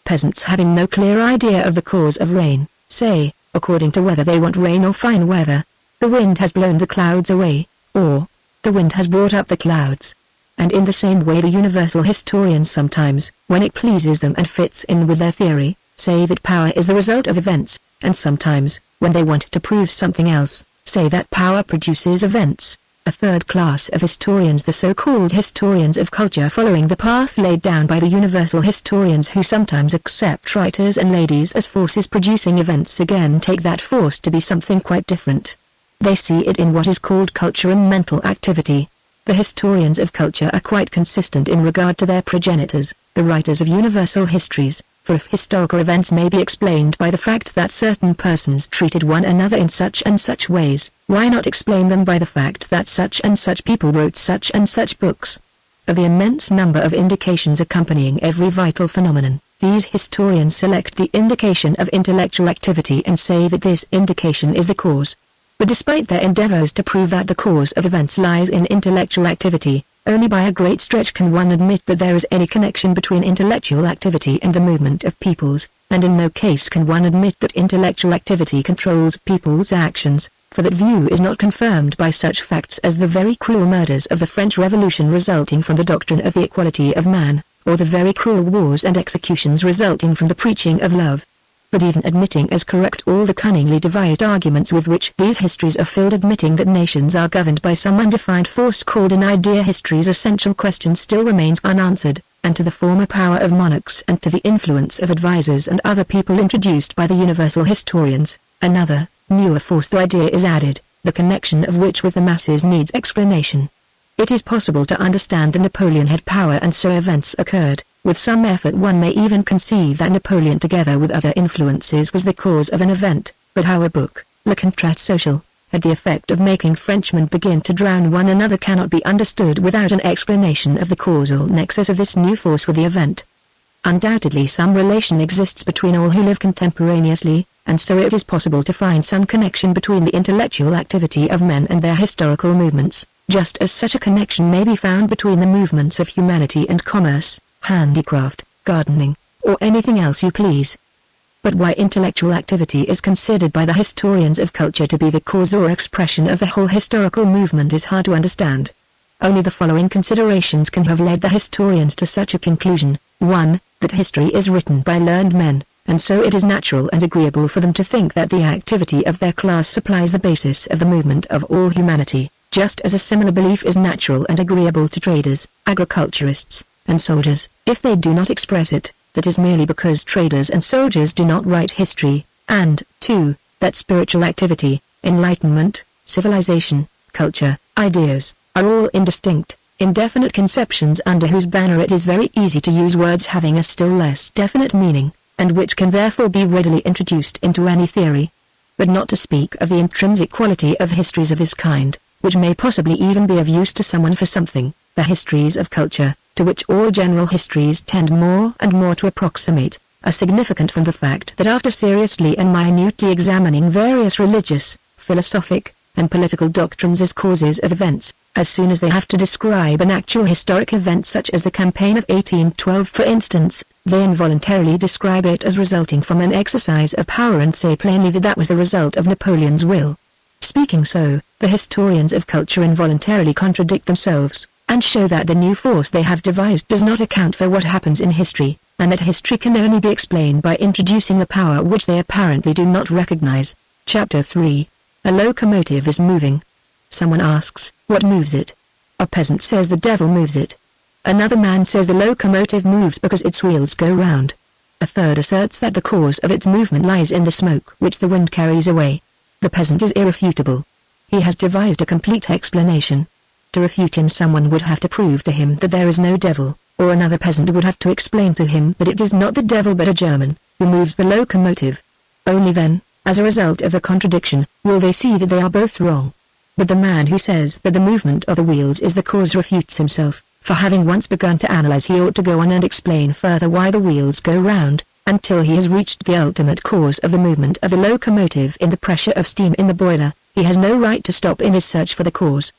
Peasants having no clear idea of the cause of rain, say, according to whether they want rain or fine weather, the wind has blown the clouds away, or, the wind has brought up the clouds. And in the same way the universal historians sometimes, when it pleases them and fits in with their theory, say that power is the result of events, and sometimes, when they want to prove something else, say that power produces events. A third class of historians, the so-called historians of culture, following the path laid down by the universal historians who sometimes accept writers and ladies as forces producing events, again take that force to be something quite different. They see it in what is called culture and mental activity. The historians of culture are quite consistent in regard to their progenitors, the writers of universal histories, for if historical events may be explained by the fact that certain persons treated one another in such and such ways, why not explain them by the fact that such and such people wrote such and such books? Of the immense number of indications accompanying every vital phenomenon, these historians select the indication of intellectual activity and say that this indication is the cause. But despite their endeavors to prove that the cause of events lies in intellectual activity, only by a great stretch can one admit that there is any connection between intellectual activity and the movement of peoples, and in no case can one admit that intellectual activity controls people's actions, for that view is not confirmed by such facts as the very cruel murders of the French Revolution resulting from the doctrine of the equality of man, or the very cruel wars and executions resulting from the preaching of love. but even admitting as correct all the cunningly devised arguments with which these histories are filled, admitting that nations are governed by some undefined force called an idea, history's essential question still remains unanswered, and to the former power of monarchs and to the influence of advisers and other people introduced by the universal historians, another, newer force, the idea, is added, the connection of which with the masses needs explanation. It is possible to understand that Napoleon had power and so events occurred. With some effort one may even conceive that Napoleon together with other influences was the cause of an event, but how a book, Le Contrat Social, had the effect of making Frenchmen begin to drown one another cannot be understood without an explanation of the causal nexus of this new force with the event. Undoubtedly some relation exists between all who live contemporaneously, and so it is possible to find some connection between the intellectual activity of men and their historical movements, just as such a connection may be found between the movements of humanity and commerce, handicraft, gardening, or anything else you please. But why intellectual activity is considered by the historians of culture to be the cause or expression of the whole historical movement is hard to understand. Only the following considerations can have led the historians to such a conclusion. 1. That history is written by learned men, and so it is natural and agreeable for them to think that the activity of their class supplies the basis of the movement of all humanity, just as a similar belief is natural and agreeable to traders, agriculturists, and soldiers. If they do not express it, that is merely because traders and soldiers do not write history, and 2. That spiritual activity, enlightenment, civilization, culture, ideas, are all indistinct, indefinite conceptions under whose banner it is very easy to use words having a still less definite meaning, and which can therefore be readily introduced into any theory. But not to speak of the intrinsic quality of histories of this kind, which may possibly even be of use to someone for something, the histories of culture, to which all general histories tend more and more to approximate, are significant from the fact that after seriously and minutely examining various religious, philosophic, and political doctrines as causes of events, as soon as they have to describe an actual historic event such as the campaign of 1812 for instance, they involuntarily describe it as resulting from an exercise of power and say plainly that that was the result of Napoleon's will. Speaking so, the historians of culture involuntarily contradict themselves, and show that the new force they have devised does not account for what happens in history, and that history can only be explained by introducing a power which they apparently do not recognize. Chapter 3. A locomotive is moving. Someone asks, what moves it? A peasant says the devil moves it. Another man says the locomotive moves because its wheels go round. A third asserts that the cause of its movement lies in the smoke which the wind carries away. The peasant is irrefutable. He has devised a complete explanation. To refute him someone would have to prove to him that there is no devil, or another peasant would have to explain to him that it is not the devil but a German, who moves the locomotive. Only then, as a result of the contradiction, will they see that they are both wrong. But the man who says that the movement of the wheels is the cause refutes himself, for having once begun to analyze he ought to go on and explain further why the wheels go round, until he has reached the ultimate cause of the movement of the locomotive in the pressure of steam in the boiler. He has no right to stop in his search for the cause.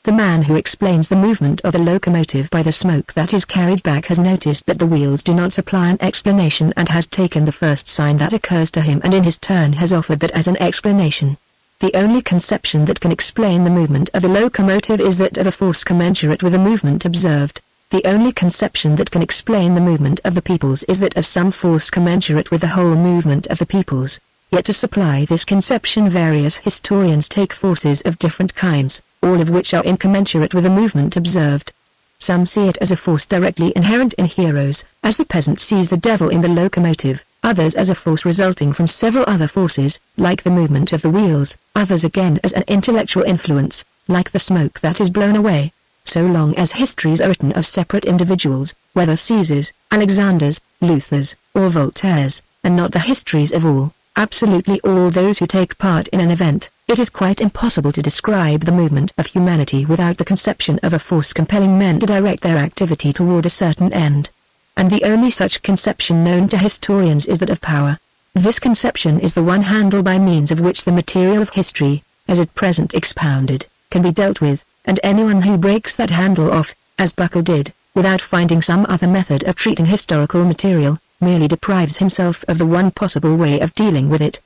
The man who explains the movement of the locomotive by the smoke that is carried back has noticed that the wheels do not supply an explanation and has taken the first sign that occurs to him and in his turn has offered that as an explanation. The only conception that can explain the movement of the locomotive is that of a force commensurate with the movement observed. The only conception that can explain the movement of the peoples is that of some force commensurate with the whole movement of the peoples. Yet to supply this conception various historians take forces of different kinds, all of which are incommensurate with the movement observed. Some see it as a force directly inherent in heroes, as the peasant sees the devil in the locomotive, others as a force resulting from several other forces, like the movement of the wheels, others again as an intellectual influence, like the smoke that is blown away. So long as histories are written of separate individuals, whether Caesars, Alexanders, Luthers, or Voltaires, and not the histories of all, absolutely all those who take part in an event, it is quite impossible to describe the movement of humanity without the conception of a force compelling men to direct their activity toward a certain end. And the only such conception known to historians is that of power. This conception is the one handle by means of which the material of history, as at present expounded, can be dealt with, and anyone who breaks that handle off, as Buckle did, without finding some other method of treating historical material, merely deprives himself of the one possible way of dealing with it.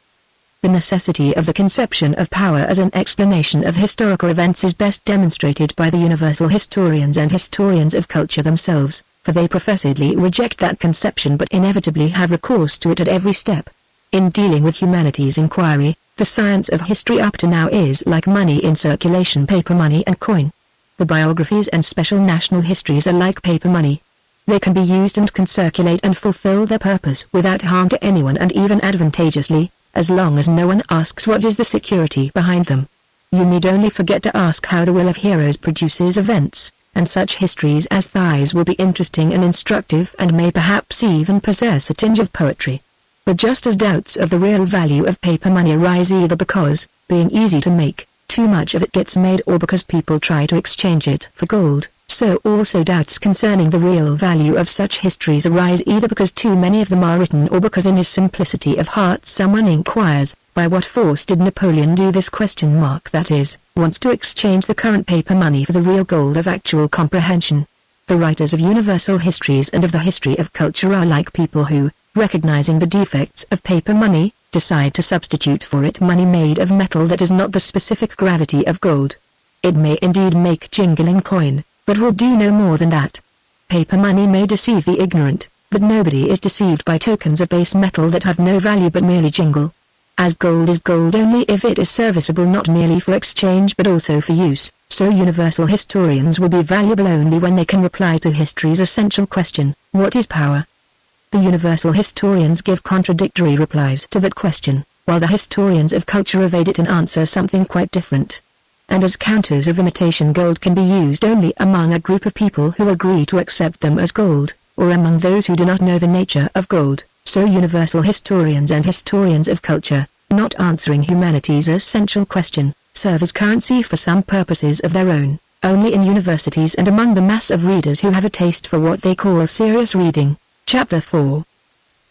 The necessity of the conception of power as an explanation of historical events is best demonstrated by the universal historians and historians of culture themselves, for they professedly reject that conception but inevitably have recourse to it at every step. In dealing with humanity's inquiry, the science of history up to now is like money in circulation, paper money and coin. The biographies and special national histories are like paper money. They can be used and can circulate and fulfill their purpose without harm to anyone and even advantageously, as long as no one asks what is the security behind them. You need only forget to ask how the will of heroes produces events, and such histories as these will be interesting and instructive and may perhaps even possess a tinge of poetry. But just as doubts of the real value of paper money arise either because, being easy to make, too much of it gets made, or because people try to exchange it for gold, so also doubts concerning the real value of such histories arise either because too many of them are written or because in his simplicity of heart someone inquires, by what force did Napoleon do this ? That is, wants to exchange the current paper money for the real gold of actual comprehension. The writers of universal histories and of the history of culture are like people who, recognizing the defects of paper money, decide to substitute for it money made of metal that is not the specific gravity of gold. It may indeed make jingling coin, but will do no more than that. Paper money may deceive the ignorant, but nobody is deceived by tokens of base metal that have no value but merely jingle. As gold is gold only if it is serviceable not merely for exchange but also for use, so universal historians will be valuable only when they can reply to history's essential question, what is power? The universal historians give contradictory replies to that question, while the historians of culture evade it and answer something quite different. And as counters of imitation gold can be used only among a group of people who agree to accept them as gold, or among those who do not know the nature of gold, so universal historians and historians of culture, not answering humanity's essential question, serve as currency for some purposes of their own, only in universities and among the mass of readers who have a taste for what they call serious reading. Chapter 4.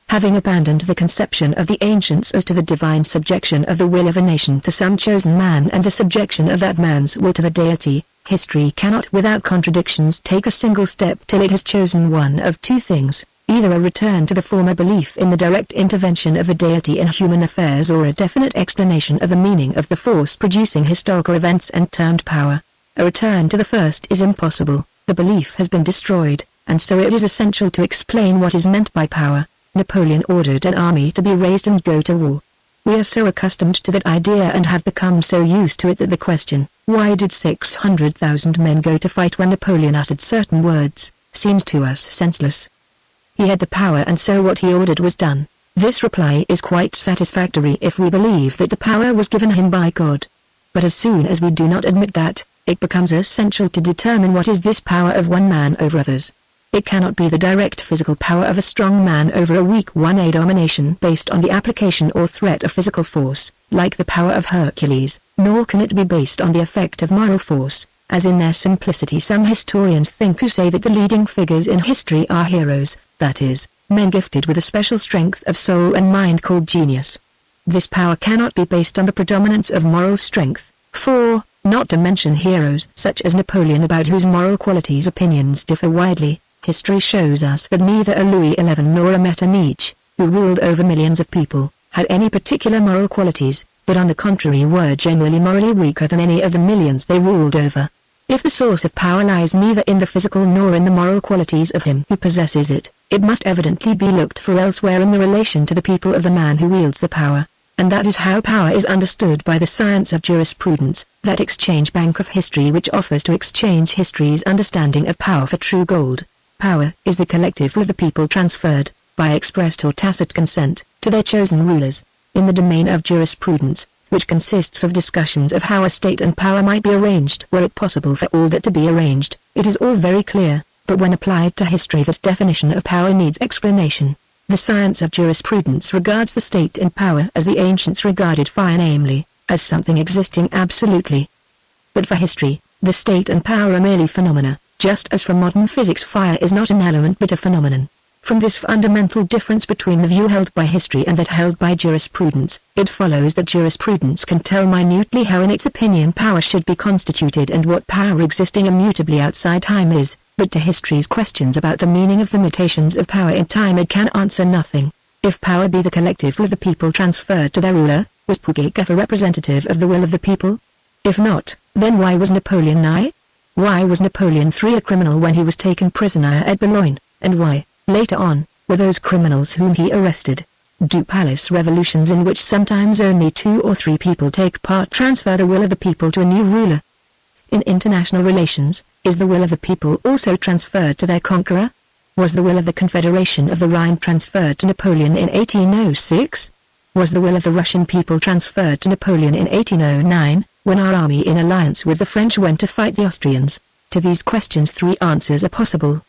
Having abandoned the conception of the ancients as to the divine subjection of the will of a nation to some chosen man and the subjection of that man's will to the deity, history cannot without contradictions take a single step till it has chosen one of two things, either a return to the former belief in the direct intervention of the deity in human affairs or a definite explanation of the meaning of the force producing historical events and termed power. A return to the first is impossible, the belief has been destroyed, and so it is essential to explain what is meant by power. Napoleon ordered an army to be raised and go to war. We are so accustomed to that idea and have become so used to it that the question, why did 600,000 men go to fight when Napoleon uttered certain words, seems to us senseless. He had the power and so what he ordered was done. This reply is quite satisfactory if we believe that the power was given him by God. But as soon as we do not admit that, it becomes essential to determine what is this power of one man over others. It cannot be the direct physical power of a strong man over a weak one, a domination based on the application or threat of physical force, like the power of Hercules, nor can it be based on the effect of moral force, as in their simplicity some historians think who say that the leading figures in history are heroes, that is, men gifted with a special strength of soul and mind called genius. This power cannot be based on the predominance of moral strength, for, not to mention heroes such as Napoleon about whose moral qualities opinions differ widely, history shows us that neither a Louis XI nor a Metternich, who ruled over millions of people, had any particular moral qualities, but on the contrary were generally morally weaker than any of the millions they ruled over. If the source of power lies neither in the physical nor in the moral qualities of him who possesses it, it must evidently be looked for elsewhere in the relation to the people of the man who wields the power. And that is how power is understood by the science of jurisprudence, that exchange bank of history which offers to exchange history's understanding of power for true gold. Power is the collective will of the people transferred, by expressed or tacit consent, to their chosen rulers. In the domain of jurisprudence, which consists of discussions of how a state and power might be arranged were it possible for all that to be arranged, it is all very clear, but when applied to history that definition of power needs explanation. The science of jurisprudence regards the state and power as the ancients regarded fire, namely, as something existing absolutely. But for history, the state and power are merely phenomena. Just as for modern physics fire is not an element but a phenomenon. From this fundamental difference between the view held by history and that held by jurisprudence, it follows that jurisprudence can tell minutely how in its opinion power should be constituted and what power existing immutably outside time is, but to history's questions about the meaning of the mutations of power in time it can answer nothing. If power be the collective will of the people transferred to their ruler, was Pugachev a representative of the will of the people? If not, then why was Napoleon I? Why was Napoleon III a criminal when he was taken prisoner at Boulogne, and why, later on, were those criminals whom he arrested? Do palace revolutions in which sometimes only 2 or 3 people take part transfer the will of the people to a new ruler? In international relations, is the will of the people also transferred to their conqueror? Was the will of the Confederation of the Rhine transferred to Napoleon in 1806? Was the will of the Russian people transferred to Napoleon in 1809, when our army in alliance with the French went to fight the Austrians? To these questions 3 answers are possible.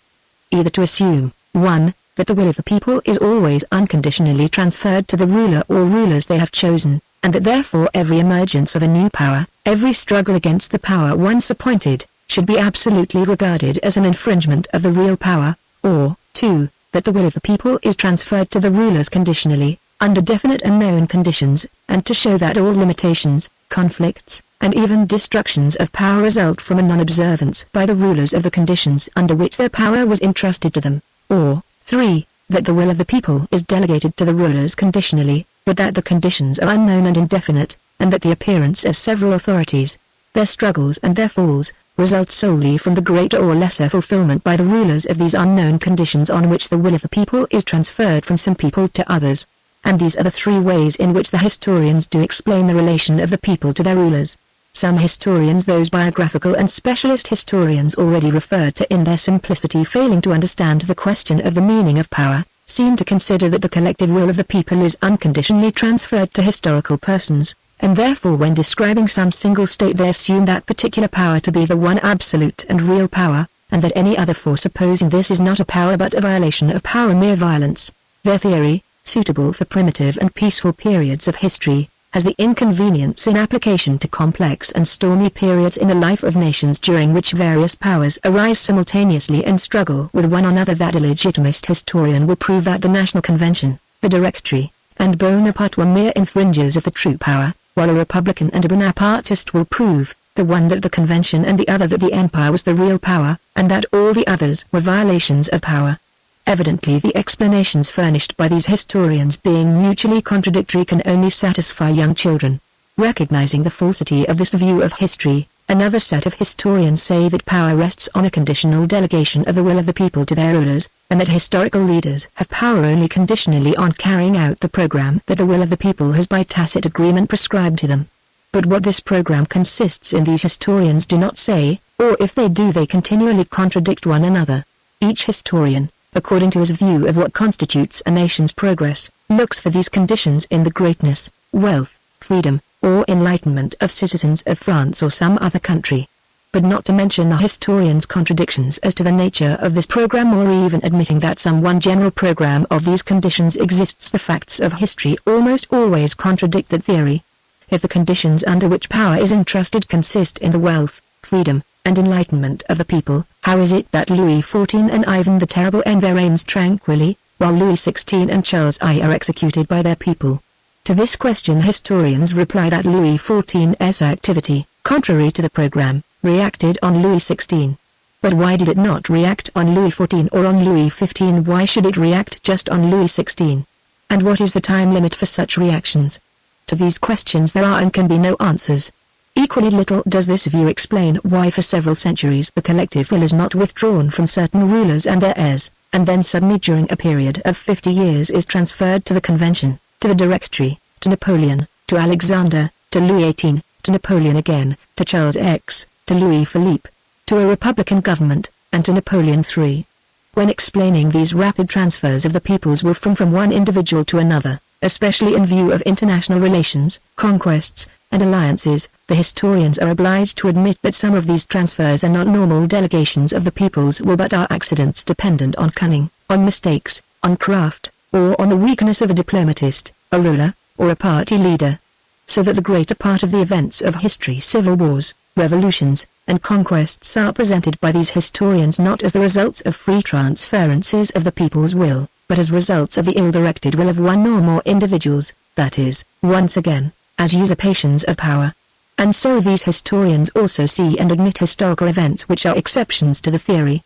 Either to assume, 1, that the will of the people is always unconditionally transferred to the ruler or rulers they have chosen, and that therefore every emergence of a new power, every struggle against the power once appointed, should be absolutely regarded as an infringement of the real power, or, 2, that the will of the people is transferred to the rulers conditionally, under definite and known conditions, and to show that all limitations, conflicts, and even destructions of power result from a non-observance by the rulers of the conditions under which their power was entrusted to them, or, 3, that the will of the people is delegated to the rulers conditionally, but that the conditions are unknown and indefinite, and that the appearance of several authorities, their struggles and their falls, result solely from the greater or lesser fulfillment by the rulers of these unknown conditions on which the will of the people is transferred from some people to others. And these are the 3 ways in which the historians do explain the relation of the people to their rulers. Some historians, those biographical and specialist historians already referred to in their simplicity failing to understand the question of the meaning of power, seem to consider that the collective will of the people is unconditionally transferred to historical persons, and therefore when describing some single state they assume that particular power to be the one absolute and real power, and that any other force opposing this is not a power but a violation of power, mere violence. Their theory, suitable for primitive and peaceful periods of history, has the inconvenience in application to complex and stormy periods in the life of nations during which various powers arise simultaneously and struggle with one another that a legitimist historian will prove that the National Convention, the Directory, and Bonaparte were mere infringers of the true power, while a Republican and a Bonapartist will prove, the one that the Convention and the other that the Empire was the real power, and that all the others were violations of power. Evidently the explanations furnished by these historians being mutually contradictory can only satisfy young children. Recognizing the falsity of this view of history, another set of historians say that power rests on a conditional delegation of the will of the people to their rulers, and that historical leaders have power only conditionally on carrying out the program that the will of the people has by tacit agreement prescribed to them. But what this program consists in these historians do not say, or if they do they continually contradict one another. Each historian, according to his view of what constitutes a nation's progress, looks for these conditions in the greatness, wealth, freedom, or enlightenment of citizens of France or some other country. But not to mention the historians' contradictions as to the nature of this program, or even admitting that some one general program of these conditions exists, the facts of history almost always contradict that theory. If the conditions under which power is entrusted consist in the wealth, freedom, and enlightenment of the people, how is it that Louis XIV and Ivan the Terrible end their reigns tranquilly, while Louis XVI and Charles I are executed by their people? To this question historians reply that Louis XIV's activity, contrary to the program, reacted on Louis XVI. But why did it not react on Louis XIV or on Louis XV? Why should it react just on Louis XVI? And what is the time limit for such reactions? To these questions there are and can be no answers. Equally little does this view explain why for several centuries the collective will is not withdrawn from certain rulers and their heirs, and then suddenly during a period of 50 years is transferred to the Convention, to the Directory, to Napoleon, to Alexander, to Louis XVIII, to Napoleon again, to Charles X, to Louis Philippe, to a Republican government, and to Napoleon III. When explaining these rapid transfers of the people's will from one individual to another, especially in view of international relations, conquests, and alliances, the historians are obliged to admit that some of these transfers are not normal delegations of the people's will but are accidents dependent on cunning, on mistakes, on craft, or on the weakness of a diplomatist, a ruler, or a party leader. So that the greater part of the events of history, civil wars, revolutions, and conquests are presented by these historians not as the results of free transferences of the people's will, but as results of the ill-directed will of one or more individuals, that is, once again, as usurpations of power. And so these historians also see and admit historical events which are exceptions to the theory.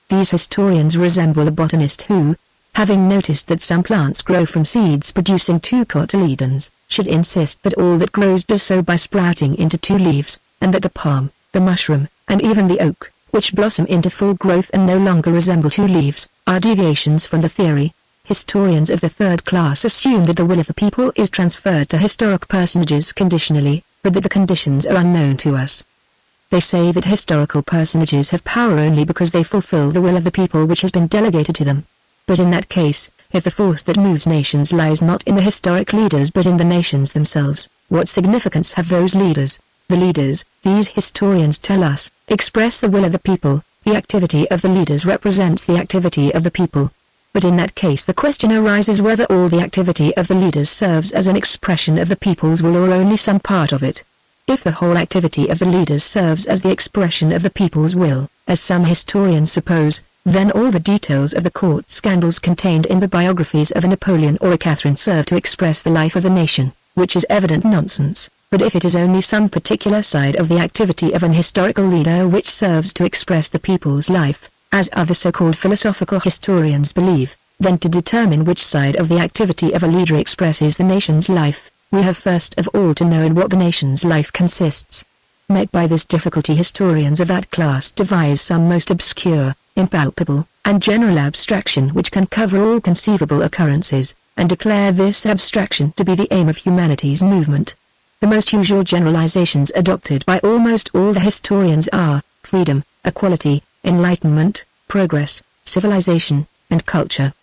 These historians resemble a botanist who, having noticed that some plants grow from seeds producing 2 cotyledons, should insist that all that grows does so by sprouting into 2 leaves, and that the palm, the mushroom, and even the oak, which blossom into full growth and no longer resemble 2 leaves, are deviations from the theory. Historians of the third class assume that the will of the people is transferred to historic personages conditionally, but that the conditions are unknown to us. They say that historical personages have power only because they fulfill the will of the people which has been delegated to them. But in that case, if the force that moves nations lies not in the historic leaders but in the nations themselves, what significance have those leaders? The leaders, these historians tell us, express the will of the people. The activity of the leaders represents the activity of the people. But in that case the question arises whether all the activity of the leaders serves as an expression of the people's will or only some part of it. If the whole activity of the leaders serves as the expression of the people's will, as some historians suppose, then all the details of the court scandals contained in the biographies of a Napoleon or a Catherine serve to express the life of the nation, which is evident nonsense. But if it is only some particular side of the activity of an historical leader which serves to express the people's life, as other so-called philosophical historians believe, then to determine which side of the activity of a leader expresses the nation's life, we have first of all to know in what the nation's life consists. Met by this difficulty, historians of that class devise some most obscure, impalpable, and general abstraction which can cover all conceivable occurrences, and declare this abstraction to be the aim of humanity's movement. The most usual generalizations adopted by almost all the historians are freedom, equality, enlightenment, progress, civilization, and culture.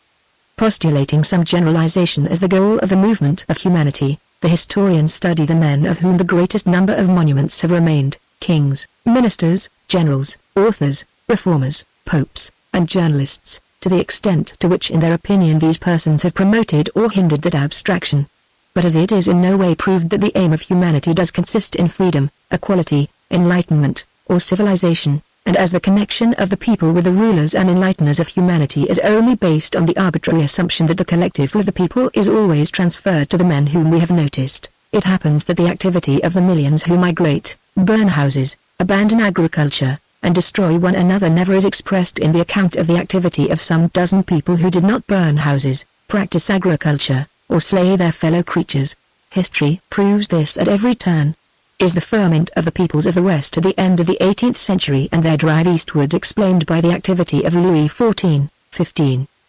Postulating some generalization as the goal of the movement of humanity, the historians study the men of whom the greatest number of monuments have remained: kings, ministers, generals, authors, reformers, popes, and journalists, to the extent to which in their opinion these persons have promoted or hindered that abstraction. But as it is in no way proved that the aim of humanity does consist in freedom, equality, enlightenment, or civilization, and as the connection of the people with the rulers and enlighteners of humanity is only based on the arbitrary assumption that the collective will of the people is always transferred to the men whom we have noticed, it happens that the activity of the millions who migrate, burn houses, abandon agriculture, and destroy one another never is expressed in the account of the activity of some dozen people who did not burn houses, practice agriculture, or slay their fellow creatures. History proves this at every turn. Is the ferment of the peoples of the West at the end of the 18th century and their drive eastward explained by the activity of Louis XIV, XV,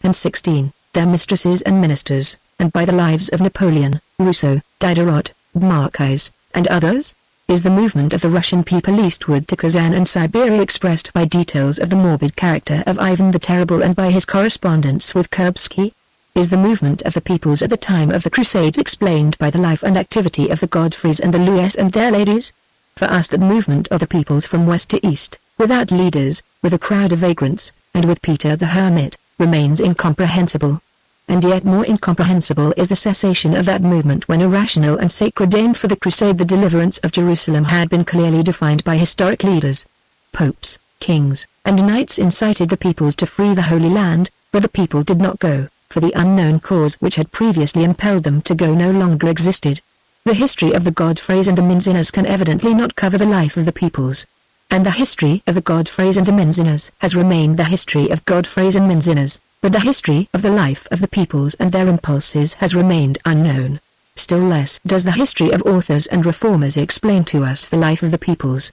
and XVI, their mistresses and ministers, and by the lives of Napoleon, Rousseau, Diderot, Marquez, and others? Is the movement of the Russian people eastward to Kazan and Siberia expressed by details of the morbid character of Ivan the Terrible and by his correspondence with Kurbsky? Is the movement of the peoples at the time of the Crusades explained by the life and activity of the Godfreys and the Louis and their ladies? For us the movement of the peoples from west to east, without leaders, with a crowd of vagrants, and with Peter the Hermit, remains incomprehensible. And yet more incomprehensible is the cessation of that movement when a rational and sacred aim for the crusade, the deliverance of Jerusalem, had been clearly defined by historic leaders. Popes, kings, and knights incited the peoples to free the Holy Land, but the people did not go, for the unknown cause which had previously impelled them to go no longer existed. The history of the Godfreys and the Minzinas can evidently not cover the life of the peoples. And the history of the Godfreys and the Minzinas has remained the history of Godfreys and Minzinas, but the history of the life of the peoples and their impulses has remained unknown. Still less does the history of authors and reformers explain to us the life of the peoples.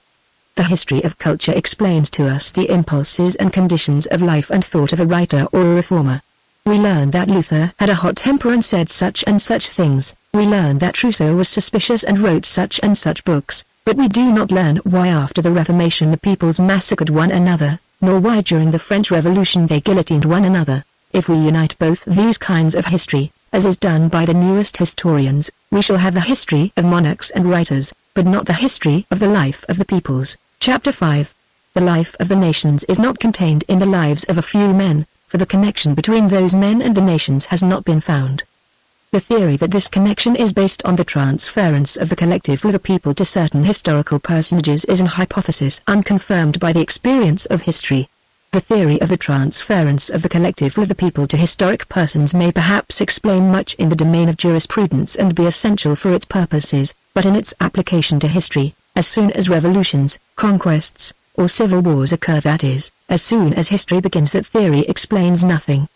The history of culture explains to us the impulses and conditions of life and thought of a writer or a reformer. We learn that Luther had a hot temper and said such and such things. We learn that Rousseau was suspicious and wrote such and such books, but we do not learn why after the Reformation the peoples massacred one another, nor why during the French Revolution they guillotined one another. If we unite both these kinds of history, as is done by the newest historians, we shall have the history of monarchs and writers, but not the history of the life of the peoples. Chapter 5. The life of the nations is not contained in the lives of a few men, for the connection between those men and the nations has not been found. The theory that this connection is based on the transference of the collective will of the people to certain historical personages is an hypothesis unconfirmed by the experience of history. The theory of the transference of the collective will of the people to historic persons may perhaps explain much in the domain of jurisprudence and be essential for its purposes, but in its application to history, as soon as revolutions, conquests, or civil wars occur, that is, as soon as history begins, that theory explains nothing.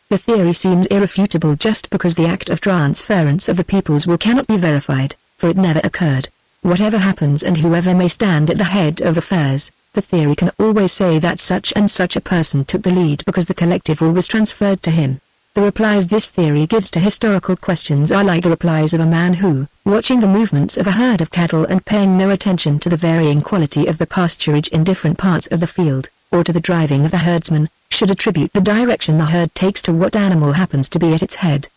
The theory seems irrefutable just because the act of transference of the people's will cannot be verified, for it never occurred. Whatever happens and whoever may stand at the head of affairs, the theory can always say that such and such a person took the lead because the collective will was transferred to him. The replies this theory gives to historical questions are like the replies of a man who, watching the movements of a herd of cattle and paying no attention to the varying quality of the pasturage in different parts of the field, or to the driving of the herdsman, should attribute the direction the herd takes to what animal happens to be at its head.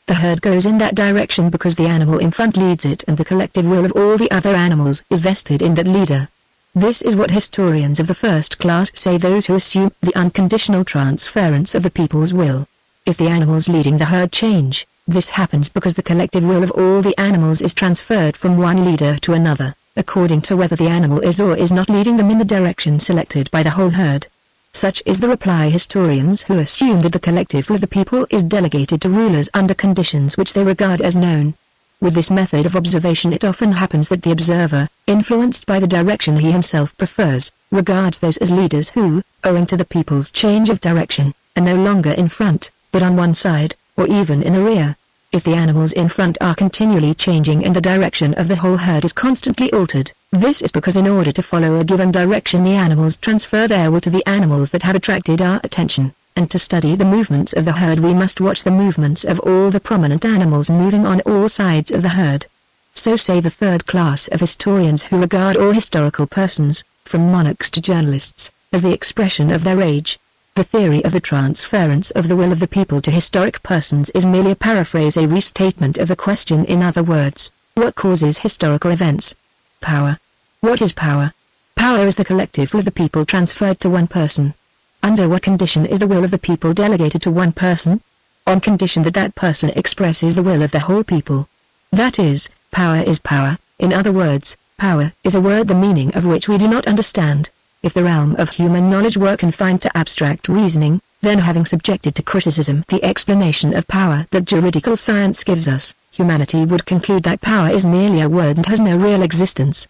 The herd goes in that direction because the animal in front leads it, and the collective will of all the other animals is vested in that leader. This is what historians of the first class say, those who assume the unconditional transference of the people's will. If the animals leading the herd change, this happens because the collective will of all the animals is transferred from one leader to another, according to whether the animal is or is not leading them in the direction selected by the whole herd. Such is the reply historians who assume that the collective will of the people is delegated to rulers under conditions which they regard as known. With this method of observation, it often happens that the observer, influenced by the direction he himself prefers, regards those as leaders who, owing to the people's change of direction, are no longer in front, but on one side, or even in the rear. If the animals in front are continually changing and the direction of the whole herd is constantly altered, this is because in order to follow a given direction the animals transfer their will to the animals that have attracted our attention, and to study the movements of the herd we must watch the movements of all the prominent animals moving on all sides of the herd. So say the third class of historians who regard all historical persons, from monarchs to journalists, as the expression of their age. The theory of the transference of the will of the people to historic persons is merely a paraphrase, a restatement of the question. In other words, what causes historical events? Power. What is power? Power is the collective will of the people transferred to one person. Under what condition is the will of the people delegated to one person? On condition that that person expresses the will of the whole people. That is, power is power. In other words, power is a word the meaning of which we do not understand. If the realm of human knowledge were confined to abstract reasoning, then having subjected to criticism the explanation of power that juridical science gives us, humanity would conclude that power is merely a word and has no real existence.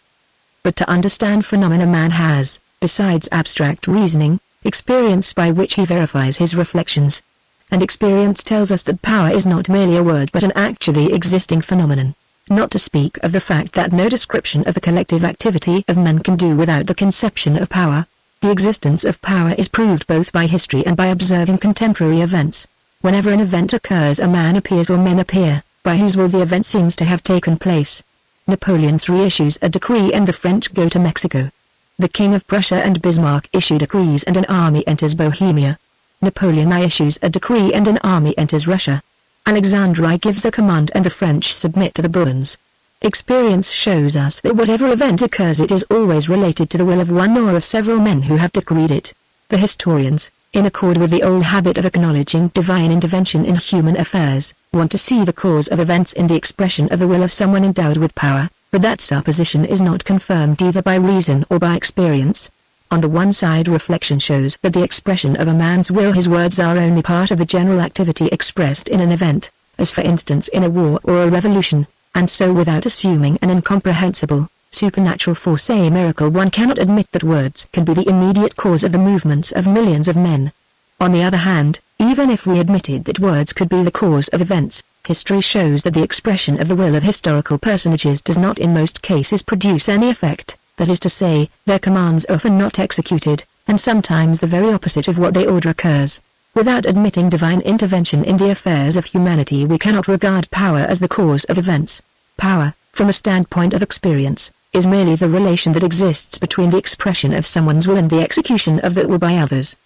But to understand phenomena, man has, besides abstract reasoning, experience by which he verifies his reflections. And experience tells us that power is not merely a word but an actually existing phenomenon. Not to speak of the fact that no description of the collective activity of men can do without the conception of power. The existence of power is proved both by history and by observing contemporary events. Whenever an event occurs, a man appears or men appear, by whose will the event seems to have taken place. Napoleon III issues a decree and the French go to Mexico. The King of Prussia and Bismarck issue decrees and an army enters Bohemia. Napoleon I issues a decree and an army enters Russia. Alexander I gives a command and the French submit to the Bourbons. Experience shows us that whatever event occurs, it is always related to the will of one or of several men who have decreed it. The historians, in accord with the old habit of acknowledging divine intervention in human affairs, want to see the cause of events in the expression of the will of someone endowed with power, but that supposition is not confirmed either by reason or by experience. On the one side, reflection shows that the expression of a man's will, his words, are only part of the general activity expressed in an event, as for instance in a war or a revolution, and so without assuming an incomprehensible, supernatural force, a miracle, one cannot admit that words can be the immediate cause of the movements of millions of men. On the other hand, even if we admitted that words could be the cause of events, history shows that the expression of the will of historical personages does not in most cases produce any effect. That is to say, their commands are often not executed, and sometimes the very opposite of what they order occurs. Without admitting divine intervention in the affairs of humanity, we cannot regard power as the cause of events. Power, from a standpoint of experience, is merely the relation that exists between the expression of someone's will and the execution of that will by others.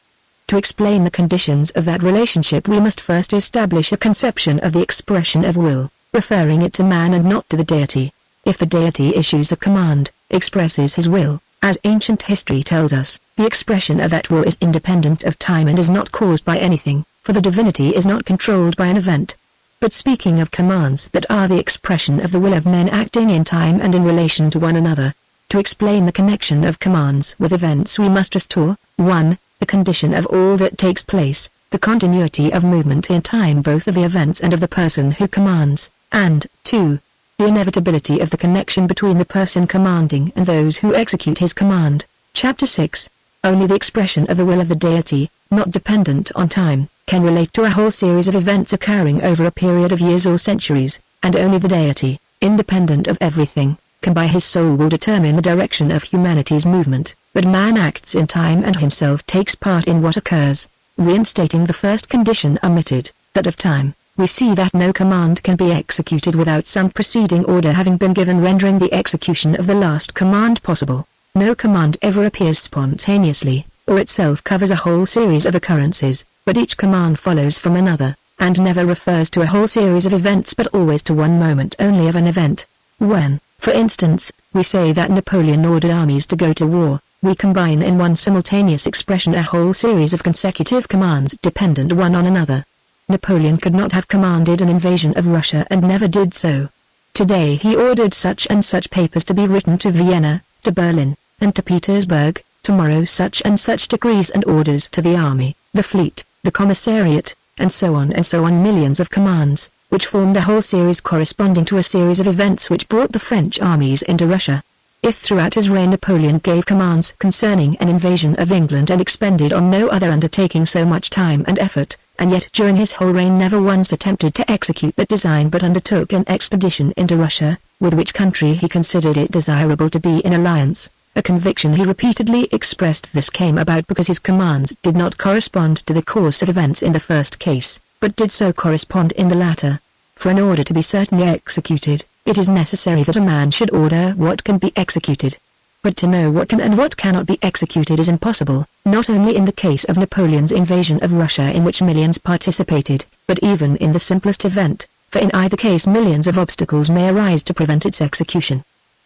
To explain the conditions of that relationship, we must first establish a conception of the expression of will, referring it to man and not to the deity. If the deity issues a command, expresses his will, as ancient history tells us, the expression of that will is independent of time and is not caused by anything, for the divinity is not controlled by an event. But speaking of commands that are the expression of the will of men acting in time and in relation to one another, to explain the connection of commands with events we must restore, 1. The condition of all that takes place, the continuity of movement in time both of the events and of the person who commands, and 2. The inevitability of the connection between the person commanding and those who execute his command. Chapter 6. Only the expression of the will of the deity, not dependent on time, can relate to a whole series of events occurring over a period of years or centuries, and only the deity, independent of everything, can by his sole will determine the direction of humanity's movement, but man acts in time and himself takes part in what occurs. Reinstating the first condition omitted, that of time, we see that no command can be executed without some preceding order having been given rendering the execution of the last command possible. No command ever appears spontaneously, or itself covers a whole series of occurrences, but each command follows from another, and never refers to a whole series of events but always to one moment only of an event. When, for instance, we say that Napoleon ordered armies to go to war, we combine in one simultaneous expression a whole series of consecutive commands dependent one on another. Napoleon could not have commanded an invasion of Russia and never did so. Today he ordered such and such papers to be written to Vienna, to Berlin, and to Petersburg, tomorrow such and such decrees and orders to the army, the fleet, the commissariat, and so on, millions of commands, which formed a whole series corresponding to a series of events which brought the French armies into Russia. If throughout his reign Napoleon gave commands concerning an invasion of England and expended on no other undertaking so much time and effort, and yet during his whole reign never once attempted to execute that design but undertook an expedition into Russia, with which country he considered it desirable to be in alliance, a conviction he repeatedly expressed, this came about because his commands did not correspond to the course of events in the first case, but did so correspond in the latter. For in order to be certainly executed, it is necessary that a man should order what can be executed. But to know what can and what cannot be executed is impossible, not only in the case of Napoleon's invasion of Russia in which millions participated, but even in the simplest event, for in either case millions of obstacles may arise to prevent its execution.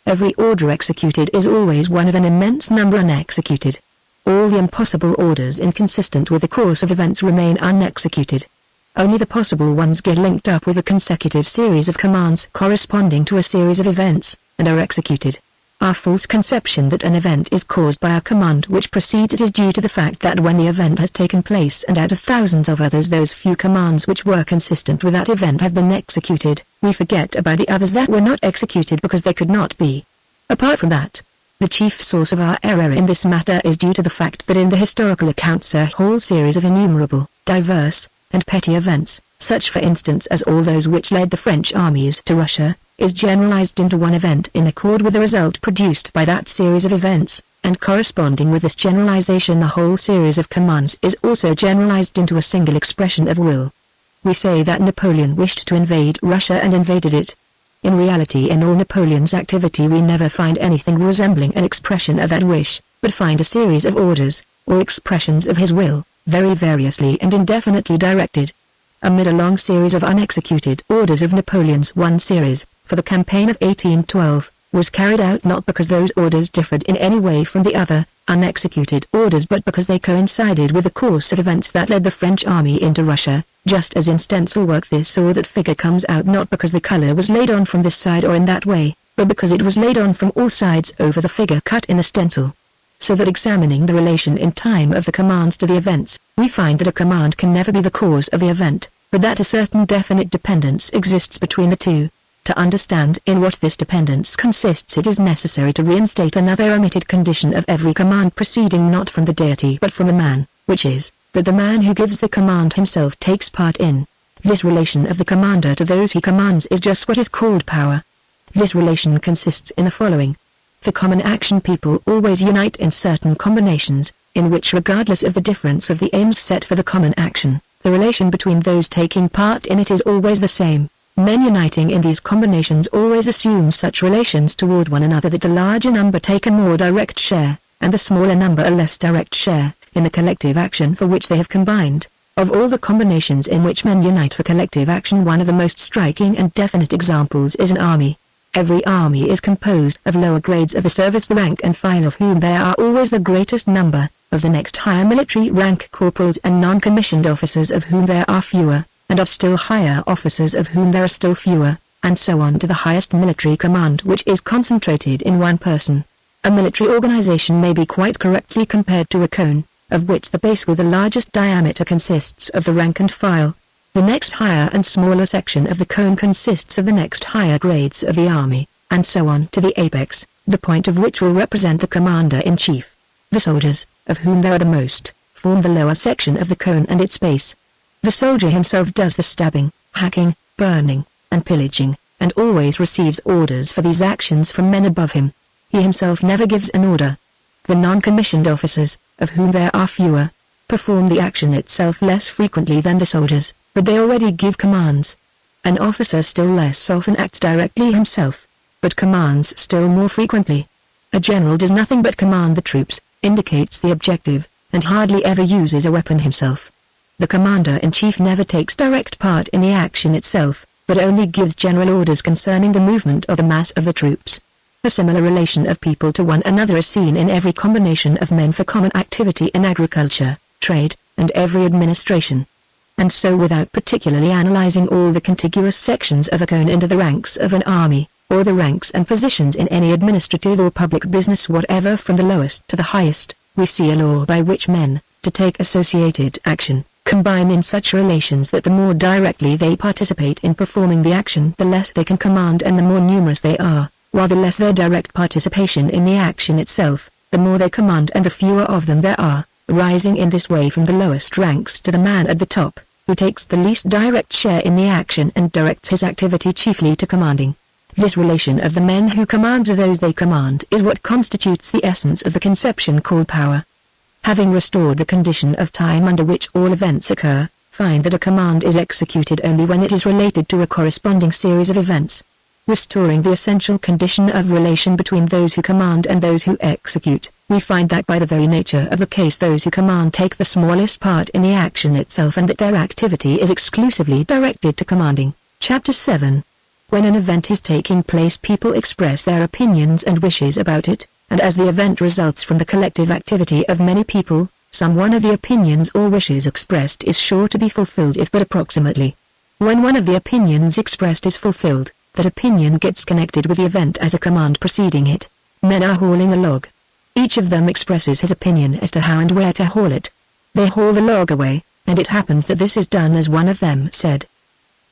Every order executed is always one of an immense number unexecuted. All the impossible orders inconsistent with the course of events remain unexecuted. Only the possible ones get linked up with a consecutive series of commands corresponding to a series of events, and are executed. Our false conception that an event is caused by a command which precedes it is due to the fact that when the event has taken place and out of thousands of others those few commands which were consistent with that event have been executed, we forget about the others that were not executed because they could not be. Apart from that, the chief source of our error in this matter is due to the fact that in the historical accounts a whole series of innumerable, diverse, and petty events, such for instance as all those which led the French armies to Russia, is generalized into one event in accord with the result produced by that series of events, and corresponding with this generalization the whole series of commands is also generalized into a single expression of will. We say that Napoleon wished to invade Russia and invaded it. In reality in all Napoleon's activity we never find anything resembling an expression of that wish, but find a series of orders, or expressions of his will, very variously and indefinitely directed. Amid a long series of unexecuted orders of Napoleon's one series, for the campaign of 1812, was carried out not because those orders differed in any way from the other, unexecuted orders but because they coincided with the course of events that led the French army into Russia, just as in stencil work this or that figure comes out not because the color was laid on from this side or in that way, but because it was laid on from all sides over the figure cut in the stencil. So that examining the relation in time of the commands to the events, we find that a command can never be the cause of the event, but that a certain definite dependence exists between the two. To understand in what this dependence consists it is necessary to reinstate another omitted condition of every command proceeding not from the deity but from a man, which is, that the man who gives the command himself takes part in. This relation of the commander to those he commands is just what is called power. This relation consists in the following. For common action people always unite in certain combinations, in which regardless of the difference of the aims set for the common action, the relation between those taking part in it is always the same. Men uniting in these combinations always assume such relations toward one another that the larger number take a more direct share, and the smaller number a less direct share, in the collective action for which they have combined. Of all the combinations in which men unite for collective action one of the most striking and definite examples is an army. Every army is composed of lower grades of the service, the rank and file of whom there are always the greatest number, of the next higher military rank corporals and non-commissioned officers of whom there are fewer, and of still higher officers of whom there are still fewer, and so on to the highest military command which is concentrated in one person. A military organization may be quite correctly compared to a cone, of which the base with the largest diameter consists of the rank and file. The next higher and smaller section of the cone consists of the next higher grades of the army, and so on to the apex, the point of which will represent the commander-in-chief. The soldiers, of whom there are the most, form the lower section of the cone and its base. The soldier himself does the stabbing, hacking, burning, and pillaging, and always receives orders for these actions from men above him. He himself never gives an order. The non-commissioned officers, of whom there are fewer, perform the action itself less frequently than the soldiers, but they already give commands. An officer still less often acts directly himself, but commands still more frequently. A general does nothing but command the troops, indicates the objective, and hardly ever uses a weapon himself. The commander-in-chief never takes direct part in the action itself, but only gives general orders concerning the movement of the mass of the troops. A similar relation of people to one another is seen in every combination of men for common activity in agriculture, trade, and every administration. And so without particularly analyzing all the contiguous sections of a cone into the ranks of an army, or the ranks and positions in any administrative or public business whatever from the lowest to the highest, we see a law by which men, to take associated action, combine in such relations that the more directly they participate in performing the action the less they can command and the more numerous they are, while the less their direct participation in the action itself, the more they command and the fewer of them there are, rising in this way from the lowest ranks to the man at the top, who takes the least direct share in the action and directs his activity chiefly to commanding. This relation of the men who command to those they command is what constitutes the essence of the conception called power. Having restored the condition of time under which all events occur, find that a command is executed only when it is related to a corresponding series of events. Restoring the essential condition of relation between those who command and those who execute, we find that by the very nature of the case those who command take the smallest part in the action itself and that their activity is exclusively directed to commanding. Chapter 7. When an event is taking place people express their opinions and wishes about it, and as the event results from the collective activity of many people, some one of the opinions or wishes expressed is sure to be fulfilled if but approximately. When one of the opinions expressed is fulfilled, that opinion gets connected with the event as a command preceding it. Men are hauling a log. Each of them expresses his opinion as to how and where to haul it. They haul the log away, and it happens that this is done as one of them said.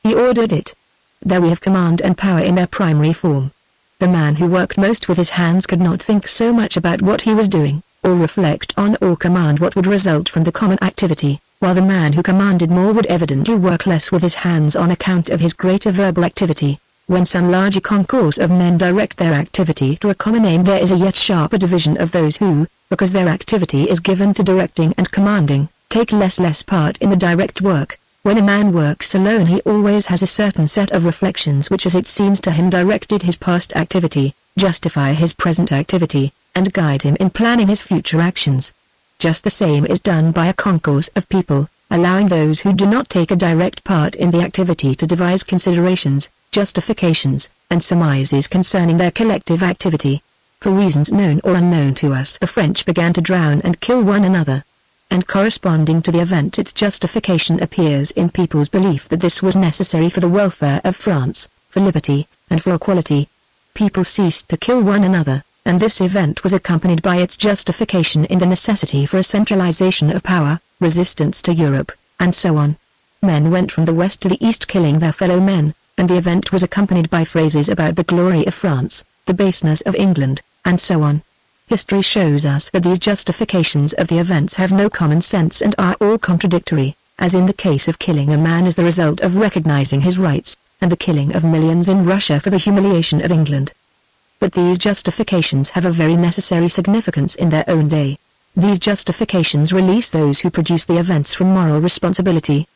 He ordered it. There we have command and power in their primary form. The man who worked most with his hands could not think so much about what he was doing, or reflect on or command what would result from the common activity, while the man who commanded more would evidently work less with his hands on account of his greater verbal activity. When some larger concourse of men direct their activity to a common aim there is a yet sharper division of those who, because their activity is given to directing and commanding, take less part in the direct work. When a man works alone he always has a certain set of reflections which as it seems to him directed his past activity, justify his present activity, and guide him in planning his future actions. Just the same is done by a concourse of people, allowing those who do not take a direct part in the activity to devise considerations, justifications, and surmises concerning their collective activity. For reasons known or unknown to us the French began to drown and kill one another. And corresponding to the event its justification appears in people's belief that this was necessary for the welfare of France, for liberty, and for equality. People ceased to kill one another, and this event was accompanied by its justification in the necessity for a centralization of power, resistance to Europe, and so on. Men went from the west to the east killing their fellow men, and the event was accompanied by phrases about the glory of France, the baseness of England, and so on. History shows us that these justifications of the events have no common sense and are all contradictory, as in the case of killing a man as the result of recognizing his rights, and the killing of millions in Russia for the humiliation of England. But these justifications have a very necessary significance in their own day. These justifications release those who produce the events from moral responsibility.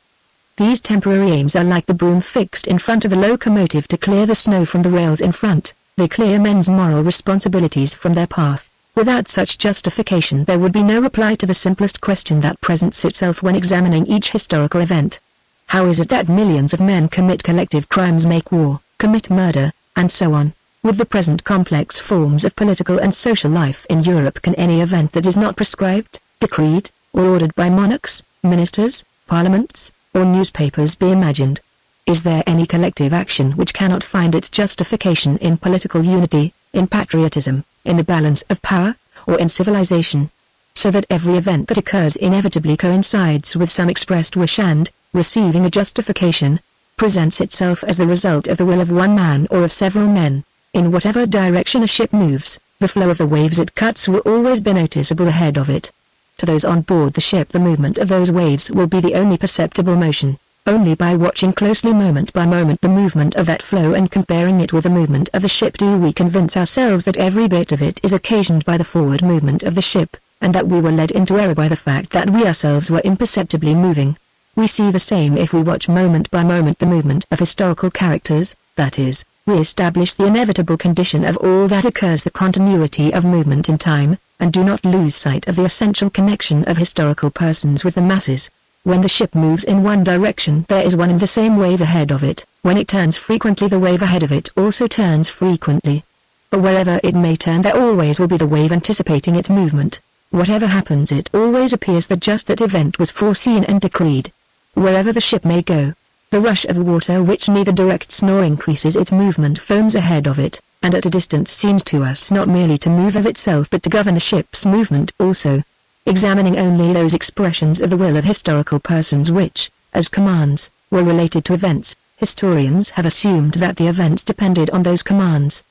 These temporary aims are like the broom fixed in front of a locomotive to clear the snow from the rails in front. They clear men's moral responsibilities from their path. Without such justification there would be no reply to the simplest question that presents itself when examining each historical event. How is it that millions of men commit collective crimes, make war, commit murder, and so on? With the present complex forms of political and social life in Europe, can any event that is not prescribed, decreed, or ordered by monarchs, ministers, parliaments, or newspapers be imagined? Is there any collective action which cannot find its justification in political unity, in patriotism, in the balance of power, or in civilization? So that every event that occurs inevitably coincides with some expressed wish and, receiving a justification, presents itself as the result of the will of one man or of several men. In whatever direction a ship moves, the flow of the waves it cuts will always be noticeable ahead of it. To those on board the ship the movement of those waves will be the only perceptible motion. Only by watching closely moment by moment the movement of that flow and comparing it with the movement of the ship do we convince ourselves that every bit of it is occasioned by the forward movement of the ship, and that we were led into error by the fact that we ourselves were imperceptibly moving. We see the same if we watch moment by moment the movement of historical characters, that is, we establish the inevitable condition of all that occurs, the continuity of movement in time, and do not lose sight of the essential connection of historical persons with the masses. When the ship moves in one direction, there is one and the same wave ahead of it. When it turns frequently, the wave ahead of it also turns frequently. But wherever it may turn, there always will be the wave anticipating its movement. Whatever happens, it always appears that just that event was foreseen and decreed. Wherever the ship may go, the rush of water, which neither directs nor increases its movement, foams ahead of it, and at a distance seems to us not merely to move of itself but to govern the ship's movement also. Examining only those expressions of the will of historical persons which, as commands, were related to events, historians have assumed that the events depended on those commands.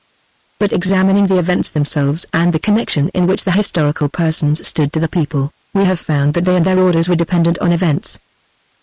But examining the events themselves and the connection in which the historical persons stood to the people, we have found that they and their orders were dependent on events.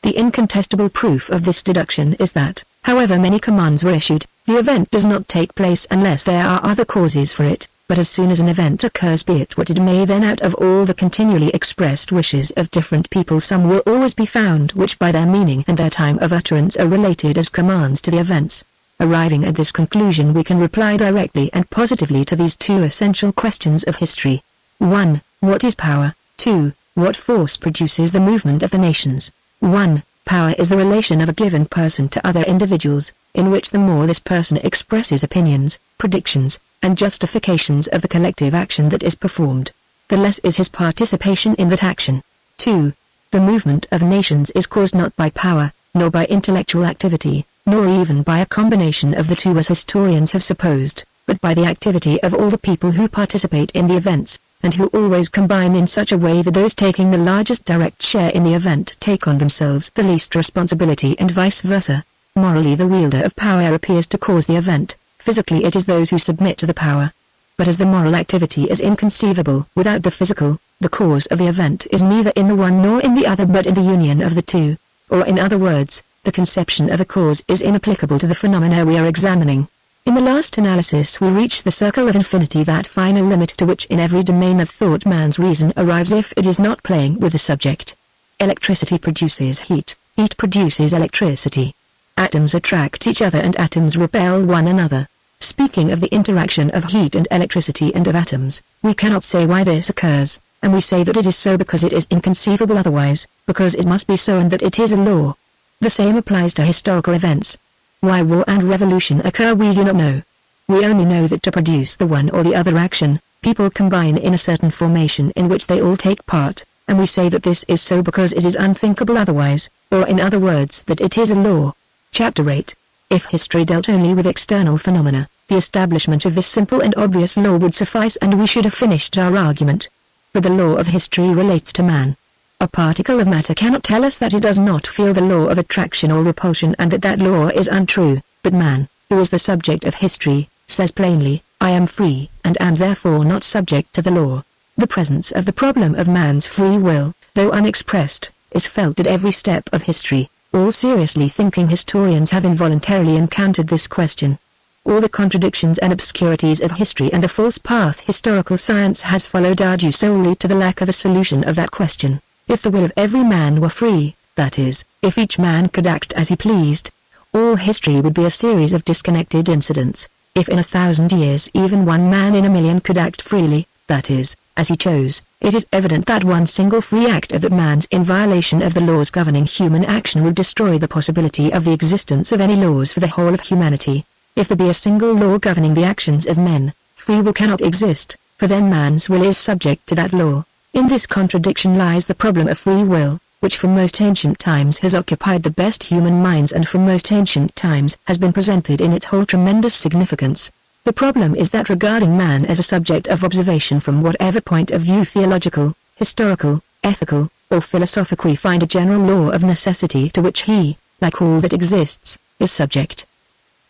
The incontestable proof of this deduction is that, however many commands were issued, the event does not take place unless there are other causes for it, but as soon as an event occurs, be it what it may, then out of all the continually expressed wishes of different people some will always be found which by their meaning and their time of utterance are related as commands to the events. Arriving at this conclusion, we can reply directly and positively to these two essential questions of history. 1. What is power? 2. What force produces the movement of the nations? 1. Power is the relation of a given person to other individuals, in which the more this person expresses opinions, predictions, and justifications of the collective action that is performed, the less is his participation in that action. 2. The movement of nations is caused not by power, nor by intellectual activity, nor even by a combination of the two as historians have supposed, but by the activity of all the people who participate in the events, and who always combine in such a way that those taking the largest direct share in the event take on themselves the least responsibility, and vice versa. Morally, the wielder of power appears to cause the event, physically it is those who submit to the power. But as the moral activity is inconceivable without the physical, the cause of the event is neither in the one nor in the other but in the union of the two. Or in other words, the conception of a cause is inapplicable to the phenomena we are examining. In the last analysis we reach the circle of infinity, that final limit to which in every domain of thought man's reason arrives if it is not playing with the subject. Electricity produces heat, heat produces electricity. Atoms attract each other and atoms repel one another. Speaking of the interaction of heat and electricity and of atoms, we cannot say why this occurs, and we say that it is so because it is inconceivable otherwise, because it must be so and that it is a law. The same applies to historical events. Why war and revolution occur we do not know. We only know that to produce the one or the other action, people combine in a certain formation in which they all take part, and we say that this is so because it is unthinkable otherwise, or in other words that it is a law. Chapter 8. If history dealt only with external phenomena, the establishment of this simple and obvious law would suffice and we should have finished our argument. But the law of history relates to man. A particle of matter cannot tell us that it does not feel the law of attraction or repulsion and that that law is untrue, but man, who is the subject of history, says plainly, I am free and am therefore not subject to the law. The presence of the problem of man's free will, though unexpressed, is felt at every step of history. All seriously thinking historians have involuntarily encountered this question. All the contradictions and obscurities of history and the false path historical science has followed are due solely to the lack of a solution of that question. If the will of every man were free, that is, if each man could act as he pleased, all history would be a series of disconnected incidents. If in 1,000 years even one man in 1,000,000 could act freely, that is, as he chose, it is evident that one single free act of that man's in violation of the laws governing human action would destroy the possibility of the existence of any laws for the whole of humanity. If there be a single law governing the actions of men, free will cannot exist, for then man's will is subject to that law. In this contradiction lies the problem of free will, which from most ancient times has occupied the best human minds and from most ancient times has been presented in its whole tremendous significance. The problem is that regarding man as a subject of observation from whatever point of view, theological, historical, ethical, or philosophic, we find a general law of necessity to which he, like all that exists, is subject.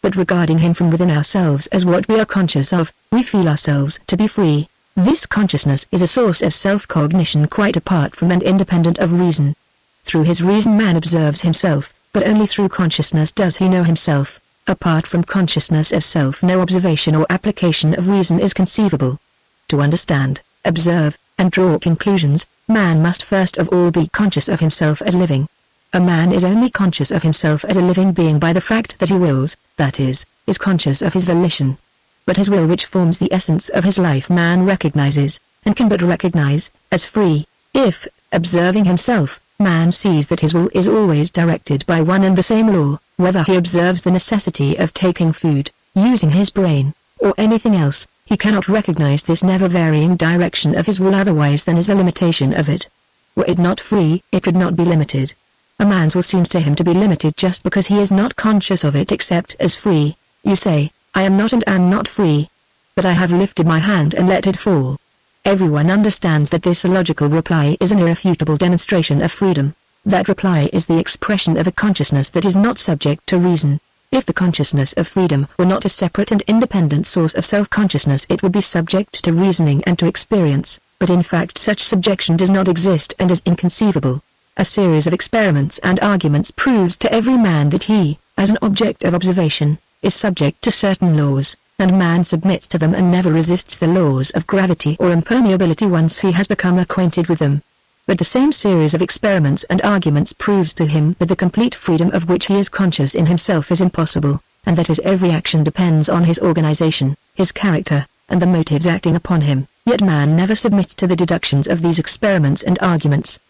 But regarding him from within ourselves as what we are conscious of, we feel ourselves to be free. This consciousness is a source of self-cognition quite apart from and independent of reason. Through his reason man observes himself, but only through consciousness does he know himself. Apart from consciousness of self, no observation or application of reason is conceivable. To understand, observe, and draw conclusions, man must first of all be conscious of himself as living. A man is only conscious of himself as a living being by the fact that he wills, that is conscious of his volition. But his will, which forms the essence of his life, man recognizes, and can but recognize, as free. If, observing himself, man sees that his will is always directed by one and the same law, whether he observes the necessity of taking food, using his brain, or anything else, he cannot recognize this never-varying direction of his will otherwise than as a limitation of it. Were it not free, it could not be limited. A man's will seems to him to be limited just because he is not conscious of it except as free. You say, I am not and am not free. But I have lifted my hand and let it fall. Everyone understands that this illogical reply is an irrefutable demonstration of freedom. That reply is the expression of a consciousness that is not subject to reason. If the consciousness of freedom were not a separate and independent source of self-consciousness, it would be subject to reasoning and to experience, but in fact such subjection does not exist and is inconceivable. A series of experiments and arguments proves to every man that he, as an object of observation, is subject to certain laws, and man submits to them and never resists the laws of gravity or impermeability once he has become acquainted with them. But the same series of experiments and arguments proves to him that the complete freedom of which he is conscious in himself is impossible, and that his every action depends on his organization, his character, and the motives acting upon him. Yet man never submits to the deductions of these experiments and arguments.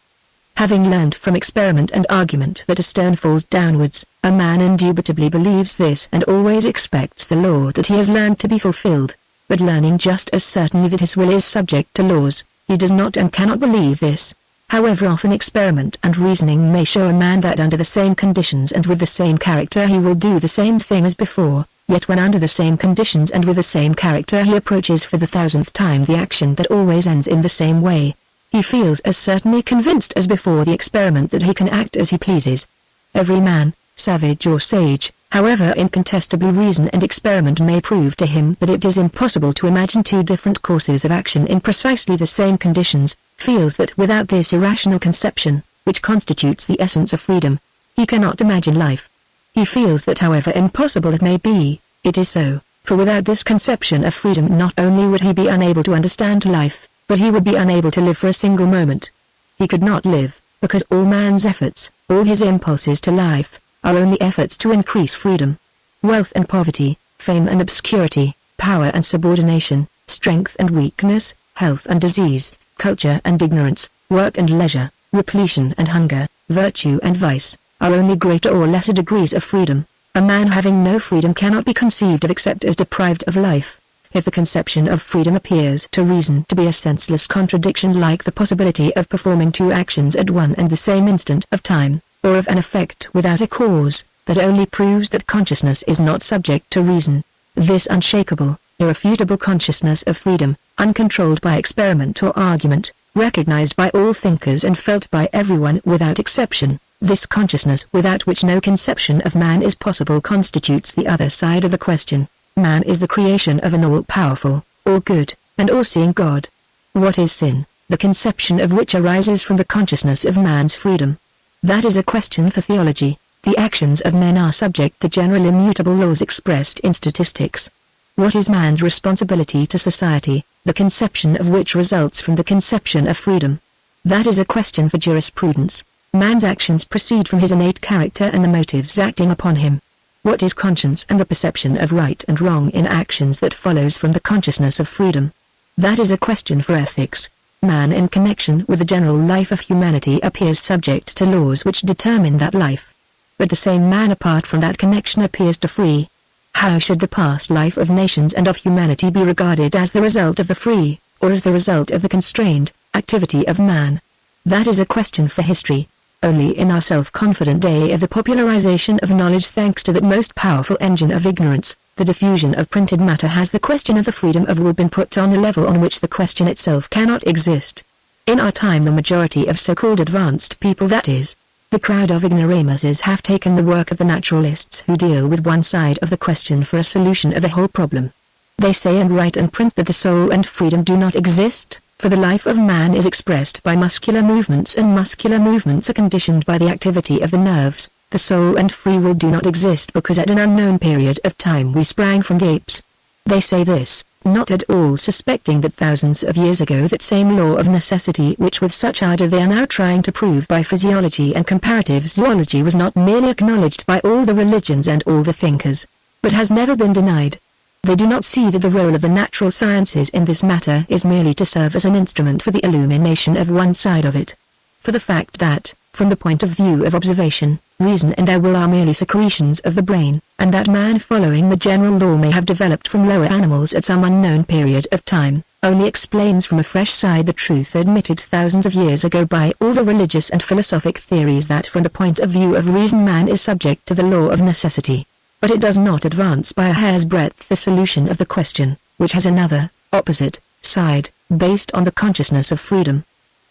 Having learned from experiment and argument that a stone falls downwards, a man indubitably believes this and always expects the law that he has learned to be fulfilled. But learning just as certainly that his will is subject to laws, he does not and cannot believe this. However often experiment and reasoning may show a man that under the same conditions and with the same character he will do the same thing as before, yet when under the same conditions and with the same character he approaches for the 1000th time the action that always ends in the same way, he feels as certainly convinced as before the experiment that he can act as he pleases. Every man, savage or sage, however incontestably reason and experiment may prove to him that it is impossible to imagine two different courses of action in precisely the same conditions, feels that without this irrational conception, which constitutes the essence of freedom, he cannot imagine life. He feels that however impossible it may be, it is so, for without this conception of freedom not only would he be unable to understand life, but he would be unable to live for a single moment. He could not live, because all man's efforts, all his impulses to life, are only efforts to increase freedom. Wealth and poverty, fame and obscurity, power and subordination, strength and weakness, health and disease, culture and ignorance, work and leisure, repletion and hunger, virtue and vice, are only greater or lesser degrees of freedom. A man having no freedom cannot be conceived of except as deprived of life. If the conception of freedom appears to reason to be a senseless contradiction like the possibility of performing two actions at one and the same instant of time, or of an effect without a cause, that only proves that consciousness is not subject to reason. This unshakable, irrefutable consciousness of freedom, uncontrolled by experiment or argument, recognized by all thinkers and felt by everyone without exception, this consciousness without which no conception of man is possible constitutes the other side of the question. Man is the creation of an all-powerful, all-good, and all-seeing God. What is sin, the conception of which arises from the consciousness of man's freedom? That is a question for theology. The actions of men are subject to general immutable laws expressed in statistics. What is man's responsibility to society, the conception of which results from the conception of freedom? That is a question for jurisprudence. Man's actions proceed from his innate character and the motives acting upon him. What is conscience and the perception of right and wrong in actions that follows from the consciousness of freedom? That is a question for ethics. Man in connection with the general life of humanity appears subject to laws which determine that life. But the same man apart from that connection appears to free. How should the past life of nations and of humanity be regarded as the result of the free, or as the result of the constrained, activity of man? That is a question for history. Only in our self-confident day of the popularization of knowledge, thanks to that most powerful engine of ignorance, the diffusion of printed matter, has the question of the freedom of will been put on a level on which the question itself cannot exist. In our time the majority of so-called advanced people, that is, the crowd of ignoramuses, have taken the work of the naturalists who deal with one side of the question for a solution of the whole problem. They say and write and print that the soul and freedom do not exist, for the life of man is expressed by muscular movements, and muscular movements are conditioned by the activity of the nerves. The soul and free will do not exist because at an unknown period of time we sprang from the apes. They say this, not at all suspecting that thousands of years ago that same law of necessity which with such ardor they are now trying to prove by physiology and comparative zoology was not merely acknowledged by all the religions and all the thinkers, but has never been denied. They do not see that the role of the natural sciences in this matter is merely to serve as an instrument for the illumination of one side of it. For the fact that, from the point of view of observation, reason and their will are merely secretions of the brain, and that man following the general law may have developed from lower animals at some unknown period of time, only explains from a fresh side the truth admitted thousands of years ago by all the religious and philosophic theories that from the point of view of reason man is subject to the law of necessity. But it does not advance by a hair's breadth the solution of the question, which has another, opposite, side, based on the consciousness of freedom.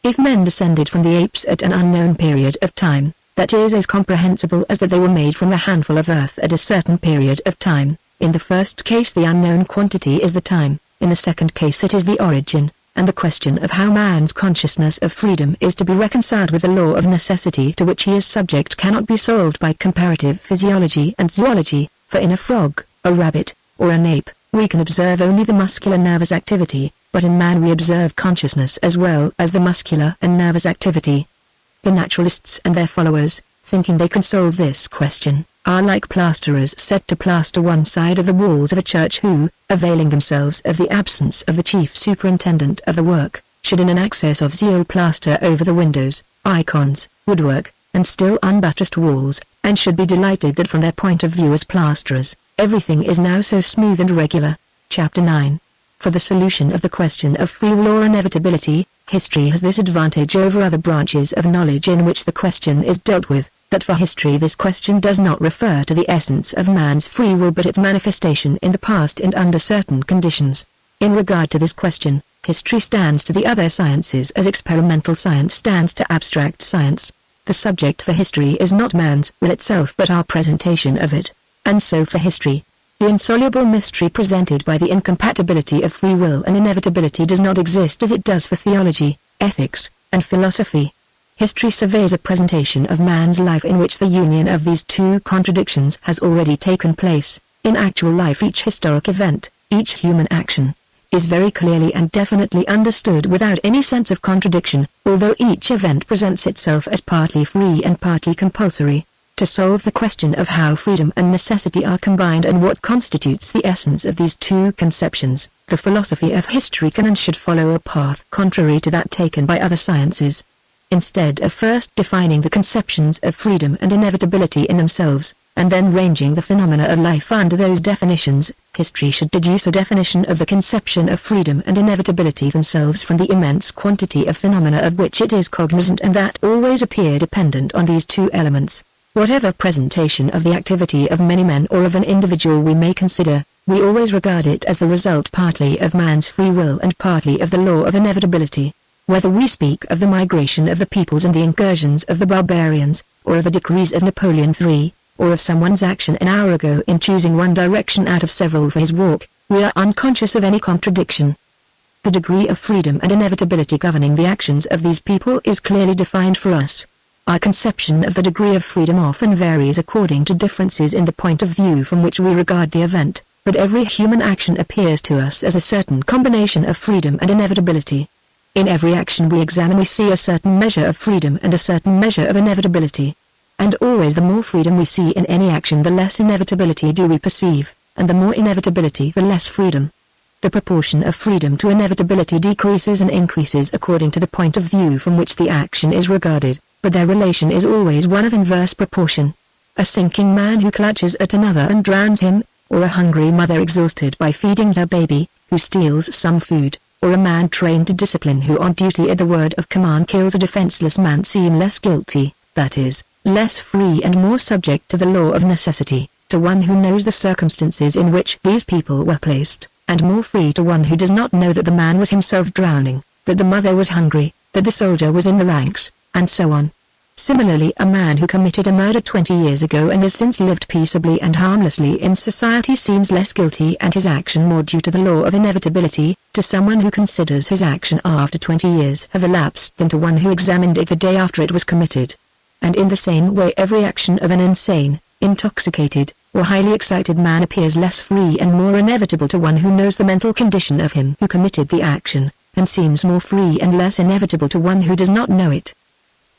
If men descended from the apes at an unknown period of time, that is as comprehensible as that they were made from a handful of earth at a certain period of time. In the first case the unknown quantity is the time, in the second case it is the origin, and the question of how man's consciousness of freedom is to be reconciled with the law of necessity to which he is subject cannot be solved by comparative physiology and zoology, for in a frog, a rabbit, or an ape, we can observe only the muscular nervous activity, but in man we observe consciousness as well as the muscular and nervous activity. The naturalists and their followers, thinking they can solve this question, are like plasterers set to plaster one side of the walls of a church who, availing themselves of the absence of the chief superintendent of the work, should in an access of zeal plaster over the windows, icons, woodwork, and still unbuttressed walls, and should be delighted that from their point of view as plasterers, everything is now so smooth and regular. Chapter 9. For the solution of the question of free will or inevitability, history has this advantage over other branches of knowledge in which the question is dealt with, that for history this question does not refer to the essence of man's free will but its manifestation in the past and under certain conditions. In regard to this question, history stands to the other sciences as experimental science stands to abstract science. The subject for history is not man's will itself but our presentation of it. And so for history, the insoluble mystery presented by the incompatibility of free will and inevitability does not exist as it does for theology, ethics, and philosophy. History surveys a presentation of man's life in which the union of these two contradictions has already taken place. In actual life each historic event, each human action, is very clearly and definitely understood without any sense of contradiction, although each event presents itself as partly free and partly compulsory. To solve the question of how freedom and necessity are combined and what constitutes the essence of these two conceptions, the philosophy of history can and should follow a path contrary to that taken by other sciences. Instead of first defining the conceptions of freedom and inevitability in themselves, and then ranging the phenomena of life under those definitions, history should deduce a definition of the conception of freedom and inevitability themselves from the immense quantity of phenomena of which it is cognizant and that always appear dependent on these two elements. Whatever presentation of the activity of many men or of an individual we may consider, we always regard it as the result partly of man's free will and partly of the law of inevitability. Whether we speak of the migration of the peoples and the incursions of the barbarians, or of the decrees of Napoleon III, or of someone's action an hour ago in choosing one direction out of several for his walk, we are unconscious of any contradiction. The degree of freedom and inevitability governing the actions of these people is clearly defined for us. Our conception of the degree of freedom often varies according to differences in the point of view from which we regard the event, but every human action appears to us as a certain combination of freedom and inevitability. In every action we examine we see a certain measure of freedom and a certain measure of inevitability. And always the more freedom we see in any action the less inevitability do we perceive, and the more inevitability the less freedom. The proportion of freedom to inevitability decreases and increases according to the point of view from which the action is regarded, but their relation is always one of inverse proportion. A sinking man who clutches at another and drowns him, or a hungry mother exhausted by feeding her baby, who steals some food, or a man trained to discipline who on duty at the word of command kills a defenseless man seem less guilty, that is, less free and more subject to the law of necessity, to one who knows the circumstances in which these people were placed, and more free to one who does not know that the man was himself drowning, that the mother was hungry, that the soldier was in the ranks, and so on. Similarly, a man who committed a murder 20 years ago and has since lived peaceably and harmlessly in society seems less guilty and his action more due to the law of inevitability, to someone who considers his action after 20 years have elapsed than to one who examined it the day after it was committed. And in the same way every action of an insane, intoxicated, or highly excited man appears less free and more inevitable to one who knows the mental condition of him who committed the action, and seems more free and less inevitable to one who does not know it.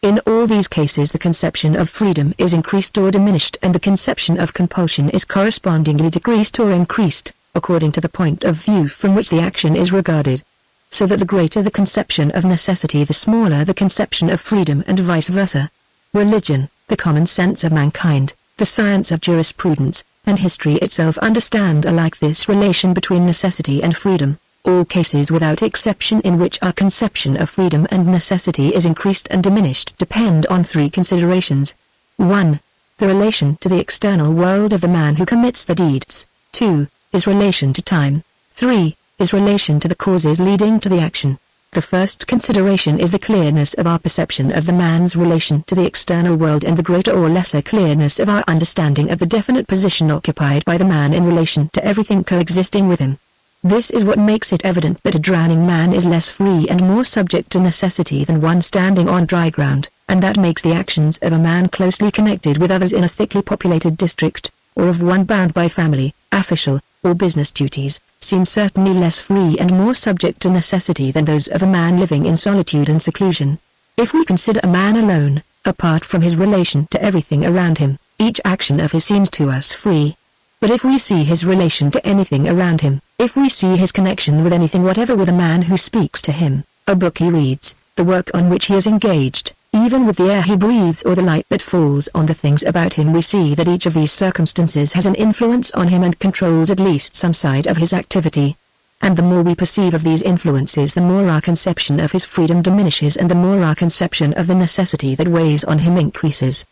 In all these cases the conception of freedom is increased or diminished, and the conception of compulsion is correspondingly decreased or increased, according to the point of view from which the action is regarded. So that the greater the conception of necessity, the smaller the conception of freedom, and vice versa. Religion, the common sense of mankind, the science of jurisprudence, and history itself understand alike this relation between necessity and freedom, all cases without exception in which our conception of freedom and necessity is increased and diminished depend on three considerations. 1. The relation to the external world of the man who commits the deeds. 2. His relation to time. 3. His relation to the causes leading to the action. The first consideration is the clearness of our perception of the man's relation to the external world, and the greater or lesser clearness of our understanding of the definite position occupied by the man in relation to everything coexisting with him. This is what makes it evident that a drowning man is less free and more subject to necessity than one standing on dry ground, and that makes the actions of a man closely connected with others in a thickly populated district, or of one bound by family, official, or business duties, seem certainly less free and more subject to necessity than those of a man living in solitude and seclusion. If we consider a man alone, apart from his relation to everything around him, each action of his seems to us free. But if we see his relation to anything around him, if we see his connection with anything whatever, with a man who speaks to him, a book he reads, the work on which he is engaged, even with the air he breathes or the light that falls on the things about him, we see that each of these circumstances has an influence on him and controls at least some side of his activity. And the more we perceive of these influences, the more our conception of his freedom diminishes, and the more our conception of the necessity that weighs on him increases.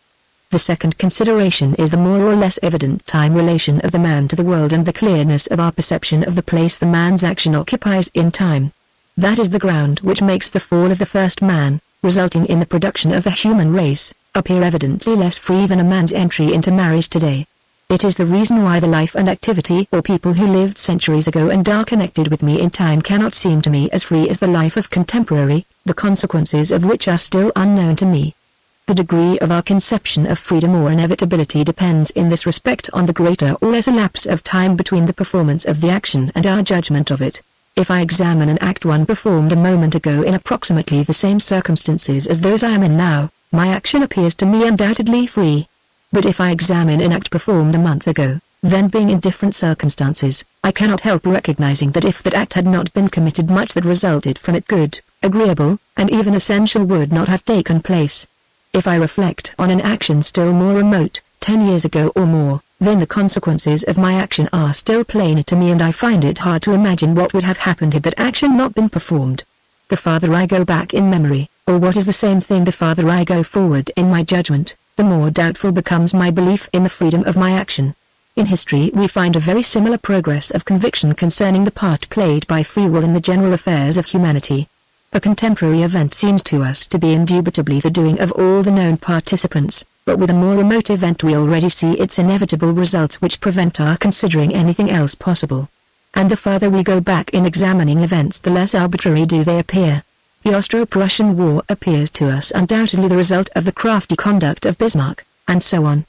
The second consideration is the more or less evident time relation of the man to the world, and the clearness of our perception of the place the man's action occupies in time. That is the ground which makes the fall of the first man, resulting in the production of the human race, appear evidently less free than a man's entry into marriage today. It is the reason why the life and activity of people who lived centuries ago and are connected with me in time cannot seem to me as free as the life of contemporary, the consequences of which are still unknown to me. The degree of our conception of freedom or inevitability depends in this respect on the greater or lesser lapse of time between the performance of the action and our judgment of it. If I examine an act one performed a moment ago in approximately the same circumstances as those I am in now, my action appears to me undoubtedly free. But if I examine an act performed a month ago, then being in different circumstances, I cannot help recognizing that if that act had not been committed, much that resulted from it good, agreeable, and even essential would not have taken place. If I reflect on an action still more remote, 10 years ago or more, then the consequences of my action are still plainer to me, and I find it hard to imagine what would have happened had that action not been performed. The farther I go back in memory, or what is the same thing, the farther I go forward in my judgment, the more doubtful becomes my belief in the freedom of my action. In history we find a very similar progress of conviction concerning the part played by free will in the general affairs of humanity. A contemporary event seems to us to be indubitably the doing of all the known participants, but with a more remote event we already see its inevitable results which prevent our considering anything else possible. And the farther we go back in examining events, the less arbitrary do they appear. The Austro-Prussian War appears to us undoubtedly the result of the crafty conduct of Bismarck, and so on.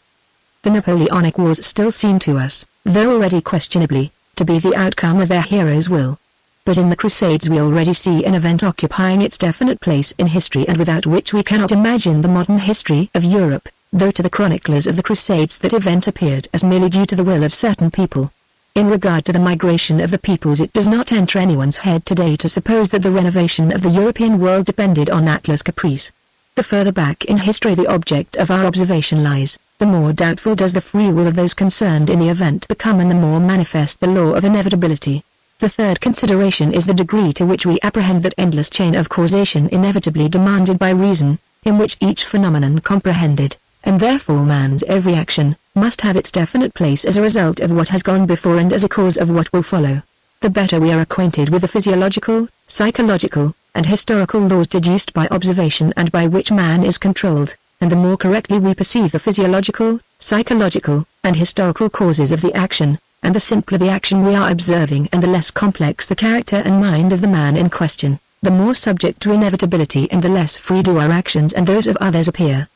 The Napoleonic Wars still seem to us, though already questionably, to be the outcome of their hero's will. But in the Crusades we already see an event occupying its definite place in history, and without which we cannot imagine the modern history of Europe, though to the chroniclers of the Crusades that event appeared as merely due to the will of certain people. In regard to the migration of the peoples, it does not enter anyone's head today to suppose that the renovation of the European world depended on Atlas' caprice. The further back in history the object of our observation lies, the more doubtful does the free will of those concerned in the event become, and the more manifest the law of inevitability. The third consideration is the degree to which we apprehend that endless chain of causation inevitably demanded by reason, in which each phenomenon comprehended, and therefore man's every action, must have its definite place as a result of what has gone before and as a cause of what will follow. The better we are acquainted with the physiological, psychological, and historical laws deduced by observation and by which man is controlled, and the more correctly we perceive the physiological, psychological, and historical causes of the action, and the simpler the action we are observing and the less complex the character and mind of the man in question, the more subject to inevitability and the less free do our actions and those of others appear.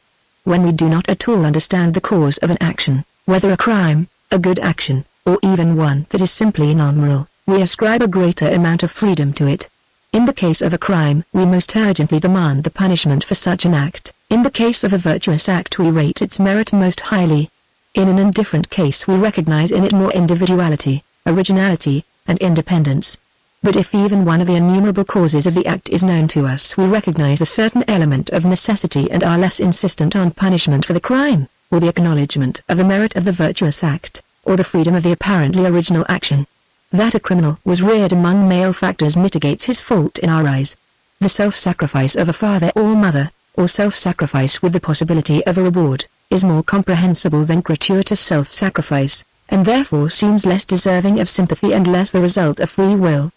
When we do not at all understand the cause of an action, whether a crime, a good action, or even one that is simply non-moral, we ascribe a greater amount of freedom to it. In the case of a crime, we most urgently demand the punishment for such an act. In the case of a virtuous act, we rate its merit most highly. In an indifferent case, we recognize in it more individuality, originality, and independence. But if even one of the innumerable causes of the act is known to us, we recognize a certain element of necessity and are less insistent on punishment for the crime, or the acknowledgement of the merit of the virtuous act, or the freedom of the apparently original action. That a criminal was reared among male factors mitigates his fault in our eyes. The self-sacrifice of a father or mother, or self-sacrifice with the possibility of a reward, is more comprehensible than gratuitous self-sacrifice, and therefore seems less deserving of sympathy and less the result of free will.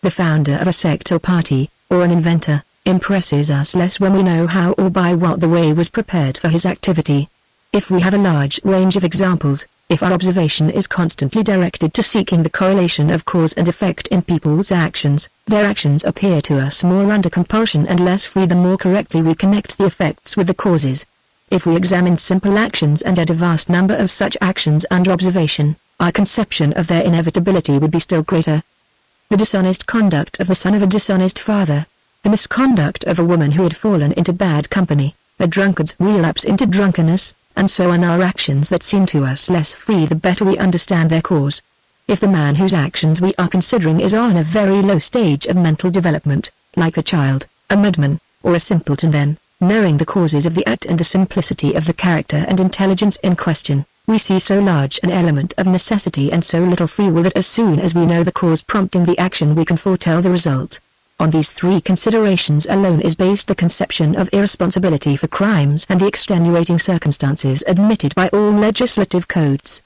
The founder of a sect or party, or an inventor, impresses us less when we know how or by what the way was prepared for his activity. If we have a large range of examples, if our observation is constantly directed to seeking the correlation of cause and effect in people's actions, their actions appear to us more under compulsion and less free the more correctly we connect the effects with the causes. If we examined simple actions and had a vast number of such actions under observation, our conception of their inevitability would be still greater. The dishonest conduct of the son of a dishonest father, the misconduct of a woman who had fallen into bad company, a drunkard's relapse into drunkenness, and so on are actions that seem to us less free the better we understand their cause. If the man whose actions we are considering is on a very low stage of mental development, like a child, a madman, or a simpleton, then, knowing the causes of the act and the simplicity of the character and intelligence in question, we see so large an element of necessity and so little free will that as soon as we know the cause prompting the action we can foretell the result. On these three considerations alone is based the conception of irresponsibility for crimes and the extenuating circumstances admitted by all legislative codes.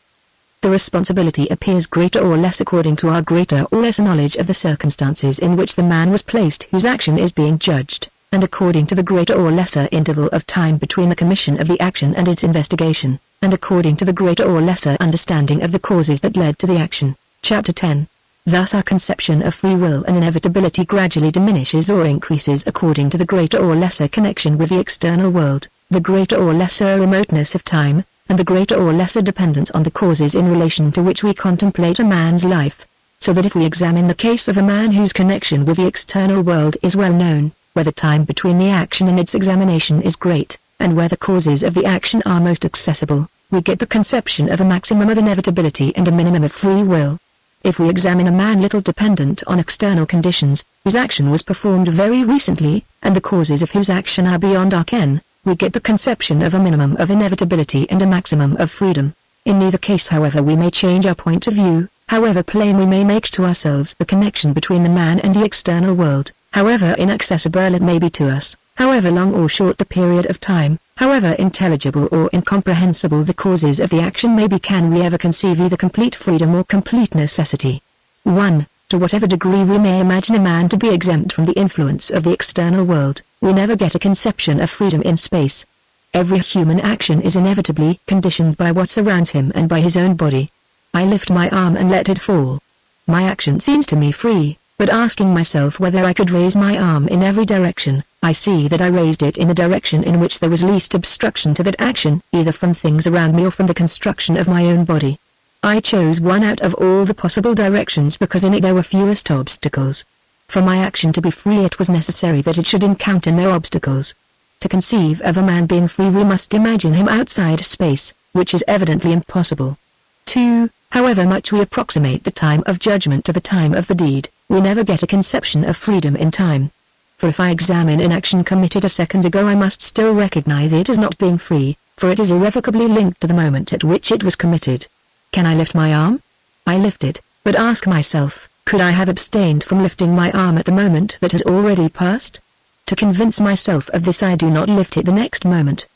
The responsibility appears greater or less according to our greater or less knowledge of the circumstances in which the man was placed whose action is being judged, and according to the greater or lesser interval of time between the commission of the action and its investigation, and according to the greater or lesser understanding of the causes that led to the action. Chapter 10. Thus our conception of free will and inevitability gradually diminishes or increases according to the greater or lesser connection with the external world, the greater or lesser remoteness of time, and the greater or lesser dependence on the causes in relation to which we contemplate a man's life, so that if we examine the case of a man whose connection with the external world is well known, where the time between the action and its examination is great, and where the causes of the action are most accessible, we get the conception of a maximum of inevitability and a minimum of free will. If we examine a man little dependent on external conditions, whose action was performed very recently, and the causes of whose action are beyond our ken, we get the conception of a minimum of inevitability and a maximum of freedom. In neither case, however, we may change our point of view, however plain we may make to ourselves the connection between the man and the external world, however inaccessible it may be to us, however long or short the period of time, however intelligible or incomprehensible the causes of the action may be, can we ever conceive either complete freedom or complete necessity. 1. To whatever degree we may imagine a man to be exempt from the influence of the external world, we never get a conception of freedom in space. Every human action is inevitably conditioned by what surrounds him and by his own body. I lift my arm and let it fall. My action seems to me free, but asking myself whether I could raise my arm in every direction, I see that I raised it in the direction in which there was least obstruction to that action, either from things around me or from the construction of my own body. I chose one out of all the possible directions because in it there were fewest obstacles. For my action to be free, it was necessary that it should encounter no obstacles. To conceive of a man being free, we must imagine him outside space, which is evidently impossible. 2. However much we approximate the time of judgment to the time of the deed, we never get a conception of freedom in time. For if I examine an action committed a second ago, I must still recognize it as not being free, for it is irrevocably linked to the moment at which it was committed. Can I lift my arm? I lift it, but ask myself, could I have abstained from lifting my arm at the moment that has already passed? To convince myself of this, I do not lift it the next moment.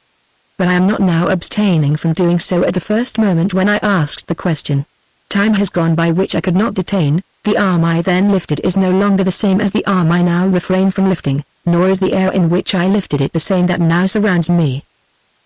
But I am not now abstaining from doing so at the first moment when I asked the question. Time has gone by which I could not detain. The arm I then lifted is no longer the same as the arm I now refrain from lifting, nor is the air in which I lifted it the same that now surrounds me.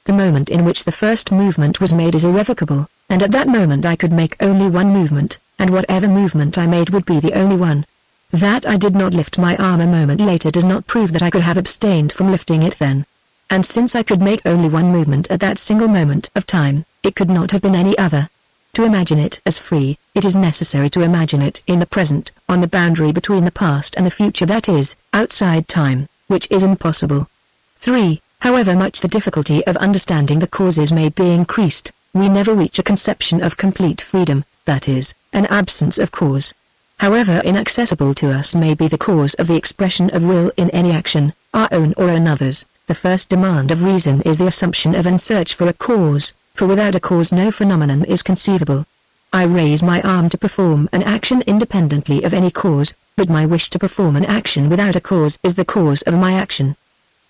The moment in which the first movement was made is irrevocable, and at that moment I could make only one movement, and whatever movement I made would be the only one. That I did not lift my arm a moment later does not prove that I could have abstained from lifting it then. And since I could make only one movement at that single moment of time, it could not have been any other. To imagine it as free, it is necessary to imagine it in the present, on the boundary between the past and the future, that is, outside time, which is impossible. 3. However much the difficulty of understanding the causes may be increased, we never reach a conception of complete freedom, that is, an absence of cause. However inaccessible to us may be the cause of the expression of will in any action, our own or another's, the first demand of reason is the assumption of and search for a cause, for without a cause no phenomenon is conceivable. I raise my arm to perform an action independently of any cause, but my wish to perform an action without a cause is the cause of my action.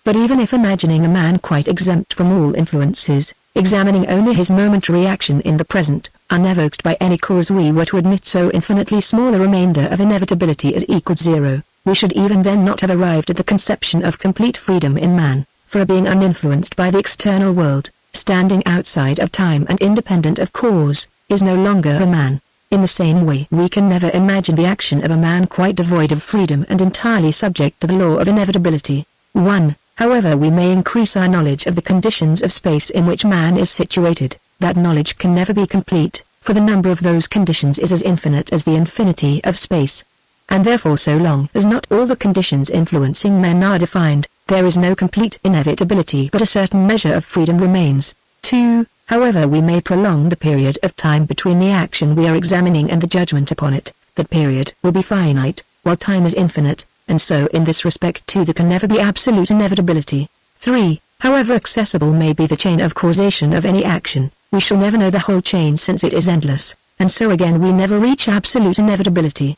But even if imagining a man quite exempt from all influences, examining only his momentary action in the present, unevoked by any cause, we were to admit so infinitely small a remainder of inevitability as equals 0, we should even then not have arrived at the conception of complete freedom in man, for a being uninfluenced by the external world, standing outside of time and independent of cause, is no longer a man. In the same way we can never imagine the action of a man quite devoid of freedom and entirely subject to the law of inevitability. 1. However we may increase our knowledge of the conditions of space in which man is situated, that knowledge can never be complete, for the number of those conditions is as infinite as the infinity of space. And therefore so long as not all the conditions influencing men are defined, there is no complete inevitability but a certain measure of freedom remains. 2. However we may prolong the period of time between the action we are examining and the judgment upon it, that period will be finite, while time is infinite, and so in this respect too there can never be absolute inevitability. 3. However accessible may be the chain of causation of any action, we shall never know the whole chain since it is endless, and so again we never reach absolute inevitability.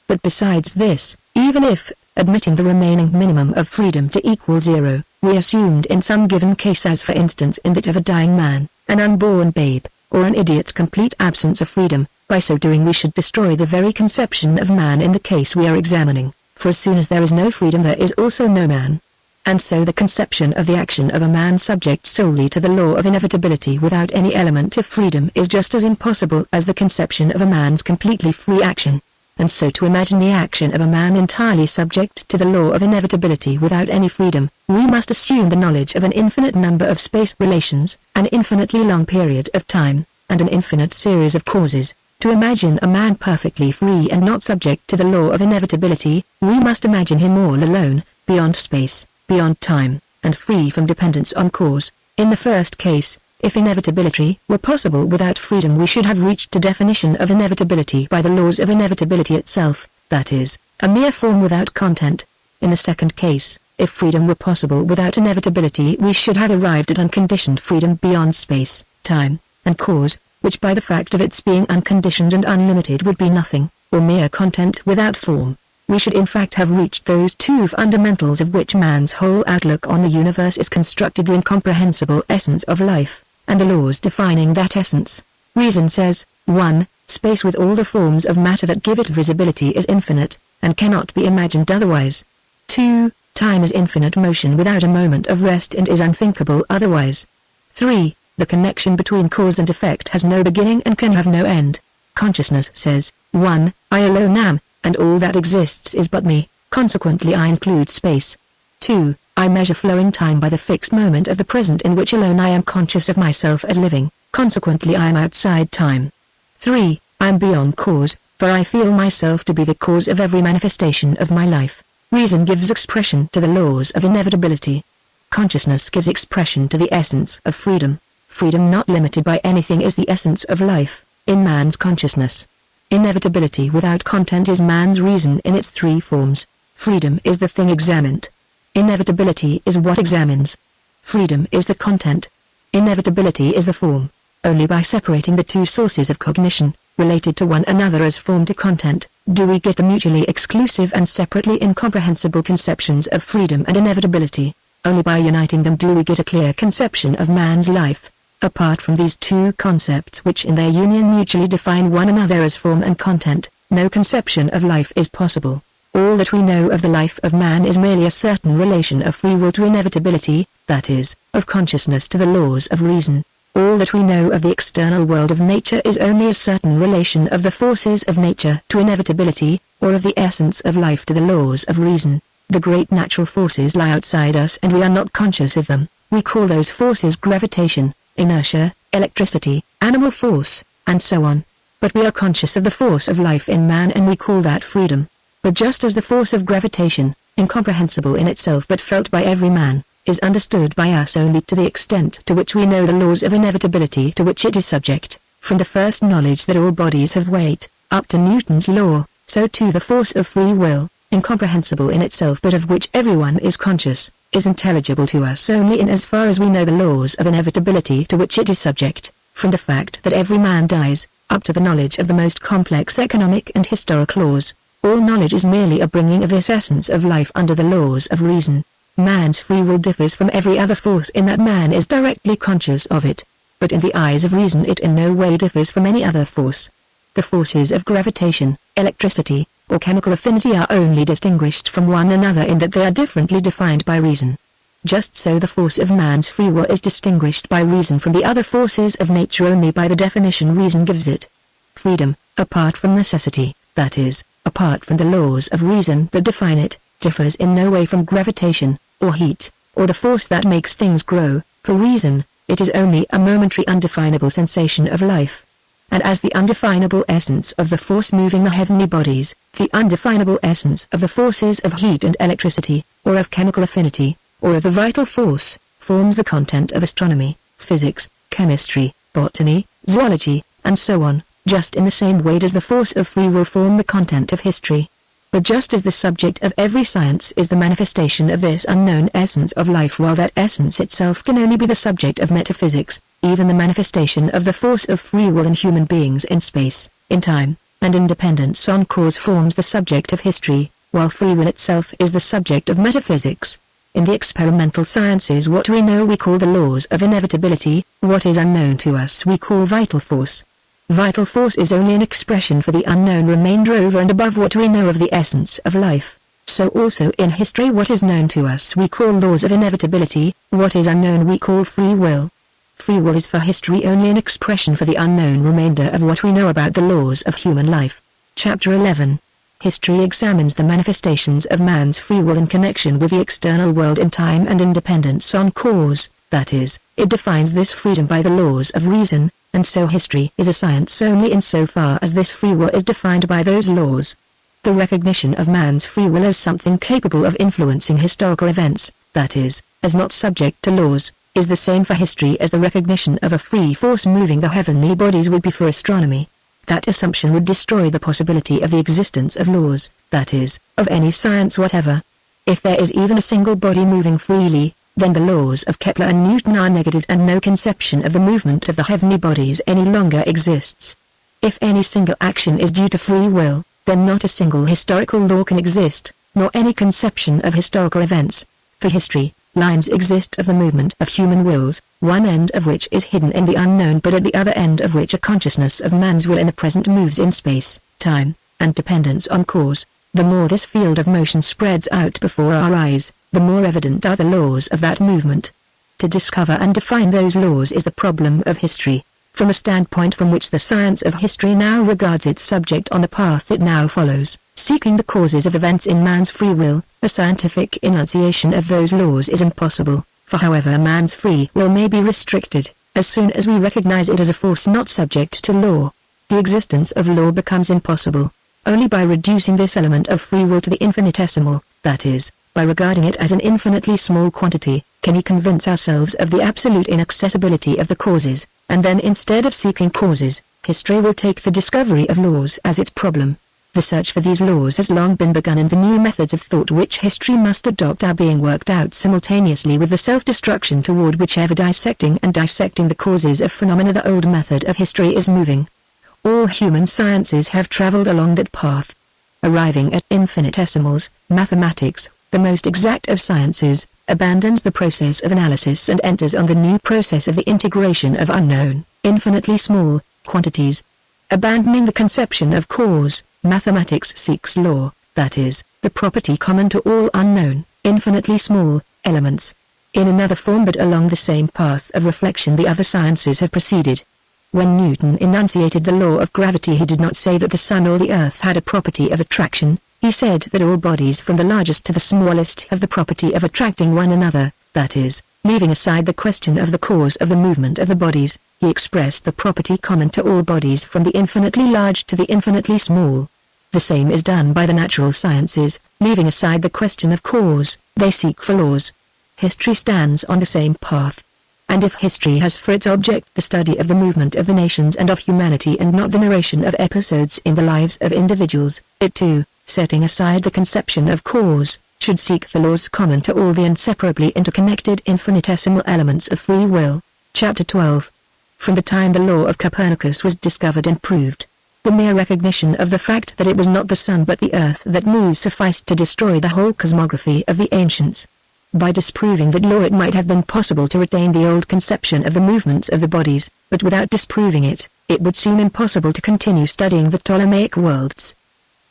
But besides this, even if, admitting the remaining minimum of freedom to equal 0, we assumed in some given case, as for instance in that of a dying man, an unborn babe, or an idiot, complete absence of freedom, by so doing we should destroy the very conception of man in the case we are examining, for as soon as there is no freedom there is also no man. And so the conception of the action of a man subject solely to the law of inevitability without any element of freedom is just as impossible as the conception of a man's completely free action. And so to imagine the action of a man entirely subject to the law of inevitability without any freedom, we must assume the knowledge of an infinite number of space relations, an infinitely long period of time, and an infinite series of causes. To imagine a man perfectly free and not subject to the law of inevitability, we must imagine him all alone, beyond space, beyond time, and free from dependence on cause. In the first case, if inevitability were possible without freedom, we should have reached a definition of inevitability by the laws of inevitability itself, that is, a mere form without content. In the second case, if freedom were possible without inevitability, we should have arrived at unconditioned freedom beyond space, time, and cause, which by the fact of its being unconditioned and unlimited would be nothing, or mere content without form. We should in fact have reached those two fundamentals of which man's whole outlook on the universe is constructed, the incomprehensible essence of life, and the laws defining that essence. Reason says, 1. Space with all the forms of matter that give it visibility is infinite, and cannot be imagined otherwise. 2. Time is infinite motion without a moment of rest and is unthinkable otherwise. 3. The connection between cause and effect has no beginning and can have no end. Consciousness says, 1. I alone am, and all that exists is but me, consequently I include space. 2. I measure flowing time by the fixed moment of the present in which alone I am conscious of myself as living, consequently I am outside time. 3. I am beyond cause, for I feel myself to be the cause of every manifestation of my life. Reason gives expression to the laws of inevitability. Consciousness gives expression to the essence of freedom. Freedom not limited by anything is the essence of life, in man's consciousness. Inevitability without content is man's reason in its three forms. Freedom is the thing examined. Inevitability is what examines. Freedom is the content. Inevitability is the form. Only by separating the two sources of cognition, related to one another as form to content, do we get the mutually exclusive and separately incomprehensible conceptions of freedom and inevitability. Only by uniting them do we get a clear conception of man's life. Apart from these two concepts which in their union mutually define one another as form and content, no conception of life is possible. All that we know of the life of man is merely a certain relation of free will to inevitability, that is, of consciousness to the laws of reason. All that we know of the external world of nature is only a certain relation of the forces of nature to inevitability, or of the essence of life to the laws of reason. The great natural forces lie outside us and we are not conscious of them. We call those forces gravitation, inertia, electricity, animal force, and so on. But we are conscious of the force of life in man and we call that freedom. But just as the force of gravitation, incomprehensible in itself but felt by every man, is understood by us only to the extent to which we know the laws of inevitability to which it is subject, from the first knowledge that all bodies have weight, up to Newton's law, so too the force of free will, incomprehensible in itself but of which everyone is conscious, is intelligible to us only in as far as we know the laws of inevitability to which it is subject, from the fact that every man dies, up to the knowledge of the most complex economic and historic laws. All knowledge is merely a bringing of this essence of life under the laws of reason. Man's free will differs from every other force in that man is directly conscious of it, but in the eyes of reason it in no way differs from any other force. The forces of gravitation, electricity, or chemical affinity are only distinguished from one another in that they are differently defined by reason. Just so the force of man's free will is distinguished by reason from the other forces of nature only by the definition reason gives it. Freedom, apart from necessity, that is, apart from the laws of reason that define it, differs in no way from gravitation, or heat, or the force that makes things grow. For reason, it is only a momentary undefinable sensation of life. And as the undefinable essence of the force moving the heavenly bodies, the undefinable essence of the forces of heat and electricity, or of chemical affinity, or of the vital force, forms the content of astronomy, physics, chemistry, botany, zoology, and so on, just in the same way does the force of free will form the content of history. But just as the subject of every science is the manifestation of this unknown essence of life while that essence itself can only be the subject of metaphysics, even the manifestation of the force of free will in human beings in space, in time, and in dependence on cause forms the subject of history, while free will itself is the subject of metaphysics. In the experimental sciences what we know we call the laws of inevitability, what is unknown to us we call vital force. Vital force is only an expression for the unknown remainder over and above what we know of the essence of life. So also in history what is known to us we call laws of inevitability, what is unknown we call free will. Free will is for history only an expression for the unknown remainder of what we know about the laws of human life. Chapter 11. History examines the manifestations of man's free will in connection with the external world in time and in dependence on cause, that is, it defines this freedom by the laws of reason, and so history is a science only in so far as this free will is defined by those laws. The recognition of man's free will as something capable of influencing historical events, that is, as not subject to laws, is the same for history as the recognition of a free force moving the heavenly bodies would be for astronomy. That assumption would destroy the possibility of the existence of laws, that is, of any science whatever. If there is even a single body moving freely, then the laws of Kepler and Newton are negated and no conception of the movement of the heavenly bodies any longer exists. If any single action is due to free will, then not a single historical law can exist, nor any conception of historical events. For history, lines exist of the movement of human wills, one end of which is hidden in the unknown but at the other end of which a consciousness of man's will in the present moves in space, time, and dependence on cause. The more this field of motion spreads out before our eyes, the more evident are the laws of that movement. To discover and define those laws is the problem of history, from a standpoint from which the science of history now regards its subject on the path it now follows, seeking the causes of events in man's free will. A scientific enunciation of those laws is impossible, for however man's free will may be restricted, as soon as we recognize it as a force not subject to law, the existence of law becomes impossible. Only by reducing this element of free will to the infinitesimal, that is, by regarding it as an infinitely small quantity, can we convince ourselves of the absolute inaccessibility of the causes, and then instead of seeking causes, history will take the discovery of laws as its problem. The search for these laws has long been begun and the new methods of thought which history must adopt are being worked out simultaneously with the self-destruction toward which ever dissecting the causes of phenomena the old method of history is moving. All human sciences have traveled along that path. Arriving at infinitesimals, mathematics, the most exact of sciences, abandons the process of analysis and enters on the new process of the integration of unknown, infinitely small, quantities. Abandoning the conception of cause, mathematics seeks law, that is, the property common to all unknown, infinitely small, elements. In another form but along the same path of reflection the other sciences have proceeded. When Newton enunciated the law of gravity he did not say that the sun or the earth had a property of attraction, he said that all bodies from the largest to the smallest have the property of attracting one another, that is, Leaving aside the question of the cause of the movement of the bodies, he expressed the property common to all bodies from the infinitely large to the infinitely small. The same is done by the natural sciences. Leaving aside the question of cause, they seek for laws. History stands on the same path. And if history has for its object the study of the movement of the nations and of humanity and not the narration of episodes in the lives of individuals, it too, setting aside the conception of cause, should seek the laws common to all the inseparably interconnected infinitesimal elements of free will. Chapter 12. From the time the law of Copernicus was discovered and proved, the mere recognition of the fact that it was not the sun but the earth that moved sufficed to destroy the whole cosmography of the ancients. By disproving that law it might have been possible to retain the old conception of the movements of the bodies, but without disproving it, it would seem impossible to continue studying the Ptolemaic worlds.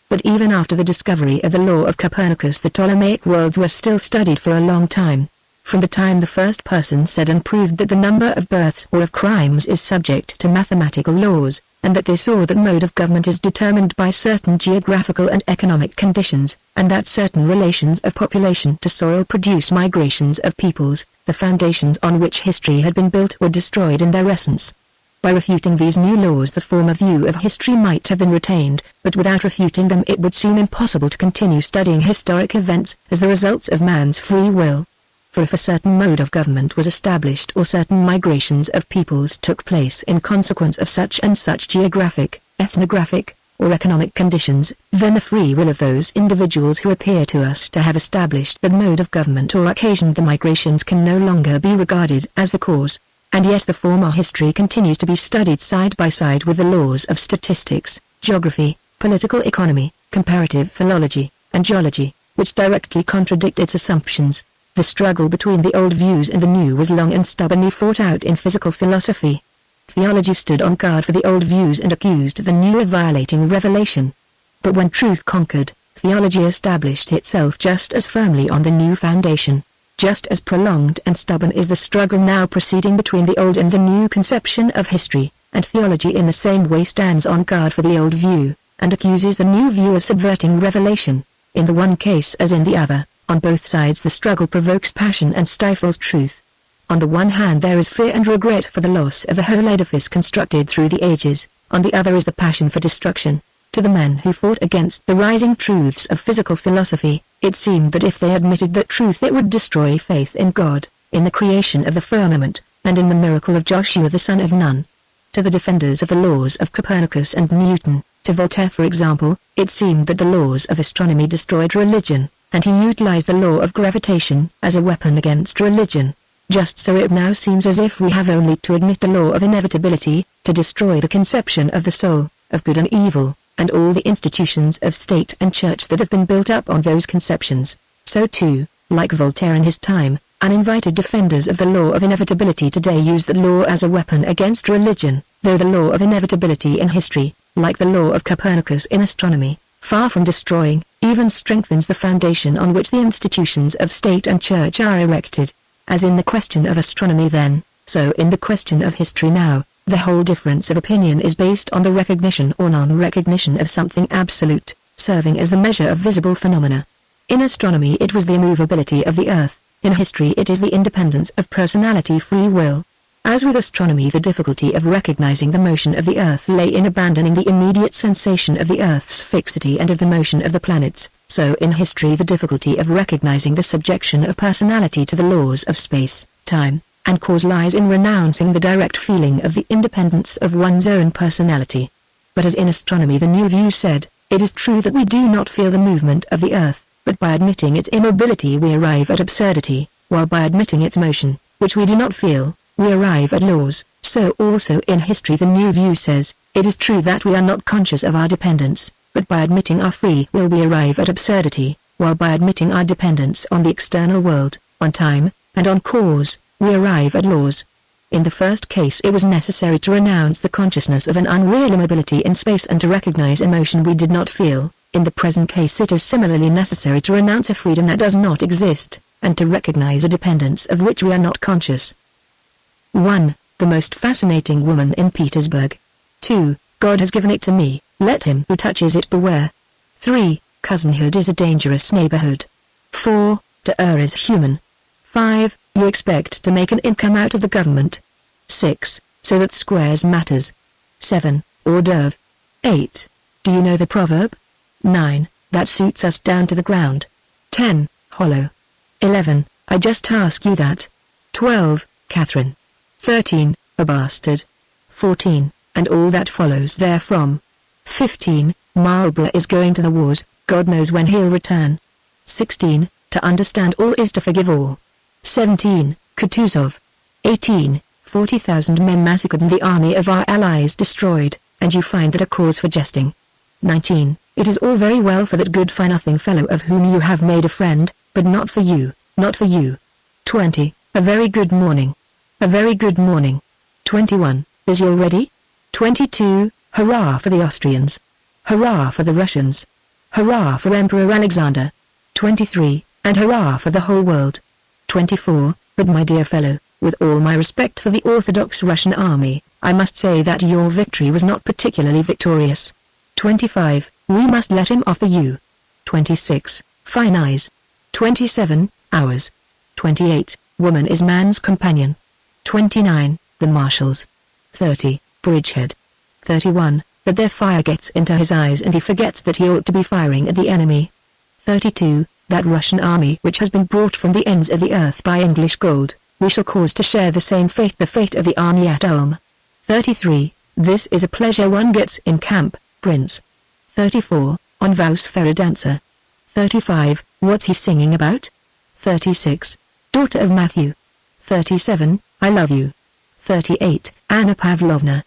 But even after the discovery of the law of Copernicus the Ptolemaic worlds were still studied for a long time. From the time the first person said and proved that the number of births or of crimes is subject to mathematical laws, and that they saw that mode of government is determined by certain geographical and economic conditions, and that certain relations of population to soil produce migrations of peoples, the foundations on which history had been built were destroyed in their essence. By refuting these new laws the former view of history might have been retained, but without refuting them it would seem impossible to continue studying historic events as the results of man's free will. For if a certain mode of government was established or certain migrations of peoples took place in consequence of such and such geographic, ethnographic, or economic conditions, then the free will of those individuals who appear to us to have established that mode of government or occasioned the migrations can no longer be regarded as the cause. And yet the former history continues to be studied side by side with the laws of statistics, geography, political economy, comparative philology, and geology, which directly contradict its assumptions. The struggle between the old views and the new was long and stubbornly fought out in physical philosophy. Theology stood on guard for the old views and accused the new of violating revelation. But when truth conquered, theology established itself just as firmly on the new foundation. Just as prolonged and stubborn is the struggle now proceeding between the old and the new conception of history, and theology in the same way stands on guard for the old view, and accuses the new view of subverting revelation. In the one case as in the other, on both sides the struggle provokes passion and stifles truth. On the one hand there is fear and regret for the loss of the whole edifice constructed through the ages, on the other is the passion for destruction. To the men who fought against the rising truths of physical philosophy, it seemed that if they admitted that truth it would destroy faith in God, in the creation of the firmament, and in the miracle of Joshua the son of Nun. To the defenders of the laws of Copernicus and Newton, to Voltaire for example, it seemed that the laws of astronomy destroyed religion, and he utilized the law of gravitation as a weapon against religion. Just so it now seems as if we have only to admit the law of inevitability, to destroy the conception of the soul, of good and evil, and all the institutions of state and church that have been built up on those conceptions. So too, like Voltaire in his time, uninvited defenders of the law of inevitability today use the law as a weapon against religion, though the law of inevitability in history, like the law of Copernicus in astronomy, far from destroying, even strengthens the foundation on which the institutions of state and church are erected. As in the question of astronomy then, so in the question of history now, the whole difference of opinion is based on the recognition or non-recognition of something absolute, serving as the measure of visible phenomena. In astronomy it was the immovability of the earth, in history it is the independence of personality free will. As with astronomy the difficulty of recognizing the motion of the earth lay in abandoning the immediate sensation of the earth's fixity and of the motion of the planets, so in history the difficulty of recognizing the subjection of personality to the laws of space, time, and cause lies in renouncing the direct feeling of the independence of one's own personality. But as in astronomy the new view said, it is true that we do not feel the movement of the earth, but by admitting its immobility we arrive at absurdity, while by admitting its motion, which we do not feel, we arrive at laws. So also in history the new view says, it is true that we are not conscious of our dependence, but by admitting our free will we arrive at absurdity, while by admitting our dependence on the external world, on time, and on cause, we arrive at laws. In the first case it was necessary to renounce the consciousness of an unreal immobility in space and to recognize emotion we did not feel. In the present case it is similarly necessary to renounce a freedom that does not exist, and to recognize a dependence of which we are not conscious. 1. The most fascinating woman in Petersburg. 2. God has given it to me, let him who touches it beware. 3. Cousinhood is a dangerous neighborhood. 4. To err is human. 5. You expect to make an income out of the government. 6. So that squares matters. 7. Hors d'oeuvre. 8. Do you know the proverb? 9. That suits us down to the ground. 10. Hollow. 11. I just ask you that. 12. Catherine. 13. A bastard. 14. And all that follows therefrom. 15. Marlborough is going to the wars, God knows when he'll return. 16. To understand all is to forgive all. 17. Kutuzov. 18. 40,000 men massacred and the army of our allies destroyed, and you find that a cause for jesting. 19. It is all very well for that good for-nothing fellow of whom you have made a friend, but not for you, not for you. 20. A very good morning. A very good morning. 21. Is you ready? 22. Hurrah for the Austrians. Hurrah for the Russians. Hurrah for Emperor Alexander. 23. And hurrah for the whole world. 24. But my dear fellow, with all my respect for the Orthodox Russian army, I must say that your victory was not particularly victorious. 25. We must let him off for you. 26. Fine eyes. 27. Ours. 28. Woman is man's companion. 29. The marshals. 30. Bridgehead. 31. That their fire gets into his eyes and he forgets that he ought to be firing at the enemy. 32. That Russian army which has been brought from the ends of the earth by English gold, we shall cause to share the same fate, the fate of the army at Ulm. 33. This is a pleasure one gets in camp, Prince. 34. On Vaus Ferrer dancer. 35. What's he singing about? 36. Daughter of Matthew. 37. I love you. 38. Anna Pavlovna.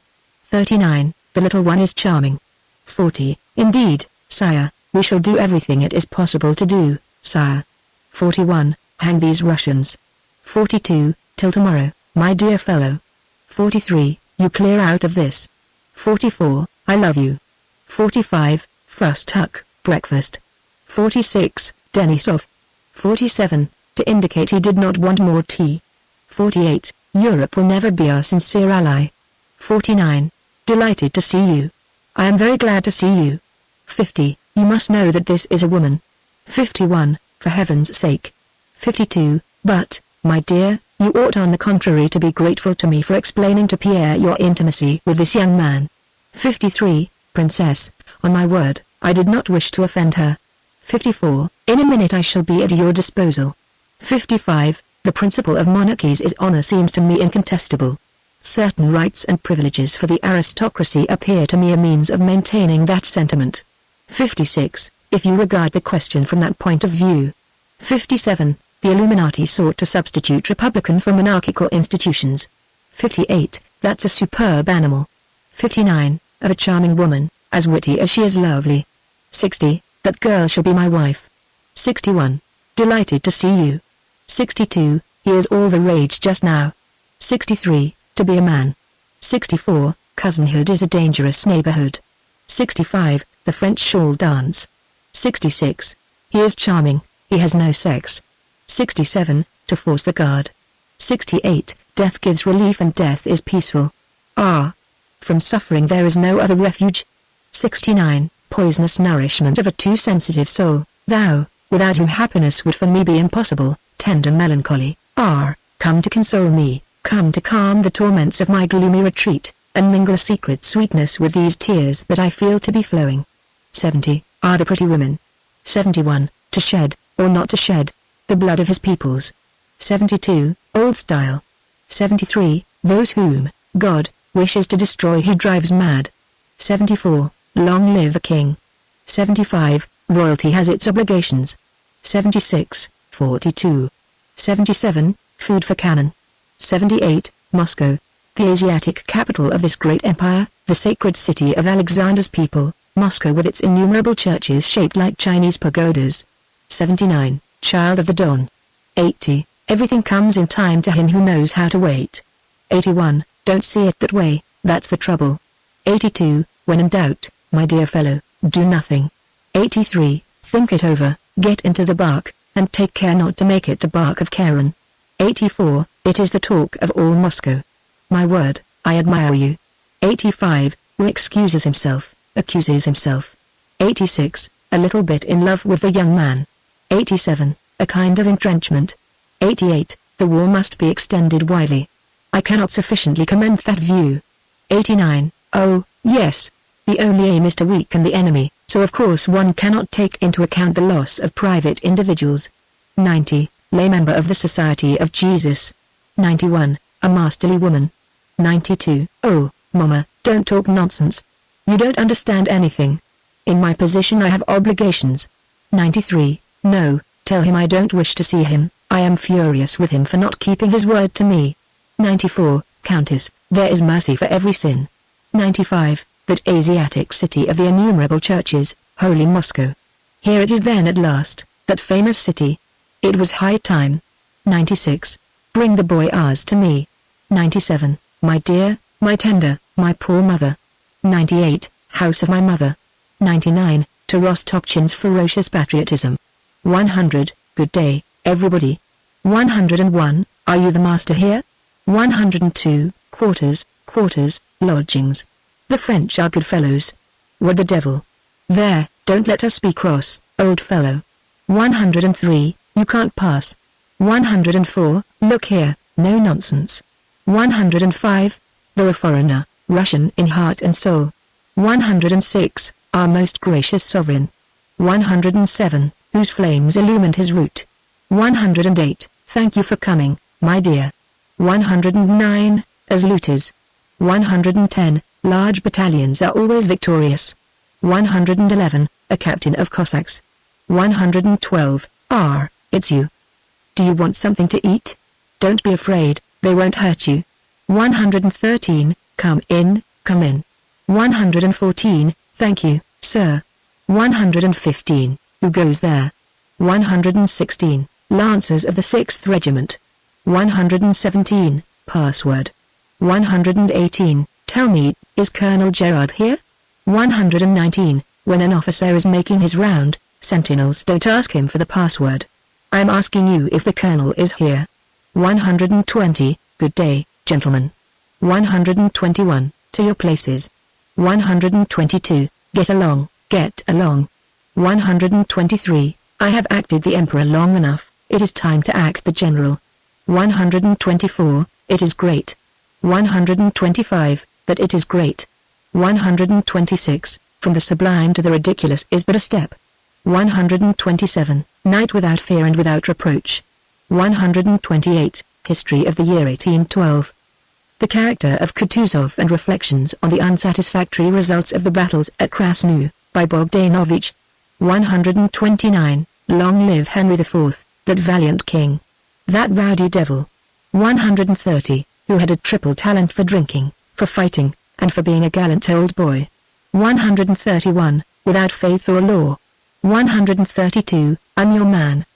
39. The little one is charming. 40. Indeed, sire, we shall do everything it is possible to do, sire. 41. Hang these Russians. 42. Till tomorrow, my dear fellow. 43. You clear out of this. 44. I love you. 45. First tuck, breakfast. 46. Denisov. 47. To indicate he did not want more tea. 48. Europe will never be our sincere ally. 49. Delighted to see you. I am very glad to see you. 50. You must know that this is a woman. 51. For heaven's sake. 52. But, my dear, you ought on the contrary to be grateful to me for explaining to Pierre your intimacy with this young man. 53. Princess, on my word, I did not wish to offend her. 54. In a minute I shall be at your disposal. 55. The principle of monarchies is honor seems to me incontestable. Certain rights and privileges for the aristocracy appear to me a means of maintaining that sentiment. 56. If you regard the question from that point of view. 57. The Illuminati sought to substitute republican for monarchical institutions. 58. That's a superb animal. 59. Of a charming woman, as witty as she is lovely. 60. That girl shall be my wife. 61. Delighted to see you. 62. He is all the rage just now. 63. To be a man. 64. Cousinhood is a dangerous neighborhood. 65. The French shawl dance. 66. He is charming, he has no sex. 67. To force the guard. 68. Death gives relief and death is peaceful. Ah! From suffering there is no other refuge. 69. Poisonous nourishment of a too sensitive soul, thou, without whom happiness would for me be impossible, tender melancholy, R, come to console me, come to calm the torments of my gloomy retreat, and mingle a secret sweetness with these tears that I feel to be flowing. 70. Are the pretty women. 71. To shed, or not to shed, the blood of his peoples. 72. Old style. 73. Those whom, God, wishes to destroy he drives mad. 74. Long live the king. 75. Royalty has its obligations. 76. 42. 77. Food for cannon. 78. Moscow, the Asiatic capital of this great empire, the sacred city of Alexander's people, Moscow with its innumerable churches shaped like Chinese pagodas. 79. Child of the dawn. 80. Everything comes in time to him who knows how to wait. 81. Don't see it that way, that's the trouble. 82. When in doubt, my dear fellow, do nothing. 83. Think it over, get into the bark, and take care not to make it the bark of Karen. 84. It is the talk of all Moscow. My word, I admire you. 85. Who excuses himself, accuses himself. 86. A little bit in love with the young man. 87. A kind of entrenchment. 88. The war must be extended widely. I cannot sufficiently commend that view. 89. Oh, yes. The only aim is to weaken the enemy, so of course one cannot take into account the loss of private individuals. 90. Lay member of the Society of Jesus. 91. A masterly woman. 92. Oh, Mama, don't talk nonsense. You don't understand anything. In my position I have obligations. 93. No, tell him I don't wish to see him. I am furious with him for not keeping his word to me. 94. Countess, there is mercy for every sin. 95. That Asiatic city of the innumerable churches, holy Moscow. Here it is then at last, that famous city. It was high time. 96. Bring the boy ours to me. 97. My dear, my tender, my poor mother. 98. House of my mother. 99. To Rostopchin's ferocious patriotism. 100. Good day, everybody. 101. Are you the master here? 102. Quarters, lodgings. The French are good fellows. What the devil? There, don't let us be cross, old fellow. 103. You can't pass. 104. Look here, no nonsense. 105. Though a foreigner, Russian in heart and soul. 106. Our most gracious sovereign. 107. Whose flames illumined his route. 108. Thank you for coming, my dear. 109. As looters. 110. Large battalions are always victorious. 111. A captain of Cossacks. 112. It's you. Do you want something to eat? Don't be afraid, they won't hurt you. 113. Come in, come in. 114. Thank you, sir. 115. Who goes there? 116. Lancers of the 6th Regiment. 117. Password. 118. Tell me, is Colonel Gerard here? 119. When an officer is making his round, sentinels don't ask him for the password. I'm asking you if the colonel is here. 120. Good day, gentlemen. 121. To your places. 122. Get along, get along. 123. I have acted the emperor long enough, it is time to act the general. 124. It is great. 125. That it is great. 126. From the sublime to the ridiculous is but a step. 127. Night without fear and without reproach. 128. History of the year 1812. The character of Kutuzov and reflections on the unsatisfactory results of the battles at Krasnu, by Bogdanovich. 129. Long live Henry IV, that valiant king. That rowdy devil. 130. Who had a triple talent for drinking, for fighting, and for being a gallant old boy. 131. Without faith or law. 132. I'm your man.